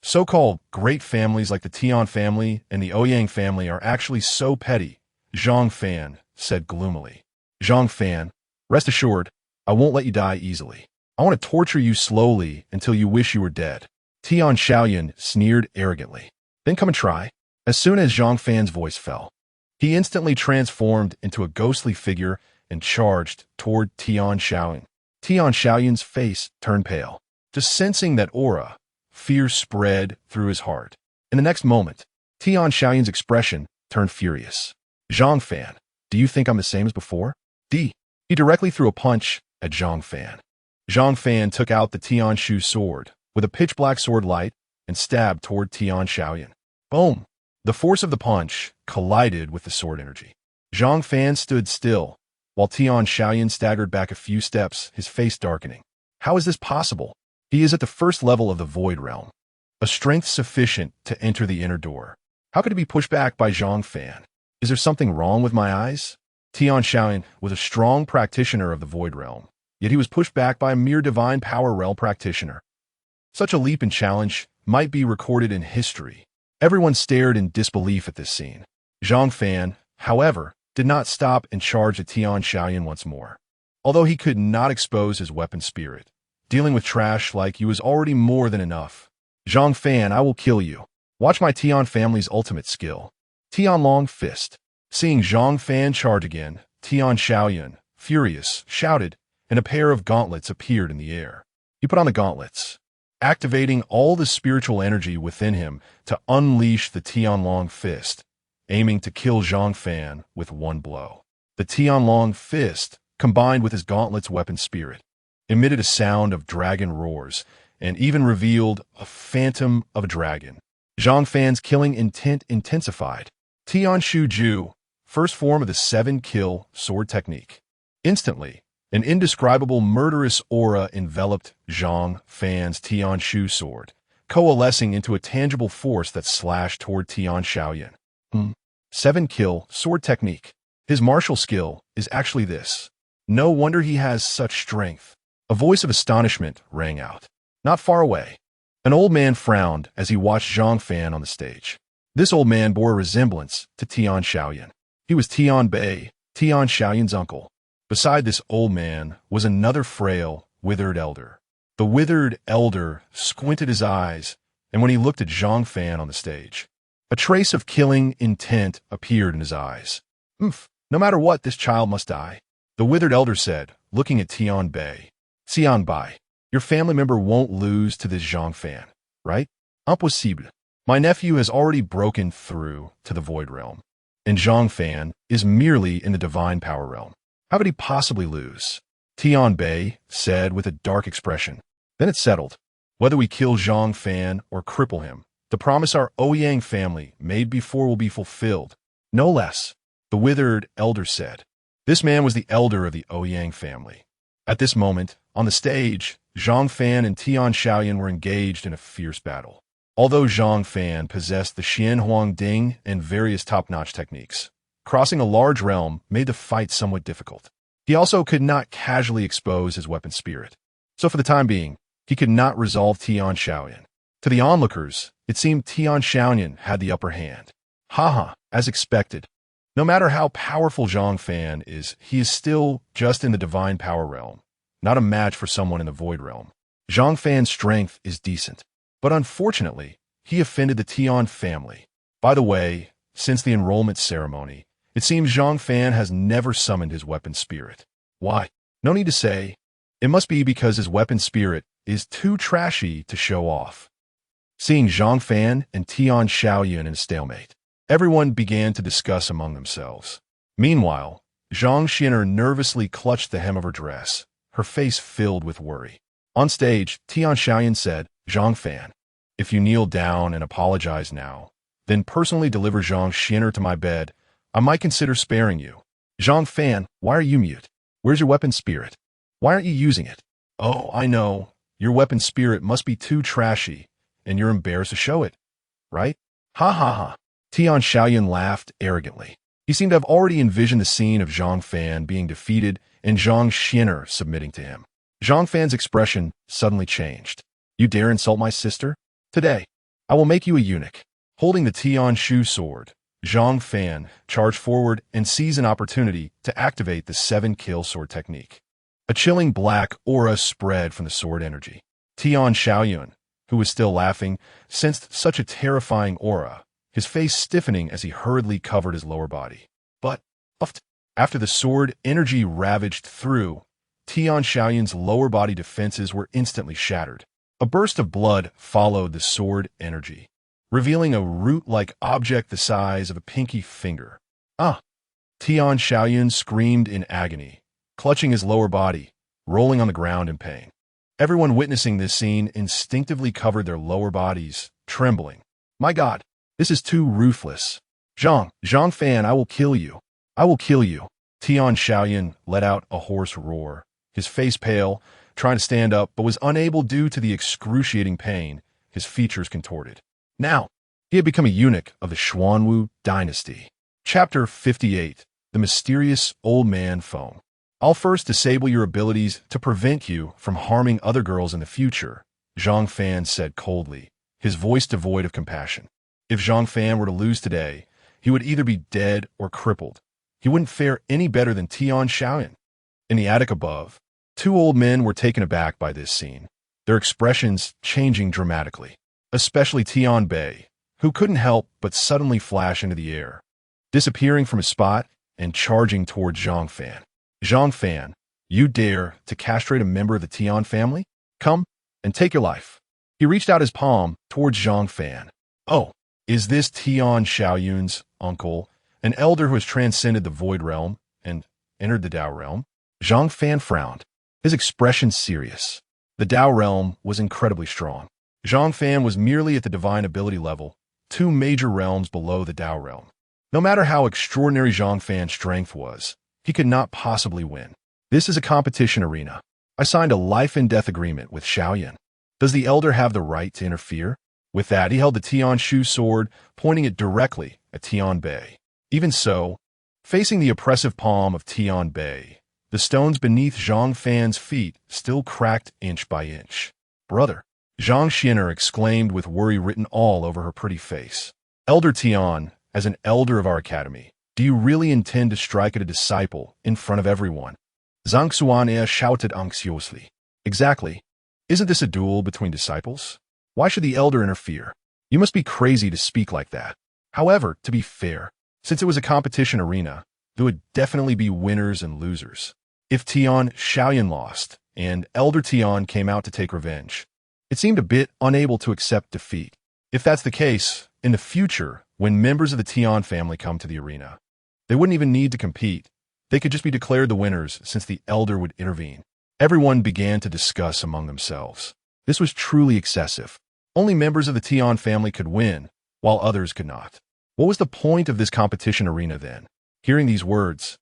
Speaker 1: So-called great families like the Tian family and the Ouyang family are actually so petty, Zhang Fan said gloomily. Zhang Fan, rest assured, I won't let you die easily. I want to torture you slowly until you wish you were dead. Tian Xiaoyun sneered arrogantly. Then come and try. As soon as Zhang Fan's voice fell, he instantly transformed into a ghostly figure and charged toward Tian Xiaoyun. Tian Xiaoyun's face turned pale. Just sensing that aura, fear spread through his heart. In the next moment, Tian Xiaoyun's expression turned furious. Zhang Fan, do you think I'm the same as before? He directly threw a punch at Zhang Fan. Zhang Fan took out the Tian Shu sword with a pitch-black sword light and stabbed toward Tian Xiaoyun. Boom! The force of the punch collided with the sword energy. Zhang Fan stood still, while Tian Xiaoyun staggered back a few steps, his face darkening. How is this possible? He is at the first level of the Void Realm, a strength sufficient to enter the inner door. How could he be pushed back by Zhang Fan? Is there something wrong with my eyes? Tian Xiaoyan was a strong practitioner of the Void Realm, yet he was pushed back by a mere Divine Power Realm practitioner. Such a leap and challenge might be recorded in history. Everyone stared in disbelief at this scene. Zhang Fan, however, did not stop and charged at Tian Xiaoyan once more. Although he could not expose his weapon spirit, dealing with trash like you was already more than enough. Zhang Fan, I will kill you. Watch my Tian family's ultimate skill. Tianlong Fist. Seeing Zhang Fan charge again, Tian Xiaoyan, furious, shouted, and a pair of gauntlets appeared in the air. He put on the gauntlets, activating all the spiritual energy within him to unleash the Tianlong Fist, aiming to kill Zhang Fan with one blow. The Tianlong Fist, combined with his gauntlet's weapon spirit, emitted a sound of dragon roars and even revealed a phantom of a dragon. Zhang Fan's killing intent intensified. Tian Shu Ju, first form of the 7-kill sword technique. Instantly, an indescribable murderous aura enveloped Zhang Fan's Tian Shu sword, coalescing into a tangible force that slashed toward Tian Xiaoyan. 7-kill sword technique. His martial skill is actually this. No wonder he has such strength. A voice of astonishment rang out. Not far away, an old man frowned as he watched Zhang Fan on the stage. This old man bore a resemblance to Tian Xiaoyan. He was Tian Bei, Tian Xiaoyan's uncle. Beside this old man was another frail, withered elder. The withered elder squinted his eyes, and when he looked at Zhang Fan on the stage, a trace of killing intent appeared in his eyes. No matter what, this child must die. The withered elder said, looking at Tian Bei. Tian Bei, your family member won't lose to this Zhang Fan, right? Impossible. My nephew has already broken through to the Void Realm, and Zhang Fan is merely in the Divine Power Realm. How could he possibly lose? Tian Bei said with a dark expression. Then it's settled. Whether we kill Zhang Fan or cripple him, the promise our Ouyang family made before will be fulfilled. No less, the withered elder said. This man was the elder of the Ouyang family. At this moment, on the stage, Zhang Fan and Tian Xiaoyan were engaged in a fierce battle. Although Zhang Fan possessed the Xuan Huang Ding and various top-notch techniques, crossing a large realm made the fight somewhat difficult. He also could not casually expose his weapon spirit. So for the time being, he could not resolve Tian Xiaoyan. To the onlookers, it seemed Tian Xiaoyan had the upper hand. As expected. No matter how powerful Zhang Fan is, he is still just in the Divine Power Realm, not a match for someone in the Void Realm. Zhang Fan's strength is decent, but unfortunately, he offended the Tian family. By the way, since the enrollment ceremony, it seems Zhang Fan has never summoned his weapon spirit. Why? No need to say. It must be because his weapon spirit is too trashy to show off. Seeing Zhang Fan and Tian Xiaoyan in a stalemate, everyone began to discuss among themselves. Meanwhile, Zhang Xin'er nervously clutched the hem of her dress, her face filled with worry. On stage, Tian Xiaoyan said, Zhang Fan, if you kneel down and apologize now, then personally deliver Zhang Xin'er to my bed, I might consider sparing you. Zhang Fan, why are you mute? Where's your weapon spirit? Why aren't you using it? Oh, I know. Your weapon spirit must be too trashy, and you're embarrassed to show it, right? Tian Xiaoyan laughed arrogantly. He seemed to have already envisioned the scene of Zhang Fan being defeated and Zhang Xin'er submitting to him. Zhang Fan's expression suddenly changed. You dare insult my sister? Today, I will make you a eunuch. Holding the Tian Shu sword, Zhang Fan charged forward and seized an opportunity to activate the 7-kill sword technique. A chilling black aura spread from the sword energy. Tian Xiaoyan, who was still laughing, sensed such a terrifying aura, his face stiffening as he hurriedly covered his lower body. But, after the sword energy ravaged through, Tian Xiaoyan's lower body defenses were instantly shattered. A burst of blood followed the sword energy, revealing a root-like object the size of a pinky finger. Tian Xiaoyan screamed in agony, clutching his lower body, rolling on the ground in pain. Everyone witnessing this scene instinctively covered their lower bodies, trembling. My God, this is too ruthless. Zhang Fan, I will kill you. I will kill you. Tian Xiaoyan let out a hoarse roar, his face pale, trying to stand up, but was unable due to the excruciating pain his features contorted. Now, he had become a eunuch of the Xuanhuang dynasty. Chapter 58. The Mysterious Old Man Phone. I'll first disable your abilities to prevent you from harming other girls in the future, Zhang Fan said coldly, his voice devoid of compassion. If Zhang Fan were to lose today, he would either be dead or crippled. He wouldn't fare any better than Tian Xiaoyan. In the attic above, two old men were taken aback by this scene, their expressions changing dramatically, especially Tian Bei, who couldn't help but suddenly flash into the air, disappearing from his spot and charging towards Zhang Fan. Zhang Fan, you dare to castrate a member of the Tian family? Come and take your life. He reached out his palm towards Zhang Fan. Oh, is this Tian Xiaoyun's uncle, an elder who has transcended the void realm and entered the Dao realm? Zhang Fan frowned, his expression serious. The Dao realm was incredibly strong. Zhang Fan was merely at the divine ability level, 2 major realms below the Dao realm. No matter how extraordinary Zhang Fan's strength was, he could not possibly win. This is a competition arena. I signed a life-and-death agreement with Xiaoyan. Does the elder have the right to interfere? With that, he held the Tian Shu sword, pointing it directly at Tian Bei. Even so, facing the oppressive palm of Tian Bei, the stones beneath Zhang Fan's feet still cracked inch by inch. Brother, Zhang Xianer exclaimed with worry written all over her pretty face. Elder Tian, as an elder of our academy, do you really intend to strike at a disciple in front of everyone? Zhang Xuan shouted anxiously. Exactly. Isn't this a duel between disciples? Why should the elder interfere? You must be crazy to speak like that. However, to be fair, since it was a competition arena, there would definitely be winners and losers. If Tian Xiaoyan lost, and Elder Tian came out to take revenge, it seemed a bit unable to accept defeat. If that's the case, in the future, when members of the Tian family come to the arena, they wouldn't even need to compete. They could just be declared the winners since the elder would intervene. Everyone began to discuss among themselves. This was truly excessive. Only members of the Tian family could win, while others could not. What was the point of this competition arena then? Hearing these words,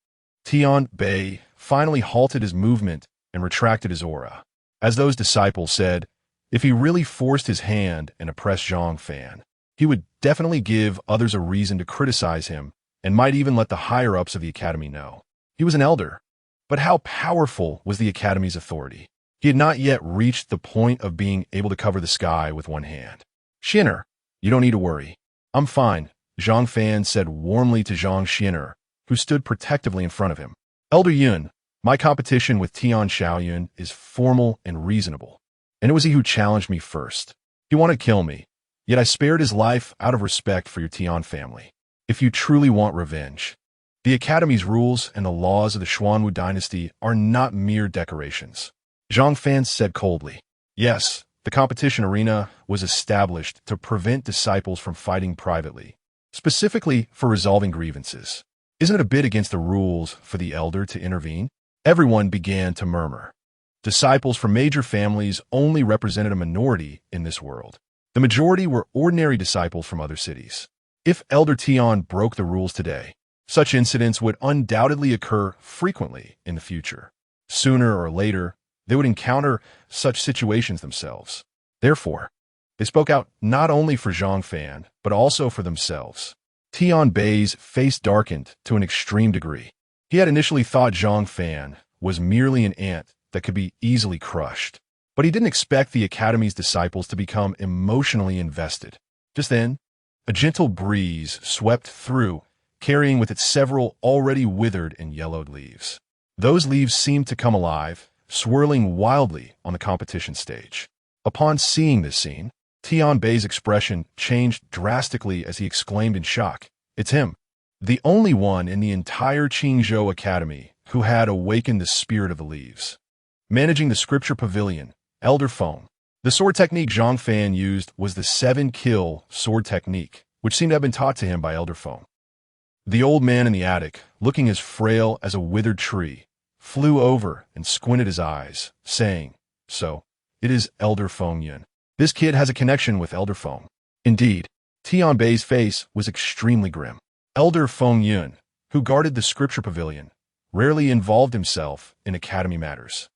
Speaker 1: Tian Bei finally halted his movement and retracted his aura. As those disciples said, if he really forced his hand and oppressed Zhang Fan, he would definitely give others a reason to criticize him and might even let the higher-ups of the academy know. He was an elder, but how powerful was the academy's authority? He had not yet reached the point of being able to cover the sky with one hand. Xianer, you don't need to worry. I'm fine, Zhang Fan said warmly to Zhang Xianer, who stood protectively in front of him. Elder Yun, my competition with Tian Xiaoyun is formal and reasonable, and it was he who challenged me first. He wanted to kill me, yet I spared his life out of respect for your Tian family. If you truly want revenge, the Academy's rules and the laws of the Xuanhuang dynasty are not mere decorations. Zhang Fan said coldly. Yes, the competition arena was established to prevent disciples from fighting privately, specifically for resolving grievances. Isn't it a bit against the rules for the elder to intervene? Everyone began to murmur. Disciples from major families only represented a minority in this world. The majority were ordinary disciples from other cities. If Elder Tian broke the rules today, such incidents would undoubtedly occur frequently in the future. Sooner or later, they would encounter such situations themselves. Therefore, they spoke out not only for Zhang Fan, but also for themselves. Tian Bei's face darkened to an extreme degree. He had initially thought Zhang Fan was merely an ant that could be easily crushed, but he didn't expect the Academy's disciples to become emotionally invested. Just then, a gentle breeze swept through, carrying with it several already withered and yellowed leaves. Those leaves seemed to come alive, swirling wildly on the competition stage. Upon seeing this scene, Tian Bei's expression changed drastically as he exclaimed in shock, "It's him, the only one in the entire Qingzhou Academy who had awakened the spirit of the leaves." Managing the scripture pavilion, Elder Feng. The sword technique Zhang Fan used was the 7-kill sword technique, which seemed to have been taught to him by Elder Feng. The old man in the attic, looking as frail as a withered tree, flew over and squinted his eyes, saying, "So, it is Elder Feng Yun. This kid has a connection with Elder Feng." Indeed, Tian Bei's face was extremely grim. Elder Feng Yun, who guarded the scripture pavilion, rarely involved himself in academy matters.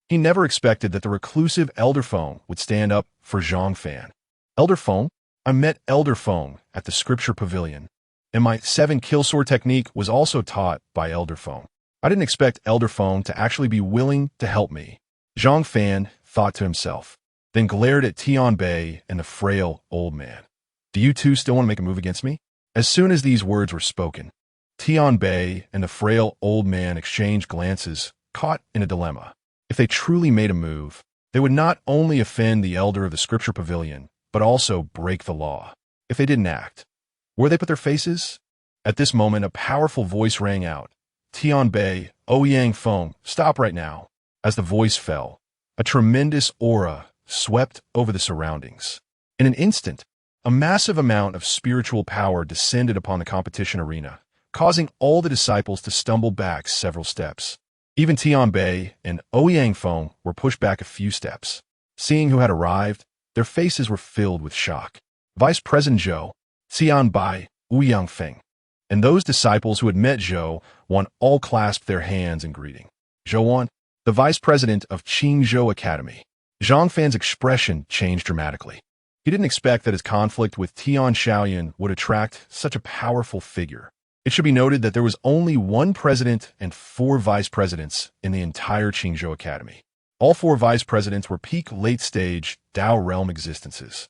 Speaker 1: He never expected that the reclusive Elder Feng would stand up for Zhang Fan. Elder Feng? I met Elder Feng at the Scripture Pavilion, and my 7-kill sword technique was also taught by Elder Feng. I didn't expect Elder Feng to actually be willing to help me. Zhang Fan thought to himself, then glared at Tian Bei and the frail old man. Do you two still want to make a move against me? As soon as these words were spoken, Tian Bei and the frail old man exchanged glances, caught in a dilemma. If they truly made a move, they would not only offend the elder of the Scripture Pavilion, but also break the law. If they didn't act, where they put their faces? At this moment, a powerful voice rang out. Tian Bei, Ouyang Feng, stop right now. As the voice fell, a tremendous aura swept over the surroundings. In an instant, a massive amount of spiritual power descended upon the competition arena, causing all the disciples to stumble back several steps. Even Tian Bei and Ouyang Feng were pushed back a few steps. Seeing who had arrived, their faces were filled with shock. Vice President Zhou, Tian Bei, Ouyang Feng, and those disciples who had met Zhou Wan all clasped their hands in greeting. Zhou Wan, the vice president of Qingzhou Academy. Zhang Fan's expression changed dramatically. He didn't expect that his conflict with Tian Shaoyan would attract such a powerful figure. It should be noted that there was only one president and 4 vice presidents in the entire Qingzhou Academy. All 4 vice presidents were peak late-stage Dao realm existences.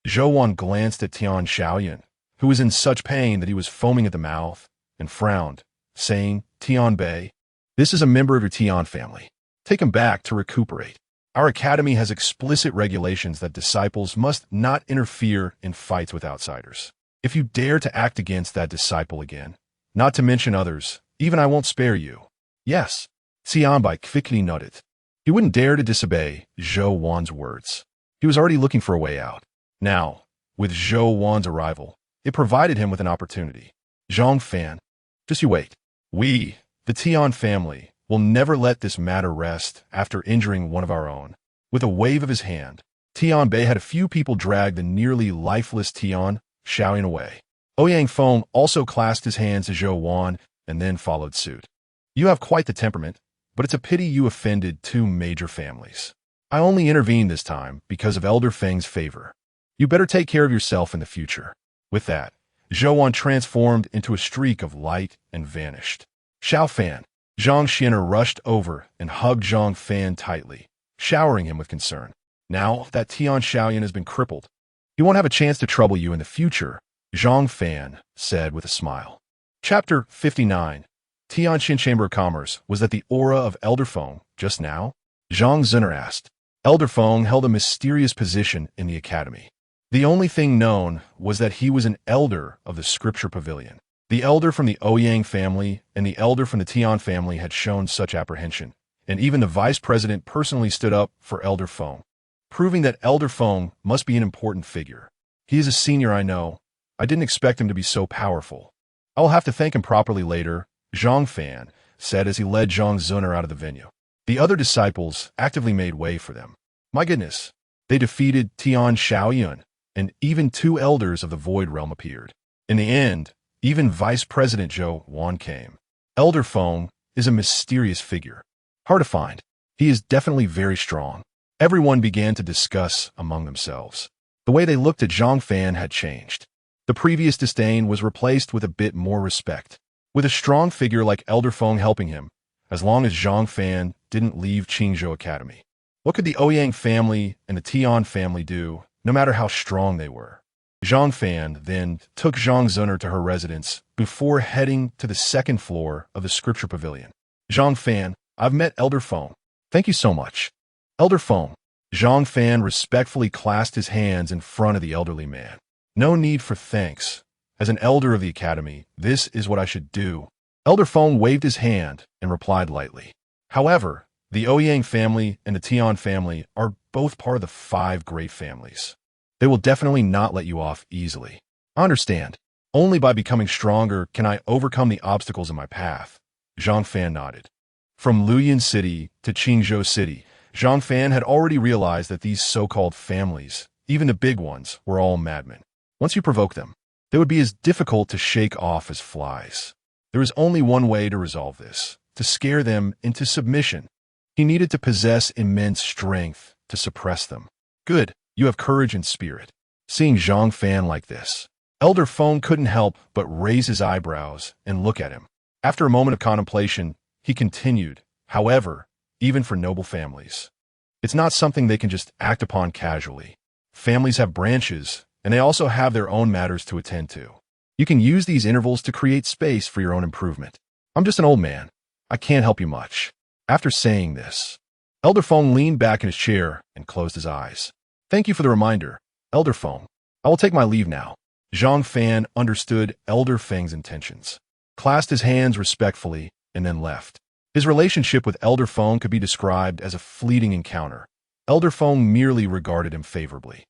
Speaker 1: Zhou Wan glanced at Tian Shaoyan, who was in such pain that he was foaming at the mouth, and frowned, saying, Tian Bei, this is a member of your Tian family. Take him back to recuperate. Our academy has explicit regulations that disciples must not interfere in fights with outsiders. If you dare to act against that disciple again, not to mention others, even I won't spare you. Yes, Tian Bei quickly nodded. He wouldn't dare to disobey Zhou Wan's words. He was already looking for a way out. Now, with Zhou Wan's arrival, it provided him with an opportunity. Zhang Fan, just you wait. We, the Tian family, will never let this matter rest after injuring one of our own. With a wave of his hand, Tian Bei had a few people drag the nearly lifeless Tian Shaoyan away. Ouyang Feng also clasped his hands to Zhou Wan and then followed suit. You have quite the temperament, but it's a pity you offended 2 major families. I only intervened this time because of Elder Feng's favor. You better take care of yourself in the future. With that, Zhou Wan transformed into a streak of light and vanished. Xiao Fan, Zhang Xian'er rushed over and hugged Zhang Fan tightly, showering him with concern. Now that Tian Shaoyan has been crippled, he won't have a chance to trouble you in the future, Zhang Fan said with a smile. Chapter 59. Tianxin Chamber of Commerce was that the aura of Elder Feng just now? Zhang Zun'er asked. Elder Feng held a mysterious position in the academy. The only thing known was that he was an elder of the Scripture Pavilion. The elder from the Ouyang family and the elder from the Tian family had shown such apprehension, and even the vice president personally stood up for Elder Feng, proving that Elder Feng must be an important figure. He is a senior, I know. I didn't expect him to be so powerful. I will have to thank him properly later, Zhang Fan said as he led Zhang Zun'er out of the venue. The other disciples actively made way for them. My goodness, they defeated Tian Shaoyan, and even 2 elders of the Void Realm appeared. In the end, even Vice President Zhou Wan came. Elder Feng is a mysterious figure. Hard to find. He is definitely very strong. Everyone began to discuss among themselves. The way they looked at Zhang Fan had changed. The previous disdain was replaced with a bit more respect. With a strong figure like Elder Feng helping him, as long as Zhang Fan didn't leave Qingzhou Academy. What could the Ouyang family and the Tian family do, no matter how strong they were? Zhang Fan then took Zhang Zun'er to her residence before heading to the 2nd floor of the Scripture Pavilion. Zhang Fan, I've met Elder Feng. Thank you so much. Elder Feng. Zhang Fan respectfully clasped his hands in front of the elderly man. No need for thanks. As an elder of the academy, this is what I should do. Elder Feng waved his hand and replied lightly. However, the Ouyang family and the Tian family are both part of the 5 great families. They will definitely not let you off easily. I understand. Only by becoming stronger can I overcome the obstacles in my path. Zhang Fan nodded. From Luoyuan City to Qingzhou City, Zhang Fan had already realized that these so-called families, even the big ones, were all madmen. Once you provoke them, they would be as difficult to shake off as flies. There is only one way to resolve this, to scare them into submission. He needed to possess immense strength to suppress them. Good, you have courage and spirit. Seeing Zhang Fan like this, Elder Feng couldn't help but raise his eyebrows and look at him. After a moment of contemplation, he continued, however, even for noble families, it's not something they can just act upon casually. Families have branches, and they also have their own matters to attend to. You can use these intervals to create space for your own improvement. I'm just an old man. I can't help you much. After saying this, Elder Feng leaned back in his chair and closed his eyes. Thank you for the reminder, Elder Feng. I will take my leave now. Zhang Fan understood Elder Feng's intentions, clasped his hands respectfully, and then left. His relationship with Elder Feng could be described as a fleeting encounter. Elder Feng merely regarded him favorably.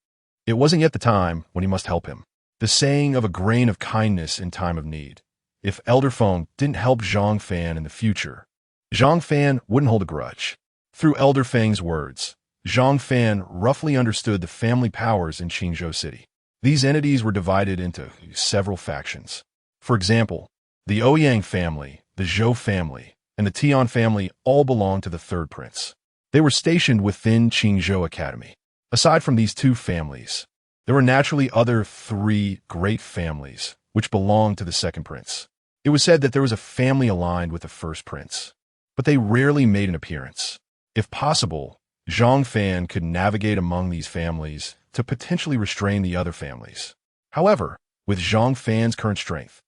Speaker 1: It wasn't yet the time when he must help him. The saying of a grain of kindness in time of need. If Elder Feng didn't help Zhang Fan in the future, Zhang Fan wouldn't hold a grudge. Through Elder Feng's words, Zhang Fan roughly understood the family powers in Qingzhou City. These entities were divided into several factions. For example, the Ouyang family, the Zhou family, and the Tian family all belonged to the third prince. They were stationed within Qingzhou Academy. Aside from these two families, there were naturally other three great families which belonged to the second prince. It was said that there was a family aligned with the first prince, but they rarely made an appearance. If possible, Zhang Fan could navigate among these families to potentially restrain the other families. However, with Zhang Fan's current strength,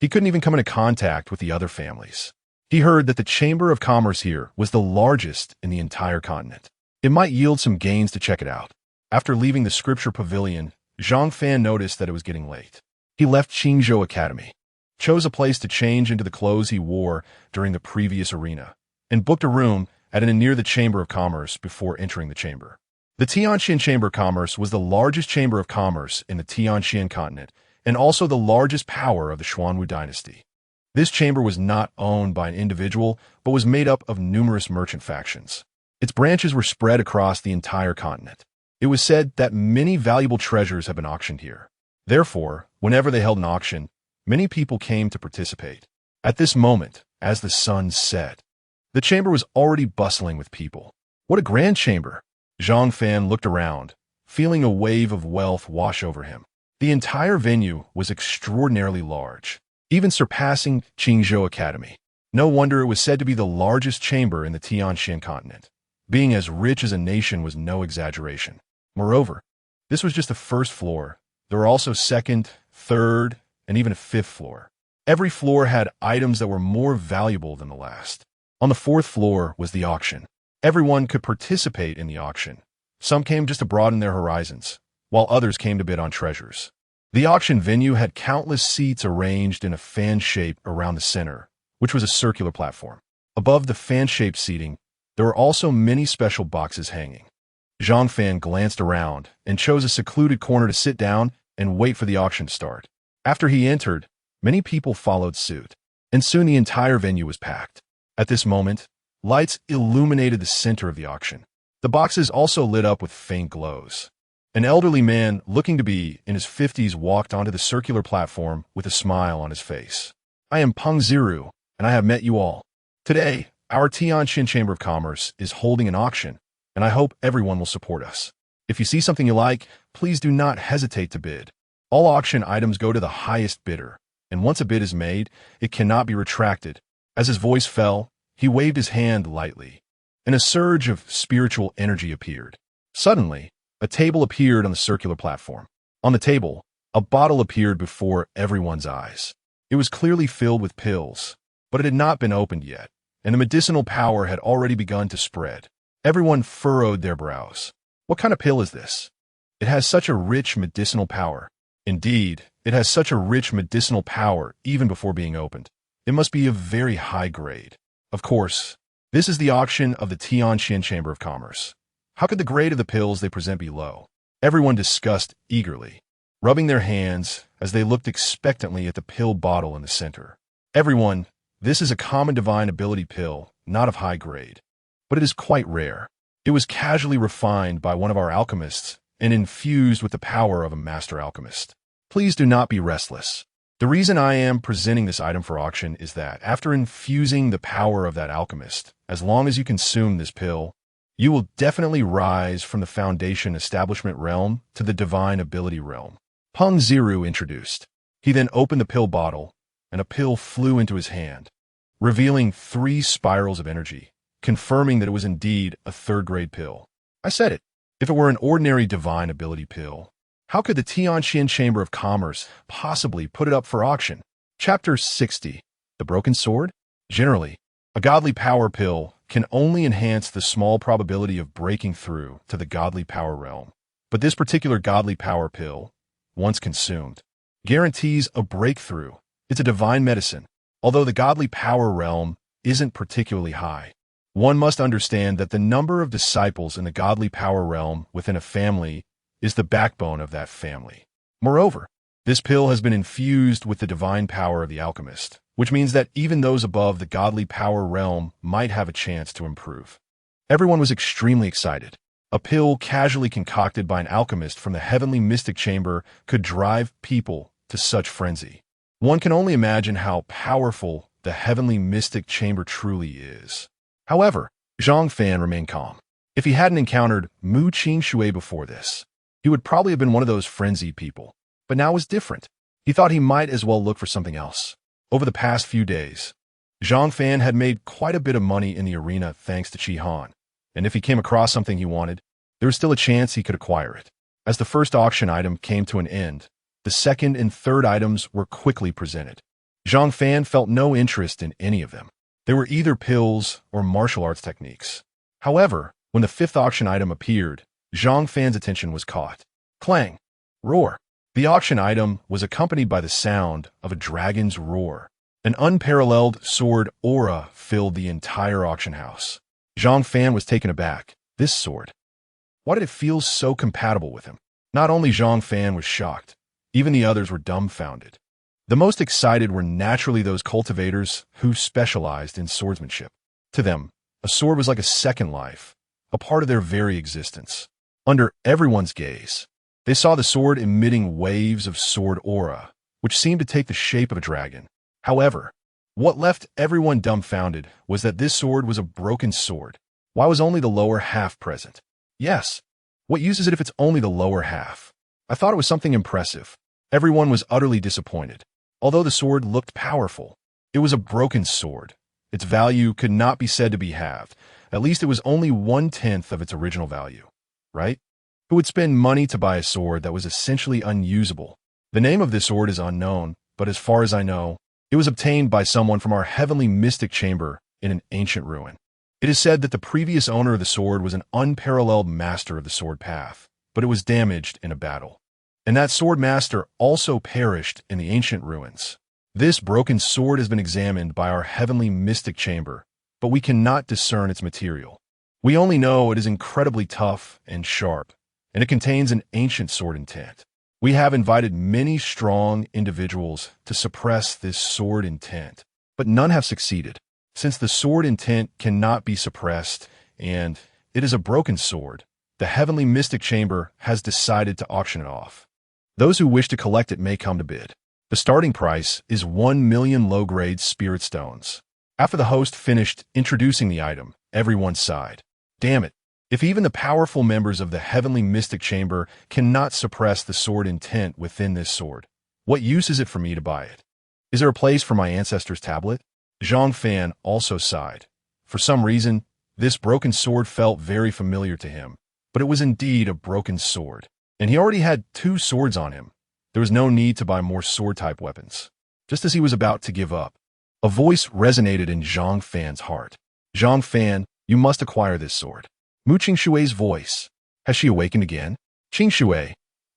Speaker 1: he couldn't even come into contact with the other families. He heard that the Chamber of Commerce here was the largest in the entire continent. It might yield some gains to check it out. After leaving the scripture pavilion, Zhang Fan noticed that it was getting late. He left Qingzhou Academy, chose a place to change into the clothes he wore during the previous arena, and booked a room at an inn near the Chamber of Commerce before entering the chamber. The Tianxian Chamber of Commerce was the largest chamber of commerce in the Tianxian continent and also the largest power of the Xuanhuang dynasty. This chamber was not owned by an individual, but was made up of numerous merchant factions. Its branches were spread across the entire continent. It was said that many valuable treasures have been auctioned here. Therefore, whenever they held an auction, many people came to participate. At this moment, as the sun set, the chamber was already bustling with people. What a grand chamber! Zhang Fan looked around, feeling a wave of wealth wash over him. The entire venue was extraordinarily large, even surpassing Qingzhou Academy. No wonder it was said to be the largest chamber in the Tianxian continent. Being as rich as a nation was no exaggeration. Moreover, this was just the first floor. There were also second, third, and even a fifth floor. Every floor had items that were more valuable than the last. On the fourth floor was the auction. Everyone could participate in the auction. Some came just to broaden their horizons, while others came to bid on treasures. The auction venue had countless seats arranged in a fan shape around the center, which was a circular platform. Above the fan-shaped seating, there were also many special boxes hanging. Zhang Fan glanced around and chose a secluded corner to sit down and wait for the auction to start. After he entered, many people followed suit, and soon the entire venue was packed. At this moment, lights illuminated the center of the auction. The boxes also lit up with faint glows. An elderly man, looking to be in his 50s, walked onto the circular platform with a smile on his face. I am Peng Ziru, and I have met you all. Today, our Tianxian Chamber of Commerce is holding an auction, and I hope everyone will support us. If you see something you like, please do not hesitate to bid. All auction items go to the highest bidder, and once a bid is made, it cannot be retracted. As his voice fell, he waved his hand lightly, and a surge of spiritual energy appeared. Suddenly, a table appeared on the circular platform. On the table, a bottle appeared before everyone's eyes. It was clearly filled with pills, but it had not been opened yet, and the medicinal power had already begun to spread. Everyone furrowed their brows. What kind of pill is this? It has such a rich medicinal power. Indeed, it has such a rich medicinal power even before being opened. It must be of very high grade. Of course, this is the auction of the Tianxian Chamber of Commerce. How could the grade of the pills they present be low? Everyone discussed eagerly, rubbing their hands as they looked expectantly at the pill bottle in the center. Everyone, this is a common divine ability pill, not of high grade, but it is quite rare. It was casually refined by one of our alchemists and infused with the power of a master alchemist. Please do not be restless. The reason I am presenting this item for auction is that after infusing the power of that alchemist, as long as you consume this pill, you will definitely rise from the foundation establishment realm to the divine ability realm. Peng Ziru introduced. He then opened the pill bottle, and a pill flew into his hand, revealing 3 spirals of energy, confirming that it was indeed a third-grade pill. I said it. If it were an ordinary divine ability pill, how could the Tianqian Chamber of Commerce possibly put it up for auction? Chapter 60. The Broken Sword? Generally, a godly power pill can only enhance the small probability of breaking through to the godly power realm. But this particular godly power pill, once consumed, guarantees a breakthrough. It's a divine medicine. Although the godly power realm isn't particularly high, one must understand that the number of disciples in the godly power realm within a family is the backbone of that family. Moreover, this pill has been infused with the divine power of the alchemist, which means that even those above the godly power realm might have a chance to improve. Everyone was extremely excited. A pill casually concocted by an alchemist from the heavenly mystic chamber could drive people to such frenzy. One can only imagine how powerful the heavenly mystic chamber truly is. However, Zhang Fan remained calm. If he hadn't encountered Mu Qingshui before this, he would probably have been one of those frenzied people. But now it was different. He thought he might as well look for something else. Over the past few days, Zhang Fan had made quite a bit of money in the arena thanks to Qi Han, and if he came across something he wanted, there was still a chance he could acquire it. As the first auction item came to an end, the second and third items were quickly presented. Zhang Fan felt no interest in any of them. They were either pills or martial arts techniques. However, when the fifth auction item appeared, Zhang Fan's attention was caught. Clang! Roar! The auction item was accompanied by the sound of a dragon's roar. An unparalleled sword aura filled the entire auction house. Zhang Fan was taken aback. This sword. Why did it feel so compatible with him? Not only Zhang Fan was shocked, even the others were dumbfounded. The most excited were naturally those cultivators who specialized in swordsmanship. To them, a sword was like a second life, a part of their very existence. Under everyone's gaze, they saw the sword emitting waves of sword aura, which seemed to take the shape of a dragon. However, what left everyone dumbfounded was that this sword was a broken sword. Why was only the lower half present? Yes, what use is it if it's only the lower half? I thought it was something impressive. Everyone was utterly disappointed. Although the sword looked powerful, it was a broken sword. Its value could not be said to be halved. At least it was only 1/10 of its original value. Right? Who would spend money to buy a sword that was essentially unusable? The name of this sword is unknown, but as far as I know, it was obtained by someone from our heavenly mystic chamber in an ancient ruin. It is said that the previous owner of the sword was an unparalleled master of the sword path, but it was damaged in a battle. And that sword master also perished in the ancient ruins. This broken sword has been examined by our heavenly mystic chamber, but we cannot discern its material. We only know it is incredibly tough and sharp, and it contains an ancient sword intent. We have invited many strong individuals to suppress this sword intent, but none have succeeded. Since the sword intent cannot be suppressed, and it is a broken sword, the heavenly mystic chamber has decided to auction it off. Those who wish to collect it may come to bid. The starting price is 1 million low-grade spirit stones. After the host finished introducing the item, everyone sighed. Damn it, if even the powerful members of the heavenly mystic chamber cannot suppress the sword intent within this sword, what use is it for me to buy it? Is there a place for my ancestor's tablet? Zhang Fan also sighed. For some reason, this broken sword felt very familiar to him, but it was indeed a broken sword, and he already had 2 swords on him. There was no need to buy more sword-type weapons. Just as he was about to give up, a voice resonated in Zhang Fan's heart. Zhang Fan, you must acquire this sword. Mu Qingshui's voice. Has she awakened again? Qingshui,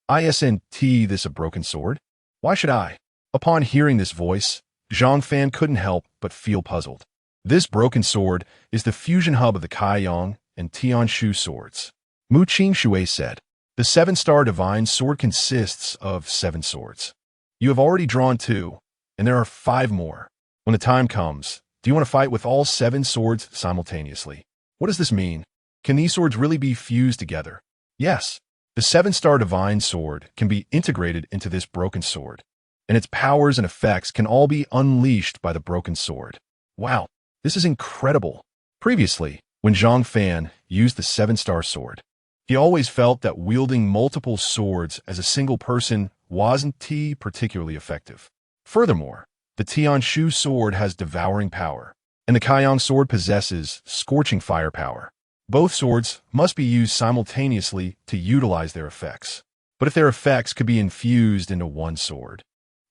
Speaker 1: isn't this a broken sword? Why should I? Upon hearing this voice, Zhang Fan couldn't help but feel puzzled. This broken sword is the fusion hub of the Kaiyang and Tianshu swords. Mu Qingshui said, the 7-star divine sword consists of 7 swords. You have already drawn 2, and there are 5 more. When the time comes, do you want to fight with all 7 swords simultaneously? What does this mean? Can these swords really be fused together? Yes, the 7-star divine sword can be integrated into this broken sword. and its powers and effects can all be unleashed by the broken sword. Wow, this is incredible. Previously, when Zhang Fan used the 7-star sword, he always felt that wielding multiple swords as a single person wasn't particularly effective. Furthermore, the Tianshu sword has devouring power, and the Caiyang sword possesses scorching firepower. Both swords must be used simultaneously to utilize their effects. But if their effects could be infused into one sword,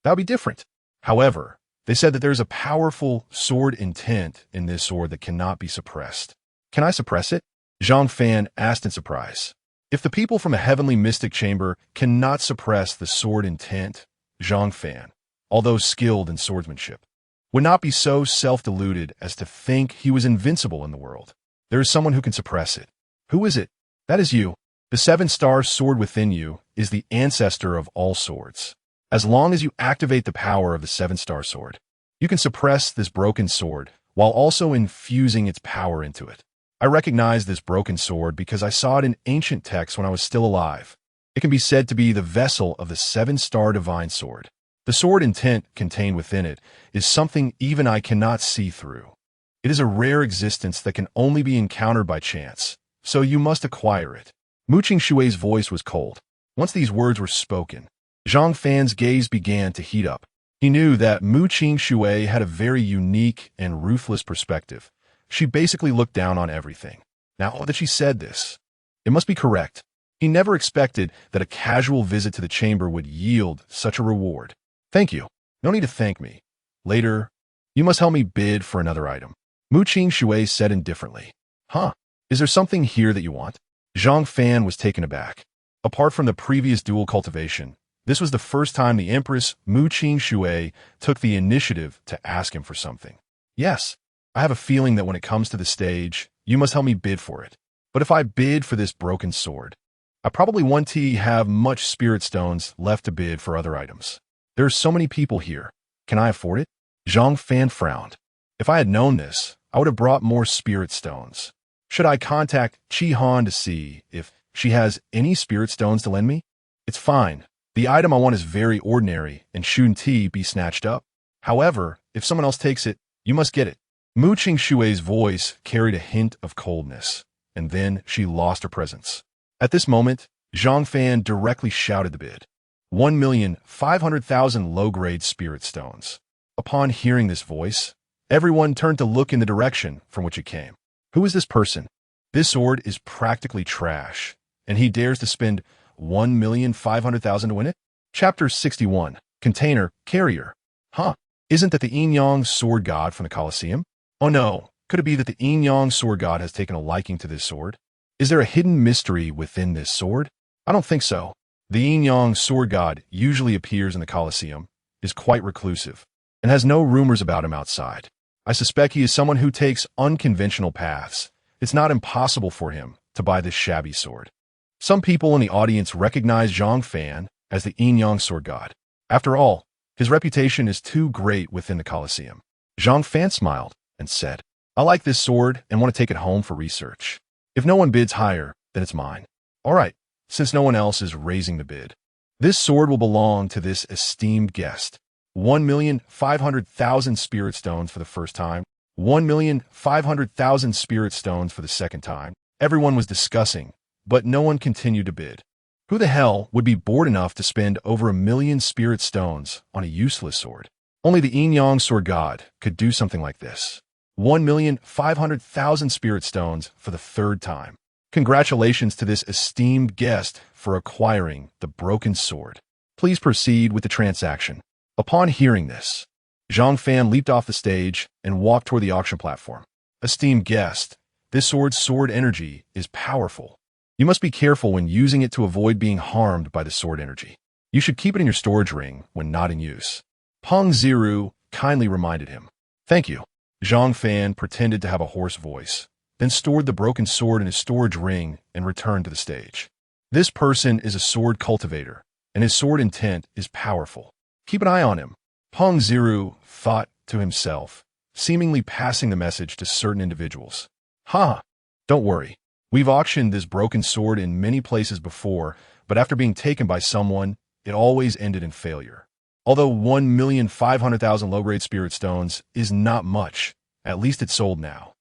Speaker 1: that would be different. However, they said that there's a powerful sword intent in this sword that cannot be suppressed. Can I suppress it? Zhang Fan asked in surprise. If the people from a heavenly mystic chamber cannot suppress the sword intent, Zhang Fan, although skilled in swordsmanship, would not be so self-deluded as to think he was invincible in the world. There is someone who can suppress it. Who is it? That is you. The 7-star sword within you is the ancestor of all swords. As long as you activate the power of the 7-star sword, you can suppress this broken sword while also infusing its power into it. I recognize this broken sword because I saw it in ancient texts when I was still alive. It can be said to be the vessel of the 7-star divine sword. The sword intent contained within it is something even I cannot see through. It is a rare existence that can only be encountered by chance, so you must acquire it. Mu Qingshui's voice was cold. Once these words were spoken, Zhang Fan's gaze began to heat up. He knew that Mu Qingshui had a very unique and ruthless perspective. She basically looked down on everything. Now that she said this, it must be correct. He never expected that a casual visit to the chamber would yield such a reward. Thank you. No need to thank me. Later, you must help me bid for another item. Mu Qingshui said indifferently. Huh? Is there something here that you want? Zhang Fan was taken aback. Apart from the previous dual cultivation, this was the first time the Empress Mu Qingshui took the initiative to ask him for something. Yes, I have a feeling that when it comes to the stage, you must help me bid for it. But if I bid for this broken sword, I probably won't have much spirit stones left to bid for other items. There are so many people here. Can I afford it? Zhang Fan frowned. If I had known this, I would have brought more spirit stones. Should I contact Qi Han to see if she has any spirit stones to lend me? It's fine. The item I want is very ordinary and shouldn't be snatched up. However, if someone else takes it, you must get it. Mu Qingshui's voice carried a hint of coldness, and then she lost her presence. At this moment, Zhang Fan directly shouted the bid. 1,500,000 low-grade spirit stones. Upon hearing this voice, everyone turned to look in the direction from which it came. Who is this person? This sword is practically trash, and he dares to spend 1,500,000 to win it? Chapter 61. Container, Carrier. Huh? Isn't that the Yin-Yang sword god from the Colosseum? Oh no, could it be that the Yin-Yang sword god has taken a liking to this sword? Is there a hidden mystery within this sword? I don't think so. The Yin-Yang sword god usually appears in the Colosseum, is quite reclusive, and has no rumors about him outside. I suspect he is someone who takes unconventional paths. It's not impossible for him to buy this shabby sword. Some people in the audience recognize Zhang Fan as the Yin-Yang sword god. After all, his reputation is too great within the Colosseum. Zhang Fan smiled and said, I like this sword and want to take it home for research. If no one bids higher, then it's mine. All right, since no one else is raising the bid. This sword will belong to this esteemed guest. 1,500,000 spirit stones for the first time. 1,500,000 spirit stones for the second time. Everyone was discussing, but no one continued to bid. Who the hell would be bored enough to spend over 1,000,000 spirit stones on a useless sword? Only the Yin-Yang sword god could do something like this. 1,500,000 spirit stones for the third time. Congratulations to this esteemed guest for acquiring the broken sword. Please proceed with the transaction. Upon hearing this, Zhang Fan leaped off the stage and walked toward the auction platform. Esteemed guest, this sword's sword energy is powerful. You must be careful when using it to avoid being harmed by the sword energy. You should keep it in your storage ring when not in use. Peng Ziru kindly reminded him. Thank you. Zhang Fan pretended to have a hoarse voice, then stored the broken sword in his storage ring and returned to the stage. This person is a sword cultivator, and his sword intent is powerful. Keep an eye on him. Peng Ziru thought to himself, seemingly passing the message to certain individuals. Ha! Don't worry. We've auctioned this broken sword in many places before, but after being taken by someone, it always ended in failure. Although 1,500,000 low-grade spirit stones is not much, at least it's sold now.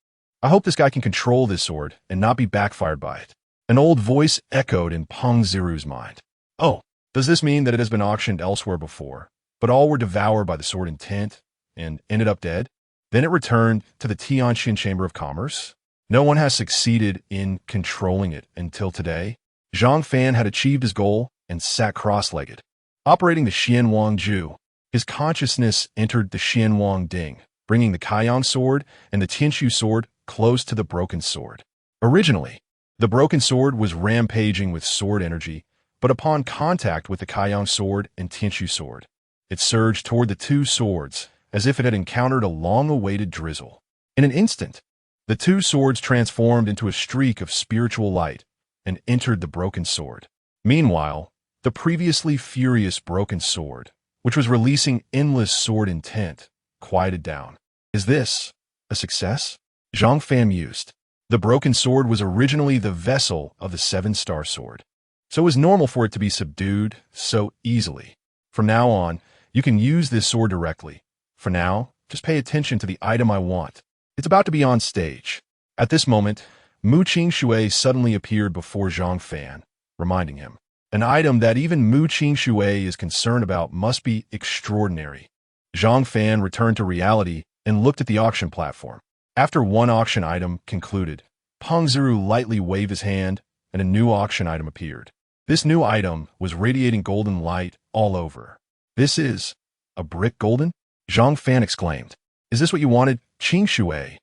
Speaker 1: I hope this guy can control this sword and not be backfired by it. An old voice echoed in Peng Ziru's mind. Oh, does this mean that it has been auctioned elsewhere before, but all were devoured by the sword intent and ended up dead? Then it returned to the Tianjin Chamber of Commerce. No one has succeeded in controlling it until today. Zhang Fan had achieved his goal and sat cross-legged. Operating the Xuanhuang Ju, his consciousness entered the Xuan Huang Ding, bringing the Caiyang sword and the Tianshu sword close to the broken sword. Originally, the broken sword was rampaging with sword energy, but upon contact with the Caiyang sword and Tianshu sword, it surged toward the two swords as if it had encountered a long-awaited drizzle. In an instant, the two swords transformed into a streak of spiritual light and entered the broken sword. Meanwhile, the previously furious broken sword, which was releasing endless sword intent, quieted down. Is this a success? Zhang Fan mused. The broken sword was originally the vessel of the seven-star sword, so it was normal for it to be subdued so easily. From now on, you can use this sword directly. For now, just pay attention to the item I want. It's about to be on stage. At this moment, Mu Qingshui suddenly appeared before Zhang Fan, reminding him. An item that even Mu Qingshui is concerned about must be extraordinary. Zhang Fan returned to reality and looked at the auction platform. After one auction item concluded, Peng Ziru lightly waved his hand and a new auction item appeared. This new item was radiating golden light all over. This is a brick golden? Zhang Fan exclaimed. Is this what you wanted, Qingshui?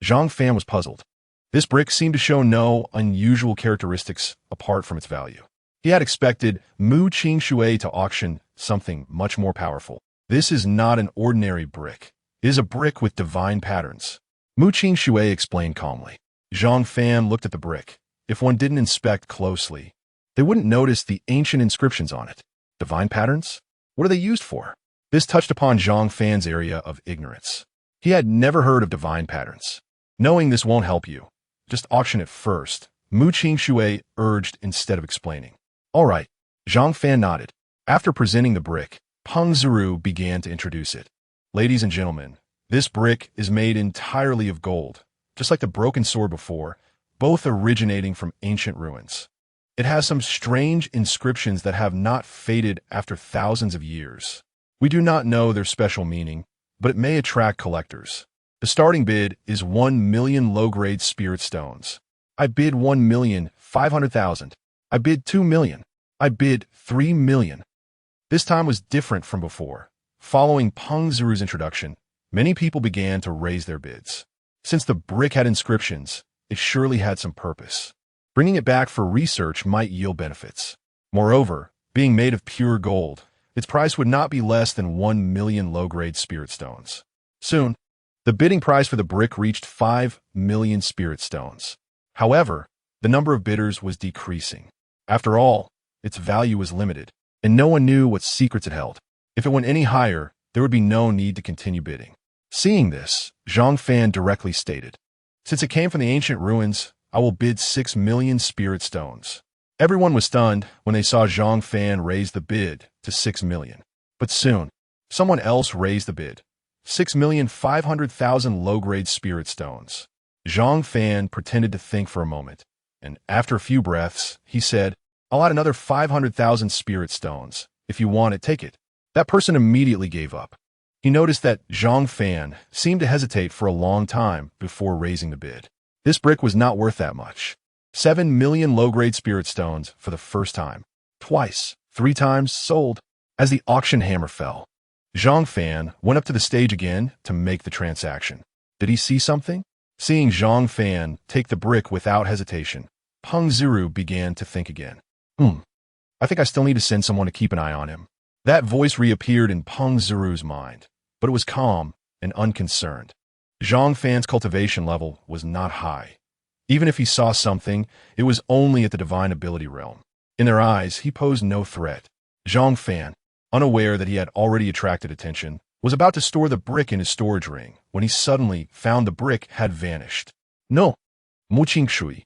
Speaker 1: Zhang Fan was puzzled. This brick seemed to show no unusual characteristics apart from its value. He had expected Mu Qingshui to auction something much more powerful. This is not an ordinary brick. It is a brick with divine patterns. Mu Qingshui explained calmly. Zhang Fan looked at the brick. If one didn't inspect closely, they wouldn't notice the ancient inscriptions on it. Divine patterns? What are they used for? This touched upon Zhang Fan's area of ignorance. He had never heard of divine patterns. Knowing this won't help you. Just auction it first, Mu Qingshui urged instead of explaining. All right, Zhang Fan nodded. After presenting the brick, Peng Ziru began to introduce it. Ladies and gentlemen, this brick is made entirely of gold, just like the broken sword before, both originating from ancient ruins. It has some strange inscriptions that have not faded after thousands of years. We do not know their special meaning, but it may attract collectors. The starting bid is 1 million low-grade spirit stones. I bid 1,500,000. I bid 2 million. I bid 3 million. This time was different from before. Following Peng Ziru's introduction, many people began to raise their bids. Since the brick had inscriptions, it surely had some purpose. Bringing it back for research might yield benefits. Moreover, being made of pure gold, its price would not be less than 1 million low-grade spirit stones. Soon, the bidding price for the brick reached 5 million spirit stones. However, the number of bidders was decreasing. After all, its value was limited, and no one knew what secrets it held. If it went any higher, there would be no need to continue bidding. Seeing this, Zhang Fan directly stated, "Since it came from the ancient ruins, I will bid 6 million spirit stones." Everyone was stunned when they saw Zhang Fan raise the bid to 6 million. But soon, someone else raised the bid, 6,500,000 low-grade spirit stones. Zhang Fan pretended to think for a moment, and after a few breaths, he said, "I'll add another 500,000 spirit stones. If you want it, take it." That person immediately gave up. He noticed that Zhang Fan seemed to hesitate for a long time before raising the bid. This brick was not worth that much. 7 million low-grade spirit stones for the first time. Twice, 3 times sold. As the auction hammer fell, Zhang Fan went up to the stage again to make the transaction. Did he see something? Seeing Zhang Fan take the brick without hesitation, Peng Ziru began to think again. I think I still need to send someone to keep an eye on him. That voice reappeared in Peng Ziru's mind, but it was calm and unconcerned. Zhang Fan's cultivation level was not high. Even if he saw something, it was only at the divine ability realm. In their eyes, he posed no threat. Zhang Fan, unaware that he had already attracted attention, was about to store the brick in his storage ring when he suddenly found the brick had vanished. No, Mu Qingshui,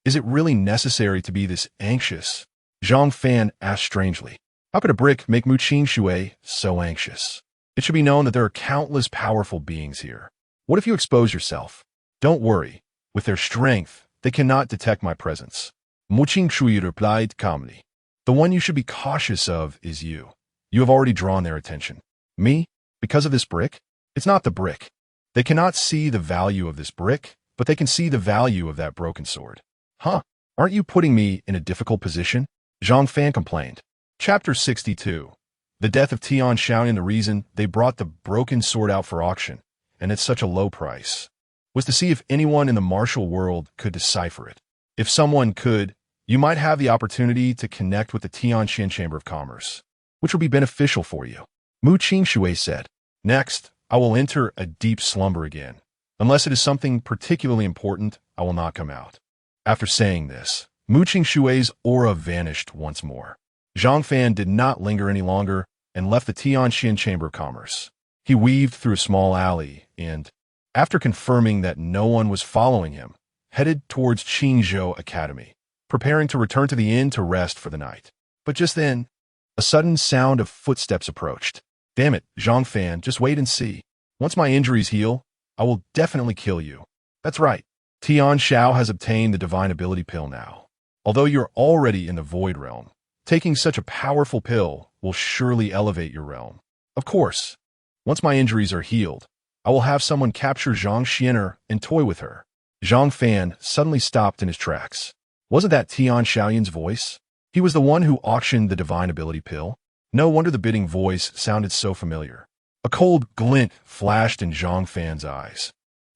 Speaker 1: is it really necessary to be this anxious? Zhang Fan asked strangely. How could a brick make Mu Qing so anxious? It should be known that there are countless powerful beings here. What if you expose yourself? Don't worry. With their strength, they cannot detect my presence. Mu Qing replied calmly. The one you should be cautious of is you. You have already drawn their attention. Me? Because of this brick? It's not the brick. They cannot see the value of this brick, but they can see the value of that broken sword. Huh? Aren't you putting me in a difficult position? Zhang Fan complained. Chapter 62. The death of Tian Xiaoyan. The reason they brought the broken sword out for auction, and at such a low price, was to see if anyone in the martial world could decipher it. If someone could, you might have the opportunity to connect with the Tianxian Chamber of Commerce, which will be beneficial for you. Mu Qing said. Next, I will enter a deep slumber again. Unless it is something particularly important, I will not come out. After saying this, Mu Qing's aura vanished once more. Zhang Fan did not linger any longer and left the Tianxian Chamber of Commerce. He weaved through a small alley and, after confirming that no one was following him, headed towards Qingzhou Academy, preparing to return to the inn to rest for the night. But just then, a sudden sound of footsteps approached. Damn it, Zhang Fan, just wait and see. Once my injuries heal, I will definitely kill you. That's right. Tian Xiao has obtained the divine ability pill now. Although you're already in the void realm, taking such a powerful pill will surely elevate your realm. Of course, once my injuries are healed, I will have someone capture Zhang Xianer and toy with her. Zhang Fan suddenly stopped in his tracks. Wasn't that Tian Xiaoyan's voice? He was the one who auctioned the divine ability pill. No wonder the bidding voice sounded so familiar. A cold glint flashed in Zhang Fan's eyes.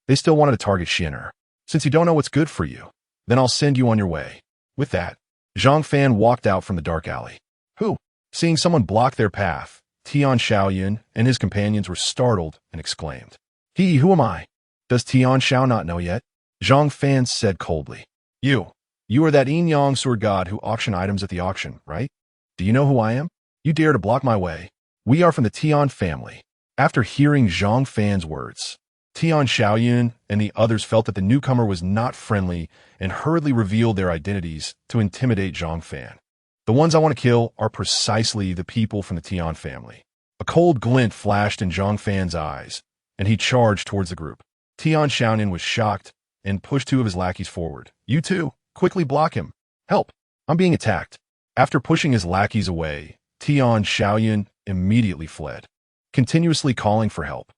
Speaker 1: They still wanted to target Xianer. Since you don't know what's good for you, then I'll send you on your way. With that, Zhang Fan walked out from the dark alley. Who? Seeing someone block their path, Tian Xiaoyan and his companions were startled and exclaimed. Who am I? Does Tian Xiao not know yet? Zhang Fan said coldly. You are that yin-yang sword god who auctioned items at the auction, right? Do you know who I am? You dare to block my way. We are from the Tian family. After hearing Zhang Fan's words, Tian Xiaoyan and the others felt that the newcomer was not friendly and hurriedly revealed their identities to intimidate Zhang Fan. The ones I want to kill are precisely the people from the Tian family. A cold glint flashed in Zhang Fan's eyes, and he charged towards the group. Tian Xiaoyan was shocked and pushed two of his lackeys forward. You two, quickly block him. Help! I'm being attacked. After pushing his lackeys away, Tian Xiaoyan immediately fled, continuously calling for help.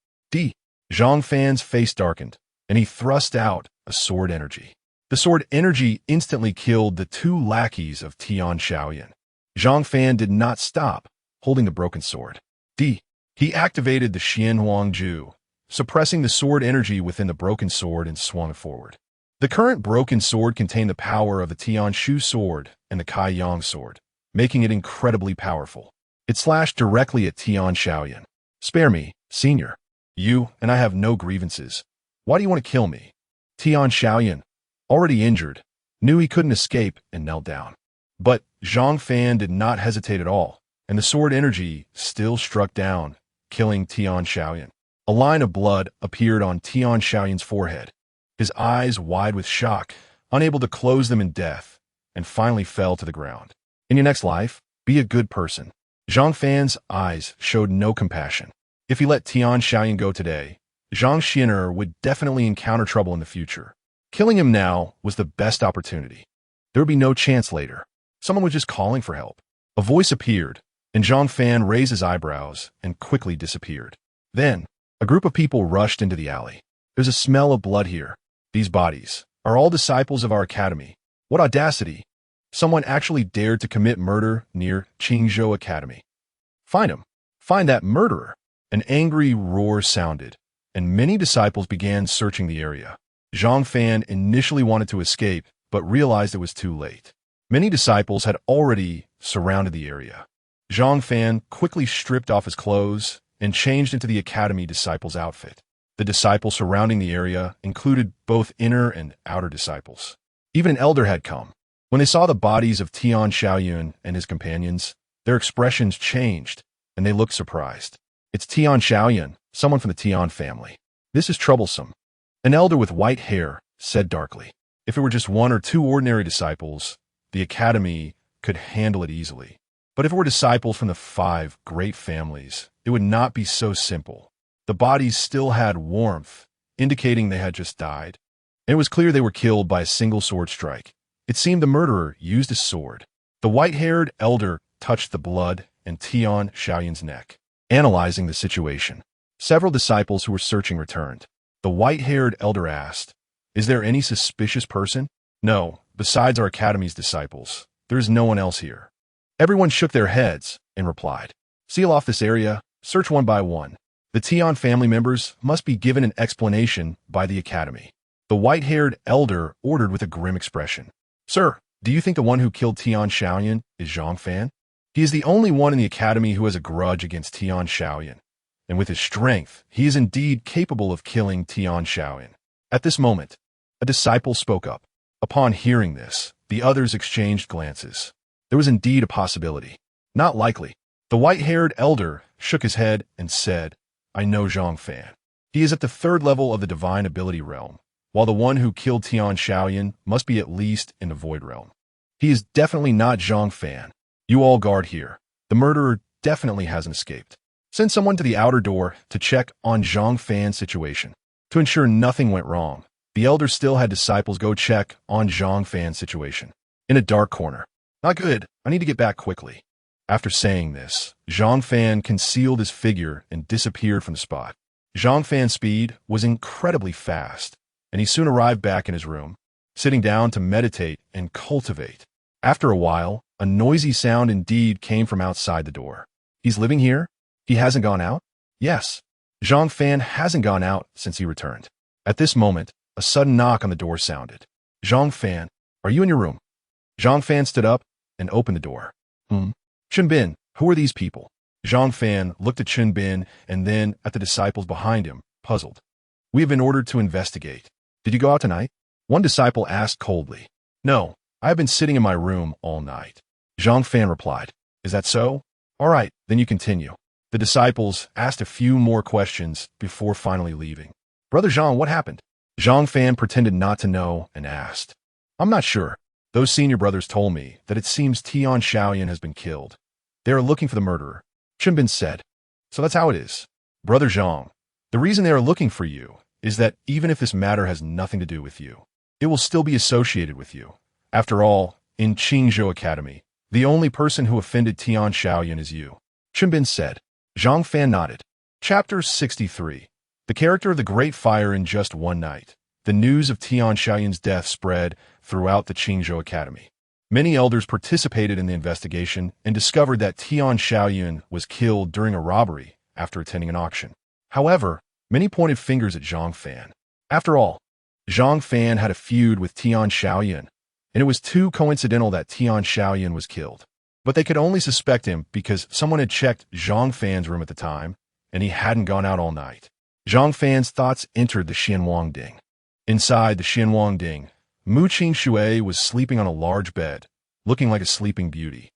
Speaker 1: Zhang Fan's face darkened, and he thrust out a sword energy. The sword energy instantly killed the two lackeys of Tian Xiaoyan. Zhang Fan did not stop, holding the broken sword. He activated the Xuanhuang Ju, suppressing the sword energy within the broken sword and swung it forward. The current broken sword contained the power of the Tian Shu sword and the Kai Yang sword, making it incredibly powerful. It slashed directly at Tian Xiaoyan. Spare me, senior. You and I have no grievances. Why do you want to kill me? Tian Xiaoyan, already injured, knew he couldn't escape and knelt down. But Zhang Fan did not hesitate at all, and the sword energy still struck down, killing Tian Xiaoyan. A line of blood appeared on Tian Xiaoyan's forehead, his eyes wide with shock, unable to close them in death, and finally fell to the ground. In your next life, be a good person. Zhang Fan's eyes showed no compassion. If he let Tian Xiaoyan go today, Zhang Xianer would definitely encounter trouble in the future. Killing him now was the best opportunity. There would be no chance later. Someone was just calling for help. A voice appeared, and Zhang Fan raised his eyebrows and quickly disappeared. Then, a group of people rushed into the alley. There's a smell of blood here. These bodies are all disciples of our academy. What audacity! Someone actually dared to commit murder near Qingzhou Academy. Find him. Find that murderer. An angry roar sounded, and many disciples began searching the area. Zhang Fan initially wanted to escape, but realized it was too late. Many disciples had already surrounded the area. Zhang Fan quickly stripped off his clothes and changed into the academy disciples' outfit. The disciples surrounding the area included both inner and outer disciples. Even an elder had come. When they saw the bodies of Tian Xiaoyan and his companions, their expressions changed, and they looked surprised. It's Tian Xiaoyan, someone from the Tian family. This is troublesome. An elder with white hair said darkly. If it were just one or two ordinary disciples, the academy could handle it easily. But if it were disciples from the 5 great families, it would not be so simple. The bodies still had warmth, indicating they had just died. And it was clear they were killed by a single sword strike. It seemed the murderer used a sword. The white-haired elder touched the blood and Tian Shaoyun's neck, analyzing the situation. Several disciples who were searching returned. The white-haired elder asked, "Is there any suspicious person?" "No, besides our academy's disciples. There is no one else here." Everyone shook their heads and replied, "Seal off this area, search one by one. The Tian family members must be given an explanation by the academy." The white-haired elder ordered with a grim expression, "Sir, do you think the one who killed Tian Shaoyun is Zhang Fan? He is the only one in the academy who has a grudge against Tian Shaoyun, and with his strength, he is indeed capable of killing Tian Shaoyun." At this moment, a disciple spoke up. Upon hearing this, the others exchanged glances. There was indeed a possibility. Not likely. The white-haired elder shook his head and said, "I know Zhang Fan. He is at the 3rd level of the divine ability realm, while the one who killed Tian Shaoyun must be at least in the void realm. He is definitely not Zhang Fan. You all guard here. The murderer definitely hasn't escaped. Send someone to the outer door to check on Zhang Fan's situation." To ensure nothing went wrong, the elder still had disciples go check on Zhang Fan's situation. In a dark corner. "Not good. I need to get back quickly." After saying this, Zhang Fan concealed his figure and disappeared from the spot. Zhang Fan's speed was incredibly fast, and he soon arrived back in his room, sitting down to meditate and cultivate. After a while, a noisy sound indeed came from outside the door. "He's living here? He hasn't gone out?" "Yes. Zhang Fan hasn't gone out since he returned." At this moment, a sudden knock on the door sounded. "Zhang Fan, are you in your room?" Zhang Fan stood up and opened the door. Chun Bin, who are these people?" Zhang Fan looked at Chun Bin and then at the disciples behind him, puzzled. "We have been ordered to investigate. Did you go out tonight?" One disciple asked coldly. "No, I have been sitting in my room all night." Zhang Fan replied, "Is that so? All right, then you continue." The disciples asked a few more questions before finally leaving. "Brother Zhang, what happened?" Zhang Fan pretended not to know and asked, "I'm not sure. Those senior brothers told me that it seems Tian Shaoyun has been killed. They are looking for the murderer." Chun Bin said, "So that's how it is. Brother Zhang, the reason they are looking for you is that even if this matter has nothing to do with you, it will still be associated with you. After all, in Qingzhou Academy, the only person who offended Tian Shaoyun is you." Chun Bin said. Zhang Fan nodded. Chapter 63. The character of the Great Fire in just one night. The news of Tian Shaoyun's death spread throughout the Qingzhou Academy. Many elders participated in the investigation and discovered that Tian Shaoyun was killed during a robbery after attending an auction. However, many pointed fingers at Zhang Fan. After all, Zhang Fan had a feud with Tian Shaoyun, and it was too coincidental that Tian Shaoyun was killed. But they could only suspect him because someone had checked Zhang Fan's room at the time, and he hadn't gone out all night. Zhang Fan's thoughts entered the Xuan Huang Ding. Inside the Xuan Huang Ding, Mu Qingxue was sleeping on a large bed, looking like a sleeping beauty.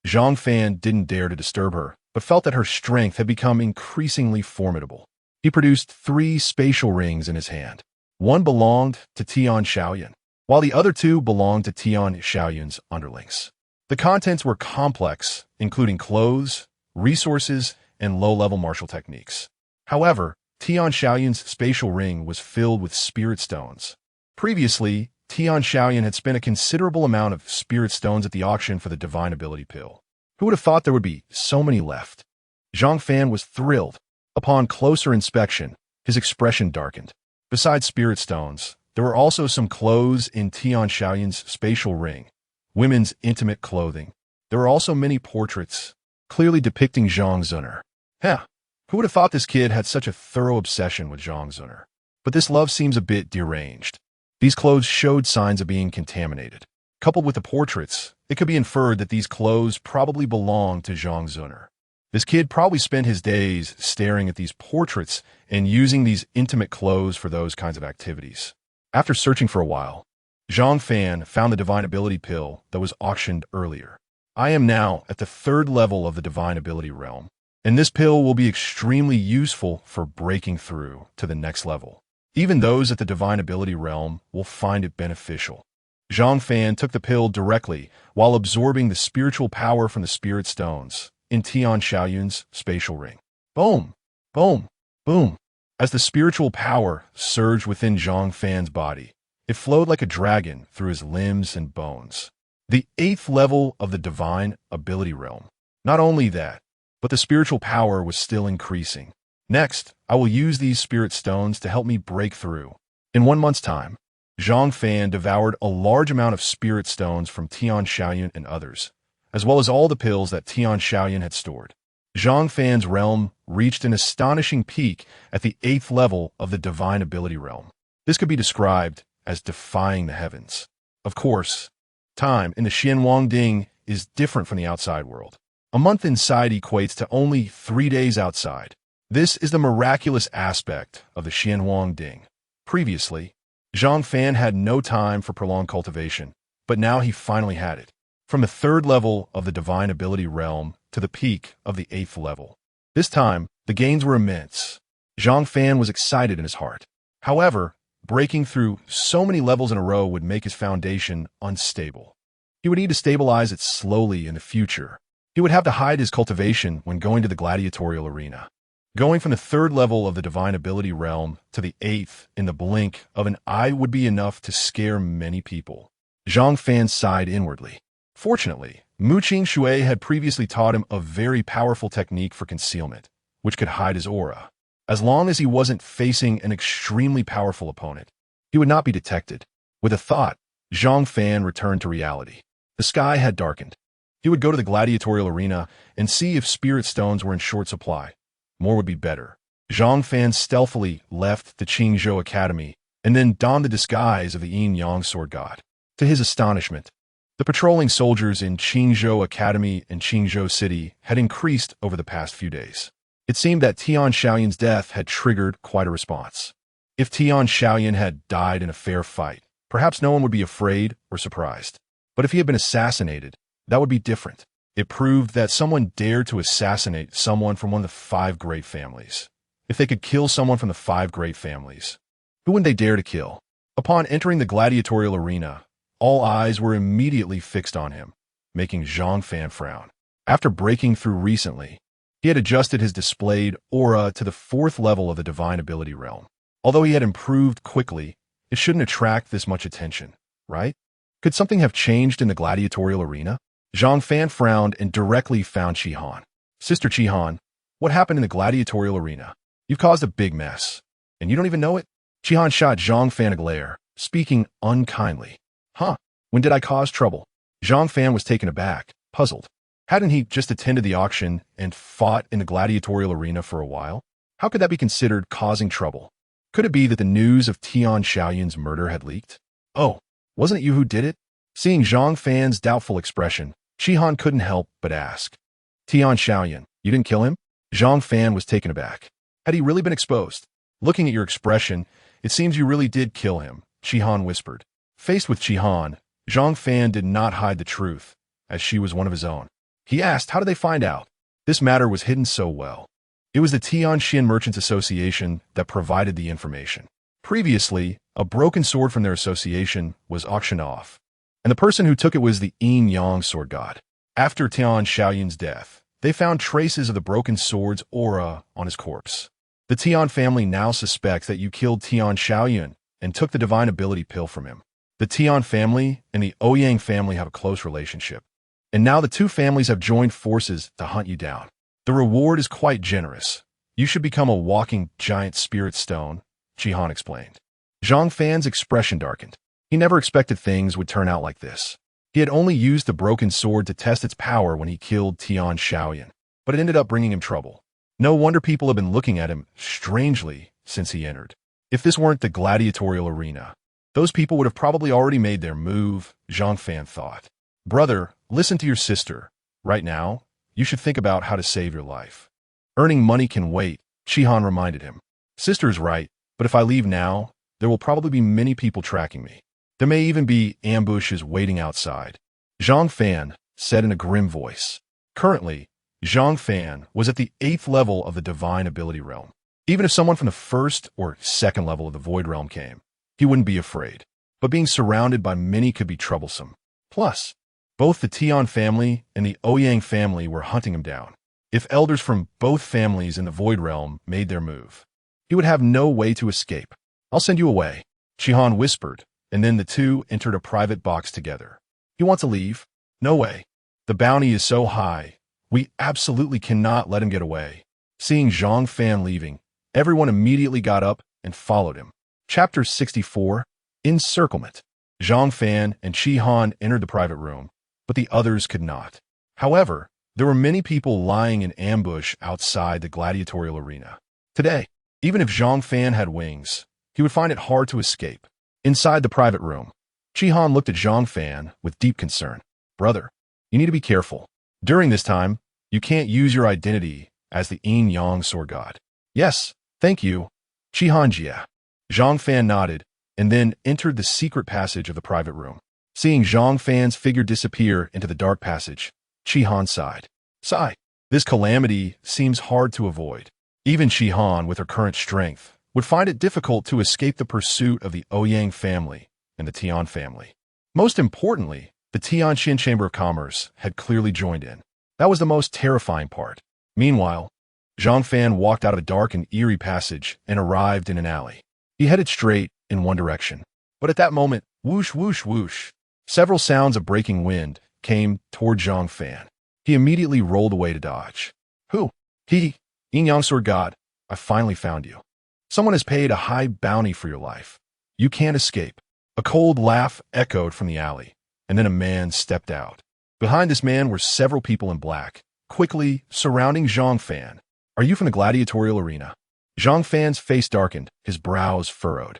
Speaker 1: Zhang Fan didn't dare to disturb her, but felt that her strength had become increasingly formidable. He produced 3 spatial rings in his hand. One belonged to Tian Shaoyun, while the other 2 belonged to Tian Shaoyun's underlings. The contents were complex, including clothes, resources, and low-level martial techniques. However, Tian Shaoyun's spatial ring was filled with spirit stones. Previously, Tian Shaoyun had spent a considerable amount of spirit stones at the auction for the divine ability pill. Who would have thought there would be so many left? Zhang Fan was thrilled. Upon closer inspection, his expression darkened. Besides spirit stones, there were also some clothes in Tian Shaoyun's spatial ring, women's intimate clothing. There were also many portraits, clearly depicting Zhang Zuner. Who would have thought this kid had such a thorough obsession with Zhang Zuner? But this love seems a bit deranged. These clothes showed signs of being contaminated. Coupled with the portraits, it could be inferred that these clothes probably belonged to Zhang Zuner. This kid probably spent his days staring at these portraits and using these intimate clothes for those kinds of activities. After searching for a while, Zhang Fan found the divine ability pill that was auctioned earlier. I am now at the 3rd level of the divine ability realm, and this pill will be extremely useful for breaking through to the next level. Even those at the divine ability realm will find it beneficial. Zhang Fan took the pill directly while absorbing the spiritual power from the spirit stones in Tian Xiaoyun's spatial ring. Boom, boom, boom. As the spiritual power surged within Zhang Fan's body, it flowed like a dragon through his limbs and bones. The 8th level of the divine ability realm. Not only that, but the spiritual power was still increasing. Next, I will use these spirit stones to help me break through. In 1 month's time, Zhang Fan devoured a large amount of spirit stones from Tian Xiaoyun and others, as well as all the pills that Tian Xiaoyun had stored. Zhang Fan's realm reached an astonishing peak at the 8th level of the divine ability realm. This could be described as defying the heavens. Of course, time in the Xuan Huang Ding is different from the outside world. A month inside equates to only 3 days outside. This is the miraculous aspect of the Xuan Huang Ding. Previously, Zhang Fan had no time for prolonged cultivation, but now he finally had it. From the 3rd level of the divine ability realm to the peak of the 8th level. This time, the gains were immense. Zhang Fan was excited in his heart. However, breaking through so many levels in a row would make his foundation unstable. He would need to stabilize it slowly in the future. He would have to hide his cultivation when going to the gladiatorial arena. Going from the 3rd level of the divine ability realm to the 8th in the blink of an eye would be enough to scare many people. Zhang Fan sighed inwardly. Fortunately, Mu Qingshui had previously taught him a very powerful technique for concealment, which could hide his aura. As long as he wasn't facing an extremely powerful opponent, he would not be detected. With a thought, Zhang Fan returned to reality. The sky had darkened. He would go to the gladiatorial arena and see if spirit stones were in short supply. More would be better. Zhang Fan stealthily left the Qingzhou Academy and then donned the disguise of the yin-yang sword god. To his astonishment, the patrolling soldiers in Qingzhou Academy and Qingzhou City had increased over the past few days. It seemed that Tian Xiaoyun's death had triggered quite a response. If Tian Xiaoyun had died in a fair fight, perhaps no one would be afraid or surprised. But if he had been assassinated, that would be different. It proved that someone dared to assassinate someone from one of the 5 great families. If they could kill someone from the 5 great families, who would they dare to kill? Upon entering the gladiatorial arena, all eyes were immediately fixed on him, making Zhang Fan frown. After breaking through recently, he had adjusted his displayed aura to the 4th level of the divine ability realm. Although he had improved quickly, it shouldn't attract this much attention, right? Could something have changed in the gladiatorial arena? Zhang Fan frowned and directly found Qihan. Sister Qihan, what happened in the gladiatorial arena? You've caused a big mess, and you don't even know it? Qihan shot Zhang Fan a glare, speaking unkindly. Huh, when did I cause trouble? Zhang Fan was taken aback, puzzled. Hadn't he just attended the auction and fought in the gladiatorial arena for a while? How could that be considered causing trouble? Could it be that the news of Tian Xiaoyun's murder had leaked? Oh, wasn't it you who did it? Seeing Zhang Fan's doubtful expression, Qihan couldn't help but ask. Tian Xiaoyun, you didn't kill him? Zhang Fan was taken aback. Had he really been exposed? Looking at your expression, it seems you really did kill him, Qihan whispered. Faced with Qihan, Zhang Fan did not hide the truth, as she was one of his own. He asked, how did they find out? This matter was hidden so well. It was the Tianxian Merchants Association that provided the information. Previously, a broken sword from their association was auctioned off, and the person who took it was the yin-yang sword god. After Tian Xiaoyun's death, they found traces of the broken sword's aura on his corpse. The Tian family now suspects that you killed Tian Xiaoyun and took the divine ability pill from him. The Tian family and the Ouyang family have a close relationship, and now the 2 families have joined forces to hunt you down. The reward is quite generous. You should become a walking giant spirit stone, Qihan explained. Zhang Fan's expression darkened. He never expected things would turn out like this. He had only used the broken sword to test its power when he killed Tian Xiaoyun, but it ended up bringing him trouble. No wonder people have been looking at him strangely since he entered. If this weren't the gladiatorial arena, those people would have probably already made their move, Zhang Fan thought. Brother, listen to your sister. Right now, you should think about how to save your life. Earning money can wait, Qihan reminded him. Sister's right, but if I leave now, there will probably be many people tracking me. There may even be ambushes waiting outside. Zhang Fan said in a grim voice. Currently, Zhang Fan was at the 8th level of the divine ability realm. Even if someone from the 1st or 2nd level of the void realm came, he wouldn't be afraid. but being surrounded by many could be troublesome. Plus, both the Tian family and the Ouyang family were hunting him down. If elders from both families in the Void Realm made their move, he would have no way to escape. I'll send you away, Shihan whispered, and then the two entered a private box together. You want to leave? No way. The bounty is so high, we absolutely cannot let him get away. Seeing Zhang Fan leaving, everyone immediately got up and followed him. Chapter 64, Encirclement. Zhang Fan and Shihan entered the private room, but the others could not. However, there were many people lying in ambush outside the gladiatorial arena. Today, even if Zhang Fan had wings, he would find it hard to escape. Inside the private room, Shihan looked at Zhang Fan with deep concern. Brother, you need to be careful. During this time, you can't use your identity as the Yin-Yang sword god. Yes, thank you, Shihan Jia. Zhang Fan nodded and then entered the secret passage of the private room. Seeing Zhang Fan's figure disappear into the dark passage, Shihan sighed. Sigh. This calamity seems hard to avoid. Even Shihan, with her current strength, would find it difficult to escape the pursuit of the Ouyang family and the Tian family. Most importantly, the Tianjin Chamber of Commerce had clearly joined in. That was the most terrifying part. Meanwhile, Zhang Fan walked out of a dark and eerie passage and arrived in an alley. He headed straight in one direction. But at that moment, whoosh, whoosh, whoosh, several sounds of breaking wind came toward Zhang Fan. He immediately rolled away to dodge. Who? He, Yin-Yang Sword God, I finally found you. Someone has paid a high bounty for your life. You can't escape. A cold laugh echoed from the alley, and then a man stepped out. Behind this man were several people in black, quickly surrounding Zhang Fan. Are you from the gladiatorial arena? Zhang Fan's face darkened, his brows furrowed.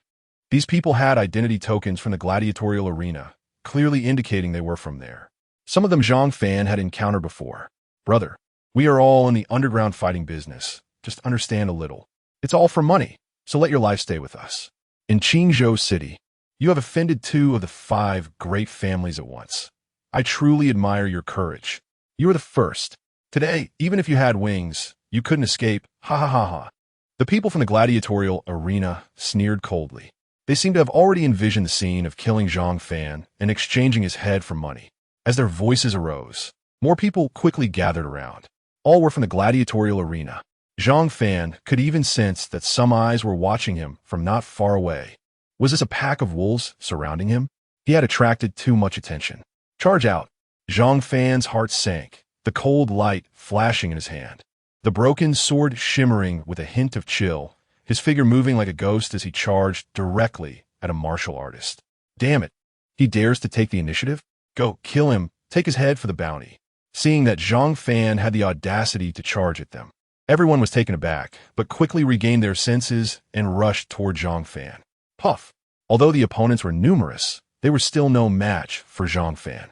Speaker 1: These people had identity tokens from the gladiatorial arena, clearly indicating they were from there. Some of them Zhang Fan had encountered before. Brother, we are all in the underground fighting business. Just understand a little. It's all for money, so let your life stay with us. In Qingzhou City, you have offended 2 of the 5 great families at once. I truly admire your courage. You are the first. Today, even if you had wings, you couldn't escape. Ha ha ha ha. The people from the gladiatorial arena sneered coldly. They seemed to have already envisioned the scene of killing Zhang Fan and exchanging his head for money. As their voices arose, more people quickly gathered around. All were from the gladiatorial arena. Zhang Fan could even sense that some eyes were watching him from not far away. Was this a pack of wolves surrounding him? He had attracted too much attention. Charge out. Zhang Fan's heart sank, the cold light flashing in his hand. The broken sword shimmering with a hint of chill, his figure moving like a ghost as he charged directly at a martial artist. Damn it. He dares to take the initiative? Go, kill him, take his head for the bounty. Seeing that Zhang Fan had the audacity to charge at them, everyone was taken aback, but quickly regained their senses and rushed toward Zhang Fan. Puff. Although the opponents were numerous, they were still no match for Zhang Fan.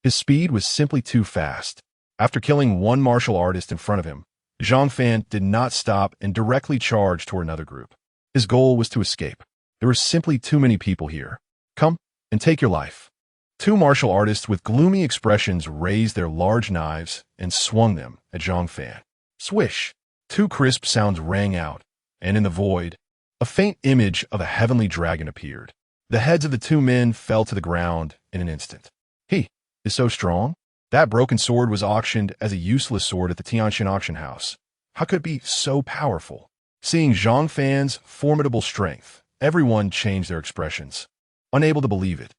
Speaker 1: His speed was simply too fast. After killing one martial artist in front of him, Zhang Fan did not stop and directly charged toward another group. His goal was to escape. There were simply too many people here. Come and take your life. 2 martial artists with gloomy expressions raised their large knives and swung them at Zhang Fan. Swish! 2 crisp sounds rang out, and in the void, a faint image of a heavenly dragon appeared. The heads of the 2 men fell to the ground in an instant. He is so strong? That broken sword was auctioned as a useless sword at the Tianjin auction house. How could it be so powerful? Seeing Zhang Fan's formidable strength, everyone changed their expressions. Unable to believe it.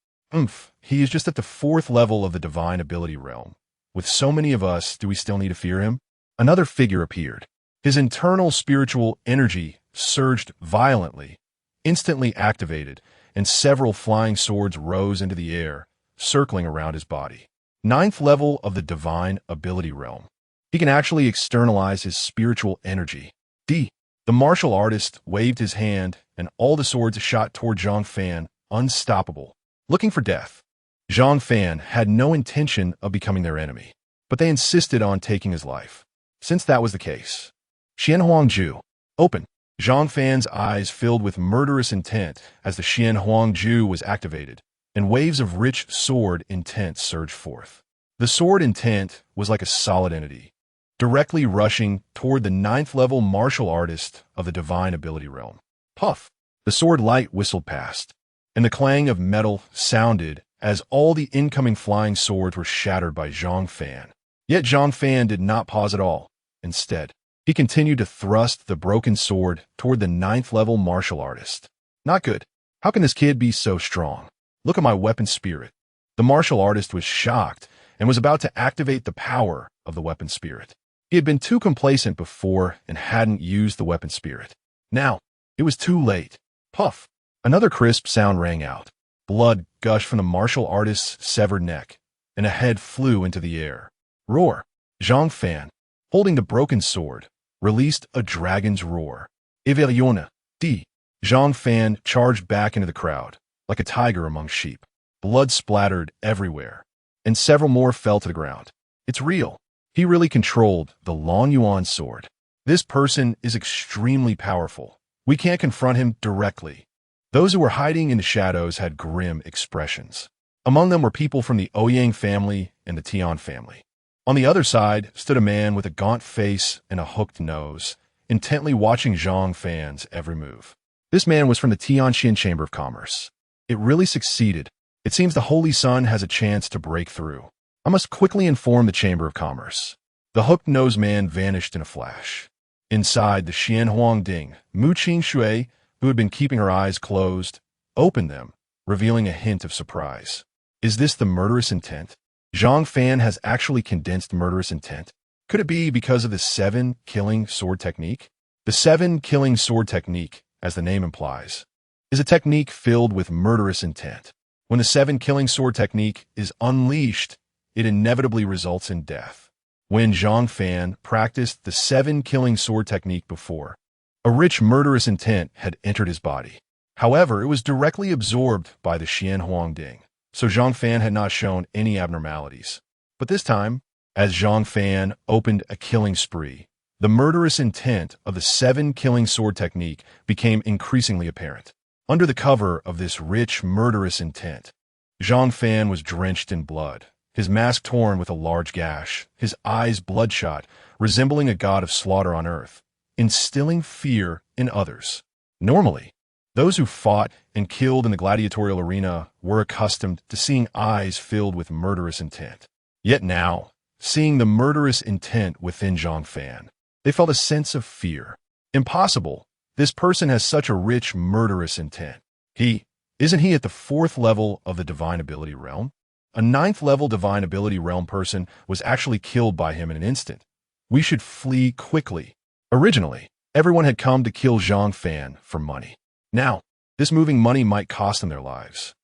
Speaker 1: He is just at the 4th level of the divine ability realm. With so many of us, do we still need to fear him? Another figure appeared. His internal spiritual energy surged violently, instantly activated, and several flying swords rose into the air, circling around his body. 9th level of the divine ability realm. He can actually externalize his spiritual energy. The martial artist waved his hand, and all the swords shot toward Zhang Fan, unstoppable, looking for death. Zhang Fan had no intention of becoming their enemy, but they insisted on taking his life. Since that was the case, Xuanhuang Ju, open. Zhang Fan's eyes filled with murderous intent as the Xuanhuang Ju was activated, and waves of rich sword intent surged forth. The sword intent was like a solid entity, directly rushing toward the 9th level martial artist of the divine ability realm. Puff! The sword light whistled past. and the clang of metal sounded as all the incoming flying swords were shattered by Zhang Fan. Yet Zhang Fan did not pause at all. Instead, he continued to thrust the broken sword toward the 9th-level martial artist. Not good. How can this kid be so strong? Look at my weapon spirit. The martial artist was shocked and was about to activate the power of the weapon spirit. He had been too complacent before and hadn't used the weapon spirit. Now, it was too late. Puff! Another crisp sound rang out. Blood gushed from the martial artist's severed neck, and a head flew into the air. Roar! Zhang Fan, holding the broken sword, released a dragon's roar. Eveliona, D. Zhang Fan charged back into the crowd, like a tiger among sheep. Blood splattered everywhere, and several more fell to the ground. It's real. He really controlled the Long Yuan sword. This person is extremely powerful. We can't confront him directly. Those who were hiding in the shadows had grim expressions. Among them were people from the Ouyang family and the Tian family. On the other side stood a man with a gaunt face and a hooked nose, intently watching Zhang Fan's every move. This man was from the Tianxin Chamber of Commerce. It really succeeded. It seems the Holy Sun has a chance to break through. I must quickly inform the Chamber of Commerce. The hooked-nosed man vanished in a flash. Inside, the Xuan Huang Ding, Mu Qing, who had been keeping her eyes closed, opened them, revealing a hint of surprise. Is this the murderous intent? Zhang Fan has actually condensed murderous intent. Could it be because of the 7-killing sword technique? The 7-killing sword technique, as the name implies, is a technique filled with murderous intent. When the 7-killing sword technique is unleashed, it inevitably results in death. When Zhang Fan practiced the 7-killing sword technique before, a rich murderous intent had entered his body. However, it was directly absorbed by the Xuan Huang Ding, so Zhang Fan had not shown any abnormalities. But this time, as Zhang Fan opened a killing spree, the murderous intent of the 7-killing sword technique became increasingly apparent. Under the cover of this rich murderous intent, Zhang Fan was drenched in blood, his mask torn with a large gash, his eyes bloodshot, resembling a god of slaughter on earth, instilling fear in others. Normally, those who fought and killed in the gladiatorial arena were accustomed to seeing eyes filled with murderous intent. Yet now, seeing the murderous intent within Zhang Fan, they felt a sense of fear. Impossible. This person has such a rich murderous intent. Isn't he at the 4th level of the divine ability realm? A 9th-level divine ability realm person was actually killed by him in an instant. We should flee quickly. Originally, everyone had come to kill Zhang Fan for money. Now, this moving money might cost them their lives.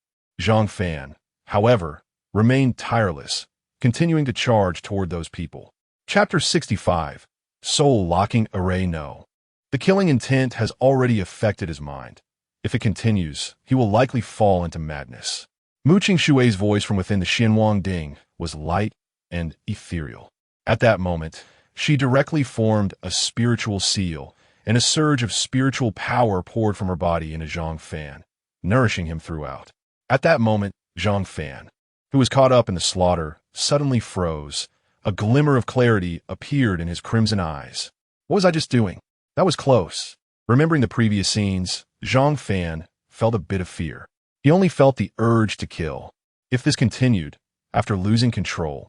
Speaker 1: Zhang Fan, however, remained tireless, continuing to charge toward those people. Chapter 65. Soul-locking array no. The killing intent has already affected his mind. If it continues, he will likely fall into madness. Mu Qingshui's voice from within the Xuanhuang Ding was light and ethereal. At that moment, she directly formed a spiritual seal, and a surge of spiritual power poured from her body into Zhang Fan, nourishing him throughout. At that moment, Zhang Fan, who was caught up in the slaughter, suddenly froze. A glimmer of clarity appeared in his crimson eyes. What was I just doing? That was close. Remembering the previous scenes, Zhang Fan felt a bit of fear. He only felt the urge to kill. If this continued, after losing control,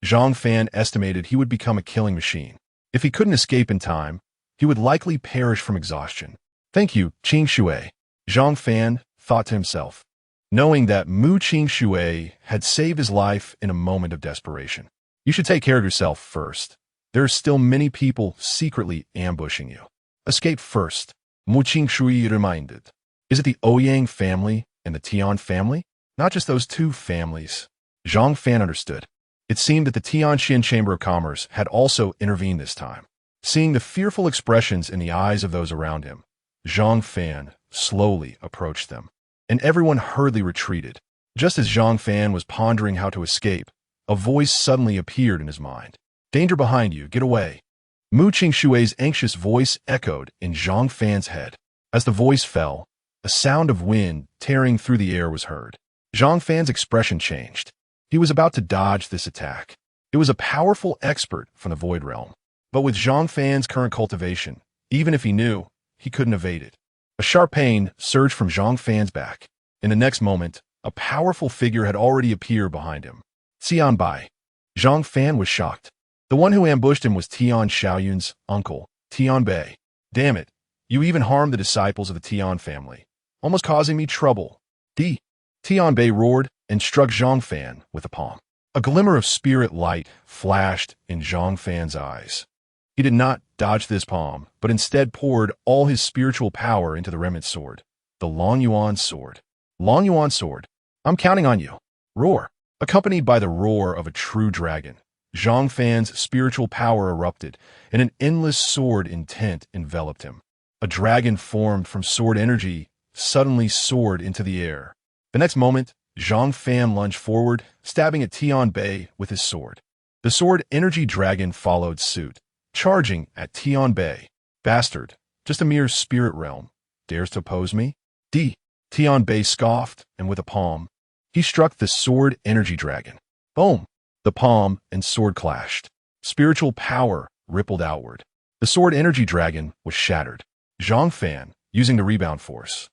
Speaker 1: Zhang Fan estimated he would become a killing machine. If he couldn't escape in time, he would likely perish from exhaustion. Thank you, Qingshui. Zhang Fan thought to himself, knowing that Mu Qingshui had saved his life in a moment of desperation. You should take care of yourself first. There are still many people secretly ambushing you. Escape first, Mu Qingshui reminded. Is it the Ouyang family and the Tian family? Not just those two families. Zhang Fan understood. It seemed that the Tianxin Chamber of Commerce had also intervened this time. Seeing the fearful expressions in the eyes of those around him, Zhang Fan slowly approached them, and everyone hurriedly retreated. Just as Zhang Fan was pondering how to escape, a voice suddenly appeared in his mind. Danger behind you, get away. Mu Qingshui's anxious voice echoed in Zhang Fan's head. As the voice fell, a sound of wind tearing through the air was heard. Zhang Fan's expression changed. He was about to dodge this attack. It was a powerful expert from the Void Realm. But with Zhang Fan's current cultivation, even if he knew, he couldn't evade it. A sharp pain surged from Zhang Fan's back. In the next moment, a powerful figure had already appeared behind him. Xian Bai. Zhang Fan was shocked. The one who ambushed him was Tian Xiaoyun's uncle, Tian Bei. Damn it, you even harmed the disciples of the Tian family, almost causing me trouble. Tian Bei roared and struck Zhang Fan with a palm. A glimmer of spirit light flashed in Zhang Fan's eyes. He did not dodge this palm, but instead poured all his spiritual power into the remnant sword, the Long Yuan sword. Long Yuan sword, I'm counting on you. Roar. Accompanied by the roar of a true dragon, Zhang Fan's spiritual power erupted, and an endless sword intent enveloped him. A dragon formed from sword energy suddenly soared into the air. The next moment, Zhang Fan lunged forward, stabbing at Tian Bei with his sword. The sword energy dragon followed suit, charging at Tian Bei. Bastard, just a mere spirit realm. Dares to oppose me? Tian Bei scoffed, and with a palm, he struck the sword energy dragon. Boom! The palm and sword clashed. Spiritual power rippled outward. The sword energy dragon was shattered. Zhang Fan, using the rebound force,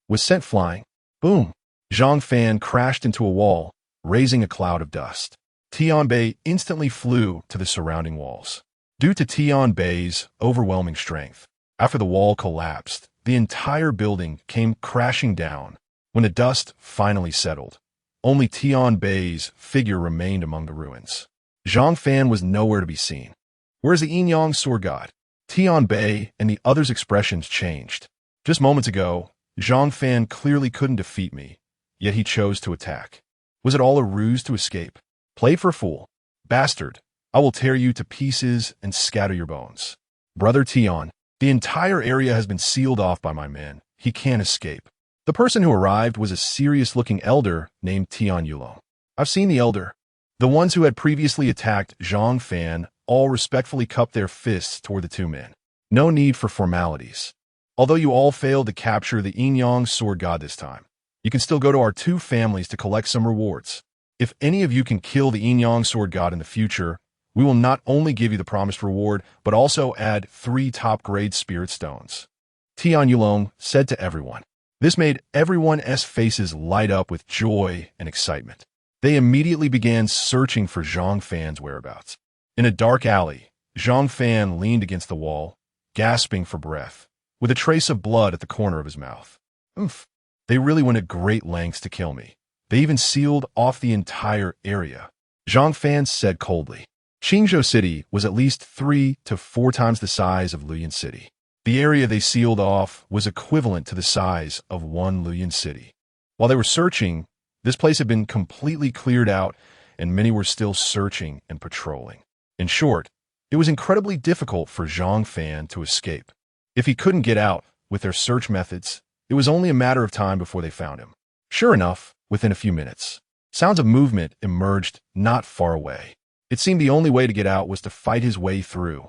Speaker 1: was sent flying. Boom! Zhang Fan crashed into a wall, raising a cloud of dust. Tian Bei instantly flew to the surrounding walls. Due to Tian Bei's overwhelming strength, after the wall collapsed, the entire building came crashing down. When the dust finally settled, only Tian Bei's figure remained among the ruins. Zhang Fan was nowhere to be seen. Where's the yin-yang sword god? Tian Bei and the others' expressions changed. Just moments ago, Zhang Fan clearly couldn't defeat me, yet he chose to attack. Was it all a ruse to escape? Play for a fool. Bastard, I will tear you to pieces and scatter your bones. Brother Tian, the entire area has been sealed off by my men. He can't escape. The person who arrived was a serious-looking elder named Tian Yulong. I've seen the elder. The ones who had previously attacked Zhang Fan all respectfully cupped their fists toward the two men. No need for formalities. Although you all failed to capture the yin-yang sword god this time, you can still go to our two families to collect some rewards. If any of you can kill the yin-yang sword god in the future, we will not only give you the promised reward, but also add 3 top-grade spirit stones. Tian Yulong said to everyone. This made everyone's faces light up with joy and excitement. They immediately began searching for Zhang Fan's whereabouts. In a dark alley, Zhang Fan leaned against the wall, gasping for breath, with a trace of blood at the corner of his mouth. Oof. They really went to great lengths to kill me. They even sealed off the entire area. Zhang Fan said coldly. Qingzhou City was at least 3 to 4 times the size of Luoyang City. The area they sealed off was equivalent to the size of 1 Luoyang City. While they were searching, this place had been completely cleared out, and many were still searching and patrolling. In short, it was incredibly difficult for Zhang Fan to escape. If he couldn't get out with their search methods, it was only a matter of time before they found him. Sure enough, within a few minutes, sounds of movement emerged not far away. It seemed the only way to get out was to fight his way through.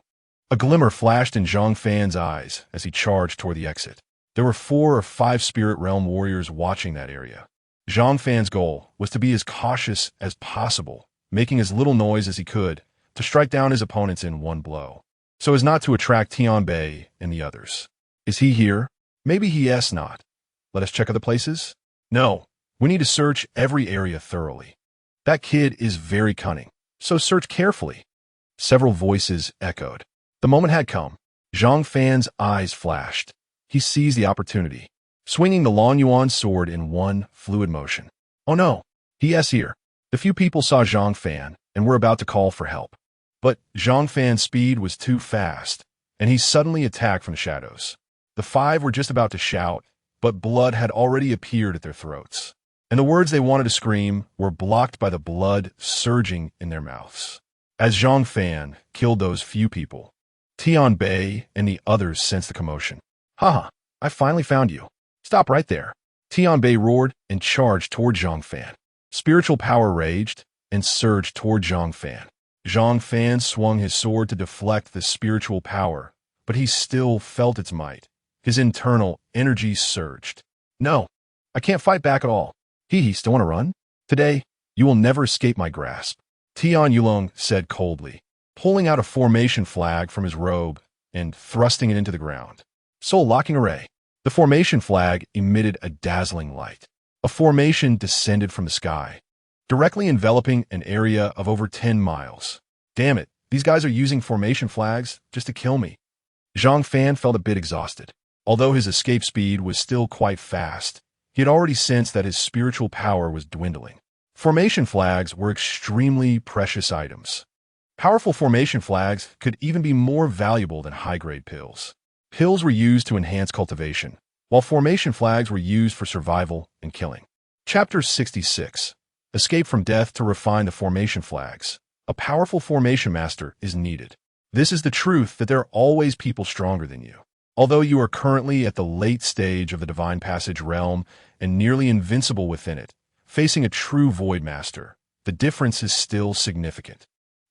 Speaker 1: A glimmer flashed in Zhang Fan's eyes as he charged toward the exit. There were 4 or 5 Spirit Realm warriors watching that area. Zhang Fan's goal was to be as cautious as possible, making as little noise as he could to strike down his opponents in one blow, so as not to attract Tian Bei and the others. Is he here? Maybe he is not. Let us check other places? No, we need to search every area thoroughly. That kid is very cunning, so search carefully. Several voices echoed. The moment had come. Zhang Fan's eyes flashed. He seized the opportunity, swinging the Long Yuan sword in one fluid motion. Oh no, he is here. The few people saw Zhang Fan and were about to call for help. But Zhang Fan's speed was too fast, and he suddenly attacked from the shadows. The 5 were just about to shout, but blood had already appeared at their throats, and the words they wanted to scream were blocked by the blood surging in their mouths. As Zhang Fan killed those few people, Tian Bei and the others sensed the commotion. Haha, I finally found you. Stop right there. Tian Bei roared and charged toward Zhang Fan. Spiritual power raged and surged toward Zhang Fan. Zhang Fan swung his sword to deflect the spiritual power, but he still felt its might. His internal energy surged. No, I can't fight back at all. Still want to run? Today, you will never escape my grasp. Tian Yulong said coldly, pulling out a formation flag from his robe and thrusting it into the ground. Soul locking array. The formation flag emitted a dazzling light. A formation descended from the sky, directly enveloping an area of over 10 miles. Damn it, these guys are using formation flags just to kill me. Zhang Fan felt a bit exhausted. Although his escape speed was still quite fast, he had already sensed that his spiritual power was dwindling. Formation flags were extremely precious items. Powerful formation flags could even be more valuable than high-grade pills. Pills were used to enhance cultivation, while formation flags were used for survival and killing. Chapter 66. Escape from death to refine the formation flags. A powerful formation master is needed. This is the truth that there are always people stronger than you. Although you are currently at the late stage of the Divine Passage realm and nearly invincible within it, facing a true Void Master, the difference is still significant.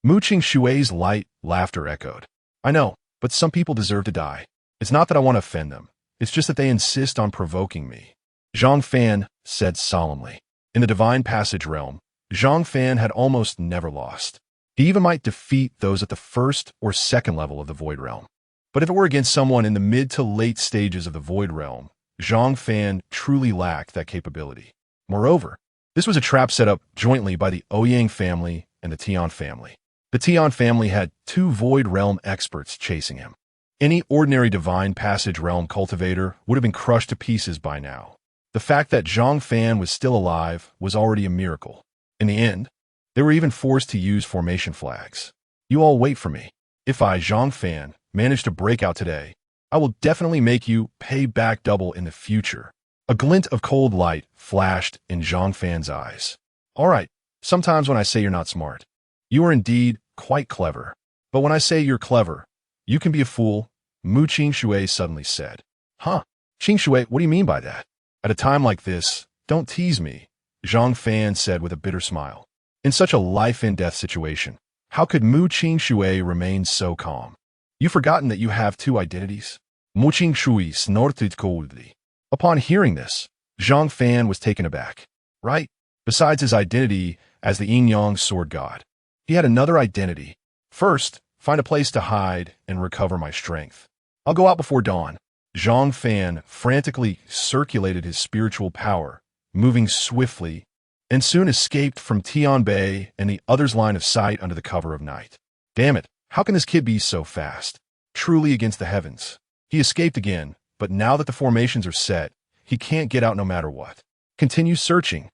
Speaker 1: Mu Qingshui's light laughter echoed. I know, but some people deserve to die. It's not that I want to offend them. It's just that they insist on provoking me. Zhang Fan said solemnly. In the Divine Passage realm, Zhang Fan had almost never lost. He even might defeat those at the first or second level of the Void Realm. But if it were against someone in the mid to late stages of the Void Realm, Zhang Fan truly lacked that capability. Moreover, this was a trap set up jointly by the Ouyang family and the Tian family. The Tian family had 2 Void Realm experts chasing him. Any ordinary Divine Passage realm cultivator would have been crushed to pieces by now. The fact that Zhang Fan was still alive was already a miracle. In the end, they were even forced to use formation flags. You all wait for me. If I, Zhang Fan, manage to break out today, I will definitely make you pay back double in the future. A glint of cold light flashed in Zhang Fan's eyes. All right, sometimes when I say you're not smart, you are indeed quite clever. But when I say you're clever, you can be a fool, Mu Qingshui suddenly said. Huh? Qingshui, what do you mean by that? At a time like this, don't tease me, Zhang Fan said with a bitter smile. In such a life-and-death situation, how could Mu Qingshui remain so calm? You've forgotten that you have 2 identities? Mu Qingshui snorted coldly. Upon hearing this, Zhang Fan was taken aback. Right? Besides his identity as the Yin-Yang sword god, he had another identity. First, find a place to hide and recover my strength. I'll go out before dawn. Zhang Fan frantically circulated his spiritual power, moving swiftly, and soon escaped from Tianbei and the other's line of sight under the cover of night. Damn it, how can this kid be so fast? Truly against the heavens. He escaped again, but now that the formations are set, he can't get out no matter what. Continue searching.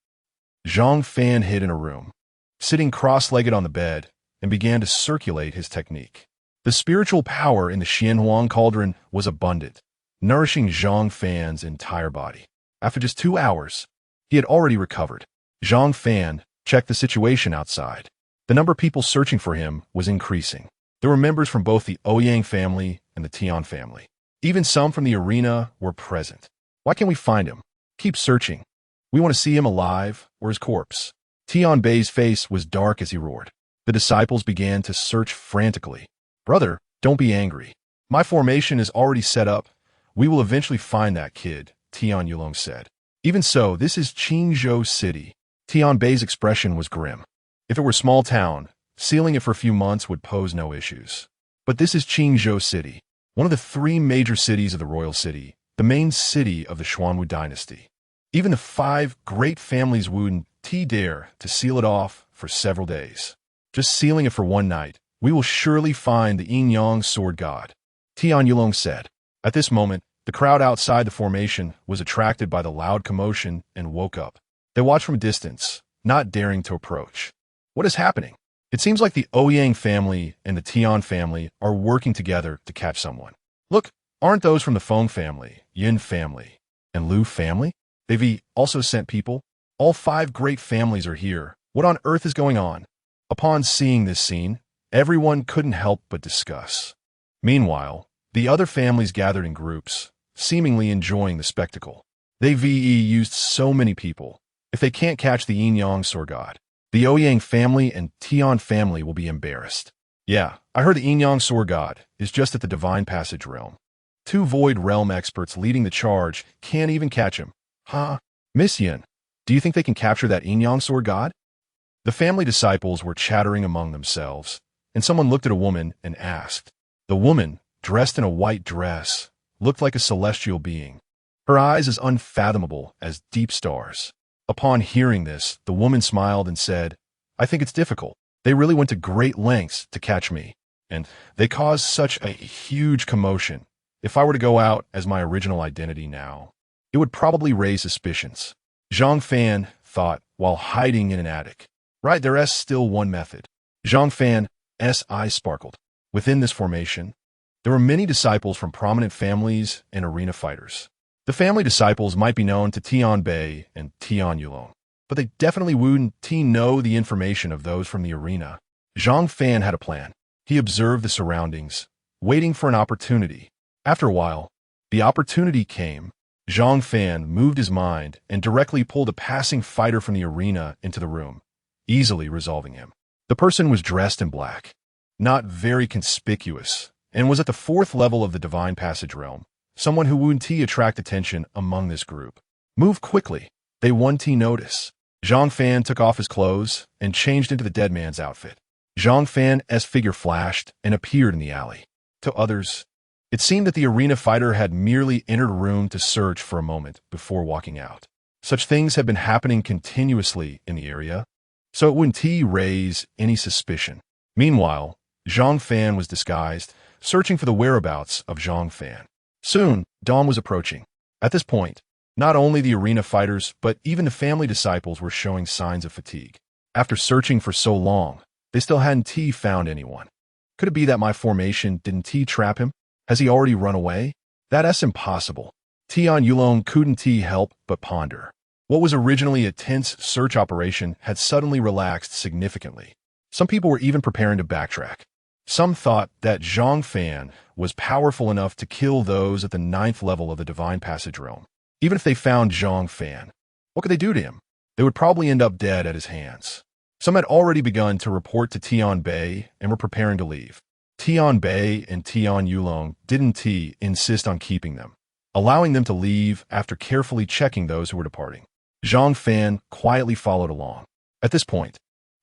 Speaker 1: Zhang Fan hid in a room, sitting cross-legged on the bed, and began to circulate his technique. The spiritual power in the Xuanhuang cauldron was abundant, nourishing Zhang Fan's entire body. After just 2 hours, he had already recovered. Zhang Fan checked the situation outside. The number of people searching for him was increasing. There were members from both the Ouyang family and the Tian family. Even some from the arena were present. Why can't we find him? Keep searching. We want to see him alive or his corpse. Tianbei's face was dark as he roared. The disciples began to search frantically. Brother, don't be angry. My formation is already set up. We will eventually find that kid, Tian Yulong said. Even so, this is Qingzhou City. Tianbei's expression was grim. If it were a small town, sealing it for a few months would pose no issues. But this is Qingzhou City, one of the 3 major cities of the royal city, the main city of the Xuanwu dynasty. Even the 5 great families wouldn't dare to seal it off for several days. Just sealing it for one night, we will surely find the Yin-Yang sword god, Tian Yulong said. At this moment, the crowd outside the formation was attracted by the loud commotion and woke up. They watched from a distance, not daring to approach. What is happening? It seems like the Ouyang family and the Tian family are working together to catch someone. Look, aren't those from the Feng family, Yin family, and Lu family? They've also sent people. All 5 great families are here. What on earth is going on? Upon seeing this scene, everyone couldn't help but discuss. Meanwhile, the other families gathered in groups, seemingly enjoying the spectacle. They've used so many people. If they can't catch the Yin-Yang sword god, the Ouyang family and Tian family will be embarrassed. Yeah, I heard the Yin-Yang sword god is just at the Divine Passage realm. 2 Void Realm experts leading the charge can't even catch him. Huh? Miss Yin, do you think they can capture that Yin-Yang sword god? The family disciples were chattering among themselves, and someone looked at a woman and asked. The woman, dressed in a white dress, looked like a celestial being. Her eyes as unfathomable as deep stars. Upon hearing this, the woman smiled and said, I think it's difficult. They really went to great lengths to catch me, and they caused such a huge commotion. If I were to go out as my original identity now, it would probably raise suspicions. Zhang Fan thought while hiding in an attic. Right, there's still one method. Zhang Fan's eyes sparkled. Within this formation, there were many disciples from prominent families and arena fighters. The family disciples might be known to Tian Bei and Tian Yulong, but they definitely wouldn't know the information of those from the arena. Zhang Fan had a plan. He observed the surroundings, waiting for an opportunity. After a while, the opportunity came. Zhang Fan moved his mind and directly pulled a passing fighter from the arena into the room, easily resolving him. The person was dressed in black, not very conspicuous, and was at the 4th level of the Divine Passage realm, someone who wouldn't attract attention among this group. Move quickly. They wouldn't notice. Zhang Fan took off his clothes and changed into the dead man's outfit. Zhang Fan's figure flashed and appeared in the alley. To others, it seemed that the arena fighter had merely entered a room to search for a moment before walking out. Such things had been happening continuously in the area, so it wouldn't raise any suspicion. Meanwhile, Zhang Fan was disguised, searching for the whereabouts of Zhang Fan. Soon, dawn was approaching. At this point, not only the arena fighters, but even the family disciples were showing signs of fatigue. After searching for so long, they still hadn't found anyone. Could it be that my formation didn't trap him? Has he already run away? That's impossible. Tian Yulong couldn't help but ponder. What was originally a tense search operation had suddenly relaxed significantly. Some people were even preparing to backtrack. Some thought that Zhang Fan was powerful enough to kill those at the 9th level of the Divine Passage realm. Even if they found Zhang Fan, what could they do to him? They would probably end up dead at his hands. Some had already begun to report to Tian Bei and were preparing to leave. Tian Bei and Tian Yulong didn't insist on keeping them, allowing them to leave after carefully checking those who were departing. Zhang Fan quietly followed along. At this point,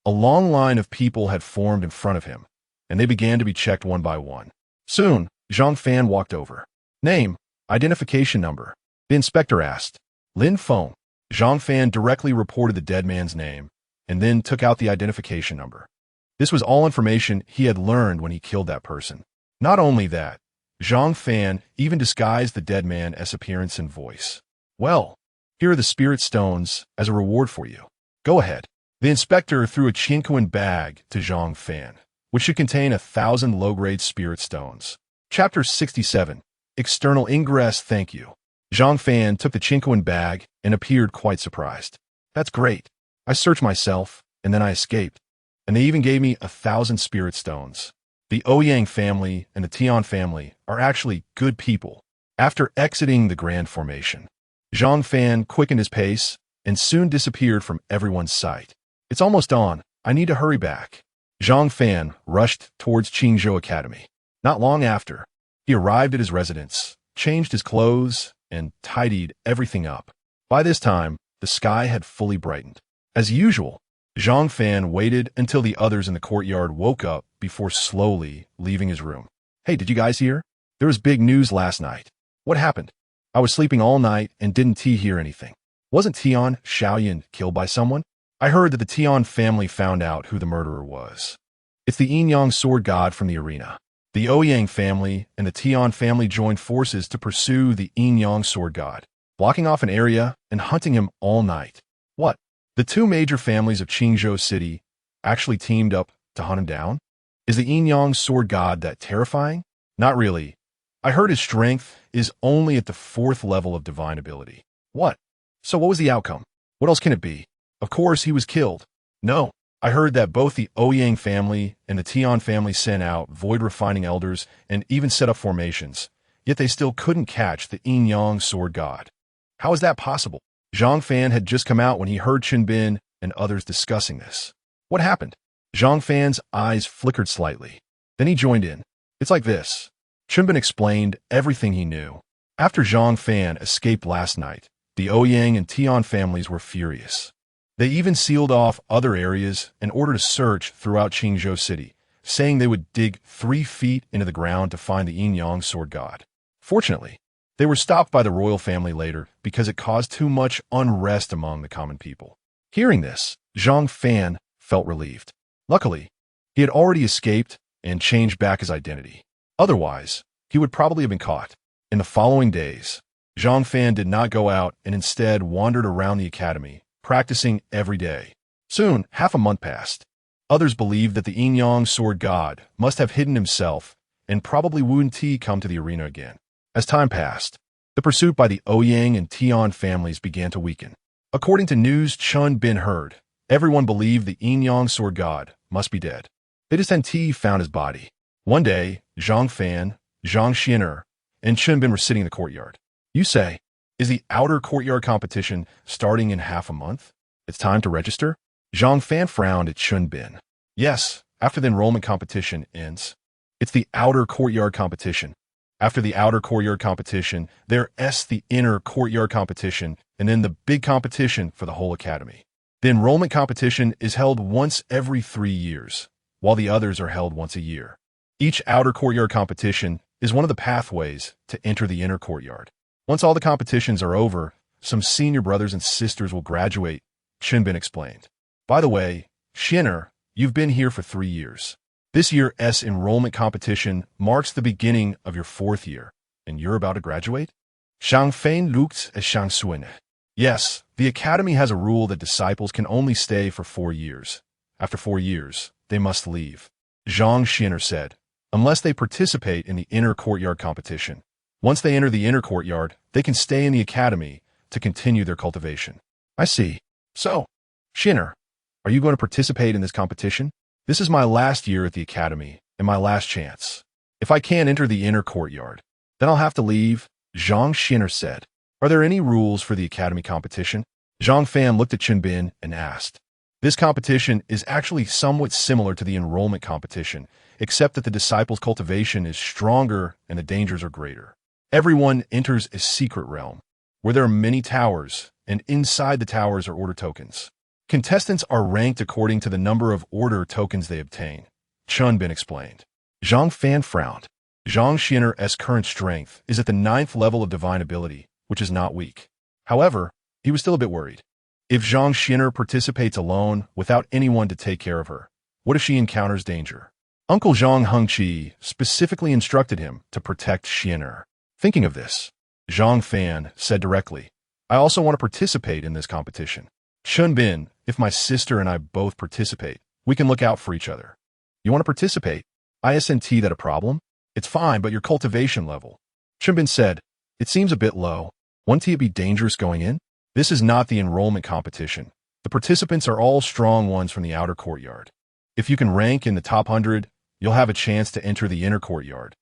Speaker 1: a long line of people had formed in front of him, and they began to be checked one by one. Soon, Zhang Fan walked over. Name, identification number. The inspector asked. Lin Feng. Zhang Fan directly reported the dead man's name, and then took out the identification number. This was all information he had learned when he killed that person. Not only that, Zhang Fan even disguised the dead man's appearance and voice. Well, here are the spirit stones as a reward for you. Go ahead. The inspector threw a Qinquan bag to Zhang Fan, which should contain 1,000 low-grade spirit stones. Chapter 67. External Ingress. Thank you. Zhang Fan took the Qinquan bag and appeared quite surprised. That's great. I searched myself, and then I escaped. And they even gave me 1,000 spirit stones. The Ouyang family and the Tian family are actually good people. After exiting the Grand Formation, Zhang Fan quickened his pace and soon disappeared from everyone's sight. It's almost dawn. I need to hurry back. Zhang Fan rushed towards Qingzhou Academy. Not long after, he arrived at his residence, changed his clothes, and tidied everything up. By this time, the sky had fully brightened. As usual, Zhang Fan waited until the others in the courtyard woke up before slowly leaving his room. Hey, did you guys hear? There was big news last night. What happened? I was sleeping all night and didn't hear anything. Wasn't Tian Shaoyan killed by someone? I heard that the Tian family found out who the murderer was. It's the Yin Yang sword god from the arena. The Ouyang family and the Tian family joined forces to pursue the Yin Yang sword god, blocking off an area and hunting him all night. What? The two major families of Qingzhou City actually teamed up to hunt him down? Is the Yin Yang sword god that terrifying? Not really. I heard his strength is only at the 4th level of divine ability. What? So what was the outcome? What else can it be? Of course he was killed. No. I heard that both the Ouyang family and the Tian family sent out void refining elders and even set up formations, yet they still couldn't catch the Yin Yang sword god. How is that possible? Zhang Fan had just come out when he heard Chen Bin and others discussing this. What happened? Zhang Fan's eyes flickered slightly. Then he joined in. It's like this. Chen Bin explained everything he knew. After Zhang Fan escaped last night, the Ouyang and Tian families were furious. They even sealed off other areas and ordered a search throughout Qingzhou City, saying they would dig 3 feet into the ground to find the Yin Yang sword god. Fortunately, They were stopped by the royal family later because it caused too much unrest among the common people. Hearing this, Zhang Fan felt relieved. Luckily, he had already escaped and changed back his identity. Otherwise, he would probably have been caught. In the following days, Zhang Fan did not go out and instead wandered around the academy, practicing every day. Soon, half a month passed. Others believed that the Yin-Yang sword god must have hidden himself and probably wouldn't come to the arena again. As time passed, the pursuit by the Ouyang and Tian families began to weaken. According to news Chun Bin heard, everyone believed the Yin-Yang sword god must be dead. They just hadn't found his body. One day, Zhang Fan, Zhang Xian'er, and Chun Bin were sitting in the courtyard. You say, is the outer courtyard competition starting in half a month? It's time to register? Zhang Fan frowned at Chun Bin. Yes, after the enrollment competition ends. It's the outer courtyard competition. After the outer courtyard competition, there's the inner courtyard competition, and then the big competition for the whole academy. The enrollment competition is held once every 3 years, while the others are held once a year. Each outer courtyard competition is one of the pathways to enter the inner courtyard. Once all the competitions are over, some senior brothers and sisters will graduate, Chun Bin explained. By the way, Xian'er, you've been here for 3 years. This year's enrollment competition marks the beginning of your 4th year, and you're about to graduate? Zhang Fan looked at Zhang Xuan. Yes, the academy has a rule that disciples can only stay for 4 years. After 4 years, they must leave. Zhang Xian'er said, unless they participate in the inner courtyard competition. Once they enter the inner courtyard, they can stay in the academy to continue their cultivation. I see. So, Xian'er, are you going to participate in this competition? This is my last year at the academy and my last chance. If I can't enter the inner courtyard, then I'll have to leave, Zhang Xian'er said. Are there any rules for the academy competition? Zhang Fan looked at Chun Bin and asked. This competition is actually somewhat similar to the enrollment competition, except that the disciples' cultivation is stronger and the dangers are greater. Everyone enters a secret realm, where there are many towers, and inside the towers are order tokens. Contestants are ranked according to the number of order tokens they obtain, Chun Bin explained. Zhang Fan frowned. Zhang Xian'er's current strength is at the 9th level of divine ability, which is not weak. However, he was still a bit worried. If Zhang Xian'er participates alone without anyone to take care of her, what if she encounters danger? Uncle Zhang Hengqi specifically instructed him to protect Xian'er. Thinking of this, Zhang Fan said directly, I also want to participate in this competition. Chun Bin, if my sister and I both participate, we can look out for each other. You want to participate? Isn't that a problem? It's fine, but your cultivation level. Chun Bin said, it seems a bit low. Won't it be dangerous going in? This is not the enrollment competition. The participants are all strong ones from the outer courtyard. If you can rank in the top 100, you'll have a chance to enter the inner courtyard,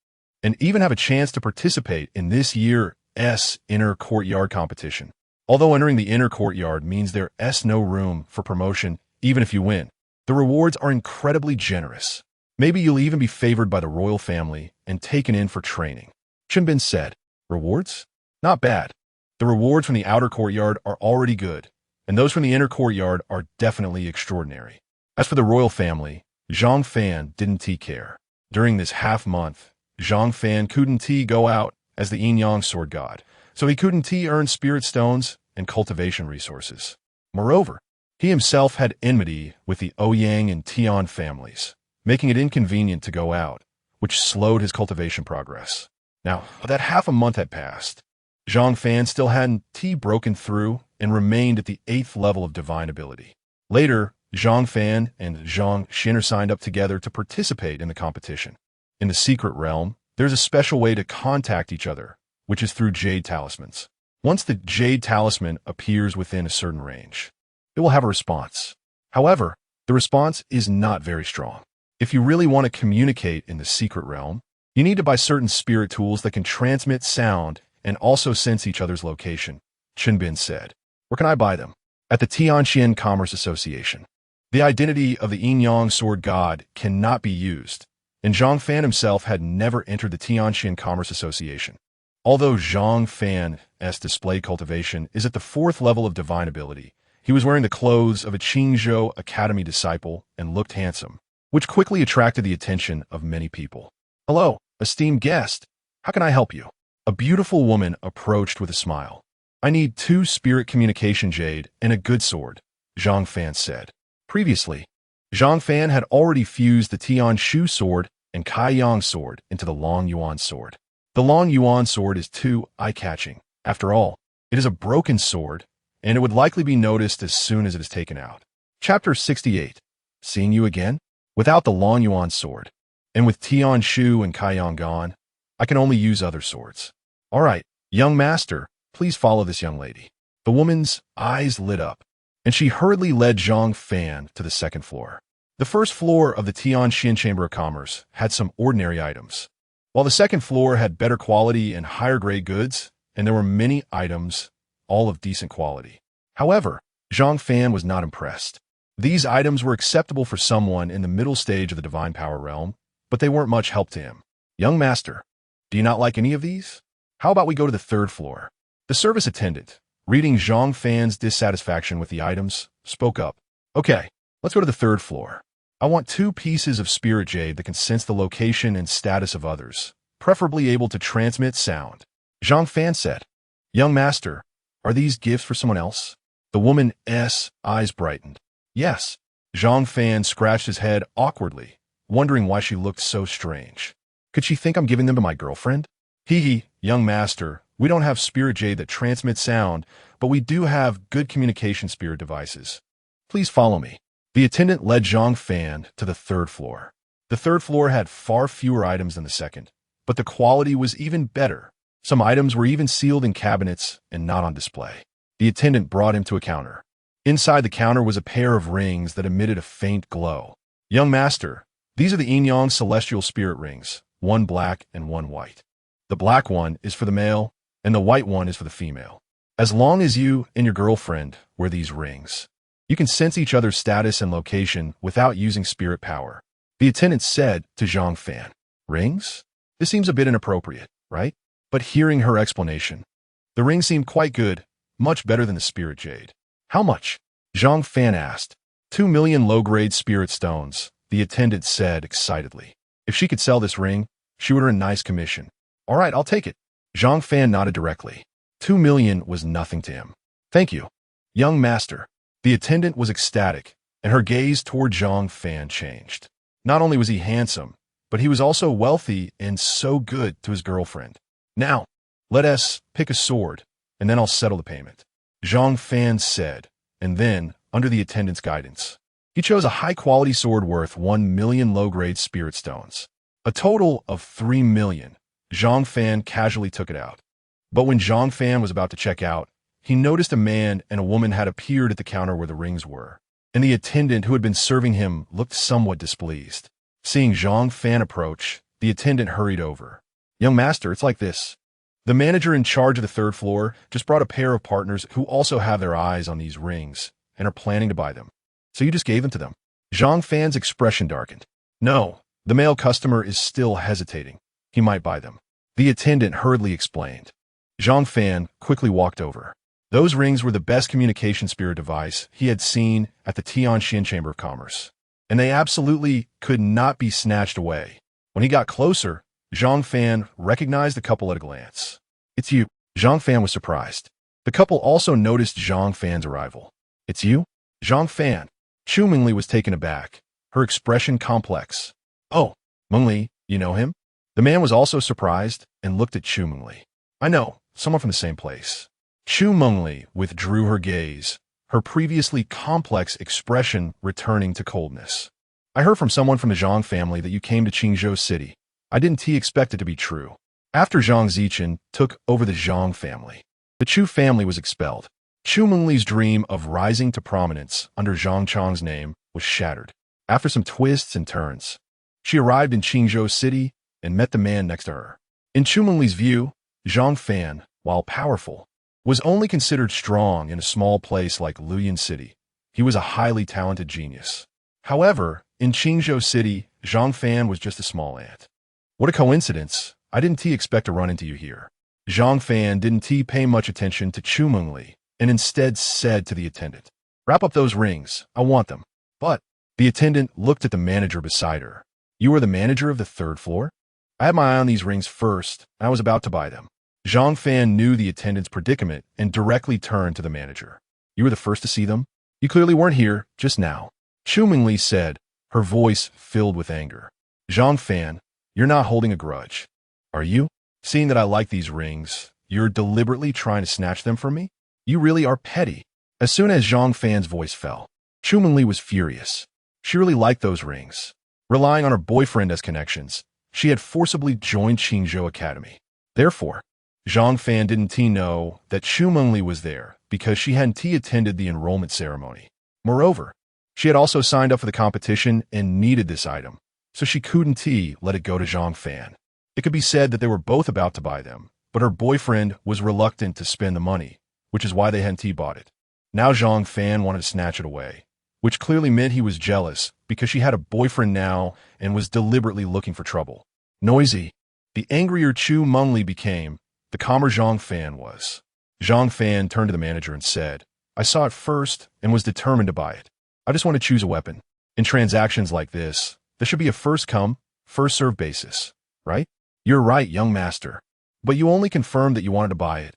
Speaker 1: and even have a chance to participate in this year's inner courtyard competition. Although entering the inner courtyard means there's no room for promotion, even if you win, the rewards are incredibly generous. Maybe you'll even be favored by the royal family and taken in for training. Chun Bin said, rewards? Not bad. The rewards from the outer courtyard are already good, and those from the inner courtyard are definitely extraordinary. As for the royal family, Zhang Fan didn't care. During this half month, Zhang Fan couldn't go out as the Yin-Yang sword god, so he couldn't earn spirit stones and cultivation resources. Moreover, he himself had enmity with the Ouyang and Tian families, making it inconvenient to go out, which slowed his cultivation progress. Now, that half a month had passed. Zhang Fan still hadn't broken through and remained at the 8th level of divine ability. Later, Zhang Fan and Zhang Xian'er signed up together to participate in the competition. In the secret realm, there's a special way to contact each other, which is through jade talismans. Once the jade talisman appears within a certain range, it will have a response. However, the response is not very strong. If you really want to communicate in the secret realm, you need to buy certain spirit tools that can transmit sound and also sense each other's location, Chun Bin said. Where can I buy them? At the Tianxian Commerce Association. The identity of the Yin-Yang sword god cannot be used, and Zhang Fan himself had never entered the Tianxian Commerce Association. Although Zhang Fan's display cultivation is at the 4th level of divine ability, he was wearing the clothes of a Qingzhou Academy disciple and looked handsome, which quickly attracted the attention of many people. Hello, esteemed guest. How can I help you? A beautiful woman approached with a smile. I need 2 spirit communication jade and a good sword, Zhang Fan said. Previously, Zhang Fan had already fused the Tian Shu sword and Kai Yang sword into the Long Yuan sword. The Long Yuan sword is too eye-catching. After all, it is a broken sword, and it would likely be noticed as soon as it is taken out. Chapter 68. Seeing you again? Without the Long Yuan sword, and with Tian Shu and Kai Yang gone, I can only use other swords. All right, young master, please follow this young lady. The woman's eyes lit up, and she hurriedly led Zhang Fan to the second floor. The first floor of the Tianxin Chamber of Commerce had some ordinary items, while the second floor had better quality and higher-grade goods, and there were many items, all of decent quality. However, Zhang Fan was not impressed. These items were acceptable for someone in the middle stage of the divine power realm, but they weren't much help to him. Young master, do you not like any of these? How about we go to the third floor? The service attendant, reading Zhang Fan's dissatisfaction with the items, spoke up. Okay, let's go to the third floor. I want 2 pieces of spirit jade that can sense the location and status of others, preferably able to transmit sound. Zhang Fan said, Young master, are these gifts for someone else? The woman's eyes brightened. Yes. Zhang Fan scratched his head awkwardly, wondering why she looked so strange. Could she think I'm giving them to my girlfriend? Hee, young master, we don't have spirit jade that transmits sound, but we do have good communication spirit devices. Please follow me. The attendant led Zhang Fan to the third floor. The third floor had far fewer items than the second, but the quality was even better. Some items were even sealed in cabinets and not on display. The attendant brought him to a counter. Inside the counter was a pair of rings that emitted a faint glow. Young master, these are the Yin-Yang celestial spirit rings, 1 black and 1 white. The black one is for the male, and the white one is for the female. As long as you and your girlfriend wear these rings, you can sense each other's status and location without using spirit power. The attendant said to Zhang Fan, Rings? This seems a bit inappropriate, right? But hearing her explanation, the ring seemed quite good, much better than the spirit jade. How much? Zhang Fan asked. 2 million low-grade spirit stones, the attendant said excitedly. If she could sell this ring, she would earn a nice commission. All right, I'll take it. Zhang Fan nodded directly. 2 million was nothing to him. Thank you, young master. The attendant was ecstatic, and her gaze toward Zhang Fan changed. Not only was he handsome, but he was also wealthy and so good to his girlfriend. Now, let us pick a sword, and then I'll settle the payment. Zhang Fan said, and then, under the attendant's guidance, he chose a high-quality sword worth 1 million low-grade spirit stones. A total of 3 million. Zhang Fan casually took it out. But when Zhang Fan was about to check out, he noticed a man and a woman had appeared at the counter where the rings were, and the attendant who had been serving him looked somewhat displeased. Seeing Zhang Fan approach, the attendant hurried over. Young master, it's like this. The manager in charge of the third floor just brought a pair of partners who also have their eyes on these rings and are planning to buy them. So you just gave them to them. Zhang Fan's expression darkened. No, the male customer is still hesitating. He might buy them. The attendant hurriedly explained. Zhang Fan quickly walked over. Those rings were the best communication spirit device he had seen at the Tianxin Chamber of Commerce, and they absolutely could not be snatched away. When he got closer, Zhang Fan recognized the couple at a glance. It's you. Zhang Fan was surprised. The couple also noticed Zhang Fan's arrival. It's you? Zhang Fan. Chu Mengli was taken aback, her expression complex. Oh, Mengli, you know him? The man was also surprised and looked at Chu Mengli. I know, someone from the same place. Chu Mengli withdrew her gaze, her previously complex expression returning to coldness. I heard from someone from the Zhang family that you came to Qingzhou City. I didn't expect it to be true. After Zhang Zichen took over the Zhang family, the Chu family was expelled. Chu Mengli's dream of rising to prominence under Zhang Chang's name was shattered. After some twists and turns, she arrived in Qingzhou City and met the man next to her. In Chu Mengli's view, Zhang Fan, while powerful, was only considered strong in a small place like Luoyang City. He was a highly talented genius. However, in Qingzhou City, Zhang Fan was just a small ant. What a coincidence. I didn't expect to run into you here. Zhang Fan didn't pay much attention to Chu Mengli and instead said to the attendant, Wrap up those rings. I want them. But the attendant looked at the manager beside her. You are the manager of the third floor? I had my eye on these rings first, and I was about to buy them. Zhang Fan knew the attendant's predicament and directly turned to the manager. You were the first to see them? You clearly weren't here just now. Xuanhuang said, her voice filled with anger. Zhang Fan, you're not holding a grudge, are you? Seeing that I like these rings, you're deliberately trying to snatch them from me? You really are petty. As soon as Zhang Fan's voice fell, Xuanhuang was furious. She really liked those rings. Relying on her boyfriend as connections, she had forcibly joined Qingzhou Academy. Therefore, Zhang Fan didn't know that Xuanhuang was there because she hadn't attended the enrollment ceremony. Moreover, she had also signed up for the competition and needed this item, so she couldn't let it go to Zhang Fan. It could be said that they were both about to buy them, but her boyfriend was reluctant to spend the money, which is why they hadn't bought it. Now Zhang Fan wanted to snatch it away, which clearly meant he was jealous because she had a boyfriend now and was deliberately looking for trouble. Noisy. The angrier Xuanhuang became, the calmer Zhang Fan was. Zhang Fan turned to the manager and said, I saw it first and was determined to buy it. I just want to choose a weapon. In transactions like this, there should be a first-come, first-served basis, right? You're right, young master. But you only confirmed that you wanted to buy it.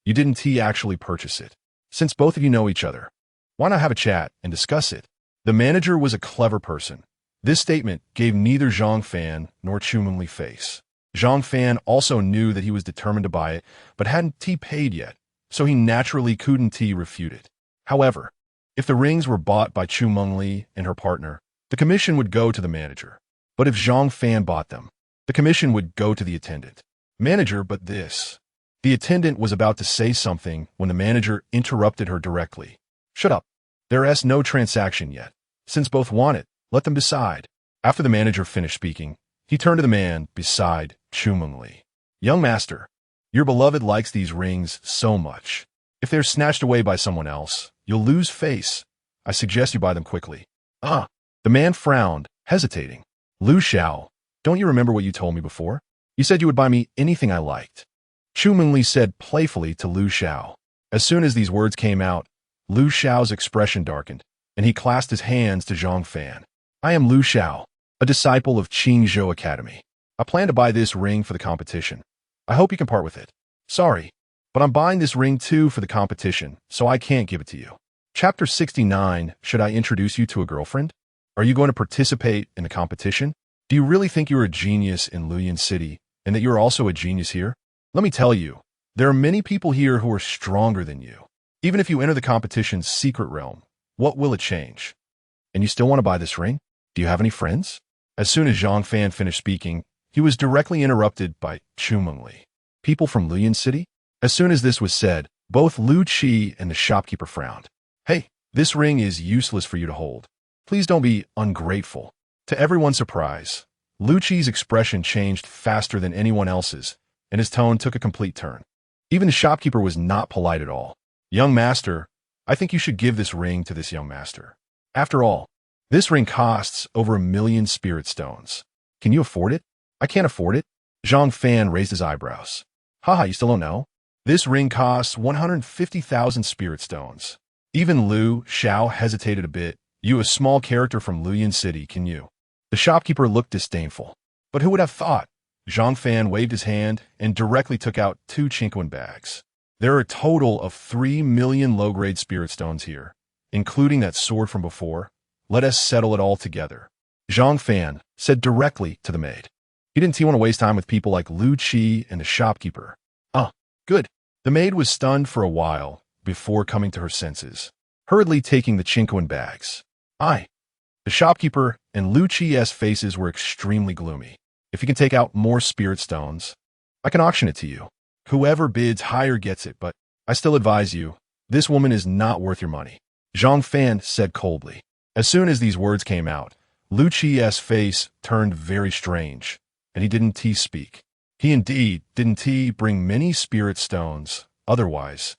Speaker 1: You didn't actually purchase it. Since both of you know each other, why not have a chat and discuss it? The manager was a clever person. This statement gave neither Zhang Fan nor Xuanhuang face. Zhang Fan also knew that he was determined to buy it, but hadn't paid yet, so he naturally couldn't refute it. However, if the rings were bought by Xuanhuang and her partner, the commission would go to the manager. But if Zhang Fan bought them, the commission would go to the attendant. Manager, but this. The attendant was about to say something when the manager interrupted her directly. Shut up. There is no transaction yet. Since both want it, let them decide. After the manager finished speaking, he turned to the man beside Xuanhuang. Young master, your beloved likes these rings so much. If they're snatched away by someone else, you'll lose face. I suggest you buy them quickly. The man frowned, hesitating. Lu Xiao, don't you remember what you told me before? You said you would buy me anything I liked. Xuanhuang said playfully to Lu Xiao. As soon as these words came out, Lu Xiao's expression darkened, and he clasped his hands to Zhang Fan. I am Lu Xiao, a disciple of Qingzhou Academy. I plan to buy this ring for the competition. I hope you can part with it. Sorry, but I'm buying this ring too for the competition, so I can't give it to you. Chapter 69, Should I introduce you to a girlfriend? Are you going to participate in the competition? Do you really think you're a genius in Luyan City, and that you're also a genius here? Let me tell you, there are many people here who are stronger than you. Even if you enter the competition's secret realm, what will it change? And you still want to buy this ring? Do you have any friends? As soon as Zhang Fan finished speaking, he was directly interrupted by Xuanhuang. People from Luyan City? As soon as this was said, both Lu Qi and the shopkeeper frowned. Hey, this ring is useless for you to hold. Please don't be ungrateful. To everyone's surprise, Lu Qi's expression changed faster than anyone else's, and his tone took a complete turn. Even the shopkeeper was not polite at all. Young master, I think you should give this ring to this young master. After all, this ring costs over 1,000,000 spirit stones. Can you afford it? I can't afford it. Zhang Fan raised his eyebrows. Haha, you still don't know? This ring costs 150,000 spirit stones. Even Lu Xiao hesitated a bit. You, a small character from Luyan City, can you? The shopkeeper looked disdainful. But who would have thought? Zhang Fan waved his hand and directly took out 2 Qingquan bags. There are a total of 3 million low-grade spirit stones here, including that sword from before. Let us settle it all together. Zhang Fan said directly to the maid. He didn't want to waste time with people like Lu Qi and the shopkeeper. Good. The maid was stunned for a while before coming to her senses, hurriedly taking the Qingquan bags. The shopkeeper and Lu Qi's faces were extremely gloomy. If you can take out more spirit stones, I can auction it to you. Whoever bids higher gets it, but I still advise you, this woman is not worth your money. Zhang Fan said coldly. As soon as these words came out, Lu Qi's face turned very strange, and he didn't speak. He indeed didn't bring many spirit stones, otherwise,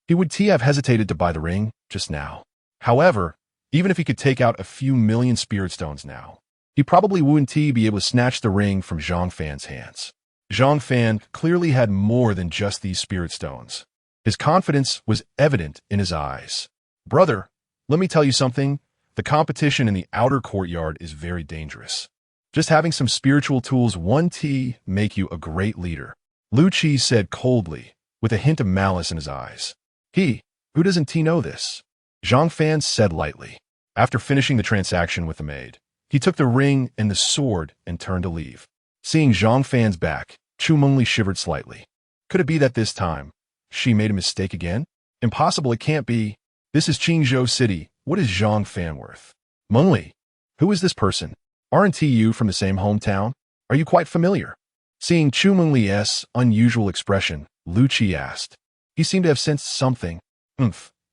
Speaker 1: he would have hesitated to buy the ring just now. However, even if he could take out a few million spirit stones now, he probably wouldn't be able to snatch the ring from Zhang Fan's hands. Zhang Fan clearly had more than just these spirit stones. His confidence was evident in his eyes. Brother, let me tell you something. The competition in the outer courtyard is very dangerous. Just having some spiritual tools won't make you a great leader. Lu Qi said coldly, with a hint of malice in his eyes. Who doesn't he know this? Zhang Fan said lightly. After finishing the transaction with the maid, he took the ring and the sword and turned to leave. Seeing Zhang Fan's back, Chu Mengli shivered slightly. Could it be that this time, she made a mistake again? Impossible, it can't be. This is Qingzhou City. What is Zhang Fan worth? Mengli, who is this person? Aren't you from the same hometown? Are you quite familiar? Seeing Chu Mengli's unusual expression, Lu Qi asked. He seemed to have sensed something.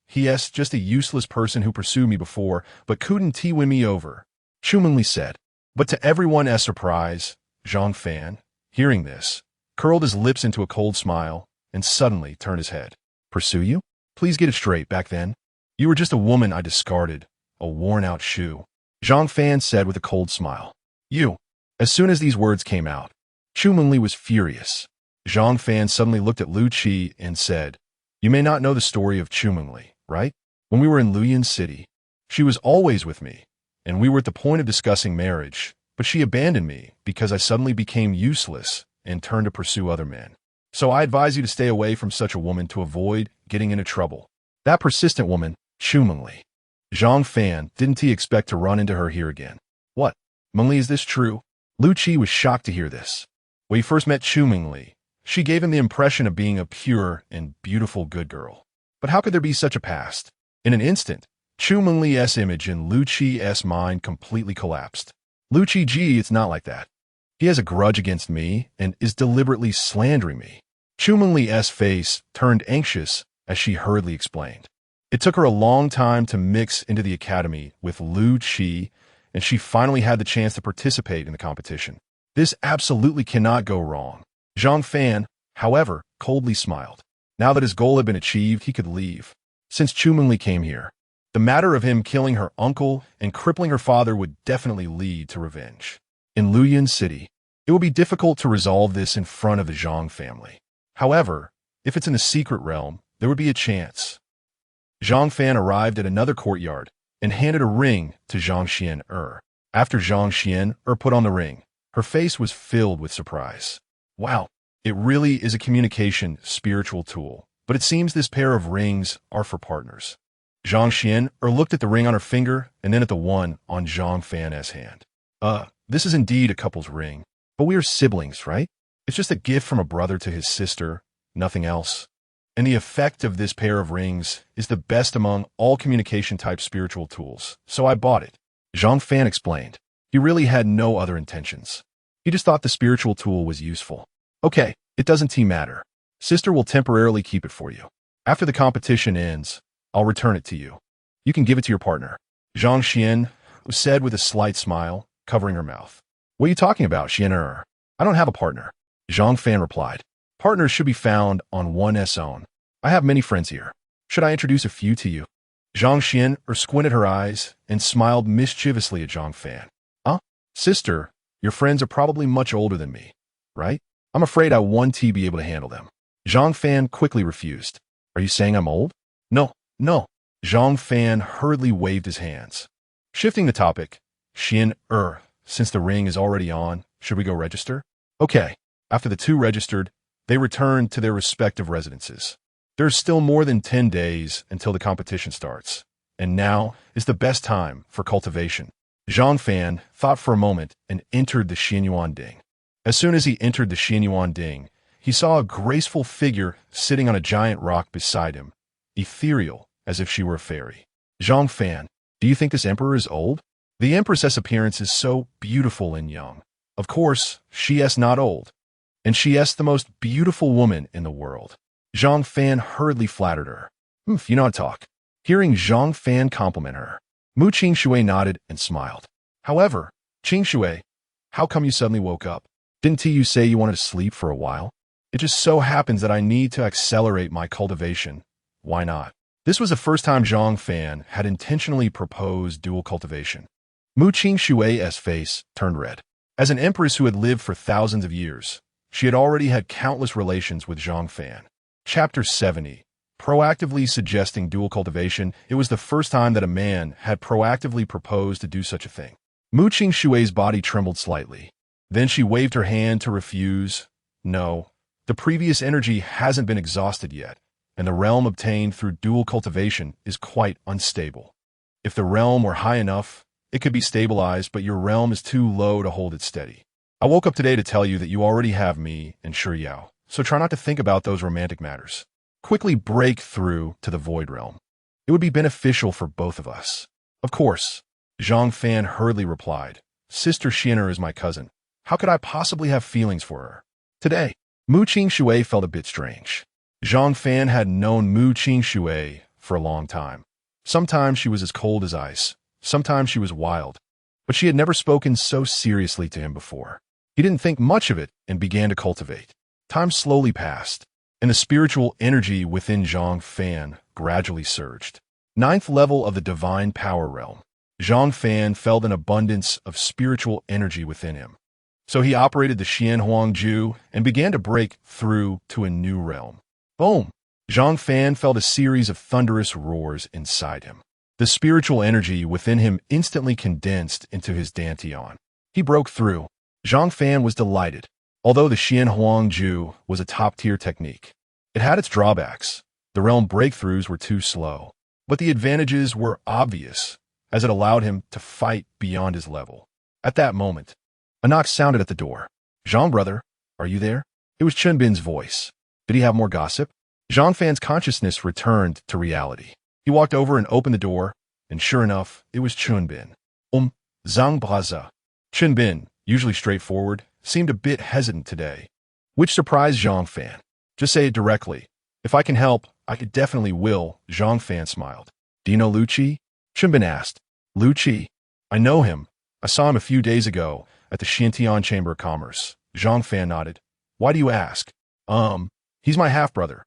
Speaker 1: He's just a useless person who pursued me before, but couldn't he win me over? Chu Mengli said. But to everyone's surprise, Zhang Fan, hearing this, curled his lips into a cold smile and suddenly turned his head. Pursue you? Please get it straight. Back then, you were just a woman I discarded, a worn-out shoe. Zhang Fan said with a cold smile. You. As soon as these words came out, Chu Mengli was furious. Zhang Fan suddenly looked at Lu Qi and said, You may not know the story of Chu Mengli, right? When we were in Luyan City, she was always with me, and we were at the point of discussing marriage, but she abandoned me because I suddenly became useless and turned to pursue other men. So I advise you to stay away from such a woman to avoid getting into trouble. That persistent woman, Chu Mengli. Zhang Fan, didn't he expect to run into her here again? What? Mengli, is this true? Lu Qi was shocked to hear this. When he first met Chu Mengli, she gave him the impression of being a pure and beautiful good girl. But how could there be such a past? In an instant, Chu Mengli's image in Lu Qi's mind completely collapsed. Lu Qi, it's not like that. He has a grudge against me and is deliberately slandering me. Chu Mengli's face turned anxious as she hurriedly explained. It took her a long time to mix into the academy with Lu Qi, and she finally had the chance to participate in the competition. This absolutely cannot go wrong. Zhang Fan, however, coldly smiled. Now that his goal had been achieved, he could leave. Since Chu Mengli came here, the matter of him killing her uncle and crippling her father would definitely lead to revenge. In Luyan City, it will be difficult to resolve this in front of the Zhang family. However, if it's in the secret realm, there would be a chance. Zhang Fan arrived at another courtyard and handed a ring to Zhang Xian. After Zhang Xian put on the ring, her face was filled with surprise. Wow, it really is a communication spiritual tool, but it seems this pair of rings are for partners. Zhang Xian looked at the ring on her finger and then at the one on Zhang Fan's hand. This is indeed a couple's ring, but we are siblings, right? It's just a gift from a brother to his sister, nothing else. And the effect of this pair of rings is the best among all communication-type spiritual tools, so I bought it. Zhang Fan explained. He really had no other intentions. He just thought the spiritual tool was useful. Okay, it doesn't matter. Sister will temporarily keep it for you. After the competition ends, I'll return it to you. You can give it to your partner. Zhang Xian said with a slight smile, covering her mouth. What are you talking about, Xian? I don't have a partner. Zhang Fan replied. Partners should be found on one's own. I have many friends here. Should I introduce a few to you? Zhang Xian squinted her eyes and smiled mischievously at Zhang Fan. Sister, your friends are probably much older than me, right? I'm afraid I won't be able to handle them. Zhang Fan quickly refused. Are you saying I'm old? No. Zhang Fan hurriedly waved his hands. Shifting the topic, Xian, since the ring is already on, should we go register? Okay. After the two registered, they returned to their respective residences. There's still more than 10 days until the competition starts, and now is the best time for cultivation. Zhang Fan thought for a moment and entered the Xuan Ding. As soon as he entered the Xuan Ding, he saw a graceful figure sitting on a giant rock beside him, ethereal as if she were a fairy. Zhang Fan, do you think this emperor is old? The Empress's appearance is so beautiful and young. Of course, she is not old. And she is the most beautiful woman in the world. Zhang Fan hurriedly flattered her. You know how to talk. Hearing Zhang Fan compliment her, Mu Qingshui nodded and smiled. However, Qingshui, how come you suddenly woke up? Didn't you say you wanted to sleep for a while? It just so happens that I need to accelerate my cultivation. Why not? This was the first time Zhang Fan had intentionally proposed dual cultivation. Mu Qingshui's face turned red. As an empress who had lived for thousands of years, she had already had countless relations with Zhang Fan. Chapter 70. Proactively suggesting dual cultivation. It was the first time that a man had proactively proposed to do such a thing. Mu Qingshui's body trembled slightly. Then she waved her hand to refuse. No, The previous energy hasn't been exhausted yet, and the realm obtained through dual cultivation is quite unstable. If the realm were high enough, it could be stabilized, but your realm is too low to hold it steady. I woke up today to tell you that you already have me and Shuyao, so try not to think about those romantic matters. Quickly break through to the void realm. It would be beneficial for both of us. Of course, Zhang Fan hurriedly replied. Sister Xian'er is my cousin. How could I possibly have feelings for her? Today, Mu Qingxue felt a bit strange. Zhang Fan had known Mu Qingxue for a long time. Sometimes she was as cold as ice. Sometimes she was wild. But she had never spoken so seriously to him before. He didn't think much of it and began to cultivate. Time slowly passed, and the spiritual energy within Zhang Fan gradually surged. 9th level of the divine power realm. Zhang Fan felt an abundance of spiritual energy within him. So he operated the Xuanhuang Ju and began to break through to a new realm. Boom! Zhang Fan felt a series of thunderous roars inside him. The spiritual energy within him instantly condensed into his dantian. He broke through. Zhang Fan was delighted. Although the Xuanhuang Ju was a top-tier technique, it had its drawbacks. The realm breakthroughs were too slow, but the advantages were obvious, as it allowed him to fight beyond his level. At that moment, a knock sounded at the door. Zhang brother, are you there? It was Chunbin's voice. Did he have more gossip? Zhang Fan's consciousness returned to reality. He walked over and opened the door, and sure enough, it was Chunbin. Zhang Baza. Chunbin, usually straightforward, seemed a bit hesitant today, which surprised Zhang Fan. Just say it directly. If I can help, I definitely will, Zhang Fan smiled. Do you know Lu Qi? Chunbin asked. Lu Qi? I know him. I saw him a few days ago at the Xintian Chamber of Commerce. Zhang Fan nodded. Why do you ask? He's my half-brother.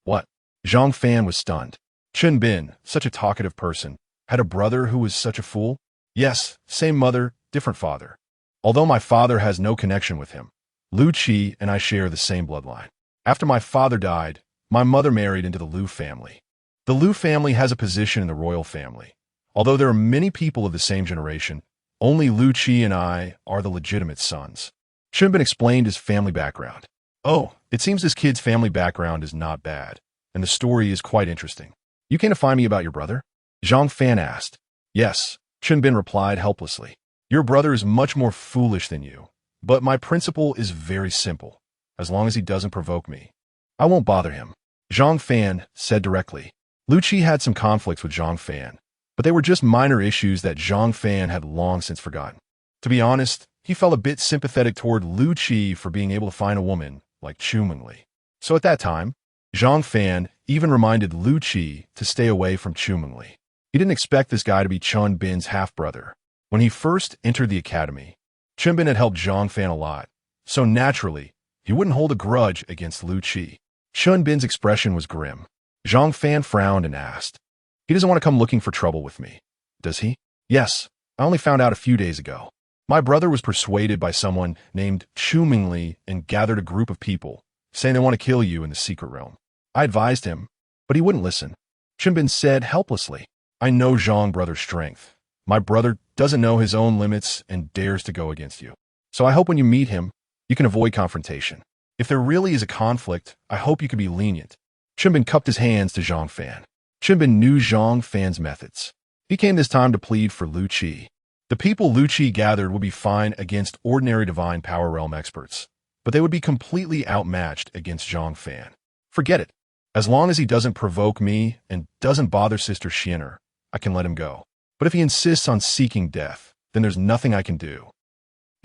Speaker 1: What? Zhang Fan was stunned. Chunbin, such a talkative person, had a brother who was such a fool? Yes, same mother, different father. Although my father has no connection with him, Lu Qi and I share the same bloodline. After my father died, my mother married into the Lu family. The Lu family has a position in the royal family. Although there are many people of the same generation, only Lu Qi and I are the legitimate sons. Chunbin explained his family background. Oh, it seems this kid's family background is not bad, and the story is quite interesting. You came to find me about your brother? Zhang Fan asked. Yes, Chunbin replied helplessly. Your brother is much more foolish than you, but my principle is very simple. As long as he doesn't provoke me, I won't bother him. Zhang Fan said directly. Lu Qi had some conflicts with Zhang Fan, but they were just minor issues that Zhang Fan had long since forgotten. To be honest, he felt a bit sympathetic toward Lu Qi for being able to find a woman like Chumengli. So at that time, Zhang Fan even reminded Lu Qi to stay away from Chumengli. He didn't expect this guy to be Chunbin's half-brother. When he first entered the academy, Chunbin had helped Zhang Fan a lot, so naturally, he wouldn't hold a grudge against Lu Qi. Chunbin's expression was grim. Zhang Fan frowned and asked, He doesn't want to come looking for trouble with me, does he? Yes, I only found out a few days ago. My brother was persuaded by someone named Chumengli and gathered a group of people, saying they want to kill you in the secret realm. I advised him, but he wouldn't listen. Chunbin said helplessly, I know Zhang brother's strength. My brother doesn't know his own limits and dares to go against you. So I hope when you meet him, you can avoid confrontation. If there really is a conflict, I hope you can be lenient. Chunbin cupped his hands to Zhang Fan. Chunbin knew Zhang Fan's methods. He came this time to plead for Lu Qi. The people Lu Qi gathered would be fine against ordinary divine power realm experts, but they would be completely outmatched against Zhang Fan. Forget it. As long as he doesn't provoke me and doesn't bother Sister Xian'er, I can let him go. But if he insists on seeking death, then there's nothing I can do.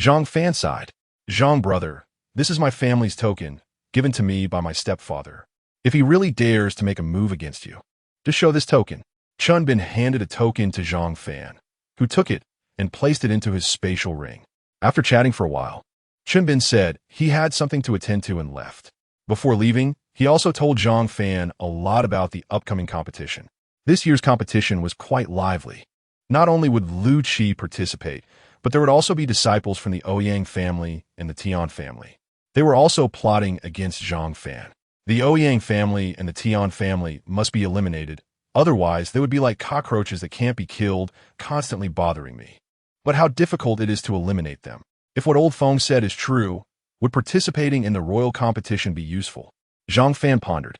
Speaker 1: Zhang Fan sighed. Zhang brother, this is my family's token, given to me by my stepfather. If he really dares to make a move against you, just show this token. Chunbin handed a token to Zhang Fan, who took it and placed it into his spatial ring. After chatting for a while, Chunbin said he had something to attend to and left. Before leaving, he also told Zhang Fan a lot about the upcoming competition. This year's competition was quite lively. Not only would Lu Qi participate, but there would also be disciples from the Ouyang family and the Tian family. They were also plotting against Zhang Fan. The Ouyang family and the Tian family must be eliminated, otherwise they would be like cockroaches that can't be killed, constantly bothering me. But how difficult it is to eliminate them. If what Old Feng said is true, Would participating in the royal competition be useful? Zhang Fan pondered.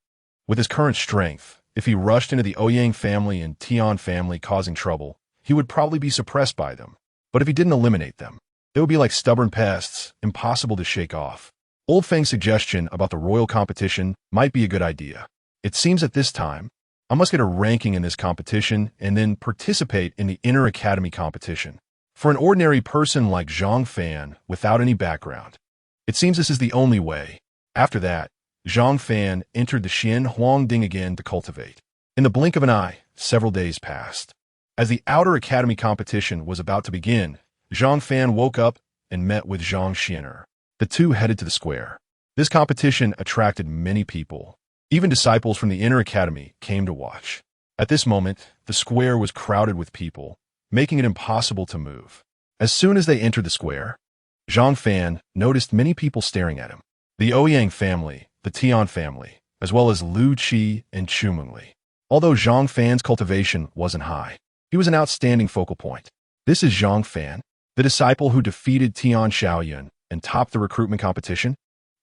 Speaker 1: With his current strength, if he rushed into the Ouyang family and Tian family causing trouble, he would probably be suppressed by them. But if he didn't eliminate them, they would be like stubborn pests, impossible to shake off. Old Feng's suggestion about the royal competition might be a good idea. It seems at this time, I must get a ranking in this competition and then participate in the inner academy competition. For an ordinary person like Zhang Fan without any background, it seems this is the only way. After that, Zhang Fan entered the Xuan Huang Ding again to cultivate. In the blink of an eye, several days passed. As the outer academy competition was about to begin, Zhang Fan woke up and met with Zhang Xianer. The two headed to the square. This competition attracted many people. Even disciples from the inner academy came to watch. At this moment, the square was crowded with people, making it impossible to move. As soon as they entered the square, Zhang Fan noticed many people staring at him. The Ouyang family, the Tian family, as well as Lu Qi and Chumengli. Although Zhang Fan's cultivation wasn't high, he was an outstanding focal point. This is Zhang Fan, the disciple who defeated Tian Shaoyun and topped the recruitment competition.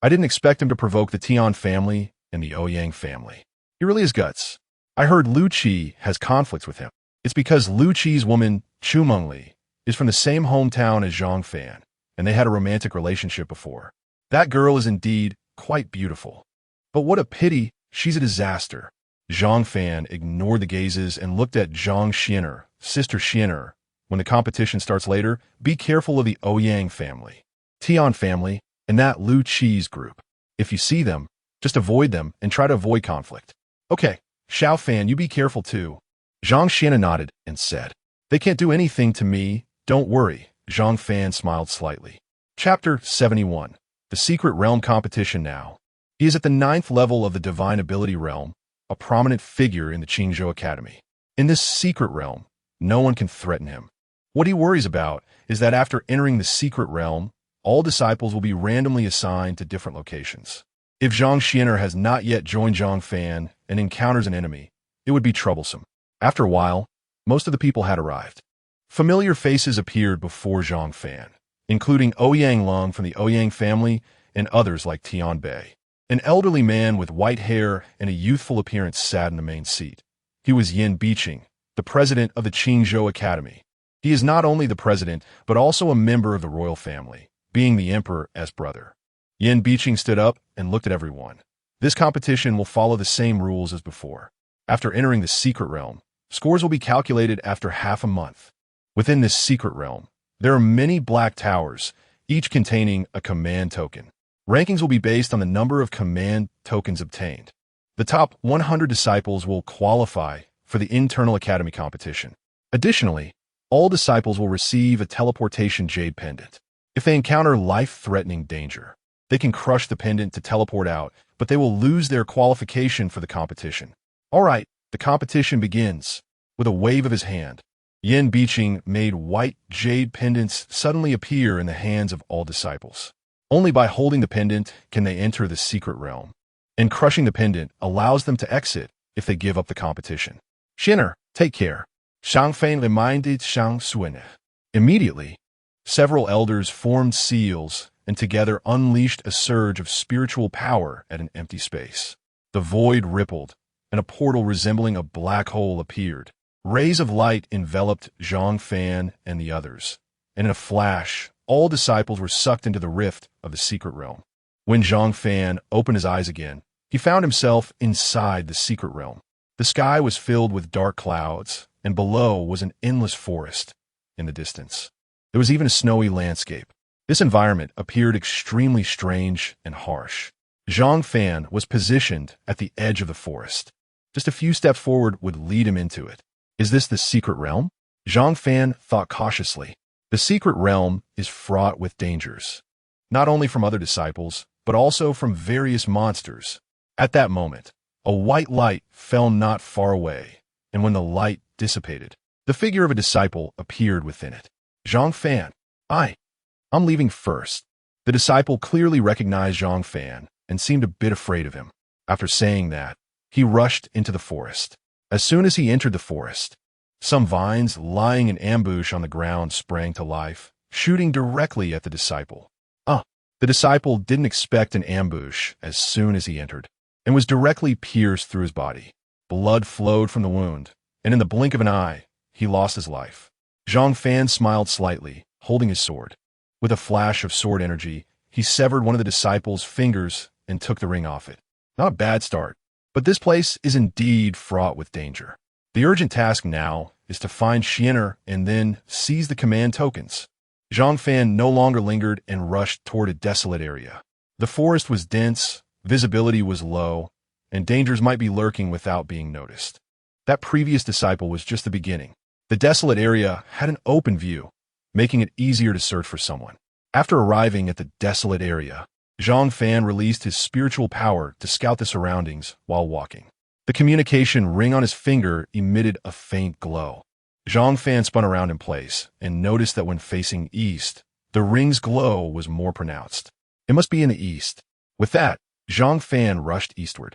Speaker 1: I didn't expect him to provoke the Tian family and the Ouyang family. He really has guts. I heard Lu Qi has conflicts with him. It's because Lu Qi's woman, Chumengli, is from the same hometown as Zhang Fan, and they had a romantic relationship before. That girl is indeed quite beautiful. But what a pity, she's a disaster. Zhang Fan ignored the gazes and looked at Zhang Xianer, Sister Xianer. When the competition starts later, be careful of the Ouyang family, Tian family, and that Lu Qi's group. If you see them, just avoid them and try to avoid conflict. Okay, Xiao Fan, you be careful too. Zhang Xianer nodded and said, They can't do anything to me, don't worry. Zhang Fan smiled slightly. Chapter 71. The Secret Realm Competition now. He is at the 9th level of the Divine Ability Realm, a prominent figure in the Qingzhou Academy. In this secret realm, no one can threaten him. What he worries about is that after entering the secret realm, all disciples will be randomly assigned to different locations. If Zhang Xianer has not yet joined Zhang Fan and encounters an enemy, it would be troublesome. After a while, most of the people had arrived. Familiar faces appeared before Zhang Fan, including Ouyang Lung from the Ouyang family and others like Tian Bei. An elderly man with white hair and a youthful appearance sat in the main seat. He was Yin Biqing, the president of the Qingzhou Academy. He is not only the president, but also a member of the royal family, being the emperor as brother. Yin Biqing stood up and looked at everyone. This competition will follow the same rules as before. After entering the secret realm, scores will be calculated after half a month. Within this secret realm, there are many black towers, each containing a command token. Rankings will be based on the number of command tokens obtained. The top 100 disciples will qualify for the internal academy competition. Additionally, all disciples will receive a teleportation jade pendant. If they encounter life-threatening danger, they can crush the pendant to teleport out, but they will lose their qualification for the competition. All right, the competition begins. With a wave of his hand, Yin Biqing made white jade pendants suddenly appear in the hands of all disciples. Only by holding the pendant can they enter the secret realm, and crushing the pendant allows them to exit if they give up the competition. Xianer, take care. Zhang Fan reminded Zhang Suan. Immediately, several elders formed seals and together unleashed a surge of spiritual power at an empty space. The void rippled, and a portal resembling a black hole appeared. Rays of light enveloped Zhang Fan and the others, and in a flash, all disciples were sucked into the rift of the secret realm. When Zhang Fan opened his eyes again, he found himself inside the secret realm. The sky was filled with dark clouds, and below was an endless forest in the distance. There was even a snowy landscape. This environment appeared extremely strange and harsh. Zhang Fan was positioned at the edge of the forest. Just a few steps forward would lead him into it. Is this the secret realm? Zhang Fan thought cautiously. The secret realm is fraught with dangers, not only from other disciples, but also from various monsters. At that moment, a white light fell not far away, and when the light dissipated, the figure of a disciple appeared within it. Zhang Fan, I'm leaving first. The disciple clearly recognized Zhang Fan and seemed a bit afraid of him. After saying that, he rushed into the forest. As soon as he entered the forest, some vines lying in ambush on the ground sprang to life, shooting directly at the disciple. The disciple didn't expect an ambush as soon as he entered, and was directly pierced through his body. Blood flowed from the wound, and in the blink of an eye, he lost his life. Zhang Fan smiled slightly, holding his sword. With a flash of sword energy, he severed one of the disciple's fingers and took the ring off it. Not a bad start, but this place is indeed fraught with danger. The urgent task now is to find Xuanhuang and then seize the command tokens. Zhang Fan no longer lingered and rushed toward a desolate area. The forest was dense, visibility was low, and dangers might be lurking without being noticed. That previous disciple was just the beginning. The desolate area had an open view, making it easier to search for someone. After arriving at the desolate area, Zhang Fan released his spiritual power to scout the surroundings while walking. The communication ring on his finger emitted a faint glow. Zhang Fan spun around in place and noticed that when facing east, the ring's glow was more pronounced. It must be in the east. With that, Zhang Fan rushed eastward.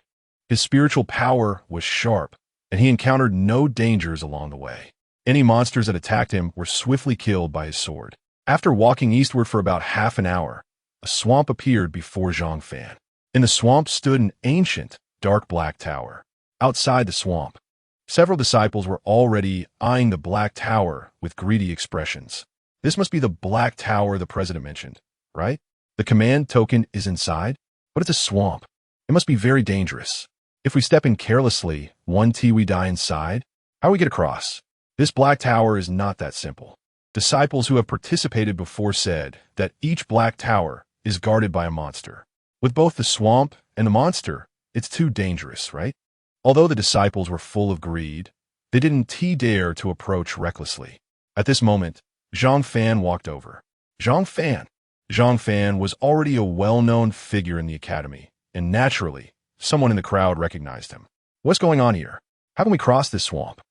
Speaker 1: His spiritual power was sharp, and he encountered no dangers along the way. Any monsters that attacked him were swiftly killed by his sword. After walking eastward for about half an hour, a swamp appeared before Zhang Fan. In the swamp stood an ancient, dark black tower. Outside the swamp, several disciples were already eyeing the black tower with greedy expressions. This must be the black tower the president mentioned, right? The command token is inside, but it's a swamp. It must be very dangerous. If we step in carelessly, we die inside. How do we get across? This black tower is not that simple. Disciples who have participated before said that each black tower is guarded by a monster. With both the swamp and the monster, it's too dangerous, right? Although the disciples were full of greed, they didn't dare to approach recklessly. At this moment, Zhang Fan walked over. Zhang Fan? Zhang Fan was already a well-known figure in the academy, and naturally, someone in the crowd recognized him. What's going on here? How can we cross this swamp?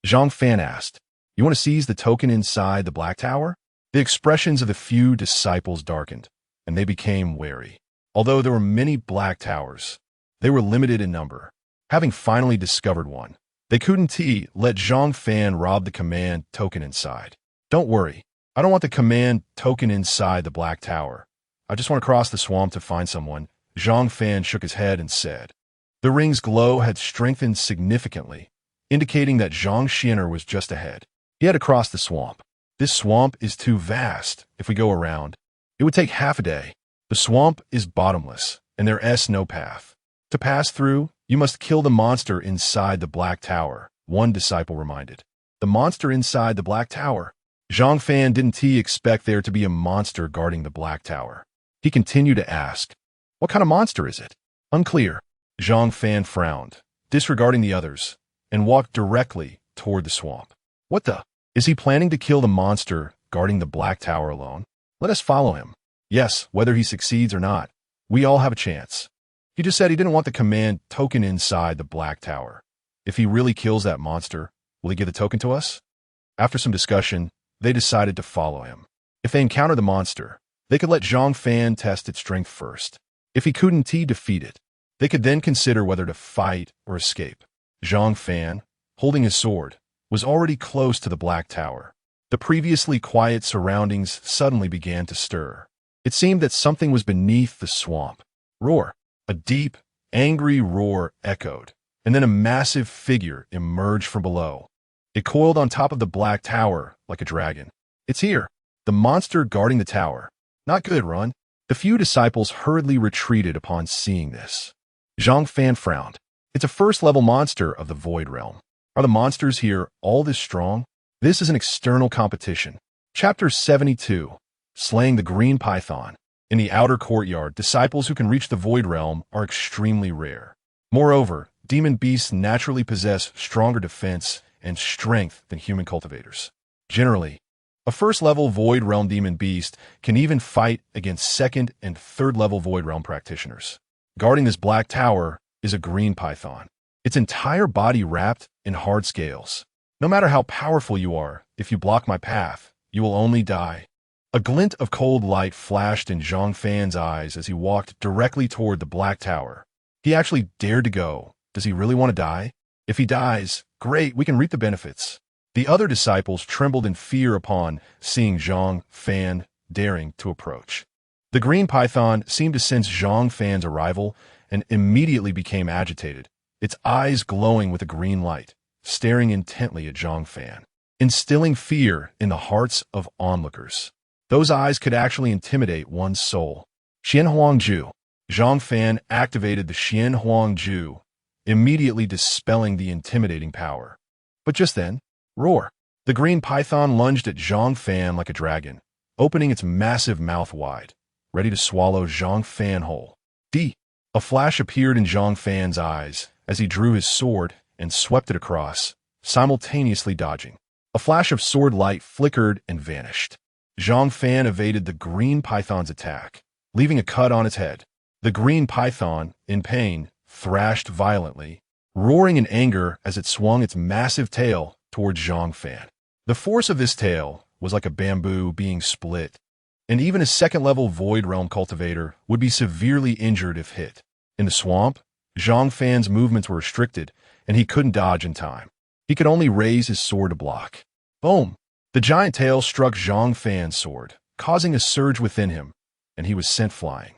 Speaker 1: Zhang Fan asked. You want to seize the token inside the black tower? The expressions of the few disciples darkened, and they became wary. Although there were many black towers, they were limited in number. Having finally discovered one, they couldn't let Zhang Fan rob the command token inside. Don't worry, I don't want the command token inside the black tower. I just want to cross the swamp to find someone. Zhang Fan shook his head and said. The ring's glow had strengthened significantly, indicating that Zhang Xuanhuang was just ahead. He had to cross the swamp. This swamp is too vast. If we go around, it would take half a day. The swamp is bottomless, and there is no path. To pass through, you must kill the monster inside the black tower, one disciple reminded. The monster inside the black tower? Zhang Fan didn't expect there to be a monster guarding the black tower. He continued to ask, what kind of monster is it? Unclear. Zhang Fan frowned, disregarding the others, and walked directly toward the swamp. What the? Is he planning to kill the monster guarding the black tower alone? Let us follow him. Yes, whether he succeeds or not, we all have a chance. He just said he didn't want the command token inside the black tower. If he really kills that monster, will he give the token to us? After some discussion, they decided to follow him. If they encounter the monster, they could let Zhang Fan test its strength first. If he couldn't defeat it, they could then consider whether to fight or escape. Zhang Fan, holding his sword, was already close to the black tower. The previously quiet surroundings suddenly began to stir. It seemed that something was beneath the swamp. Roar. A deep, angry roar echoed, and then a massive figure emerged from below. It coiled on top of the black tower like a dragon. It's here. The monster guarding the tower. Not good, Run. The few disciples hurriedly retreated upon seeing this. Zhang Fan frowned. It's a first-level monster of the Void Realm. Are the monsters here all this strong? This is an external competition. Chapter 72. Slaying the Green Python. In the outer courtyard, disciples who can reach the Void Realm are extremely rare. Moreover, demon beasts naturally possess stronger defense and strength than human cultivators. Generally, a first-level Void Realm demon beast can even fight against second- and third-level Void Realm practitioners. Guarding this black tower is a green python, its entire body wrapped in hard scales. No matter how powerful you are, if you block my path, you will only die. A glint of cold light flashed in Zhang Fan's eyes as he walked directly toward the black tower. He actually dared to go. Does he really want to die? If he dies, great, we can reap the benefits. The other disciples trembled in fear upon seeing Zhang Fan daring to approach. The green python seemed to sense Zhang Fan's arrival and immediately became agitated, its eyes glowing with a green light, staring intently at Zhang Fan, instilling fear in the hearts of onlookers. Those eyes could actually intimidate one's soul. Xuanhuang Ju. Zhang Fan activated the Xuanhuang Ju, immediately dispelling the intimidating power. But just then, roar! The green python lunged at Zhang Fan like a dragon, opening its massive mouth wide, ready to swallow Zhang Fan whole. A flash appeared in Zhang Fan's eyes as he drew his sword and swept it across, simultaneously dodging. A flash of sword light flickered and vanished. Zhang Fan evaded the green python's attack, leaving a cut on its head. The green python, in pain, thrashed violently, roaring in anger as it swung its massive tail towards Zhang Fan. The force of this tail was like a bamboo being split, and even a second-level Void Realm cultivator would be severely injured if hit. In the swamp, Zhang Fan's movements were restricted, and he couldn't dodge in time. He could only raise his sword to block. Boom! The giant tail struck Zhang Fan's sword, causing a surge within him, and he was sent flying.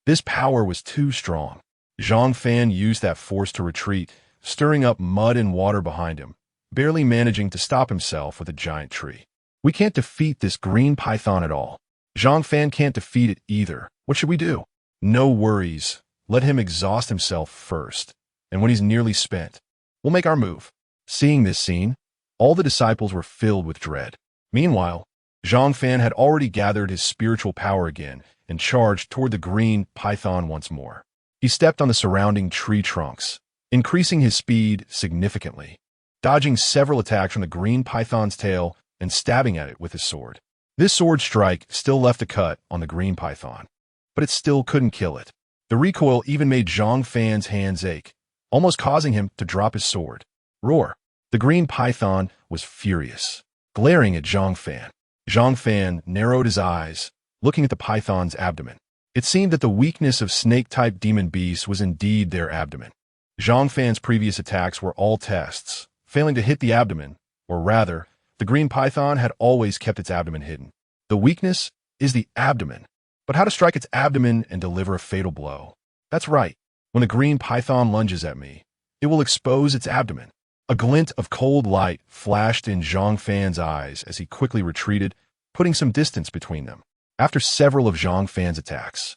Speaker 1: This power was too strong. Zhang Fan used that force to retreat, stirring up mud and water behind him, barely managing to stop himself with a giant tree. We can't defeat this green python at all. Zhang Fan can't defeat it either. What should we do? No worries. Let him exhaust himself first, and when he's nearly spent, we'll make our move. Seeing this scene, all the disciples were filled with dread. Meanwhile, Zhang Fan had already gathered his spiritual power again and charged toward the green python once more. He stepped on the surrounding tree trunks, increasing his speed significantly, dodging several attacks from the green python's tail and stabbing at it with his sword. This sword strike still left a cut on the green python, but it still couldn't kill it. The recoil even made Zhang Fan's hands ache, almost causing him to drop his sword. Roar! The green python was furious, glaring at Zhang Fan. Zhang Fan narrowed his eyes, looking at the python's abdomen. It seemed that the weakness of snake-type demon beasts was indeed their abdomen. Zhang Fan's previous attacks were all tests, failing to hit the abdomen, or rather, the green python had always kept its abdomen hidden. The weakness is the abdomen, but how to strike its abdomen and deliver a fatal blow? That's right. When the green python lunges at me, it will expose its abdomen. A glint of cold light flashed in Zhang Fan's eyes as he quickly retreated, putting some distance between them. After several of Zhang Fan's attacks,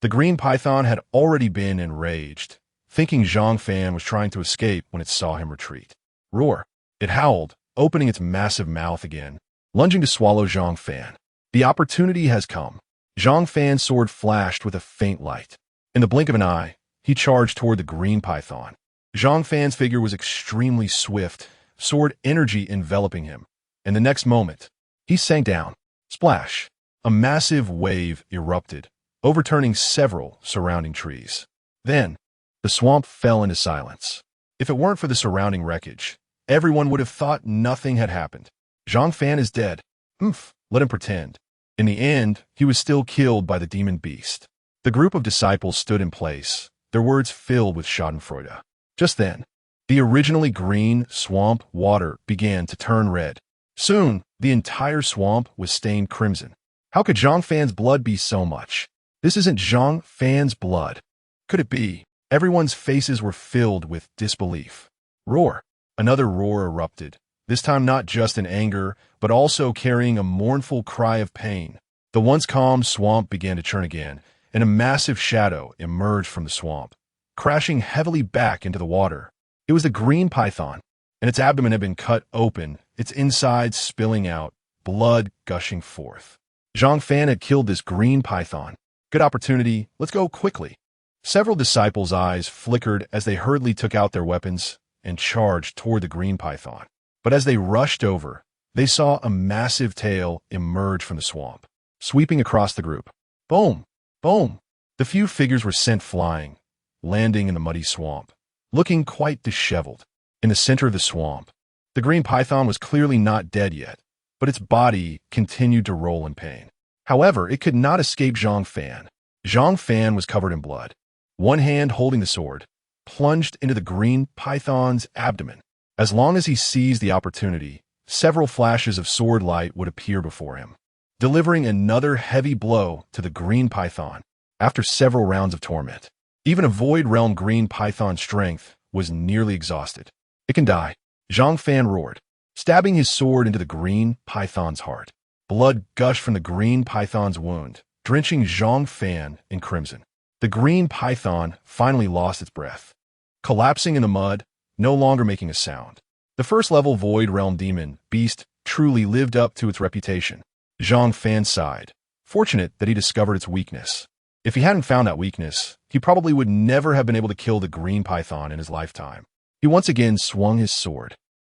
Speaker 1: the green python had already been enraged, thinking Zhang Fan was trying to escape when it saw him retreat. Roar! It howled, opening its massive mouth again, lunging to swallow Zhang Fan. The opportunity has come. Zhang Fan's sword flashed with a faint light. In the blink of an eye, he charged toward the green python. Zhang Fan's figure was extremely swift, sword energy enveloping him, and the next moment, he sank down. Splash! A massive wave erupted, overturning several surrounding trees. Then, the swamp fell into silence. If it weren't for the surrounding wreckage, everyone would have thought nothing had happened. Zhang Fan is dead. Let him pretend. In the end, he was still killed by the demon beast. The group of disciples stood in place, their words filled with schadenfreude. Just then, the originally green swamp water began to turn red. Soon, the entire swamp was stained crimson. How could Zhang Fan's blood be so much? This isn't Zhang Fan's blood. Could it be? Everyone's faces were filled with disbelief. Roar! Another roar erupted, this time not just in anger, but also carrying a mournful cry of pain. The once calm swamp began to churn again, and a massive shadow emerged from the swamp, crashing heavily back into the water. It was the green python, and its abdomen had been cut open, its insides spilling out, blood gushing forth. Zhang Fan had killed this green python. Good opportunity, let's go quickly. Several disciples' eyes flickered as they hurriedly took out their weapons and charged toward the green python. But as they rushed over, they saw a massive tail emerge from the swamp, sweeping across the group. Boom! Boom! The few figures were sent flying, landing in the muddy swamp, looking quite disheveled. In the center of the swamp, the green python was clearly not dead yet, but its body continued to roll in pain. However, it could not escape Zhang Fan. Zhang Fan was covered in blood. One hand holding the sword, plunged into the green python's abdomen. As long as he seized the opportunity, several flashes of sword light would appear before him. delivering another heavy blow to the green python after several rounds of torment. Even a Void Realm green python's strength was nearly exhausted. It can die, Zhang Fan roared, stabbing his sword into the green python's heart. Blood gushed from the green python's wound, drenching Zhang Fan in crimson. The green python finally lost its breath, collapsing in the mud, no longer making a sound. The first-level Void Realm demon beast truly lived up to its reputation. Zhang Fan sighed, fortunate that he discovered its weakness. If he hadn't found that weakness, he probably would never have been able to kill the green python in his lifetime. He once again swung his sword,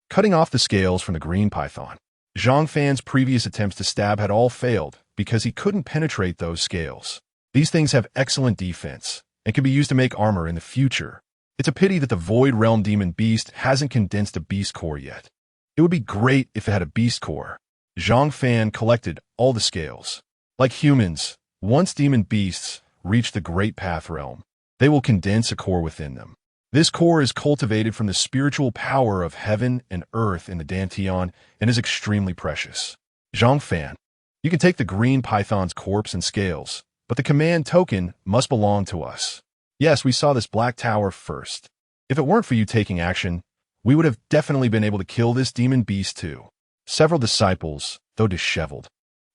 Speaker 1: cutting off the scales from the green python. Zhang Fan's previous attempts to stab had all failed because he couldn't penetrate those scales. These things have excellent defense and can be used to make armor in the future. It's a pity that the Void Realm Demon Beast hasn't condensed a beast core yet. It would be great if it had a beast core. Zhang Fan collected all the scales. Like humans, once demon beasts reach the Great Path Realm, they will condense a core within them. This core is cultivated from the spiritual power of heaven and earth in the Dantian and is extremely precious. Zhang Fan, you can take the green python's corpse and scales, but the command token must belong to us. Yes, we saw this black tower first. If it weren't for you taking action, we would have definitely been able to kill this demon beast too. Several disciples, though disheveled,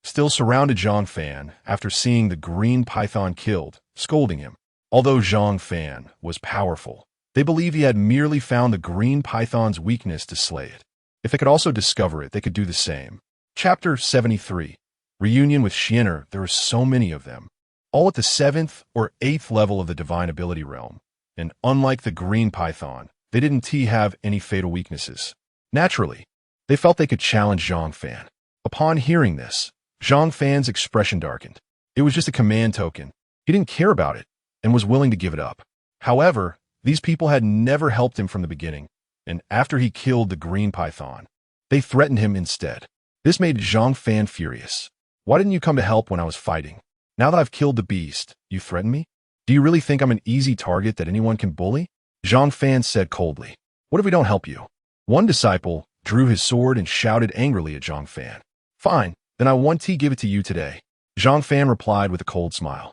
Speaker 1: still surrounded Zhang Fan after seeing the green python killed, scolding him. Although Zhang Fan was powerful, they believed he had merely found the green python's weakness to slay it. If they could also discover it, they could do the same. Chapter 73. Reunion with Xuanhuang. There are so many of them, all at the 7th or 8th level of the Divine Ability Realm, and unlike the green python, they didn't have any fatal weaknesses. Naturally, they felt they could challenge Zhang Fan. Upon hearing this, Zhang Fan's expression darkened. It was just a command token. He didn't care about it and was willing to give it up. However, these people had never helped him from the beginning, and after he killed the green python, they threatened him instead. This made Zhang Fan furious. Why didn't you come to help when I was fighting? Now that I've killed the beast, you threaten me? Do you really think I'm an easy target that anyone can bully? Zhang Fan said coldly. What if we don't help you? One disciple drew his sword and shouted angrily at Zhang Fan. Fine, then I want to give it to you today. Zhang Fan replied with a cold smile.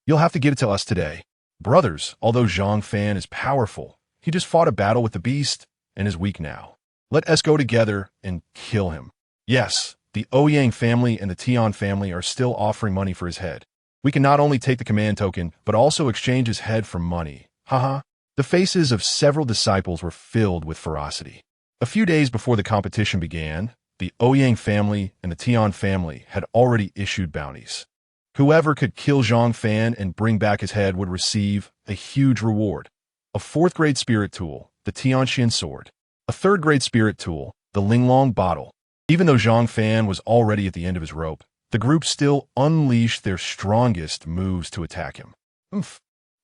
Speaker 1: You'll have to give it to us today. Brothers, although Zhang Fan is powerful, he just fought a battle with the beast and is weak now. Let us go together and kill him. Yes, the Ouyang family and the Tian family are still offering money for his head. We can not only take the command token, but also exchange his head for money. Haha. The faces of several disciples were filled with ferocity. A few days before the competition began, the Ouyang family and the Tian family had already issued bounties. Whoever could kill Zhang Fan and bring back his head would receive a huge reward. A 4th-grade spirit tool, the Tianxian sword. A 3rd-grade spirit tool, the Linglong bottle. Even though Zhang Fan was already at the end of his rope, the group still unleashed their strongest moves to attack him.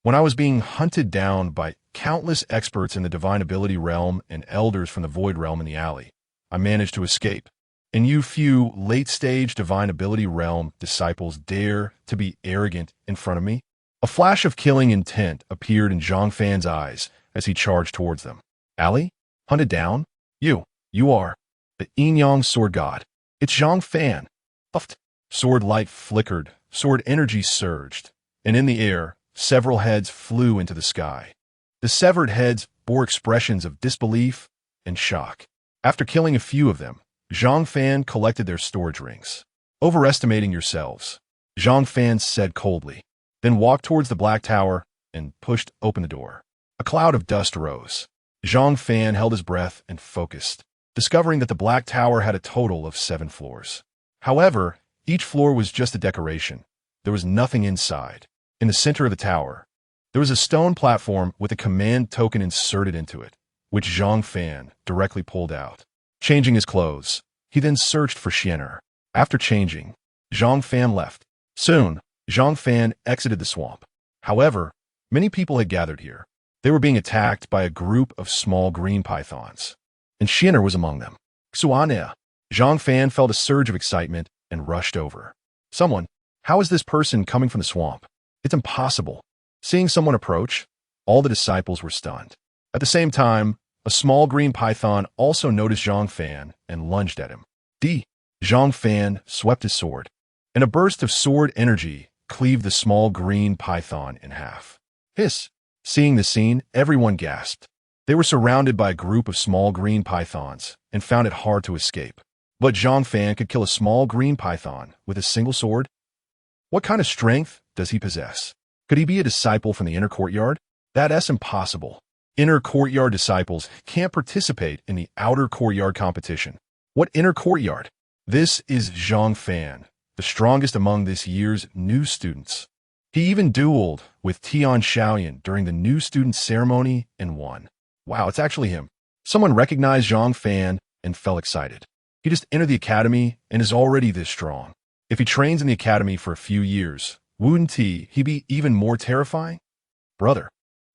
Speaker 1: When I was being hunted down by countless experts in the Divine Ability Realm and elders from the Void Realm in the alley, I managed to escape. And you few late-stage Divine Ability Realm disciples dare to be arrogant in front of me? A flash of killing intent appeared in Zhang Fan's eyes as he charged towards them. Alley? Hunted down? You are the Yin-Yang Sword God. It's Zhang Fan. Puffed. Sword light flickered, sword energy surged, and in the air, several heads flew into the sky. The severed heads bore expressions of disbelief and shock. After killing a few of them, Zhang Fan collected their storage rings. Overestimating yourselves, Zhang Fan said coldly, then walked towards the Black Tower and pushed open the door. A cloud of dust rose. Zhang Fan held his breath and focused, discovering that the Black Tower had a total of 7 floors. However, each floor was just a decoration. There was nothing inside. In the center of the tower, there was a stone platform with a command token inserted into it, which Zhang Fan directly pulled out. Changing his clothes, he then searched for Xuanhuang. After changing, Zhang Fan left. Soon, Zhang Fan exited the swamp. However, many people had gathered here. They were being attacked by a group of small green pythons, and Xuanhuang was among them. Xuanhuang. Zhang Fan felt a surge of excitement and rushed over. Someone, how is this person coming from the swamp? It's impossible. Seeing someone approach, all the disciples were stunned. At the same time, a small green python also noticed Zhang Fan and lunged at him. Zhang Fan swept his sword, and a burst of sword energy cleaved the small green python in half. Hiss! Seeing the scene, everyone gasped. They were surrounded by a group of small green pythons and found it hard to escape. But Zhang Fan could kill a small green python with a single sword? What kind of strength does he possess? Could he be a disciple from the inner courtyard? That's impossible. Inner courtyard disciples can't participate in the outer courtyard competition. What inner courtyard? This is Zhang Fan, the strongest among this year's new students. He even dueled with Tian Shaoyan during the new student ceremony and won. Wow, it's actually him. Someone recognized Zhang Fan and felt excited. He just entered the academy and is already this strong. If he trains in the academy for a few years, wouldn't he be even more terrifying? Brother,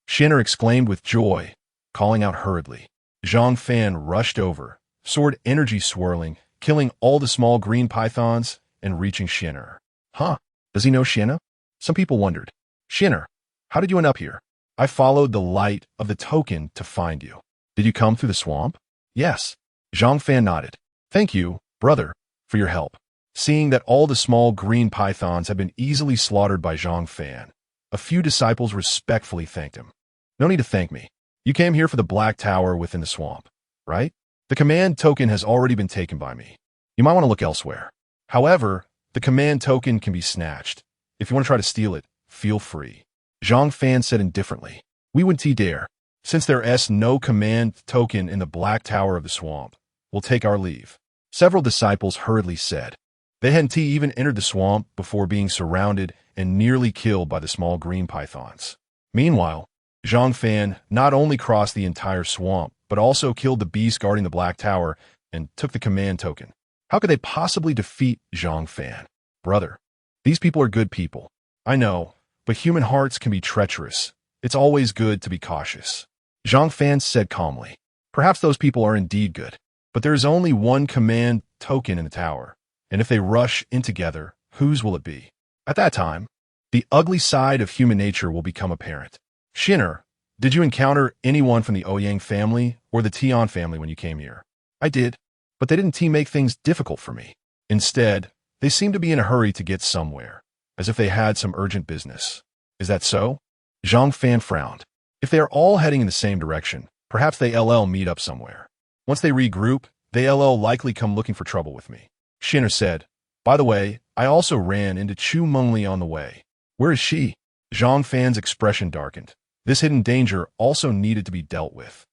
Speaker 1: Shinner exclaimed with joy, calling out hurriedly. Zhang Fan rushed over, sword energy swirling, killing all the small green pythons and reaching Shinner. Huh? Does he know Shinner? Some people wondered. Shinner, how did you end up here? I followed the light of the token to find you. Did you come through the swamp? Yes. Zhang Fan nodded. Thank you, brother, for your help. Seeing that all the small green pythons had been easily slaughtered by Zhang Fan, a few disciples respectfully thanked him. No need to thank me. You came here for the black tower within the swamp, right? The command token has already been taken by me. You might want to look elsewhere. However, the command token can be snatched. If you want to try to steal it, feel free. Zhang Fan said indifferently. We wouldn't dare. Since there is no command token in the black tower of the swamp, we'll take our leave. Several disciples hurriedly said. They hadn't even entered the swamp before being surrounded and nearly killed by the small green pythons. Meanwhile, Zhang Fan not only crossed the entire swamp, but also killed the beast guarding the black tower and took the command token. How could they possibly defeat Zhang Fan? Brother, these people are good people. I know, but human hearts can be treacherous. It's always good to be cautious. Zhang Fan said calmly. Perhaps those people are indeed good, but there is only one command token in the tower, and if they rush in together, whose will it be? At that time, the ugly side of human nature will become apparent. Shinner, did you encounter anyone from the Ouyang family or the Tian family when you came here? I did, but they didn't make things difficult for me. Instead, they seemed to be in a hurry to get somewhere, as if they had some urgent business. Is that so? Zhang Fan frowned. If they are all heading in the same direction, perhaps they meet up somewhere. Once they regroup, they likely come looking for trouble with me. Shinner said, by the way, I also ran into Chu Mengli on the way. Where is she? Zhang Fan's expression darkened. This hidden danger also needed to be dealt with.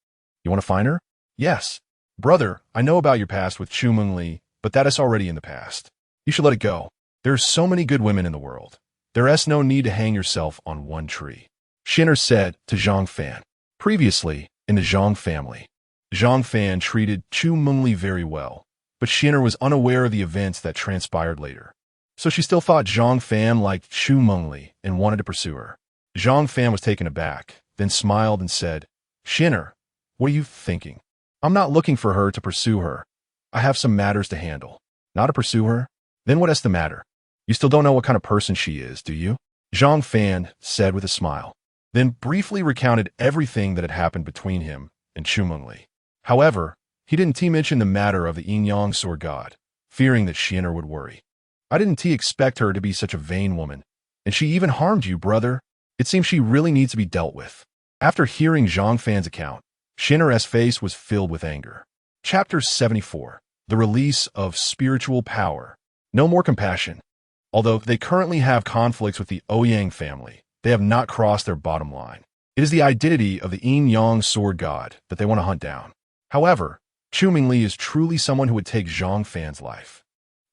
Speaker 1: You want to find her? Yes. Brother, I know about your past with Chu Mengli, but that is already in the past. You should let it go. There are so many good women in the world. There is no need to hang yourself on one tree. Shinner said to Zhang Fan. Previously, in the Zhang family, Zhang Fan treated Chu Mengli very well, but Shinner was unaware of the events that transpired later. So she still thought Zhang Fan liked Chu Mengli and wanted to pursue her. Zhang Fan was taken aback, then smiled and said, Shinner, what are you thinking? I'm not looking for her to pursue her. I have some matters to handle. Not to pursue her? Then what is the matter? You still don't know what kind of person she is, do you? Zhang Fan said with a smile, then briefly recounted everything that had happened between him and Chu Mengli. However, he didn't mention the matter of the yin-yang sword god, fearing that Shinner would worry. I didn't expect her to be such a vain woman, and she even harmed you, brother. It seems she really needs to be dealt with. After hearing Zhang Fan's account, Shinner's face was filled with anger. Chapter 74. The Release of Spiritual Power. No more compassion. Although they currently have conflicts with the Ouyang family, they have not crossed their bottom line. It is the identity of the yin-yang sword god that they want to hunt down. However, Chu Mengli is truly someone who would take Zhang Fan's life.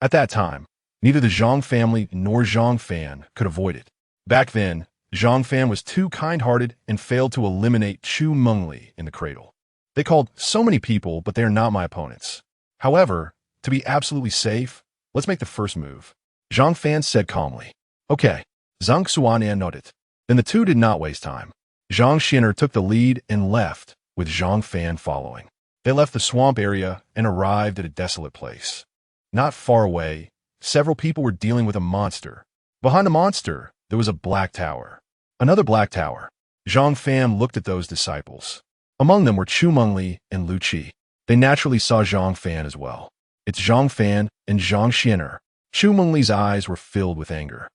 Speaker 1: At that time, neither the Zhang family nor Zhang Fan could avoid it. Back then, Zhang Fan was too kind-hearted and failed to eliminate Chu Mengli in the cradle. They called so many people, but they are not my opponents. However, to be absolutely safe, let's make the first move. Zhang Fan said calmly. Okay. Zhang Xuanhuang nodded. Then the two did not waste time. Zhang Shinner took the lead and left, with Zhang Fan following. They left the swamp area and arrived at a desolate place. Not far away, several people were dealing with a monster. Behind the monster, there was a black tower. Another black tower. Zhang Fan looked at those disciples. Among them were Chu Mengli and Lu Qi. They naturally saw Zhang Fan as well. It's Zhang Fan and Zhang Shinner. Chu Mengli's eyes were filled with anger.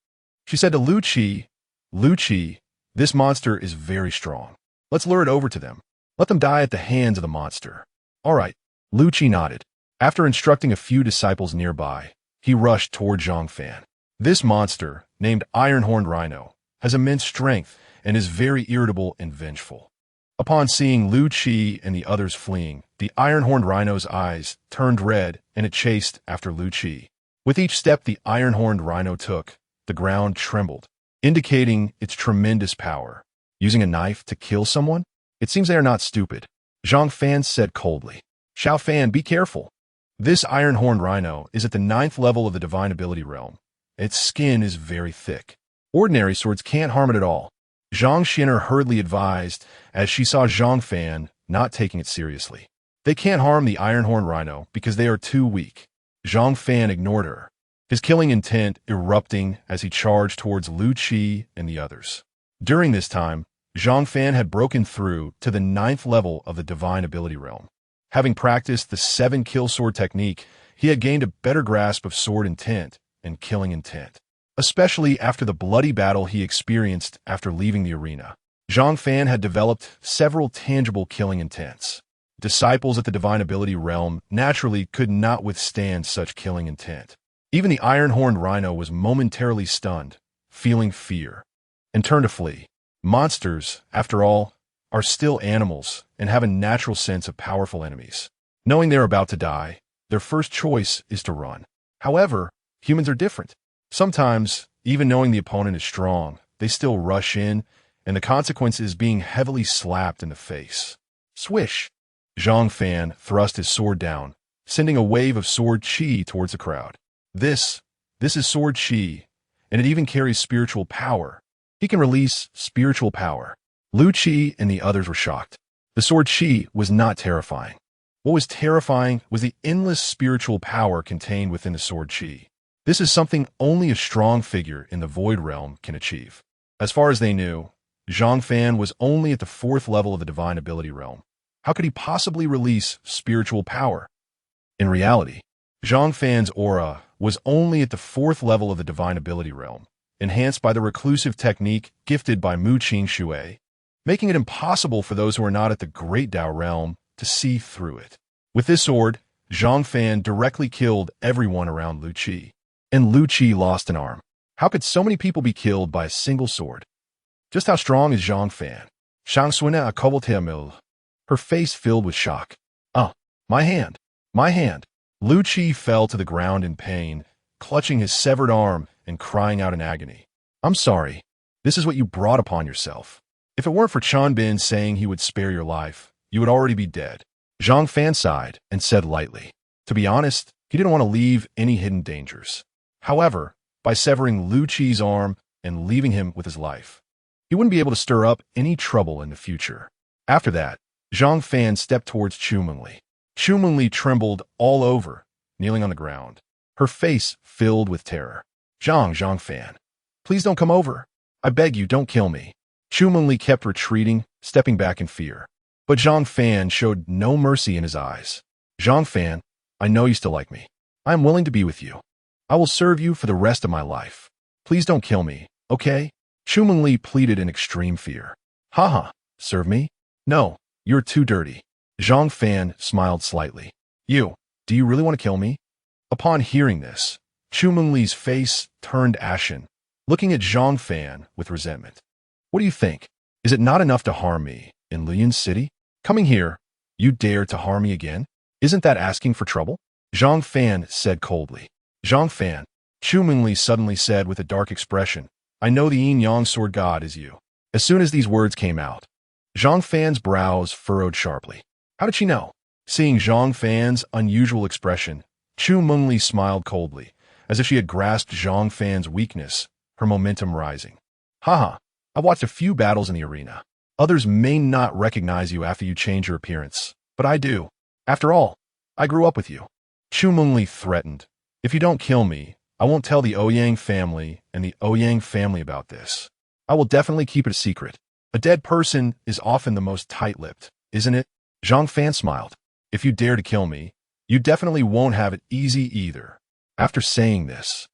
Speaker 1: She said to Lu Qi, this monster is very strong. Let's lure it over to them. Let them die at the hands of the monster. All right. Lu Qi nodded. After instructing a few disciples nearby, he rushed toward Zhang Fan. This monster, named Iron-Horned Rhino, has immense strength and is very irritable and vengeful. Upon seeing Lu Qi and the others fleeing, the Iron-Horned Rhino's eyes turned red and it chased after Lu Qi. With each step the Iron-Horned Rhino took, the ground trembled, indicating its tremendous power. Using a knife to kill someone? It seems they are not stupid. Zhang Fan said coldly. Xiao Fan, be careful. This Iron-Horned Rhino is at the 9th level of the Divine Ability realm. Its skin is very thick. Ordinary swords can't harm it at all. Zhang Xin'er hurriedly advised as she saw Zhang Fan not taking it seriously. They can't harm the Iron-Horned Rhino because they are too weak. Zhang Fan ignored her, his killing intent erupting as he charged towards Lu Qi and the others. During this time, Zhang Fan had broken through to the 9th level of the Divine Ability realm. Having practiced the 7-kill sword technique, he had gained a better grasp of sword intent and killing intent, especially after the bloody battle he experienced after leaving the arena. Zhang Fan had developed several tangible killing intents. Disciples at the Divine Ability realm naturally could not withstand such killing intent. Even the Iron-Horned Rhino was momentarily stunned, feeling fear, and turned to flee. Monsters, after all, are still animals and have a natural sense of powerful enemies. Knowing they're about to die, their first choice is to run. However, humans are different. Sometimes, even knowing the opponent is strong, they still rush in, and the consequence is being heavily slapped in the face. Swish! Zhang Fan thrust his sword down, sending a wave of sword chi towards the crowd. This is sword chi, and it even carries spiritual power. He can release spiritual power. Lu Qi and the others were shocked. The sword chi was not terrifying. What was terrifying was the endless spiritual power contained within the sword chi. This is something only a strong figure in the Void Realm can achieve. As far as they knew, Zhang Fan was only at the 4th level of the Divine Ability realm. How could he possibly release spiritual power? In reality, Zhang Fan's aura was only at the 4th level of the Divine Ability realm, enhanced by the reclusive technique gifted by Mu Qing Shui, making it impossible for those who are not at the Great Dao realm to see through it. With this sword, Zhang Fan directly killed everyone around Lu Qi, and Lu Qi lost an arm. How could so many people be killed by a single sword? Just how strong is Zhang Fan? Xuanhuang Ding. Her face filled with shock. My hand! My hand! Lu Qi fell to the ground in pain, clutching his severed arm and crying out in agony. I'm sorry. This is what you brought upon yourself. If it weren't for Chan Bin saying he would spare your life, you would already be dead. Zhang Fan sighed and said lightly. To be honest, he didn't want to leave any hidden dangers. However, by severing Lu Qi's arm and leaving him with his life, he wouldn't be able to stir up any trouble in the future. After that, Zhang Fan stepped towards Chu Mengli. Chu Mengli trembled all over, kneeling on the ground, her face filled with terror. Zhang Fan, please don't come over. I beg you, don't kill me. Chu Mengli kept retreating, stepping back in fear. But Zhang Fan showed no mercy in his eyes. Zhang Fan, I know you still like me. I am willing to be with you. I will serve you for the rest of my life. Please don't kill me, okay? Chu Mengli pleaded in extreme fear. Haha, serve me? No, you're too dirty. Zhang Fan smiled slightly. Do you really want to kill me? Upon hearing this, Chu Mengli's face turned ashen, looking at Zhang Fan with resentment. What do you think? Is it not enough to harm me in Lian City? Coming here, you dare to harm me again? Isn't that asking for trouble? Zhang Fan said coldly. Zhang Fan, Chu Mengli suddenly said with a dark expression, I know the yin-yang sword god is you. As soon as these words came out, Zhang Fan's brows furrowed sharply. How did she know? Seeing Zhang Fan's unusual expression, Chu Mengli smiled coldly, as if she had grasped Zhang Fan's weakness, her momentum rising. Haha, I've watched a few battles in the arena. Others may not recognize you after you change your appearance, but I do. After all, I grew up with you. Chu Mengli threatened. If you don't kill me, I won't tell the Ouyang family and the Ouyang family about this. I will definitely keep it a secret. A dead person is often the most tight-lipped, isn't it? Zhang Fan smiled. If you dare to kill me, you definitely won't have it easy either. After saying this,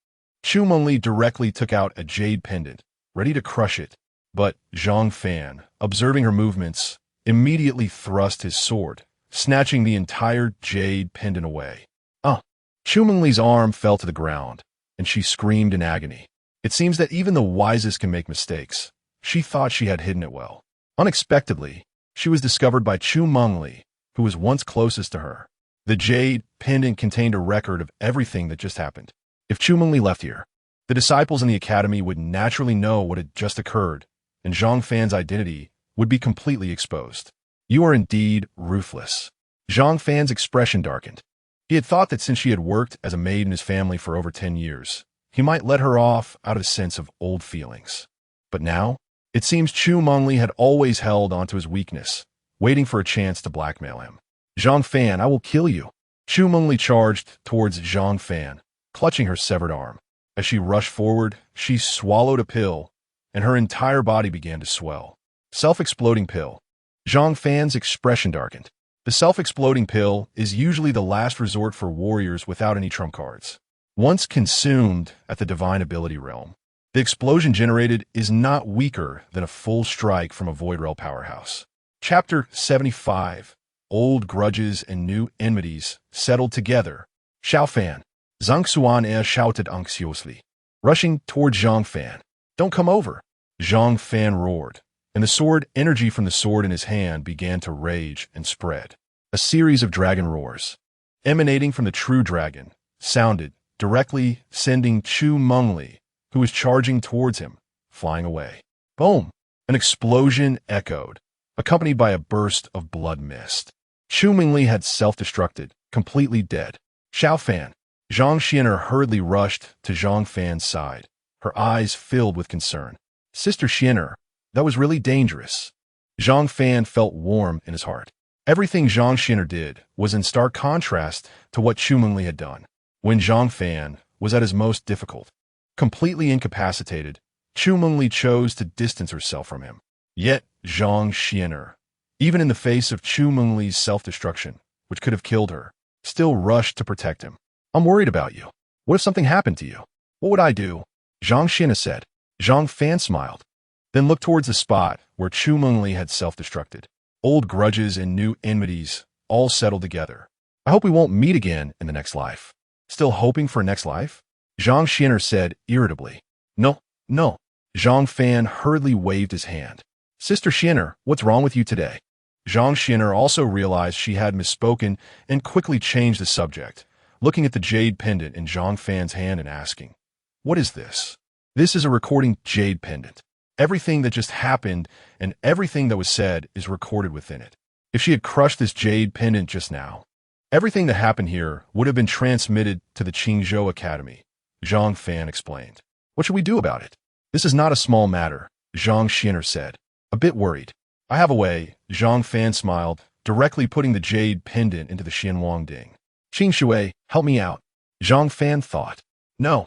Speaker 1: Mengli directly took out a jade pendant, ready to crush it, but Zhang Fan, observing her movements, immediately thrust his sword, snatching the entire jade pendant away. Mengli's arm fell to the ground, and she screamed in agony. It seems that even the wisest can make mistakes. She thought she had hidden it well. Unexpectedly, she was discovered by Mengli, who was once closest to her. The jade pendant contained a record of everything that just happened. If Mengli left here, the disciples in the academy would naturally know what had just occurred, and Zhang Fan's identity would be completely exposed. You are indeed ruthless. Zhang Fan's expression darkened. He had thought that since she had worked as a maid in his family for over 10 years, he might let her off out of a sense of old feelings. But now, it seems Mengli had always held onto his weakness, waiting for a chance to blackmail him. Zhang Fan, I will kill you. Mengli charged towards Zhang Fan, clutching her severed arm. As she rushed forward, she swallowed a pill, and her entire body began to swell. Self-exploding pill. Zhang Fan's expression darkened. The self-exploding pill is usually the last resort for warriors without any trump cards. Once consumed at the divine ability realm, the explosion generated is not weaker than a full strike from a void realm powerhouse. Chapter 75. Old grudges and new enmities settled together. Xiao Fan. Zhang Xuan shouted anxiously, rushing toward Zhang Fan. Don't come over. Zhang Fan roared, and the sword energy from the sword in his hand began to rage and spread. A series of dragon roars, emanating from the true dragon, sounded, directly sending Mengli, who was charging towards him, flying away. Boom! An explosion echoed, accompanied by a burst of blood mist. Mengli had self-destructed, completely dead. Xiao Fan. Zhang Xian'er hurriedly rushed to Zhang Fan's side, her eyes filled with concern. Sister Xian'er, that was really dangerous. Zhang Fan felt warm in his heart. Everything Zhang Xian'er did was in stark contrast to what Mengli had done. When Zhang Fan was at his most difficult, completely incapacitated, Mengli chose to distance herself from him. Yet Zhang Xian'er, even in the face of Mengli's self-destruction, which could have killed her, still rushed to protect him. I'm worried about you. What if something happened to you? What would I do? Zhang Xian'er said. Zhang Fan smiled, then looked towards the spot where Mengli had self-destructed. Old grudges and new enmities all settled together. I hope we won't meet again in the next life. Still hoping for a next life? Zhang Xian'er said irritably. No. Zhang Fan hurriedly waved his hand. Sister Xian'er, what's wrong with you today? Zhang Xian'er also realized she had misspoken and quickly changed the subject, looking at the jade pendant in Zhang Fan's hand and asking, what is this? This is a recording jade pendant. Everything that just happened and everything that was said is recorded within it. If she had crushed this jade pendant just now, everything that happened here would have been transmitted to the Qingzhou Academy, Zhang Fan explained. What should we do about it? This is not a small matter, Zhang Xian'er said, a bit worried. I have a way, Zhang Fan smiled, directly putting the jade pendant into the Xuan Huang Ding. Qing Shui, help me out. Zhang Fan thought. No.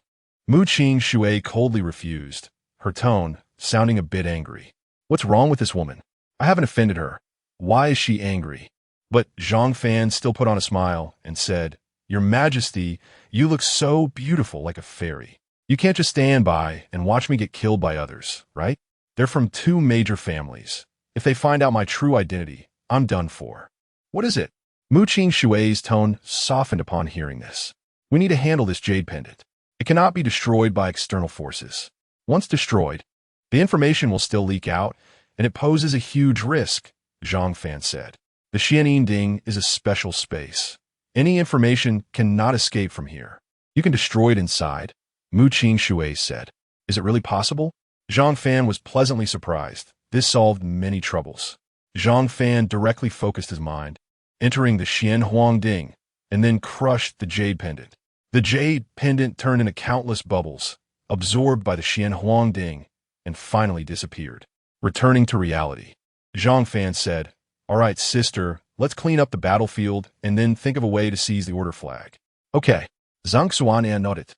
Speaker 1: Mu Qing Shui coldly refused, her tone sounding a bit angry. What's wrong with this woman? I haven't offended her. Why is she angry? But Zhang Fan still put on a smile and said, Your Majesty, you look so beautiful like a fairy. You can't just stand by and watch me get killed by others, right? They're from 2 major families. If they find out my true identity, I'm done for. What is it? Mu Qing Shui's tone softened upon hearing this. We need to handle this jade pendant. It cannot be destroyed by external forces. Once destroyed, the information will still leak out, and it poses a huge risk, Zhang Fan said. The Xuan Ding is a special space. Any information cannot escape from here. You can destroy it inside, Mu Qing Shui said. Is it really possible? Zhang Fan was pleasantly surprised. This solved many troubles. Zhang Fan directly focused his mind, entering the Xuan Huang Ding, and then crushed the jade pendant. The jade pendant turned into countless bubbles, absorbed by the Xuan Huang Ding, and finally disappeared. Returning to reality, Zhang Fan said, All right, sister, let's clean up the battlefield and then think of a way to seize the order flag. Okay, Zhang Xuan nodded,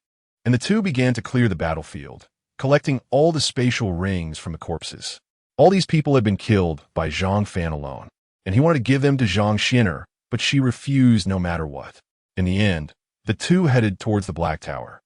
Speaker 1: and the two began to clear the battlefield, collecting all the spatial rings from the corpses. All these people had been killed by Zhang Fan alone, and he wanted to give them to Zhang Xian'er, but she refused no matter what. In the end, the two headed towards the Black Tower.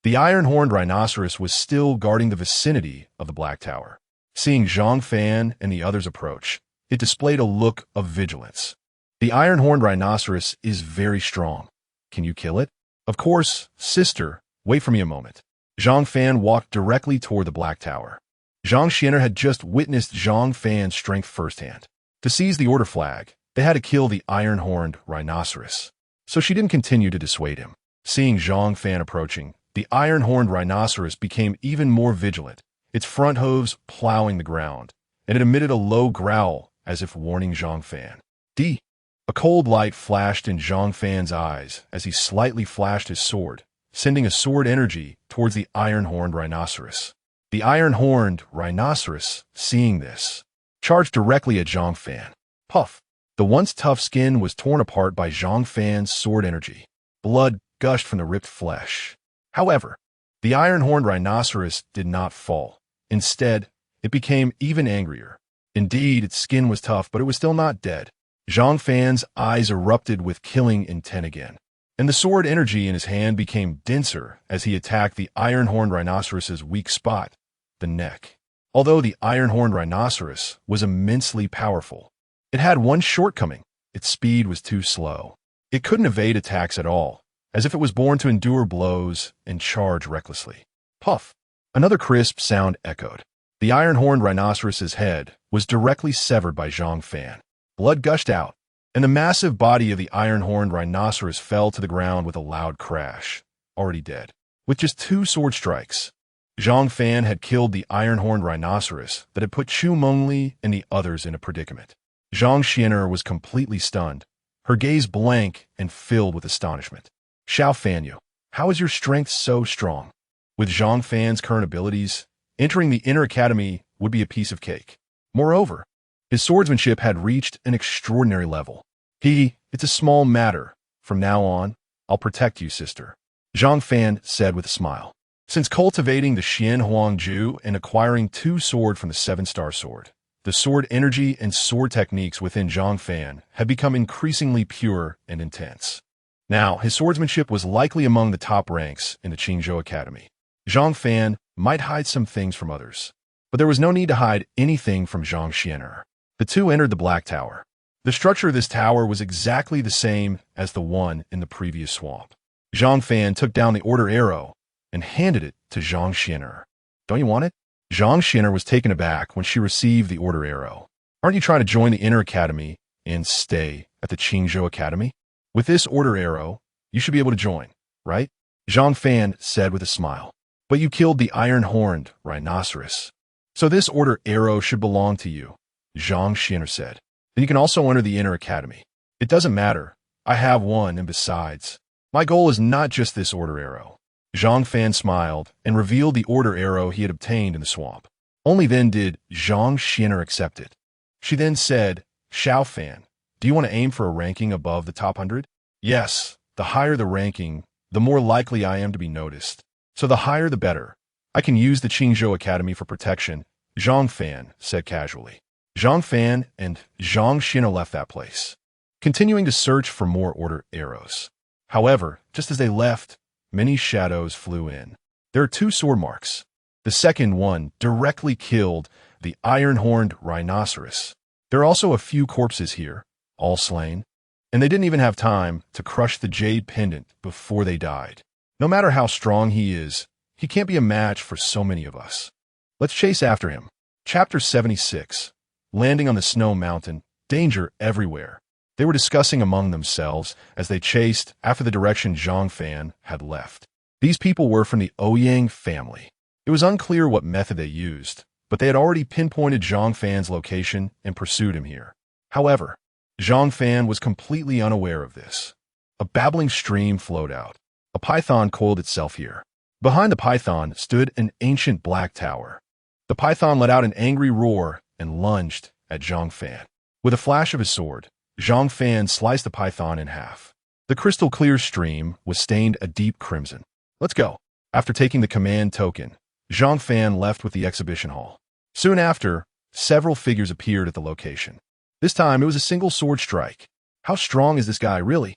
Speaker 1: The iron-horned rhinoceros was still guarding the vicinity of the Black Tower. Seeing Zhang Fan and the others approach, it displayed a look of vigilance. The iron-horned rhinoceros is very strong. Can you kill it? Of course, sister. Wait for me a moment. Zhang Fan walked directly toward the Black Tower. Zhang Xian'er had just witnessed Zhang Fan's strength firsthand. To seize the order flag, they had to kill the iron-horned rhinoceros. So she didn't continue to dissuade him. Seeing Zhang Fan approaching, the iron-horned rhinoceros became even more vigilant, its front hooves plowing the ground, and it emitted a low growl as if warning Zhang Fan. A cold light flashed in Zhang Fan's eyes as he slightly flashed his sword, sending a sword energy towards the iron-horned rhinoceros. The iron-horned rhinoceros, seeing this, charged directly at Zhang Fan. Puff! The once tough skin was torn apart by Zhang Fan's sword energy. Blood gushed from the ripped flesh. However, the iron-horned rhinoceros did not fall. Instead, it became even angrier. Indeed, its skin was tough, but it was still not dead. Zhang Fan's eyes erupted with killing intent again, and the sword energy in his hand became denser as he attacked the iron-horned rhinoceros's weak spot, the neck. Although the iron-horned rhinoceros was immensely powerful, it had one shortcoming. Its speed was too slow. It couldn't evade attacks at all, as if it was born to endure blows and charge recklessly. Puff! Another crisp sound echoed. The iron-horned rhinoceros's head was directly severed by Zhang Fan. Blood gushed out, and the massive body of the iron-horned rhinoceros fell to the ground with a loud crash, already dead. With just 2 sword strikes, Zhang Fan had killed the iron-horned rhinoceros that had put Xuanhuang Ding and the others in a predicament. Zhang Xian'er was completely stunned, her gaze blank and filled with astonishment. Xiao Fanyu, how is your strength so strong? With Zhang Fan's current abilities, entering the inner academy would be a piece of cake. Moreover, his swordsmanship had reached an extraordinary level. It's a small matter. From now on, I'll protect you, sister. Zhang Fan said with a smile. Since cultivating the Xuanhuang Ju and acquiring 2 swords from the 7-star sword, the sword energy and sword techniques within Zhang Fan had become increasingly pure and intense. Now, his swordsmanship was likely among the top ranks in the Qingzhou Academy. Zhang Fan might hide some things from others, but there was no need to hide anything from Zhang Xian'er. The 2 entered the Black Tower. The structure of this tower was exactly the same as the one in the previous swamp. Zhang Fan took down the order arrow and handed it to Zhang Xian'er. Don't you want it? Zhang Xian'er was taken aback when she received the order arrow. Aren't you trying to join the inner academy and stay at the Qingzhou Academy? With this order arrow, you should be able to join, right? Zhang Fan said with a smile. But you killed the iron-horned rhinoceros. So this order arrow should belong to you, Zhang Xian'er said. Then you can also enter the inner academy. It doesn't matter. I have one, and besides, my goal is not just this order arrow. Zhang Fan smiled and revealed the order arrow he had obtained in the swamp. Only then did Zhang Xian'er accept it. She then said, Xiao Fan, do you want to aim for a ranking above the top 100? Yes, the higher the ranking, the more likely I am to be noticed. So the higher the better. I can use the Qingzhou Academy for protection, Zhang Fan said casually. Zhang Fan and Zhang Xian'er left that place, continuing to search for more order arrows. However, just as they left, many shadows flew in. There are 2 sword marks. The second one directly killed the iron-horned rhinoceros. There are also a few corpses here, all slain, and they didn't even have time to crush the jade pendant before they died. No matter how strong he is, he can't be a match for so many of us. Let's chase after him. Chapter 76. Landing on the snow mountain, danger everywhere. They were discussing among themselves as they chased after the direction Zhang Fan had left. These people were from the Ouyang family. It was unclear what method they used, but they had already pinpointed Zhang Fan's location and pursued him here. However, Zhang Fan was completely unaware of this. A babbling stream flowed out. A python coiled itself here. Behind the python stood an ancient black tower. The python let out an angry roar and lunged at Zhang Fan. With a flash of his sword, Zhang Fan sliced the python in half. The crystal-clear stream was stained a deep crimson. Let's go. After taking the command token, Zhang Fan left with the exhibition hall. Soon after, several figures appeared at the location. This time, it was a single sword strike. How strong is this guy, really?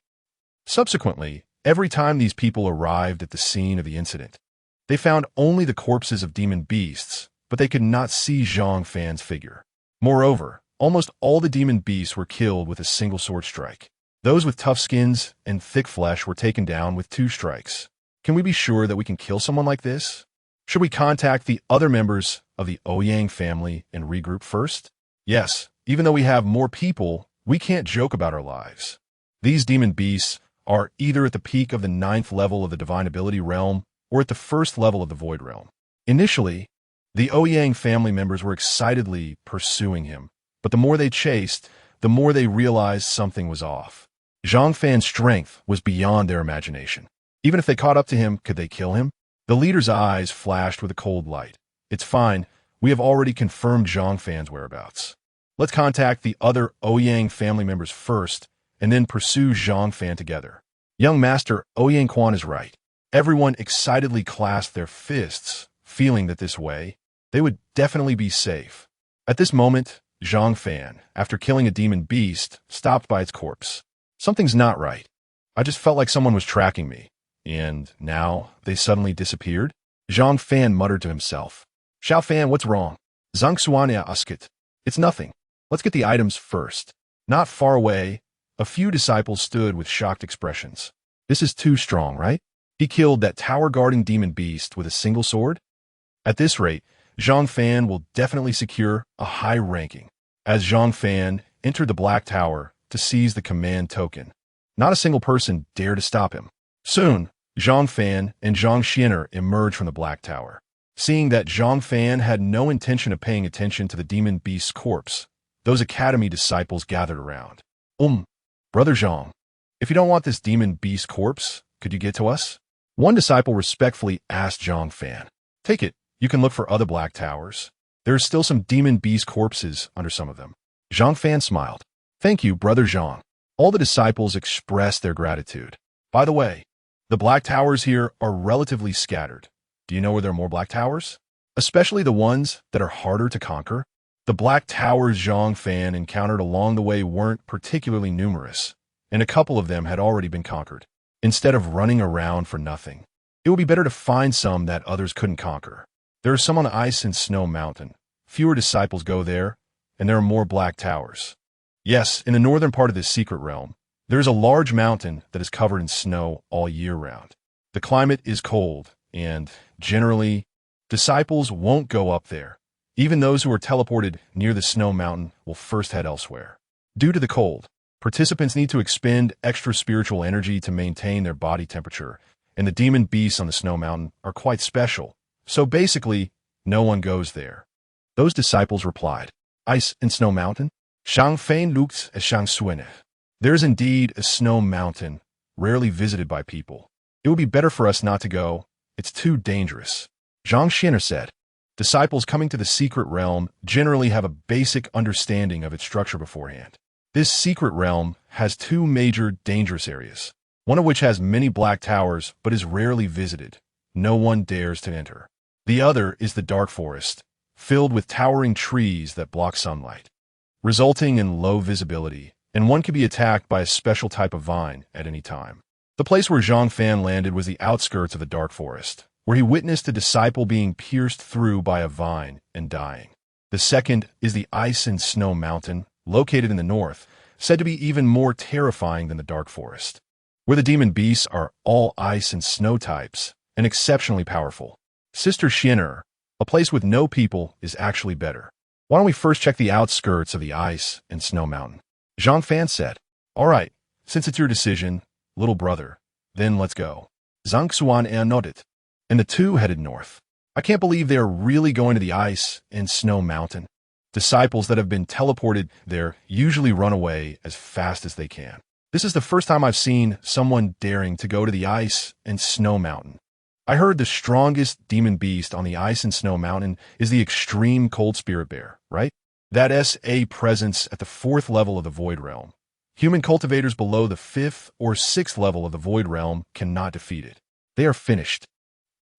Speaker 1: Subsequently, every time these people arrived at the scene of the incident, They found only the corpses of demon beasts, but they could not see Zhang Fan's figure. Moreover, almost all the demon beasts were killed with a single sword strike. Those with tough skins and thick flesh were taken down with 2 strikes. Can we be sure that we can kill someone like this? Should we contact the other members of the Ouyang family and regroup first? Yes, even though we have more people, we can't joke about our lives. These demon beasts are either at the peak of the 9th level of the divine ability realm or at the 1st level of the void realm. Initially, the Ouyang family members were excitedly pursuing him, but the more they chased, the more they realized something was off. Zhang Fan's strength was beyond their imagination. Even if they caught up to him, could they kill him? The leader's eyes flashed with a cold light. It's fine. We have already confirmed Zhang Fan's whereabouts. Let's contact the other Ouyang family members first, and then pursue Zhang Fan together. Young Master Ouyang Quan is right. Everyone excitedly clasped their fists, feeling that this way, they would definitely be safe. At this moment, Zhang Fan, after killing a demon beast, stopped by its corpse. Something's not right. I just felt like someone was tracking me. And now they suddenly disappeared? Zhang Fan muttered to himself. Xiao Fan, what's wrong? Zhang Xuanhuang asked. It's nothing. Let's get the items first. Not far away, a few disciples stood with shocked expressions. This is too strong, right? He killed that tower-guarding demon beast with a single sword? At this rate, Zhang Fan will definitely secure a high ranking. As Zhang Fan entered the Black Tower to seize the command token, not a single person dared to stop him. Soon, Zhang Fan and Zhang Xian'er emerged from the Black Tower. Seeing that Zhang Fan had no intention of paying attention to the demon beast's corpse, those academy disciples gathered around. Brother Zhang, if you don't want this demon beast corpse, could you get to us? One disciple respectfully asked Zhang Fan. Take it. You can look for other Black Towers. There are still some demon beast corpses under some of them. Zhang Fan smiled. Thank you, Brother Zhang. All the disciples expressed their gratitude. By the way, the Black Towers here are relatively scattered. Do you know where there are more Black Towers? Especially the ones that are harder to conquer? The Black Towers Zhang Fan encountered along the way weren't particularly numerous, and a couple of them had already been conquered. Instead of running around for nothing, it would be better to find some that others couldn't conquer. There are some on the Ice and Snow Mountain. Fewer disciples go there, and there are more Black Towers. Yes, in the northern part of this secret realm, there is a large mountain that is covered in snow all year round. The climate is cold, and, generally, disciples won't go up there. Even those who are teleported near the snow mountain will first head elsewhere. Due to the cold, participants need to expend extra spiritual energy to maintain their body temperature, and the demon beasts on the snow mountain are quite special, so basically, no one goes there. Those disciples replied, Ice and Snow Mountain? Zhang Fan looked at Zhang Xuanhuang. There is indeed a snow mountain, rarely visited by people. It would be better for us not to go. It's too dangerous. Zhang Xian'er said. Disciples coming to the secret realm generally have a basic understanding of its structure beforehand. This secret realm has 2 major dangerous areas, one of which has many Black Towers but is rarely visited. No one dares to enter. The other is the dark forest, filled with towering trees that block sunlight, resulting in low visibility, and one can be attacked by a special type of vine at any time. The place where Zhang Fan landed was the outskirts of the dark forest, where he witnessed a disciple being pierced through by a vine and dying. The second is the Ice and Snow Mountain, located in the north, said to be even more terrifying than the dark forest, where the demon beasts are all ice and snow types, and exceptionally powerful. Sister Xian'er, a place with no people, is actually better. Why don't we first check the outskirts of the Ice and Snow Mountain? Zhang Fan said. All right, since it's your decision, little brother, then let's go. Zhang Xuanhuang nodded, and the 2 headed north. I can't believe they are really going to the Ice and Snow Mountain. Disciples that have been teleported there usually run away as fast as they can. This is the first time I've seen someone daring to go to the Ice and Snow Mountain. I heard the strongest demon beast on the Ice and Snow Mountain is the extreme cold spirit bear, right? That SA presence at the 4th level of the Void Realm. Human cultivators below the 5th or 6th level of the Void Realm cannot defeat it. They are finished.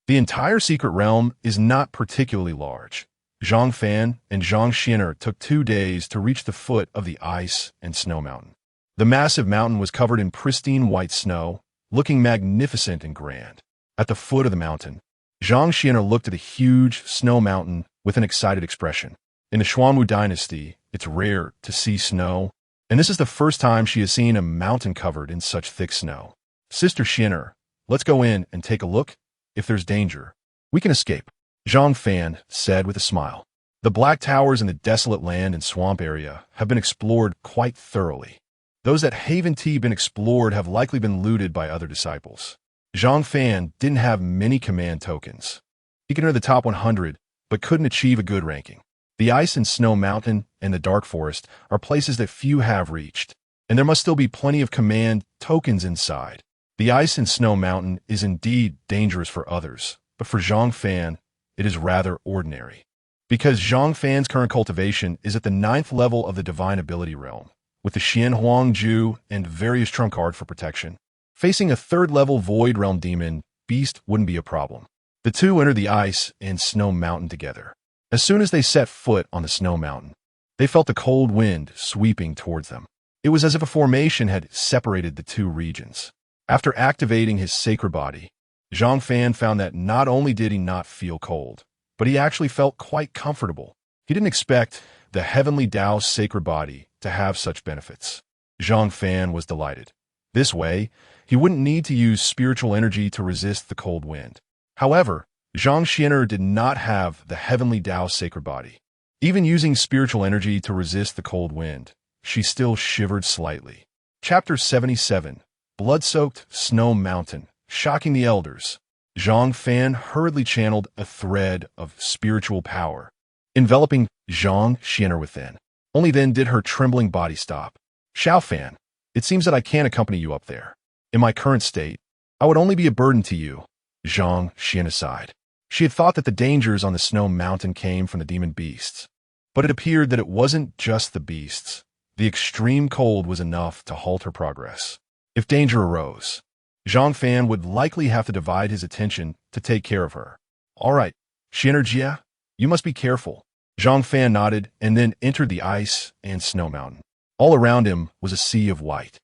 Speaker 1: The entire secret realm is not particularly large. Zhang Fan and Zhang Xian'er took 2 days to reach the foot of the Ice and Snow Mountain. The massive mountain was covered in pristine white snow, looking magnificent and grand. At the foot of the mountain, Zhang Xian'er looked at the huge snow mountain with an excited expression. In the Xuanhu dynasty, it's rare to see snow, and this is the first time she has seen a mountain covered in such thick snow. Sister Xian'er, let's go in and take a look. If there's danger, we can escape, Zhang Fan said with a smile. The black towers in the desolate land and swamp area have been explored quite thoroughly. Those that haven't been explored have likely been looted by other disciples. Zhang Fan didn't have many command tokens. He could enter the top 100, but couldn't achieve a good ranking. The Ice and Snow Mountain and the Dark Forest are places that few have reached, and there must still be plenty of command tokens inside. The Ice and Snow Mountain is indeed dangerous for others, but for Zhang Fan, it is rather ordinary. Because Zhang Fan's current cultivation is at the 9th level of the Divine Ability realm, with the Xuanhuang Ju and various trump card for protection. Facing a 3rd level Void Realm Demon Beast wouldn't be a problem. The two entered the Ice and Snow Mountain together. As soon as they set foot on the Snow Mountain, they felt the cold wind sweeping towards them. It was as if a formation had separated the two regions. After activating his sacred body, Zhang Fan found that not only did he not feel cold, but he actually felt quite comfortable. He didn't expect the heavenly Tao's sacred body to have such benefits. Zhang Fan was delighted. This way, he wouldn't need to use spiritual energy to resist the cold wind. However, Zhang Xian'er did not have the heavenly Tao's sacred body. Even using spiritual energy to resist the cold wind, she still shivered slightly. Chapter 77, Blood-Soaked Snow Mountain, Shocking the Elders. Zhang Fan hurriedly channeled a thread of spiritual power, enveloping Zhang Xian'er within. Only then did her trembling body stop. Xiao Fan, it seems that I can't accompany you up there. In my current state, I would only be a burden to you, Zhang Xian'er sighed. She had thought that the dangers on the snow mountain came from the demon beasts, but it appeared that it wasn't just the beasts. The extreme cold was enough to halt her progress. If danger arose, Zhang Fan would likely have to divide his attention to take care of her. All right, Xian'er Jia, you must be careful. Zhang Fan nodded and then entered the Ice and Snow Mountain. All around him was a sea of white.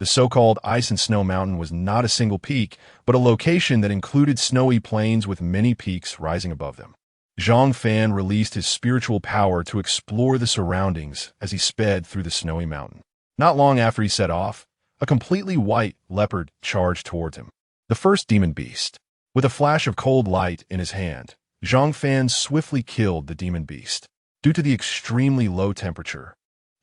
Speaker 1: The so-called Ice and Snow Mountain was not a single peak, but a location that included snowy plains with many peaks rising above them. Zhang Fan released his spiritual power to explore the surroundings as he sped through the snowy mountain. Not long after he set off, a completely white leopard charged towards him. The first demon beast. With a flash of cold light in his hand, Zhang Fan swiftly killed the demon beast. Due to the extremely low temperature,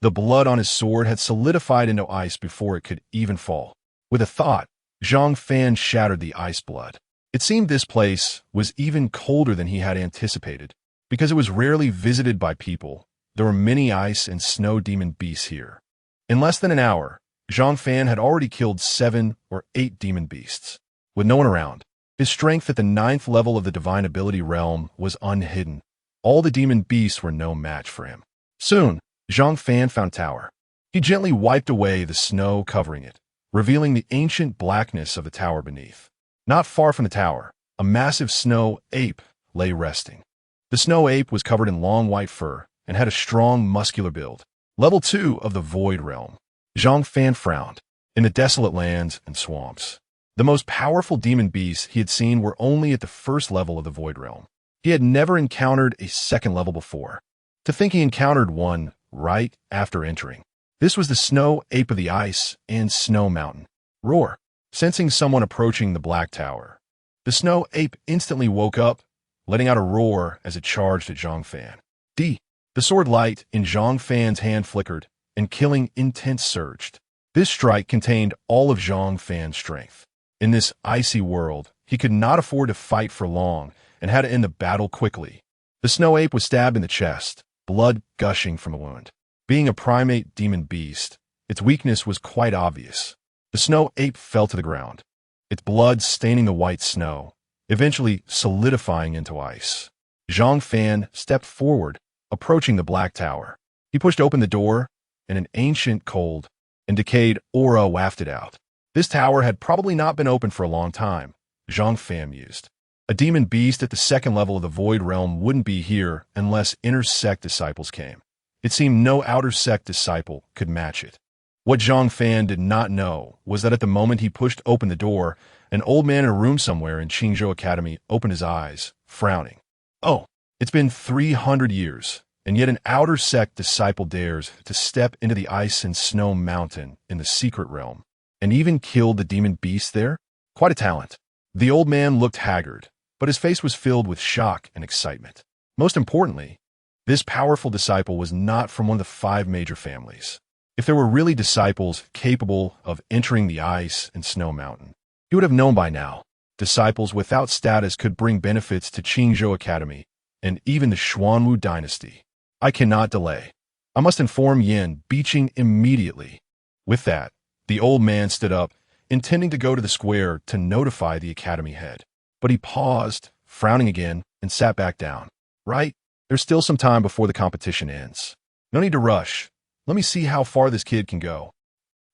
Speaker 1: the blood on his sword had solidified into ice before it could even fall. With a thought, Zhang Fan shattered the ice blood. It seemed this place was even colder than he had anticipated. Because it was rarely visited by people, there were many ice and snow demon beasts here. In less than an hour, Zhang Fan had already killed 7 or 8 demon beasts. With no one around, his strength at the 9th level of the Divine Ability realm was unhidden. All the demon beasts were no match for him. Soon, Zhang Fan found tower. He gently wiped away the snow covering it, revealing the ancient blackness of the tower beneath. Not far from the tower, a massive snow ape lay resting. The snow ape was covered in long white fur and had a strong muscular build. Level 2 of the Void Realm. Zhang Fan frowned. In the desolate lands and swamps, the most powerful demon beasts he had seen were only at the 1st level of the Void Realm. He had never encountered a 2nd level before. To think he encountered one right after entering. This was the snow ape of the Ice and Snow Mountain. Roar. Sensing someone approaching the black tower, the snow ape instantly woke up, letting out a roar as it charged at Zhang Fan. The sword light in Zhang Fan's hand flickered, and killing intent surged. This strike contained all of Zhang Fan's strength. In this icy world, he could not afford to fight for long and had to end the battle quickly. The snow ape was stabbed in the chest, blood gushing from a wound. Being a primate demon beast, its weakness was quite obvious. The snow ape fell to the ground, its blood staining the white snow, eventually solidifying into ice. Zhang Fan stepped forward, approaching the black tower. He pushed open the door, and an ancient, cold, and decayed aura wafted out. This tower had probably not been open for a long time, Zhang Fan mused. A demon beast at the 2nd level of the Void Realm wouldn't be here unless inner sect disciples came. It seemed no outer sect disciple could match it. What Zhang Fan did not know was that at the moment he pushed open the door, An old man in a room somewhere in Qingzhou Academy opened his eyes, frowning. Oh, it's been 300 years, and yet an outer sect disciple dares to step into the ice and snow mountain in the secret realm, and even killed the demon beast there? Quite a talent. The old man looked haggard, but his face was filled with shock and excitement. Most importantly, this powerful disciple was not from one of the 5 major families. If there were really disciples capable of entering the ice and snow mountain, he would have known by now. Disciples without status could bring benefits to Qingzhou Academy and even the Xuanhu dynasty. I cannot delay. I must inform Yin Biqing immediately. With that, the old man stood up, intending to go to the square to notify the academy head. But he paused, frowning again, and sat back down. Right? There's still some time before the competition ends. No need to rush. Let me see how far this kid can go.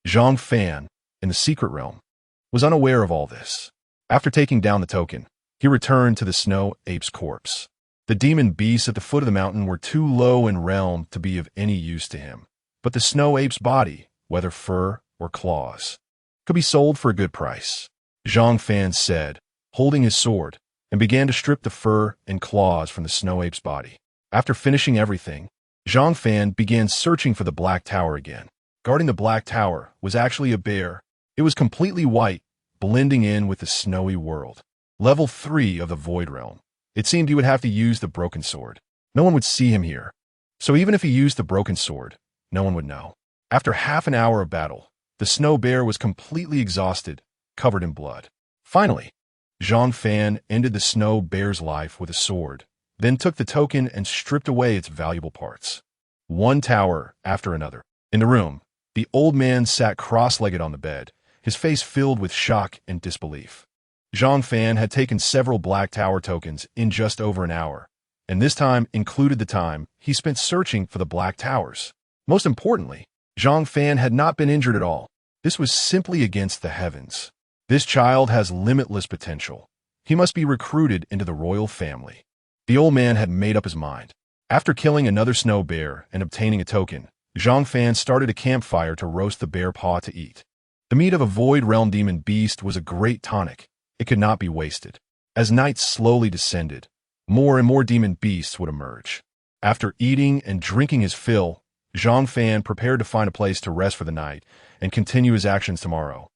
Speaker 1: Zhang Fan, in the secret realm, was unaware of all this. After taking down the token, he returned to the snow ape's corpse. The demon beasts at the foot of the mountain were too low in realm to be of any use to him. But the snow ape's body, whether fur or claws, could be sold for a good price. Zhang Fan said, holding his sword, and began to strip the fur and claws from the snow ape's body. After finishing everything, Zhang Fan began searching for the Black Tower again. Guarding the Black Tower was actually a bear. It was completely white, blending in with the snowy world. Level 3 of the Void Realm. It seemed he would have to use the broken sword. No one would see him here. So even if he used the broken sword, no one would know. After half an hour of battle, the snow bear was completely exhausted, covered in blood. Finally, Zhang Fan ended the snow bear's life with a sword, then took the token and stripped away its valuable parts. One tower after another. In the room, the old man sat cross-legged on the bed, his face filled with shock and disbelief. Zhang Fan had taken several Black Tower tokens in just over an hour, and this time included the time he spent searching for the Black Towers. Most importantly, Zhang Fan had not been injured at all. This was simply against the heavens. This child has limitless potential. He must be recruited into the royal family. The old man had made up his mind. After killing another snow bear and obtaining a token, Zhang Fan started a campfire to roast the bear paw to eat. The meat of a void realm demon beast was a great tonic. It could not be wasted. As night slowly descended, more and more demon beasts would emerge. After eating and drinking his fill, Zhang Fan prepared to find a place to rest for the night and continue his actions tomorrow.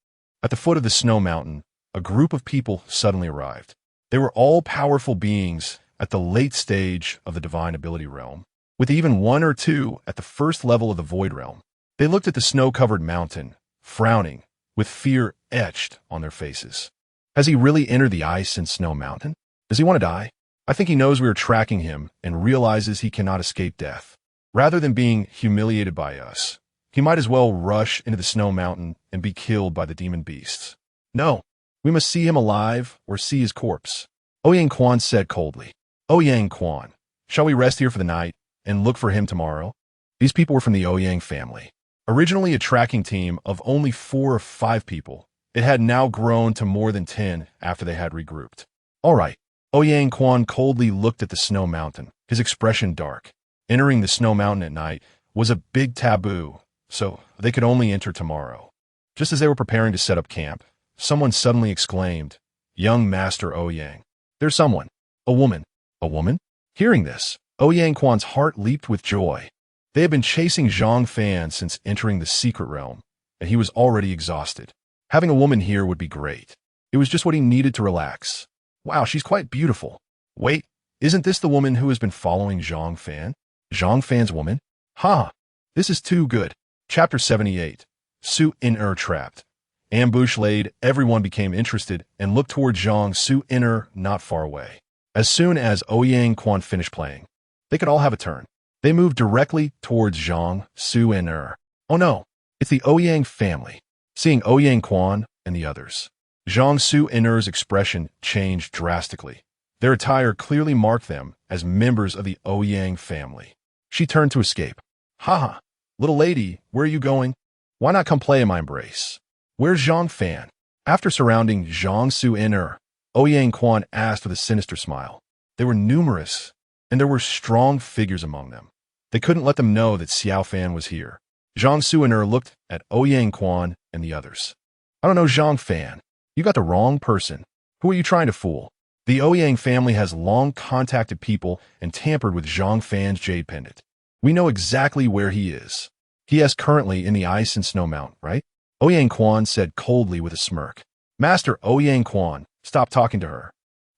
Speaker 1: At the foot of the snow mountain, a group of people suddenly arrived. They were all powerful beings at the late stage of the divine ability realm, with even 1 or 2 at the first level of the void realm. They looked at the snow-covered mountain, frowning, with fear etched on their faces. Has he really entered the ice and snow mountain? Does he want to die? I think he knows we are tracking him and realizes he cannot escape death. Rather than being humiliated by us, he might as well rush into the snow mountain and be killed by the demon beasts. No, we must see him alive or see his corpse. Ouyang Quan said coldly. Ouyang Quan, shall we rest here for the night and look for him tomorrow? These people were from the Ouyang family. Originally a tracking team of only 4 or 5 people, it had now grown to more than 10 after they had regrouped. All right. Ouyang Quan coldly looked at the snow mountain, his expression dark. Entering the snow mountain at night was a big taboo, so they could only enter tomorrow. Just as they were preparing to set up camp, someone suddenly exclaimed, Young Master Ouyang. There's someone. A woman. A woman? Hearing this, Ouyang Quan's heart leaped with joy. They had been chasing Zhang Fan since entering the secret realm, and he was already exhausted. Having a woman here would be great. It was just what he needed to relax. Wow, she's quite beautiful. Wait, isn't this the woman who has been following Zhang Fan? Zhang Fan's woman? Ha! This is too good. Chapter 78. Su In-er trapped. Ambush laid, everyone became interested and looked toward Zhang Su In-er not far away. As soon as Ouyang Quan finished playing, they could all have a turn. They moved directly towards Zhang Su In-er. Oh no, it's the Ouyang family. Seeing Ouyang Quan and the others, Zhang Su In-er's expression changed drastically. Their attire clearly marked them as members of the Ouyang family. She turned to escape. Haha, little lady, where are you going? Why not come play in my embrace? Where's Zhang Fan? After surrounding Zhang Su In-er, Ouyang Quan asked with a sinister smile. They were numerous, and there were strong figures among them. They couldn't let them know that Xiao Fan was here. Zhang Su In-er looked at Ouyang Quan and the others. I don't know Zhang Fan. You got the wrong person. Who are you trying to fool? The Ouyang family has long contacted people and tampered with Zhang Fan's jade pendant. We know exactly where he is. He is currently in the ice and snow mountain, right? Ouyang Quan said coldly with a smirk. Master Ouyang Quan, stop talking to her.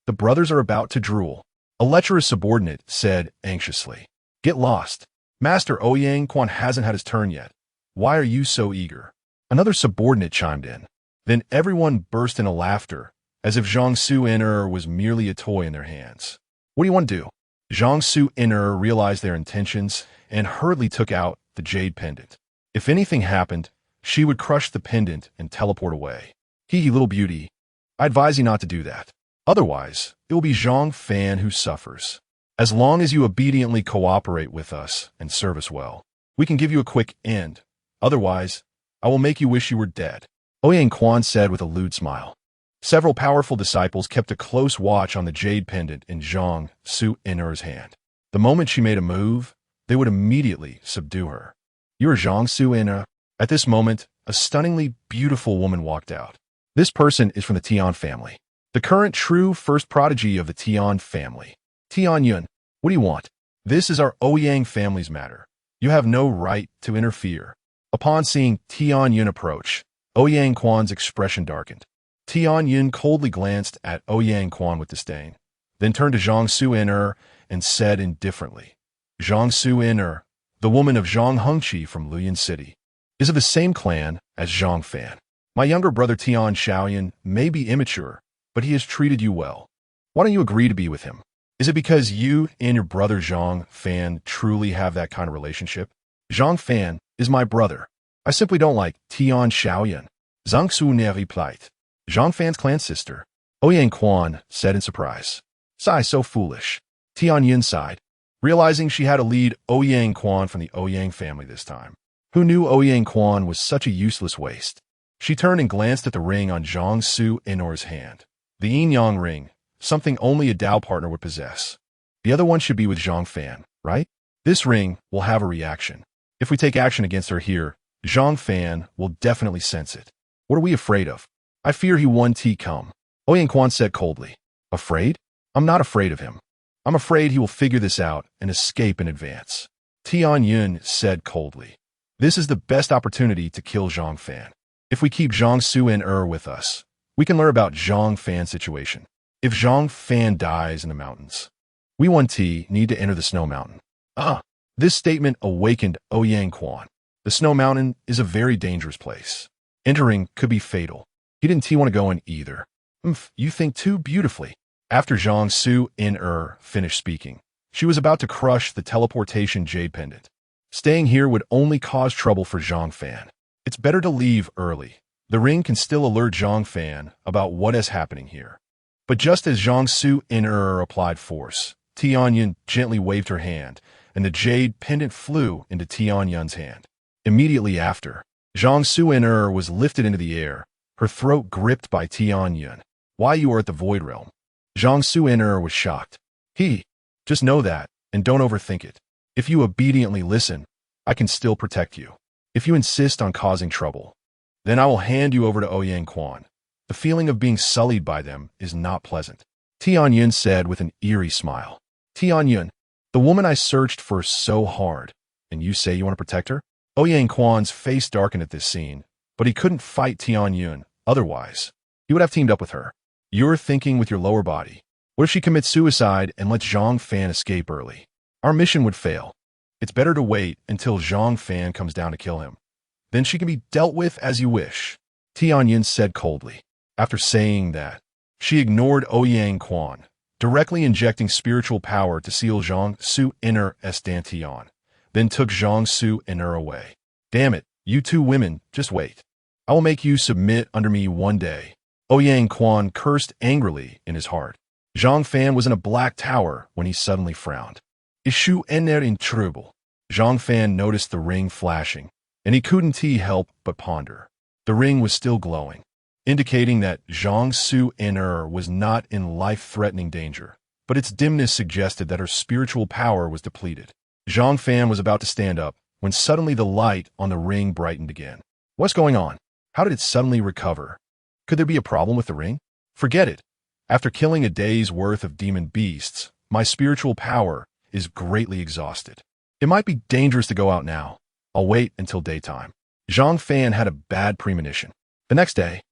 Speaker 1: The brothers are about to drool. A lecherous subordinate said anxiously. Get lost. Master Ouyang Quan hasn't had his turn yet. Why are you so eager? Another subordinate chimed in. Then everyone burst into laughter, as if Zhang Su Inner was merely a toy in their hands. What do you want to do? Zhang Su Inner realized their intentions and hurriedly took out the jade pendant. If anything happened, she would crush the pendant and teleport away. Hee little beauty, I advise you not to do that. Otherwise, it will be Zhang Fan who suffers. As long as you obediently cooperate with us and serve us well, we can give you a quick end. Otherwise, I will make you wish you were dead. Ouyang Quan said with a lewd smile. Several powerful disciples kept a close watch on the jade pendant in Zhang Su Inner's hand. The moment she made a move, they would immediately subdue her. You are Zhang Su Inner. At this moment, a stunningly beautiful woman walked out. This person is from the Tian family, the current true first prodigy of the Tian family. Tian Yun, what do you want? This is our Ouyang family's matter. You have no right to interfere. Upon seeing Tian Yun approach, Ouyang Quan's expression darkened. Tian Yun coldly glanced at Ouyang Quan with disdain, then turned to Zhang Su Inner and said indifferently, Zhang Su Inner, the woman of Zhang Hengqi from Luyan City, is of the same clan as Zhang Fan. My younger brother Tian Xiaoyan may be immature, but he has treated you well. Why don't you agree to be with him? Is it because you and your brother Zhang Fan truly have that kind of relationship? Zhang Fan is my brother. I simply don't like Tian Xiaoyan. Zhang Su ne replied. Zhang Fan's clan sister. Ouyang Quan said in surprise. Sigh, so foolish. Tian Yun sighed, realizing she had to lead Ouyang Quan from the Ouyang family this time. Who knew Ouyang Quan was such a useless waste? She turned and glanced at the ring on Zhang Su Inner's hand. The yin-yang ring, something only a Dao partner would possess. The other one should be with Zhang Fan, right? This ring will have a reaction. If we take action against her here, Zhang Fan will definitely sense it. What are we afraid of? I fear he won come. Ouyang Quan said coldly. Afraid? I'm not afraid of him. I'm afraid he will figure this out and escape in advance. Tian Yun said coldly. This is the best opportunity to kill Zhang Fan. If we keep Zhang Su Inner with us, we can learn about Zhang Fan's situation. If Zhang Fan dies in the mountains, we need to enter the snow mountain. This statement awakened Ouyang Quan. The snow mountain is a very dangerous place. Entering could be fatal. He didn't want to go in either. You think too beautifully. After Zhang Su Inner finished speaking, she was about to crush the teleportation jade pendant. Staying here would only cause trouble for Zhang Fan. It's better to leave early. The ring can still alert Zhang Fan about what is happening here. But just as Zhang Su Inner applied force, Tian Yun gently waved her hand, and the jade pendant flew into Tian Yun's hand. Immediately after, Zhang Su Inner was lifted into the air, her throat gripped by Tian Yun. Why you are at the Void Realm? Zhang Su Inner was shocked. Just know that, and don't overthink it. If you obediently listen, I can still protect you. If you insist on causing trouble, then I will hand you over to Ouyang Quan. The feeling of being sullied by them is not pleasant. Tian Yun said with an eerie smile. Tian Yun, the woman I searched for so hard, and you say you want to protect her? Ouyang Quan's face darkened at this scene, but he couldn't fight Tian Yun. Otherwise, he would have teamed up with her. You're thinking with your lower body. What if she commits suicide and lets Zhang Fan escape early? Our mission would fail. It's better to wait until Zhang Fan comes down to kill him. Then she can be dealt with as you wish. Tian Yun said coldly. After saying that, she ignored Ouyang Quan, directly injecting spiritual power to seal Zhang Su Inner's dantian, then took Zhang Su Inner away. Damn it, you two women, just wait. I will make you submit under me one day. Ouyang Quan cursed angrily in his heart. Zhang Fan was in a black tower when he suddenly frowned. Is Xu Inner in trouble? Zhang Fan noticed the ring flashing, and he couldn't help but ponder. The ring was still glowing, indicating that Zhang Su Inner was not in life-threatening danger, but its dimness suggested that her spiritual power was depleted. Zhang Fan was about to stand up when suddenly the light on the ring brightened again. What's going on? How did it suddenly recover? Could there be a problem with the ring? Forget it. After killing a day's worth of demon beasts, my spiritual power is greatly exhausted. It might be dangerous to go out now. I'll wait until daytime. Zhang Fan had a bad premonition. The next day,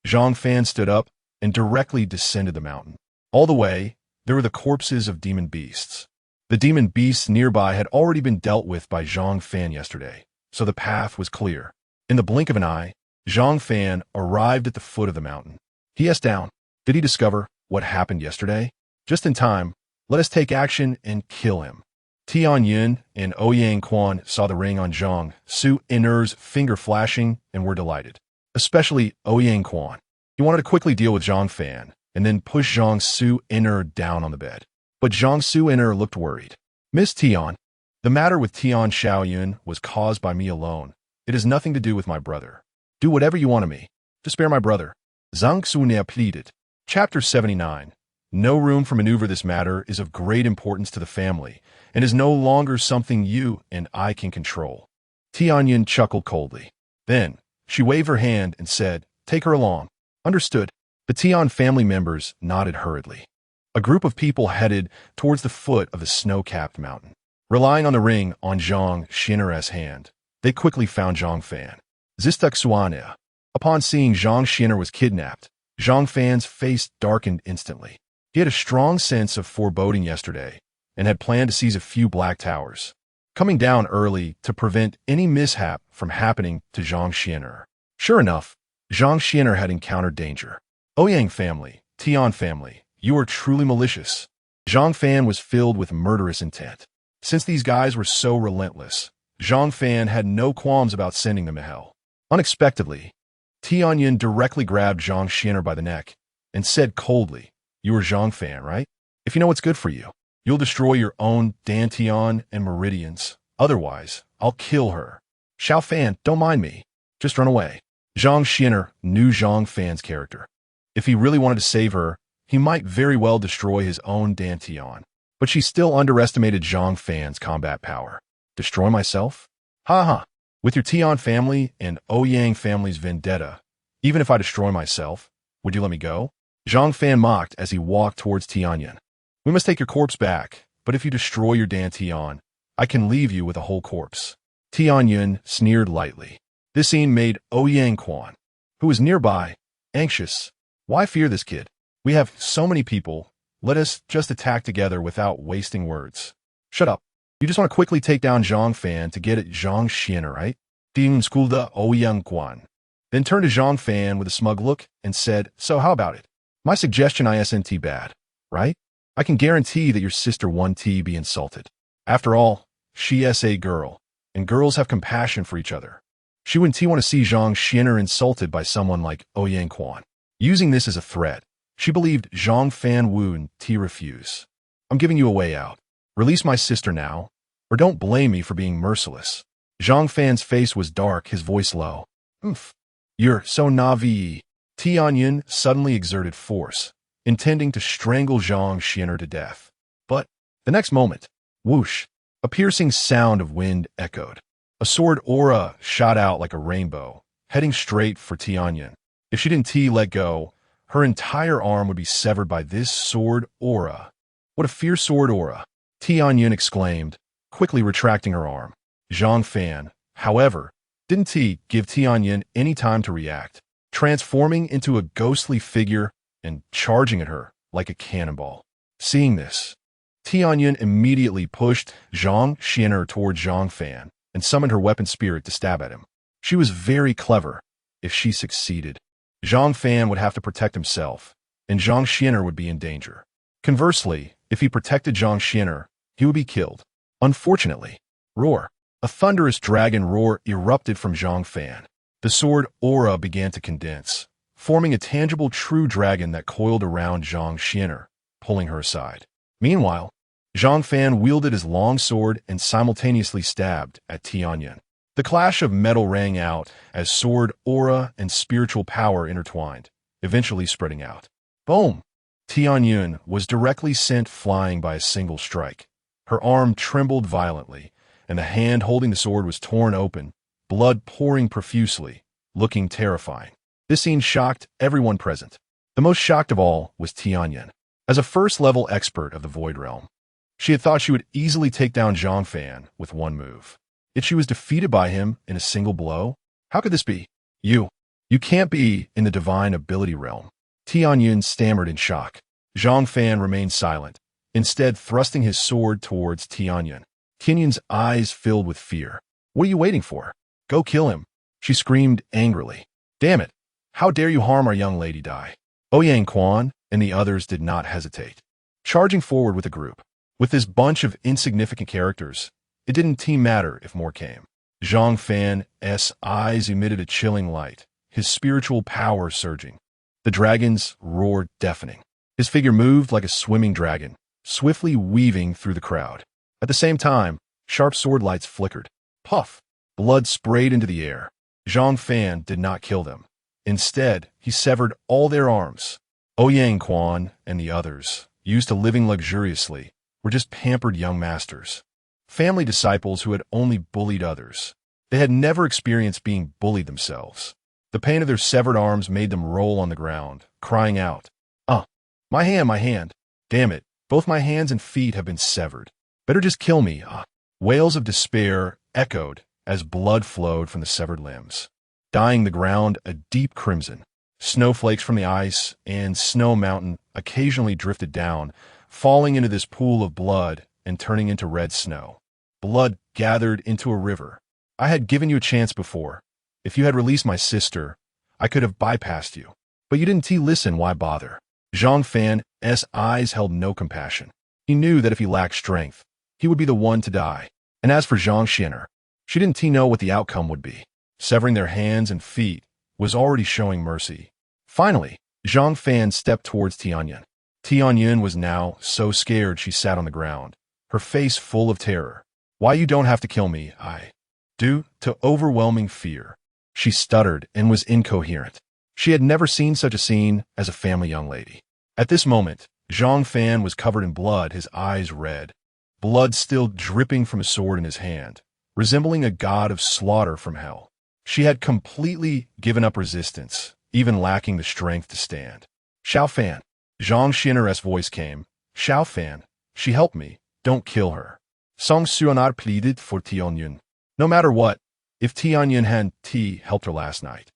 Speaker 1: Zhang Fan stood up and directly descended the mountain. All the way, there were the corpses of demon beasts. The demon beasts nearby had already been dealt with by Zhang Fan yesterday, so the path was clear. In the blink of an eye, Zhang Fan arrived at the foot of the mountain. He asked down, did he discover what happened yesterday? Just in time, let us take action and kill him. Tianyun and Ouyang Quan saw the ring on Zhang Su Iner's finger flashing and were delighted. Especially Ouyang Quan. He wanted to quickly deal with Zhang Fan and then push Zhang Su Iner down on the bed. But Zhang Su Iner looked worried. Miss Tian, the matter with Tian Xiaoyun was caused by me alone. It has nothing to do with my brother. Do whatever you want of me. To spare my brother. Zhang Xunia pleaded. Chapter 79. No room for maneuver. This matter is of great importance to the family and is no longer something you and I can control. Tianyun chuckled coldly. Then, she waved her hand and said, take her along. Understood. The Tian family members nodded hurriedly. A group of people headed towards the foot of the snow-capped mountain. Relying on the ring on Zhang Xiner's hand, they quickly found Zhang Fan. Zistuk Xuanhuang. Upon seeing Zhang Xiner was kidnapped, Zhang Fan's face darkened instantly. He had a strong sense of foreboding yesterday and had planned to seize a few black towers, coming down early to prevent any mishap from happening to Zhang Xiner. Sure enough, Zhang Xiner had encountered danger. Ouyang family, Tian family, you are truly malicious. Zhang Fan was filled with murderous intent. Since these guys were so relentless, Zhang Fan had no qualms about sending them to hell. Unexpectedly, Tianyun directly grabbed Zhang Xiner by the neck and said coldly, you are Zhang Fan, right? If you know what's good for you, you'll destroy your own Dantian and meridians. Otherwise, I'll kill her. Xiao Fan, don't mind me. Just run away. Zhang Xiner knew Zhang Fan's character. If he really wanted to save her, he might very well destroy his own Dantian. But she still underestimated Zhang Fan's combat power. Destroy myself? Ha ha. With your Tian family and Ouyang family's vendetta, even if I destroy myself, would you let me go? Zhang Fan mocked as he walked towards Tianyun. We must take your corpse back, but if you destroy your Dantian, I can leave you with a whole corpse. Tianyun sneered lightly. This scene made Ouyang Quan, who was nearby, anxious. Why fear this kid? We have so many people. Let us just attack together without wasting words. Shut up. You just want to quickly take down Zhang Fan to get at Zhang Xiner, right? Ding skulda Ouyang Quan. Then turned to Zhang Fan with a smug look and said, so how about it? My suggestion isn't bad, right? I can guarantee that your sister won't be insulted. After all, she is a girl, and girls have compassion for each other. She wouldn't want to see Zhang Xiner insulted by someone like Ouyang Quan. Using this as a threat, she believed Zhang Fan wouldn't refuse. I'm giving you a way out. Release my sister now, or don't blame me for being merciless. Zhang Fan's face was dark, his voice low. You're so naive. Tianyun suddenly exerted force, intending to strangle Zhang Xiner to death. But the next moment, whoosh, a piercing sound of wind echoed. A sword aura shot out like a rainbow, heading straight for Tianyun. If she didn't let go, her entire arm would be severed by this sword aura. What a fierce sword aura! Tianyun exclaimed, quickly retracting her arm. Zhang Fan, however, didn't give Tianyun any time to react, transforming into a ghostly figure and charging at her like a cannonball. Seeing this, Tianyun immediately pushed Zhang Xiner toward Zhang Fan and summoned her weapon spirit to stab at him. She was very clever. If she succeeded, Zhang Fan would have to protect himself, and Zhang Xiner would be in danger. Conversely, if he protected Zhang Xiner, he would be killed. Unfortunately, roar. A thunderous dragon roar erupted from Zhang Fan. The sword aura began to condense, forming a tangible true dragon that coiled around Zhang Xiner, pulling her aside. Meanwhile, Zhang Fan wielded his long sword and simultaneously stabbed at Tianyun. The clash of metal rang out as sword aura and spiritual power intertwined, eventually spreading out. Boom! Tianyun was directly sent flying by a single strike. Her arm trembled violently, and the hand holding the sword was torn open, blood pouring profusely, looking terrifying. This scene shocked everyone present. The most shocked of all was Tianyan. As a first-level expert of the Void Realm, she had thought she would easily take down Zhang Fan with one move. Yet she was defeated by him in a single blow? How could this be? You can't be in the divine ability realm. Tianyan stammered in shock. Zhang Fan remained silent, instead thrusting his sword towards Tianyan. Tianyan's eyes filled with fear. What are you waiting for? Go kill him, she screamed angrily. Damn it! How dare you harm our young lady Dai? Ouyang Quan and the others did not hesitate, charging forward with the group. With this bunch of insignificant characters, it didn't matter if more came. Zhang Fan's eyes emitted a chilling light, his spiritual power surging. The dragon's roar deafening. His figure moved like a swimming dragon, swiftly weaving through the crowd. At the same time, sharp sword lights flickered. Puff! Blood sprayed into the air. Zhang Fan did not kill them. Instead, he severed all their arms. Ouyang Quan and the others, used to living luxuriously, were just pampered young masters. Family disciples who had only bullied others. They had never experienced being bullied themselves. The pain of their severed arms made them roll on the ground, crying out, my hand, damn it, both my hands and feet have been severed. Better just kill me, Wails of despair echoed as blood flowed from the severed limbs, dyeing the ground a deep crimson. Snowflakes from the ice and snow mountain occasionally drifted down, falling into this pool of blood and turning into red snow. Blood gathered into a river. I had given you a chance before. If you had released my sister, I could have bypassed you. But you didn't listen, why bother? Zhang Fan's eyes held no compassion. He knew that if he lacked strength, he would be the one to die. And as for Zhang Xian'er, she didn't know what the outcome would be. Severing their hands and feet was already showing mercy. Finally, Zhang Fan stepped towards Tianyan. Tianyan was now so scared she sat on the ground, her face full of terror. Why you don't have to kill me, due to overwhelming fear. She stuttered and was incoherent. She had never seen such a scene as a family young lady. At this moment, Zhang Fan was covered in blood, his eyes red, blood still dripping from a sword in his hand, resembling a god of slaughter from hell. She had completely given up resistance, even lacking the strength to stand. Xiao Fan. Zhang Xian'er's voice came. Xiao Fan, she helped me. Don't kill her. Song Xuan'er pleaded for Tianyan. No matter what, if Tianyan hadn't helped her last night,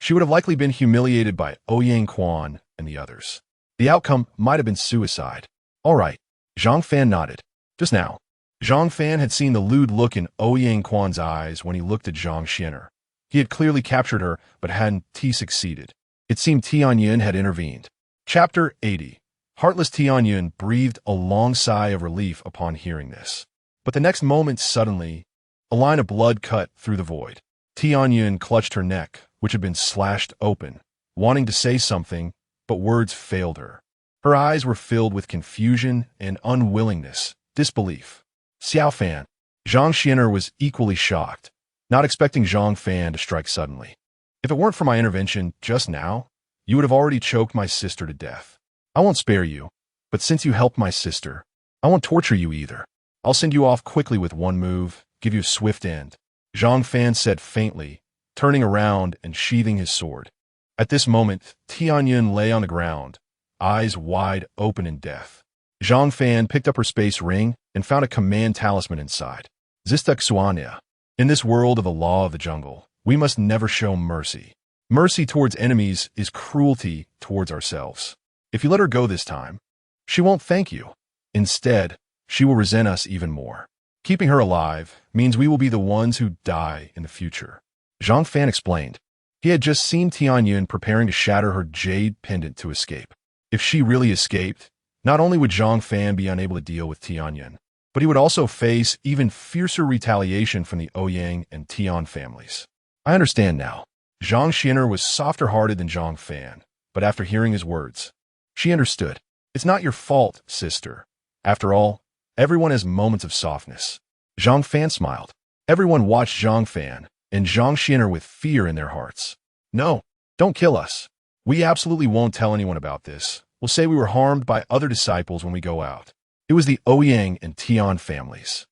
Speaker 1: she would have likely been humiliated by Ouyang Quan and the others. The outcome might have been suicide. All right, Zhang Fan nodded. Just now, Zhang Fan had seen the lewd look in Ouyang Quan's eyes when he looked at Zhang Xian'er. He had clearly captured her, but hadn't succeeded. It seemed Tianyan had intervened. Chapter 80. Heartless Tianyan breathed a long sigh of relief upon hearing this. But the next moment, suddenly, a line of blood cut through the void. Tianyan clutched her neck, which had been slashed open, wanting to say something, but words failed her. Her eyes were filled with confusion and unwillingness, disbelief. Xiao Fan. Zhang Xian'er was equally shocked, not expecting Zhang Fan to strike suddenly. If it weren't for my intervention just now, you would have already choked my sister to death. I won't spare you, but since you helped my sister, I won't torture you either. I'll send you off quickly with one move, give you a swift end. Zhang Fan said faintly, turning around and sheathing his sword. At this moment, Tianyan lay on the ground, eyes wide open in death. Zhang Fan picked up her space ring and found a command talisman inside. Zistuk Xuanya. In this world of the law of the jungle, we must never show mercy. Mercy towards enemies is cruelty towards ourselves. If you let her go this time, she won't thank you. Instead, she will resent us even more. Keeping her alive means we will be the ones who die in the future. Zhang Fan explained. He had just seen Tianyan preparing to shatter her jade pendant to escape. If she really escaped, not only would Zhang Fan be unable to deal with Tianyan, but he would also face even fiercer retaliation from the Ouyang and Tian families. I understand now. Zhang Xian'er was softer-hearted than Zhang Fan, but after hearing his words, she understood. It's not your fault, sister. After all, everyone has moments of softness. Zhang Fan smiled. Everyone watched Zhang Fan and Zhang Xian'er with fear in their hearts. No, don't kill us. We absolutely won't tell anyone about this. We'll say we were harmed by other disciples when we go out. It was the Ouyang and Tian families.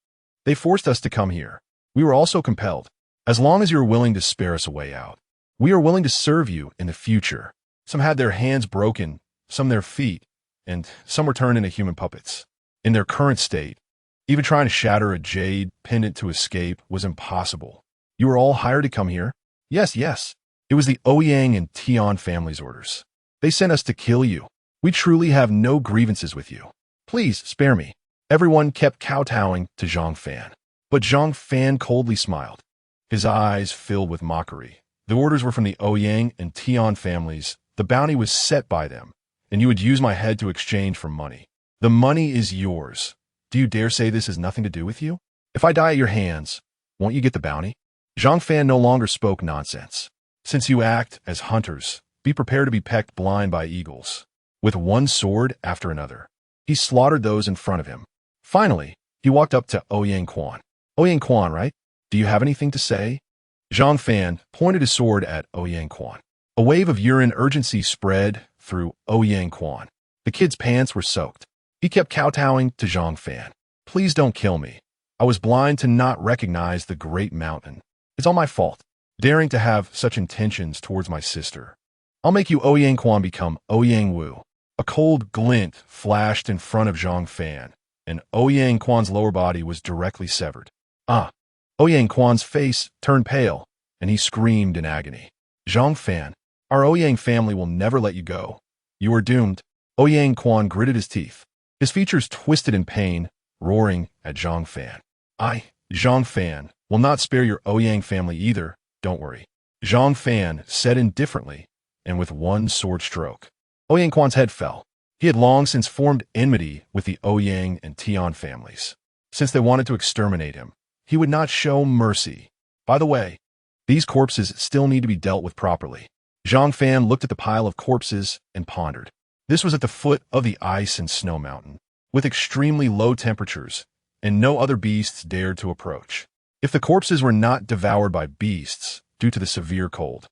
Speaker 1: They forced us to come here. We were also compelled. As long as you're willing to spare us a way out, We are willing to serve you in the future. Some had their hands broken, some their feet, and some were turned into human puppets. In their current state, even trying to shatter a jade pendant to escape was impossible. You were all hired to come here? Yes, yes. It was the Ouyang and Tian family's orders. They sent us to kill you. We truly have no grievances with you. Please, spare me. Everyone kept kowtowing to Zhang Fan. But Zhang Fan coldly smiled. His eyes filled with mockery. The orders were from the Ouyang and Tian families. The bounty was set by them, and you would use my head to exchange for money. The money is yours. Do you dare say this has nothing to do with you? If I die at your hands, won't you get the bounty? Zhang Fan no longer spoke nonsense. Since you act as hunters, be prepared to be pecked blind by eagles. With one sword after another, he slaughtered those in front of him. Finally, he walked up to Ouyang Quan. Ouyang Quan, right? Do you have anything to say? Zhang Fan pointed his sword at Ouyang Quan. A wave of urine urgency spread through Ouyang Quan. The kid's pants were soaked. He kept kowtowing to Zhang Fan. Please don't kill me. I was blind to not recognize the great mountain. It's all my fault, daring to have such intentions towards my sister. I'll make you Ouyang Quan become Ouyang Wu. A cold glint flashed in front of Zhang Fan, and Ouyang Quan's lower body was directly severed. Ouyang Quan's face turned pale, and he screamed in agony. Zhang Fan, our Ouyang family will never let you go. You are doomed. Ouyang Quan gritted his teeth. His features twisted in pain, roaring at Zhang Fan. Zhang Fan, will not spare your Ouyang family either, don't worry. Zhang Fan said indifferently, and with one sword stroke, Ouyang Quan's head fell. He had long since formed enmity with the Ouyang and Tian families. Since they wanted to exterminate him, he would not show mercy. By the way, these corpses still need to be dealt with properly. Zhang Fan looked at the pile of corpses and pondered. This was at the foot of the ice and snow mountain, with extremely low temperatures, and no other beasts dared to approach. If the corpses were not devoured by beasts due to the severe cold,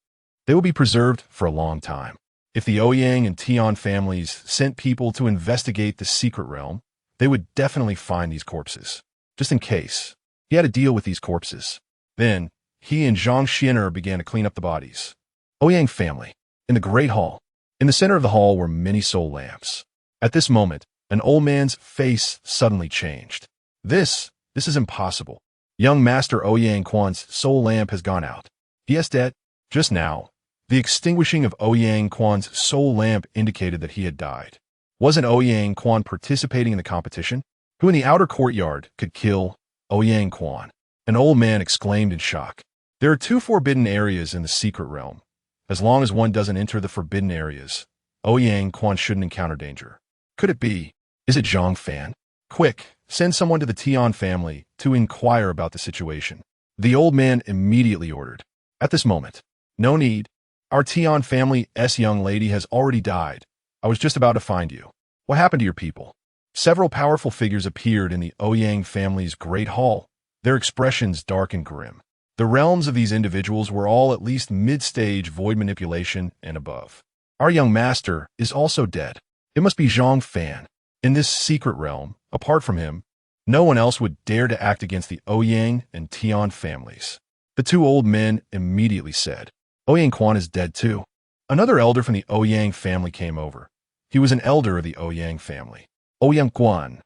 Speaker 1: they would be preserved for a long time. If the Ouyang and Tian families sent people to investigate the secret realm, they would definitely find these corpses. Just in case, he had to deal with these corpses. Then, he and Zhang Xian'er began to clean up the bodies. Ouyang family. In the Great Hall. In the center of the hall were many soul lamps. At this moment, an old man's face suddenly changed. This is impossible. Young Master Ouyang Quan's soul lamp has gone out. He is dead. Just now, the extinguishing of Ouyang Quan's soul lamp indicated that he had died. Wasn't Ouyang Quan participating in the competition? Who in the outer courtyard could kill Ouyang Quan? An old man exclaimed in shock. There are 2 forbidden areas in the secret realm. As long as one doesn't enter the forbidden areas, Ouyang Quan shouldn't encounter danger. Could it be? Is it Zhang Fan? Quick, send someone to the Tian family to inquire about the situation. The old man immediately ordered. At this moment, no need. Our Tian family's young lady has already died. I was just about to find you. What happened to your people? Several powerful figures appeared in the Ouyang family's great hall, their expressions dark and grim. The realms of these individuals were all at least mid-stage void manipulation and above. Our young master is also dead. It must be Zhang Fan. In this secret realm, apart from him, no one else would dare to act against the Ouyang and Tian families. The 2 old men immediately said, Ouyang Quan is dead too. Another elder from the Ouyang family came over. He was an elder of the Ouyang family. Ouyang Quan,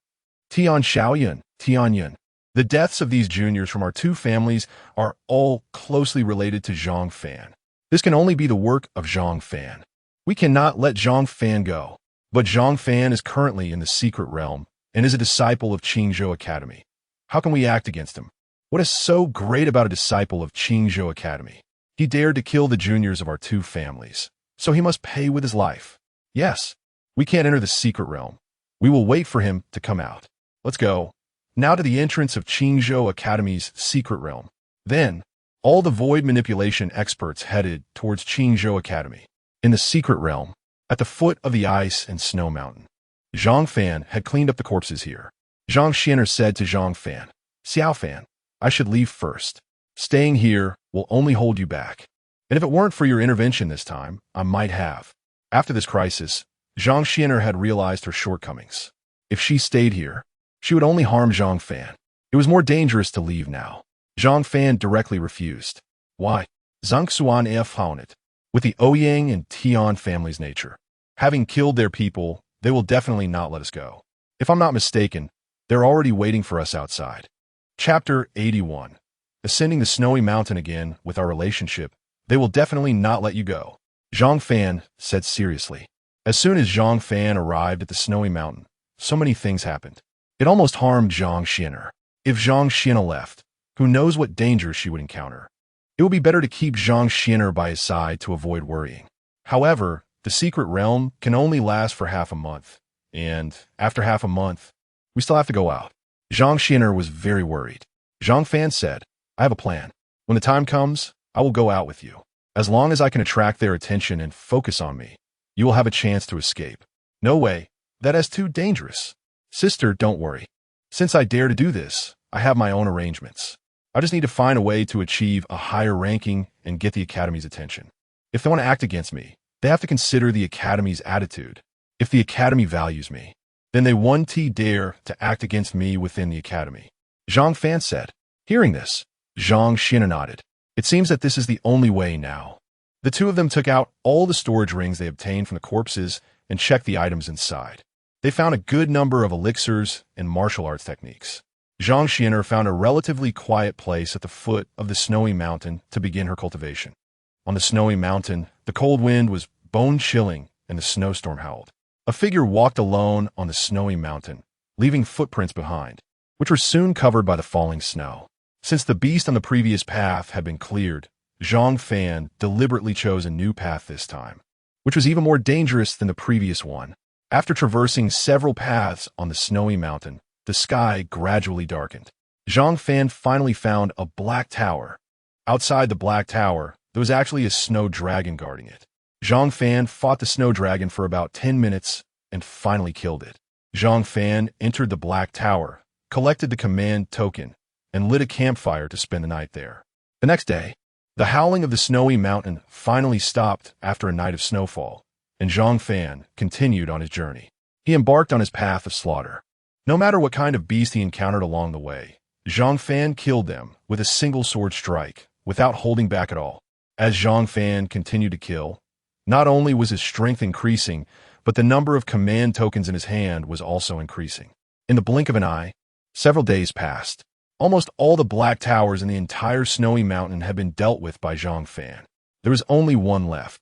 Speaker 1: Tian Xiaoyun, Tian Yun. The deaths of these juniors from our 2 families are all closely related to Zhang Fan. This can only be the work of Zhang Fan. We cannot let Zhang Fan go. But Zhang Fan is currently in the secret realm and is a disciple of Qingzhou Academy. How can we act against him? What is so great about a disciple of Qingzhou Academy? He dared to kill the juniors of our 2 families, so he must pay with his life. Yes, we can't enter the secret realm. We will wait for him to come out. Let's go. Now to the entrance of Qingzhou Academy's secret realm. Then, all the void manipulation experts headed towards Qingzhou Academy. In the secret realm, at the foot of the ice and snow mountain, Zhang Fan had cleaned up the corpses here. Zhang Xian'er said to Zhang Fan, Xiao Fan, I should leave first. Staying here will only hold you back. And if it weren't for your intervention this time, I might have. After this crisis, Zhang Xian'er had realized her shortcomings. If she stayed here, she would only harm Zhang Fan. It was more dangerous to leave now. Zhang Fan directly refused. Why? Zhang Fan it. With the Ouyang and Tian families' nature. Having killed their people, they will definitely not let us go. If I'm not mistaken, they're already waiting for us outside. Chapter 81. Ascending the snowy mountain again with our relationship, they will definitely not let you go. Zhang Fan said seriously. As soon as Zhang Fan arrived at the snowy mountain, so many things happened. It almost harmed Zhang Xian'er. If Zhang Xian'er left, who knows what danger she would encounter. It would be better to keep Zhang Xian'er by his side to avoid worrying. However, the secret realm can only last for half a month, and after half a month, we still have to go out. Zhang Xian'er was very worried. Zhang Fan said, I have a plan. When the time comes, I will go out with you. As long as I can attract their attention and focus on me, you will have a chance to escape. No way, that is too dangerous. Sister, don't worry. Since I dare to do this, I have my own arrangements. I just need to find a way to achieve a higher ranking and get the Academy's attention. If they want to act against me, they have to consider the Academy's attitude. If the Academy values me, then they won't dare to act against me within the Academy. Zhang Fan said. Hearing this, Zhang Xian'er nodded. It seems that this is the only way now. The two of them took out all the storage rings they obtained from the corpses and checked the items inside. They found a good number of elixirs and martial arts techniques. Zhang Xian'er found a relatively quiet place at the foot of the snowy mountain to begin her cultivation. On the snowy mountain, the cold wind was bone-chilling and the snowstorm howled. A figure walked alone on the snowy mountain, leaving footprints behind, which were soon covered by the falling snow. Since the beast on the previous path had been cleared, Zhang Fan deliberately chose a new path this time, which was even more dangerous than the previous one. After traversing several paths on the snowy mountain, the sky gradually darkened. Zhang Fan finally found a black tower. Outside the black tower, there was actually a snow dragon guarding it. Zhang Fan fought the snow dragon for about 10 minutes and finally killed it. Zhang Fan entered the black tower, collected the command token, and lit a campfire to spend the night there. The next day, the howling of the snowy mountain finally stopped after a night of snowfall, and Zhang Fan continued on his journey. He embarked on his path of slaughter. No matter what kind of beast he encountered along the way, Zhang Fan killed them with a single sword strike, without holding back at all. As Zhang Fan continued to kill, not only was his strength increasing, but the number of command tokens in his hand was also increasing. In the blink of an eye, several days passed. Almost all the black towers in the entire snowy mountain had been dealt with by Zhang Fan. There was only one left.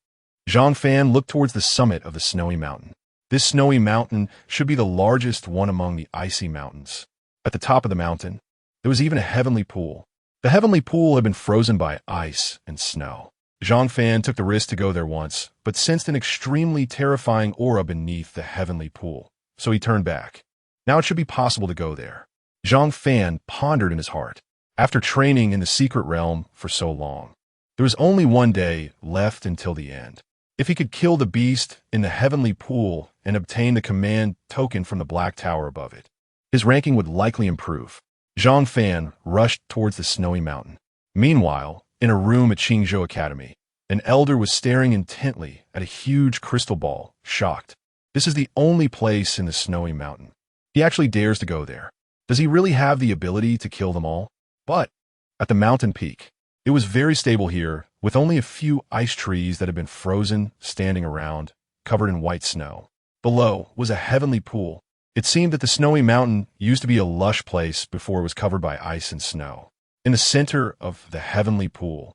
Speaker 1: Zhang Fan looked towards the summit of the snowy mountain. This snowy mountain should be the largest one among the icy mountains. At the top of the mountain, there was even a heavenly pool. The heavenly pool had been frozen by ice and snow. Zhang Fan took the risk to go there once, but sensed an extremely terrifying aura beneath the heavenly pool, so he turned back. Now it should be possible to go there. Zhang Fan pondered in his heart. After training in the secret realm for so long, there was only one day left until the end. If he could kill the beast in the heavenly pool and obtain the command token from the black tower above it, his ranking would likely improve. Zhang Fan rushed towards the snowy mountain. Meanwhile, in a room at Qingzhou Academy, an elder was staring intently at a huge crystal ball, shocked. This is the only place in the snowy mountain. He actually dares to go there. Does he really have the ability to kill them all? But at the mountain peak, it was very stable here, with only a few ice trees that had been frozen standing around, covered in white snow. Below was a heavenly pool. It seemed that the snowy mountain used to be a lush place before it was covered by ice and snow. In the center of the heavenly pool,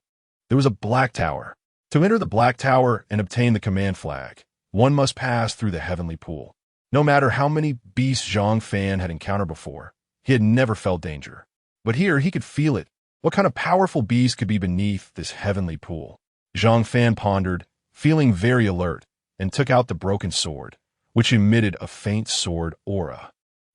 Speaker 1: there was a black tower. To enter the black tower and obtain the command flag, one must pass through the heavenly pool. No matter how many beasts Zhang Fan had encountered before, he had never felt danger. But here he could feel it. What kind of powerful beast could be beneath this heavenly pool? Zhang Fan pondered, feeling very alert, and took out the broken sword, which emitted a faint sword aura.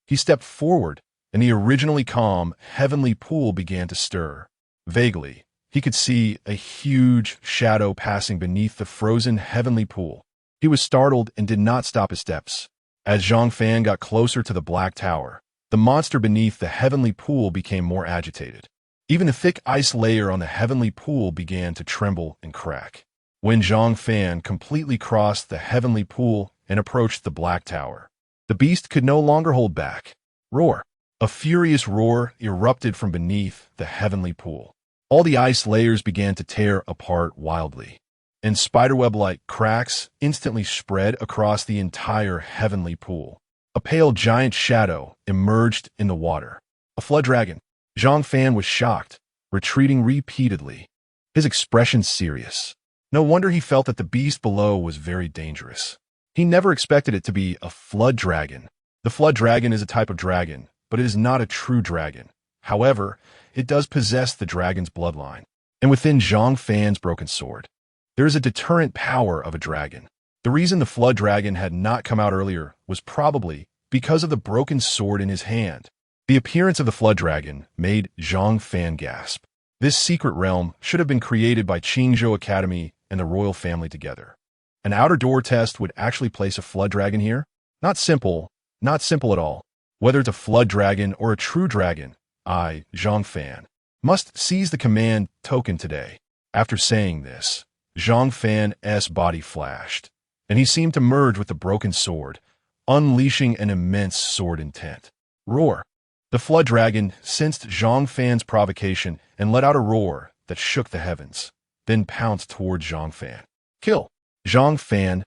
Speaker 1: He stepped forward, and the originally calm heavenly pool began to stir. Vaguely, he could see a huge shadow passing beneath the frozen heavenly pool. He was startled and did not stop his steps. As Zhang Fan got closer to the black tower, the monster beneath the heavenly pool became more agitated. Even the thick ice layer on the heavenly pool began to tremble and crack. When Zhang Fan completely crossed the heavenly pool and approached the black tower, the beast could no longer hold back. Roar! A furious roar erupted from beneath the heavenly pool. All the ice layers began to tear apart wildly, and spiderweb-like cracks instantly spread across the entire heavenly pool. A pale giant shadow emerged in the water. A flood dragon. Zhang Fan was shocked, retreating repeatedly, his expression serious. No wonder he felt that the beast below was very dangerous. He never expected it to be a flood dragon. The flood dragon is a type of dragon, but it is not a true dragon. However, it does possess the dragon's bloodline. And within Zhang Fan's broken sword, there is a deterrent power of a dragon. The reason the flood dragon had not come out earlier was probably because of the broken sword in his hand. The appearance of the flood dragon made Zhang Fan gasp. This secret realm should have been created by Qingzhou Academy and the royal family together. An outer door test would actually place a flood dragon here? Not simple at all. Whether it's a flood dragon or a true dragon, I, Zhang Fan, must seize the command token today. After saying this, Zhang Fan's body flashed, and he seemed to merge with the broken sword, unleashing an immense sword intent. Roar! The flood dragon sensed Zhang Fan's provocation and let out a roar that shook the heavens, then pounced toward Zhang Fan. Kill! Zhang Fan's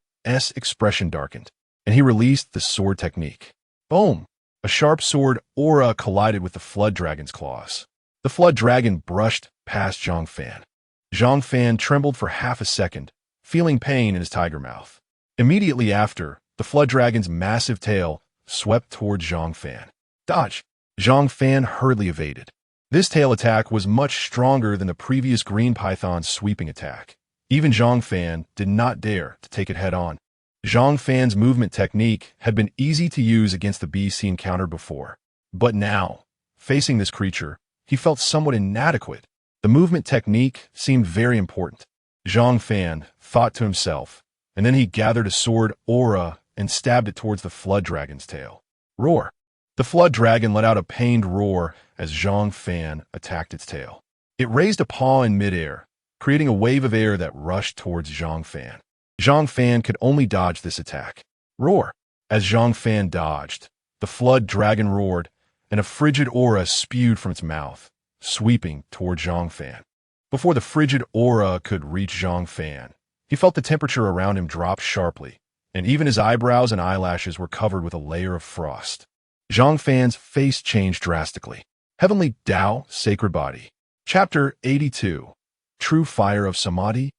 Speaker 1: expression darkened, and he released the sword technique. Boom! A sharp sword aura collided with the flood dragon's claws. The flood dragon brushed past Zhang Fan. Zhang Fan trembled for half a second, feeling pain in his tiger mouth. Immediately after, the flood dragon's massive tail swept toward Zhang Fan. Dodge! Zhang Fan hurriedly evaded. This tail attack was much stronger than the previous green python's sweeping attack. Even Zhang Fan did not dare to take it head-on. Zhang Fan's movement technique had been easy to use against the beasts he encountered before. But now, facing this creature, he felt somewhat inadequate. The movement technique seemed very important. Zhang Fan thought to himself, and then he gathered a sword aura and stabbed it towards the flood dragon's tail. Roar! The flood dragon let out a pained roar as Zhang Fan attacked its tail. It raised a paw in midair, creating a wave of air that rushed towards Zhang Fan. Zhang Fan could only dodge this attack. Roar! As Zhang Fan dodged, the flood dragon roared, and a frigid aura spewed from its mouth, sweeping toward Zhang Fan. Before the frigid aura could reach Zhang Fan, he felt the temperature around him drop sharply, and even his eyebrows and eyelashes were covered with a layer of frost. Zhang Fan's face changed drastically. Heavenly Tao, Sacred Body. Chapter 82. True Fire of Samadhi.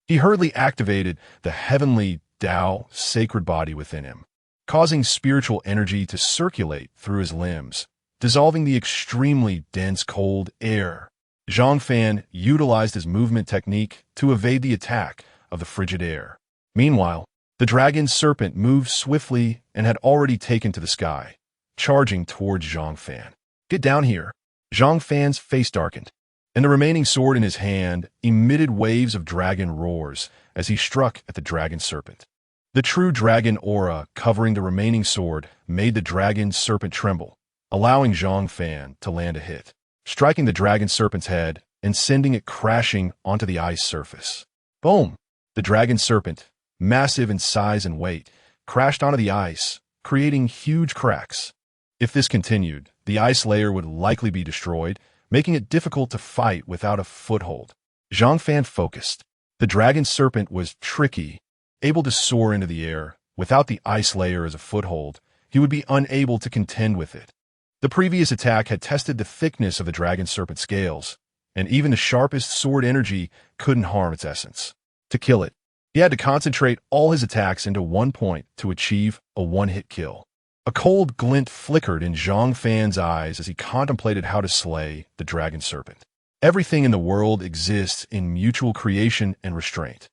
Speaker 1: He hurriedly activated the Heavenly Tao, Sacred Body within him, causing spiritual energy to circulate through his limbs, dissolving the extremely dense cold air. Zhang Fan utilized his movement technique to evade the attack of the frigid air. Meanwhile, the dragon serpent moved swiftly and had already taken to the sky, charging towards Zhang Fan. Get down here! Zhang Fan's face darkened, and the remaining sword in his hand emitted waves of dragon roars as he struck at the dragon serpent. The true dragon aura covering the remaining sword made the dragon serpent tremble, allowing Zhang Fan to land a hit, striking the dragon serpent's head and sending it crashing onto the ice surface. Boom! The dragon serpent, massive in size and weight, crashed onto the ice, creating huge cracks. If this continued, the ice layer would likely be destroyed, making it difficult to fight without a foothold. Zhang Fan focused. The dragon serpent was tricky, able to soar into the air. Without the ice layer as a foothold, he would be unable to contend with it. The previous attack had tested the thickness of the dragon serpent scales, and even the sharpest sword energy couldn't harm its essence. To kill it, he had to concentrate all his attacks into one point to achieve a one-hit kill. A cold glint flickered in Zhang Fan's eyes as he contemplated how to slay the dragon serpent. Everything in the world exists in mutual creation and restraint.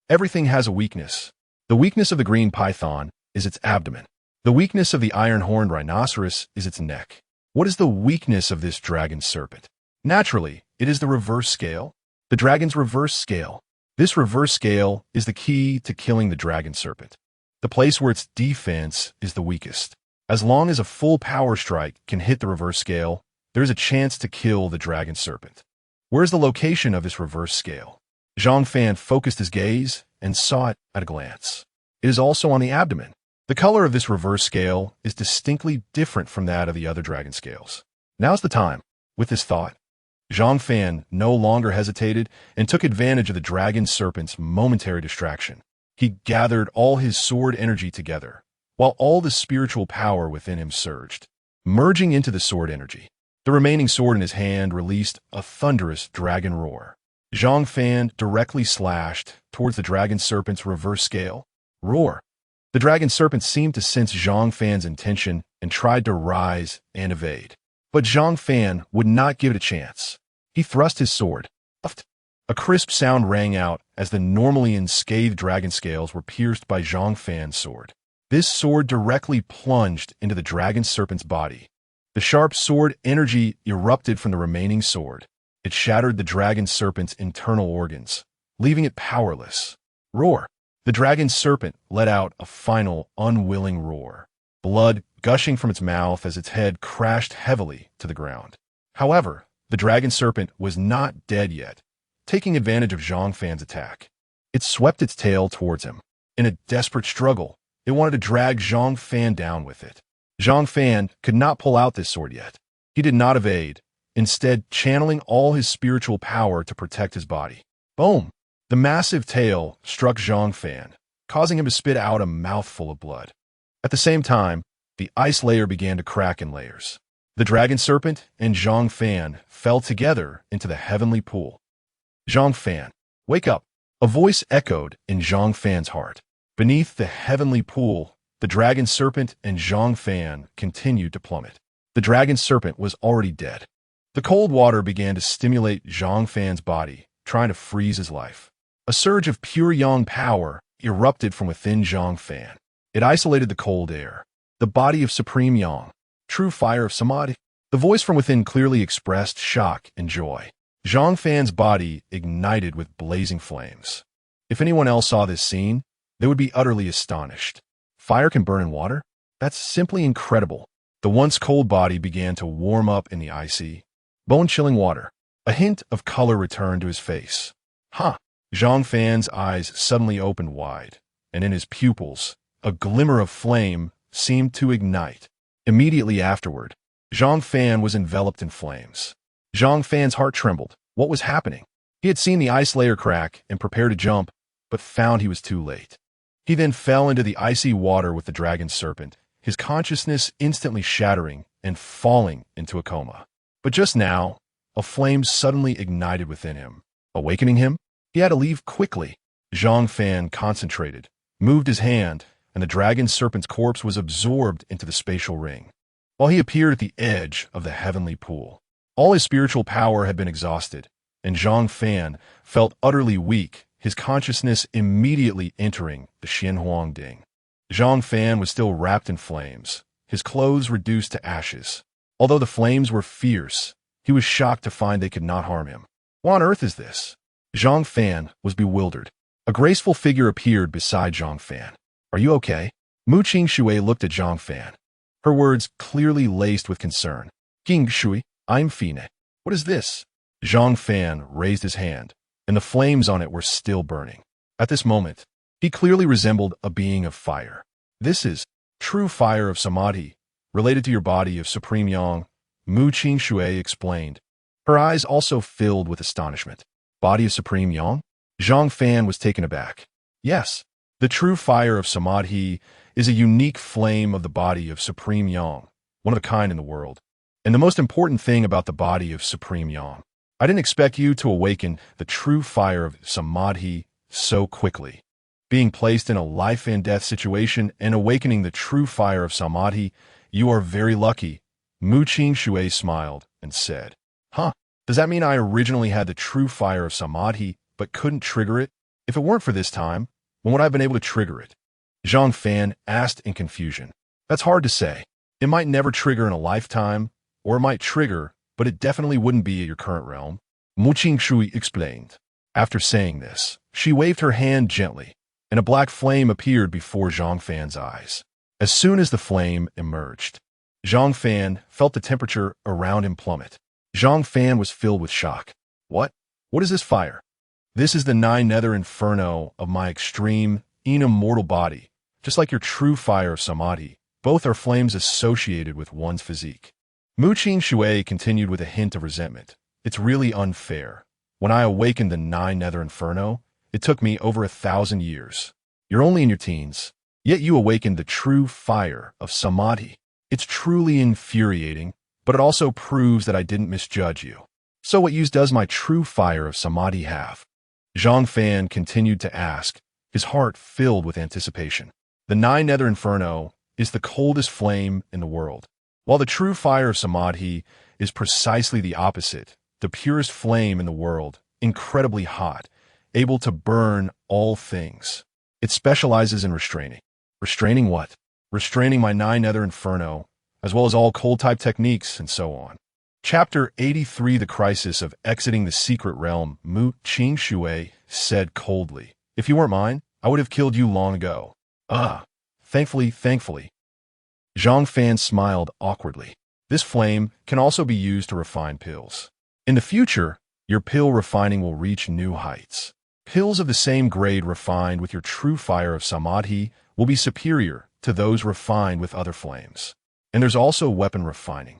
Speaker 1: Everything has a weakness. The weakness of the green python is its abdomen. The weakness of the iron-horned rhinoceros is its neck. What is the weakness of this dragon serpent? Naturally, it is the reverse scale. The dragon's reverse scale. This reverse scale is the key to killing the dragon serpent. The place where its defense is the weakest. As long as a full power strike can hit the reverse scale, there is a chance to kill the dragon serpent. Where is the location of this reverse scale? Zhang Fan focused his gaze and saw it at a glance. It is also on the abdomen. The color of this reverse scale is distinctly different from that of the other dragon scales. Now's the time. With this thought, Zhang Fan no longer hesitated and took advantage of the dragon serpent's momentary distraction. He gathered all his sword energy together, while all the spiritual power within him surged, merging into the sword energy. The remaining sword in his hand released a thunderous dragon roar. Zhang Fan directly slashed towards the dragon serpent's reverse scale. Roar! The dragon serpent seemed to sense Zhang Fan's intention and tried to rise and evade. But Zhang Fan would not give it a chance. He thrust his sword. A crisp sound rang out as the normally unscathed dragon scales were pierced by Zhang Fan's sword. This sword directly plunged into the dragon serpent's body. The sharp sword energy erupted from the remaining sword. It shattered the dragon serpent's internal organs, leaving it powerless. Roar! The dragon serpent let out a final, unwilling roar, blood gushing from its mouth as its head crashed heavily to the ground. However, the dragon serpent was not dead yet, taking advantage of Zhang Fan's attack. It swept its tail towards him. In a desperate struggle, it wanted to drag Zhang Fan down with it. Zhang Fan could not pull out this sword yet. He did not evade, instead channeling all his spiritual power to protect his body. Boom! The massive tail struck Zhang Fan, causing him to spit out a mouthful of blood. At the same time, the ice layer began to crack in layers. The dragon serpent and Zhang Fan fell together into the heavenly pool. Zhang Fan, wake up! A voice echoed in Zhang Fan's heart. Beneath the heavenly pool, the dragon serpent and Zhang Fan continued to plummet. The dragon serpent was already dead. The cold water began to stimulate Zhang Fan's body, trying to freeze his life. A surge of pure yang power erupted from within Zhang Fan. It isolated the cold air. The body of supreme yang, true fire of samadhi. The voice from within clearly expressed shock and joy. Zhang Fan's body ignited with blazing flames. If anyone else saw this scene, they would be utterly astonished. Fire can burn in water? That's simply incredible. The once cold body began to warm up in the icy, bone-chilling water. A hint of color returned to his face. Huh! Zhang Fan's eyes suddenly opened wide, and in his pupils, a glimmer of flame seemed to ignite. Immediately afterward, Zhang Fan was enveloped in flames. Zhang Fan's heart trembled. What was happening? He had seen the ice layer crack and prepared to jump, but found he was too late. He then fell into the icy water with the dragon serpent, his consciousness instantly shattering and falling into a coma. But just now, a flame suddenly ignited within him. Awakening him, he had to leave quickly. Zhang Fan concentrated, moved his hand, and the dragon serpent's corpse was absorbed into the spatial ring. While he appeared at the edge of the heavenly pool, all his spiritual power had been exhausted, and Zhang Fan felt utterly weak, his consciousness immediately entering the Xuan Huang Ding. Zhang Fan was still wrapped in flames, his clothes reduced to ashes. Although the flames were fierce, he was shocked to find they could not harm him. What on earth is this? Zhang Fan was bewildered. A graceful figure appeared beside Zhang Fan. Are you okay? Mu Qingshui looked at Zhang Fan, her words clearly laced with concern. Qingshui, I'm Fine. What is this? Zhang Fan raised his hand, and the flames on it were still burning. At this moment, he clearly resembled a being of fire. This is true fire of samadhi, related to your body of supreme yang, Mu Qingshui explained. Her eyes also filled with astonishment. Body of supreme yang? Zhang Fan was taken aback. Yes, the true fire of samadhi is a unique flame of the body of supreme yang, one of a kind in the world. And the most important thing about the body of supreme yang, I didn't expect you to awaken the true fire of samadhi so quickly. Being placed in a life and death situation and awakening the true fire of samadhi, you are very lucky. Mu Qingshui smiled and said, Huh, does that mean I originally had the true fire of samadhi but couldn't trigger it? If it weren't for this time, when would I have been able to trigger it? Zhang Fan asked in confusion. That's hard to say. It might never trigger in a lifetime, or it might trigger, but it definitely wouldn't be at your current realm. Mu Qingshui explained. After saying this, she waved her hand gently, and a black flame appeared before Zhang Fan's eyes. As soon as the flame emerged, Zhang Fan felt the temperature around him plummet. Zhang Fan was filled with shock. What? What is this fire? This is the nine-nether inferno of my extreme, immortal body. Just like your true fire of samadhi, both are flames associated with one's physique. Mu Qingshui continued with a hint of resentment. It's really unfair. When I awakened the 9 Nether Inferno, it took me over 1,000 years. You're only in your teens, yet you awakened the true fire of Samadhi. It's truly infuriating, but it also proves that I didn't misjudge you. So what use does my true fire of Samadhi have? Zhang Fan continued to ask, his heart filled with anticipation. The 9 Nether Inferno is the coldest flame in the world, while the true fire of Samadhi is precisely the opposite, the purest flame in the world, incredibly hot, able to burn all things. It specializes in restraining. Restraining what? Restraining my 9 Nether Inferno, as well as all cold-type techniques and so on. Chapter 83, The Crisis of Exiting the Secret Realm. Mu Qingshui said coldly, "If you weren't mine, I would have killed you long ago." Thankfully. Zhang Fan smiled awkwardly. This flame can also be used to refine pills. In the future, your pill refining will reach new heights. Pills of the same grade refined with your true fire of Samadhi will be superior to those refined with other flames. And there's also weapon refining.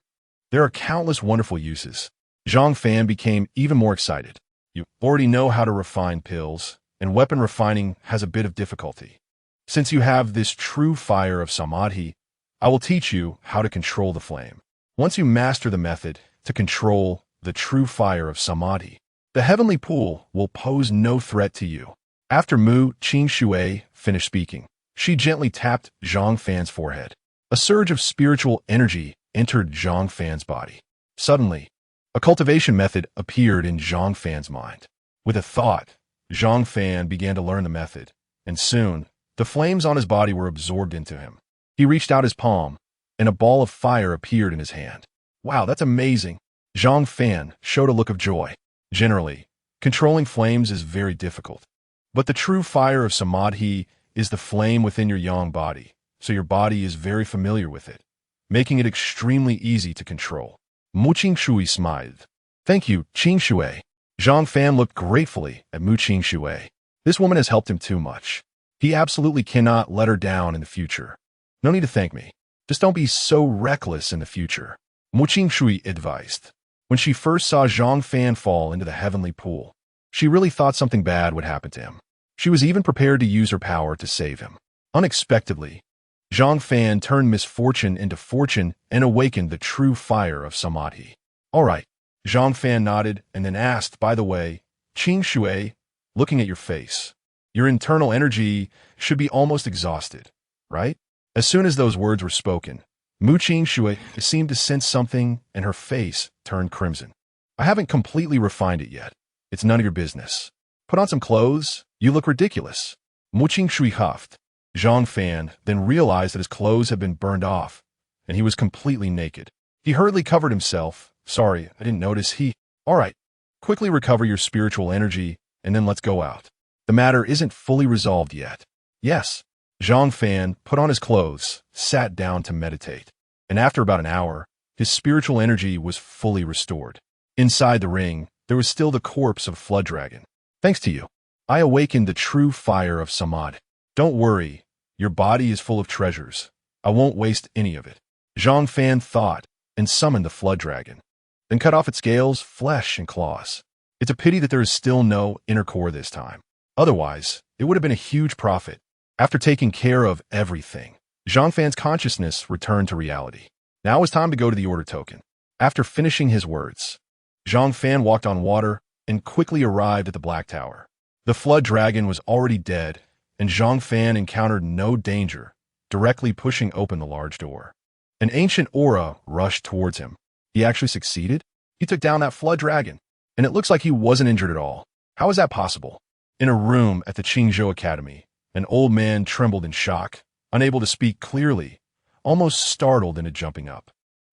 Speaker 1: There are countless wonderful uses. Zhang Fan became even more excited. You already know how to refine pills, and weapon refining has a bit of difficulty. Since you have this true fire of Samadhi, I will teach you how to control the flame. Once you master the method to control the true fire of Samadhi, the heavenly pool will pose no threat to you. After Mu Qingshui finished speaking, she gently tapped Zhang Fan's forehead. A surge of spiritual energy entered Zhang Fan's body. Suddenly, a cultivation method appeared in Zhang Fan's mind. With a thought, Zhang Fan began to learn the method, and soon, the flames on his body were absorbed into him. He reached out his palm, and a ball of fire appeared in his hand. Wow, that's amazing! Zhang Fan showed a look of joy. Generally, controlling flames is very difficult. But the true fire of Samadhi is the flame within your yang body, so your body is very familiar with it, making it extremely easy to control. Mu Qingshui smiled. Thank you, Qingshui. Zhang Fan looked gratefully at Mu Qingshui. This woman has helped him too much. He absolutely cannot let her down in the future. No need to thank me. Just don't be so reckless in the future. Mu Qingshui advised. When she first saw Zhang Fan fall into the heavenly pool, she really thought something bad would happen to him. She was even prepared to use her power to save him. Unexpectedly, Zhang Fan turned misfortune into fortune and awakened the true fire of Samadhi. All right, Zhang Fan nodded and then asked, by the way, Qingshui, looking at your face, your internal energy should be almost exhausted, right? As soon as those words were spoken, Mu Qingshui seemed to sense something and her face turned crimson. I haven't completely refined it yet. It's none of your business. Put on some clothes. You look ridiculous. Mu Qingshui huffed. Zhang Fan then realized that his clothes had been burned off, and he was completely naked. He hurriedly covered himself. Sorry, I didn't notice. All right, quickly recover your spiritual energy, and then let's go out. The matter isn't fully resolved yet. Yes. Zhang Fan put on his clothes, sat down to meditate, and after about an hour, his spiritual energy was fully restored. Inside the ring, there was still the corpse of Flood Dragon. Thanks to you, I awakened the true fire of Samadhi. Don't worry, your body is full of treasures. I won't waste any of it. Zhang Fan thought and summoned the Flood Dragon, then cut off its scales, flesh, and claws. It's a pity that there is still no inner core this time. Otherwise, it would have been a huge profit. After taking care of everything, Zhang Fan's consciousness returned to reality. Now it was time to go to the order token. After finishing his words, Zhang Fan walked on water and quickly arrived at the Black Tower. The Flood Dragon was already dead, and Zhang Fan encountered no danger, directly pushing open the large door. An ancient aura rushed towards him. He actually succeeded? He took down that Flood Dragon, and it looks like he wasn't injured at all. How is that possible? In a room at the Qingzhou Academy, an old man trembled in shock, unable to speak clearly, almost startled into jumping up.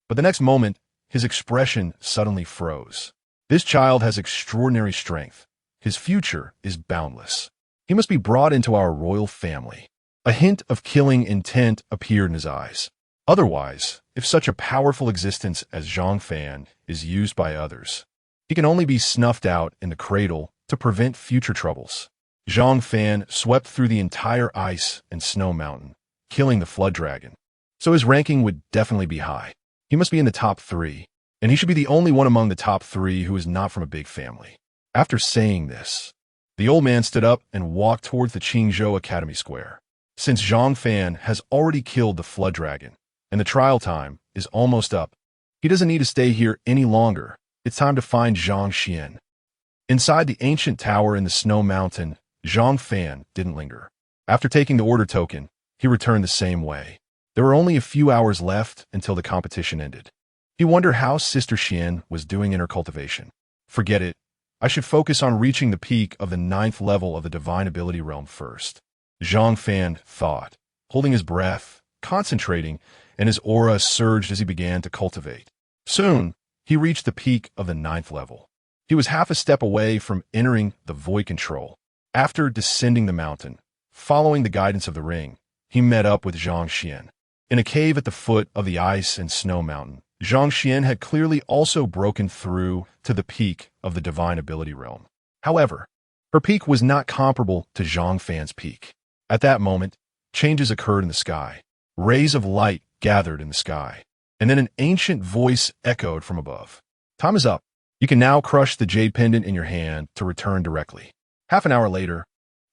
Speaker 1: But the next moment, his expression suddenly froze. This child has extraordinary strength. His future is boundless. He must be brought into our royal family. A hint of killing intent appeared in his eyes. Otherwise, if such a powerful existence as Zhang Fan is used by others, he can only be snuffed out in the cradle to prevent future troubles. Zhang Fan swept through the entire ice and snow mountain, killing the Flood Dragon. So his ranking would definitely be high. He must be in the top 3. and he should be the only one among the top 3 who is not from a big family. After saying this, the old man stood up and walked towards the Qingzhou Academy Square. Since Zhang Fan has already killed the Flood Dragon, and the trial time is almost up, he doesn't need to stay here any longer. It's time to find Zhang Xian. Inside the ancient tower in the Snow Mountain, Zhang Fan didn't linger. After taking the order token, he returned the same way. There were only a few hours left until the competition ended. He wondered how Sister Xian was doing in her cultivation. Forget it. I should focus on reaching the peak of the 9th level of the Divine Ability Realm first. Zhang Fan thought, holding his breath, concentrating, and his aura surged as he began to cultivate. Soon, he reached the peak of the 9th level. He was half a step away from entering the void control. After descending the mountain, following the guidance of the ring, he met up with Zhang Xian. In a cave at the foot of the ice and snow mountain, Zhang Xian had clearly also broken through to the peak of the Divine Ability Realm. However, her peak was not comparable to Zhang Fan's peak. At that moment, changes occurred in the sky. Rays of light gathered in the sky, and then an ancient voice echoed from above. Time is up. You can now crush the jade pendant in your hand to return directly. Half an hour later,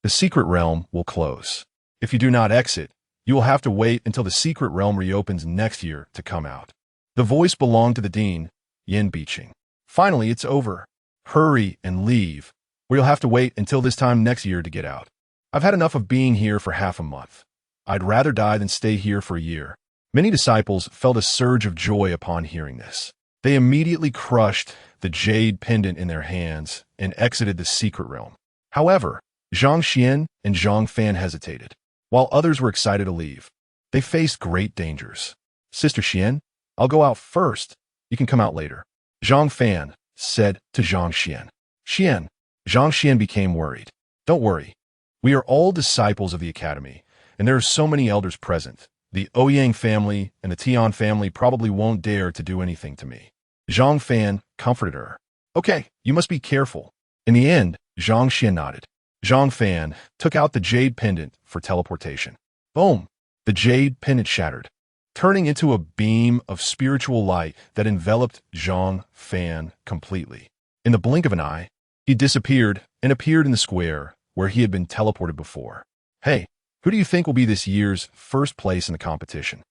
Speaker 1: the secret realm will close. If you do not exit, you will have to wait until the secret realm reopens next year to come out. The voice belonged to the dean, Yin Biqing. Finally, it's over. Hurry and leave, or you'll have to wait until this time next year to get out. I've had enough of being here for half a month. I'd rather die than stay here for a year. Many disciples felt a surge of joy upon hearing this. They immediately crushed the jade pendant in their hands and exited the secret realm. However, Zhang Xian and Zhang Fan hesitated. While others were excited to leave, they faced great dangers. Sister Xian, I'll go out first. You can come out later. Zhang Fan said to Zhang Xian. Xian. Zhang Xian became worried. Don't worry. We are all disciples of the academy, and there are so many elders present. The Ouyang family and the Tian family probably won't dare to do anything to me. Zhang Fan comforted her. Okay, you must be careful. In the end, Zhang Xian nodded. Zhang Fan took out the jade pendant for teleportation. Boom! The jade pendant shattered, turning into a beam of spiritual light that enveloped Zhang Fan completely. In the blink of an eye, he disappeared and appeared in the square where he had been teleported before. Hey, who do you think will be this year's first place in the competition?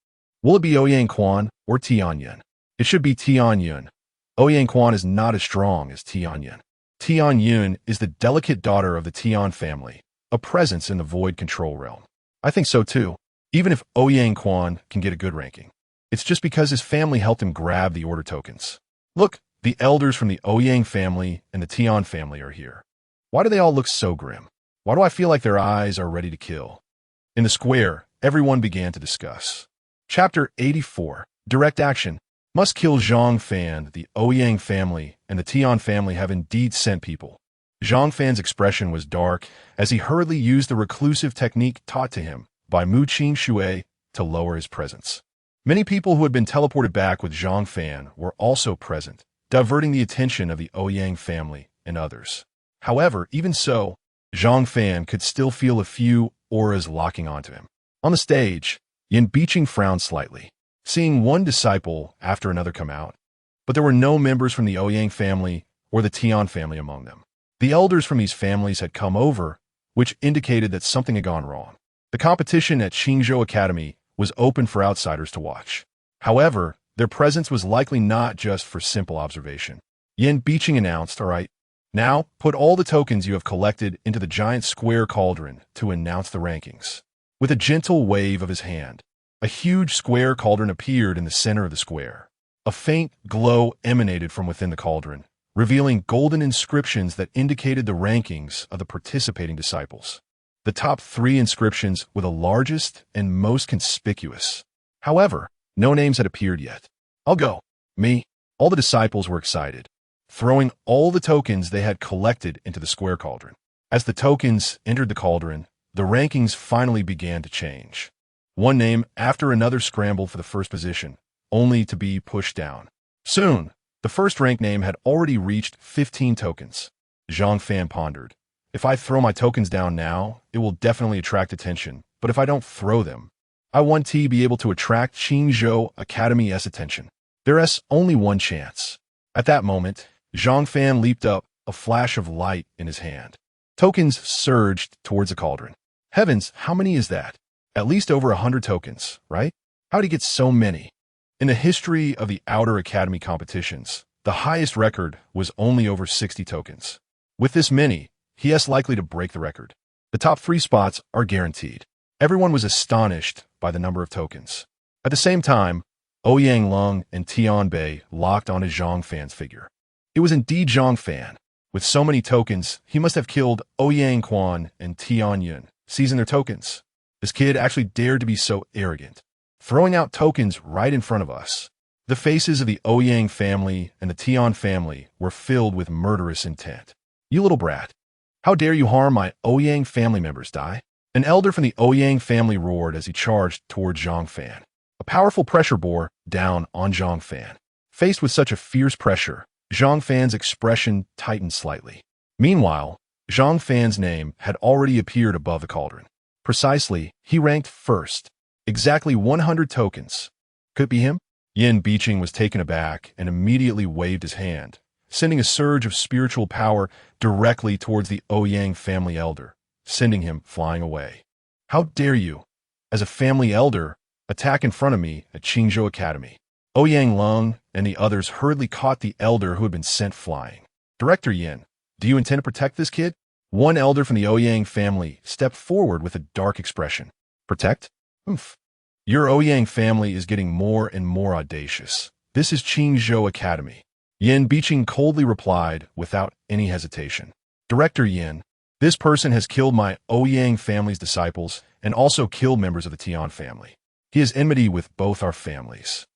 Speaker 1: Will it be Ouyang Quan or Tianyun? It should be Tianyun. Ouyang Quan is not as strong as Tianyun. Tianyun is the delicate daughter of the Tian family, a presence in the void control realm. I think so too, even if Ouyang Quan can get a good ranking. It's just because his family helped him grab the order tokens. Look, the elders from the Ouyang family and the Tian family are here. Why do they all look so grim? Why do I feel like their eyes are ready to kill? In the square, everyone began to discuss. Chapter 84, Direct Action. Must kill Zhang Fan. The Ouyang family and the Tian family have indeed sent people. Zhang Fan's expression was dark as he hurriedly used the reclusive technique taught to him by Mu Qing Shui to lower his presence. Many people who had been teleported back with Zhang Fan were also present, diverting the attention of the Ouyang family and others. However, even so, Zhang Fan could still feel a few auras locking onto him. On the stage, Yin Biqing frowned slightly, seeing one disciple after another come out, but there were no members from the Ouyang family or the Tian family among them. The elders from these families had come over, which indicated that something had gone wrong. The competition at Qingzhou Academy was open for outsiders to watch. However, their presence was likely not just for simple observation. Yin Biqing announced, all right, now put all the tokens you have collected into the giant square cauldron to announce the rankings. With a gentle wave of his hand, a huge square cauldron appeared in the center of the square. A faint glow emanated from within the cauldron, revealing golden inscriptions that indicated the rankings of the participating disciples. The top 3 inscriptions were the largest and most conspicuous. However, no names had appeared yet. I'll go. Me. All the disciples were excited, throwing all the tokens they had collected into the square cauldron. As the tokens entered the cauldron, the rankings finally began to change. One name after another scrambled for the first position, only to be pushed down. Soon, the first-ranked name had already reached 15 tokens. Zhang Fan pondered. If I throw my tokens down now, it will definitely attract attention, but if I don't throw them, I want to be able to attract Qingzhou Academy's attention. There's only one chance. At that moment, Zhang Fan leaped up, a flash of light in his hand. Tokens surged towards the cauldron. Heavens, how many is that? At least over 100 tokens, right? How'd he get so many? In the history of the Outer Academy competitions, the highest record was only over 60 tokens. With this many, he is likely to break the record. The top 3 spots are guaranteed. Everyone was astonished by the number of tokens. At the same time, Ouyang Lung and Tian Bei locked onto Zhang Fan's figure. It was indeed Zhang Fan. With so many tokens, he must have killed Ouyang Quan and Tian Yun, seizing their tokens. This kid actually dared to be so arrogant, throwing out tokens right in front of us. The faces of the Ouyang family and the Tian family were filled with murderous intent. You little brat. How dare you harm my Ouyang family members, Dai? An elder from the Ouyang family roared as he charged toward Zhang Fan. A powerful pressure bore down on Zhang Fan. Faced with such a fierce pressure, Zhang Fan's expression tightened slightly. Meanwhile, Zhang Fan's name had already appeared above the cauldron. Precisely, he ranked first. Exactly 100 tokens. Could it be him? Yin Biqing was taken aback and immediately waved his hand, sending a surge of spiritual power directly towards the Ouyang family elder, sending him flying away. How dare you, as a family elder, attack in front of me at Qingzhou Academy? Ouyang Lung and the others hurriedly caught the elder who had been sent flying. Director Yin, do you intend to protect this kid? One elder from the Ouyang family stepped forward with a dark expression. Protect? Oof. Your Ouyang family is getting more and more audacious. This is Qingzhou Academy. Yin Biqing coldly replied without any hesitation. Director Yin, this person has killed my Ouyang family's disciples and also killed members of the Tian family. He has enmity with both our families.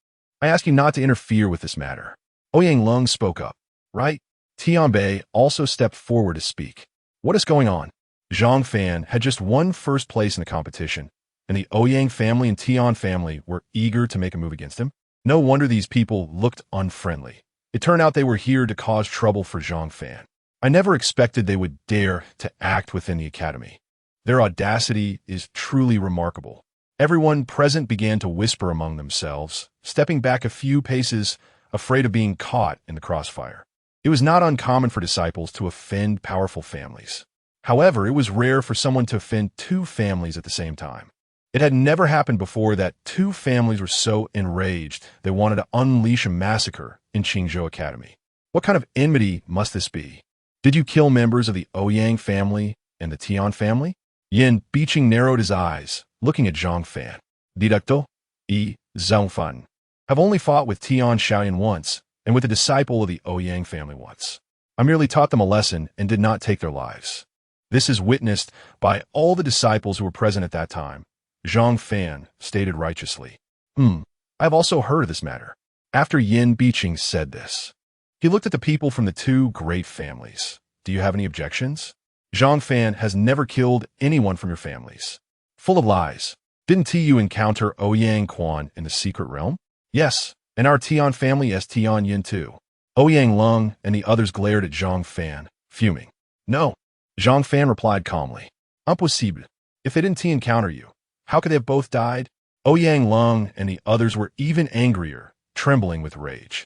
Speaker 1: I ask you not to interfere with this matter. Ouyang Lung spoke up. Right? Tian Bei also stepped forward to speak. What is going on? Zhang Fan had just won first place in the competition, and the Ouyang family and Tian family were eager to make a move against him. No wonder these people looked unfriendly. It turned out they were here to cause trouble for Zhang Fan. I never expected they would dare to act within the academy. Their audacity is truly remarkable. Everyone present began to whisper among themselves, stepping back a few paces, afraid of being caught in the crossfire. It was not uncommon for disciples to offend powerful families. However, it was rare for someone to offend 2 families at the same time. It had never happened before that 2 families were so enraged they wanted to unleash a massacre in Qingzhou Academy. What kind of enmity must this be? Did you kill members of the Ouyang family and the Tian family? Yin Biqing narrowed his eyes, looking at Zhang Fan. Didacto, Zhang Fan. Have only fought with Tian Xiaoyan once, and with a disciple of the Ouyang family once. I merely taught them a lesson and did not take their lives. This is witnessed by all the disciples who were present at that time. Zhang Fan stated righteously. I have also heard of this matter. After Yin Biqing said this, he looked at the people from the 2 great families. Do you have any objections? Zhang Fan has never killed anyone from your families. Full of lies. Didn't you encounter Ouyang Quan in the secret realm? Yes, and our Tian family as Tian Yin too. Ouyang Lung and the others glared at Zhang Fan, fuming. No, Zhang Fan replied calmly. Impossible. If they didn't encounter you, how could they have both died? Ouyang Lung and the others were even angrier, trembling with rage.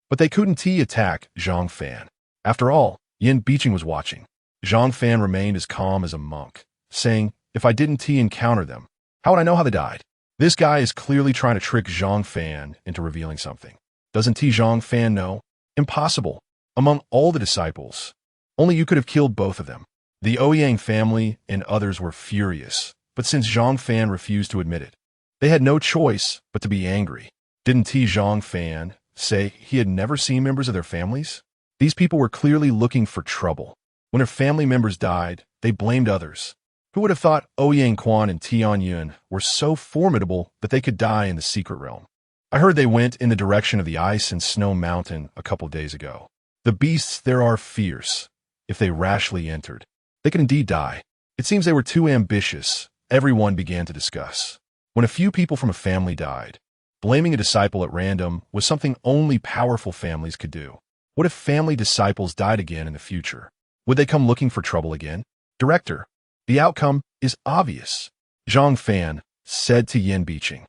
Speaker 1: But they couldn't attack Zhang Fan. After all, Yin Biqing was watching. Zhang Fan remained as calm as a monk, saying, if I didn't encounter them, how would I know how they died? This guy is clearly trying to trick Zhang Fan into revealing something. Doesn't Zhang Fan know? Impossible. Among all the disciples, only you could have killed both of them. The Ouyang family and others were furious, but since Zhang Fan refused to admit it, they had no choice but to be angry. Didn't Zhang Fan say he had never seen members of their families? These people were clearly looking for trouble. When their family members died, they blamed others. Who would have thought Ouyang Quan and Tian Yun were so formidable that they could die in the secret realm? I heard they went in the direction of the ice and snow mountain a couple days ago. The beasts there are fierce. If they rashly entered, they could indeed die. It seems they were too ambitious. Everyone began to discuss. When a few people from a family died, blaming a disciple at random was something only powerful families could do. What if family disciples died again in the future? Would they come looking for trouble again? Director, the outcome is obvious. Zhang Fan said to Yin Biqing.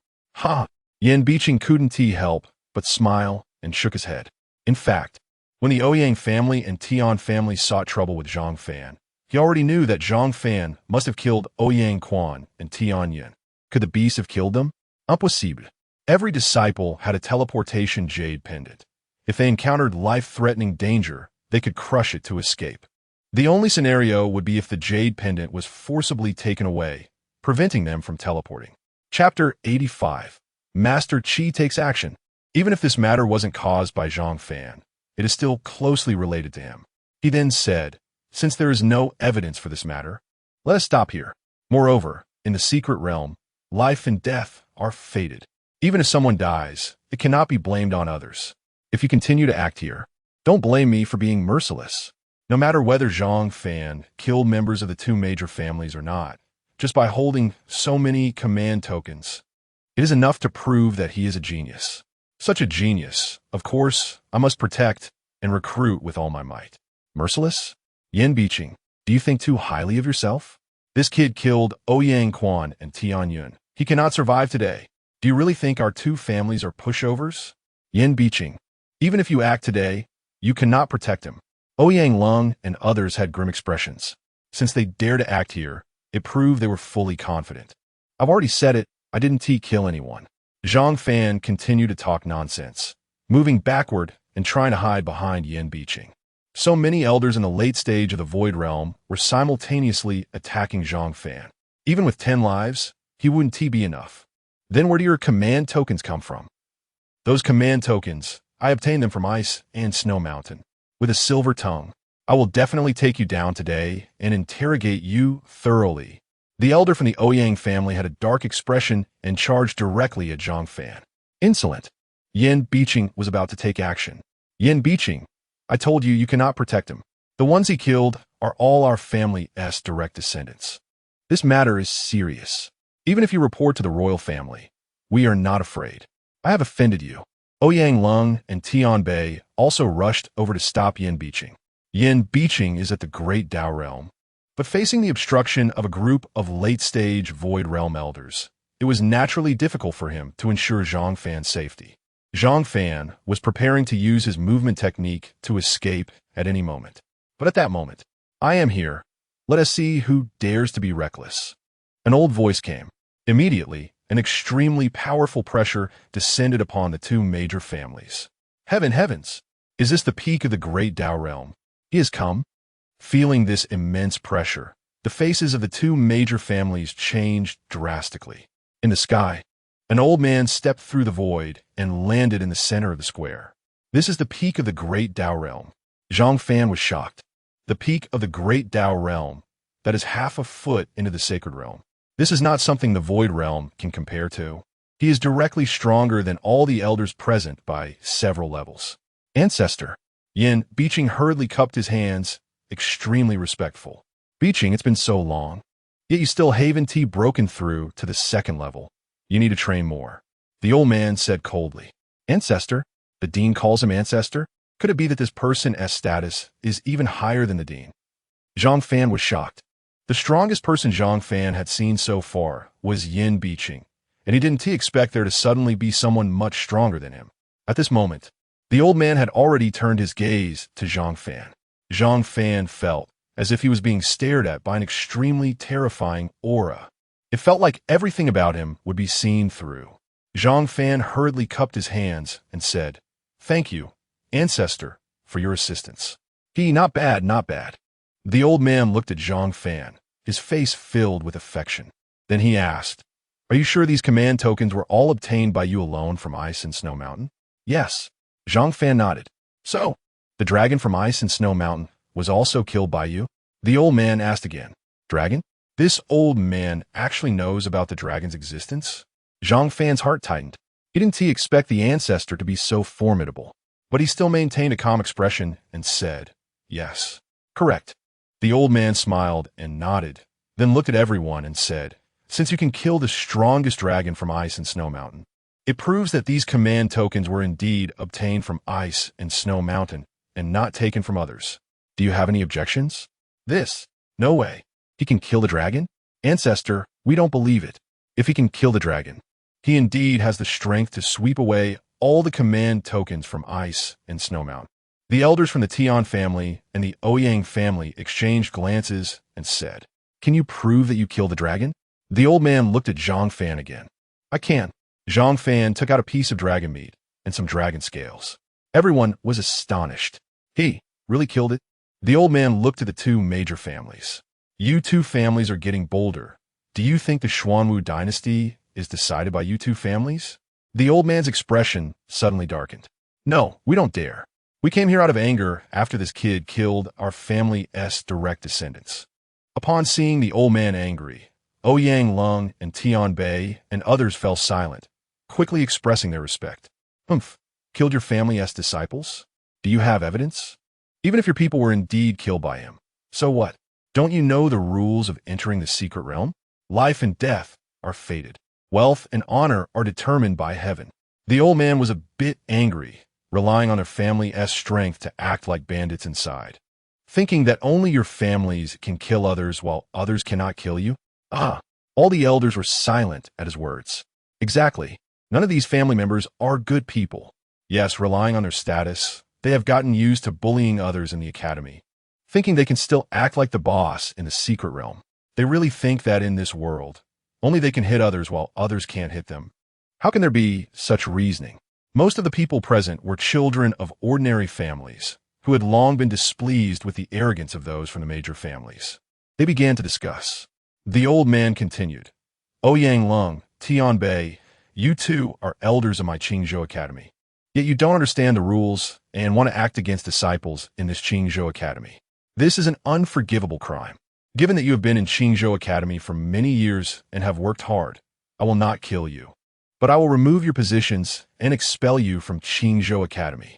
Speaker 1: Yin Biqing couldn't help but smiled and shook his head. In fact, when the Ouyang family and Tian family sought trouble with Zhang Fan, he already knew that Zhang Fan must have killed Ouyang Quan and Tian Yin. Could the beast have killed them? Impossible. Every disciple had a teleportation jade pendant. If they encountered life-threatening danger, they could crush it to escape. The only scenario would be if the jade pendant was forcibly taken away, preventing them from teleporting. Chapter 85. Master Qi takes action. Even if this matter wasn't caused by Zhang Fan, it is still closely related to him. He then said, since there is no evidence for this matter, let us stop here. Moreover, in the secret realm, life and death are fated. Even if someone dies, it cannot be blamed on others. If you continue to act here, don't blame me for being merciless. No matter whether Zhang Fan killed members of the two major families or not, just by holding so many command tokens, it is enough to prove that he is a genius. Such a genius, of course, I must protect and recruit with all my might. Merciless? Yin Biqing, do you think too highly of yourself? This kid killed Ouyang Quan and Tian Yun. He cannot survive today. Do you really think our two families are pushovers? Yin Biqing, even if you act today, you cannot protect him. Ouyang Lung and others had grim expressions. Since they dared to act here, it proved they were fully confident. I've already said it, I didn't kill anyone. Zhang Fan continued to talk nonsense, moving backward and trying to hide behind Yin Biqing. So many elders in the late stage of the Void Realm were simultaneously attacking Zhang Fan. Even with 10 lives, he wouldn't be enough. Then where do your command tokens come from? Those command tokens, I obtained them from Ice and Snow Mountain. With a silver tongue, I will definitely take you down today and interrogate you thoroughly. The elder from the Ouyang family had a dark expression and charged directly at Zhang Fan. Insolent. Yin Biqing was about to take action. Yin Biqing, I told you cannot protect him. The ones he killed are all our family's direct descendants. This matter is serious. Even if you report to the royal family, we are not afraid. I have offended you. Ouyang Lung and Tian Bei also rushed over to stop Yin Biqing. Yin Biqing is at the Great Dao Realm, but facing the obstruction of a group of late-stage Void Realm elders, it was naturally difficult for him to ensure Zhang Fan's safety. Zhang Fan was preparing to use his movement technique to escape at any moment. But at that moment, I am here. Let us see who dares to be reckless. An old voice came. Immediately, an extremely powerful pressure descended upon the two major families. Heavens! Is this the peak of the Great Dao Realm? He has come. Feeling this immense pressure, the faces of the two major families changed drastically. In the sky, an old man stepped through the void and landed in the center of the square. This is the peak of the Great Dao Realm. Zhang Fan was shocked. The peak of the Great Dao Realm, that is half a foot into the Sacred Realm. This is not something the Void Realm can compare to. He is directly stronger than all the elders present by several levels. Ancestor. Yin Biqing hurriedly cupped his hands, extremely respectful. Biqing, it's been so long. Yet you still haven't broken through to the second level. You need to train more. The old man said coldly. Ancestor? The dean calls him ancestor? Could it be that this person's status is even higher than the dean? Zhang Fan was shocked. The strongest person Zhang Fan had seen so far was Yin Biqing, and he didn't expect there to suddenly be someone much stronger than him. At this moment, the old man had already turned his gaze to Zhang Fan. Zhang Fan felt as if he was being stared at by an extremely terrifying aura. It felt like everything about him would be seen through. Zhang Fan hurriedly cupped his hands and said, Thank you, ancestor, for your assistance. Not bad, not bad. The old man looked at Zhang Fan, his face filled with affection. Then he asked, Are you sure these command tokens were all obtained by you alone from Ice and Snow Mountain? Yes. Zhang Fan nodded. So, the dragon from Ice and Snow Mountain was also killed by you? The old man asked again. Dragon? This old man actually knows about the dragon's existence? Zhang Fan's heart tightened. He didn't expect the ancestor to be so formidable, but he still maintained a calm expression and said, Yes, correct. The old man smiled and nodded, then looked at everyone and said, Since you can kill the strongest dragon from Ice and Snow Mountain, it proves that these command tokens were indeed obtained from Ice and Snow Mountain and not taken from others. Do you have any objections? No way. He can kill the dragon? Ancestor, we don't believe it. If he can kill the dragon, he indeed has the strength to sweep away all the command tokens from Ice and Snow Mountain. The elders from the Tian family and the Ouyang family exchanged glances and said, "Can you prove that you killed the dragon?" The old man looked at Zhang Fan again. "I can." Zhang Fan took out a piece of dragon meat and some dragon scales. Everyone was astonished. "He really killed it?" The old man looked at the two major families. "You two families are getting bolder. Do you think the Xuanhuang dynasty is decided by you two families?" The old man's expression suddenly darkened. "No, we don't dare. We came here out of anger after this kid killed our family's direct descendants." Upon seeing the old man angry, Ouyang Lung and Tian Bei and others fell silent, quickly expressing their respect. Killed your family's disciples? Do you have evidence? Even if your people were indeed killed by him, so what? Don't you know the rules of entering the secret realm? Life and death are fated. Wealth and honor are determined by heaven. The old man was a bit angry, relying on their family's strength to act like bandits inside. Thinking that only your families can kill others while others cannot kill you? All the elders were silent at his words. Exactly. None of these family members are good people. Yes, relying on their status, they have gotten used to bullying others in the academy, thinking they can still act like the boss in the secret realm. They really think that in this world, only they can hit others while others can't hit them. How can there be such reasoning? Most of the people present were children of ordinary families, who had long been displeased with the arrogance of those from the major families. They began to discuss. The old man continued, "Ouyang Lung, Tian Bei, you two are elders of my Qingzhou Academy. Yet you don't understand the rules and want to act against disciples in this Qingzhou Academy. This is an unforgivable crime. Given that you have been in Qingzhou Academy for many years and have worked hard, I will not kill you, but I will remove your positions and expel you from Qingzhou Academy."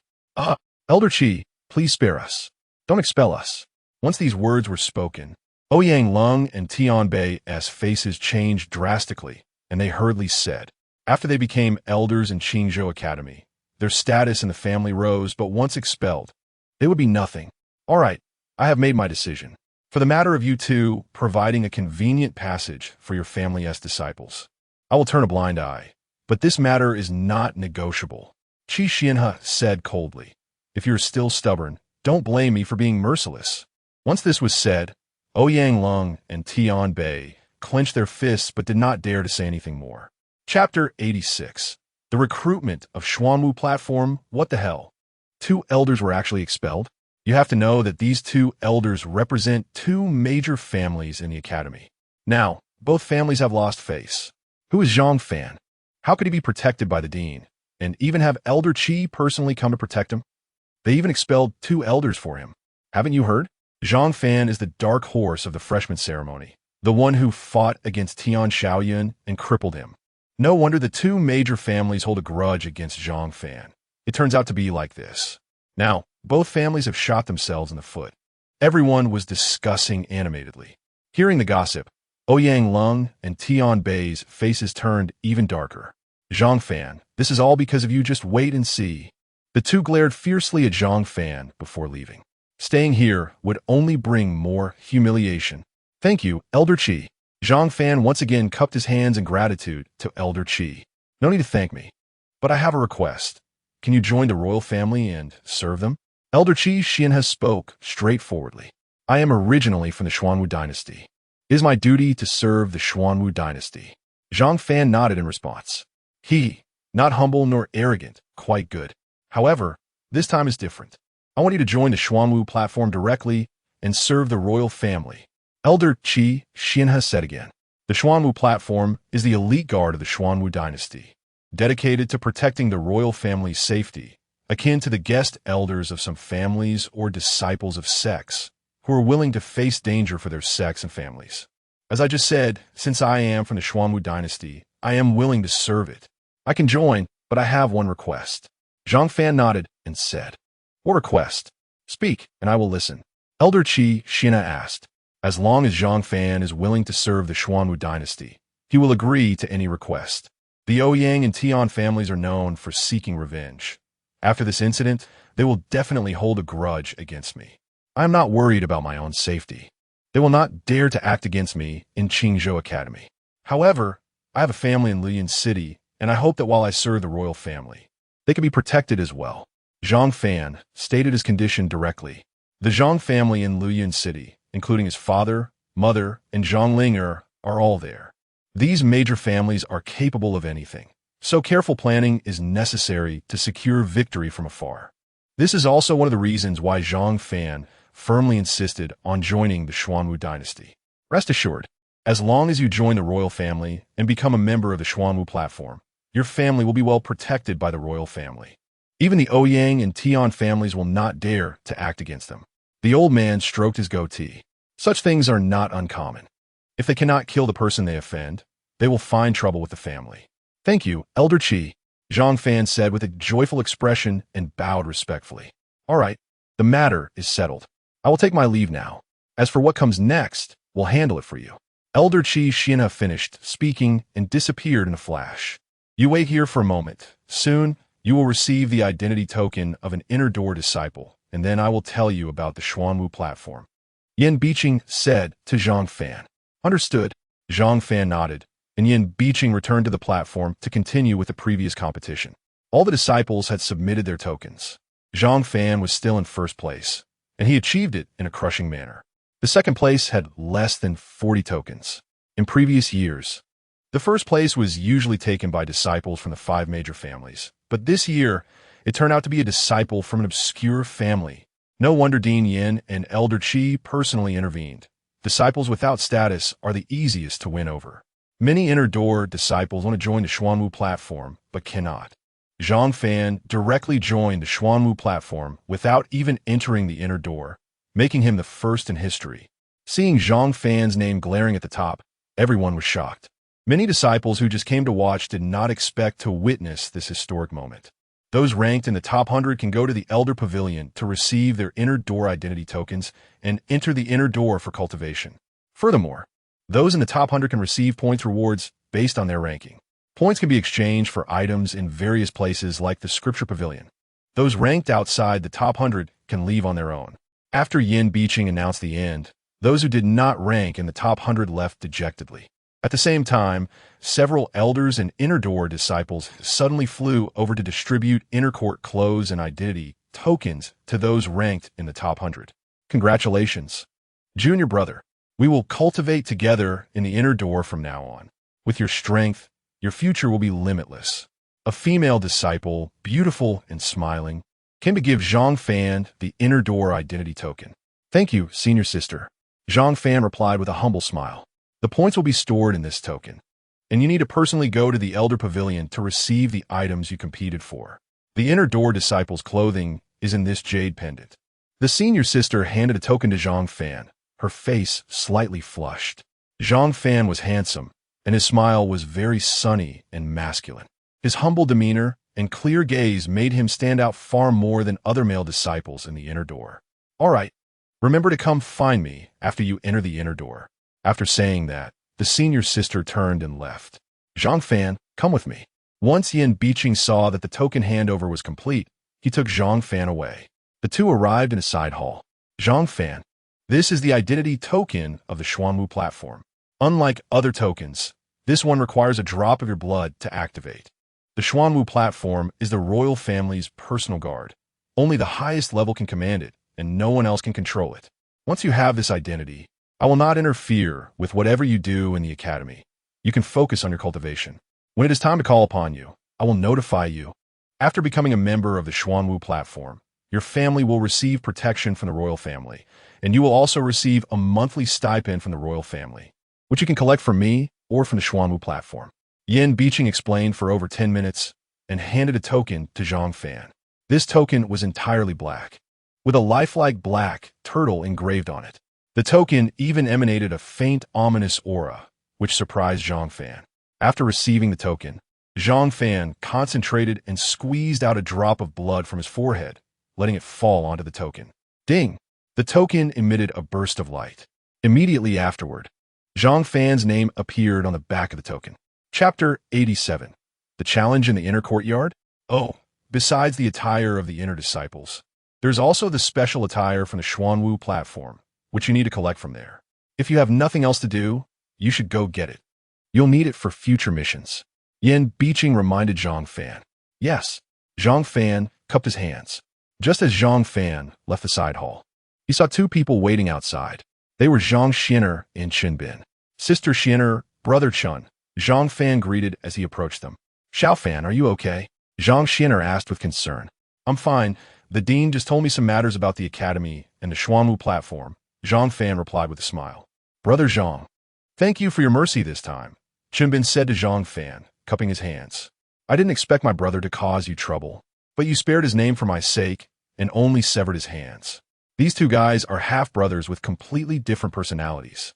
Speaker 1: Elder Qi, please spare us. Don't expel us." Once these words were spoken, Ouyang Lung and Tian Bei's faces changed drastically, and they hurriedly said, after they became elders in Qingzhou Academy, their status in the family rose, but once expelled, they would be nothing. "All right, I have made my decision. For the matter of you two providing a convenient passage for your family's disciples, I will turn a blind eye. But this matter is not negotiable." Qi Xianhe said coldly. "If you're still stubborn, don't blame me for being merciless." Once this was said, Ouyang Lung and Tian Bei clenched their fists but did not dare to say anything more. Chapter 86. The recruitment of Xuanhuang platform. What the hell? 2 elders were actually expelled? You have to know that these 2 elders represent 2 major families in the academy. Now, both families have lost face. Who is Zhang Fan? How could he be protected by the dean, and even have Elder Qi personally come to protect him? They even expelled 2 elders for him. Haven't you heard? Zhang Fan is the dark horse of the freshman ceremony, the one who fought against Tian Shaoyun and crippled him. No wonder the 2 major families hold a grudge against Zhang Fan. It turns out to be like this. Now, both families have shot themselves in the foot. Everyone was discussing animatedly. Hearing the gossip, Ouyang Lung and Tian Bei's faces turned even darker. "Zhang Fan, this is all because of you. Just wait and see." The 2 glared fiercely at Zhang Fan before leaving. Staying here would only bring more humiliation. "Thank you, Elder Qi." Zhang Fan once again cupped his hands in gratitude to Elder Qi. "No need to thank me, but I have a request. Can you join the royal family and serve them?" Elder Qi Xianhe spoke straightforwardly. "I am originally from the Xuanhuang dynasty. It is my duty to serve the Xuanhuang dynasty." Zhang Fan nodded in response. He, not humble nor arrogant, quite good. However, this time is different. I want you to join the Xuanhuang platform directly and serve the royal family. Elder Qi Xianhe said again. The Xuanhuang platform is the elite guard of the Xuanhuang dynasty, dedicated to protecting the royal family's safety, akin to the guest elders of some families or disciples of sects who are willing to face danger for their sects and families. As I just said, since I am from the Xuanhuang dynasty, I am willing to serve it. I can join, but I have one request. Zhang Fan nodded and said, "What request? Speak, and I will listen." Elder Qi Xianhe asked. As long as Zhang Fan is willing to serve the Xuanhuang dynasty, he will agree to any request. The Ouyang and Tian families are known for seeking revenge. After this incident, they will definitely hold a grudge against me. I am not worried about my own safety. They will not dare to act against me in Qingzhou Academy. However, I have a family in Liyan City, and I hope that while I serve the royal family, They can be protected as well. Zhang Fan stated his condition directly. The Zhang family in Luoyuan City, including his father, mother, and Zhang Linger, are all there. These major families are capable of anything, so careful planning is necessary to secure victory from afar. This is also one of the reasons why Zhang Fan firmly insisted on joining the Xuanhu dynasty. Rest assured, as long as you join the royal family and become a member of the Xuanhu platform, your family will be well protected by the royal family. Even the Ouyang and Tian families will not dare to act against them. The old man stroked his goatee. Such things are not uncommon. If they cannot kill the person they offend, they will find trouble with the family. Thank you, Elder Qi, Zhang Fan said with a joyful expression and bowed respectfully. All right, the matter is settled. I will take my leave now. As for what comes next, we'll handle it for you. Elder Qi Xianhe finished speaking and disappeared in a flash. You wait here for a moment. Soon, you will receive the identity token of an inner door disciple, and then I will tell you about the Xuanhu platform. Yan Biqing said to Zhang Fan. Understood. Zhang Fan nodded, and Yan Biqing returned to the platform to continue with the previous competition. All the disciples had submitted their tokens. Zhang Fan was still in first place, and he achieved it in a crushing manner. The second place had less than 40 tokens. In previous years, the first place was usually taken by disciples from the 5 major families, but this year, it turned out to be a disciple from an obscure family. No wonder Dean Yin and Elder Qi personally intervened. Disciples without status are the easiest to win over. Many inner door disciples want to join the Xuanhu platform, but cannot. Zhang Fan directly joined the Xuanhu platform without even entering the inner door, making him the first in history. Seeing Zhang Fan's name glaring at the top, everyone was shocked. Many disciples who just came to watch did not expect to witness this historic moment. Those ranked in the top 100 can go to the Elder Pavilion to receive their inner door identity tokens and enter the inner door for cultivation. Furthermore, those in the top 100 can receive points rewards based on their ranking. Points can be exchanged for items in various places like the Scripture Pavilion. Those ranked outside the top 100 can leave on their own. After Yan Biqing announced the end, those who did not rank in the top 100 left dejectedly. At the same time, several elders and inner door disciples suddenly flew over to distribute inner court clothes and identity tokens to those ranked in the top 100. Congratulations, junior brother. We will cultivate together in the inner door from now on. With your strength, your future will be limitless. A female disciple, beautiful and smiling, came to give Zhang Fan the inner door identity token. Thank you, senior sister. Zhang Fan replied with a humble smile. The points will be stored in this token, and you need to personally go to the Elder Pavilion to receive the items you competed for. The inner door disciple's clothing is in this jade pendant. The senior sister handed a token to Zhang Fan, her face slightly flushed. Zhang Fan was handsome, and his smile was very sunny and masculine. His humble demeanor and clear gaze made him stand out far more than other male disciples in the inner door. All right, remember to come find me after you enter the inner door. After saying that, the senior sister turned and left. Zhang Fan, come with me. Once Yan Biqing saw that the token handover was complete, he took Zhang Fan away. The two arrived in a side hall. Zhang Fan, this is the identity token of the Xuanhu platform. Unlike other tokens, this one requires a drop of your blood to activate. The Xuanhu platform is the royal family's personal guard. Only the highest level can command it, and no one else can control it. Once you have this identity, I will not interfere with whatever you do in the academy. You can focus on your cultivation. When it is time to call upon you, I will notify you. After becoming a member of the Xuanhu platform, your family will receive protection from the royal family, and you will also receive a monthly stipend from the royal family, which you can collect from me or from the Xuanhu platform. Yan Biqing explained for over 10 minutes and handed a token to Zhang Fan. This token was entirely black, with a lifelike black turtle engraved on it. The token even emanated a faint, ominous aura, which surprised Zhang Fan. After receiving the token, Zhang Fan concentrated and squeezed out a drop of blood from his forehead, letting it fall onto the token. Ding! The token emitted a burst of light. Immediately afterward, Zhang Fan's name appeared on the back of the token. Chapter 87. The Challenge in the Inner Courtyard? Oh, besides the attire of the inner disciples, there's also the special attire from the Xuanhu platform, which you need to collect from there. If you have nothing else to do, you should go get it. You'll need it for future missions. Yan Biqing reminded Zhang Fan. Yes, Zhang Fan cupped his hands. Just as Zhang Fan left the side hall, he saw two people waiting outside. They were Zhang Xianer and Chen Bin. Sister Xianer, brother Chun. Zhang Fan greeted as he approached them. Xiao Fan, are you okay? Zhang Xianer asked with concern. I'm fine. The dean just told me some matters about the academy and the Xuanhu platform. Zhang Fan replied with a smile. Brother Zhang, thank you for your mercy this time, Chen Bin said to Zhang Fan, cupping his hands. I didn't expect my brother to cause you trouble, but you spared his name for my sake and only severed his hands. These two guys are half-brothers with completely different personalities.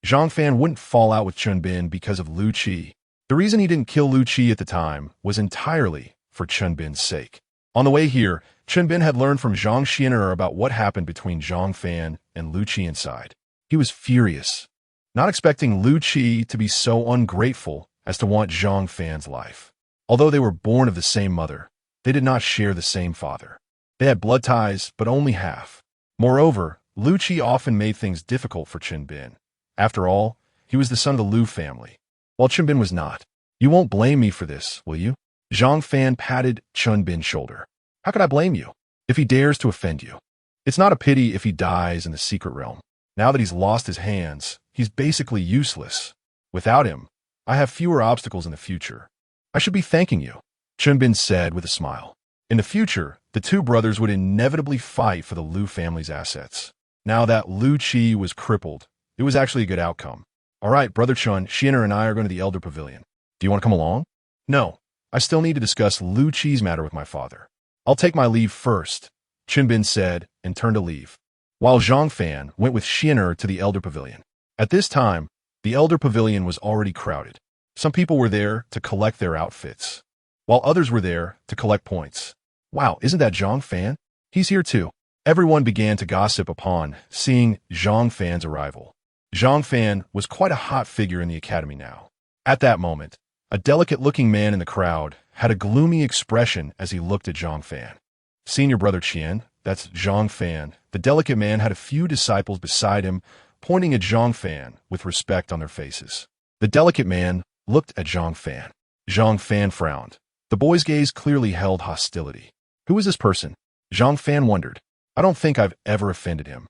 Speaker 1: Zhang Fan wouldn't fall out with Chen Bin because of Lu Qi. The reason he didn't kill Lu Qi at the time was entirely for Chen Bin's sake. On the way here, Chen Bin had learned from Zhang Xianer about what happened between Zhang Fan and Lu Qi inside. He was furious, not expecting Lu Qi to be so ungrateful as to want Zhang Fan's life. Although they were born of the same mother, they did not share the same father. They had blood ties, but only half. Moreover, Lu Qi often made things difficult for Chen Bin. After all, he was the son of the Lu family, while Chen Bin was not. You won't blame me for this, will you? Zhang Fan patted Chen Bin's shoulder. How could I blame you if he dares to offend you? It's not a pity if he dies in the secret realm. Now that he's lost his hands, he's basically useless. Without him, I have fewer obstacles in the future. I should be thanking you, Chen Bin said with a smile. In the future, the two brothers would inevitably fight for the Lu family's assets. Now that Lu Qi was crippled, it was actually a good outcome. All right, Brother Chun, Xianer and I are going to the Elder Pavilion. Do you want to come along? No, I still need to discuss Lu Qi's matter with my father. I'll take my leave first, Chen Bin said and turned to leave, while Zhang Fan went with Xianer to the Elder Pavilion. At this time, the Elder Pavilion was already crowded. Some people were there to collect their outfits, while others were there to collect points. Wow, isn't that Zhang Fan? He's here too. Everyone began to gossip upon seeing Zhang Fan's arrival. Zhang Fan was quite a hot figure in the academy now. At that moment, a delicate-looking man in the crowd had a gloomy expression as he looked at Zhang Fan. Senior brother Qian, that's Zhang Fan, the delicate man had a few disciples beside him, pointing at Zhang Fan with respect on their faces. The delicate man looked at Zhang Fan. Zhang Fan frowned. The boy's gaze clearly held hostility. Who is this person? Zhang Fan wondered. I don't think I've ever offended him.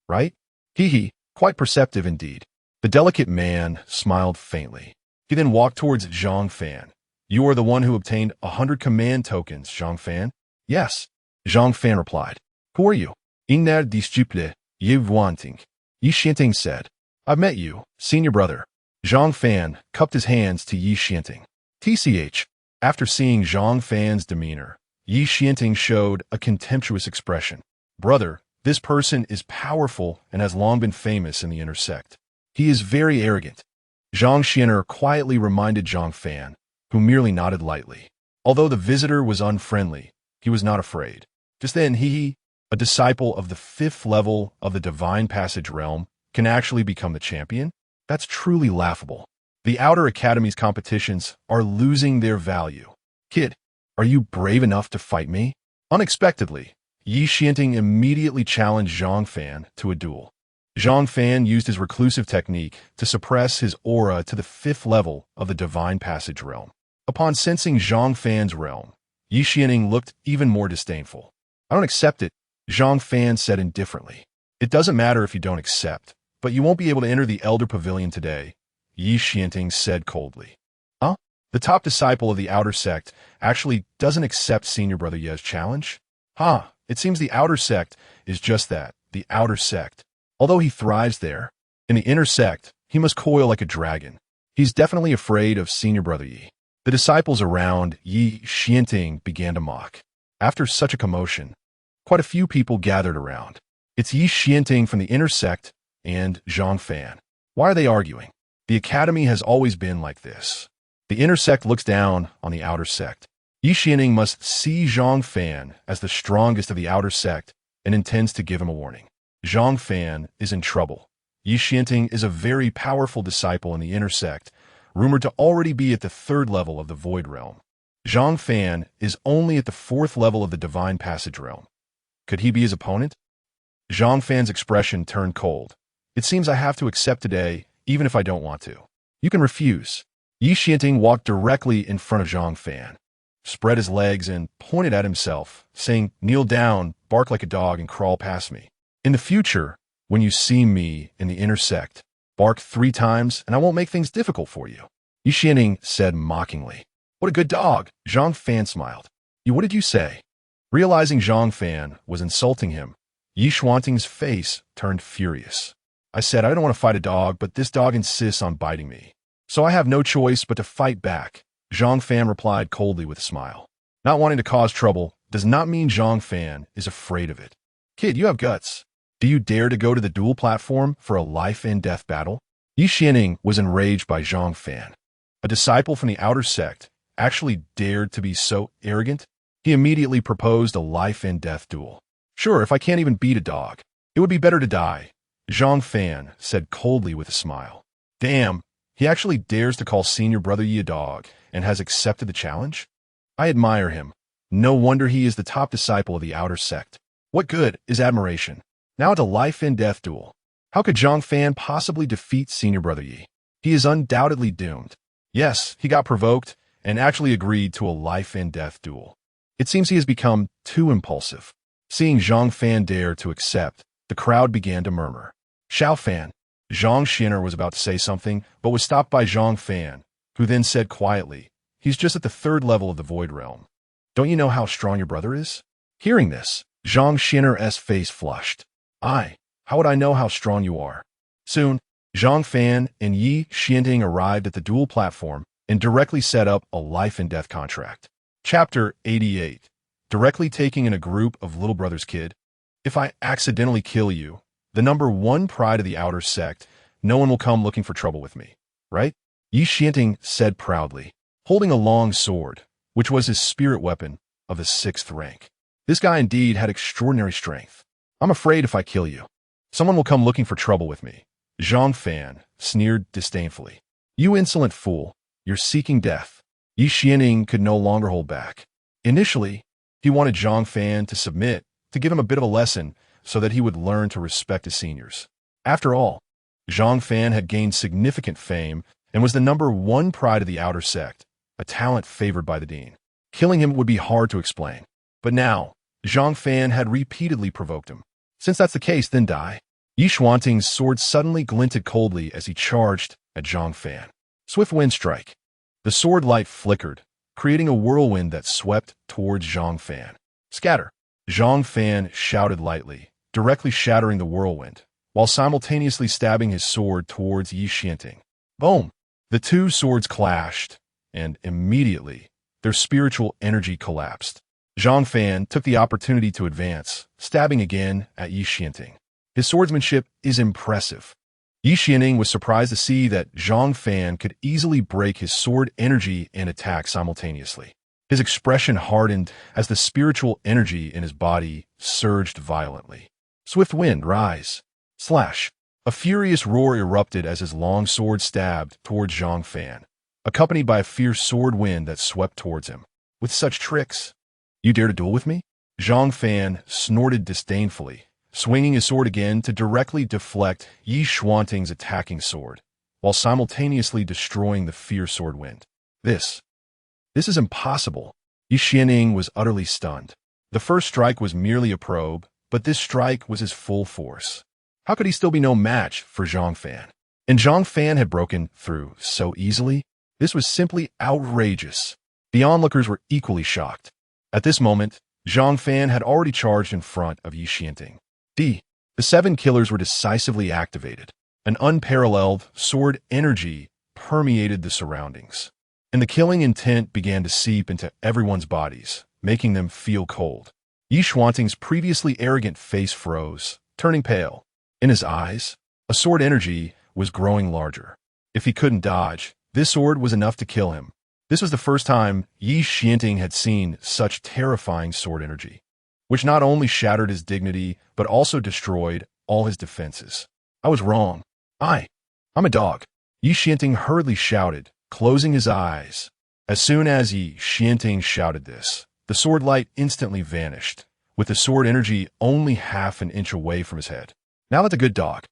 Speaker 1: Right? Hee, quite perceptive indeed. The delicate man smiled faintly. He then walked towards Zhang Fan. You are the one who obtained 100 command tokens, Zhang Fan? Yes, Zhang Fan replied. Who are you? Ingner disciple, ye wanting. Yi Xianting said. I've met you, senior brother. Zhang Fan cupped his hands to Yi Xianting. TCH. After seeing Zhang Fan's demeanor, Yi Xianting showed a contemptuous expression. Brother, this person is powerful and has long been famous in the inner sect. He is very arrogant. Zhang Xianer quietly reminded Zhang Fan, who merely nodded lightly. Although the visitor was unfriendly, he was not afraid. Just then, a disciple of the 5th level of the Divine Passage realm, can actually become the champion? That's truly laughable. The Outer Academy's competitions are losing their value. Kid, are you brave enough to fight me? Unexpectedly, Yi Xianting immediately challenged Zhang Fan to a duel. Zhang Fan used his reclusive technique to suppress his aura to the 5th level of the Divine Passage realm. Upon sensing Zhang Fan's realm, Yi Xianting looked even more disdainful. I don't accept it, Zhang Fan said indifferently. It doesn't matter if you don't accept, but you won't be able to enter the Elder Pavilion today, Yi Xianting said coldly. Huh? The top disciple of the Outer Sect actually doesn't accept Senior Brother Ye's challenge? Huh, it seems the Outer Sect is just that, the Outer Sect. Although he thrives there, in the Inner Sect, he must coil like a dragon. He's definitely afraid of Senior Brother Yi. The disciples around Yi Xianting began to mock. After such a commotion, quite a few people gathered around. It's Yi Xianting from the Inner Sect and Zhang Fan. Why are they arguing? The Academy has always been like this. The Inner Sect looks down on the Outer Sect. Yi Xianting must see Zhang Fan as the strongest of the Outer Sect and intends to give him a warning. Zhang Fan is in trouble. Yi Xianting is a very powerful disciple in the Inner Sect, rumored to already be at the 3rd level of the Void Realm. Zhang Fan is only at the 4th level of the Divine Passage Realm. Could he be his opponent? Zhang Fan's expression turned cold. It seems I have to accept today, even if I don't want to. You can refuse. Yi Xianting walked directly in front of Zhang Fan. spread his legs, and pointed at himself, saying, "Kneel down, bark like a dog, and crawl past me. In the future, when you see me in the intersect, bark 3 times, and I won't make things difficult for you." Yi Xianting said mockingly. "What a good dog!" Zhang Fan smiled. What did you say?" Realizing Zhang Fan was insulting him, Yi Xuanting's face turned furious. "I said I don't want to fight a dog, but this dog insists on biting me. So I have no choice but to fight back," Zhang Fan replied coldly with a smile. Not wanting to cause trouble does not mean Zhang Fan is afraid of it. "Kid, you have guts. Do you dare to go to the duel platform for a life-and-death battle?" Yi Xianting was enraged by Zhang Fan. A disciple from the outer sect actually dared to be so arrogant? He immediately proposed a life-and-death duel. "Sure, if I can't even beat a dog, it would be better to die," Zhang Fan said coldly with a smile. "Damn, he actually dares to call senior brother Yi a dog and has accepted the challenge? I admire him. No wonder he is the top disciple of the outer sect. What good is admiration? Now it's a life-and-death duel. How could Zhang Fan possibly defeat senior brother Yi? He is undoubtedly doomed." Yes, he got provoked and actually agreed to a life-and-death duel. It seems he has become too impulsive. Seeing Zhang Fan dare to accept, the crowd began to murmur. "Xiao Fan." Zhang Xiner was about to say something, but was stopped by Zhang Fan, who then said quietly, "He's just at the 3rd level of the Void Realm. Don't you know how strong your brother is?" Hearing this, Zhang Xiner's face flushed. How would I know how strong you are?" Soon, Zhang Fan and Yi Xianting arrived at the duel platform and directly set up a life-and-death contract. Chapter 88. Directly taking in a group of little brother's kid. "If I accidentally kill you, the #1 pride of the outer sect, no one will come looking for trouble with me, right?" Yi Xianting said proudly, holding a long sword, which was his spirit weapon of the 6th rank. This guy indeed had extraordinary strength. "I'm afraid if I kill you, someone will come looking for trouble with me," Zhang Fan sneered disdainfully. "You insolent fool, you're seeking death." Yi Xianting could no longer hold back. Initially, he wanted Zhang Fan to submit, to give him a bit of a lesson so that he would learn to respect his seniors. After all, Zhang Fan had gained significant fame and was the #1 pride of the outer sect, a talent favored by the dean. Killing him would be hard to explain. But now, Zhang Fan had repeatedly provoked him. Since that's the case, then die. Yi Xuanting's sword suddenly glinted coldly as he charged at Zhang Fan. Swift wind strike. The sword light flickered, creating a whirlwind that swept towards Zhang Fan. "Scatter!" Zhang Fan shouted lightly, directly shattering the whirlwind, while simultaneously stabbing his sword towards Yi Xianting. Boom! The 2 swords clashed, and immediately, their spiritual energy collapsed. Zhang Fan took the opportunity to advance, stabbing again at Yi Xianting. His swordsmanship is impressive. Yi Xianting was surprised to see that Zhang Fan could easily break his sword energy and attack simultaneously. His expression hardened as the spiritual energy in his body surged violently. Swift wind, rise. Slash. A furious roar erupted as his long sword stabbed towards Zhang Fan, accompanied by a fierce sword wind that swept towards him. "With such tricks, you dare to duel with me?" Zhang Fan snorted disdainfully, swinging his sword again to directly deflect Yi Xuanting's attacking sword, while simultaneously destroying the fierce sword wind. This is impossible." Yi Xianting was utterly stunned. The first strike was merely a probe, but this strike was his full force. How could he still be no match for Zhang Fan? And Zhang Fan had broken through so easily? This was simply outrageous. The onlookers were equally shocked. At this moment, Zhang Fan had already charged in front of Yi Xianting. The 7 killers were decisively activated. An unparalleled sword energy permeated the surroundings, and the killing intent began to seep into everyone's bodies, making them feel cold. Yi Xuanting's previously arrogant face froze, turning pale. In his eyes, a sword energy was growing larger. If he couldn't dodge, this sword was enough to kill him. This was the first time Yi Xianting had seen such terrifying sword energy, which not only shattered his dignity, but also destroyed all his defenses. "I was wrong. I'm a dog," Yi Xianting hurriedly shouted, closing his eyes. As soon as Yi Xianting shouted this, the sword light instantly vanished, with the sword energy only half an inch away from his head. "Now that's a good dog."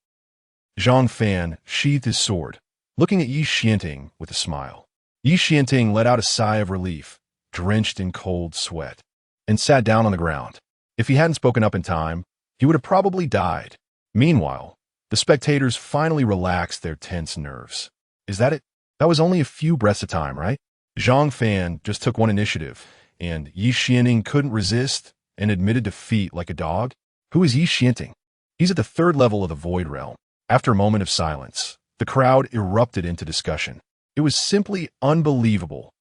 Speaker 1: Zhang Fan sheathed his sword, looking at Yi Xianting with a smile. Yi Xianting let out a sigh of relief, drenched in cold sweat, and sat down on the ground. If he hadn't spoken up in time, he would have probably died. Meanwhile, the spectators finally relaxed their tense nerves. Is that it? That was only a few breaths at a time, right? Zhang Fan just took one initiative, and Yi Xianing couldn't resist and admitted defeat like a dog. Who is Yi Xianing? He's at the 3rd level of the Void Realm. After a moment of silence, the crowd erupted into discussion. It was simply unbelievable.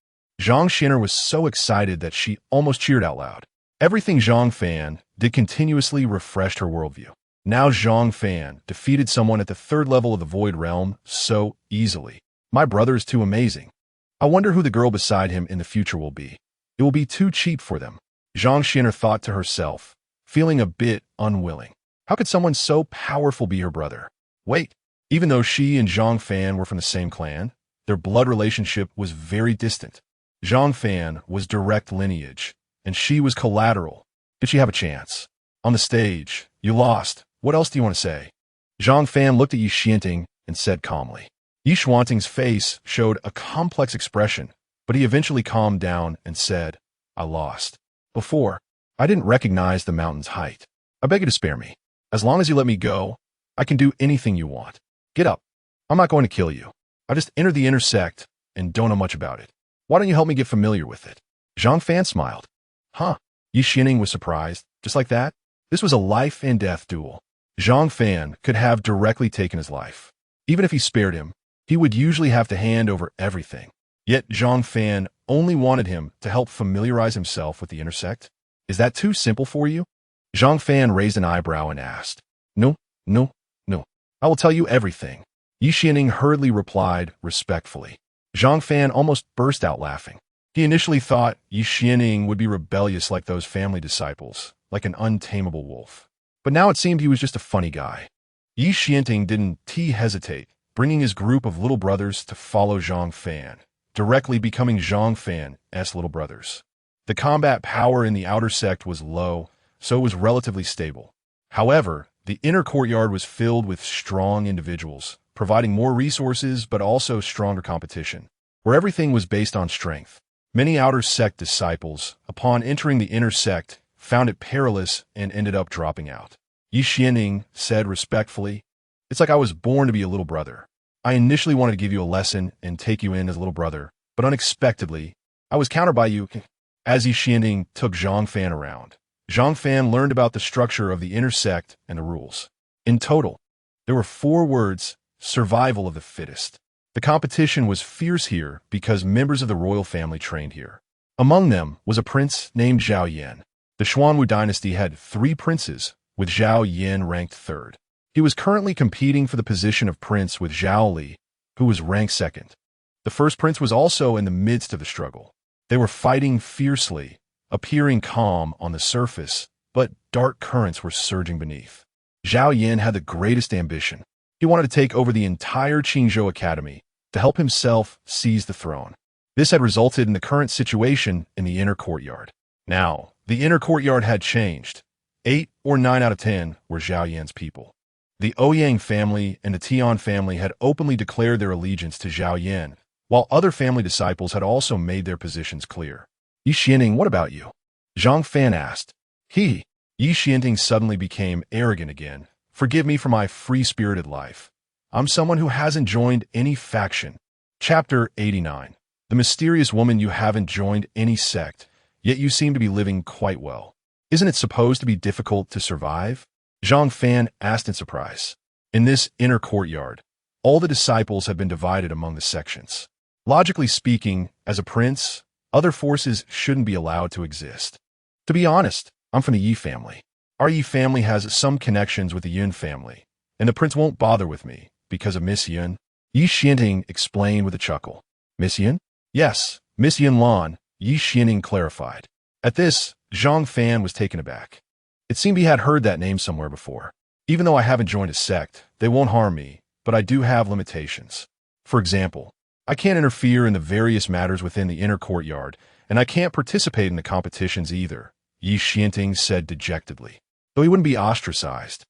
Speaker 1: Zhang Xianer was so excited that she almost cheered out loud. Everything Zhang Fan did continuously refreshed her worldview. Now Zhang Fan defeated someone at the 3rd level of the Void Realm so easily. My brother is too amazing. I wonder who the girl beside him in the future will be. It will be too cheap for them. Zhang Xianer thought to herself, feeling a bit unwilling. How could someone so powerful be her brother? Wait, even though she and Zhang Fan were from the same clan, their blood relationship was very distant. Zhang Fan was direct lineage, and she was collateral. Did she have a chance? On the stage, you lost. What else do you want to say? Zhang Fan looked at Yi Xianing and said calmly. Yi Xuanting's face showed a complex expression, but he eventually calmed down and said, I lost. Before, I didn't recognize the mountain's height. I beg you to spare me. As long as you let me go, I can do anything you want. Get up. I'm not going to kill you. I just entered the inner sect and don't know much about it. Why don't you help me get familiar with it? Zhang Fan smiled. Huh? Yi Xianing was surprised. Just like that? This was a life and death duel. Zhang Fan could have directly taken his life. Even if he spared him, he would usually have to hand over everything. Yet Zhang Fan only wanted him to help familiarize himself with the inner sect. Is that too simple for you? Zhang Fan raised an eyebrow and asked. No. I will tell you everything. Yi Xianing hurriedly replied respectfully. Zhang Fan almost burst out laughing. He initially thought Yi Xianing would be rebellious like those family disciples, like an untamable wolf. But now it seemed he was just a funny guy. Yi Xianing didn't hesitate, bringing his group of little brothers to follow Zhang Fan, directly becoming Zhang Fan's little brothers. The combat power in the outer sect was low, so it was relatively stable. However, the inner courtyard was filled with strong individuals, providing more resources but also stronger competition, where everything was based on strength. Many outer sect disciples, upon entering the inner sect, found it perilous and ended up dropping out. Yi Xianing said respectfully, It's like I was born to be a little brother. I initially wanted to give you a lesson and take you in as a little brother, but unexpectedly, I was countered by you. As Yi Xianing took Zhang Fan around, Zhang Fan learned about the structure of the inner sect and the rules. In total, there were 4 words: survival of the fittest. The competition was fierce here because members of the royal family trained here. Among them was a prince named Zhao Yan. The Xuanhuang dynasty had 3 princes, with Zhao Yan ranked 3rd. He was currently competing for the position of prince with Zhao Li, who was ranked 2nd. The first prince was also in the midst of the struggle. They were fighting fiercely, appearing calm on the surface, but dark currents were surging beneath. Zhao Yan had the greatest ambition. He wanted to take over the entire Qingzhou Academy to help himself seize the throne. This had resulted in the current situation in the inner courtyard. Now, the inner courtyard had changed. 8 or 9 out of 10 were Zhao Yan's people. The Ouyang family and the Tian family had openly declared their allegiance to Zhao Yan, while other family disciples had also made their positions clear. Yi Xianing, what about you? Zhang Fan asked. Yi Xianing suddenly became arrogant again. Forgive me for my free-spirited life. I'm someone who hasn't joined any faction. Chapter 89. The mysterious woman, you haven't joined any sect, yet you seem to be living quite well. Isn't it supposed to be difficult to survive? Zhang Fan asked in surprise. In this inner courtyard, all the disciples have been divided among the sections. Logically speaking, as a prince, other forces shouldn't be allowed to exist. To be honest, I'm from the Yi family. Our Yi family has some connections with the Yun family, and the prince won't bother with me because of Miss Yun. Yi Xianing explained with a chuckle. Miss Yun? Yes, Miss Yun Lan, Yi Xianing clarified. At this, Zhang Fan was taken aback. It seemed he had heard that name somewhere before. Even though I haven't joined a sect, they won't harm me, but I do have limitations. For example, I can't interfere in the various matters within the inner courtyard, and I can't participate in the competitions either, Yi Xianing said dejectedly. Though he wouldn't be ostracized,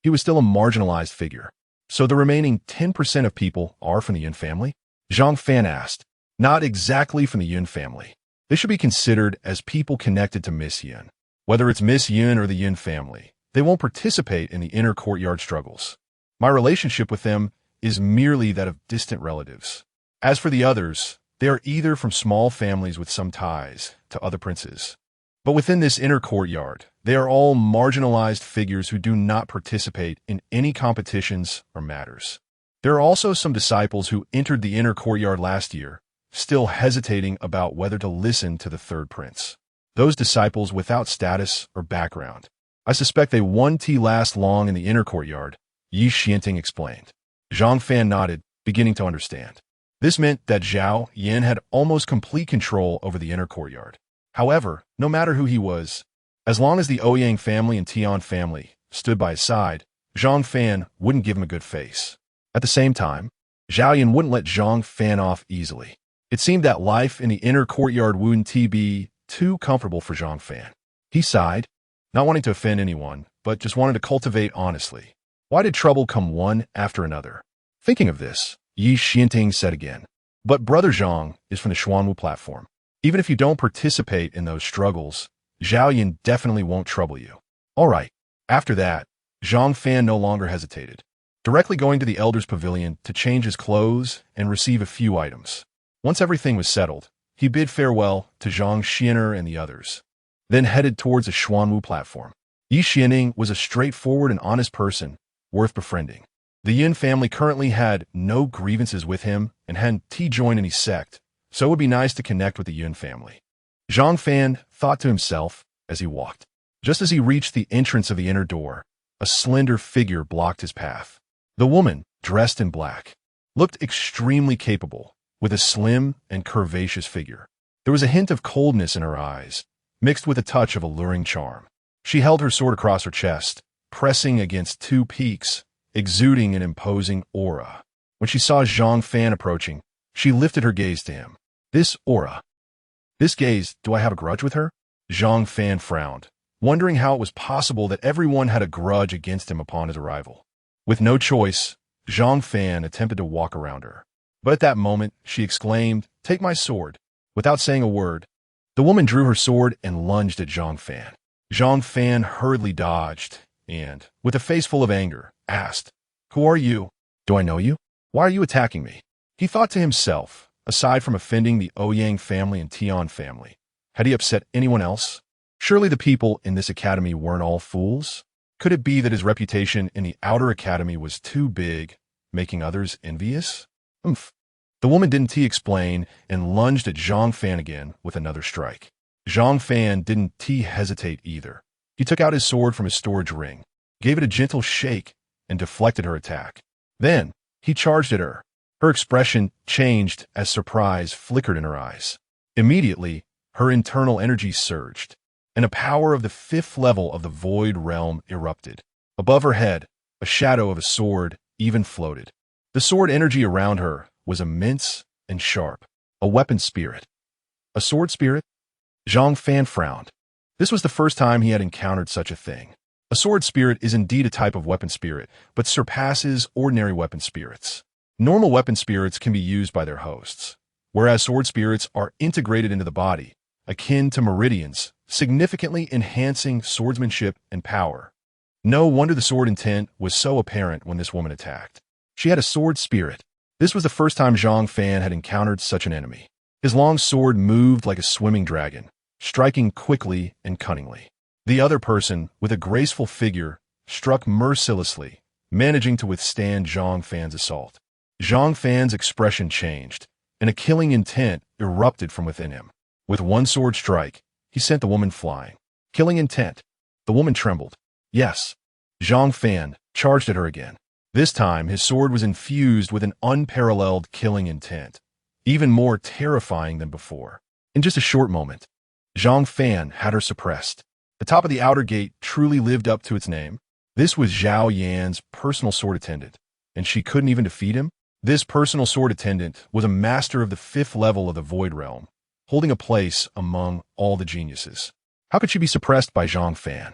Speaker 1: he was still a marginalized figure. So the remaining 10% of people are from the Yun family? Zhang Fan asked. Not exactly from the Yun family. They should be considered as people connected to Miss Yin. Whether it's Miss Yin or the Yin family, they won't participate in the inner courtyard struggles. My relationship with them is merely that of distant relatives. As for the others, they are either from small families with some ties to other princes. But within this inner courtyard, they are all marginalized figures who do not participate in any competitions or matters. There are also some disciples who entered the inner courtyard last year, still hesitating about whether to listen to the third prince. Those disciples without status or background. I suspect they won't last long in the inner courtyard, Yi Xianting explained. Zhang Fan nodded, beginning to understand. This meant that Zhao Yin had almost complete control over the inner courtyard. However, no matter who he was, as long as the Ouyang family and Tian family stood by his side, Zhang Fan wouldn't give him a good face. At the same time, Zhao Yin wouldn't let Zhang Fan off easily. It seemed that life in the inner courtyard wouldn't be too comfortable for Zhang Fan. He sighed, not wanting to offend anyone, but just wanted to cultivate honestly. Why did trouble come one after another? Thinking of this, Yi Xianting said again. But Brother Zhang is from the Xuanhuang platform. Even if you don't participate in those struggles, Zhao Yin definitely won't trouble you. All right. After that, Zhang Fan no longer hesitated, directly going to the Elder's Pavilion to change his clothes and receive a few items. Once everything was settled, he bid farewell to Zhang Xianer and the others, then headed towards the Xuanhuang platform. Yi Xianing was a straightforward and honest person, worth befriending. The Yin family currently had no grievances with him and hadn't joined any sect, so it would be nice to connect with the Yin family. Zhang Fan thought to himself as he walked. Just as he reached the entrance of the inner door, a slender figure blocked his path. The woman, dressed in black, looked extremely capable, with a slim and curvaceous figure. There was a hint of coldness in her eyes, mixed with a touch of alluring charm. She held her sword across her chest, pressing against two peaks, exuding an imposing aura. When she saw Zhang Fan approaching, she lifted her gaze to him. This aura. This gaze, do I have a grudge with her? Zhang Fan frowned, wondering how it was possible that everyone had a grudge against him upon his arrival. With no choice, Zhang Fan attempted to walk around her. But at that moment, she exclaimed, "Take my sword." Without saying a word, the woman drew her sword and lunged at Zhang Fan. Zhang Fan hurriedly dodged and, with a face full of anger, asked, "Who are you? Do I know you? Why are you attacking me?" He thought to himself, aside from offending the Ouyang family and Tian family, had he upset anyone else? Surely the people in this academy weren't all fools? Could it be that his reputation in the outer academy was too big, making others envious? The woman didn't explain and lunged at Zhang Fan again with another strike. Zhang Fan didn't hesitate either. He took out his sword from his storage ring, gave it a gentle shake, and deflected her attack. Then, he charged at her. Her expression changed as surprise flickered in her eyes. Immediately, her internal energy surged, and a power of the 5th level of the Void Realm erupted. Above her head, a shadow of a sword even floated. The sword energy around her was immense and sharp. A weapon spirit. A sword spirit? Zhang Fan frowned. This was the first time he had encountered such a thing. A sword spirit is indeed a type of weapon spirit, but surpasses ordinary weapon spirits. Normal weapon spirits can be used by their hosts, whereas sword spirits are integrated into the body, akin to meridians, significantly enhancing swordsmanship and power. No wonder the sword intent was so apparent when this woman attacked. She had a sword spirit. This was the first time Zhang Fan had encountered such an enemy. His long sword moved like a swimming dragon, striking quickly and cunningly. The other person, with a graceful figure, struck mercilessly, managing to withstand Zhang Fan's assault. Zhang Fan's expression changed, and a killing intent erupted from within him. With one sword strike, he sent the woman flying. Killing intent. The woman trembled. Yes. Zhang Fan charged at her again. This time, his sword was infused with an unparalleled killing intent, even more terrifying than before. In just a short moment, Zhang Fan had her suppressed. The top of the outer gate truly lived up to its name. This was Zhao Yan's personal sword attendant, and she couldn't even defeat him? This personal sword attendant was a master of the 5th level of the Void Realm, holding a place among all the geniuses. How could she be suppressed by Zhang Fan?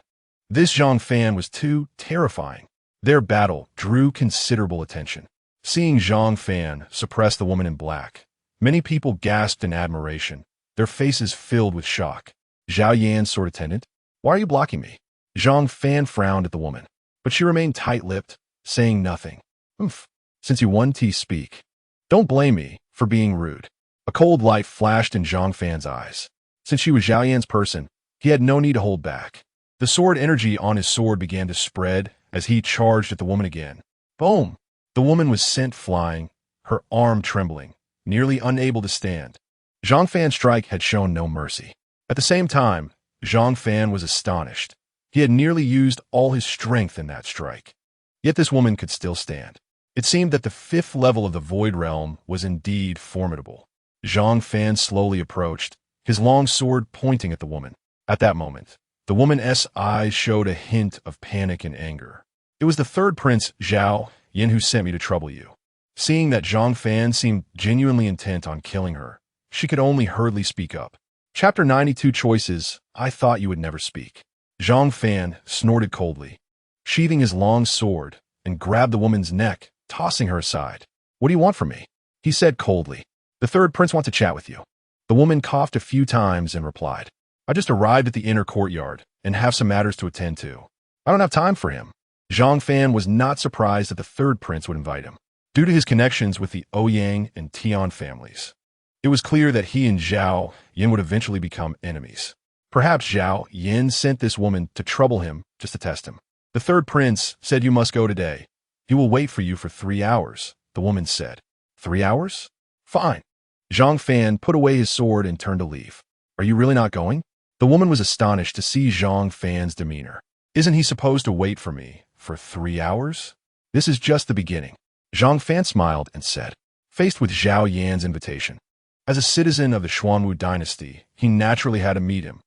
Speaker 1: This Zhang Fan was too terrifying. Their battle drew considerable attention. Seeing Zhang Fan suppress the woman in black, many people gasped in admiration, their faces filled with shock. Zhao Yan's sword attendant? Why are you blocking me? Zhang Fan frowned at the woman, but she remained tight-lipped, saying nothing. Oomph. Since you won to speak. Don't blame me for being rude. A cold light flashed in Zhang Fan's eyes. Since she was Zhao Yan's person, he had no need to hold back. The sword energy on his sword began to spread as he charged at the woman again. Boom! The woman was sent flying, her arm trembling, nearly unable to stand. Zhang Fan's strike had shown no mercy. At the same time, Zhang Fan was astonished. He had nearly used all his strength in that strike. Yet this woman could still stand. It seemed that the 5th level of the Void Realm was indeed formidable. Zhang Fan slowly approached, his long sword pointing at the woman. At that moment, the woman's eyes showed a hint of panic and anger. It was the 3rd Prince, Zhao Yan, who sent me to trouble you. Seeing that Zhang Fan seemed genuinely intent on killing her, she could only hurriedly speak up. Chapter 92 Choices, I thought you would never speak. Zhang Fan snorted coldly, sheathing his long sword, and grabbed the woman's neck, tossing her aside. What do you want from me? He said coldly. The 3rd Prince wants to chat with you. The woman coughed a few times and replied, I just arrived at the inner courtyard and have some matters to attend to. I don't have time for him. Zhang Fan was not surprised that the 3rd Prince would invite him, due to his connections with the Ouyang and Tian families. It was clear that he and Zhao Yan would eventually become enemies. Perhaps Zhao Yan sent this woman to trouble him just to test him. The 3rd Prince said you must go today. He will wait for you for 3 hours, the woman said. 3 hours? Fine. Zhang Fan put away his sword and turned to leave. Are you really not going? The woman was astonished to see Zhang Fan's demeanor. Isn't he supposed to wait for me for 3 hours? This is just the beginning. Zhang Fan smiled and said, faced with Zhao Yan's invitation. As a citizen of the Xuanhuang dynasty, he naturally had to meet him.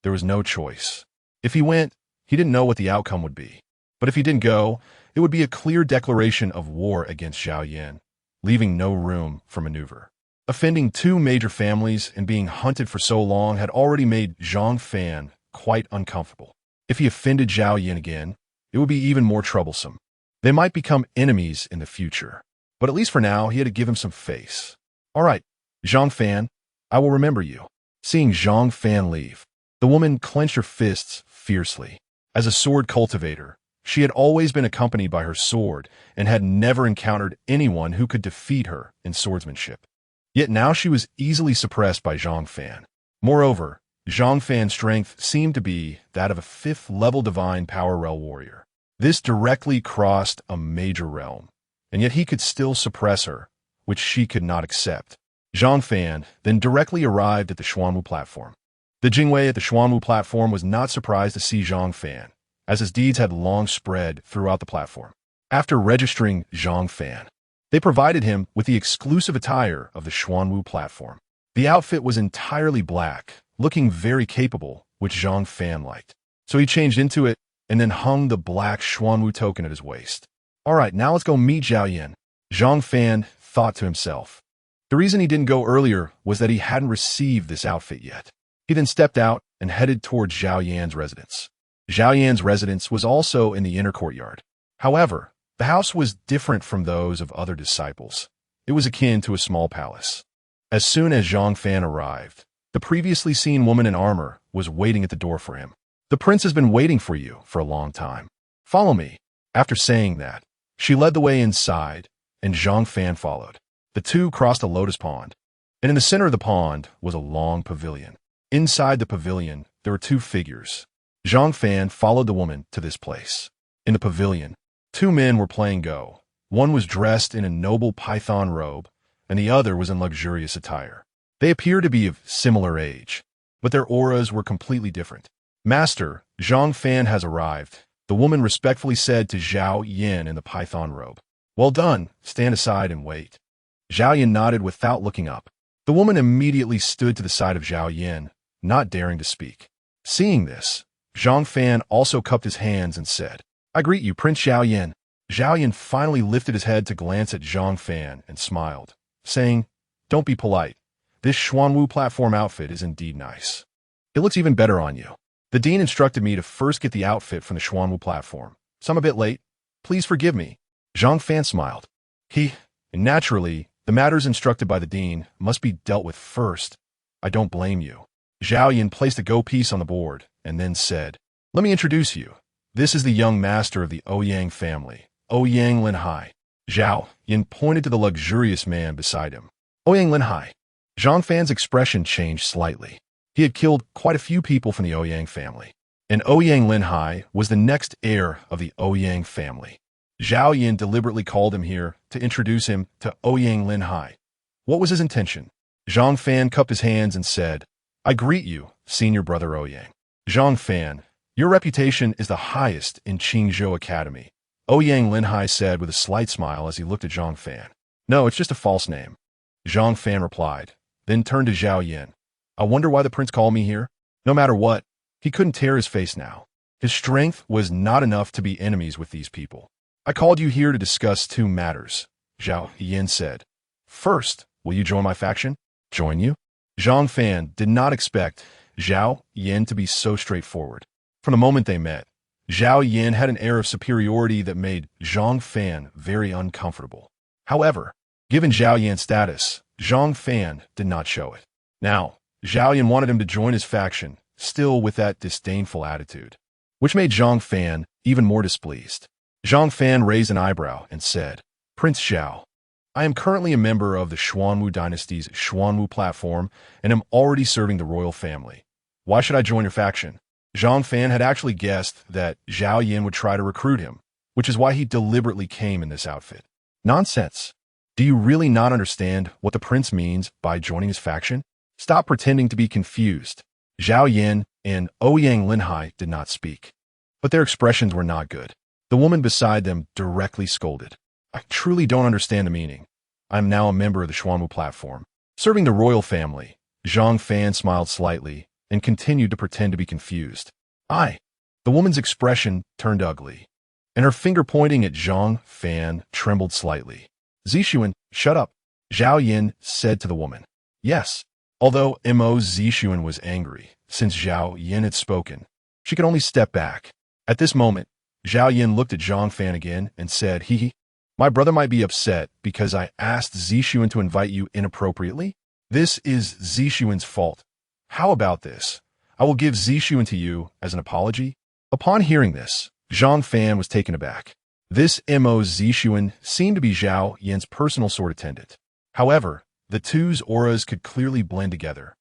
Speaker 1: There was no choice. If he went, he didn't know what the outcome would be. But if he didn't go, it would be a clear declaration of war against Zhao Yan, leaving no room for maneuver. Offending 2 major families and being hunted for so long had already made Zhang Fan quite uncomfortable. If he offended Zhao Yan again, it would be even more troublesome. They might become enemies in the future. But at least for now, he had to give him some face. All right, Zhang Fan, I will remember you. Seeing Zhang Fan leave, the woman clenched her fists fiercely. As a sword cultivator, she had always been accompanied by her sword and had never encountered anyone who could defeat her in swordsmanship. Yet now she was easily suppressed by Zhang Fan. Moreover, Zhang Fan's strength seemed to be that of a 5th-level divine power realm warrior. This directly crossed a major realm, and yet he could still suppress her, which she could not accept. Zhang Fan then directly arrived at the Xuanhuang platform. The Jingwei at the Xuanhuang platform was not surprised to see Zhang Fan, as his deeds had long spread throughout the platform. After registering Zhang Fan, they provided him with the exclusive attire of the Xuanhuang platform. The outfit was entirely black, looking very capable, which Zhang Fan liked. So he changed into it and then hung the black Xuanhuang token at his waist. All right, now let's go meet Zhao Yan. Zhang Fan thought to himself. The reason he didn't go earlier was that he hadn't received this outfit yet. He then stepped out and headed towards Zhao Yan's residence. Zhao Yan's residence was also in the inner courtyard. However, the house was different from those of other disciples. It was akin to a small palace. As soon as Zhang Fan arrived, the previously seen woman in armor was waiting at the door for him. The prince has been waiting for you for a long time. Follow me. After saying that, she led the way inside, and Zhang Fan followed. The two crossed a lotus pond, and in the center of the pond was a long pavilion. Inside the pavilion, there were 2 figures. Zhang Fan followed the woman to this place. In the pavilion, 2 men were playing Go. One was dressed in a noble python robe, and the other was in luxurious attire. They appeared to be of similar age, but their auras were completely different. Master, Zhang Fan has arrived, the woman respectfully said to Zhao Yan in the python robe. Well done, stand aside and wait. Zhao Yan nodded without looking up. The woman immediately stood to the side of Zhao Yan, not daring to speak. Seeing this, Zhang Fan also cupped his hands and said, I greet you, Prince Zhao Yan. Zhao Yan finally lifted his head to glance at Zhang Fan and smiled, saying, Don't be polite. This Xuanhuang platform outfit is indeed nice. It looks even better on you. The dean instructed me to first get the outfit from the Xuanhuang platform, so I'm a bit late. Please forgive me. Zhang Fan smiled. Naturally, the matters instructed by the dean must be dealt with first, I don't blame you. Zhao Yin placed a go piece on the board and then said, let me introduce you. This is the young master of the Ouyang family, Ouyang Linhai. Zhao Yin pointed to the luxurious man beside him. Ouyang Linhai. Zhang Fan's expression changed slightly. He had killed quite a few people from the Ouyang family, and Ouyang Linhai was the next heir of the Ouyang family. Zhao Yin deliberately called him here to introduce him to Ouyang Linhai. What was his intention? Zhang Fan cupped his hands and said, I greet you, senior brother Ouyang. Zhang Fan, your reputation is the highest in Qingzhou Academy, Ouyang Linhai said with a slight smile as he looked at Zhang Fan. No, it's just a false name. Zhang Fan replied, then turned to Zhao Yin. I wonder why the prince called me here? No matter what, he couldn't tear his face now. His strength was not enough to be enemies with these people. I called you here to discuss two matters, Zhao Yin said. First, will you join my faction? Join you? Zhang Fan did not expect Zhao Yin to be so straightforward. From the moment they met, Zhao Yin had an air of superiority that made Zhang Fan very uncomfortable. However, given Zhao Yin's status, Zhang Fan did not show it. Now, Zhao Yin wanted him to join his faction, still with that disdainful attitude, which made Zhang Fan even more displeased. Zhang Fan raised an eyebrow and said, Prince Zhao, I am currently a member of the Xuanwu dynasty's Xuanwu platform and am already serving the royal family. Why should I join your faction? Zhang Fan had actually guessed that Zhao Yin would try to recruit him, which is why he deliberately came in this outfit. Nonsense. Do you really not understand what the prince means by joining his faction? Stop pretending to be confused. Zhao Yin and Ouyang Linhai did not speak, but their expressions were not good. The woman beside them directly scolded. I truly don't understand the meaning. I am now a member of the Xuanwu platform, serving the royal family. Zhang Fan smiled slightly and continued to pretend to be confused. The woman's expression turned ugly, and her finger pointing at Zhang Fan trembled slightly. Zixuan, shut up, Zhao Yin said to the woman. Yes. Although Mo Zixuan was angry, since Zhao Yin had spoken, she could only step back. At this moment, Zhao Yin looked at Zhang Fan again and said, my brother might be upset because I asked Zixuan to invite you inappropriately. This is Zixuan's fault. How about this? I will give Zixuan to you as an apology. Upon hearing this, Zhang Fan was taken aback. This Mo Zixuan seemed to be Zhao Yin's personal sword attendant. However, the two's auras could clearly blend together,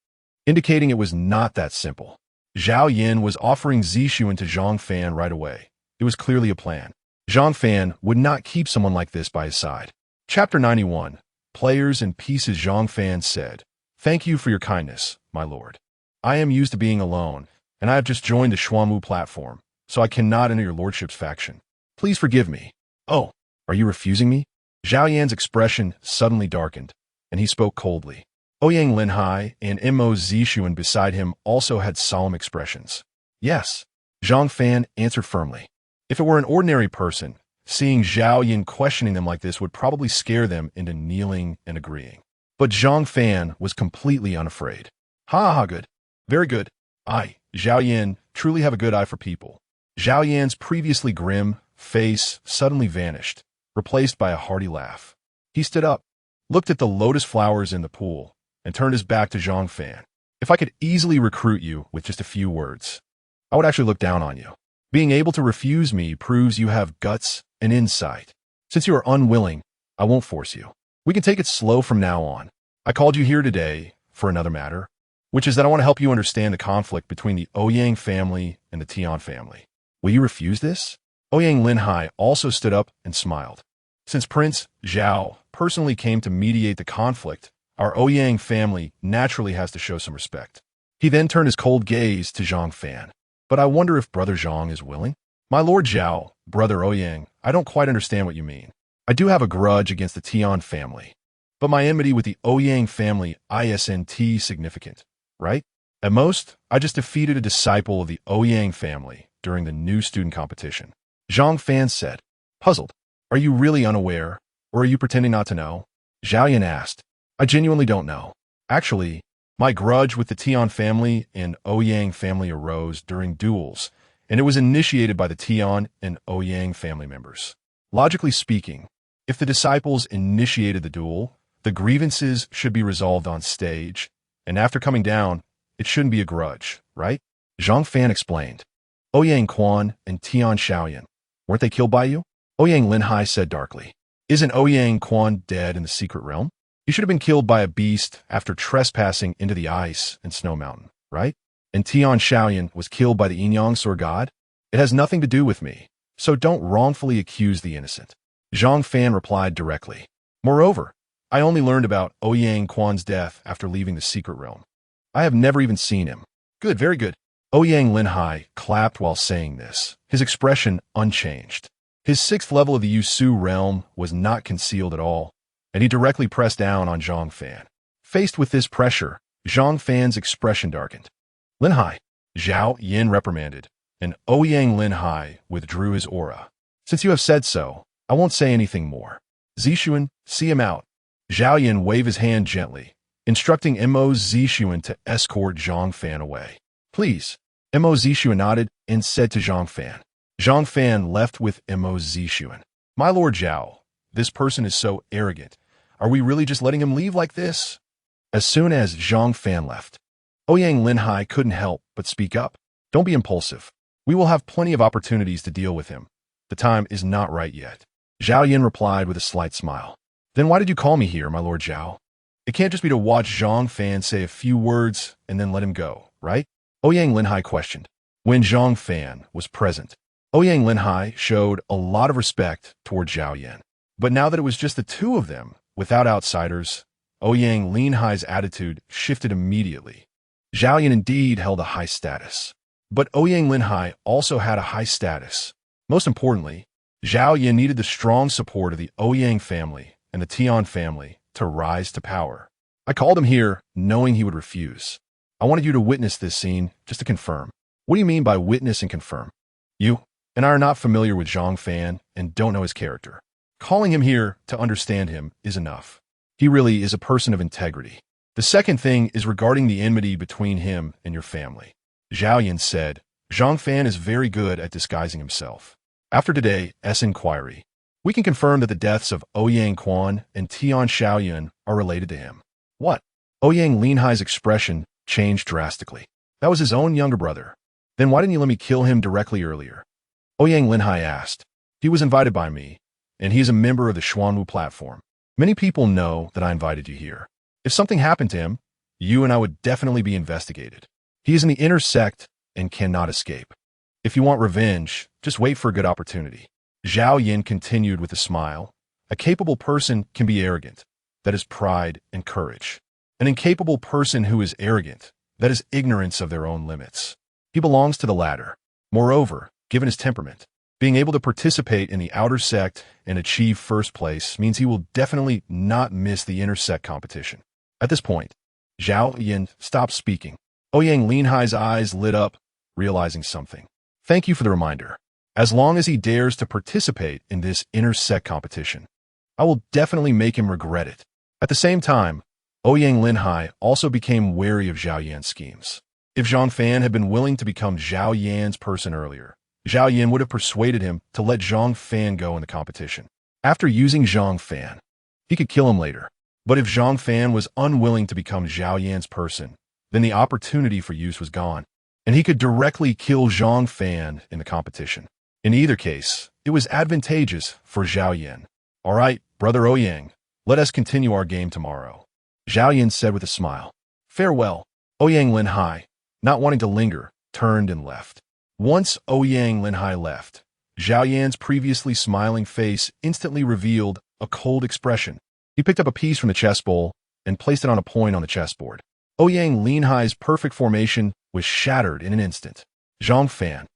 Speaker 1: indicating it was not that simple. Zhao Yin was offering Zixuan to Zhang Fan right away. It was clearly a plan. Zhang Fan would not keep someone like this by his side. Chapter 91. Players and Pieces. Zhang Fan said, Thank you for your kindness, my lord. I am used to being alone, and I have just joined the Xuanwu platform, so I cannot enter your lordship's faction. Please forgive me. Oh, are you refusing me? Zhao Yan's expression suddenly darkened, and he spoke coldly. Ouyang Linhai and Mo Zixuan beside him also had solemn expressions. Yes, Zhang Fan answered firmly. If it were an ordinary person, seeing Zhao Yin questioning them like this would probably scare them into kneeling and agreeing. But Zhang Fan was completely unafraid. Ha, good. Very good. Zhao Yin, truly have a good eye for people. Zhao Yan's previously grim face suddenly vanished, replaced by a hearty laugh. He stood up, looked at the lotus flowers in the pool, and turned his back to Zhang Fan. If I could easily recruit you with just a few words, I would actually look down on you. Being able to refuse me proves you have guts and insight. Since you are unwilling, I won't force you. We can take it slow from now on. I called you here today for another matter, which is that I want to help you understand the conflict between the Ouyang family and the Tian family. Will you refuse this? Ouyang Linhai also stood up and smiled. Since Prince Zhao personally came to mediate the conflict, our Ouyang family naturally has to show some respect. He then turned his cold gaze to Zhang Fan. But I wonder if Brother Zhang is willing? My Lord Zhao, Brother Ouyang, I don't quite understand what you mean. I do have a grudge against the Tian family, but my enmity with the Ouyang family isn't significant, right? At most, I just defeated a disciple of the Ouyang family during the new student competition. Zhang Fan said, puzzled. Are you really unaware, or are you pretending not to know? Zhao Yin asked. I genuinely don't know. Actually, my grudge with the Tian family and Ouyang family arose during duels, and it was initiated by the Tian and Ouyang family members. Logically speaking, if the disciples initiated the duel, the grievances should be resolved on stage, And after coming down, it shouldn't be a grudge, right? Zhang Fan explained. Ouyang Quan and Tian Shaoyan, weren't they killed by you? Ouyang Linhai said darkly. Isn't Ouyang Quan dead in the secret realm? He should have been killed by a beast after trespassing into the ice and snow mountain, right? And Tian Shaoyan was killed by the Yinyang Sword God? It has nothing to do with me, so don't wrongfully accuse the innocent. Zhang Fan replied directly. Moreover, I only learned about Ouyang Quan's death after leaving the secret realm. I have never even seen him. Good, very good. Ouyang Linhai clapped while saying this, his expression unchanged. His 6th level of the Yusu realm was not concealed at all, and he directly pressed down on Zhang Fan. Faced with this pressure, Zhang Fan's expression darkened. Linhai, Zhao Yin reprimanded, and Ouyang Linhai withdrew his aura. Since you have said so, I won't say anything more. Zixuan, see him out. Zhao Yin waved his hand gently, instructing Mo Zixuan to escort Zhang Fan away. Please. Mo Zixuan nodded and said to Zhang Fan. Zhang Fan left with Mo Zixuan. My lord Zhao, this person is so arrogant. Are we really just letting him leave like this? As soon as Zhang Fan left, Ouyang Linhai couldn't help but speak up. Don't be impulsive. We will have plenty of opportunities to deal with him. The time is not right yet. Zhao Yin replied with a slight smile. Then why did you call me here, my lord Zhao? It can't just be to watch Zhang Fan say a few words and then let him go, right? Ouyang Linhai questioned. When Zhang Fan was present, Ouyang Linhai showed a lot of respect toward Zhao Yin. But now that it was just the two of them, without outsiders, Ouyang Linhai's attitude shifted immediately. Zhao Yin indeed held a high status. But Ouyang Linhai also had a high status. Most importantly, Zhao Yin needed the strong support of the Ouyang family and the Tian family to rise to power. I called him here knowing he would refuse. I wanted you to witness this scene just to confirm. What do you mean by witness and confirm? You and I are not familiar with Zhang Fan and don't know his character. Calling him here to understand him is enough. He really is a person of integrity. The second thing is regarding the enmity between him and your family. Zhao Yin said, Zhang Fan is very good at disguising himself. After today's inquiry, we can confirm that the deaths of Ouyang Quan and Tian Shaoyan are related to him. What? Ouyang Linhai's expression changed drastically. That was his own younger brother. Then why didn't you let me kill him directly earlier? Ouyang Linhai asked. He was invited by me, and he is a member of the Xuanhu platform. Many people know that I invited you here. If something happened to him, you and I would definitely be investigated. He is in the inner sect and cannot escape. If you want revenge, just wait for a good opportunity. Zhao Yin continued with a smile. A capable person can be arrogant. That is pride and courage. An incapable person who is arrogant, that is ignorance of their own limits. He belongs to the latter. Moreover, given his temperament, being able to participate in the outer sect and achieve first place means he will definitely not miss the inner sect competition. At this point, Zhao Yin stopped speaking. Ouyang Linhai's eyes lit up, realizing something. Thank you for the reminder. As long as he dares to participate in this inner sect competition, I will definitely make him regret it. At the same time, Ouyang Linhai also became wary of Zhao Yan's schemes. If Zhang Fan had been willing to become Zhao Yan's person earlier, Zhao Yan would have persuaded him to let Zhang Fan go in the competition. After using Zhang Fan, he could kill him later. But if Zhang Fan was unwilling to become Zhao Yan's person, then the opportunity for use was gone, and he could directly kill Zhang Fan in the competition. In either case, it was advantageous for Zhao Yan. All right, brother Ouyang, let us continue our game tomorrow. Zhao Yan said with a smile. Farewell. Ouyang Linhai, not wanting to linger, turned and left. Once Ouyang Linhai left, Zhao Yan's previously smiling face instantly revealed a cold expression. He picked up a piece from the chess bowl and placed it on a point on the chessboard. Ouyang Linhai's perfect formation was shattered in an instant. Zhang Fan,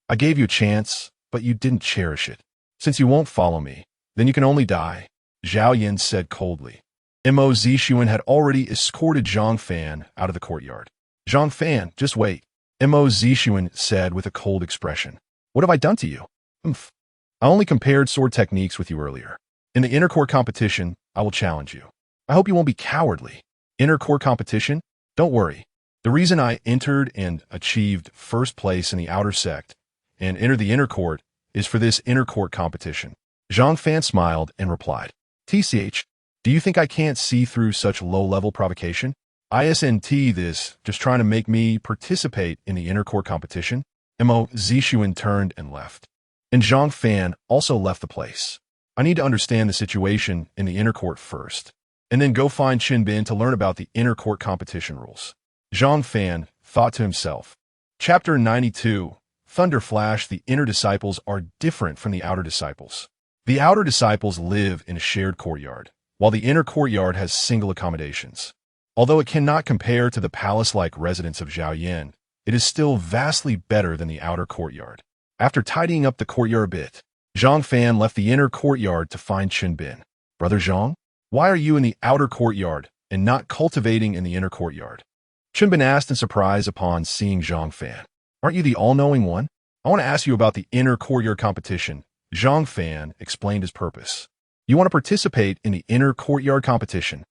Speaker 1: I gave you a chance, but you didn't cherish it. Since you won't follow me, then you can only die, Zhao Yin said coldly. Mo Zixuan had already escorted Zhang Fan out of the courtyard. Zhang Fan, just wait, Mo Zixuan said with a cold expression. What have I done to you? I only compared sword techniques with you earlier. In the inner court competition, I will challenge you. I hope you won't be cowardly. Inner court competition? Don't worry. The reason I entered and achieved first place in the outer sect and entered the inner court is for this inner court competition. Zhang Fan smiled and replied, TCH, do you think I can't see through such low-level provocation? Isn't this just trying to make me participate in the inner court competition? Mo Zixuan turned and left. And Zhang Fan also left the place. I need to understand the situation in the inner court first, and then go find Qinbin to learn about the inner court competition rules. Zhang Fan thought to himself. Chapter 92. Thunder Flash. The inner disciples are different from the outer disciples. The outer disciples live in a shared courtyard, while the inner courtyard has single accommodations. Although it cannot compare to the palace-like residence of Zhaoyan, it is still vastly better than the outer courtyard. After tidying up the courtyard a bit, Zhang Fan left the inner courtyard to find Qinbin. Brother Zhang, why are you in the outer courtyard and not cultivating in the inner courtyard? Qinbin asked in surprise upon seeing Zhang Fan. Aren't you the all-knowing one? I want to ask you about the inner courtyard competition. Zhang Fan explained his purpose. You want to participate in the inner courtyard competition?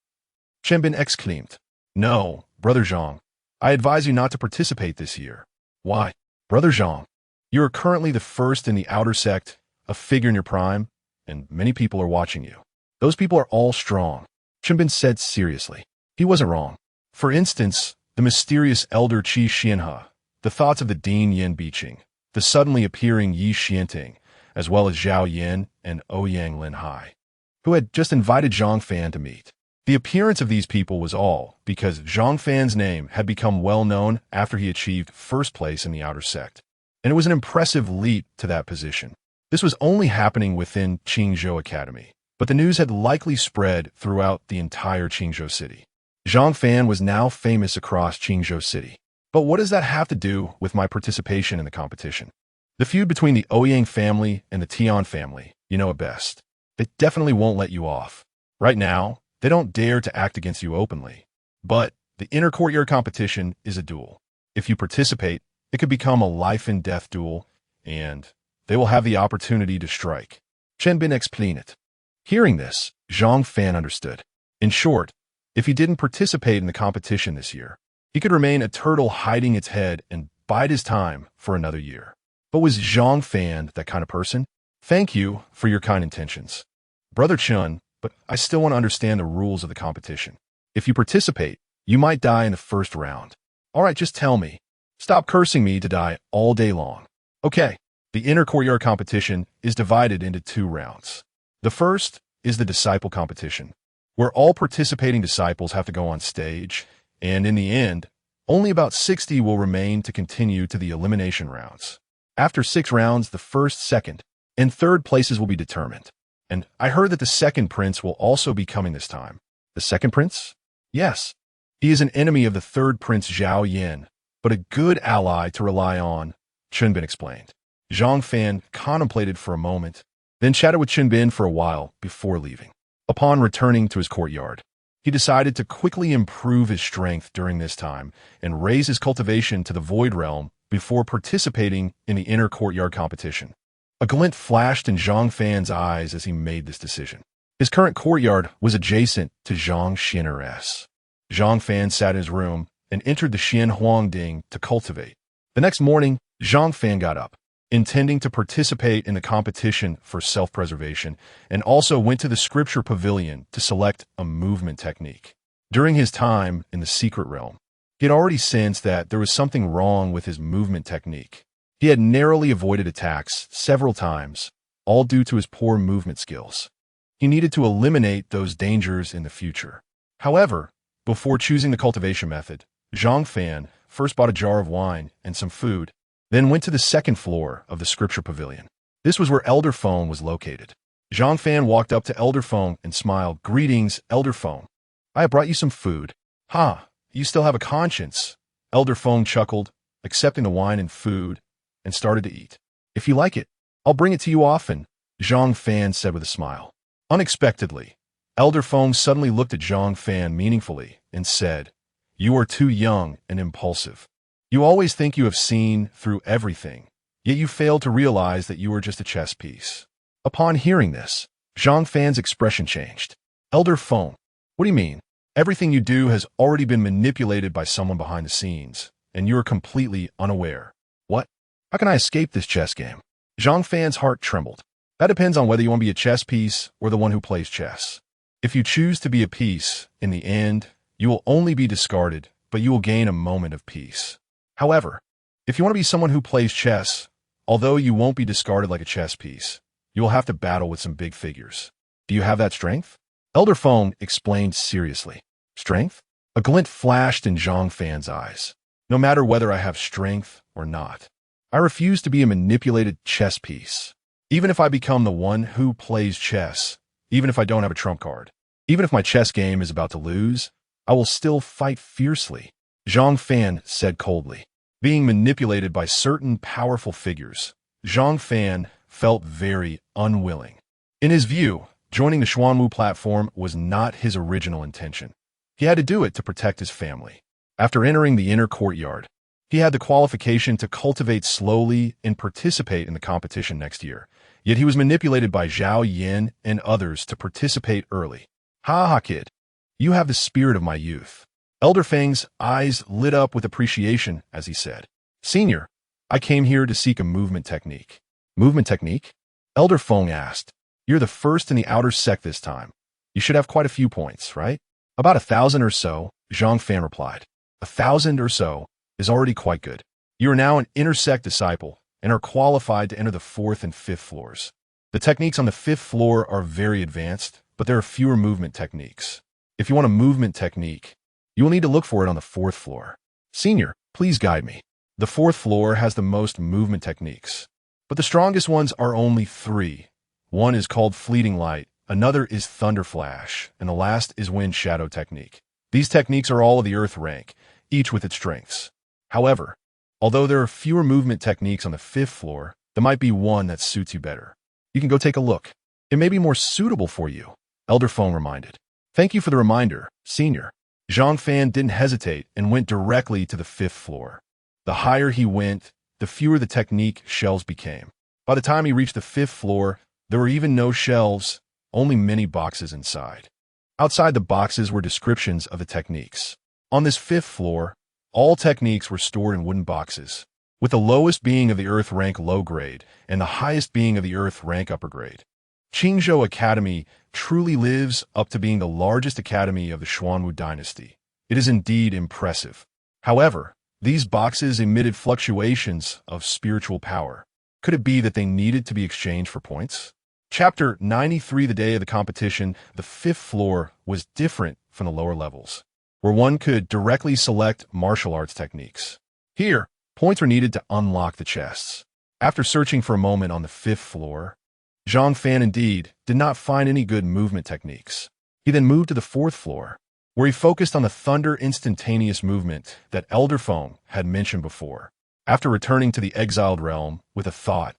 Speaker 1: Qinbin exclaimed. No, Brother Zhang. I advise you not to participate this year. Why? Brother Zhang, you are currently the first in the outer sect, a figure in your prime, and many people are watching you. Those people are all strong, Qinbin said seriously. He wasn't wrong. For instance, the mysterious elder Qi Xianhe, the thoughts of the Dean Yin Biqing, the suddenly appearing Yi Xianting, as well as Zhao Yin and Ouyang Lin Hai, who had just invited Zhang Fan to meet. The appearance of these people was all because Zhang Fan's name had become well known after he achieved first place in the outer sect, and it was an impressive leap to that position. This was only happening within Qingzhou Academy, but the news had likely spread throughout the entire Qingzhou city. Zhang Fan was now famous across Qingzhou city. But what does that have to do with my participation in the competition? The feud between the Ouyang family and the Tian family, you know it best. They definitely won't let you off. Right now, they don't dare to act against you openly. But the inner courtyard competition is a duel. If you participate, it could become a life-and-death duel, and they will have the opportunity to strike. Qinbin explained it. Hearing this, Zhang Fan understood. In short, if he didn't participate in the competition this year, he could remain a turtle hiding its head and bide his time for another year. But was Zhang Fan that kind of person? Thank you for your kind intentions, Brother Chun, but I still want to understand the rules of the competition. If you participate, you might die in the first round. All right, just tell me. Stop cursing me to die all day long. Okay, the inner courtyard competition is divided into 2 rounds. The first is the disciple competition, where all participating disciples have to go on stage, and in the end, only about 60 will remain to continue to the elimination rounds. After 6 rounds, the first, second, and third places will be determined. And I heard that the second prince will also be coming this time. The second prince? Yes. He is an enemy of the third prince Zhao Yin, but a good ally to rely on, Qinbin explained. Zhang Fan contemplated for a moment, then chatted with Qinbin for a while before leaving. Upon returning to his courtyard, he decided to quickly improve his strength during this time and raise his cultivation to the Void Realm before participating in the inner courtyard competition. A glint flashed in Zhang Fan's eyes as he made this decision. His current courtyard was adjacent to Zhang Xian's. Zhang Fan sat in his room and entered the Xuan Huang Ding to cultivate. The next morning, Zhang Fan got up, intending to participate in the competition for self-preservation, and also went to the scripture pavilion to select a movement technique. During his time in the secret realm, he had already sensed that there was something wrong with his movement technique. He had narrowly avoided attacks several times, all due to his poor movement skills. He needed to eliminate those dangers in the future. However, before choosing the cultivation method, Zhang Fan first bought a jar of wine and some food, then went to the second floor of the scripture pavilion. This was where Elder Phone was located. Zhang Fan walked up to Elder Phone and smiled. Greetings, Elder Phone. I have brought you some food. Ha, you still have a conscience. Elder Phone chuckled, accepting the wine and food, and started to eat. If you like it, I'll bring it to you often, Zhang Fan said with a smile. Unexpectedly, Elder Phone suddenly looked at Zhang Fan meaningfully and said, You are too young and impulsive. You always think you have seen through everything, yet you fail to realize that you are just a chess piece. Upon hearing this, Zhang Fan's expression changed. Elder Phone, what do you mean? Everything you do has already been manipulated by someone behind the scenes, and you are completely unaware. What? How can I escape this chess game? Zhang Fan's heart trembled. That depends on whether you want to be a chess piece or the one who plays chess. If you choose to be a piece, in the end, You will only be discarded, but you will gain a moment of peace. However, if you want to be someone who plays chess, although you won't be discarded like a chess piece, you will have to battle with some big figures. Do you have that strength? Elder Feng explained seriously. Strength? A glint flashed in Zhang Fan's eyes. No matter whether I have strength or not, I refuse to be a manipulated chess piece. Even if I become the one who plays chess, even if I don't have a trump card, even if my chess game is about to lose, I will still fight fiercely, Zhang Fan said coldly. Being manipulated by certain powerful figures, Zhang Fan felt very unwilling. In his view, joining the Xuanhuang platform was not his original intention. He had to do it to protect his family. After entering the inner courtyard, he had the qualification to cultivate slowly and participate in the competition next year. Yet he was manipulated by Zhao Yin and others to participate early. Ha ha, kid. You have the spirit of my youth. Elder Feng's eyes lit up with appreciation as he said, Senior, I came here to seek a movement technique. Movement technique? Elder Feng asked. You're the first in the outer sect this time. You should have quite a few points, right? About 1,000 or so, Zhang Fan replied. 1,000 or so is already quite good. You are now an inner sect disciple and are qualified to enter the 4th and 5th floors. The techniques on the 5th floor are very advanced, but there are fewer movement techniques. If you want a movement technique, you will need to look for it on the 4th floor. Senior, please guide me. The 4th floor has the most movement techniques, but the strongest ones are only 3. One is called Fleeting Light, another is Thunder Flash, and the last is Wind Shadow technique. These techniques are all of the Earth rank, each with its strengths. However, although there are fewer movement techniques on the 5th floor, there might be one that suits you better. You can go take a look. It may be more suitable for you, Elder Feng reminded. Thank you for the reminder, Senior. Zhang Fan didn't hesitate and went directly to the 5th floor. The higher he went, the fewer the technique shelves became. By the time he reached the 5th floor, there were even no shelves, only many boxes inside. Outside the boxes were descriptions of the techniques. On this 5th floor, all techniques were stored in wooden boxes, with the lowest being of the Earth rank low grade and the highest being of the Earth rank upper grade. Qingzhou Academy truly lives up to being the largest academy of the Xuanhuang dynasty. It is indeed impressive. However, these boxes emitted fluctuations of spiritual power. Could it be that they needed to be exchanged for points? Chapter 93, the day of the competition, the 5th floor was different from the lower levels, where one could directly select martial arts techniques. Here, points were needed to unlock the chests. After searching for a moment on the 5th floor, Zhang Fan indeed did not find any good movement techniques. He then moved to the 4th floor, where he focused on the thunder instantaneous movement that Elder Feng had mentioned before. After returning to the exiled realm with a thought,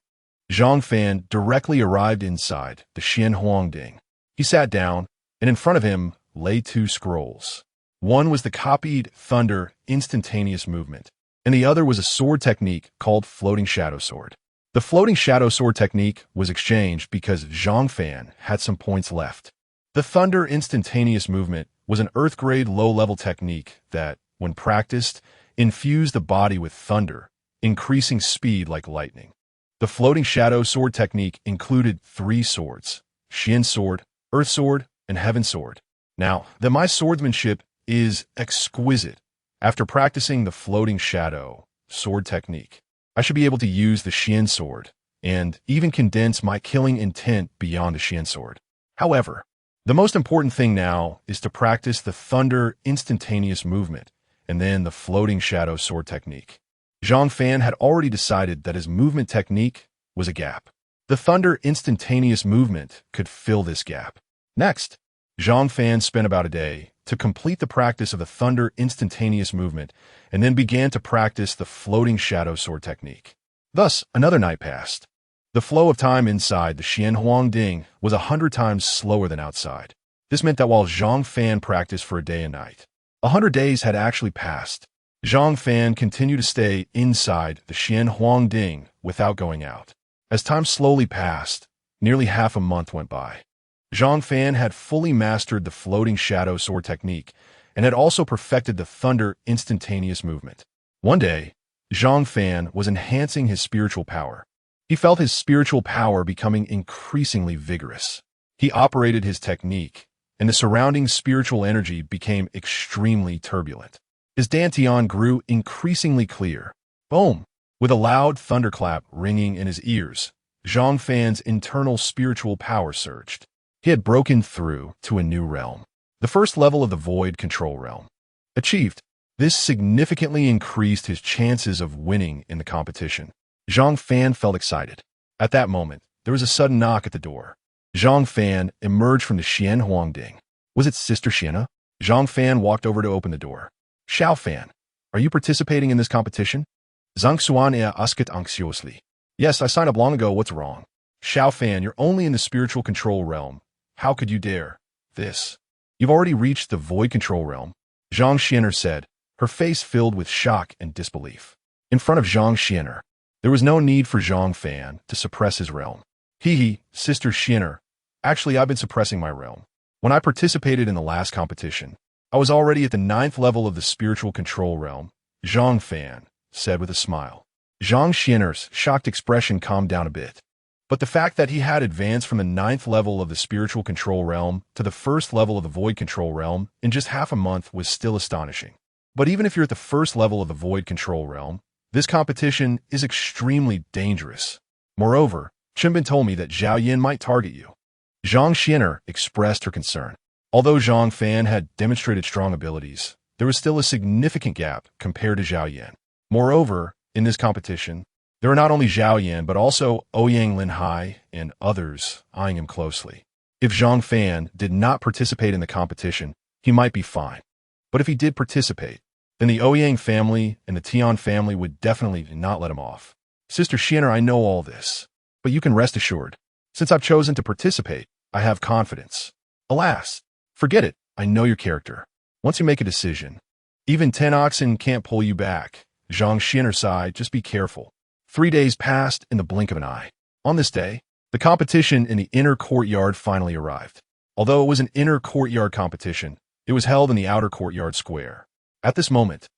Speaker 1: Zhang Fan directly arrived inside the Xuan Huang Ding. He sat down, and in front of him lay 2 scrolls. One was the copied thunder instantaneous movement, and the other was a sword technique called Floating Shadow Sword. The Floating Shadow Sword technique was exchanged because Zhang Fan had some points left. The thunder instantaneous movement was an Earth-grade low-level technique that, when practiced, infused the body with thunder, increasing speed like lightning. The Floating Shadow Sword technique included 3 swords: Xian Sword, Earth Sword, and Heaven Sword. Now, that my swordsmanship is exquisite. After practicing the Floating Shadow Sword technique, I should be able to use the Xian Sword and even condense my killing intent beyond the Xian Sword. However, the most important thing now is to practice the Thunder instantaneous movement and then the Floating Shadow Sword technique. Zhang Fan had already decided that his movement technique was a gap. The Thunder instantaneous movement could fill this gap. Next, Zhang Fan spent about a day to complete the practice of the Thunder instantaneous movement and then began to practice the Floating Shadow Sword technique. Thus, another night passed. The flow of time inside the Xuan Huang Ding was 100 times slower than outside. This meant that while Zhang Fan practiced for a day and night, 100 days had actually passed. Zhang Fan continued to stay inside the Xuan Huang Ding without going out. As time slowly passed, nearly half a month went by. Zhang Fan had fully mastered the Floating Shadow Sword technique and had also perfected the Thunder instantaneous movement. One day, Zhang Fan was enhancing his spiritual power. He felt his spiritual power becoming increasingly vigorous. He operated his technique, and the surrounding spiritual energy became extremely turbulent. His dantian grew increasingly clear. Boom! With a loud thunderclap ringing in his ears, Zhang Fan's internal spiritual power surged. He had broken through to a new realm. The first level of the void control realm. Achieved. This significantly increased his chances of winning in the competition. Zhang Fan felt excited. At that moment, there was a sudden knock at the door. Zhang Fan emerged from the Xuan Huang Ding. Was it Sister Xiana? Zhang Fan walked over to open the door. Xiao Fan, are you participating in this competition? Zhang Xuan asked anxiously. Yes, I signed up long ago. What's wrong? Xiao Fan, you're only in the spiritual control realm. How could you dare? This. You've already reached the void control realm, Zhang Xianer said, her face filled with shock and disbelief. In front of Zhang Xianer, there was no need for Zhang Fan to suppress his realm. Hee, Sister Xianer. Actually, I've been suppressing my realm. When I participated in the last competition, I was already at the 9th level of the spiritual control realm, Zhang Fan said with a smile. Zhang Xianer's shocked expression calmed down a bit. But the fact that he had advanced from the 9th level of the spiritual control realm to the 1st level of the void control realm in just half a month was still astonishing. But even if you're at the 1st level of the void control realm, this competition is extremely dangerous. Moreover, Chenbin told me that Zhao Yin might target you. Zhang Xianer expressed her concern. Although Zhang Fan had demonstrated strong abilities, there was still a significant gap compared to Zhao Yin. Moreover, in this competition, there are not only Zhao Yin but also Ouyang Linhai and others eyeing him closely. If Zhang Fan did not participate in the competition, he might be fine. But if he did participate, then the Ouyang family and the Tian family would definitely not let him off. Sister Xianer, I know all this, but you can rest assured. Since I've chosen to participate, I have confidence. Alas, forget it, I know your character. Once you make a decision, even 10 oxen can't pull you back. Zhang Xianer sighed, just be careful. 3 days passed in the blink of an eye. On this day, the competition in the inner courtyard finally arrived. Although it was an inner courtyard competition, it was held in the outer courtyard square. At this moment,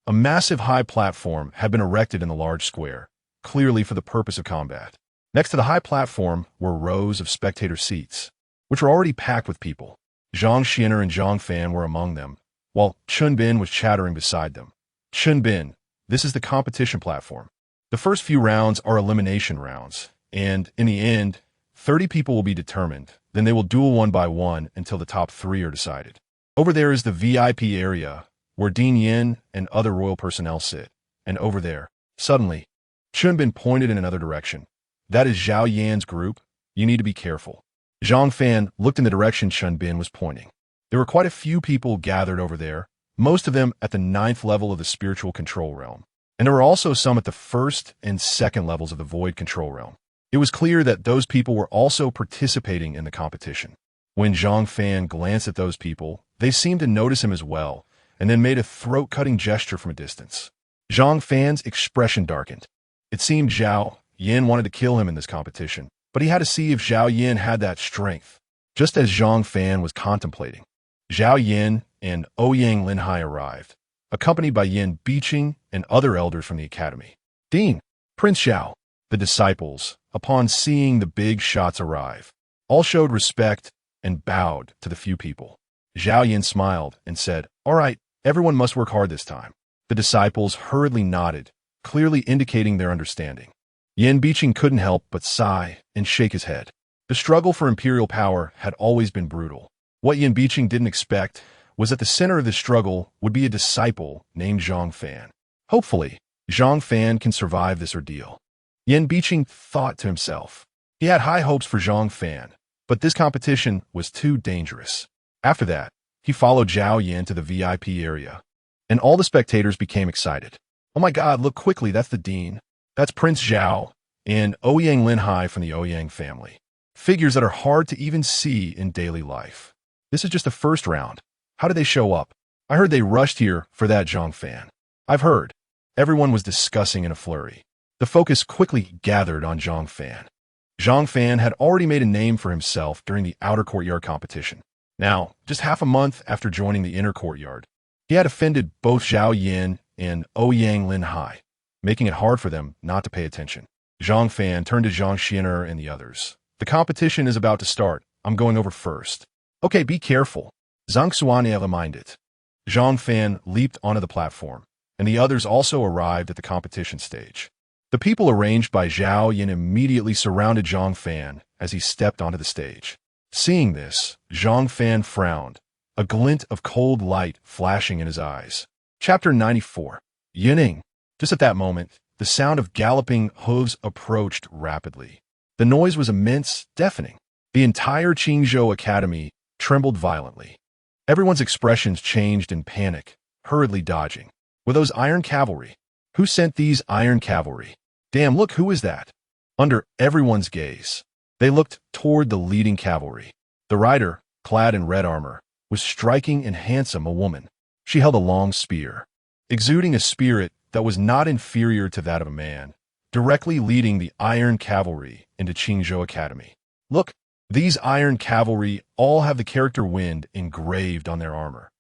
Speaker 1: a massive high platform had been erected in the large square, clearly for the purpose of combat. Next to the high platform were rows of spectator seats, which were already packed with people. Zhang Xianer and Zhang Fan were among them, while Chenbin was chattering beside them. Chenbin, this is the competition platform. The first few rounds are elimination rounds, and in the end, 30 people will be determined. Then they will duel one by one until the top 3 are decided. Over there is the VIP area, where Dean Yin and other royal personnel sit. And over there, suddenly, Chenbin pointed in another direction. That is Zhao Yan's group. You need to be careful. Zhang Fan looked in the direction Chenbin was pointing. There were quite a few people gathered over there, most of them at the 9th level of the spiritual control realm. And there were also some at the 1st and 2nd levels of the void control realm. It was clear that those people were also participating in the competition. When Zhang Fan glanced at those people, they seemed to notice him as well, and then made a throat-cutting gesture from a distance. Zhang Fan's expression darkened. It seemed Zhao Yin wanted to kill him in this competition, but he had to see if Zhao Yin had that strength. Just as Zhang Fan was contemplating, Zhao Yin and Ouyang Linhai arrived, accompanied by Yin Biqing and other elders from the academy. Dean, Prince Zhao, the disciples, upon seeing the big shots arrive, all showed respect and bowed to the few people. Zhao Yin smiled and said, all right, everyone must work hard this time. The disciples hurriedly nodded, clearly indicating their understanding. Yin Biqing couldn't help but sigh and shake his head. The struggle for imperial power had always been brutal. What Yin Biqing didn't expect was that the center of this struggle would be a disciple named Zhang Fan. Hopefully, Zhang Fan can survive this ordeal. Yin Biqing thought to himself. He had high hopes for Zhang Fan, but this competition was too dangerous. After that, he followed Zhao Yin to the VIP area, and all the spectators became excited. Oh my God, look quickly, that's the dean. That's Prince Zhao and Ouyang Linhai from the Ouyang family. Figures that are hard to even see in daily life. This is just the first round. How did they show up? I heard they rushed here for that Zhang Fan. I've heard. Everyone was discussing in a flurry. The focus quickly gathered on Zhang Fan. Zhang Fan had already made a name for himself during the outer courtyard competition. Now, just half a month after joining the inner courtyard, he had offended both Zhao Yin and Ouyang Linhai, making it hard for them not to pay attention. Zhang Fan turned to Zhang Xianer and the others. The competition is about to start. I'm going over first. Okay, be careful. Zhang Xuanhuang reminded. Zhang Fan leaped onto the platform, and the others also arrived at the competition stage. The people arranged by Zhao Yin immediately surrounded Zhang Fan as he stepped onto the stage. Seeing this, Zhang Fan frowned, a glint of cold light flashing in his eyes. Chapter 94. Yining. Just at that moment, the sound of galloping hooves approached rapidly. The noise was immense, deafening. The entire Qingzhou Academy trembled violently. Everyone's expressions changed in panic, hurriedly dodging. Were those iron cavalry? Who sent these iron cavalry? Damn, look, who is that? Under everyone's gaze, they looked toward the leading cavalry. The rider, clad in red armor, was striking and handsome a woman. She held a long spear, exuding a spirit that was not inferior to that of a man, directly leading the iron cavalry into Qingzhou Academy. Look, these iron cavalry all have the character wind engraved on their armor.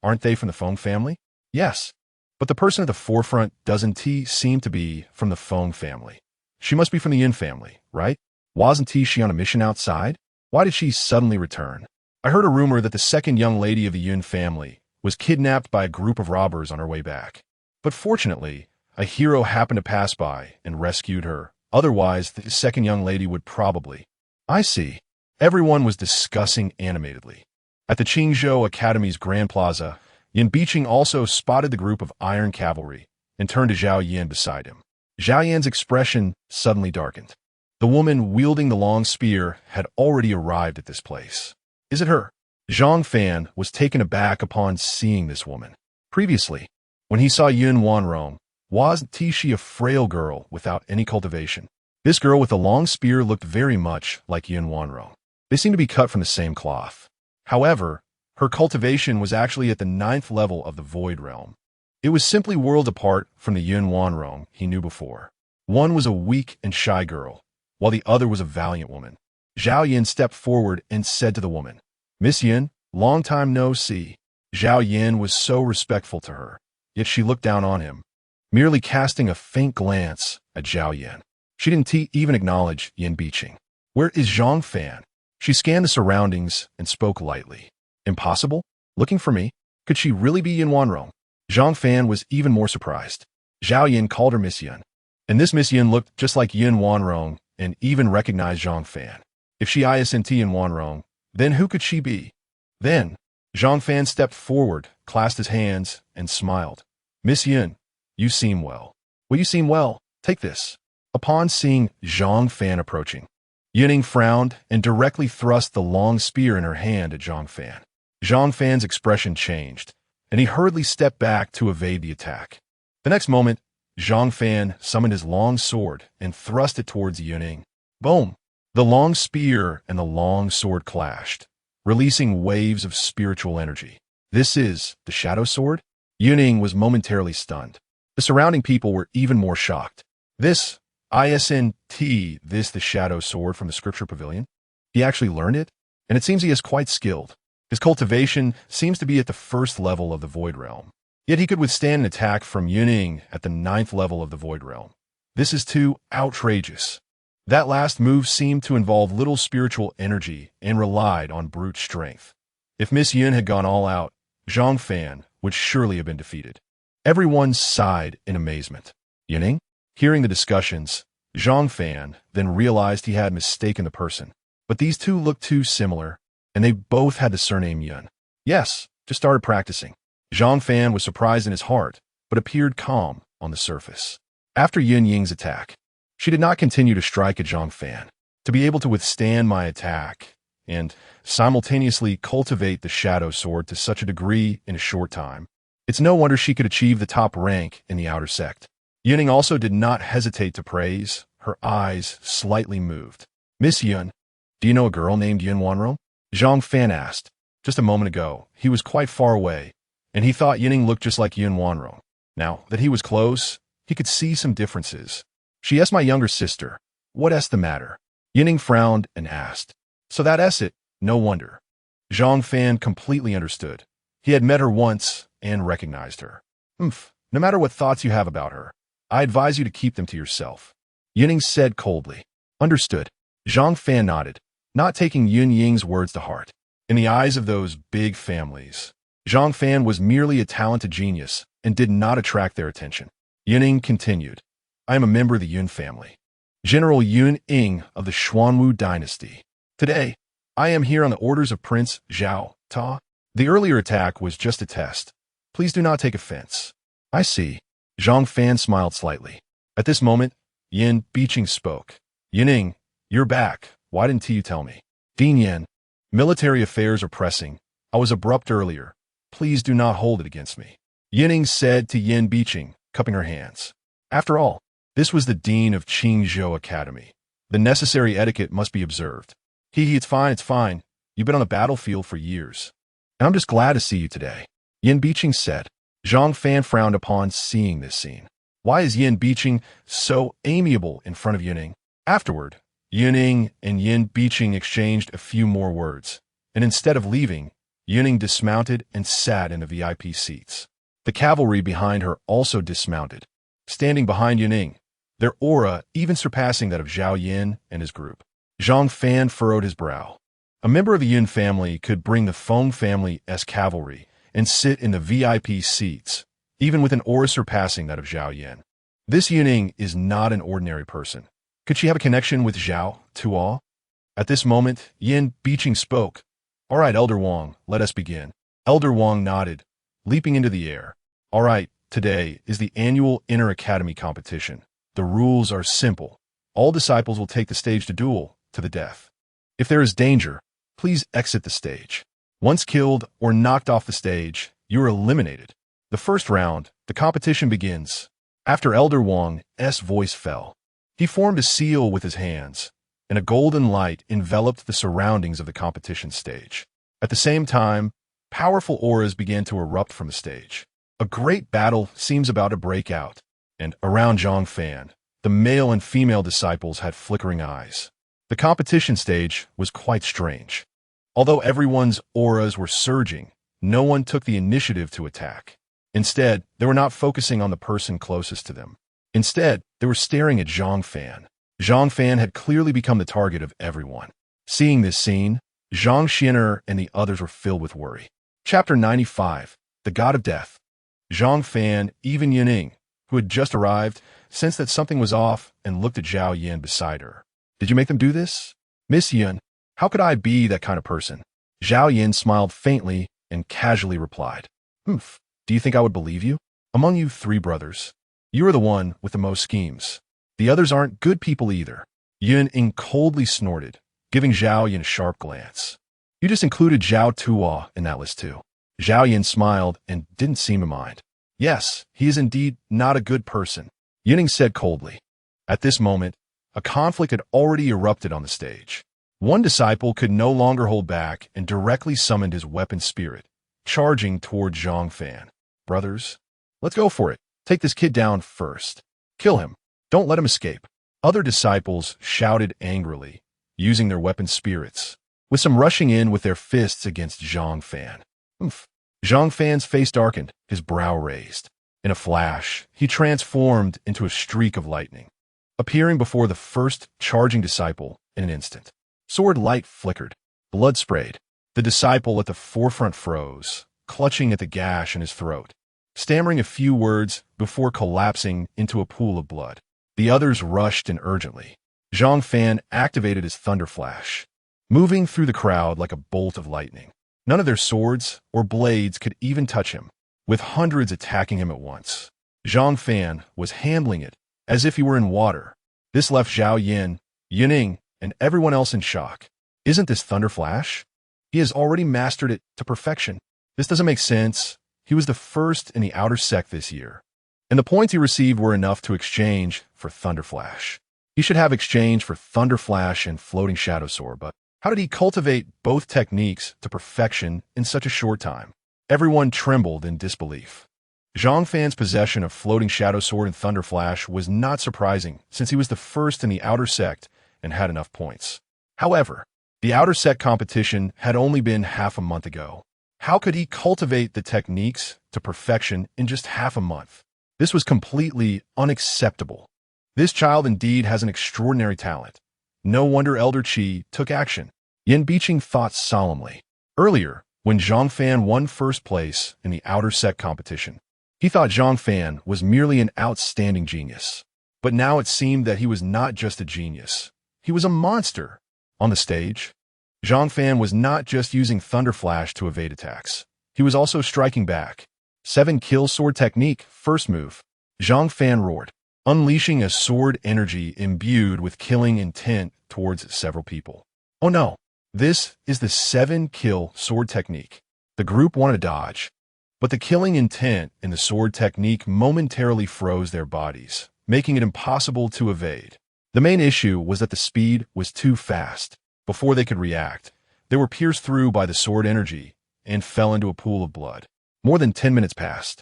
Speaker 1: Aren't they from the Feng family? Yes. But the person at the forefront doesn't seem to be from the Feng family. She must be from the Yin family, right? Wasn't she on a mission outside? Why did she suddenly return? I heard a rumor that the second young lady of the Yin family was kidnapped by a group of robbers on her way back. But fortunately, a hero happened to pass by and rescued her. Otherwise, the second young lady would probably... I see. Everyone was discussing animatedly. At the Qingzhou Academy's Grand Plaza, Yin Biqing also spotted the group of iron cavalry and turned to Zhao Yan beside him. Zhao Yan's expression suddenly darkened. The woman wielding the long spear had already arrived at this place. Is it her? Zhang Fan was taken aback upon seeing this woman. Previously, when he saw Xuanhuang, wasn't she a frail girl without any cultivation? This girl with the long spear looked very much like Xuanhuang. They seemed to be cut from the same cloth. However, her cultivation was actually at the 9th level of the Void Realm. It was simply worlds apart from the Xuanhuang he knew before. One was a weak and shy girl, while the other was a valiant woman. Zhao Yin stepped forward and said to the woman, "Miss Yin, long time no see." Zhao Yin was so respectful to her, yet she looked down on him, merely casting a faint glance at Zhao Yin. She didn't even acknowledge Yin Biqing. Where is Zhang Fan? She scanned the surroundings and spoke lightly. Impossible? Looking for me? Could she really be Xuanhuang? Zhang Fan was even more surprised. Zhao Yin called her Miss Yin, and this Miss Yin looked just like Xuanhuang and even recognized Zhang Fan. If she isn't Xuanhuang, then who could she be? Then, Zhang Fan stepped forward, clasped his hands, and smiled. Miss Yin, you seem well. Well, you seem well. Take this. Upon seeing Zhang Fan approaching, Yining frowned and directly thrust the long spear in her hand at Zhang Fan. Zhang Fan's expression changed, and he hurriedly stepped back to evade the attack. The next moment, Zhang Fan summoned his long sword and thrust it towards Yining. Boom! The long spear and the long sword clashed, releasing waves of spiritual energy. This is the Shadow Sword? Yining was momentarily stunned. The surrounding people were even more shocked. This the Shadow Sword from the Scripture Pavilion? He actually learned it? And it seems he is quite skilled. His cultivation seems to be at the 1st level of the Void Realm. Yet he could withstand an attack from Yining at the 9th level of the Void Realm. This is too outrageous. That last move seemed to involve little spiritual energy and relied on brute strength. If Miss Yin had gone all out, Zhang Fan would surely have been defeated. Everyone sighed in amazement. Yining? Hearing the discussions, Zhang Fan then realized he had mistaken the person. But these two looked too similar, and they both had the surname Yun. Yes, just started practicing. Zhang Fan was surprised in his heart, but appeared calm on the surface. After Yin Ying's attack, she did not continue to strike at Zhang Fan. To be able to withstand my attack and simultaneously cultivate the Shadow Sword to such a degree in a short time, it's no wonder she could achieve the top rank in the outer sect. Yining also did not hesitate to praise. Her eyes slightly moved. Miss Yun, do you know a girl named Xuanhuang? Zhang Fan asked. Just a moment ago, he was quite far away, and he thought Yining looked just like Xuanhuang. Now that he was close, he could see some differences. She is my younger sister. What's the matter? Yining frowned and asked. So that's it, no wonder. Zhang Fan completely understood. He had met her once and recognized her. No matter what thoughts you have about her, I advise you to keep them to yourself. Yining said coldly. Understood. Zhang Fan nodded, not taking Yun Ying's words to heart. In the eyes of those big families, Zhang Fan was merely a talented genius and did not attract their attention. Yuning continued, I am a member of the Yun family, General Yun Ying of the Xuanhu dynasty. Today, I am here on the orders of Prince Zhao Ta. The earlier attack was just a test. Please do not take offense. I see. Zhang Fan smiled slightly. At this moment, Yin Biqing spoke. Yuning, you're back. Why didn't you tell me? Dean Yin, military affairs are pressing. I was abrupt earlier. Please do not hold it against me. Yuning said to Yin Biqing, cupping her hands. After all, this was the dean of Qingzhou Academy. The necessary etiquette must be observed. It's fine, it's fine. You've been on the battlefield for years. And I'm just glad to see you today. Yin Biqing said. Zhang Fan frowned upon seeing this scene. Why is Yin Biqing so amiable in front of Yuning? Afterward, Yuning and Yin Biqing exchanged a few more words, and instead of leaving, Yuning dismounted and sat in the VIP seats. The cavalry behind her also dismounted, standing behind Yuning, their aura even surpassing that of Zhao Yin and his group. Zhang Fan furrowed his brow. A member of the Yun family could bring the Feng family's cavalry and sit in the VIP seats, even with an aura surpassing that of Zhao Yin. This Yuning is not an ordinary person. Could she have a connection with Zhao Tuo? At this moment, Yin Biqing spoke. All right, Elder Wang, let us begin. Elder Wang nodded, leaping into the air. All right, today is the annual Inner Academy competition. The rules are simple. All disciples will take the stage to duel to the death. If there is danger, please exit the stage. Once killed or knocked off the stage, you are eliminated. The first round, the competition begins. After Elder Wang's voice fell, he formed a seal with his hands, and a golden light enveloped the surroundings of the competition stage. At the same time, powerful auras began to erupt from the stage. A great battle seems about to break out, and around Zhang Fan, the male and female disciples had flickering eyes. The competition stage was quite strange. Although everyone's auras were surging, no one took the initiative to attack. Instead, they were not focusing on the person closest to them. Instead, they were staring at Zhang Fan. Zhang Fan had clearly become the target of everyone. Seeing this scene, Zhang Xian'er and the others were filled with worry. Chapter 95, The God of Death. Zhang Fan, even Yuning, who had just arrived, sensed that something was off and looked at Zhao Yin beside her. Did you make them do this? Miss Yun, how could I be that kind of person? Zhao Yin smiled faintly and casually replied. Do you think I would believe you? Among you 3 brothers, you are the one with the most schemes. The others aren't good people either. Yun Ying coldly snorted, giving Zhao Yin a sharp glance. You just included Zhao Tuo in that list too. Zhao Yin smiled and didn't seem to mind. Yes, he is indeed not a good person, Yuning said coldly. At this moment, a conflict had already erupted on the stage. One disciple could no longer hold back and directly summoned his weapon spirit, charging toward Zhang Fan. Brothers, let's go for it. Take this kid down first. Kill him. Don't let him escape. Other disciples shouted angrily, using their weapon spirits, with some rushing in with their fists against Zhang Fan. Zhang Fan's face darkened, his brow raised. In a flash, he transformed into a streak of lightning, appearing before the first charging disciple in an instant. Sword light flickered. Blood sprayed. The disciple at the forefront froze, clutching at the gash in his throat, stammering a few words before collapsing into a pool of blood. The others rushed in urgently. Zhang Fan activated his thunder flash, moving through the crowd like a bolt of lightning. None of their swords or blades could even touch him, with hundreds attacking him at once. Zhang Fan was handling it as if he were in water. This left Zhao Yin, Yuning, and everyone else in shock. Isn't this thunder flash? He has already mastered it to perfection. This doesn't make sense. He was the first in the outer sect this year, and the points he received were enough to exchange for thunder flash. He should have exchanged for thunder flash and floating shadow sword, but how did he cultivate both techniques to perfection in such a short time? Everyone trembled in disbelief. Zhang Fan's possession of floating shadow sword and thunder flash was not surprising, since he was the first in the outer sect and had enough points. However, the outer sect competition had only been half a month ago. How could he cultivate the techniques to perfection in just half a month? This was completely unacceptable. This child indeed has an extraordinary talent. No wonder Elder Qi took action. Yin Biqing thought solemnly. Earlier, when Zhang Fan won first place in the outer sect competition, he thought Zhang Fan was merely an outstanding genius. But now it seemed that he was not just a genius. He was a monster. On the stage, Zhang Fan was not just using Thunder Flash to evade attacks. He was also striking back. 7 kill sword technique, first move. Zhang Fan roared, unleashing a sword energy imbued with killing intent towards several people. Oh no, this is the 7 kill sword technique. The group wanted to dodge, but the killing intent in the sword technique momentarily froze their bodies, making it impossible to evade. The main issue was that the speed was too fast. Before they could react, they were pierced through by the sword energy and fell into a pool of blood. More than 10 minutes passed.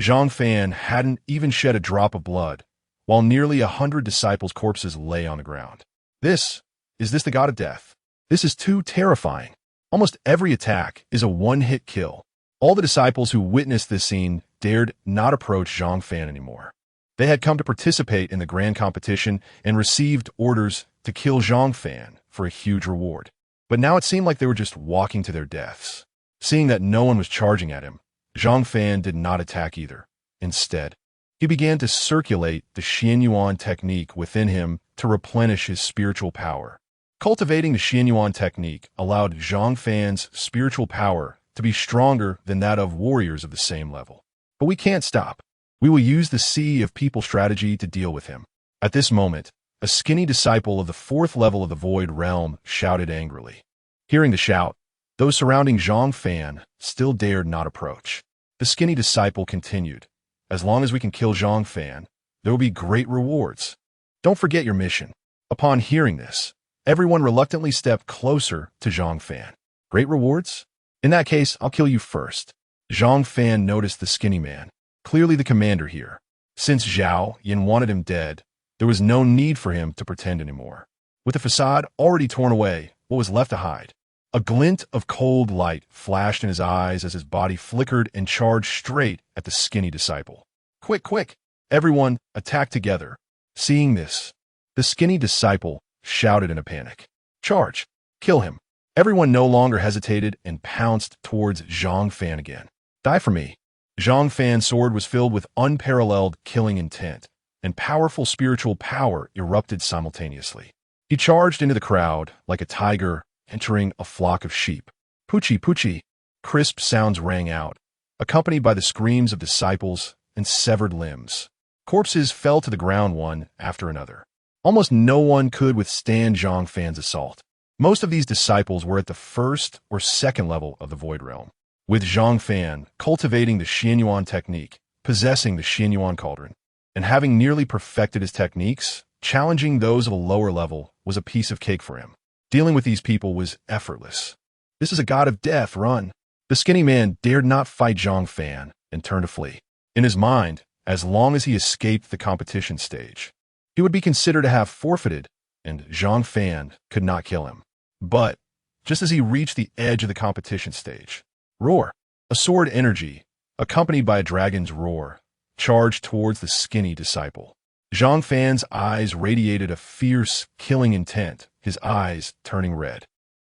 Speaker 1: Zhang Fan hadn't even shed a drop of blood, while nearly 100 disciples' corpses lay on the ground. Is this the god of death? This is too terrifying. Almost every attack is a one-hit kill. All the disciples who witnessed this scene dared not approach Zhang Fan anymore. They had come to participate in the grand competition and received orders to kill Zhang Fan for a huge reward. But now it seemed like they were just walking to their deaths. Seeing that no one was charging at him, Zhang Fan did not attack either. Instead, he began to circulate the Xuanhuang technique within him to replenish his spiritual power. Cultivating the Xuanhuang technique allowed Zhang Fan's spiritual power to be stronger than that of warriors of the same level. But we can't stop. We will use the sea of people strategy to deal with him. At this moment, a skinny disciple of the 4th level of the Void Realm shouted angrily. Hearing the shout, those surrounding Zhang Fan still dared not approach. The skinny disciple continued. As long as we can kill Zhang Fan, there will be great rewards. Don't forget your mission. Upon hearing this, everyone reluctantly stepped closer to Zhang Fan. Great rewards? In that case, I'll kill you first. Zhang Fan noticed the skinny man, clearly the commander here. Since Zhao Yin wanted him dead, there was no need for him to pretend anymore. With the facade already torn away, what was left to hide? A glint of cold light flashed in his eyes as his body flickered and charged straight at the skinny disciple. Quick, quick! Everyone, attack together. Seeing this, the skinny disciple shouted in a panic. Charge! Kill him! Everyone no longer hesitated and pounced towards Zhang Fan again. Die for me! Zhang Fan's sword was filled with unparalleled killing intent, and powerful spiritual power erupted simultaneously. He charged into the crowd like a tiger entering a flock of sheep. Poochie, poochie! Crisp sounds rang out, accompanied by the screams of disciples and severed limbs. Corpses fell to the ground one after another. Almost no one could withstand Zhang Fan's assault. Most of these disciples were at the 1st or 2nd level of the Void Realm, with Zhang Fan cultivating the Xuanhuang technique, possessing the Xuanhuang cauldron, and having nearly perfected his techniques. Challenging those of a lower level was a piece of cake for him. Dealing with these people was effortless. This is a god of death, run. The skinny man dared not fight Zhang Fan and turned to flee. In his mind, as long as he escaped the competition stage, he would be considered to have forfeited, and Zhang Fan could not kill him. But, just as he reached the edge of the competition stage, roar! A sword energy, accompanied by a dragon's roar, charged towards the skinny disciple. Zhang Fan's eyes radiated a fierce, killing intent, his eyes turning red.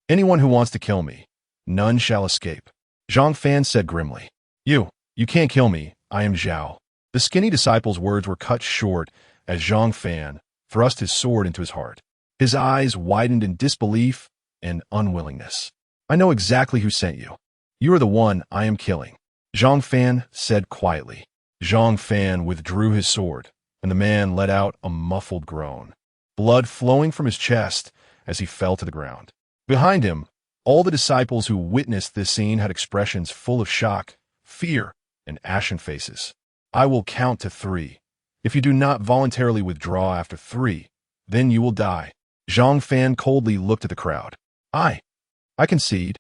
Speaker 1: Anyone who wants to kill me, none shall escape. Zhang Fan said grimly. You can't kill me, I am Zhao. The skinny disciple's words were cut short as Zhang Fan thrust his sword into his heart. His eyes widened in disbelief and unwillingness. I know exactly who sent you. You are the one I am killing. Zhang Fan said quietly. Zhang Fan withdrew his sword, and the man let out a muffled groan, blood flowing from his chest as he fell to the ground. Behind him, all the disciples who witnessed this scene had expressions full of shock, fear, and ashen faces. I will count to 3. If you do not voluntarily withdraw after 3, then you will die. Zhang Fan coldly looked at the crowd. I concede.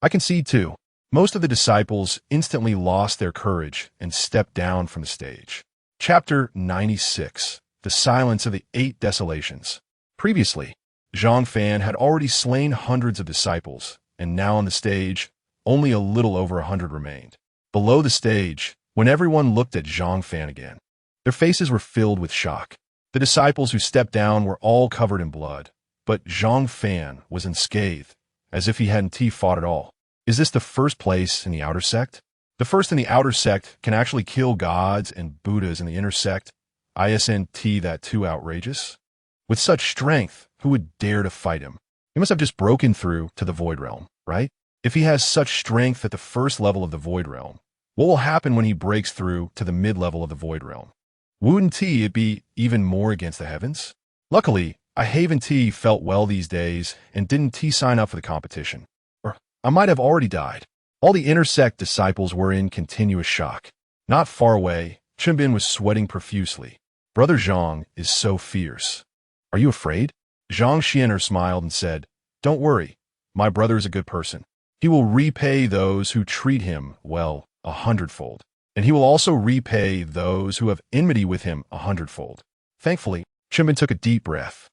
Speaker 1: I concede too. Most of the disciples instantly lost their courage and stepped down from the stage. Chapter 96. The Silence of the 8 Desolations. Previously, Zhang Fan had already slain hundreds of disciples, and now on the stage, only a little over 100 remained. Below the stage, when everyone looked at Zhang Fan again, their faces were filled with shock. The disciples who stepped down were all covered in blood, but Zhang Fan was unscathed, as if he hadn't fought at all. Is this the first place in the outer sect? The first in the outer sect can actually kill gods and Buddhas in the inner sect. Isn't that too outrageous? With such strength, who would dare to fight him? He must have just broken through to the Void Realm, right? If he has such strength at the first level of the Void Realm, what will happen when he breaks through to the mid-level of the Void Realm? Wouldn't it be even more against the heavens? Luckily, I Haven T felt well these days and didn't sign up for the competition. Or I might have already died. All the intersect disciples were in continuous shock. Not far away, Chimbin was sweating profusely. Brother Zhang is so fierce. Are you afraid? Zhang Xian'er smiled and said, Don't worry, my brother is a good person. He will repay those who treat him well 100-fold. And he will also repay those who have enmity with him 100-fold. Thankfully, Chimbin took a deep breath,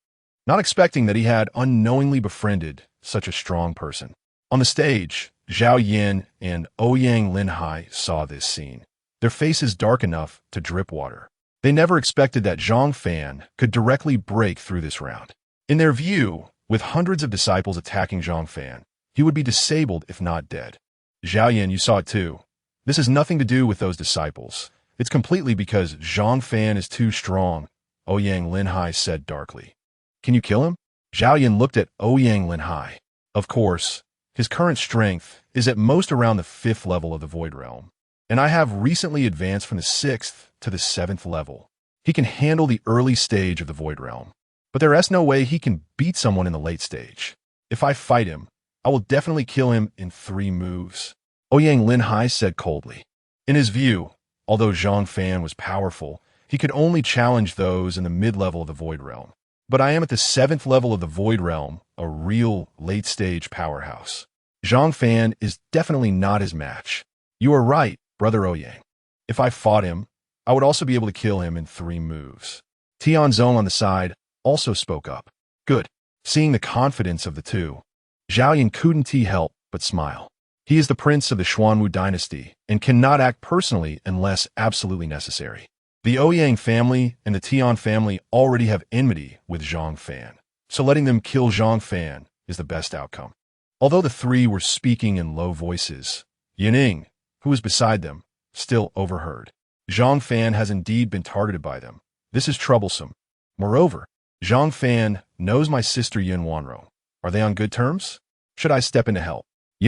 Speaker 1: not expecting that he had unknowingly befriended such a strong person. On the stage, Zhao Yin and Ouyang Linhai saw this scene. Their faces dark enough to drip water. They never expected that Zhang Fan could directly break through this round. In their view, with hundreds of disciples attacking Zhang Fan, he would be disabled if not dead. Zhao Yin, you saw it too. This has nothing to do with those disciples. It's completely because Zhang Fan is too strong, Ouyang Linhai said darkly. Can you kill him? Zhao Yin looked at Ouyang Linhai. Of course, his current strength is at most around the 5th level of the Void Realm, and I have recently advanced from the 6th to the 7th level. He can handle the early stage of the Void Realm, but there is no way he can beat someone in the late stage. If I fight him, I will definitely kill him in 3 moves. Ouyang Linhai said coldly. In his view, although Zhang Fan was powerful, he could only challenge those in the mid-level of the Void Realm. But I am at the 7th level of the Void Realm, a real late-stage powerhouse. Zhang Fan is definitely not his match. You are right, Brother Ouyang. If I fought him, I would also be able to kill him in 3 moves. Tianzong on the side also spoke up. Good. Seeing the confidence of the two, Zhao Yin couldn't help but smile. He is the prince of the Xuanwu dynasty and cannot act personally unless absolutely necessary. The Ouyang family and the Tian family already have enmity with Zhang Fan, so letting them kill Zhang Fan is the best outcome. Although the 3 were speaking in low voices, Yining, who was beside them, still overheard. Zhang Fan has indeed been targeted by them. This is troublesome. Moreover, Zhang Fan knows my sister Xuanhuang. Are they on good terms? Should I step in to help?